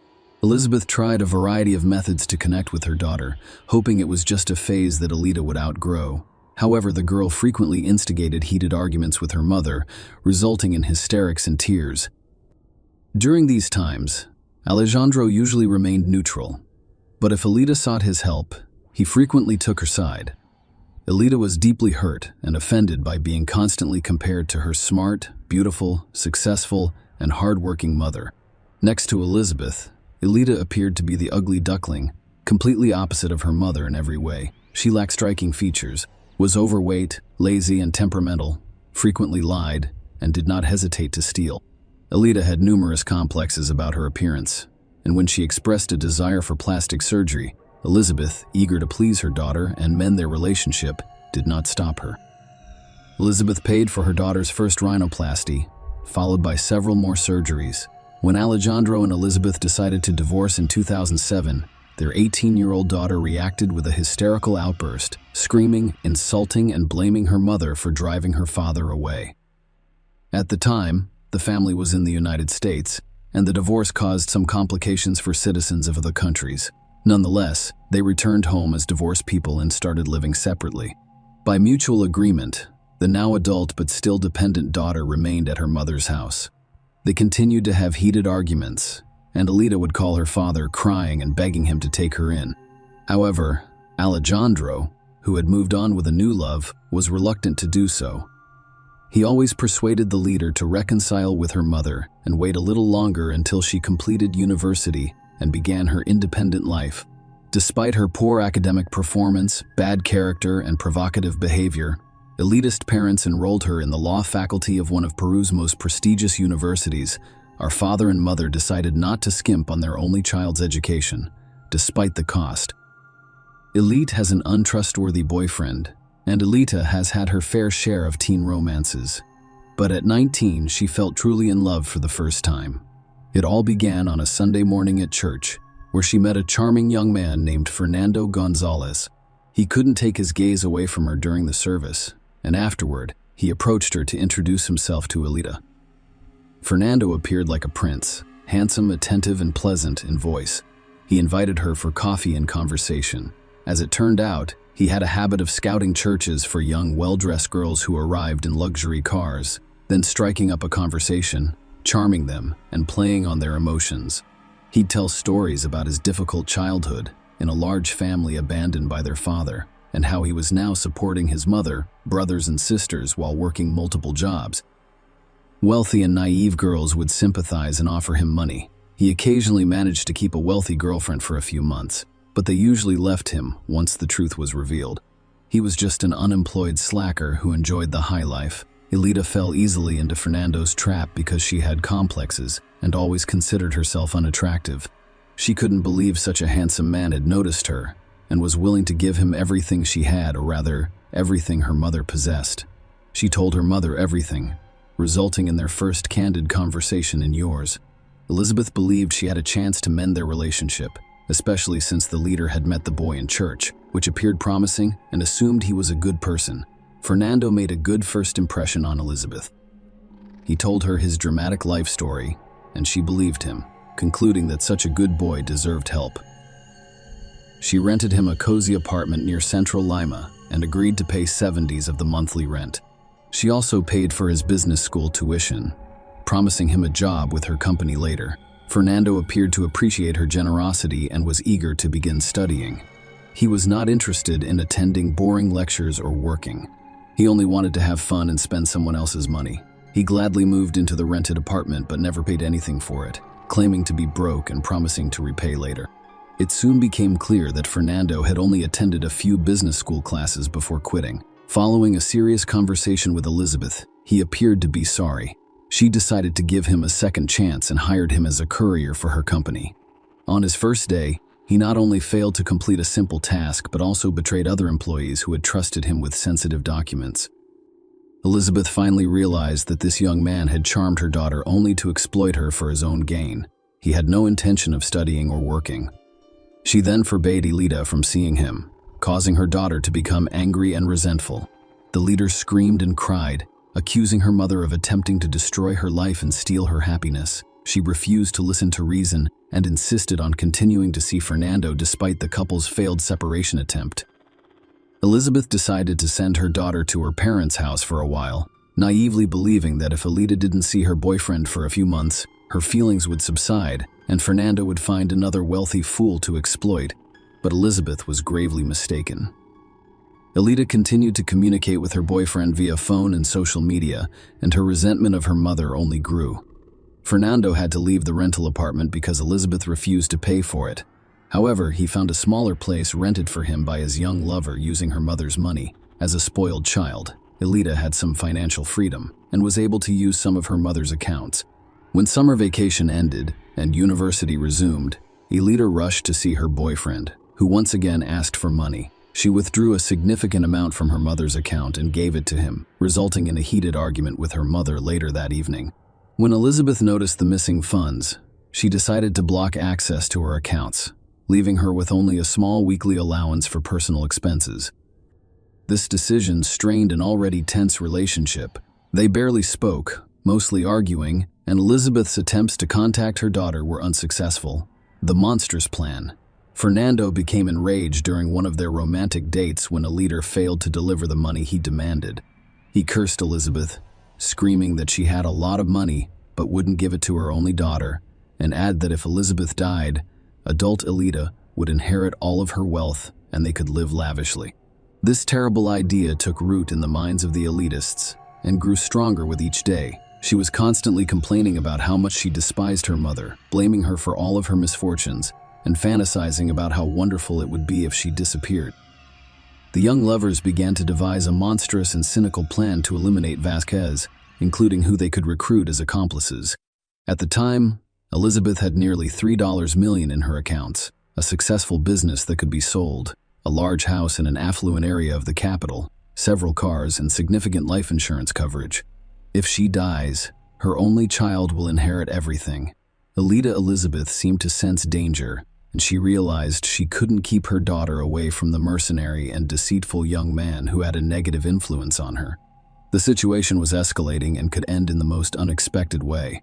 Elizabeth tried a variety of methods to connect with her daughter, hoping it was just a phase that Alida would outgrow. However, the girl frequently instigated heated arguments with her mother, resulting in hysterics and tears. During these times, Alejandro usually remained neutral, but if Alida sought his help, he frequently took her side. Alida was deeply hurt and offended by being constantly compared to her smart, beautiful, successful, and hard-working mother. Next to Elizabeth, Alida appeared to be the ugly duckling, completely opposite of her mother in every way. She lacked striking features, was overweight, lazy, and temperamental, frequently lied, and did not hesitate to steal. Alida had numerous complexes about her appearance, and when she expressed a desire for plastic surgery, Elizabeth, eager to please her daughter and mend their relationship, did not stop her. Elizabeth paid for her daughter's first rhinoplasty, followed by several more surgeries. When Alejandro and Elizabeth decided to divorce in 2007, their 18-year-old daughter reacted with a hysterical outburst, screaming, insulting, and blaming her mother for driving her father away. At the time, the family was in the United States, and the divorce caused some complications for citizens of other countries. Nonetheless, they returned home as divorced people and started living separately. By mutual agreement, the now adult but still dependent daughter remained at her mother's house. They continued to have heated arguments, and Alida would call her father crying and begging him to take her in. However, Alejandro, who had moved on with a new love, was reluctant to do so. He always persuaded the leader to reconcile with her mother and wait a little longer until she completed university and began her independent life. Despite her poor academic performance, bad character, and provocative behavior, elitist parents enrolled her in the law faculty of one of Peru's most prestigious universities. Our father and mother decided not to skimp on their only child's education, despite the cost. Elite has an untrustworthy boyfriend, and Elita has had her fair share of teen romances. But at 19, she felt truly in love for the first time. It all began on a Sunday morning at church, where she met a charming young man named Fernando Gonzalez. He couldn't take his gaze away from her during the service, and afterward, he approached her to introduce himself to Elita. Fernando appeared like a prince, handsome, attentive, and pleasant in voice. He invited her for coffee and conversation. As it turned out, he had a habit of scouting churches for young, well-dressed girls who arrived in luxury cars, then striking up a conversation, charming them, and playing on their emotions. He'd tell stories about his difficult childhood in a large family abandoned by their father, and how he was now supporting his mother, brothers, and sisters while working multiple jobs. Wealthy and naive girls would sympathize and offer him money. He occasionally managed to keep a wealthy girlfriend for a few months, but they usually left him once the truth was revealed. He was just an unemployed slacker who enjoyed the high life. Elita fell easily into Fernando's trap because she had complexes and always considered herself unattractive. She couldn't believe such a handsome man had noticed her and was willing to give him everything she had, or rather, everything her mother possessed. She told her mother everything, resulting in their first candid conversation in yours. Elizabeth believed she had a chance to mend their relationship, especially since the leader had met the boy in church, which appeared promising, and assumed he was a good person. Fernando made a good first impression on Elizabeth. He told her his dramatic life story, and she believed him, concluding that such a good boy deserved help. She rented him a cozy apartment near Central Lima and agreed to pay 70s of the monthly rent. She also paid for his business school tuition, promising him a job with her company later. Fernando appeared to appreciate her generosity and was eager to begin studying. He was not interested in attending boring lectures or working. He only wanted to have fun and spend someone else's money. He gladly moved into the rented apartment but never paid anything for it, claiming to be broke and promising to repay later. It soon became clear that Fernando had only attended a few business school classes before quitting. Following a serious conversation with Elizabeth, he appeared to be sorry. She decided to give him a second chance and hired him as a courier for her company. On his first day, he not only failed to complete a simple task but also betrayed other employees who had trusted him with sensitive documents. Elizabeth finally realized that this young man had charmed her daughter only to exploit her for his own gain. He had no intention of studying or working. She then forbade Elita from seeing him, causing her daughter to become angry and resentful. The leader screamed and cried, accusing her mother of attempting to destroy her life and steal her happiness. She refused to listen to reason and insisted on continuing to see Fernando despite the couple's failed separation attempt. Elizabeth decided to send her daughter to her parents' house for a while, naively believing that if Elita didn't see her boyfriend for a few months, her feelings would subside and Fernando would find another wealthy fool to exploit. But Elizabeth was gravely mistaken. Elita continued to communicate with her boyfriend via phone and social media, and her resentment of her mother only grew. Fernando had to leave the rental apartment because Elizabeth refused to pay for it. However, he found a smaller place rented for him by his young lover using her mother's money. As a spoiled child, Elita had some financial freedom and was able to use some of her mother's accounts. When summer vacation ended and university resumed, Elita rushed to see her boyfriend, who once again asked for money. She withdrew a significant amount from her mother's account and gave it to him, resulting in a heated argument with her mother later that evening. When Elizabeth noticed the missing funds, she decided to block access to her accounts, leaving her with only a small weekly allowance for personal expenses. This decision strained an already tense relationship. They barely spoke, mostly arguing, and Elizabeth's attempts to contact her daughter were unsuccessful. The monstrous plan. Fernando became enraged during one of their romantic dates when a leader failed to deliver the money he demanded. He cursed Elizabeth, screaming that she had a lot of money but wouldn't give it to her only daughter, and added that if Elizabeth died, adult Elita would inherit all of her wealth and they could live lavishly. This terrible idea took root in the minds of the elitists and grew stronger with each day. She was constantly complaining about how much she despised her mother, blaming her for all of her misfortunes, and fantasizing about how wonderful it would be if she disappeared. The young lovers began to devise a monstrous and cynical plan to eliminate Vasquez, including who they could recruit as accomplices. At the time, Elizabeth had nearly $3 million in her accounts, a successful business that could be sold, a large house in an affluent area of the capital, several cars, and significant life insurance coverage. If she dies, her only child will inherit everything. Alida Elizabeth seemed to sense danger, and she realized she couldn't keep her daughter away from the mercenary and deceitful young man who had a negative influence on her. The situation was escalating and could end in the most unexpected way.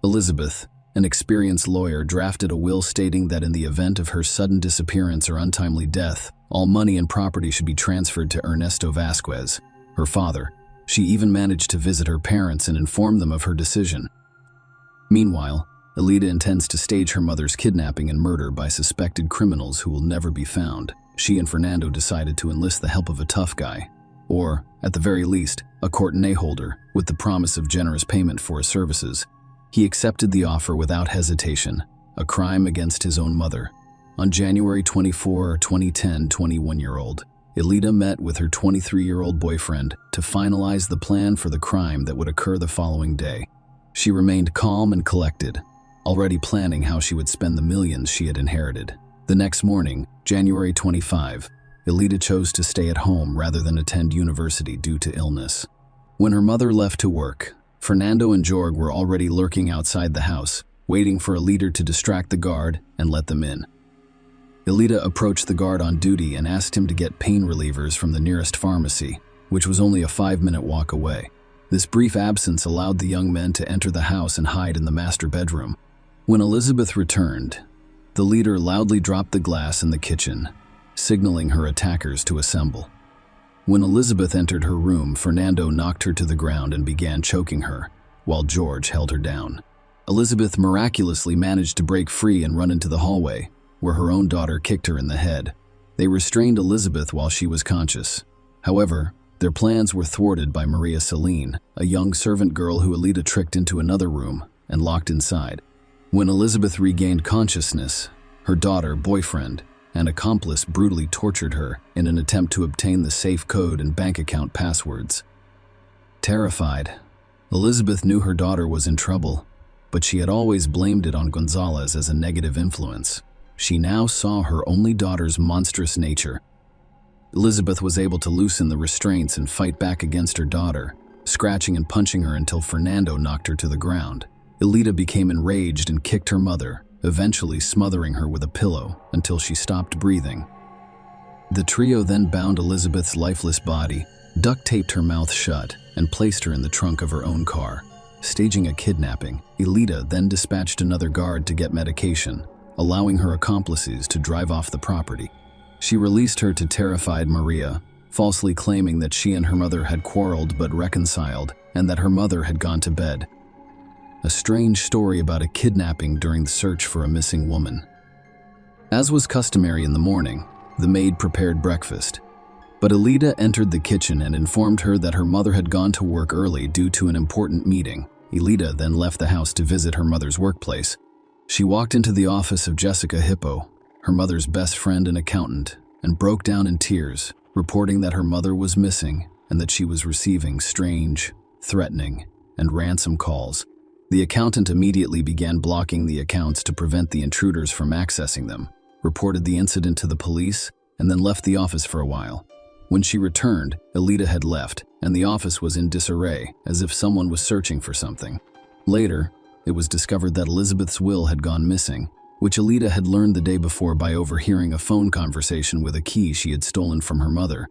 Elizabeth, an experienced lawyer, drafted a will stating that in the event of her sudden disappearance or untimely death, all money and property should be transferred to Ernesto Vasquez, her father. She even managed to visit her parents and inform them of her decision. Meanwhile, Alida intends to stage her mother's kidnapping and murder by suspected criminals who will never be found. She and Fernando decided to enlist the help of a tough guy, or, at the very least, a courtenay holder, with the promise of generous payment for his services. He accepted the offer without hesitation, a crime against his own mother. On January 24, 2010, 21-year-old Alida met with her 23-year-old boyfriend to finalize the plan for the crime that would occur the following day. She remained calm and collected, already planning how she would spend the millions she had inherited. The next morning, January 25, Alida chose to stay at home rather than attend university due to illness. When her mother left to work, Fernando and Jorge were already lurking outside the house, waiting for Alida to distract the guard and let them in. Alida approached the guard on duty and asked him to get pain relievers from the nearest pharmacy, which was only a 5-minute walk away. This brief absence allowed the young men to enter the house and hide in the master bedroom. When Elizabeth returned, the leader loudly dropped the glass in the kitchen, signaling her attackers to assemble. When Elizabeth entered her room, Fernando knocked her to the ground and began choking her, while George held her down. Elizabeth miraculously managed to break free and run into the hallway, where her own daughter kicked her in the head. They restrained Elizabeth while she was conscious. However, their plans were thwarted by Maria Celine, a young servant girl who Alida tricked into another room and locked inside. When Elizabeth regained consciousness, her daughter, boyfriend, and accomplice brutally tortured her in an attempt to obtain the safe code and bank account passwords. Terrified, Elizabeth knew her daughter was in trouble, but she had always blamed it on Gonzalez as a negative influence. She now saw her only daughter's monstrous nature. Elizabeth was able to loosen the restraints and fight back against her daughter, scratching and punching her until Fernando knocked her to the ground. Alida became enraged and kicked her mother, eventually smothering her with a pillow until she stopped breathing. The trio then bound Elizabeth's lifeless body, duct-taped her mouth shut, and placed her in the trunk of her own car. Staging a kidnapping, Alida then dispatched another guard to get medication, allowing her accomplices to drive off the property. She released her to terrified Maria, falsely claiming that she and her mother had quarreled but reconciled and that her mother had gone to bed. A strange story about a kidnapping during the search for a missing woman. As was customary in the morning, the maid prepared breakfast, but Alida entered the kitchen and informed her that her mother had gone to work early due to an important meeting. Alida then left the house to visit her mother's workplace. She walked into the office of Jessica Hippo, her mother's best friend and accountant, and broke down in tears, reporting that her mother was missing and that she was receiving strange, threatening, and ransom calls. The accountant immediately began blocking the accounts to prevent the intruders from accessing them, reported the incident to the police, and then left the office for a while. When she returned, Alida had left, and the office was in disarray, as if someone was searching for something. Later, it was discovered that Elizabeth's will had gone missing, which Alida had learned the day before by overhearing a phone conversation with a key she had stolen from her mother.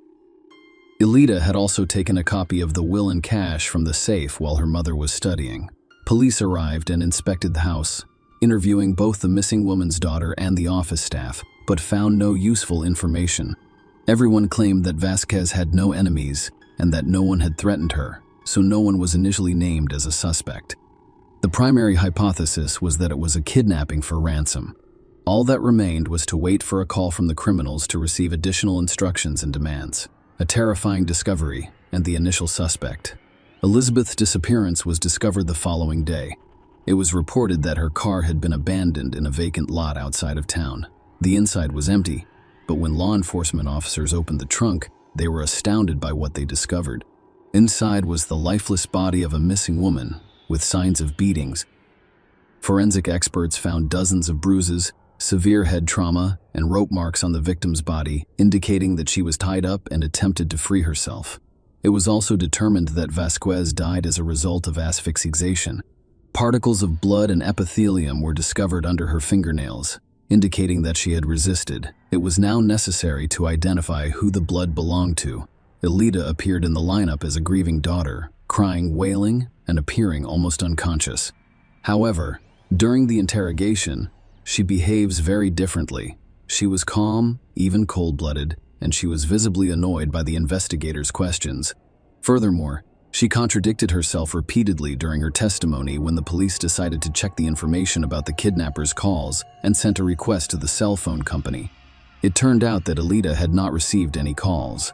Alida had also taken a copy of the will and cash from the safe while her mother was studying. Police arrived and inspected the house, interviewing both the missing woman's daughter and the office staff, but found no useful information. Everyone claimed that Vasquez had no enemies and that no one had threatened her, so no one was initially named as a suspect. The primary hypothesis was that it was a kidnapping for ransom. All that remained was to wait for a call from the criminals to receive additional instructions and demands. A terrifying discovery and the initial suspect. Elizabeth's disappearance was discovered the following day. It was reported that her car had been abandoned in a vacant lot outside of town. The inside was empty, but when law enforcement officers opened the trunk, they were astounded by what they discovered. Inside was the lifeless body of a missing woman, with signs of beatings. Forensic experts found dozens of bruises, severe head trauma, and rope marks on the victim's body, indicating that she was tied up and attempted to free herself. It was also determined that Vasquez died as a result of asphyxiation. Particles of blood and epithelium were discovered under her fingernails, indicating that she had resisted. It was now necessary to identify who the blood belonged to. Elida appeared in the lineup as a grieving daughter, crying, wailing, and appearing almost unconscious. However, during the interrogation, she behaves very differently. She was calm, even cold-blooded, and she was visibly annoyed by the investigators' questions. Furthermore, she contradicted herself repeatedly during her testimony when the police decided to check the information about the kidnappers' calls and sent a request to the cell phone company. It turned out that Elida had not received any calls.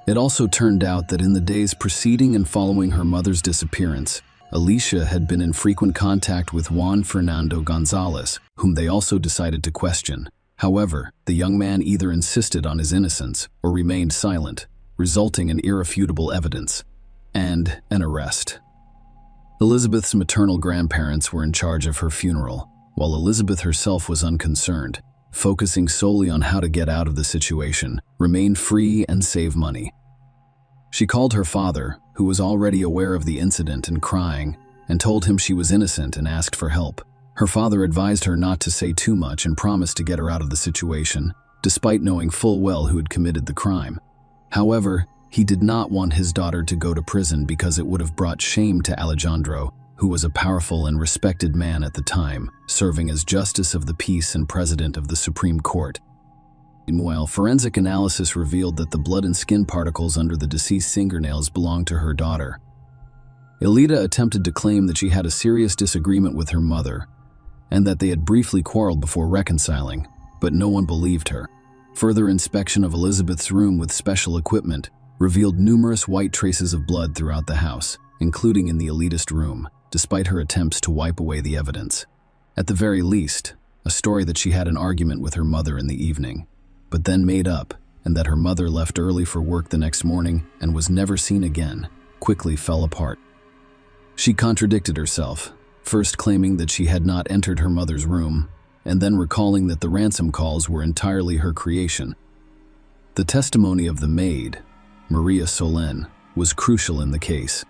It also turned out that in the days preceding and following her mother's disappearance, Alicia had been in frequent contact with Juan Fernando Gonzalez, whom they also decided to question. However, the young man either insisted on his innocence or remained silent, resulting in irrefutable evidence and an arrest. Elizabeth's maternal grandparents were in charge of her funeral, while Elizabeth herself was unconcerned, focusing solely on how to get out of the situation, remain free, and save money. She called her father, who was already aware of the incident and crying, and told him she was innocent and asked for help. Her father advised her not to say too much and promised to get her out of the situation, despite knowing full well who had committed the crime. However, he did not want his daughter to go to prison because it would have brought shame to Alejandro, who was a powerful and respected man at the time, serving as Justice of the Peace and President of the Supreme Court. Meanwhile, forensic analysis revealed that the blood and skin particles under the deceased's fingernails belonged to her daughter. Elida attempted to claim that she had a serious disagreement with her mother, and that they had briefly quarreled before reconciling, but no one believed her. Further inspection of Elizabeth's room with special equipment revealed numerous white traces of blood throughout the house, including in the elitist room, despite her attempts to wipe away the evidence. At the very least, a story that she had an argument with her mother in the evening, but then made up, and that her mother left early for work the next morning and was never seen again, quickly fell apart. She contradicted herself, first claiming that she had not entered her mother's room, and then recalling that the ransom calls were entirely her creation. The testimony of the maid, Maria Solen, was crucial in the case.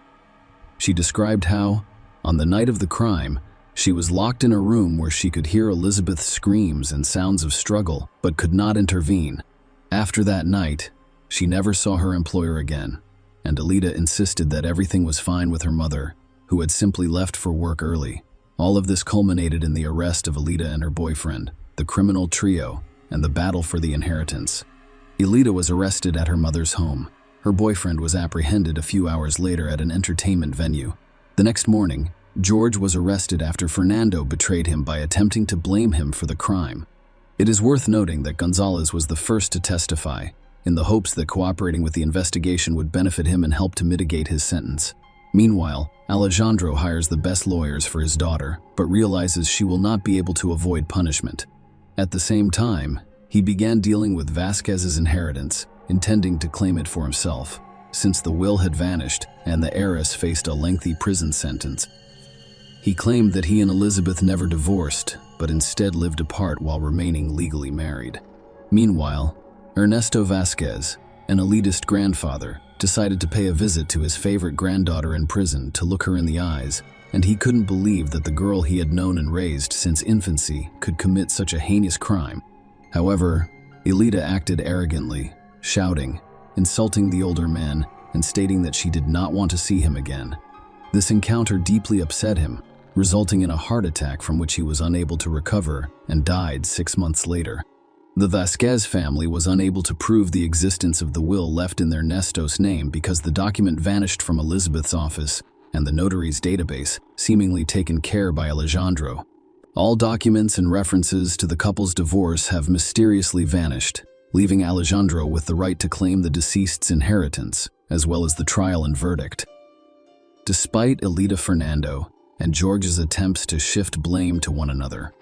She described how, on the night of the crime, she was locked in a room where she could hear Elizabeth's screams and sounds of struggle, but could not intervene. After that night, she never saw her employer again, and Elida insisted that everything was fine with her mother, who had simply left for work early. All of this culminated in the arrest of Elida and her boyfriend, the criminal trio, and the battle for the inheritance. Elida was arrested at her mother's home. Her boyfriend was apprehended a few hours later at an entertainment venue. The next morning, George was arrested after Fernando betrayed him by attempting to blame him for the crime. It is worth noting that Gonzalez was the first to testify, in the hopes that cooperating with the investigation would benefit him and help to mitigate his sentence. Meanwhile, Alejandro hires the best lawyers for his daughter, but realizes she will not be able to avoid punishment. At the same time, he began dealing with Vasquez's inheritance, intending to claim it for himself, since the will had vanished and the heiress faced a lengthy prison sentence. He claimed that he and Elizabeth never divorced, but instead lived apart while remaining legally married. Meanwhile, Ernesto Vasquez, an elitist grandfather, decided to pay a visit to his favorite granddaughter in prison to look her in the eyes, and he couldn't believe that the girl he had known and raised since infancy could commit such a heinous crime. However, Elida acted arrogantly, shouting, insulting the older man, and stating that she did not want to see him again. This encounter deeply upset him, resulting in a heart attack from which he was unable to recover and died 6 months later. The Vasquez family was unable to prove the existence of the will left in their Nestos name because the document vanished from Elizabeth's office and the notary's database, seemingly taken care by Alejandro. All documents and references to the couple's divorce have mysteriously vanished, leaving Alejandro with the right to claim the deceased's inheritance, as well as the trial and verdict. Despite Elida Fernando and George's attempts to shift blame to one another,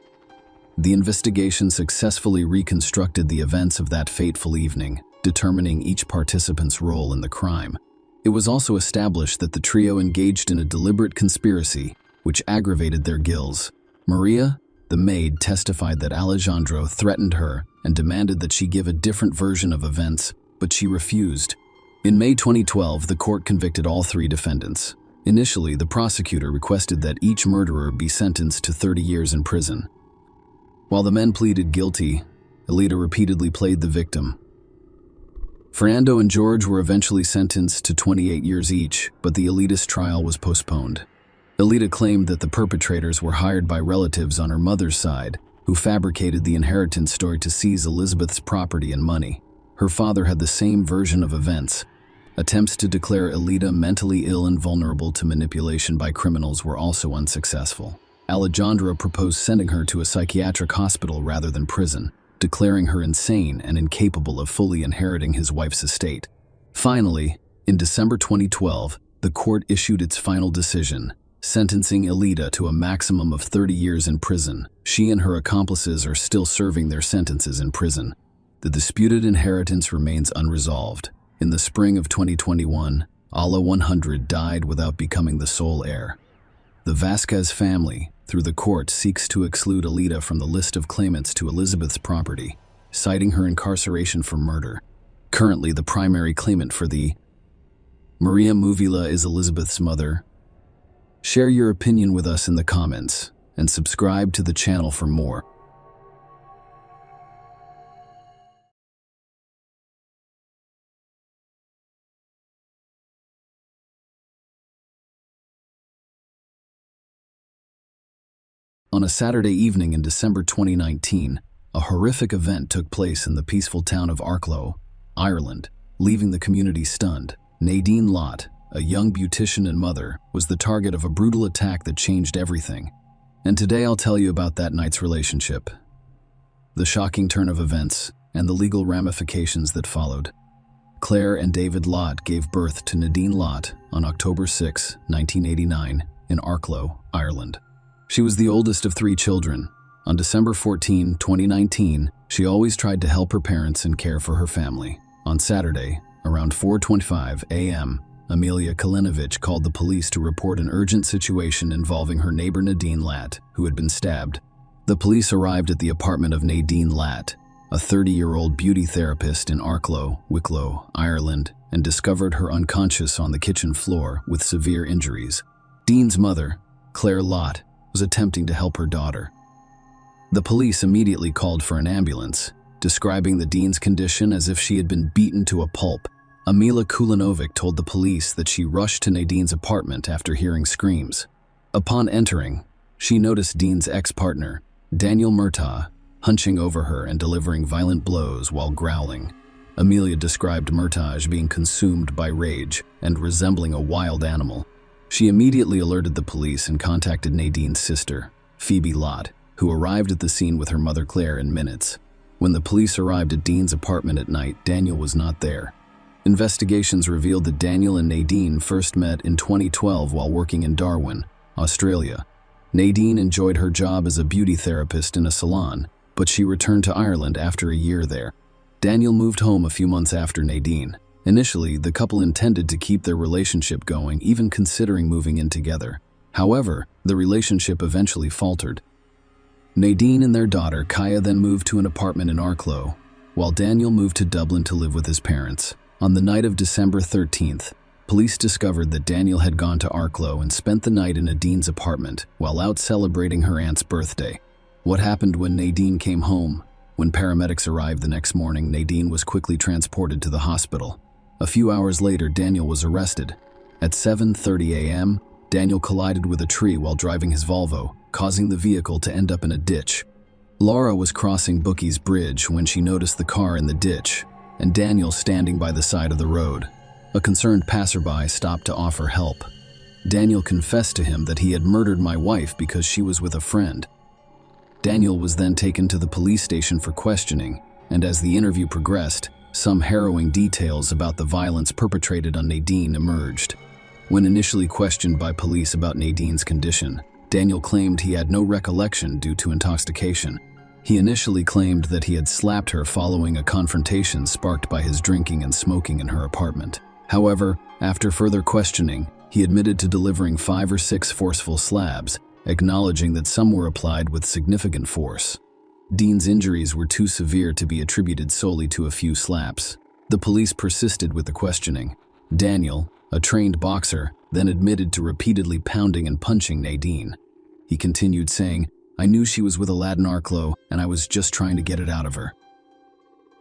The investigation successfully reconstructed the events of that fateful evening, determining each participant's role in the crime. It was also established that the trio engaged in a deliberate conspiracy, which aggravated their guilt. Maria, the maid, testified that Alejandro threatened her and demanded that she give a different version of events, but she refused. In May 2012, the court convicted all three defendants. Initially, the prosecutor requested that each murderer be sentenced to 30 years in prison. While the men pleaded guilty, Elita repeatedly played the victim. Fernando and George were eventually sentenced to 28 years each, but the elitist trial was postponed. Elita claimed that the perpetrators were hired by relatives on her mother's side, who fabricated the inheritance story to seize Elizabeth's property and money. Her father had the same version of events. Attempts to declare Elita mentally ill and vulnerable to manipulation by criminals were also unsuccessful. Alejandro proposed sending her to a psychiatric hospital rather than prison, declaring her insane and incapable of fully inheriting his wife's estate. Finally, in December 2012, the court issued its final decision, sentencing Elita to a maximum of 30 years in prison. She and her accomplices are still serving their sentences in prison. The disputed inheritance remains unresolved. In the spring of 2021, Ala 100 died without becoming the sole heir. The Vasquez family, through the court, seeks to exclude Elita from the list of claimants to Elizabeth's property, citing her incarceration for murder. Currently, the primary claimant for the Maria Muvila is Elizabeth's mother. Share your opinion with us in the comments, and subscribe to the channel for more. On a Saturday evening in December 2019, a horrific event took place in the peaceful town of Arklow, Ireland, leaving the community stunned. Nadine Lott, a young beautician and mother, was the target of a brutal attack that changed everything. And today I'll tell you about that night's relationship, the shocking turn of events, and the legal ramifications that followed. Claire and David Lott gave birth to Nadine Lott on October 6, 1989, in Arklow, Ireland. She was the oldest of three children. On December 14, 2019, she always tried to help her parents and care for her family. On Saturday, around 4:25 a.m., Amelia Kalinovich called the police to report an urgent situation involving her neighbor Nadine Lott, who had been stabbed. The police arrived at the apartment of Nadine Lott, a 30-year-old beauty therapist in Arklow, Wicklow, Ireland, and discovered her unconscious on the kitchen floor with severe injuries. Dean's mother, Claire Lott, was attempting to help her daughter. The police immediately called for an ambulance, describing the Dean's condition as if she had been beaten to a pulp. Amelia Kulinovic told the police that she rushed to Nadine's apartment after hearing screams. Upon entering, she noticed Dean's ex-partner, Daniel Murtaugh, hunching over her and delivering violent blows while growling. Amelia described Murtaugh as being consumed by rage and resembling a wild animal. She immediately alerted the police and contacted Nadine's sister, Phoebe Lott, who arrived at the scene with her mother Claire in minutes. When the police arrived at Dean's apartment at night, Daniel was not there. Investigations revealed that Daniel and Nadine first met in 2012 while working in Darwin, Australia. Nadine enjoyed her job as a beauty therapist in a salon, but she returned to Ireland after a year there. Daniel moved home a few months after Nadine. Initially, the couple intended to keep their relationship going, even considering moving in together. However, the relationship eventually faltered. Nadine and their daughter, Kaya, then moved to an apartment in Arklow, while Daniel moved to Dublin to live with his parents. On the night of December 13th, police discovered that Daniel had gone to Arklow and spent the night in Nadine's apartment while out celebrating her aunt's birthday. What happened when Nadine came home? When paramedics arrived the next morning, Nadine was quickly transported to the hospital. A few hours later, Daniel was arrested. At 7:30 a.m., Daniel collided with a tree while driving his Volvo, causing the vehicle to end up in a ditch. Laura was crossing Bookie's Bridge when she noticed the car in the ditch, and Daniel standing by the side of the road. A concerned passerby stopped to offer help. Daniel confessed to him that he had murdered my wife because she was with a friend. Daniel was then taken to the police station for questioning, and as the interview progressed, some harrowing details about the violence perpetrated on Nadine emerged. When initially questioned by police about Nadine's condition, Daniel claimed he had no recollection due to intoxication. He initially claimed that he had slapped her following a confrontation sparked by his drinking and smoking in her apartment. However, after further questioning, he admitted to delivering 5 or 6 forceful slabs, acknowledging that some were applied with significant force. Dean's injuries were too severe to be attributed solely to a few slaps. The police persisted with the questioning. Daniel, a trained boxer, then admitted to repeatedly pounding and punching Nadine. He continued saying, "I knew she was with Aladdin Arklow, and I was just trying to get it out of her."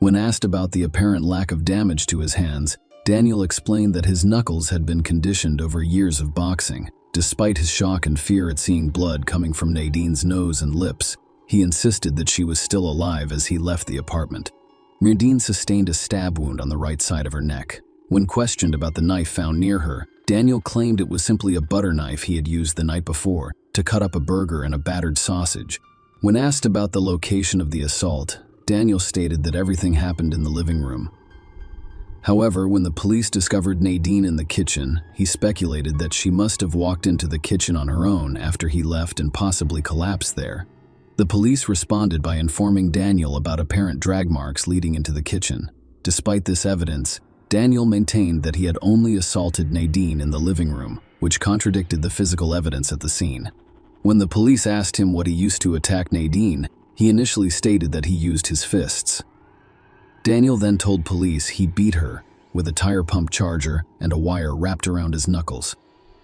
When asked about the apparent lack of damage to his hands, Daniel explained that his knuckles had been conditioned over years of boxing. Despite his shock and fear at seeing blood coming from Nadine's nose and lips, he insisted that she was still alive as he left the apartment. Nadine sustained a stab wound on the right side of her neck. When questioned about the knife found near her, Daniel claimed it was simply a butter knife he had used the night before to cut up a burger and a battered sausage. When asked about the location of the assault, Daniel stated that everything happened in the living room. However, when the police discovered Nadine in the kitchen, he speculated that she must have walked into the kitchen on her own after he left and possibly collapsed there. The police responded by informing Daniel about apparent drag marks leading into the kitchen. Despite this evidence, Daniel maintained that he had only assaulted Nadine in the living room, which contradicted the physical evidence at the scene. When the police asked him what he used to attack Nadine, he initially stated that he used his fists. Daniel then told police he beat her with a tire pump charger and a wire wrapped around his knuckles.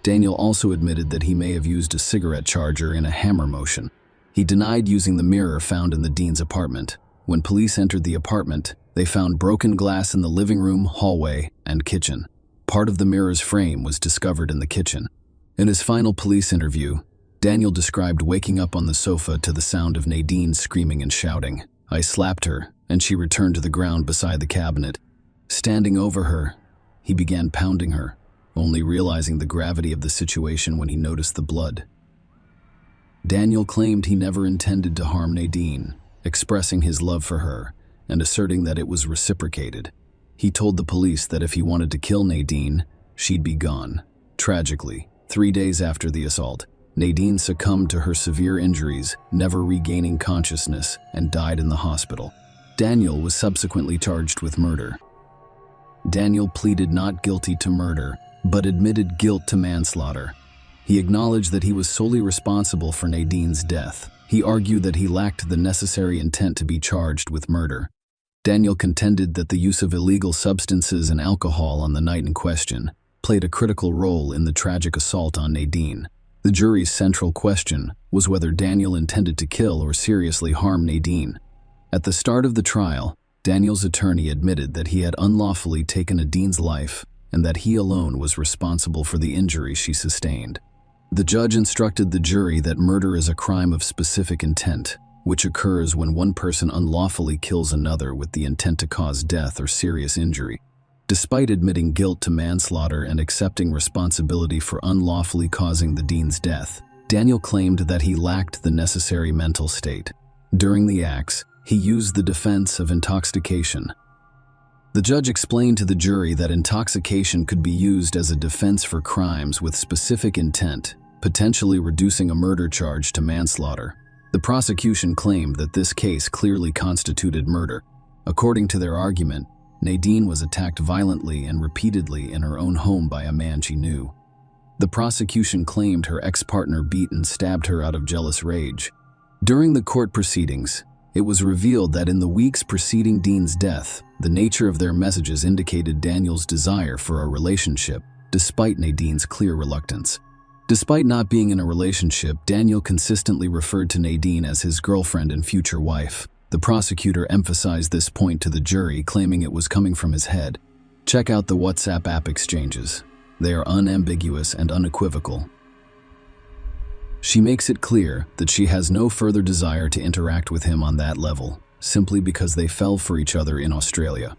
Daniel also admitted that he may have used a cigarette charger in a hammer motion. He denied using the mirror found in the Dean's apartment. When police entered the apartment, they found broken glass in the living room, hallway, and kitchen. Part of the mirror's frame was discovered in the kitchen. In his final police interview, Daniel described waking up on the sofa to the sound of Nadine screaming and shouting. "I slapped her, and she returned to the ground beside the cabinet. Standing over her, he began pounding her, only realizing the gravity of the situation when he noticed the blood." Daniel claimed he never intended to harm Nadine, expressing his love for her and asserting that it was reciprocated. He told the police that if he wanted to kill Nadine, she'd be gone. Tragically, 3 days after the assault, Nadine succumbed to her severe injuries, never regaining consciousness, and died in the hospital. Daniel was subsequently charged with murder. Daniel pleaded not guilty to murder, but admitted guilt to manslaughter. He acknowledged that he was solely responsible for Nadine's death. He argued that he lacked the necessary intent to be charged with murder. Daniel contended that the use of illegal substances and alcohol on the night in question played a critical role in the tragic assault on Nadine. The jury's central question was whether Daniel intended to kill or seriously harm Nadine. At the start of the trial, Daniel's attorney admitted that he had unlawfully taken Nadine's life and that he alone was responsible for the injury she sustained. The judge instructed the jury that murder is a crime of specific intent, which occurs when one person unlawfully kills another with the intent to cause death or serious injury. Despite admitting guilt to manslaughter and accepting responsibility for unlawfully causing the Dean's death, Daniel claimed that he lacked the necessary mental state. During the acts, he used the defense of intoxication. The judge explained to the jury that intoxication could be used as a defense for crimes with specific intent, potentially reducing a murder charge to manslaughter. The prosecution claimed that this case clearly constituted murder. According to their argument, Nadine was attacked violently and repeatedly in her own home by a man she knew. The prosecution claimed her ex-partner beat and stabbed her out of jealous rage. During the court proceedings, it was revealed that in the weeks preceding Dean's death, the nature of their messages indicated Daniel's desire for a relationship, despite Nadine's clear reluctance. Despite not being in a relationship, Daniel consistently referred to Nadine as his girlfriend and future wife. The prosecutor emphasized this point to the jury, claiming it was coming from his head. Check out the WhatsApp app exchanges. They are unambiguous and unequivocal. She makes it clear that she has no further desire to interact with him on that level, simply because they fell for each other in Australia.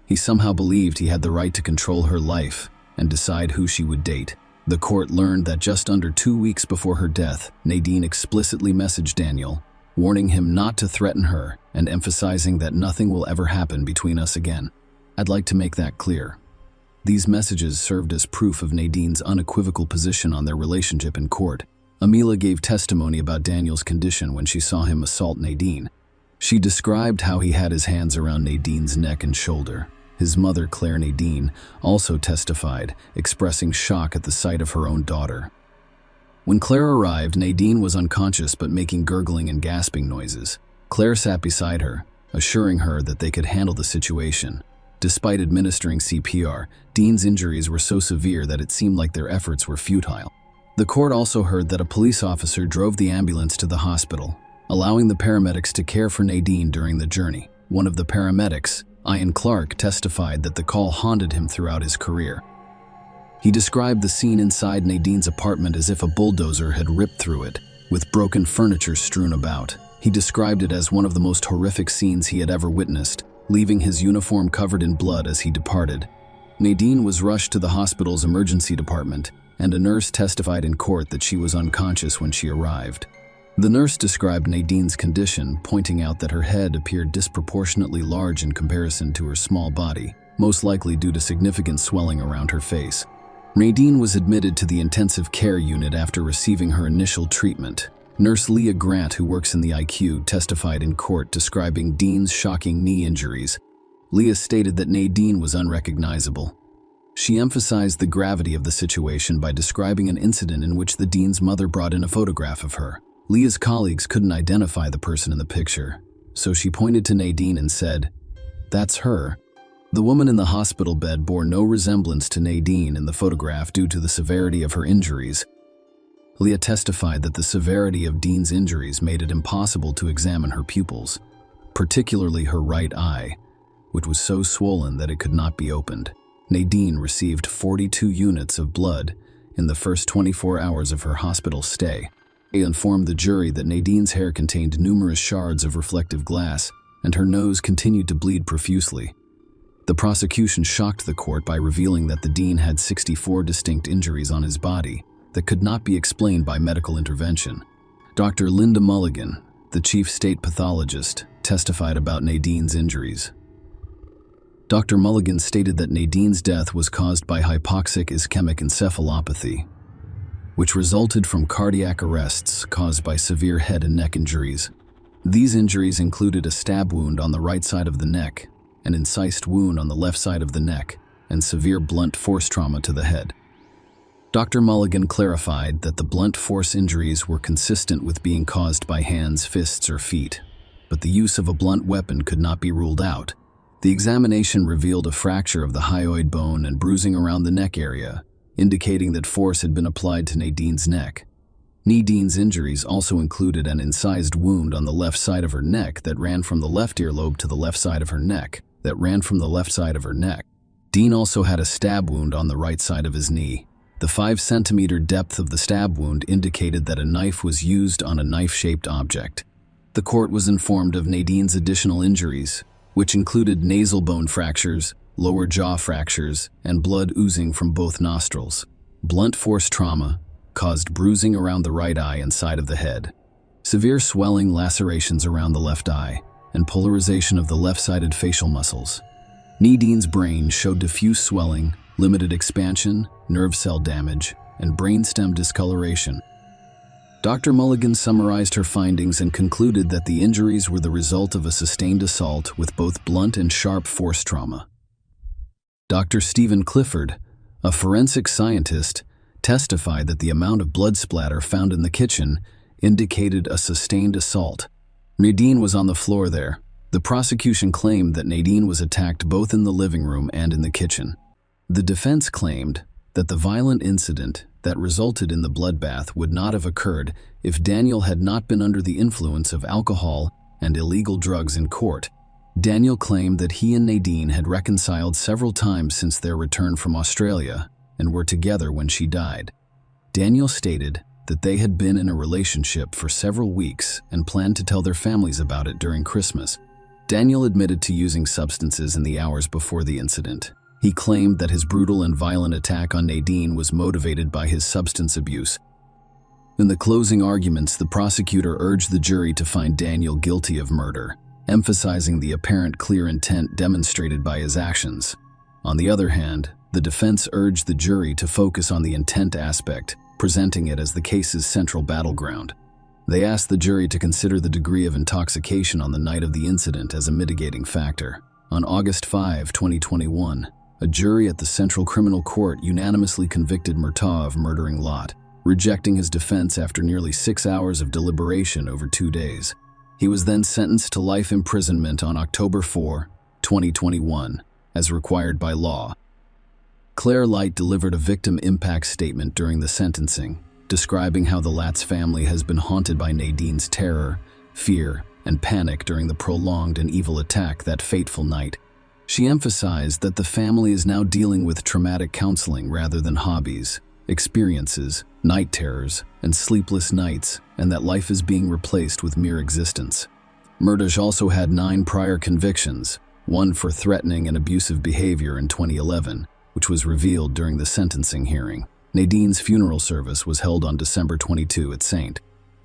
He somehow believed he had the right to control her life and decide who she would date. The court learned that just under 2 weeks before her death, Nadine explicitly messaged Daniel, warning him not to threaten her and emphasizing that nothing will ever happen between us again. I'd like to make that clear. These messages served as proof of Nadine's unequivocal position on their relationship in court. Amila gave testimony about Daniel's condition when she saw him assault Nadine. She described how he had his hands around Nadine's neck and shoulder. His mother, Claire Nadine, also testified, expressing shock at the sight of her own daughter. When Claire arrived, Nadine was unconscious but making gurgling and gasping noises. Claire sat beside her, assuring her that they could handle the situation. Despite administering CPR, Dean's injuries were so severe that it seemed like their efforts were futile. The court also heard that a police officer drove the ambulance to the hospital, allowing the paramedics to care for Nadine during the journey. One of the paramedics, Ian Clark, testified that the call haunted him throughout his career. He described the scene inside Nadine's apartment as if a bulldozer had ripped through it, with broken furniture strewn about. He described it as one of the most horrific scenes he had ever witnessed, leaving his uniform covered in blood as he departed. Nadine was rushed to the hospital's emergency department, and a nurse testified in court that she was unconscious when she arrived. The nurse described Nadine's condition, pointing out that her head appeared disproportionately large in comparison to her small body, most likely due to significant swelling around her face. Nadine was admitted to the intensive care unit after receiving her initial treatment. Nurse Leah Grant, who works in the IQ, testified in court describing Dean's shocking knee injuries. Leah stated that Nadine was unrecognizable. She emphasized the gravity of the situation by describing an incident in which the Dean's mother brought in a photograph of her. Leah's colleagues couldn't identify the person in the picture, so she pointed to Nadine and said, "That's her." The woman in the hospital bed bore no resemblance to Nadine in the photograph due to the severity of her injuries. Leah testified that the severity of Dean's injuries made it impossible to examine her pupils, particularly her right eye, which was so swollen that it could not be opened. Nadine received 42 units of blood in the first 24 hours of her hospital stay. They informed the jury that Nadine's hair contained numerous shards of reflective glass, and her nose continued to bleed profusely. The prosecution shocked the court by revealing that the Dean had 64 distinct injuries on his body that could not be explained by medical intervention. Dr. Linda Mulligan, the chief state pathologist, testified about Nadine's injuries. Dr. Mulligan stated that Nadine's death was caused by hypoxic ischemic encephalopathy, which resulted from cardiac arrests caused by severe head and neck injuries. These injuries included a stab wound on the right side of the neck, an incised wound on the left side of the neck, and severe blunt force trauma to the head. Dr. Mulligan clarified that the blunt force injuries were consistent with being caused by hands, fists, or feet, but the use of a blunt weapon could not be ruled out. The examination revealed a fracture of the hyoid bone and bruising around the neck area, indicating that force had been applied to Nadine's neck. Nadine's injuries also included an incised wound on the left side of her neck that ran from the left earlobe to the left side of her neck, Dean also had a stab wound on the right side of his knee. The 5-centimeter depth of the stab wound indicated that a knife was used on a knife-shaped object. The court was informed of Nadine's additional injuries, which included nasal bone fractures, lower jaw fractures, and blood oozing from both nostrils. Blunt force trauma caused bruising around the right eye and side of the head, severe swelling, lacerations around the left eye, and polarization of the left-sided facial muscles. Nadine's brain showed diffuse swelling, limited expansion, nerve cell damage, and brainstem discoloration. Dr. Mulligan summarized her findings and concluded that the injuries were the result of a sustained assault with both blunt and sharp force trauma. Dr. Stephen Clifford, a forensic scientist, testified that the amount of blood splatter found in the kitchen indicated a sustained assault. Nadine was on the floor there. The prosecution claimed that Nadine was attacked both in the living room and in the kitchen. The defense claimed that the violent incident that resulted in the bloodbath would not have occurred if Daniel had not been under the influence of alcohol and illegal drugs in court. Daniel claimed that he and Nadine had reconciled several times since their return from Australia and were together when she died. Daniel stated that they had been in a relationship for several weeks and planned to tell their families about it during Christmas. Daniel admitted to using substances in the hours before the incident. He claimed that his brutal and violent attack on Nadine was motivated by his substance abuse. In the closing arguments, the prosecutor urged the jury to find Daniel guilty of murder, emphasizing the apparent clear intent demonstrated by his actions. On the other hand, the defense urged the jury to focus on the intent aspect, presenting it as the case's central battleground. They asked the jury to consider the degree of intoxication on the night of the incident as a mitigating factor. On August 5, 2021, a jury at the Central Criminal Court unanimously convicted Murtaugh of murdering Lot, rejecting his defense after nearly 6 hours of deliberation over 2 days. He was then sentenced to life imprisonment on October 4, 2021, as required by law. Claire Light delivered a victim impact statement during the sentencing, describing how the Latz family has been haunted by Nadine's terror, fear, and panic during the prolonged and evil attack that fateful night. She emphasized that the family is now dealing with traumatic counseling rather than hobbies, experiences, night terrors, and sleepless nights, and that life is being replaced with mere existence. Murtaugh also had 9 prior convictions, one for threatening and abusive behavior in 2011, which was revealed during the sentencing hearing. Nadine's funeral service was held on December 22 at St.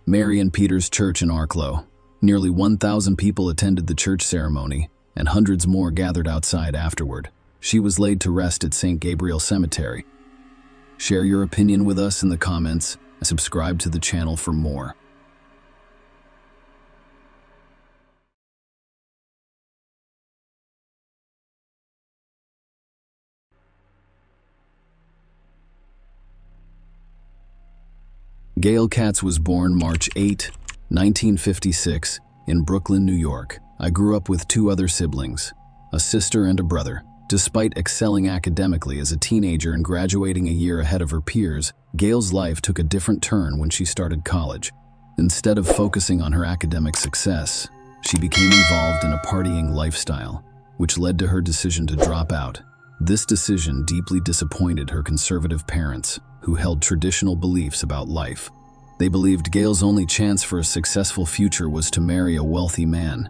Mary and Peter's Church in Arklow. Nearly 1,000 people attended the church ceremony, and hundreds more gathered outside afterward. She was laid to rest at St. Gabriel Cemetery. Share your opinion with us in the comments and subscribe to the channel for more. Gail Katz was born March 8, 1956, in Brooklyn, New York. I grew up with 2 other siblings, a sister and a brother. Despite excelling academically as a teenager and graduating a year ahead of her peers, Gail's life took a different turn when she started college. Instead of focusing on her academic success, she became involved in a partying lifestyle, which led to her decision to drop out. This decision deeply disappointed her conservative parents, who held traditional beliefs about life. They believed Gail's only chance for a successful future was to marry a wealthy man.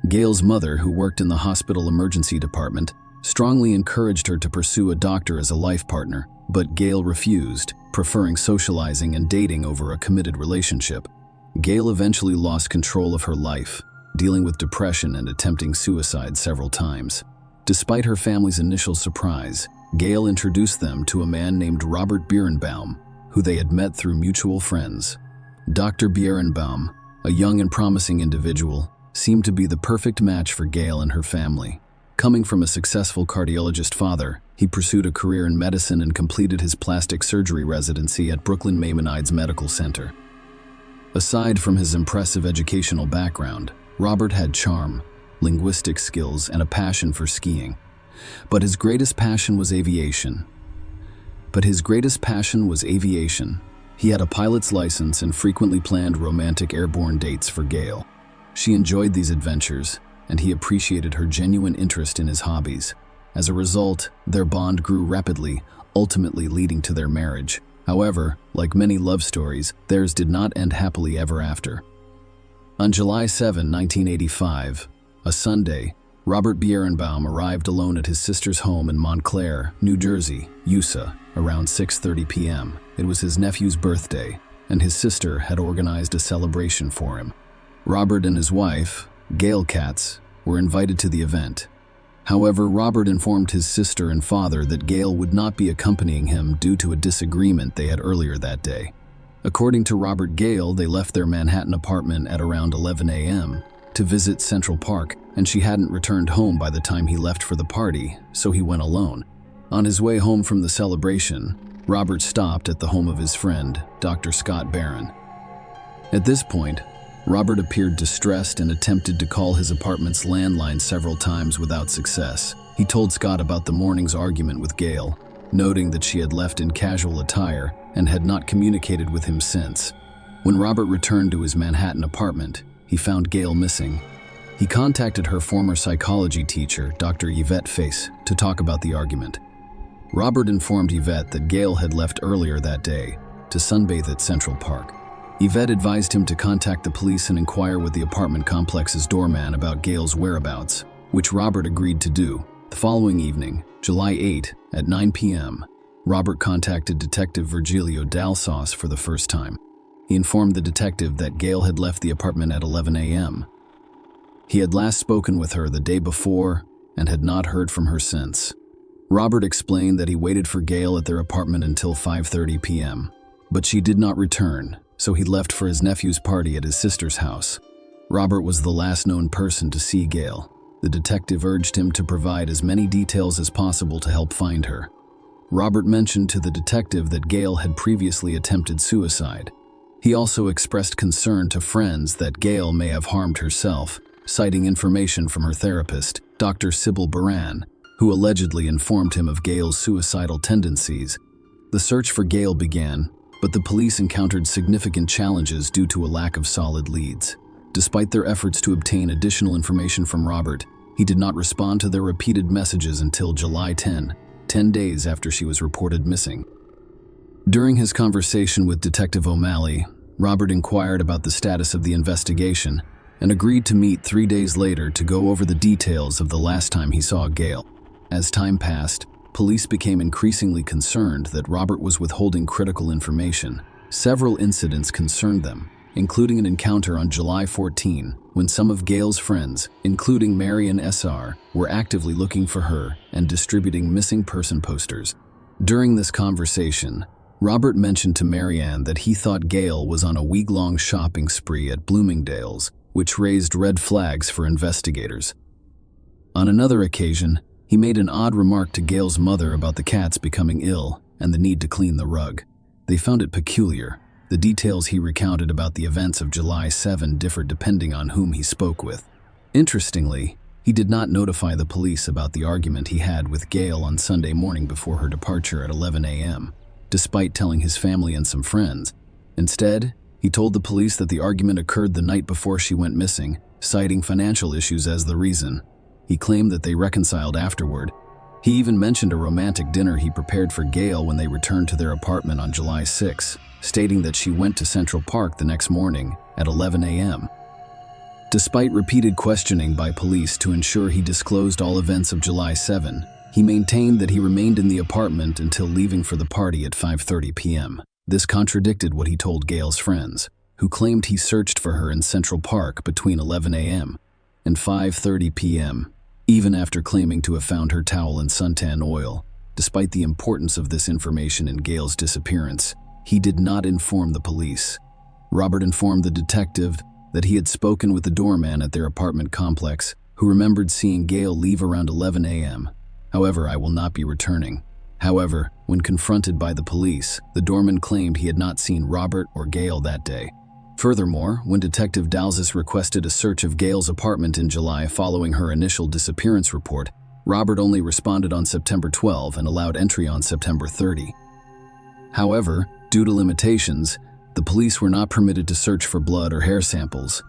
Gail's mother, who worked in the hospital emergency department, strongly encouraged her to pursue a doctor as a life partner, but Gail refused, preferring socializing and dating over a committed relationship. Gail eventually lost control of her life, dealing with depression and attempting suicide several times. Despite her family's initial surprise, Gail introduced them to a man named Robert Birnbaum, who they had met through mutual friends. Dr. Birnbaum, a young and promising individual, seemed to be the perfect match for Gail and her family. Coming from a successful cardiologist father, he pursued a career in medicine and completed his plastic surgery residency at Brooklyn Maimonides Medical Center. Aside from his impressive educational background, Robert had charm, linguistic skills, and a passion for skiing. But his greatest passion was aviation. He had a pilot's license and frequently planned romantic airborne dates for Gail. She enjoyed these adventures, and he appreciated her genuine interest in his hobbies. As a result, their bond grew rapidly, ultimately leading to their marriage. However, like many love stories, theirs did not end happily ever after. On July 7, 1985, a Sunday, Robert Birnbaum arrived alone at his sister's home in Montclair, New Jersey, USA, around 6:30 p.m. It was his nephew's birthday, and his sister had organized a celebration for him. Robert and his wife, Gail Katz, were invited to the event. However, Robert informed his sister and father that Gail would not be accompanying him due to a disagreement they had earlier that day. According to Robert Gail, they left their Manhattan apartment at around 11 a.m. to visit Central Park, and she hadn't returned home by the time he left for the party, so he went alone. On his way home from the celebration, Robert stopped at the home of his friend, Dr. Scott Barron. At this point, Robert appeared distressed and attempted to call his apartment's landline several times without success. He told Scott about the morning's argument with Gail, noting that she had left in casual attire and had not communicated with him since. When Robert returned to his Manhattan apartment, he found Gail missing. He contacted her former psychology teacher, Dr. Yvette Face, to talk about the argument. Robert informed Yvette that Gail had left earlier that day to sunbathe at Central Park. Yvette advised him to contact the police and inquire with the apartment complex's doorman about Gail's whereabouts, which Robert agreed to do. The following evening, July 8, at 9 p.m., Robert contacted Detective Virgilio Dalsauce for the first time. He informed the detective that Gail had left the apartment at 11 a.m. He had last spoken with her the day before and had not heard from her since. Robert explained that he waited for Gail at their apartment until 5:30 p.m. But she did not return, so he left for his nephew's party at his sister's house. Robert was the last known person to see Gail. The detective urged him to provide as many details as possible to help find her. Robert mentioned to the detective that Gail had previously attempted suicide. He also expressed concern to friends that Gail may have harmed herself, citing information from her therapist, Dr. Sybil Baran, who allegedly informed him of Gail's suicidal tendencies. The search for Gail began, but the police encountered significant challenges due to a lack of solid leads. Despite their efforts to obtain additional information from Robert, he did not respond to their repeated messages until July 10 days after she was reported missing. During his conversation with Detective O'Malley, Robert inquired about the status of the investigation and agreed to meet 3 days later to go over the details of the last time he saw Gail. As time passed, police became increasingly concerned that Robert was withholding critical information. Several incidents concerned them, including an encounter on July 14 when some of Gail's friends, including Marian S.R., were actively looking for her and distributing missing person posters. During this conversation, Robert mentioned to Marianne that he thought Gail was on a week-long shopping spree at Bloomingdale's, which raised red flags for investigators. On another occasion, he made an odd remark to Gail's mother about the cats becoming ill and the need to clean the rug. They found it peculiar. The details he recounted about the events of July 7 differed depending on whom he spoke with. Interestingly, he did not notify the police about the argument he had with Gail on Sunday morning before her departure at 11 a.m., despite telling his family and some friends. Instead, he told the police that the argument occurred the night before she went missing, citing financial issues as the reason. He claimed that they reconciled afterward. He even mentioned a romantic dinner he prepared for Gail when they returned to their apartment on July 6, stating that she went to Central Park the next morning at 11 a.m. Despite repeated questioning by police to ensure he disclosed all events of July 7, he maintained that he remained in the apartment until leaving for the party at 5:30 p.m. This contradicted what he told Gail's friends, who claimed he searched for her in Central Park between 11 a.m. and 5:30 p.m., even after claiming to have found her towel and suntan oil. Despite the importance of this information in Gail's disappearance, he did not inform the police. Robert informed the detective that he had spoken with the doorman at their apartment complex, who remembered seeing Gail leave around 11 a.m. However, I will not be returning. However, when confronted by the police, the doorman claimed he had not seen Robert or Gail that day. Furthermore, when Detective Dalzis requested a search of Gail's apartment in July following her initial disappearance report, Robert only responded on September 12 and allowed entry on September 30. However, due to limitations, the police were not permitted to search for blood or hair samples.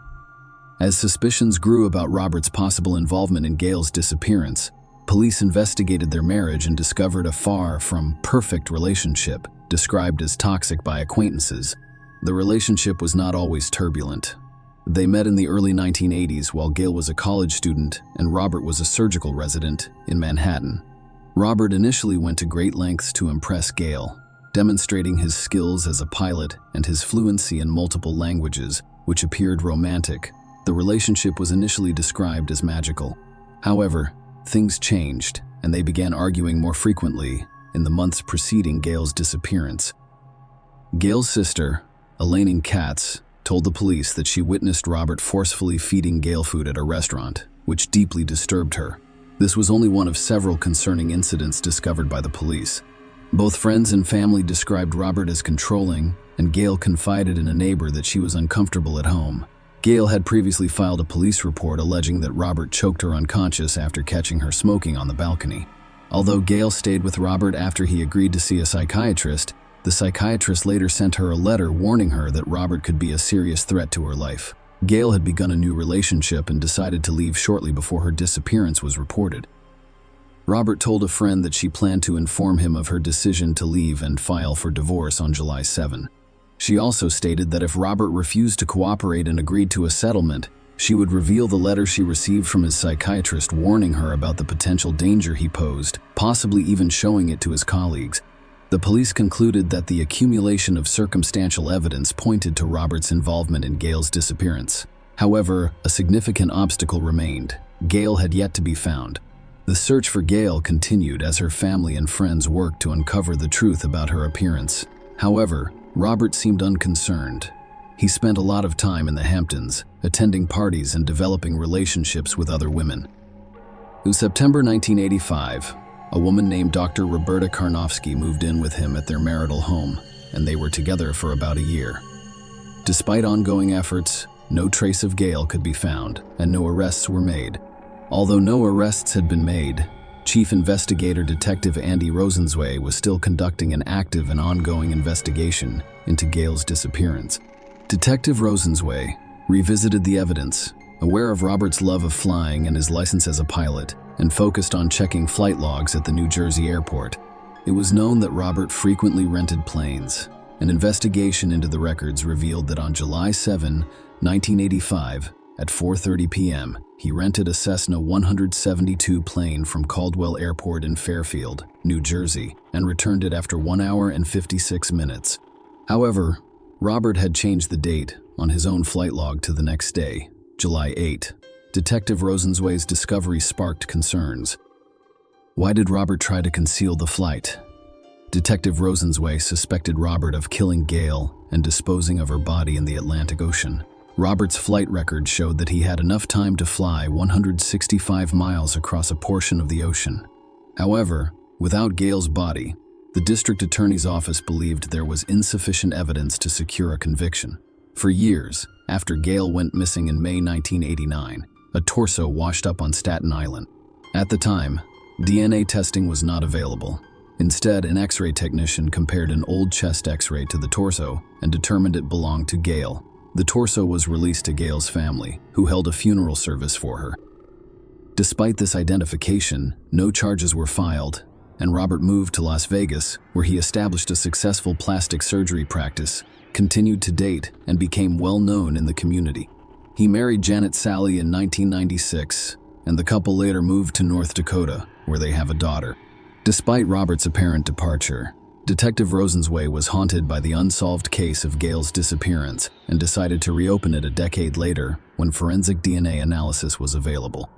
As suspicions grew about Robert's possible involvement in Gail's disappearance, police investigated their marriage and discovered a far from perfect relationship, described as toxic by acquaintances. The relationship was not always turbulent. They met in the early 1980s while Gail was a college student and Robert was a surgical resident in Manhattan. Robert initially went to great lengths to impress Gail, demonstrating his skills as a pilot and his fluency in multiple languages, which appeared romantic. The relationship was initially described as magical. However, things changed, and they began arguing more frequently in the months preceding Gail's disappearance. Gail's sister, Elaine Katz, told the police that she witnessed Robert forcefully feeding Gail food at a restaurant, which deeply disturbed her. This was only one of several concerning incidents discovered by the police. Both friends and family described Robert as controlling, and Gail confided in a neighbor that she was uncomfortable at home. Gail had previously filed a police report alleging that Robert choked her unconscious after catching her smoking on the balcony. Although Gail stayed with Robert after he agreed to see a psychiatrist, the psychiatrist later sent her a letter warning her that Robert could be a serious threat to her life. Gail had begun a new relationship and decided to leave shortly before her disappearance was reported. Robert told a friend that she planned to inform him of her decision to leave and file for divorce on July 7. She also stated that if Robert refused to cooperate and agreed to a settlement, she would reveal the letter she received from his psychiatrist warning her about the potential danger he posed, possibly even showing it to his colleagues. The police concluded that the accumulation of circumstantial evidence pointed to Robert's involvement in Gail's disappearance. However, a significant obstacle remained. Gail had yet to be found. The search for Gail continued as her family and friends worked to uncover the truth about her appearance. However, Robert seemed unconcerned. He spent a lot of time in the Hamptons, attending parties and developing relationships with other women. In September 1985, a woman named Dr. Roberta Karnofsky moved in with him at their marital home, and they were together for about a year. Despite ongoing efforts, no trace of Gail could be found, and no arrests were made. Although no arrests had been made, Chief Investigator Detective Andy Rosenzweig was still conducting an active and ongoing investigation into Gail's disappearance. Detective Rosenzweig revisited the evidence, aware of Robert's love of flying and his license as a pilot, and focused on checking flight logs at the New Jersey airport. It was known that Robert frequently rented planes. An investigation into the records revealed that on July 7, 1985, at 4:30 p.m., he rented a Cessna 172 plane from Caldwell Airport in Fairfield, New Jersey, and returned it after 1 hour and 56 minutes. However, Robert had changed the date on his own flight log to the next day, July 8. Detective Rosenzweig's discovery sparked concerns. Why did Robert try to conceal the flight? Detective Rosenzweig suspected Robert of killing Gail and disposing of her body in the Atlantic Ocean. Robert's flight record showed that he had enough time to fly 165 miles across a portion of the ocean. However, without Gail's body, the district attorney's office believed there was insufficient evidence to secure a conviction. For years, after Gail went missing in May 1989, a torso washed up on Staten Island. At the time, DNA testing was not available. Instead, an X-ray technician compared an old chest X-ray to the torso and determined it belonged to Gail. The torso was released to Gail's family, who held a funeral service for her. Despite this identification, no charges were filed, and Robert moved to Las Vegas, where he established a successful plastic surgery practice, continued to date, and became well known in the community. He married Janet Sally in 1996, and the couple later moved to North Dakota, where they have a daughter. Despite Robert's apparent departure, Detective Rosenzweig was haunted by the unsolved case of Gail's disappearance and decided to reopen it a decade later when forensic DNA analysis was available.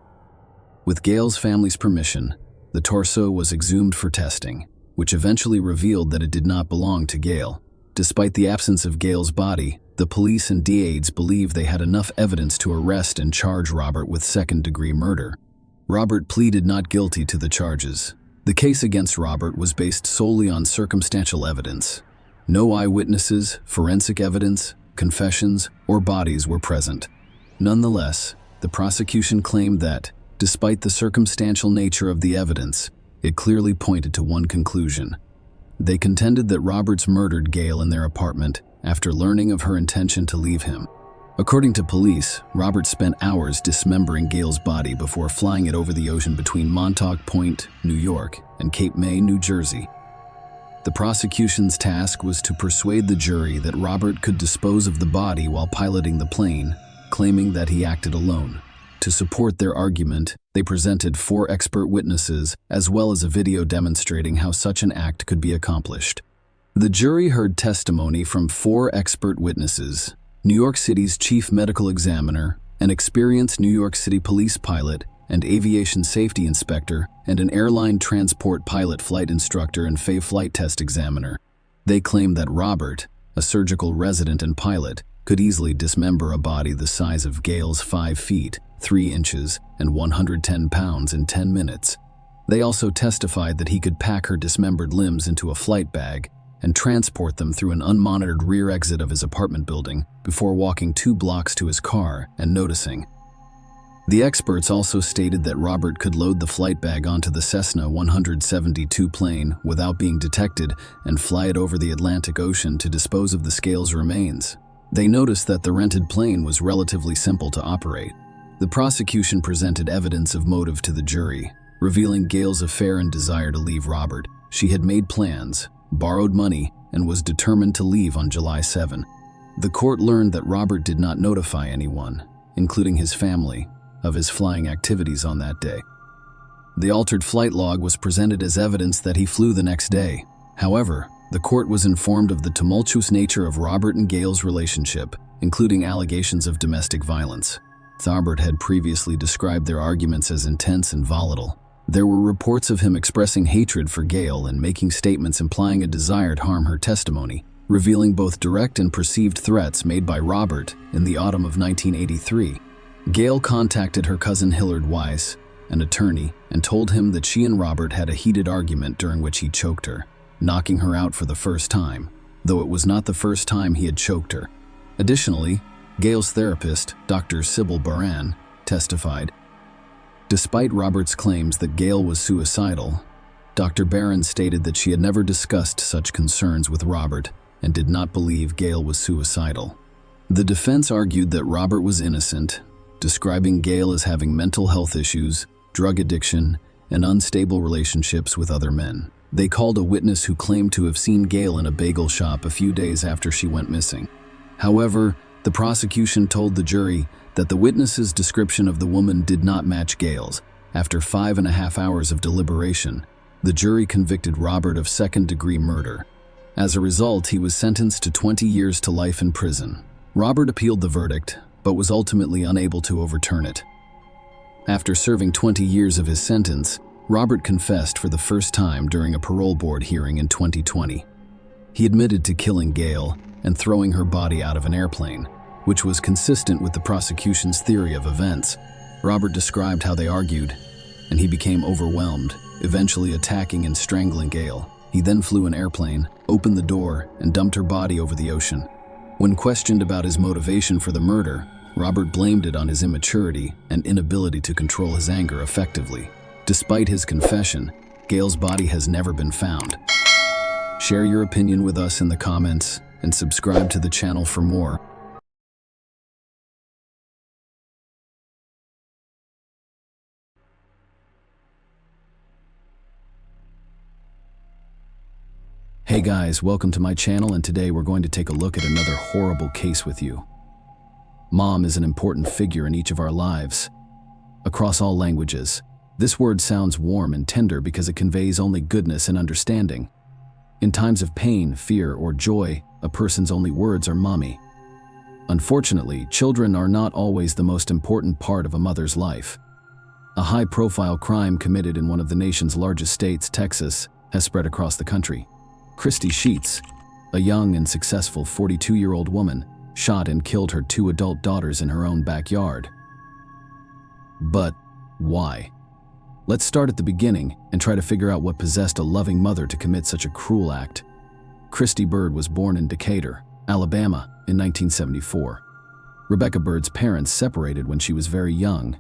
With Gail's family's permission, the torso was exhumed for testing, which eventually revealed that it did not belong to Gail. Despite the absence of Gail's body, the police and DAs believed they had enough evidence to arrest and charge Robert with second-degree murder. Robert pleaded not guilty to the charges. The case against Robert was based solely on circumstantial evidence. No eyewitnesses, forensic evidence, confessions, or bodies were present. Nonetheless, the prosecution claimed that, despite the circumstantial nature of the evidence, it clearly pointed to one conclusion. They contended that Roberts murdered Gail in their apartment after learning of her intention to leave him. According to police, Robert spent hours dismembering Gail's body before flying it over the ocean between Montauk Point, New York, and Cape May, New Jersey. The prosecution's task was to persuade the jury that Robert could dispose of the body while piloting the plane, claiming that he acted alone. To support their argument, they presented 4 expert witnesses as well as a video demonstrating how such an act could be accomplished. The jury heard testimony from 4 expert witnesses: New York City's chief medical examiner, an experienced New York City police pilot and aviation safety inspector, and an airline transport pilot flight instructor and flight test examiner. They claimed that Robert, a surgical resident and pilot, could easily dismember a body the size of Gail's 5 feet, 3 inches, and 110 pounds in 10 minutes. They also testified that he could pack her dismembered limbs into a flight bag and transport them through an unmonitored rear exit of his apartment building before walking 2 blocks to his car and noticing. The experts also stated that Robert could load the flight bag onto the Cessna 172 plane without being detected and fly it over the Atlantic Ocean to dispose of the scale's remains. They noticed that the rented plane was relatively simple to operate. The prosecution presented evidence of motive to the jury, revealing Gail's affair and desire to leave Robert. She had made plans, borrowed money, and was determined to leave on July 7. The court learned that Robert did not notify anyone, including his family, of his flying activities on that day. The altered flight log was presented as evidence that he flew the next day. However, the court was informed of the tumultuous nature of Robert and Gail's relationship, including allegations of domestic violence. Robert had previously described their arguments as intense and volatile. There were reports of him expressing hatred for Gail and making statements implying a desire to harm her testimony. revealing both direct and perceived threats made by Robert in the autumn of 1983. Gail contacted her cousin Hillard Weiss, an attorney, and told him that she and Robert had a heated argument during which he choked her, knocking her out for the first time, though it was not the first time he had choked her. Additionally, Gail's therapist, Dr. Sybil Baran, testified. Despite Robert's claims that Gail was suicidal, Dr. Baran stated that she had never discussed such concerns with Robert and did not believe Gail was suicidal. The defense argued that Robert was innocent, describing Gail as having mental health issues, drug addiction, and unstable relationships with other men. They called a witness who claimed to have seen Gail in a bagel shop a few days after she went missing. However, the prosecution told the jury that the witness's description of the woman did not match Gail's. After 5.5 hours of deliberation, the jury convicted Robert of second-degree murder. As a result, he was sentenced to 20 years to life in prison. Robert appealed the verdict, but was ultimately unable to overturn it. After serving 20 years of his sentence, Robert confessed for the first time during a parole board hearing in 2020. He admitted to killing Gail and throwing her body out of an airplane, which was consistent with the prosecution's theory of events. Robert described how they argued, and he became overwhelmed, eventually attacking and strangling Gail. He then flew an airplane, opened the door, and dumped her body over the ocean. When questioned about his motivation for the murder, Robert blamed it on his immaturity and inability to control his anger effectively. Despite his confession, Gail's body has never been found. Share your opinion with us in the comments and subscribe to the channel for more. Hey guys, welcome to my channel, and today we're going to take a look at another horrible case with you. Mom is an important figure in each of our lives. Across all languages, this word sounds warm and tender because it conveys only goodness and understanding. In times of pain, fear, or joy, a person's only words are mommy. Unfortunately, children are not always the most important part of a mother's life. A high-profile crime committed in one of the nation's largest states, Texas, has spread across the country. Christy Sheets, a young and successful 42-year-old woman, shot and killed her 2 adult daughters in her own backyard. But why? Let's start at the beginning and try to figure out what possessed a loving mother to commit such a cruel act. Christy Bird was born in Decatur, Alabama, in 1974. Rebecca Bird's parents separated when she was very young,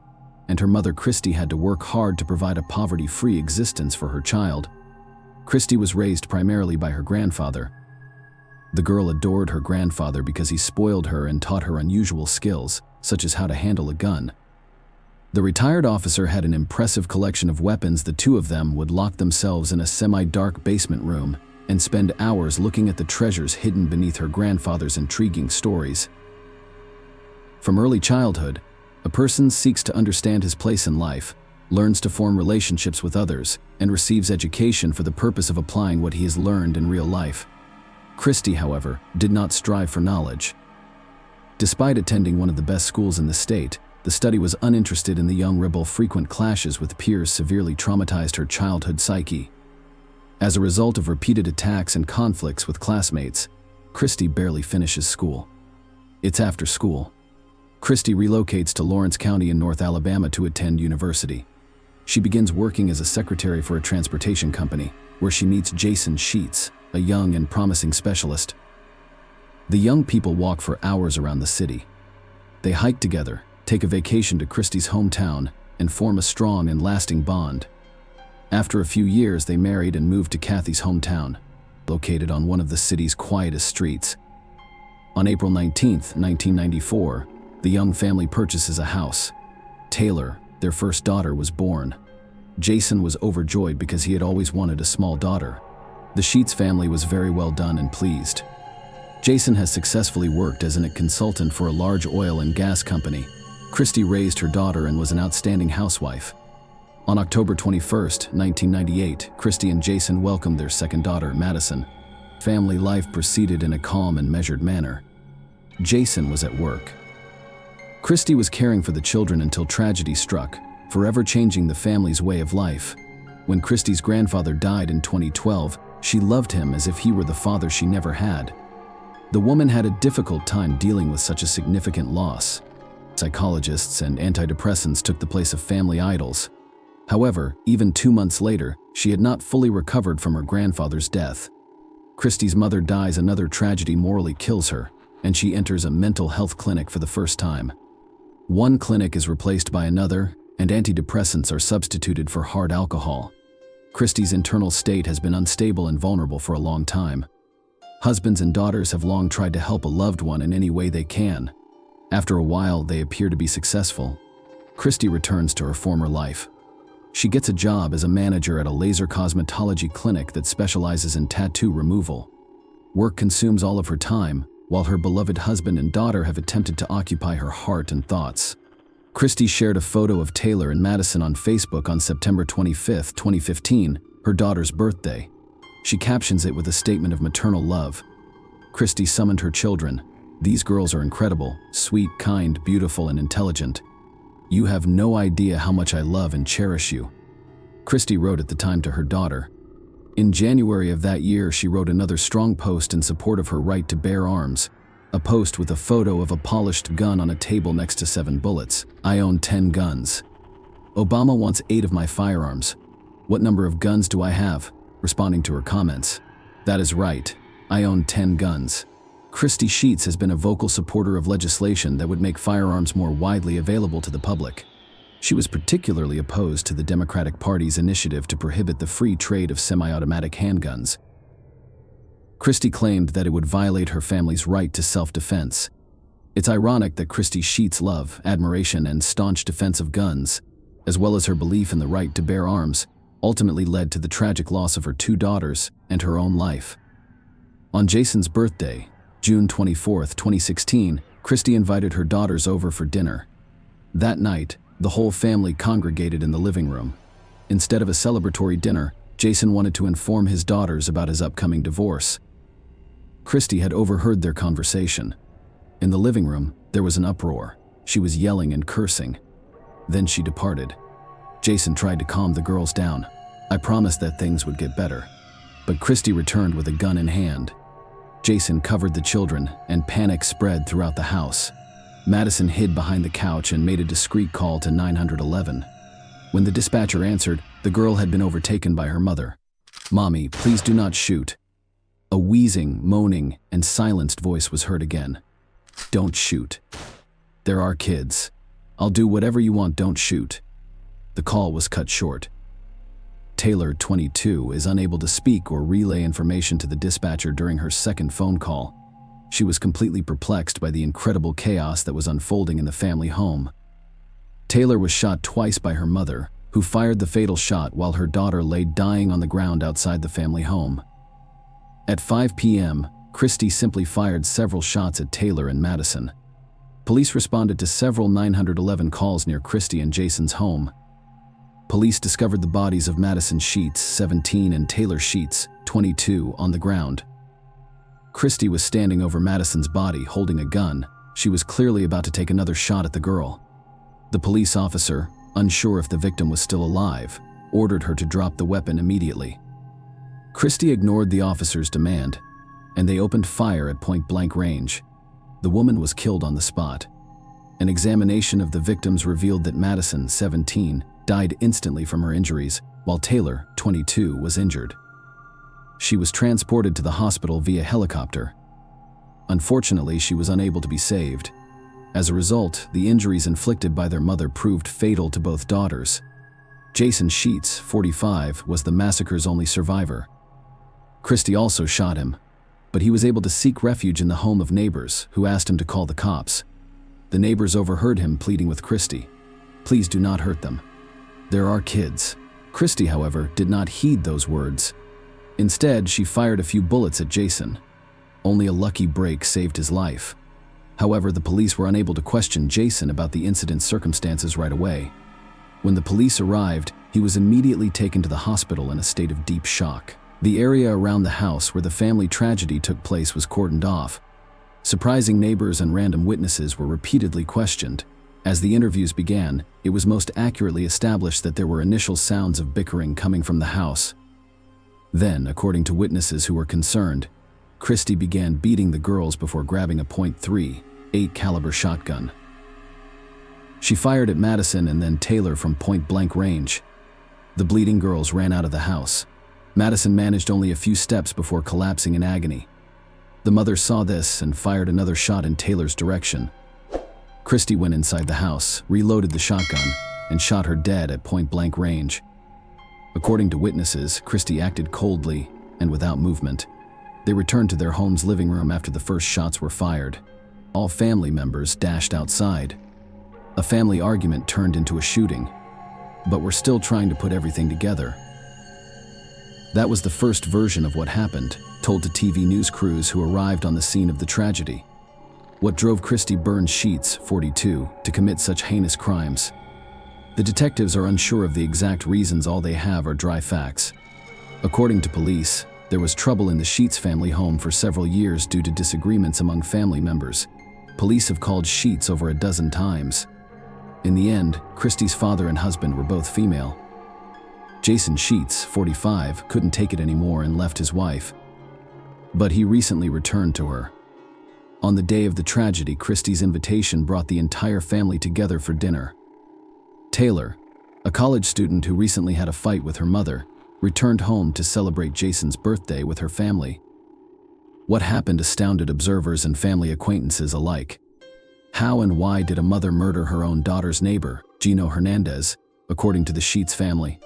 and her mother Christy had to work hard to provide a poverty-free existence for her child. Christy was raised primarily by her grandfather. The girl adored her grandfather because he spoiled her and taught her unusual skills, such as how to handle a gun. The retired officer had an impressive collection of weapons. The two of them would lock themselves in a semi-dark basement room and spend hours looking at the treasures hidden beneath her grandfather's intriguing stories. From early childhood, a person seeks to understand his place in life, learns to form relationships with others, and receives education for the purpose of applying what he has learned in real life. Christy, however, did not strive for knowledge. Despite attending one of the best schools in the state, the study was uninterested in the young rebel. Frequent clashes with peers severely traumatized her childhood psyche. As a result of repeated attacks and conflicts with classmates, Christy barely finishes school. It's after school. Christy relocates to Lawrence County in North Alabama to attend university. She begins working as a secretary for a transportation company, where she meets Jason Sheets, a young and promising specialist. The young people walk for hours around the city. They hike together, take a vacation to Christy's hometown, and form a strong and lasting bond. After a few years, they married and moved to Kathy's hometown, located on one of the city's quietest streets. On April 19, 1994, the young family purchases a house. Taylor, their first daughter, was born. Jason was overjoyed because he had always wanted a small daughter. The Sheets family was very well done and pleased. Jason has successfully worked as a consultant for a large oil and gas company. Christy raised her daughter and was an outstanding housewife. On October 21, 1998, Christy and Jason welcomed their second daughter, Madison. Family life proceeded in a calm and measured manner. Jason was at work. Christy was caring for the children until tragedy struck, forever changing the family's way of life. When Christy's grandfather died in 2012, she loved him as if he were the father she never had. The woman had a difficult time dealing with such a significant loss. Psychologists and antidepressants took the place of family idols. However, even 2 months later, she had not fully recovered from her grandfather's death. Christy's mother dies. Another tragedy morally kills her, and she enters a mental health clinic for the first time. One clinic is replaced by another, and antidepressants are substituted for hard alcohol. Christy's internal state has been unstable and vulnerable for a long time. Husbands and daughters have long tried to help a loved one in any way they can. After a while, they appear to be successful. Christy returns to her former life. She gets a job as a manager at a laser cosmetology clinic that specializes in tattoo removal. Work consumes all of her time, while her beloved husband and daughter have attempted to occupy her heart and thoughts. Christy shared a photo of Taylor and Madison on Facebook on September 25, 2015, her daughter's birthday. She captions it with a statement of maternal love. Christy summoned her children. These girls are incredible, sweet, kind, beautiful, and intelligent. You have no idea how much I love and cherish you. Christy wrote at the time to her daughter. In January of that year, she wrote another strong post in support of her right to bear arms. A post with a photo of a polished gun on a table next to 7 bullets. I own 10 guns. Obama wants 8 of my firearms. What number of guns do I have? Responding to her comments. That is right. I own 10 guns. Christy Sheets has been a vocal supporter of legislation that would make firearms more widely available to the public. She was particularly opposed to the Democratic Party's initiative to prohibit the free trade of semi-automatic handguns. Christy claimed that it would violate her family's right to self-defense. It's ironic that Christy Sheets' love, admiration, and staunch defense of guns, as well as her belief in the right to bear arms, ultimately led to the tragic loss of her 2 daughters and her own life. On Jason's birthday, June 24, 2016, Christy invited her daughters over for dinner. That night, the whole family congregated in the living room. Instead of a celebratory dinner, Jason wanted to inform his daughters about his upcoming divorce. Christy had overheard their conversation. In the living room, there was an uproar. She was yelling and cursing. Then she departed. Jason tried to calm the girls down. I promised that things would get better. But Christy returned with a gun in hand. Jason covered the children, and panic spread throughout the house. Madison hid behind the couch and made a discreet call to 911. When the dispatcher answered, the girl had been overtaken by her mother. "Mommy, please do not shoot." A wheezing, moaning, and silenced voice was heard again. "Don't shoot. There are kids. I'll do whatever you want, don't shoot." The call was cut short. Taylor, 22, is unable to speak or relay information to the dispatcher during her second phone call. She was completely perplexed by the incredible chaos that was unfolding in the family home. Taylor was shot twice by her mother, who fired the fatal shot while her daughter lay dying on the ground outside the family home. At 5 p.m., Christy simply fired several shots at Taylor and Madison. Police responded to several 911 calls near Christy and Jason's home. Police discovered the bodies of Madison Sheets, 17, and Taylor Sheets, 22, on the ground. Christy was standing over Madison's body, holding a gun. She was clearly about to take another shot at the girl. The police officer, unsure if the victim was still alive, ordered her to drop the weapon immediately. Christy ignored the officer's demand, and they opened fire at point-blank range. The woman was killed on the spot. An examination of the victims revealed that Madison, 17, died instantly from her injuries, while Taylor, 22, was injured. She was transported to the hospital via helicopter. Unfortunately, she was unable to be saved. As a result, the injuries inflicted by their mother proved fatal to both daughters. Jason Sheets, 45, was the massacre's only survivor. Christy also shot him, but he was able to seek refuge in the home of neighbors who asked him to call the cops. The neighbors overheard him pleading with Christy, "Please do not hurt them. There are kids." Christy, however, did not heed those words. Instead, she fired a few bullets at Jason. Only a lucky break saved his life. However, the police were unable to question Jason about the incident's circumstances right away. When the police arrived, he was immediately taken to the hospital in a state of deep shock. The area around the house where the family tragedy took place was cordoned off. Surprising neighbors and random witnesses were repeatedly questioned. As the interviews began, it was most accurately established that there were initial sounds of bickering coming from the house. Then, according to witnesses who were concerned, Christie began beating the girls before grabbing a .38 caliber shotgun. She fired at Madison and then Taylor from point-blank range. The bleeding girls ran out of the house. Madison managed only a few steps before collapsing in agony. The mother saw this and fired another shot in Taylor's direction. Christie went inside the house, reloaded the shotgun, and shot her dead at point-blank range. According to witnesses, Christie acted coldly and without movement. They returned to their home's living room after the first shots were fired. All family members dashed outside. A family argument turned into a shooting, but we're still trying to put everything together. That was the first version of what happened, told to TV news crews who arrived on the scene of the tragedy. What drove Christie Burns Sheets, 42, to commit such heinous crimes? The detectives are unsure of the exact reasons. All they have are dry facts. According to police, there was trouble in the Sheets family home for several years due to disagreements among family members. Police have called Sheets over a dozen times. In the end, Christie's father and husband were both female. Jason Sheets, 45, couldn't take it anymore and left his wife. But he recently returned to her. On the day of the tragedy, Christie's invitation brought the entire family together for dinner. Taylor, a college student who recently had a fight with her mother, returned home to celebrate Jason's birthday with her family. What happened astounded observers and family acquaintances alike. How and why did a mother murder her own daughter's neighbor, Gino Hernandez, according to the Sheets family?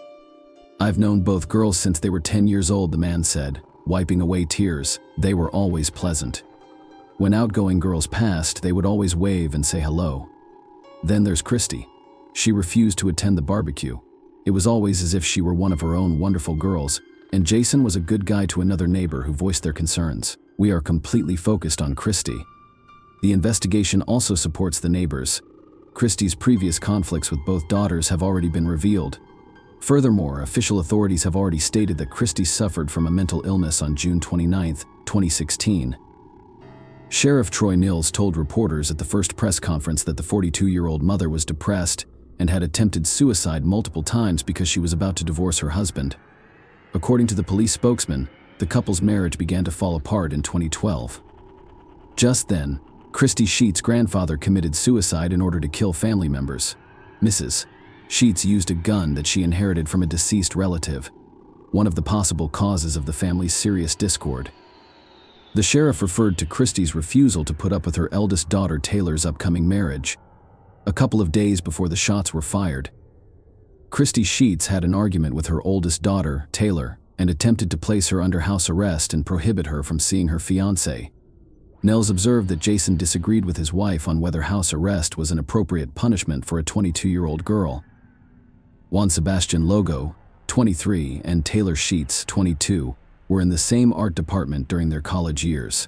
"I've known both girls since they were 10 years old," the man said, wiping away tears. "They were always pleasant. When outgoing girls passed, they would always wave and say hello. Then there's Christie. She refused to attend the barbecue. It was always as if she were one of her own wonderful girls, and Jason was a good guy to another neighbor who voiced their concerns. We are completely focused on Christie." The investigation also supports the neighbors. Christie's previous conflicts with both daughters have already been revealed. Furthermore, official authorities have already stated that Christie suffered from a mental illness on June 29, 2016. Sheriff Troy Nils told reporters at the first press conference that the 42-year-old mother was depressed and had attempted suicide multiple times because she was about to divorce her husband. According to the police spokesman, the couple's marriage began to fall apart in 2012. Just then, Christie Sheets' grandfather committed suicide in order to kill family members. Mrs. Sheets used a gun that she inherited from a deceased relative, one of the possible causes of the family's serious discord. The sheriff referred to Christie's refusal to put up with her eldest daughter Taylor's upcoming marriage. A couple of days before the shots were fired, Christie Sheets had an argument with her oldest daughter, Taylor, and attempted to place her under house arrest and prohibit her from seeing her fiancé. Nels observed that Jason disagreed with his wife on whether house arrest was an appropriate punishment for a 22-year-old girl. Juan Sebastian Logo, 23, and Taylor Sheets, 22, were in the same art department during their college years.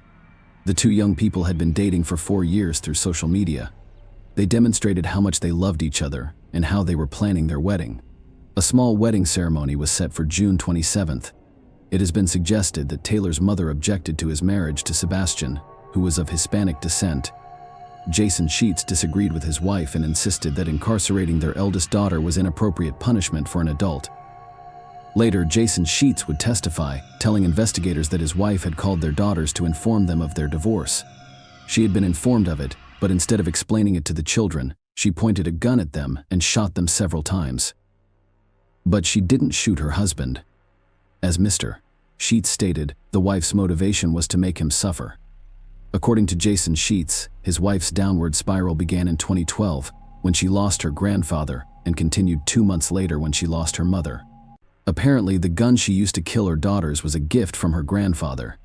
The two young people had been dating for 4 years through social media. They demonstrated how much they loved each other and how they were planning their wedding. A small wedding ceremony was set for June 27th. It has been suggested that Taylor's mother objected to his marriage to Sebastian, who was of Hispanic descent. Jason Sheets disagreed with his wife and insisted that incarcerating their eldest daughter was inappropriate punishment for an adult. Later, Jason Sheets would testify, telling investigators that his wife had called their daughters to inform them of their divorce. She had been informed of it, but instead of explaining it to the children, she pointed a gun at them and shot them several times. But she didn't shoot her husband. As Mr. Sheets stated, the wife's motivation was to make him suffer. According to Jason Sheets, his wife's downward spiral began in 2012, when she lost her grandfather, and continued 2 months later when she lost her mother. Apparently, the gun she used to kill her daughters was a gift from her grandfather.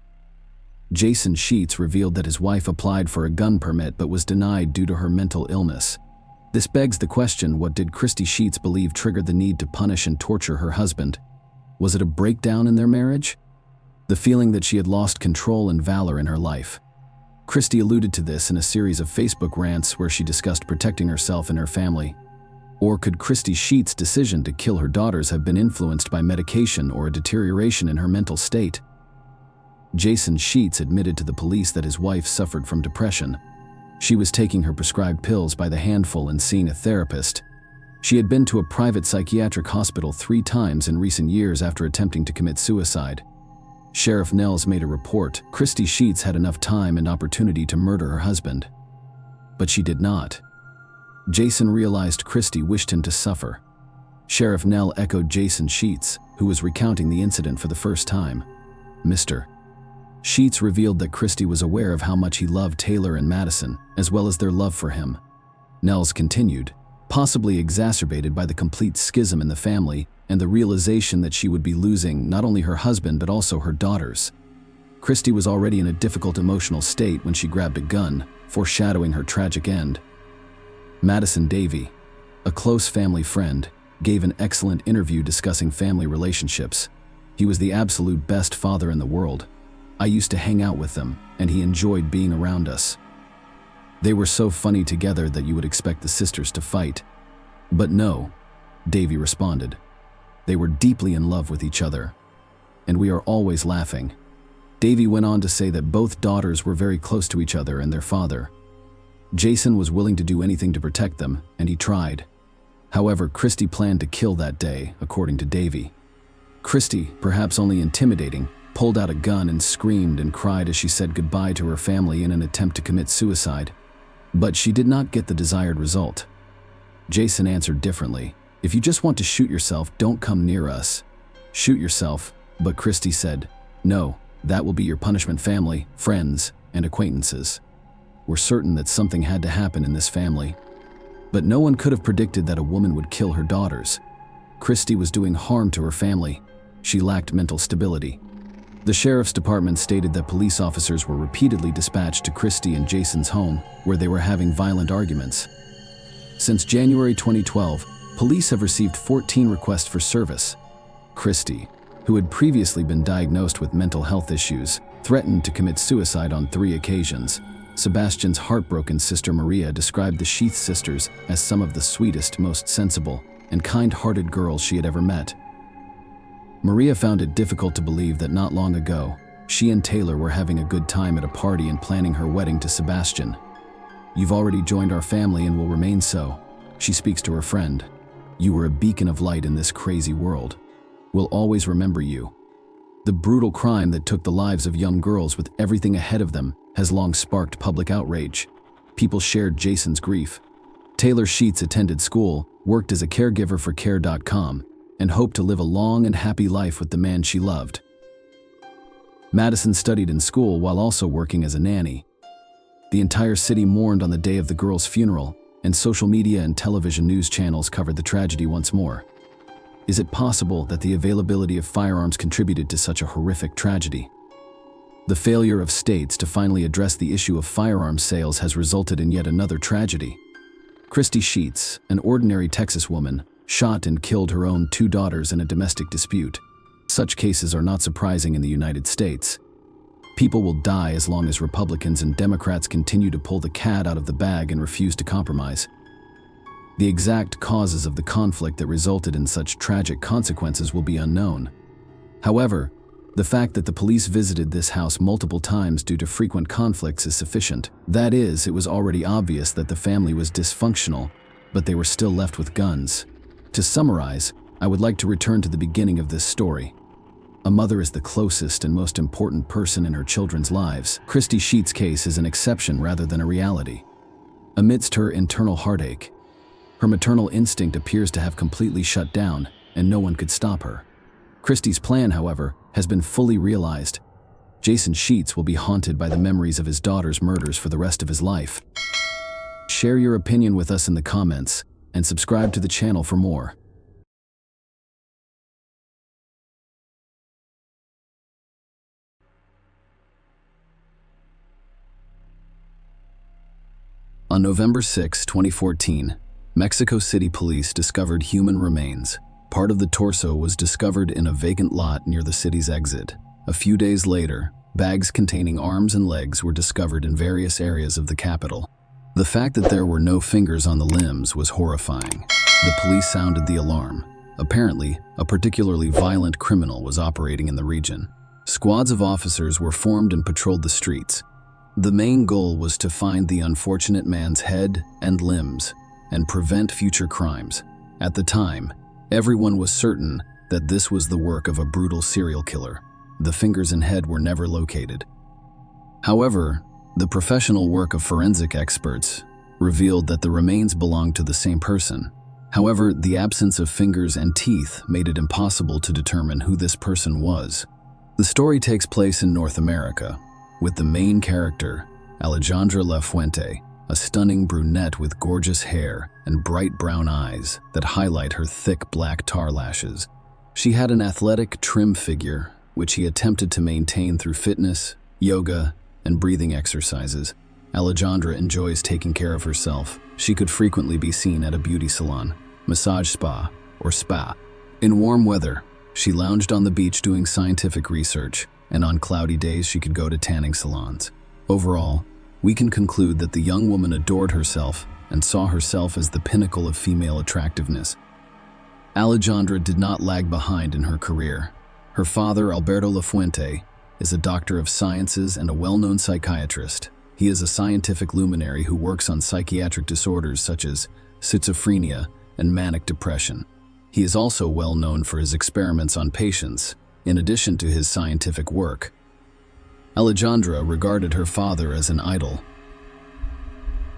Jason Sheets revealed that his wife applied for a gun permit but was denied due to her mental illness. This begs the question, what did Christie Sheets believe triggered the need to punish and torture her husband? Was it a breakdown in their marriage? The feeling that she had lost control and valor in her life. Christie alluded to this in a series of Facebook rants where she discussed protecting herself and her family. Or could Christie Sheets' decision to kill her daughters have been influenced by medication or a deterioration in her mental state? Jason Sheets admitted to the police that his wife suffered from depression. She was taking her prescribed pills by the handful and seeing a therapist. She had been to a private psychiatric hospital 3 times in recent years after attempting to commit suicide. Sheriff Nels made a report. Christy Sheets had enough time and opportunity to murder her husband. But she did not. Jason realized Christy wished him to suffer. Sheriff Nell echoed Jason Sheets, who was recounting the incident for the first time. Mr. Sheets revealed that Christy was aware of how much he loved Taylor and Madison, as well as their love for him. Nels continued, possibly exacerbated by the complete schism in the family and the realization that she would be losing not only her husband but also her daughters. Christy was already in a difficult emotional state when she grabbed a gun, foreshadowing her tragic end. Madison Davey, a close family friend, gave an excellent interview discussing family relationships. He was the absolute best father in the world. I used to hang out with them, and he enjoyed being around us. They were so funny together that you would expect the sisters to fight. But no, Davey responded. They were deeply in love with each other, and we are always laughing. Davey went on to say that both daughters were very close to each other and their father. Jason was willing to do anything to protect them, and he tried. However, Christy planned to kill that day, according to Davey. Christy, perhaps only intimidating, pulled out a gun and screamed and cried as she said goodbye to her family in an attempt to commit suicide. But she did not get the desired result. Jason answered differently. If you just want to shoot yourself, don't come near us. Shoot yourself, but Christy said, no, that will be your punishment. Family, friends, and acquaintances were certain that something had to happen in this family. But no one could have predicted that a woman would kill her daughters. Christy was doing harm to her family. She lacked mental stability. The sheriff's department stated that police officers were repeatedly dispatched to Christy and Jason's home, where they were having violent arguments. Since January 2012, police have received 14 requests for service. Christy, who had previously been diagnosed with mental health issues, threatened to commit suicide on 3 occasions. Sebastian's heartbroken sister Maria described the Sheets sisters as some of the sweetest, most sensible, and kind-hearted girls she had ever met. Maria found it difficult to believe that not long ago, she and Taylor were having a good time at a party and planning her wedding to Sebastian. You've already joined our family and will remain so, she speaks to her friend. You were a beacon of light in this crazy world. We'll always remember you. The brutal crime that took the lives of young girls with everything ahead of them has long sparked public outrage. People shared Jason's grief. Taylor Sheets attended school, worked as a caregiver for Care.com, and hoped to live a long and happy life with the man she loved. Madison studied in school while also working as a nanny. The entire city mourned on the day of the girl's funeral, and social media and television news channels covered the tragedy once more. Is it possible that the availability of firearms contributed to such a horrific tragedy? The failure of states to finally address the issue of firearms sales has resulted in yet another tragedy. Christy Sheets, an ordinary Texas woman, shot and killed her own 2 daughters in a domestic dispute. Such cases are not surprising in the United States. People will die as long as Republicans and Democrats continue to pull the cat out of the bag and refuse to compromise. The exact causes of the conflict that resulted in such tragic consequences will be unknown. However, the fact that the police visited this house multiple times due to frequent conflicts is sufficient. That is, it was already obvious that the family was dysfunctional, but they were still left with guns. To summarize, I would like to return to the beginning of this story. A mother is the closest and most important person in her children's lives. Christy Sheets' case is an exception rather than a reality. Amidst her internal heartache, her maternal instinct appears to have completely shut down, and no one could stop her. Christy's plan, however, has been fully realized. Jason Sheets will be haunted by the memories of his daughter's murders for the rest of his life. Share your opinion with us in the comments, and subscribe to the channel for more. On November 6, 2014, Mexico City police discovered human remains. Part of the torso was discovered in a vacant lot near the city's exit. A few days later, bags containing arms and legs were discovered in various areas of the capital. The fact that there were no fingers on the limbs was horrifying. The police sounded the alarm. Apparently, a particularly violent criminal was operating in the region. Squads of officers were formed and patrolled the streets. The main goal was to find the unfortunate man's head and limbs and prevent future crimes. At the time, everyone was certain that this was the work of a brutal serial killer. the fingers and head were never located. However, the professional work of forensic experts revealed that the remains belonged to the same person. However, the absence of fingers and teeth made it impossible to determine who this person was. The story takes place in North America, with the main character, Alejandra Lafuente, a stunning brunette with gorgeous hair and bright brown eyes that highlight her thick black tar lashes. She had an athletic, trim figure, which he attempted to maintain through fitness, yoga, and breathing exercises. Alejandra enjoys taking care of herself. She could frequently be seen at a beauty salon, massage spa, or spa. In warm weather, she lounged on the beach doing scientific research, and on cloudy days she could go to tanning salons. Overall, we can conclude that the young woman adored herself and saw herself as the pinnacle of female attractiveness. Alejandra did not lag behind in her career. Her father, Alberto Lafuente, is a doctor of sciences and a well-known psychiatrist. He is a scientific luminary who works on psychiatric disorders such as schizophrenia and manic depression. He is also well known for his experiments on patients, in addition to his scientific work. Alejandra regarded her father as an idol.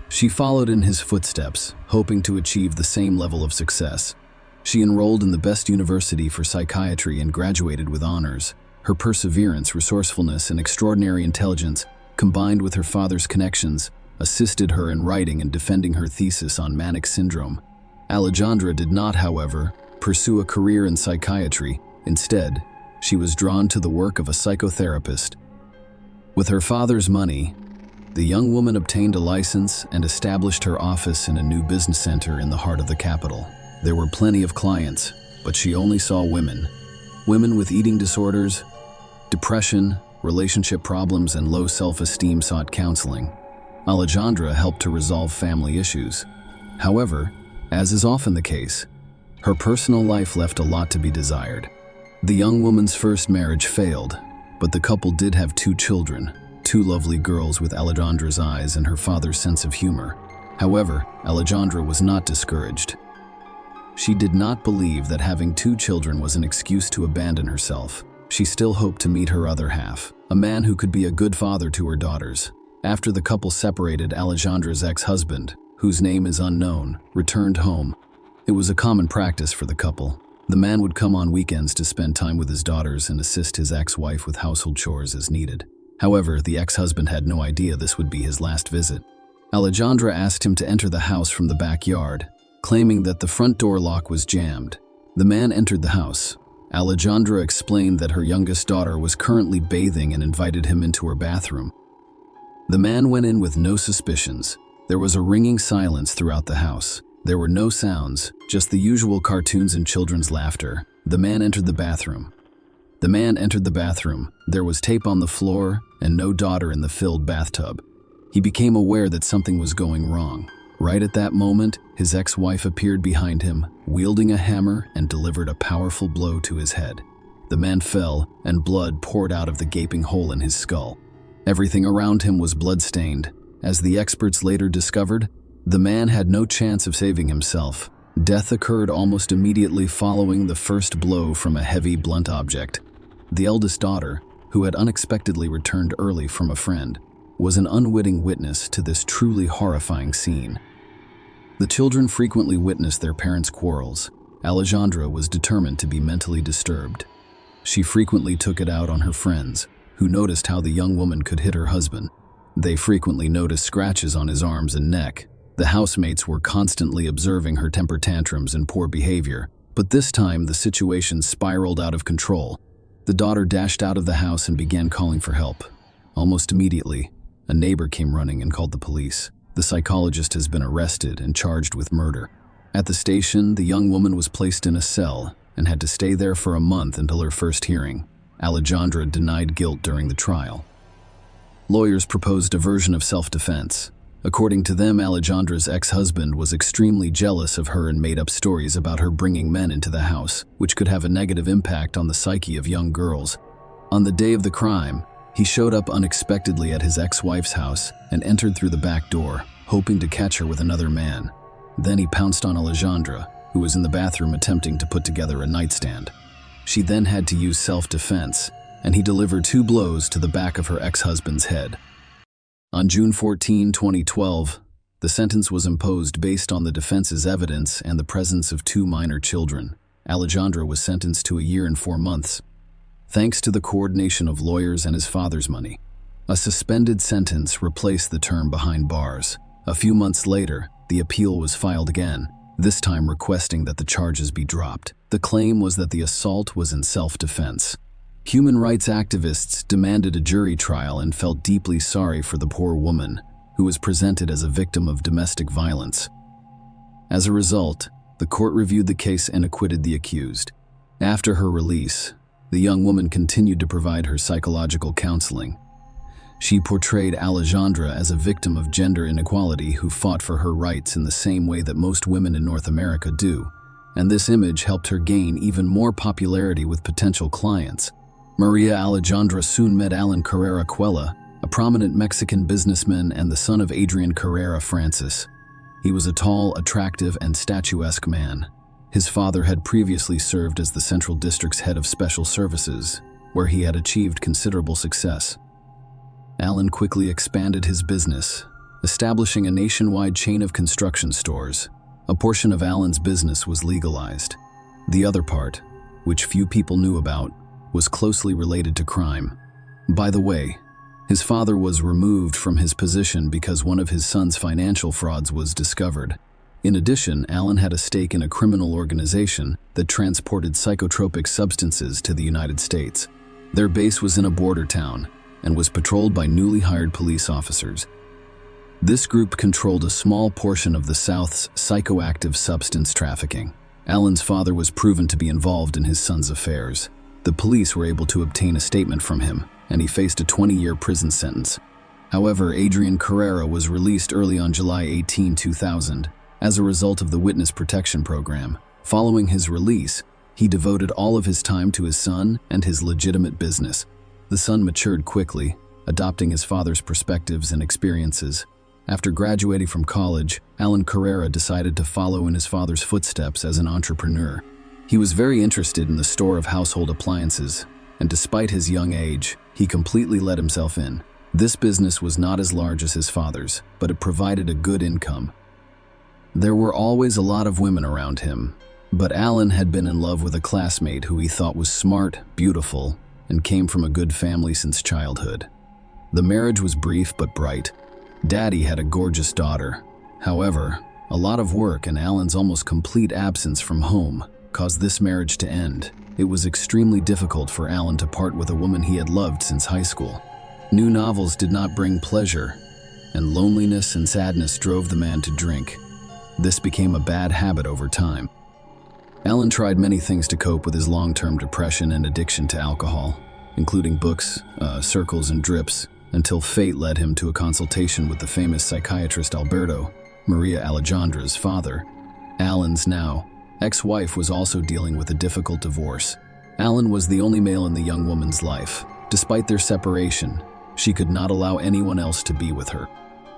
She followed in his footsteps, hoping to achieve the same level of success. She enrolled in the best university for psychiatry and graduated with honors. Her perseverance, resourcefulness, and extraordinary intelligence, combined with her father's connections, assisted her in writing and defending her thesis on manic syndrome. Alejandra did not, however, pursue a career in psychiatry. Instead, she was drawn to the work of a psychotherapist. With her father's money, the young woman obtained a license and established her office in a new business center in the heart of the capital. There were plenty of clients, but she only saw women. Women with eating disorders, depression, relationship problems, and low self-esteem sought counseling. Alejandra helped to resolve family issues. However, as is often the case, her personal life left a lot to be desired. The young woman's first marriage failed, but the couple did have 2 children, 2 lovely girls with Alejandra's eyes and her father's sense of humor. However, Alejandra was not discouraged. She did not believe that having 2 children was an excuse to abandon herself. She still hoped to meet her other half, a man who could be a good father to her daughters. After the couple separated, Alejandra's ex-husband, whose name is unknown, returned home. It was a common practice for the couple. The man would come on weekends to spend time with his daughters and assist his ex-wife with household chores as needed. However, the ex-husband had no idea this would be his last visit. Alejandra asked him to enter the house from the backyard, claiming that the front door lock was jammed. The man entered the house. Alejandra explained that her youngest daughter was currently bathing and invited him into her bathroom. The man went in with no suspicions. There was a ringing silence throughout the house. There were no sounds, just the usual cartoons and children's laughter. The man entered the bathroom. There was tape on the floor and no daughter in the filled bathtub. He became aware that something was going wrong. Right at that moment, his ex-wife appeared behind him, wielding a hammer, and delivered a powerful blow to his head. The man fell, and blood poured out of the gaping hole in his skull. Everything around him was blood-stained. As the experts later discovered, the man had no chance of saving himself. Death occurred almost immediately following the first blow from a heavy, blunt object. The eldest daughter, who had unexpectedly returned early from a friend, was an unwitting witness to this truly horrifying scene. The children frequently witnessed their parents' quarrels. Alejandra was determined to be mentally disturbed. She frequently took it out on her friends, who noticed how the young woman could hit her husband. They frequently noticed scratches on his arms and neck. The housemates were constantly observing her temper tantrums and poor behavior, but this time the situation spiraled out of control. The daughter dashed out of the house and began calling for help. Almost immediately, a neighbor came running and called the police. The psychologist has been arrested and charged with murder. At the station, the young woman was placed in a cell and had to stay there for a month until her first hearing. Alejandra denied guilt during the trial. Lawyers proposed a version of self-defense. According to them, Alejandra's ex-husband was extremely jealous of her and made up stories about her bringing men into the house, which could have a negative impact on the psyche of young girls. On the day of the crime, he showed up unexpectedly at his ex-wife's house and entered through the back door, hoping to catch her with another man. Then he pounced on Alejandra, who was in the bathroom attempting to put together a nightstand. She then had to use self-defense. and he delivered 2 blows to the back of her ex-husband's head. On June 14, 2012, the sentence was imposed based on the defense's evidence and the presence of 2 minor children. Alejandro was sentenced to 1 year and 4 months, thanks to the coordination of lawyers and his father's money. A suspended sentence replaced the term behind bars. A few months later, the appeal was filed again, this time requesting that the charges be dropped. The claim was that the assault was in self-defense. Human rights activists demanded a jury trial and felt deeply sorry for the poor woman, who was presented as a victim of domestic violence. As a result, the court reviewed the case and acquitted the accused. After her release, the young woman continued to provide her psychological counseling. She portrayed Alejandra as a victim of gender inequality who fought for her rights in the same way that most women in North America do, and this image helped her gain even more popularity with potential clients. Maria Alejandra soon met Alan Carrera Cuella, a prominent Mexican businessman and the son of Adrian Carrera Francis. He was a tall, attractive, and statuesque man. His father had previously served as the Central District's head of special services, where he had achieved considerable success. Alan quickly expanded his business, establishing a nationwide chain of construction stores. A portion of Alan's business was legalized. The other part, which few people knew about, was closely related to crime. By the way, his father was removed from his position because one of his son's financial frauds was discovered. In addition, Alan had a stake in a criminal organization that transported psychotropic substances to the United States. Their base was in a border town and was patrolled by newly hired police officers. This group controlled a small portion of the South's psychoactive substance trafficking. Alan's father was proven to be involved in his son's affairs. The police were able to obtain a statement from him, and he faced a 20-year prison sentence. However, Adrian Carrera was released early on July 18, 2000, as a result of the Witness Protection Program. Following his release, he devoted all of his time to his son and his legitimate business. The son matured quickly, adopting his father's perspectives and experiences. After graduating from college, Alan Carrera decided to follow in his father's footsteps as an entrepreneur. He was very interested in the store of household appliances, and despite his young age, he completely let himself in. This business was not as large as his father's, but it provided a good income. There were always a lot of women around him, but Alan had been in love with a classmate who he thought was smart, beautiful, and came from a good family since childhood. The marriage was brief but bright. Daddy had a gorgeous daughter. However, a lot of work and Alan's almost complete absence from home caused this marriage to end. It was extremely difficult for Alan to part with a woman he had loved since high school. New novels did not bring pleasure, and loneliness and sadness drove the man to drink. This became a bad habit over time. Alan tried many things to cope with his long-term depression and addiction to alcohol, including books, circles, and drips, until fate led him to a consultation with the famous psychiatrist Alberto, Maria Alejandra's father. Alan's now ex-wife was also dealing with a difficult divorce. Alan was the only male in the young woman's life. Despite their separation, she could not allow anyone else to be with her.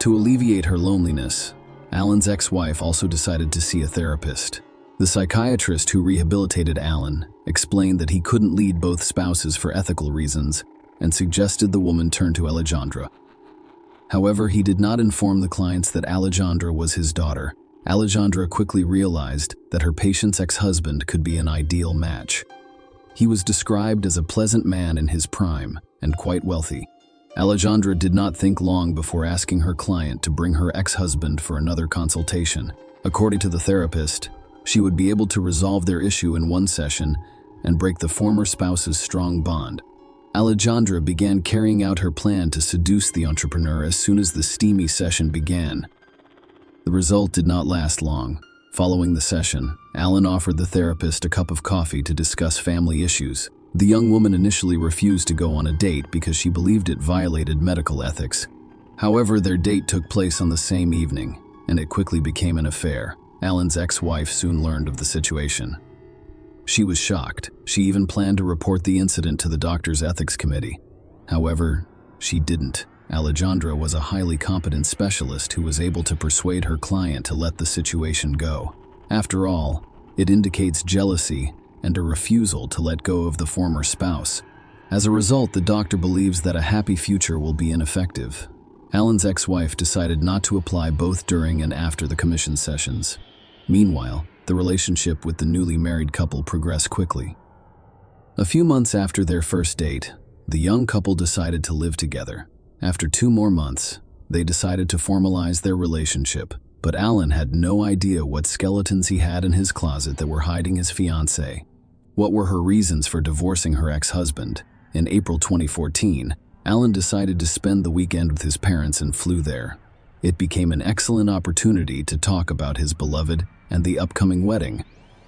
To alleviate her loneliness, Alan's ex-wife also decided to see a therapist. The psychiatrist who rehabilitated Alan explained that he couldn't lead both spouses for ethical reasons and suggested the woman turn to Alejandra. However, he did not inform the clients that Alejandra was his daughter. Alejandra quickly realized that her patient's ex-husband could be an ideal match. He was described as a pleasant man in his prime and quite wealthy. Alejandra did not think long before asking her client to bring her ex-husband for another consultation. According to the therapist, she would be able to resolve their issue in one session and break the former spouse's strong bond. Alejandra began carrying out her plan to seduce the entrepreneur as soon as the steamy session began. The result did not last long. Following the session, Alan offered the therapist a cup of coffee to discuss family issues. The young woman initially refused to go on a date because she believed it violated medical ethics. However, their date took place on the same evening, and it quickly became an affair. Alan's ex-wife soon learned of the situation. She was shocked. She even planned to report the incident to the doctor's ethics committee. However, she didn't. Alejandra was a highly competent specialist who was able to persuade her client to let the situation go. After all, it indicates jealousy and a refusal to let go of the former spouse. As a result, the doctor believes that a happy future will be ineffective. Alan's ex-wife decided not to apply both during and after the commission sessions. Meanwhile, the relationship with the newly married couple progressed quickly. A few months after their first date, the young couple decided to live together. After 2 more months, they decided to formalize their relationship, but Alan had no idea what skeletons he had in his closet that were hiding his fiancée. What were her reasons for divorcing her ex-husband? In April 2014, Alan decided to spend the weekend with his parents and flew there. It became an excellent opportunity to talk about his beloved and the upcoming wedding.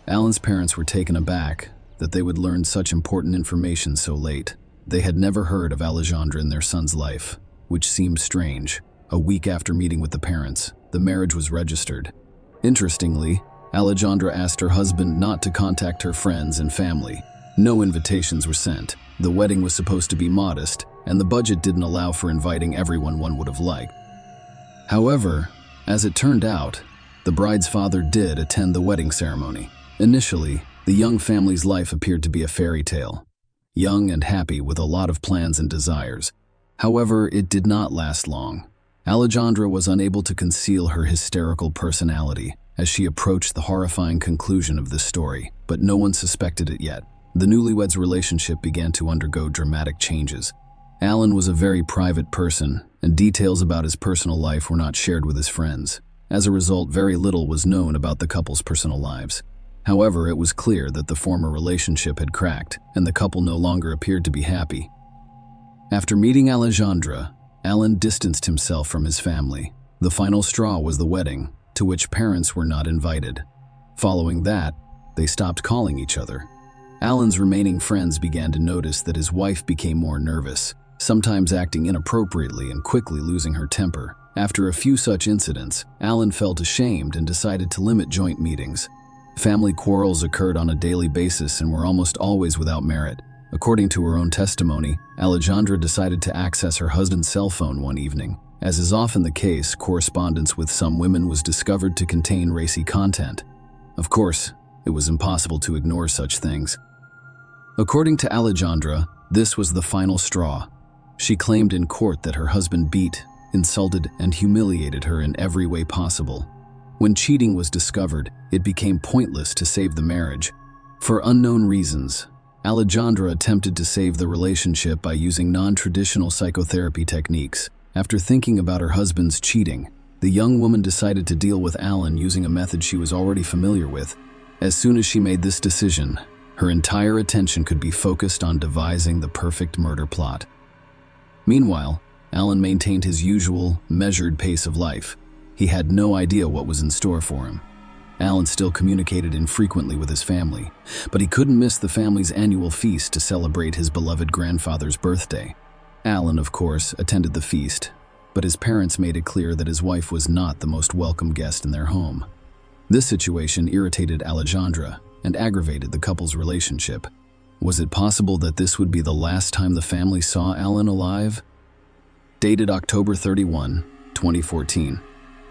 Alan's parents were taken aback that they would learn such important information so late. They had never heard of Alejandra in their son's life, which seemed strange. A week after meeting with the parents, the marriage was registered. Interestingly, Alejandra asked her husband not to contact her friends and family. No invitations were sent. The wedding was supposed to be modest, and the budget didn't allow for inviting everyone one would have liked. However, as it turned out, the bride's father did attend the wedding ceremony. Initially, the young family's life appeared to be a fairy tale. Young and happy with a lot of plans and desires. However, it did not last long. Alejandra was unable to conceal her hysterical personality as she approached the horrifying conclusion of this story, but no one suspected it yet. The newlyweds' relationship began to undergo dramatic changes. Alan was a very private person, and details about his personal life were not shared with his friends. As a result, very little was known about the couple's personal lives. However, it was clear that the former relationship had cracked, and the couple no longer appeared to be happy. After meeting Alejandra, Alan distanced himself from his family. The final straw was the wedding, to which parents were not invited. Following that, they stopped calling each other. Alan's remaining friends began to notice that his wife became more nervous, sometimes acting inappropriately and quickly losing her temper. After a few such incidents, Alan felt ashamed and decided to limit joint meetings. Family quarrels occurred on a daily basis and were almost always without merit. According to her own testimony, Alejandra decided to access her husband's cell phone one evening. As is often the case, correspondence with some women was discovered to contain racy content. Of course, it was impossible to ignore such things. According to Alejandra, this was the final straw. She claimed in court that her husband beat, insulted, and humiliated her in every way possible. When cheating was discovered, it became pointless to save the marriage. For unknown reasons, Alejandra attempted to save the relationship by using non-traditional psychotherapy techniques. After thinking about her husband's cheating, the young woman decided to deal with Alan using a method she was already familiar with. As soon as she made this decision, her entire attention could be focused on devising the perfect murder plot. Meanwhile, Alan maintained his usual, measured pace of life. He had no idea what was in store for him. Alan still communicated infrequently with his family, but he couldn't miss the family's annual feast to celebrate his beloved grandfather's birthday. Alan, of course, attended the feast, but his parents made it clear that his wife was not the most welcome guest in their home. This situation irritated Alejandra and aggravated the couple's relationship. Was it possible that this would be the last time the family saw Alan alive? Dated October 31, 2014.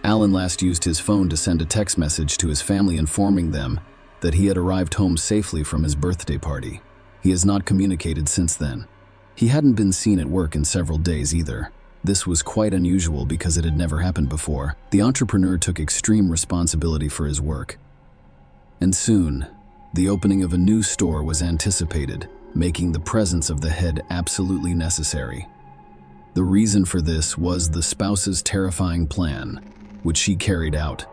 Alan last used his phone to send a text message to his family informing them that he had arrived home safely from his birthday party. He has not communicated since then. He hadn't been seen at work in several days either. This was quite unusual because it had never happened before. The entrepreneur took extreme responsibility for his work. And soon, the opening of a new store was anticipated, making the presence of the head absolutely necessary. The reason for this was the spouse's terrifying plan, which she carried out.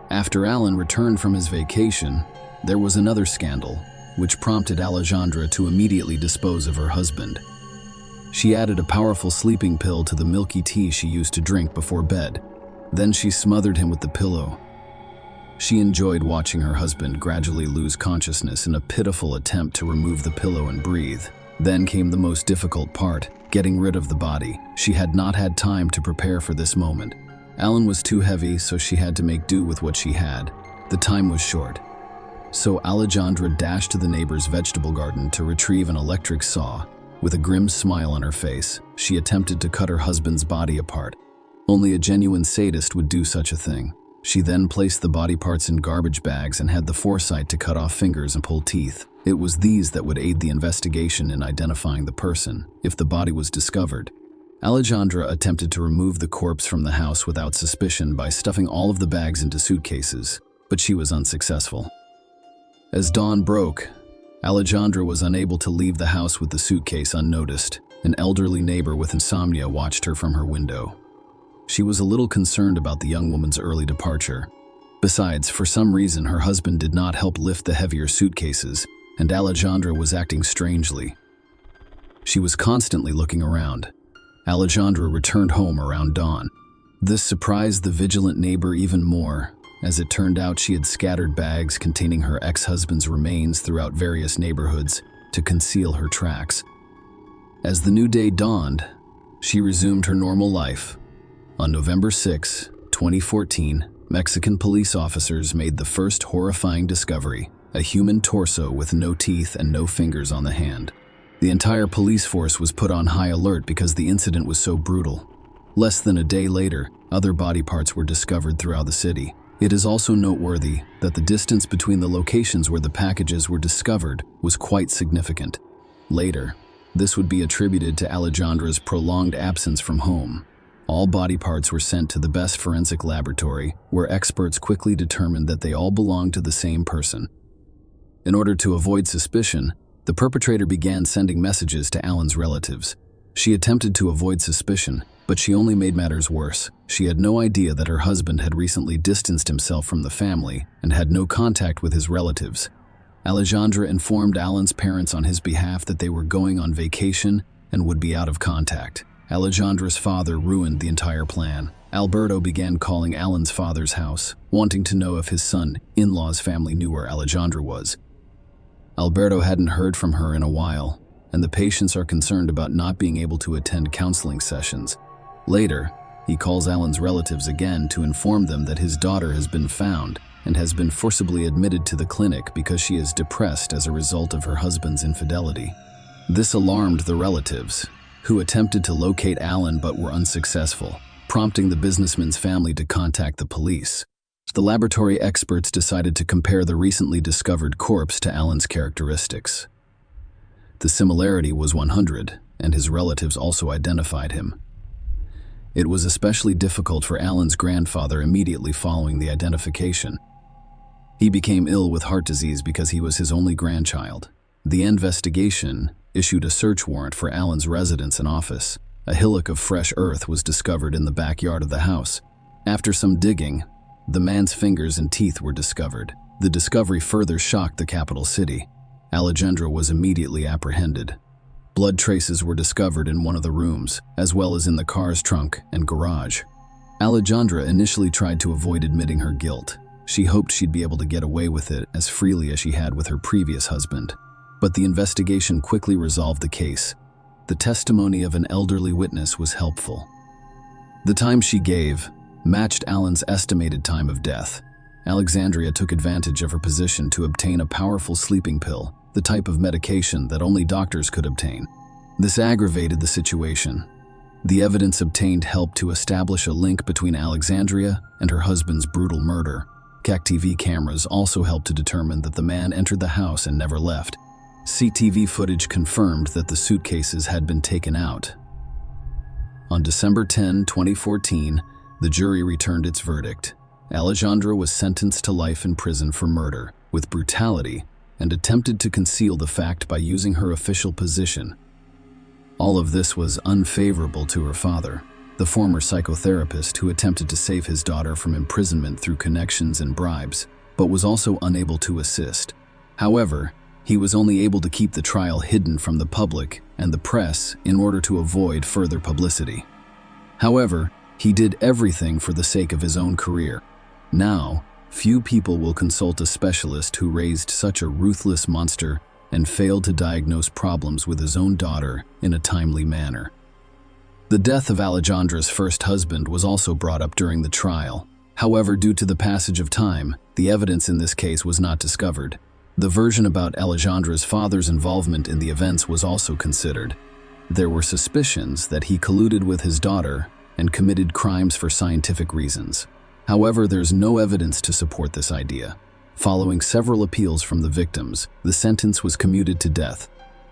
After Alan returned from his vacation, there was another scandal, which prompted Alejandra to immediately dispose of her husband. She added a powerful sleeping pill to the milky tea she used to drink before bed. Then she smothered him with the pillow. She enjoyed watching her husband gradually lose consciousness in a pitiful attempt to remove the pillow and breathe. Then came the most difficult part, getting rid of the body. She had not had time to prepare for this moment. Alan was too heavy, so she had to make do with what she had. The time was short. So Alejandra dashed to the neighbor's vegetable garden to retrieve an electric saw. With a grim smile on her face, she attempted to cut her husband's body apart. Only a genuine sadist would do such a thing. She then placed the body parts in garbage bags and had the foresight to cut off fingers and pull teeth. It was these that would aid the investigation in identifying the person if the body was discovered. Alejandra attempted to remove the corpse from the house without suspicion by stuffing all of the bags into suitcases, but she was unsuccessful. As dawn broke, Alejandra was unable to leave the house with the suitcase unnoticed. An elderly neighbor with insomnia watched her from her window. She was a little concerned about the young woman's early departure. Besides, for some reason, her husband did not help lift the heavier suitcases, and Alejandra was acting strangely. She was constantly looking around. Alejandra returned home around dawn. This surprised the vigilant neighbor even more. As it turned out, she had scattered bags containing her ex-husband's remains throughout various neighborhoods to conceal her tracks. As the new day dawned, she resumed her normal life. On November 6, 2014, Mexican police officers made the first horrifying discovery: a human torso with no teeth and no fingers on the hand. The entire police force was put on high alert because the incident was so brutal. Less than a day later, other body parts were discovered throughout the city. It is also noteworthy that the distance between the locations where the packages were discovered was quite significant. Later, this would be attributed to Alejandra's prolonged absence from home. All body parts were sent to the best forensic laboratory, where experts quickly determined that they all belonged to the same person. In order to avoid suspicion, the perpetrator began sending messages to Alan's relatives. She attempted to avoid suspicion, but she only made matters worse. She had no idea that her husband had recently distanced himself from the family and had no contact with his relatives. Alejandra informed Alan's parents on his behalf that they were going on vacation and would be out of contact. Alejandra's father ruined the entire plan. Alberto began calling Alan's father's house, wanting to know if his son-in-law's family knew where Alejandra was. Alberto hadn't heard from her in a while, and the patients are concerned about not being able to attend counseling sessions. Later, he calls Alan's relatives again to inform them that his daughter has been found and has been forcibly admitted to the clinic because she is depressed as a result of her husband's infidelity. This alarmed the relatives, who attempted to locate Alan but were unsuccessful, prompting the businessman's family to contact the police. The laboratory experts decided to compare the recently discovered corpse to Alan's characteristics. The similarity was 100, and his relatives also identified him. It was especially difficult for Alan's grandfather immediately following the identification. He became ill with heart disease because he was his only grandchild. The investigation issued a search warrant for Alan's residence and office. A hillock of fresh earth was discovered in the backyard of the house. After some digging, the man's fingers and teeth were discovered. The discovery further shocked the capital city. Alejandra was immediately apprehended. Blood traces were discovered in one of the rooms, as well as in the car's trunk and garage. Alejandra initially tried to avoid admitting her guilt. She hoped she'd be able to get away with it as freely as she had with her previous husband. But the investigation quickly resolved the case. The testimony of an elderly witness was helpful. The time she gave matched Alan's estimated time of death. Alexandria took advantage of her position to obtain a powerful sleeping pill, the type of medication that only doctors could obtain. This aggravated the situation. The evidence obtained helped to establish a link between Alexandria and her husband's brutal murder. CCTV cameras also helped to determine that the man entered the house and never left. CCTV footage confirmed that the suitcases had been taken out. On December 10, 2014, the jury returned its verdict. Alejandra was sentenced to life in prison for murder with brutality and attempted to conceal the fact by using her official position. All of this was unfavorable to her father, the former psychotherapist who attempted to save his daughter from imprisonment through connections and bribes, but was also unable to assist. However, he was only able to keep the trial hidden from the public and the press in order to avoid further publicity. However, he did everything for the sake of his own career. Now, few people will consult a specialist who raised such a ruthless monster and failed to diagnose problems with his own daughter in a timely manner. The death of Alejandra's first husband was also brought up during the trial. However, due to the passage of time, the evidence in this case was not discovered. The version about Alejandra's father's involvement in the events was also considered. There were suspicions that he colluded with his daughter and committed crimes for scientific reasons. However, there's no evidence to support this idea. Following several appeals from the victims, the sentence was commuted to death.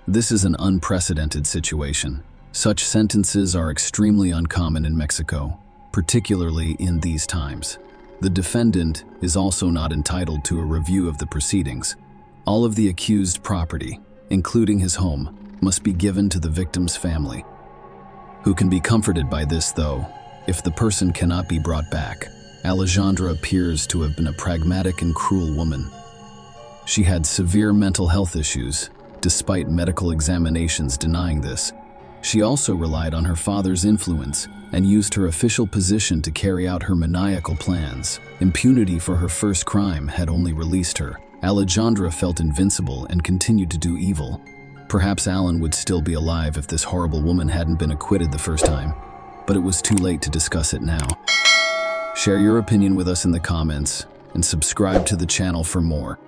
This is an unprecedented situation. Such sentences are extremely uncommon in Mexico, particularly in these times. The defendant is also not entitled to a review of the proceedings. All of the accused property, including his home, must be given to the victim's family, who can be comforted by this, though, if the person cannot be brought back. Alejandra appears to have been a pragmatic and cruel woman. She had severe mental health issues, despite medical examinations denying this. She also relied on her father's influence and used her official position to carry out her maniacal plans. Impunity for her first crime had only released her. Alejandra felt invincible and continued to do evil. Perhaps Alan would still be alive if this horrible woman hadn't been acquitted the first time, but it was too late to discuss it now. Share your opinion with us in the comments and subscribe to the channel for more.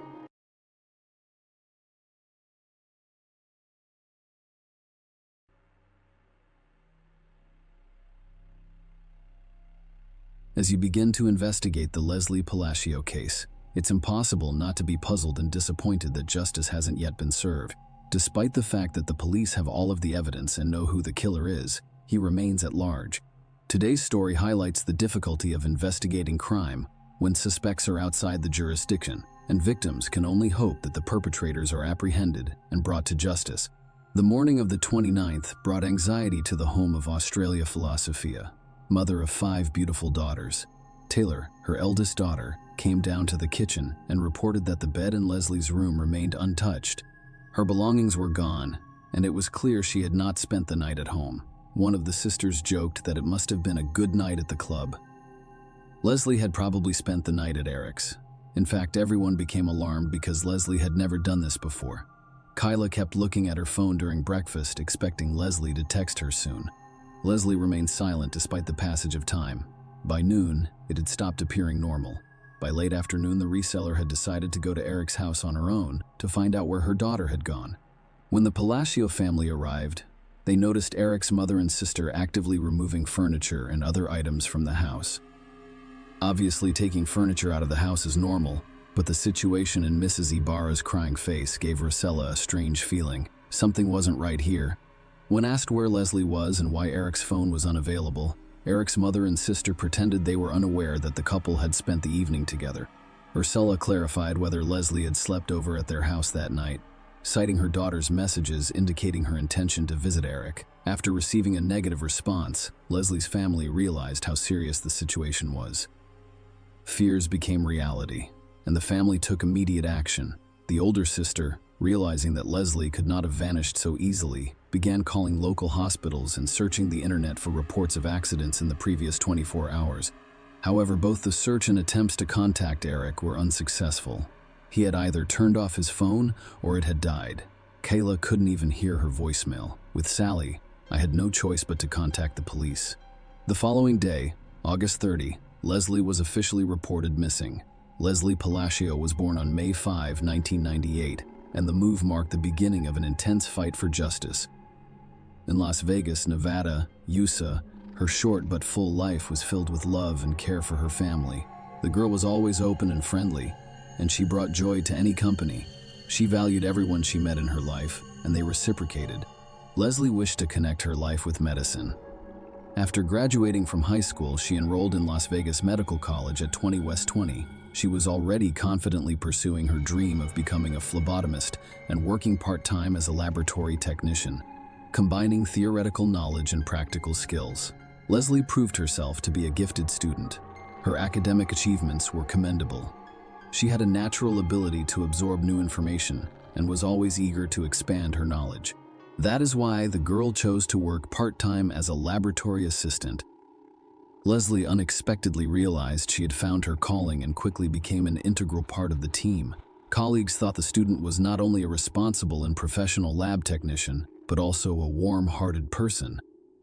As you begin to investigate the Leslie Palacio case, it's impossible not to be puzzled and disappointed that justice hasn't yet been served. Despite the fact that the police have all of the evidence and know who the killer is, he remains at large. Today's story highlights the difficulty of investigating crime when suspects are outside the jurisdiction, and victims can only hope that the perpetrators are apprehended and brought to justice. The morning of the 29th brought anxiety to the home of Australia Filosofia, mother of 5 beautiful daughters. Taylor, her eldest daughter, came down to the kitchen and reported that the bed in Leslie's room remained untouched. Her belongings were gone, and it was clear she had not spent the night at home. One of the sisters joked that it must have been a good night at the club. Leslie had probably spent the night at Eric's. In fact, everyone became alarmed because Leslie had never done this before. Kyla kept looking at her phone during breakfast, expecting Leslie to text her soon. Leslie remained silent despite the passage of time. By noon, it had stopped appearing normal. By late afternoon, the reseller had decided to go to Eric's house on her own to find out where her daughter had gone. When the Palacio family arrived, they noticed Eric's mother and sister actively removing furniture and other items from the house. Obviously, taking furniture out of the house is normal, but the situation in Mrs. Ibarra's crying face gave Rosella a strange feeling. Something wasn't right here. When asked where Leslie was and why Eric's phone was unavailable, Eric's mother and sister pretended they were unaware that the couple had spent the evening together. Ursula clarified whether Leslie had slept over at their house that night, citing her daughter's messages indicating her intention to visit Eric. After receiving a negative response, Leslie's family realized how serious the situation was. Fears became reality, and the family took immediate action. The older sister, realizing that Leslie could not have vanished so easily, began calling local hospitals and searching the internet for reports of accidents in the previous 24 hours. However, both the search and attempts to contact Eric were unsuccessful. He had either turned off his phone or it had died. Kayla couldn't even hear her voicemail. With Sally, I had no choice but to contact the police. The following day, August 30, Leslie was officially reported missing. Leslie Palacio was born on May 5, 1998, and the move marked the beginning of an intense fight for justice. In Las Vegas, Nevada, USA, her short but full life was filled with love and care for her family. The girl was always open and friendly, and she brought joy to any company. She valued everyone she met in her life, and they reciprocated. Leslie wished to connect her life with medicine. After graduating from high school, she enrolled in Las Vegas Medical College at 20 West 20. She was already confidently pursuing her dream of becoming a phlebotomist and working part-time as a laboratory technician, combining theoretical knowledge and practical skills. Leslie proved herself to be a gifted student. Her academic achievements were commendable. She had a natural ability to absorb new information and was always eager to expand her knowledge. That is why the girl chose to work part-time as a laboratory assistant. Leslie unexpectedly realized she had found her calling and quickly became an integral part of the team. Colleagues thought the student was not only a responsible and professional lab technician, but also a warm-hearted person.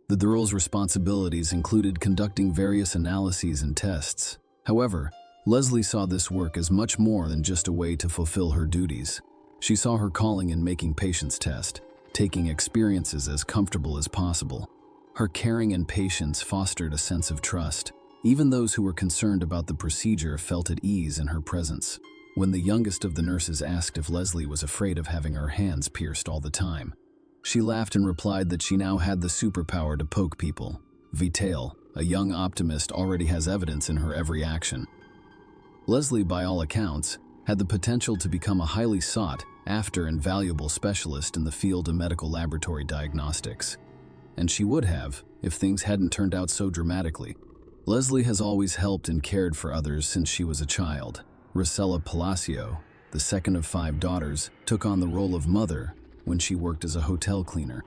The girl's responsibilities included conducting various analyses and tests. However, Leslie saw this work as much more than just a way to fulfill her duties. She saw her calling in making patients test, taking experiences as comfortable as possible. Her caring and patience fostered a sense of trust. Even those who were concerned about the procedure felt at ease in her presence. When the youngest of the nurses asked if Leslie was afraid of having her hands pierced all the time, she laughed and replied that she now had the superpower to poke people. Vital, a young optimist, already has evidence in her every action. Leslie, by all accounts, had the potential to become a highly sought after and valuable specialist in the field of medical laboratory diagnostics. And she would have, if things hadn't turned out so dramatically. Leslie has always helped and cared for others since she was a child. Rosella Palacio, the second of 5 daughters, took on the role of mother when she worked as a hotel cleaner.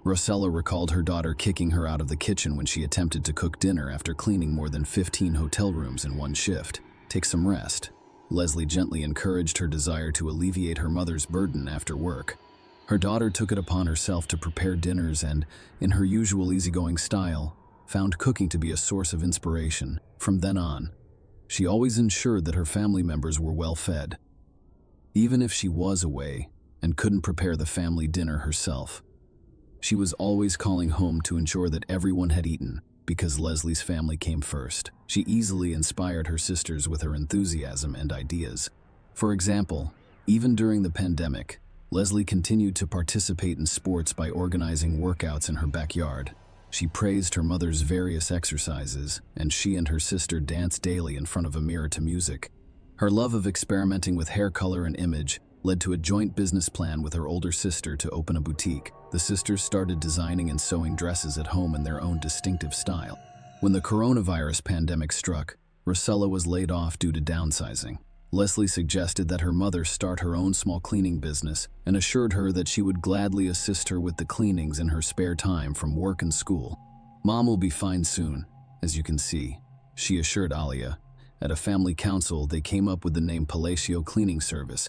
Rosella recalled her daughter kicking her out of the kitchen when she attempted to cook dinner after cleaning more than 15 hotel rooms in one shift. "Take some rest." Leslie gently encouraged her desire to alleviate her mother's burden after work. Her daughter took it upon herself to prepare dinners and, in her usual easygoing style, found cooking to be a source of inspiration. From then on, she always ensured that her family members were well fed, even if she was away and couldn't prepare the family dinner herself. She was always calling home to ensure that everyone had eaten, because Leslie's family came first. She easily inspired her sisters with her enthusiasm and ideas. For example, even during the pandemic, Leslie continued to participate in sports by organizing workouts in her backyard. She praised her mother's various exercises, and she and her sister danced daily in front of a mirror to music. Her love of experimenting with hair color and image led to a joint business plan with her older sister to open a boutique. The sisters started designing and sewing dresses at home in their own distinctive style. When the coronavirus pandemic struck, Rosella was laid off due to downsizing. Leslie suggested that her mother start her own small cleaning business and assured her that she would gladly assist her with the cleanings in her spare time from work and school. "Mom will be fine soon, as you can see," she assured Alia. At a family council, they came up with the name Palacio Cleaning Service.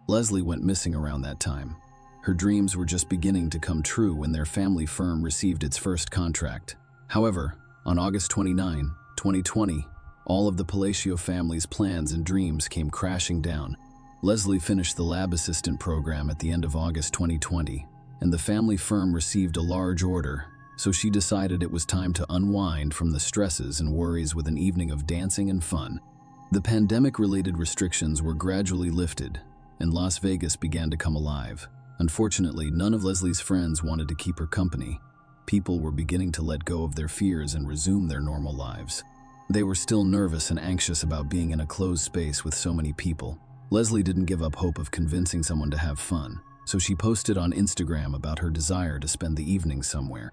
Leslie went missing around that time. Her dreams were just beginning to come true when their family firm received its first contract. However, on August 29, 2020, all of the Palacio family's plans and dreams came crashing down. Leslie finished the lab assistant program at the end of August 2020, and the family firm received a large order, so she decided it was time to unwind from the stresses and worries with an evening of dancing and fun. The pandemic-related restrictions were gradually lifted, and Las Vegas began to come alive. Unfortunately, none of Leslie's friends wanted to keep her company. People were beginning to let go of their fears and resume their normal lives. They were still nervous and anxious about being in a closed space with so many people. Leslie didn't give up hope of convincing someone to have fun, so she posted on Instagram about her desire to spend the evening somewhere.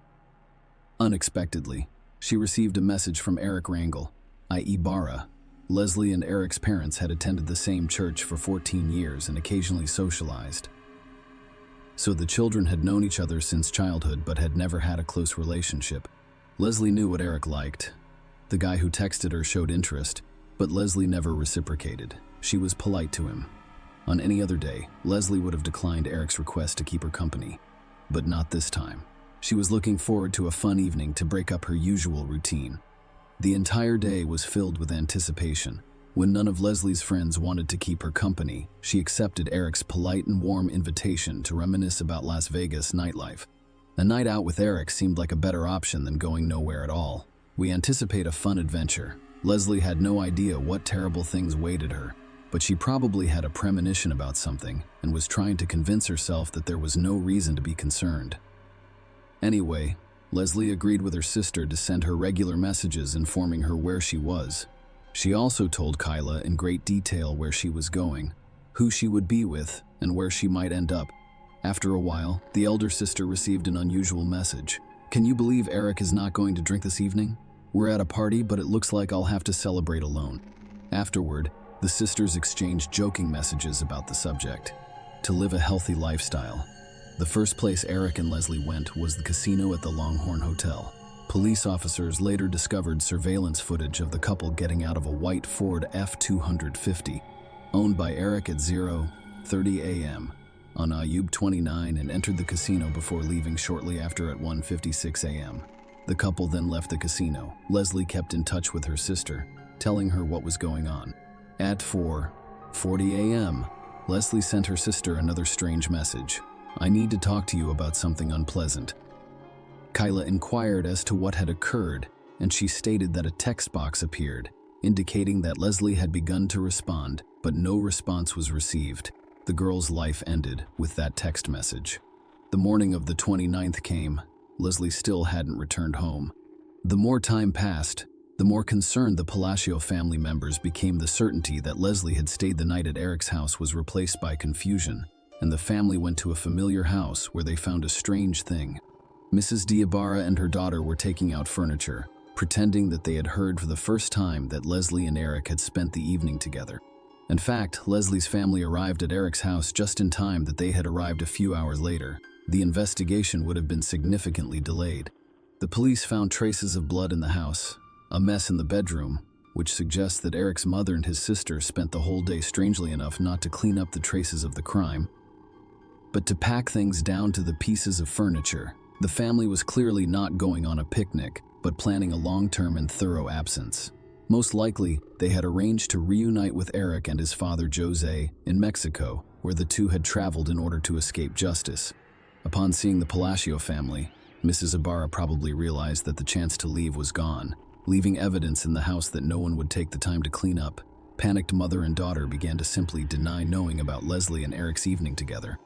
Unexpectedly, she received a message from Eric Rangel, i.e. Barra. Leslie and Eric's parents had attended the same church for 14 years and occasionally socialized. So the children had known each other since childhood but had never had a close relationship. Leslie knew what Eric liked. The guy who texted her showed interest, but Leslie never reciprocated. She was polite to him. On any other day, Leslie would have declined Eric's request to keep her company, but not this time. She was looking forward to a fun evening to break up her usual routine. The entire day was filled with anticipation. When none of Leslie's friends wanted to keep her company, she accepted Eric's polite and warm invitation to reminisce about Las Vegas nightlife. A night out with Eric seemed like a better option than going nowhere at all. "We anticipate a fun adventure." Leslie had no idea what terrible things waited her, but she probably had a premonition about something and was trying to convince herself that there was no reason to be concerned. Anyway, Leslie agreed with her sister to send her regular messages informing her where she was. She also told Kyla in great detail where she was going, who she would be with, and where she might end up. After a while, the elder sister received an unusual message. "Can you believe Eric is not going to drink this evening? We're at a party, but it looks like I'll have to celebrate alone." Afterward, the sisters exchanged joking messages about the subject. To live a healthy lifestyle. The first place Eric and Leslie went was the casino at the Longhorn Hotel. Police officers later discovered surveillance footage of the couple getting out of a white Ford F-250, owned by Eric at 0:30 a.m. on Ayub 29 and entered the casino before leaving shortly after at 1:56 a.m. The couple then left the casino. Leslie kept in touch with her sister, telling her what was going on. At 4:40 a.m., Leslie sent her sister another strange message. "I need to talk to you about something unpleasant." Kyla inquired as to what had occurred, and she stated that a text box appeared. indicating that Leslie had begun to respond, but no response was received. The girl's life ended with that text message. The morning of the 29th came. Leslie still hadn't returned home. The more time passed, the more concerned the Palacio family members became. The certainty that Leslie had stayed the night at Eric's house was replaced by confusion, and the family went to a familiar house where they found a strange thing. Mrs. Diabara and her daughter were taking out furniture, pretending that they had heard for the first time that Leslie and Eric had spent the evening together. In fact, Leslie's family arrived at Eric's house just in time that they had arrived a few hours later. The investigation would have been significantly delayed. The police found traces of blood in the house, a mess in the bedroom, which suggests that Eric's mother and his sister spent the whole day, strangely enough, not to clean up the traces of the crime, but to pack things down to the pieces of furniture. The family was clearly not going on a picnic, but planning a long-term and thorough absence. Most likely, they had arranged to reunite with Eric and his father Jose in Mexico, where the two had traveled in order to escape justice. Upon seeing the Palacio family, Mrs. Ibarra probably realized that the chance to leave was gone, leaving evidence in the house that no one would take the time to clean up. Panicked mother and daughter began to simply deny knowing about Leslie and Eric's evening together.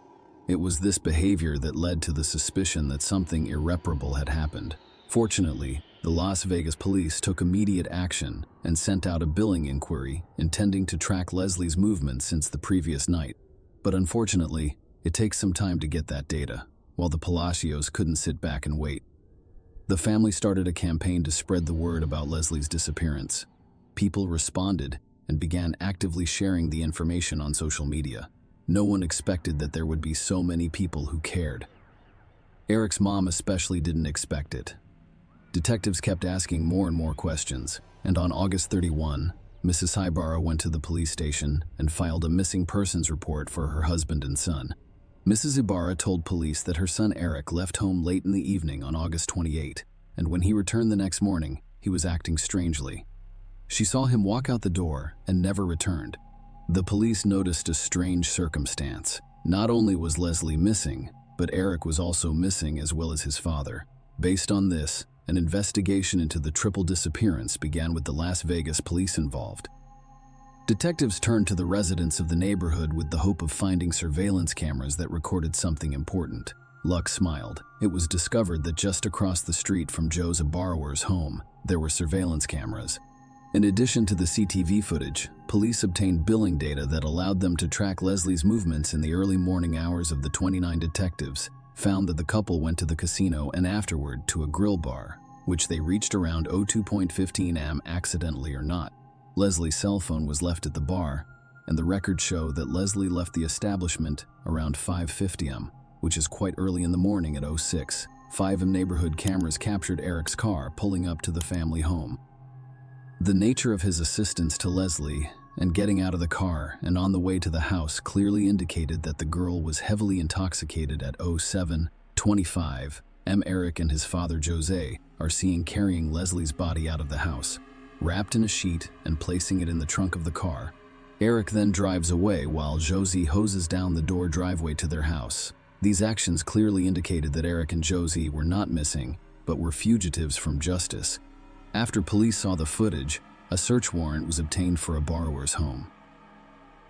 It was this behavior that led to the suspicion that something irreparable had happened. Fortunately, the Las Vegas police took immediate action and sent out a billing inquiry intending to track Leslie's movements since the previous night. But unfortunately, it takes some time to get that data, while the Palacios couldn't sit back and wait. The family started a campaign to spread the word about Leslie's disappearance. People responded and began actively sharing the information on social media. No one expected that there would be so many people who cared. Eric's mom especially didn't expect it. Detectives kept asking more and more questions, and on August 31, Mrs. Ibarra went to the police station and filed a missing persons report for her husband and son. Mrs. Ibarra told police that her son Eric left home late in the evening on August 28, and when he returned the next morning, he was acting strangely. She saw him walk out the door and never returned. The police noticed a strange circumstance. Not only was Leslie missing, but Eric was also missing as well as his father. Based on this, an investigation into the triple disappearance began with the Las Vegas police involved. Detectives turned to the residents of the neighborhood with the hope of finding surveillance cameras that recorded something important. Luck smiled. It was discovered that just across the street from Joe's borrower's home, there were surveillance cameras. In addition to the CCTV footage, police obtained billing data that allowed them to track Leslie's movements in the early morning hours. Of the 29 detectives, found that the couple went to the casino and afterward to a grill bar, which they reached around 02:15 am accidentally or not. Leslie's cell phone was left at the bar, and the records show that Leslie left the establishment around 5:50 am, which is quite early in the morning. At 06:05 am, neighborhood cameras captured Eric's car pulling up to the family home. The nature of his assistance to Leslie and getting out of the car and on the way to the house clearly indicated that the girl was heavily intoxicated. At 07:25 am, Eric and his father Jose are seen carrying Leslie's body out of the house, wrapped in a sheet and placing it in the trunk of the car. Eric then drives away while Josie hoses down the door driveway to their house. These actions clearly indicated that Eric and Josie were not missing, but were fugitives from justice. After police saw the footage, a search warrant was obtained for a borrower's home.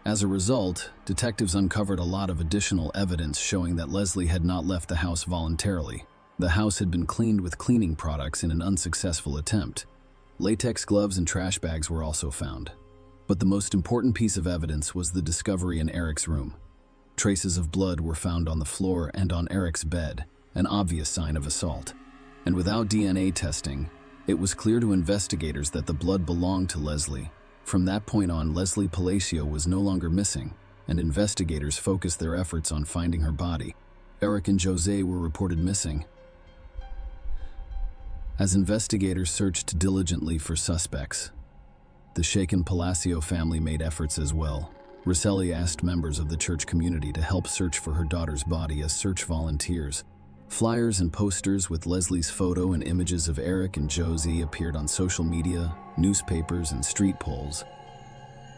As a result, detectives uncovered a lot of additional evidence showing that Leslie had not left the house voluntarily. The house had been cleaned with cleaning products in an unsuccessful attempt. Latex gloves and trash bags were also found. But the most important piece of evidence was the discovery in Eric's room. Traces of blood were found on the floor and on Eric's bed, an obvious sign of assault. And without DNA testing, it was clear to investigators that the blood belonged to Leslie. From that point on, Leslie Palacio was no longer missing, and investigators focused their efforts on finding her body. Eric and Jose were reported missing. As investigators searched diligently for suspects, the shaken Palacio family made efforts as well. Rosselli asked members of the church community to help search for her daughter's body as search volunteers. Flyers and posters with Leslie's photo and images of Eric and Josie appeared on social media, newspapers, and street poles.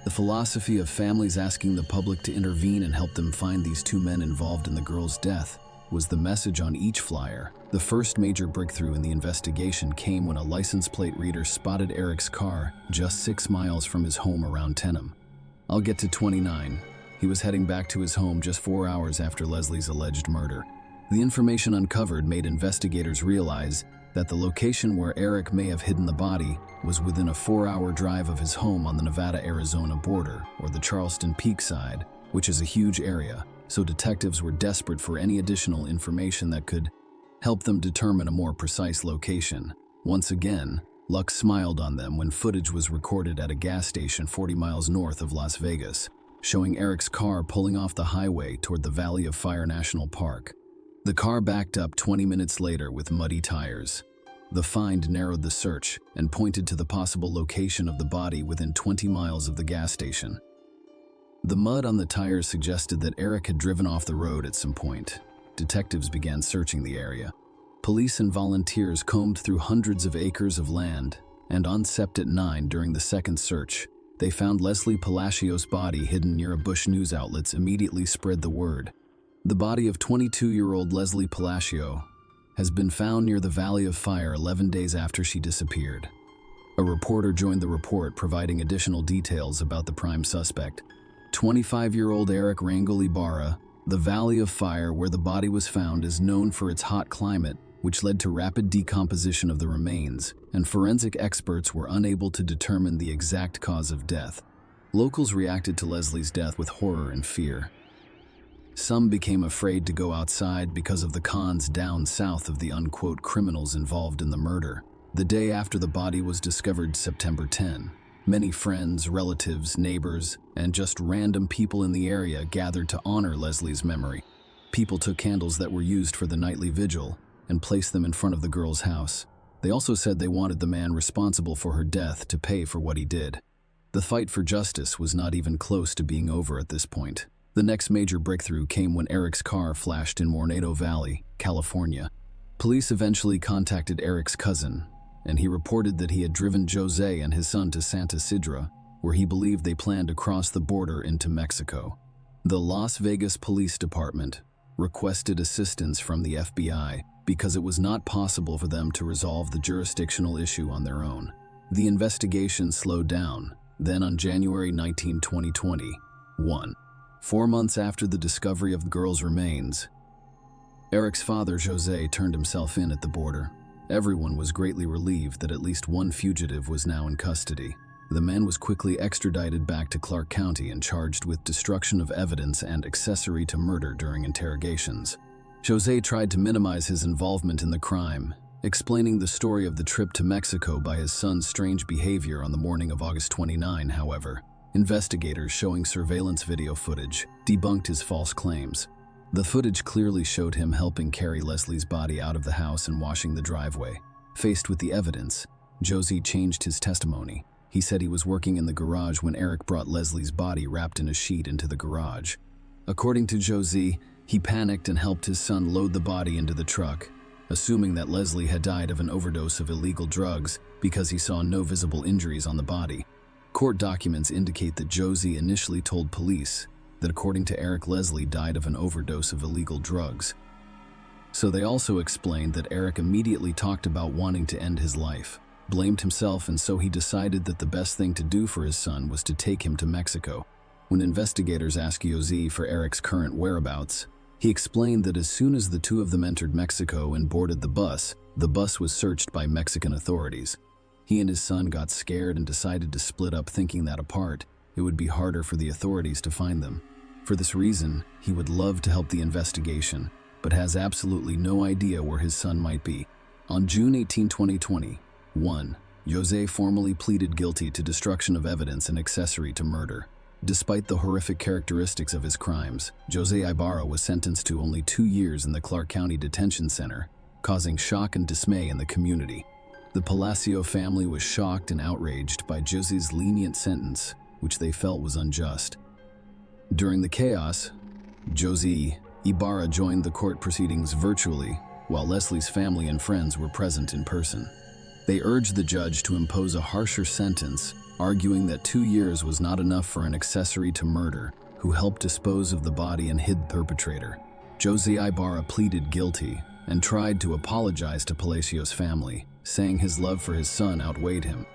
The philosophy of families asking the public to intervene and help them find these two men involved in the girl's death was the message on each flyer. The first major breakthrough in the investigation came when a license plate reader spotted Eric's car just 6 miles from his home around Tenham. "I'll get to 29. He was heading back to his home just 4 hours after Leslie's alleged murder. The information uncovered made investigators realize that the location where Eric may have hidden the body was within a 4-hour drive of his home on the Nevada-Arizona border, or the Charleston Peak side, which is a huge area, so detectives were desperate for any additional information that could help them determine a more precise location. Once again, luck smiled on them when footage was recorded at a gas station 40 miles north of Las Vegas, showing Eric's car pulling off the highway toward the Valley of Fire National Park. The car backed up 20 minutes later with muddy tires. The find narrowed the search and pointed to the possible location of the body within 20 miles of the gas station. The mud on the tires suggested that Eric had driven off the road at some point. Detectives began searching the area. Police and volunteers combed through hundreds of acres of land, and on Sept. 9 during the second search, they found Leslie Palacios' body hidden near a bush. News outlets immediately spread the word. The body of 22-year-old Leslie Palacios has been found near the Valley of Fire 11 days after she disappeared. A reporter joined the report, providing additional details about the prime suspect, 25-year-old Eric Rangel Ibarra. The Valley of Fire, where the body was found, is known for its hot climate, which led to rapid decomposition of the remains, and forensic experts were unable to determine the exact cause of death. Locals reacted to Leslie's death with horror and fear. Some became afraid to go outside because of the cons down south of the unquote criminals involved in the murder. The day after the body was discovered, September 10, many friends, relatives, neighbors, and just random people in the area gathered to honor Leslie's memory. People took candles that were used for the nightly vigil and placed them in front of the girl's house. They also said they wanted the man responsible for her death to pay for what he did. The fight for justice was not even close to being over at this point. The next major breakthrough came when Eric's car flashed in Mornado Valley, California. Police eventually contacted Eric's cousin, and he reported that he had driven Jose and his son to Santa Sidra, where he believed they planned to cross the border into Mexico. The Las Vegas Police Department requested assistance from the FBI because it was not possible for them to resolve the jurisdictional issue on their own. The investigation slowed down. Then on January 19, 2021, 4 months after the discovery of the girl's remains, Eric's father, Jose, turned himself in at the border. Everyone was greatly relieved that at least one fugitive was now in custody. The man was quickly extradited back to Clark County and charged with destruction of evidence and accessory to murder during interrogations. Jose tried to minimize his involvement in the crime, explaining the story of the trip to Mexico by his son's strange behavior on the morning of August 29. However, investigators showing surveillance video footage debunked his false claims. The footage clearly showed him helping carry Leslie's body out of the house and washing the driveway. Faced with the evidence, Jose changed his testimony. He said he was working in the garage when Eric brought Leslie's body wrapped in a sheet into the garage. According to Jose, he panicked and helped his son load the body into the truck, assuming that Leslie had died of an overdose of illegal drugs because he saw no visible injuries on the body. Court documents indicate that Jose initially told police that according to Eric, Leslie died of an overdose of illegal drugs. So they also explained that Eric immediately talked about wanting to end his life, blamed himself, and so he decided that the best thing to do for his son was to take him to Mexico. When investigators asked Jose for Eric's current whereabouts, he explained that as soon as the two of them entered Mexico and boarded the bus was searched by Mexican authorities. He and his son got scared and decided to split up, thinking that apart, it would be harder for the authorities to find them. For this reason, he would love to help the investigation, but has absolutely no idea where his son might be. On June 18, 2021, Jose formally pleaded guilty to destruction of evidence and accessory to murder. Despite the horrific characteristics of his crimes, Jose Ibarra was sentenced to only 2 years in the Clark County Detention Center, causing shock and dismay in the community. The Palacio family was shocked and outraged by Jose's lenient sentence, which they felt was unjust. During the chaos, Jose Ibarra joined the court proceedings virtually, while Leslie's family and friends were present in person. They urged the judge to impose a harsher sentence, arguing that 2 years was not enough for an accessory to murder who helped dispose of the body and hid the perpetrator. Jose Ibarra pleaded guilty and tried to apologize to Palacios' family, saying his love for his son outweighed him.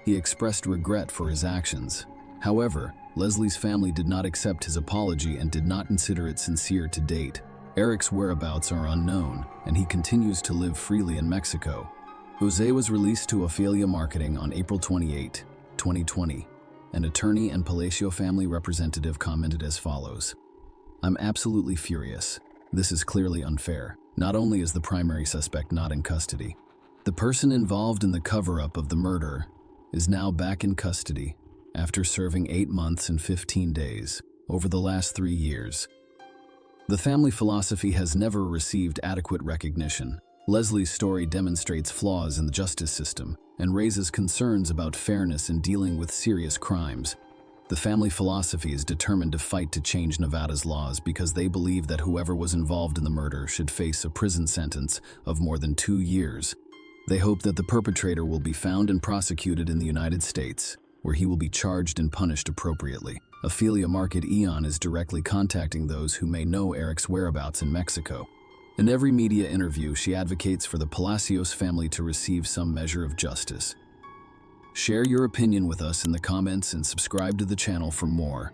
He expressed regret for his actions. However, Leslie's family did not accept his apology and did not consider it sincere to date. Eric's whereabouts are unknown, and he continues to live freely in Mexico. Jose was released to Ophelia Marketing on April 28, 2020. An attorney and Palacio family representative commented as follows: "I'm absolutely furious. This is clearly unfair. Not only is the primary suspect not in custody, the person involved in the cover-up of the murder is now back in custody after serving 8 months and 15 days over the last 3 years. The family philosophy has never received adequate recognition. Leslie's story demonstrates flaws in the justice system and raises concerns about fairness in dealing with serious crimes. The family philosophy is determined to fight to change Nevada's laws because they believe that whoever was involved in the murder should face a prison sentence of more than 2 years. They hope that the perpetrator will be found and prosecuted in the United States, where he will be charged and punished appropriately." Ophelia Market Eon is directly contacting those who may know Eric's whereabouts in Mexico. In every media interview, she advocates for the Palacios family to receive some measure of justice. Share your opinion with us in the comments and subscribe to the channel for more.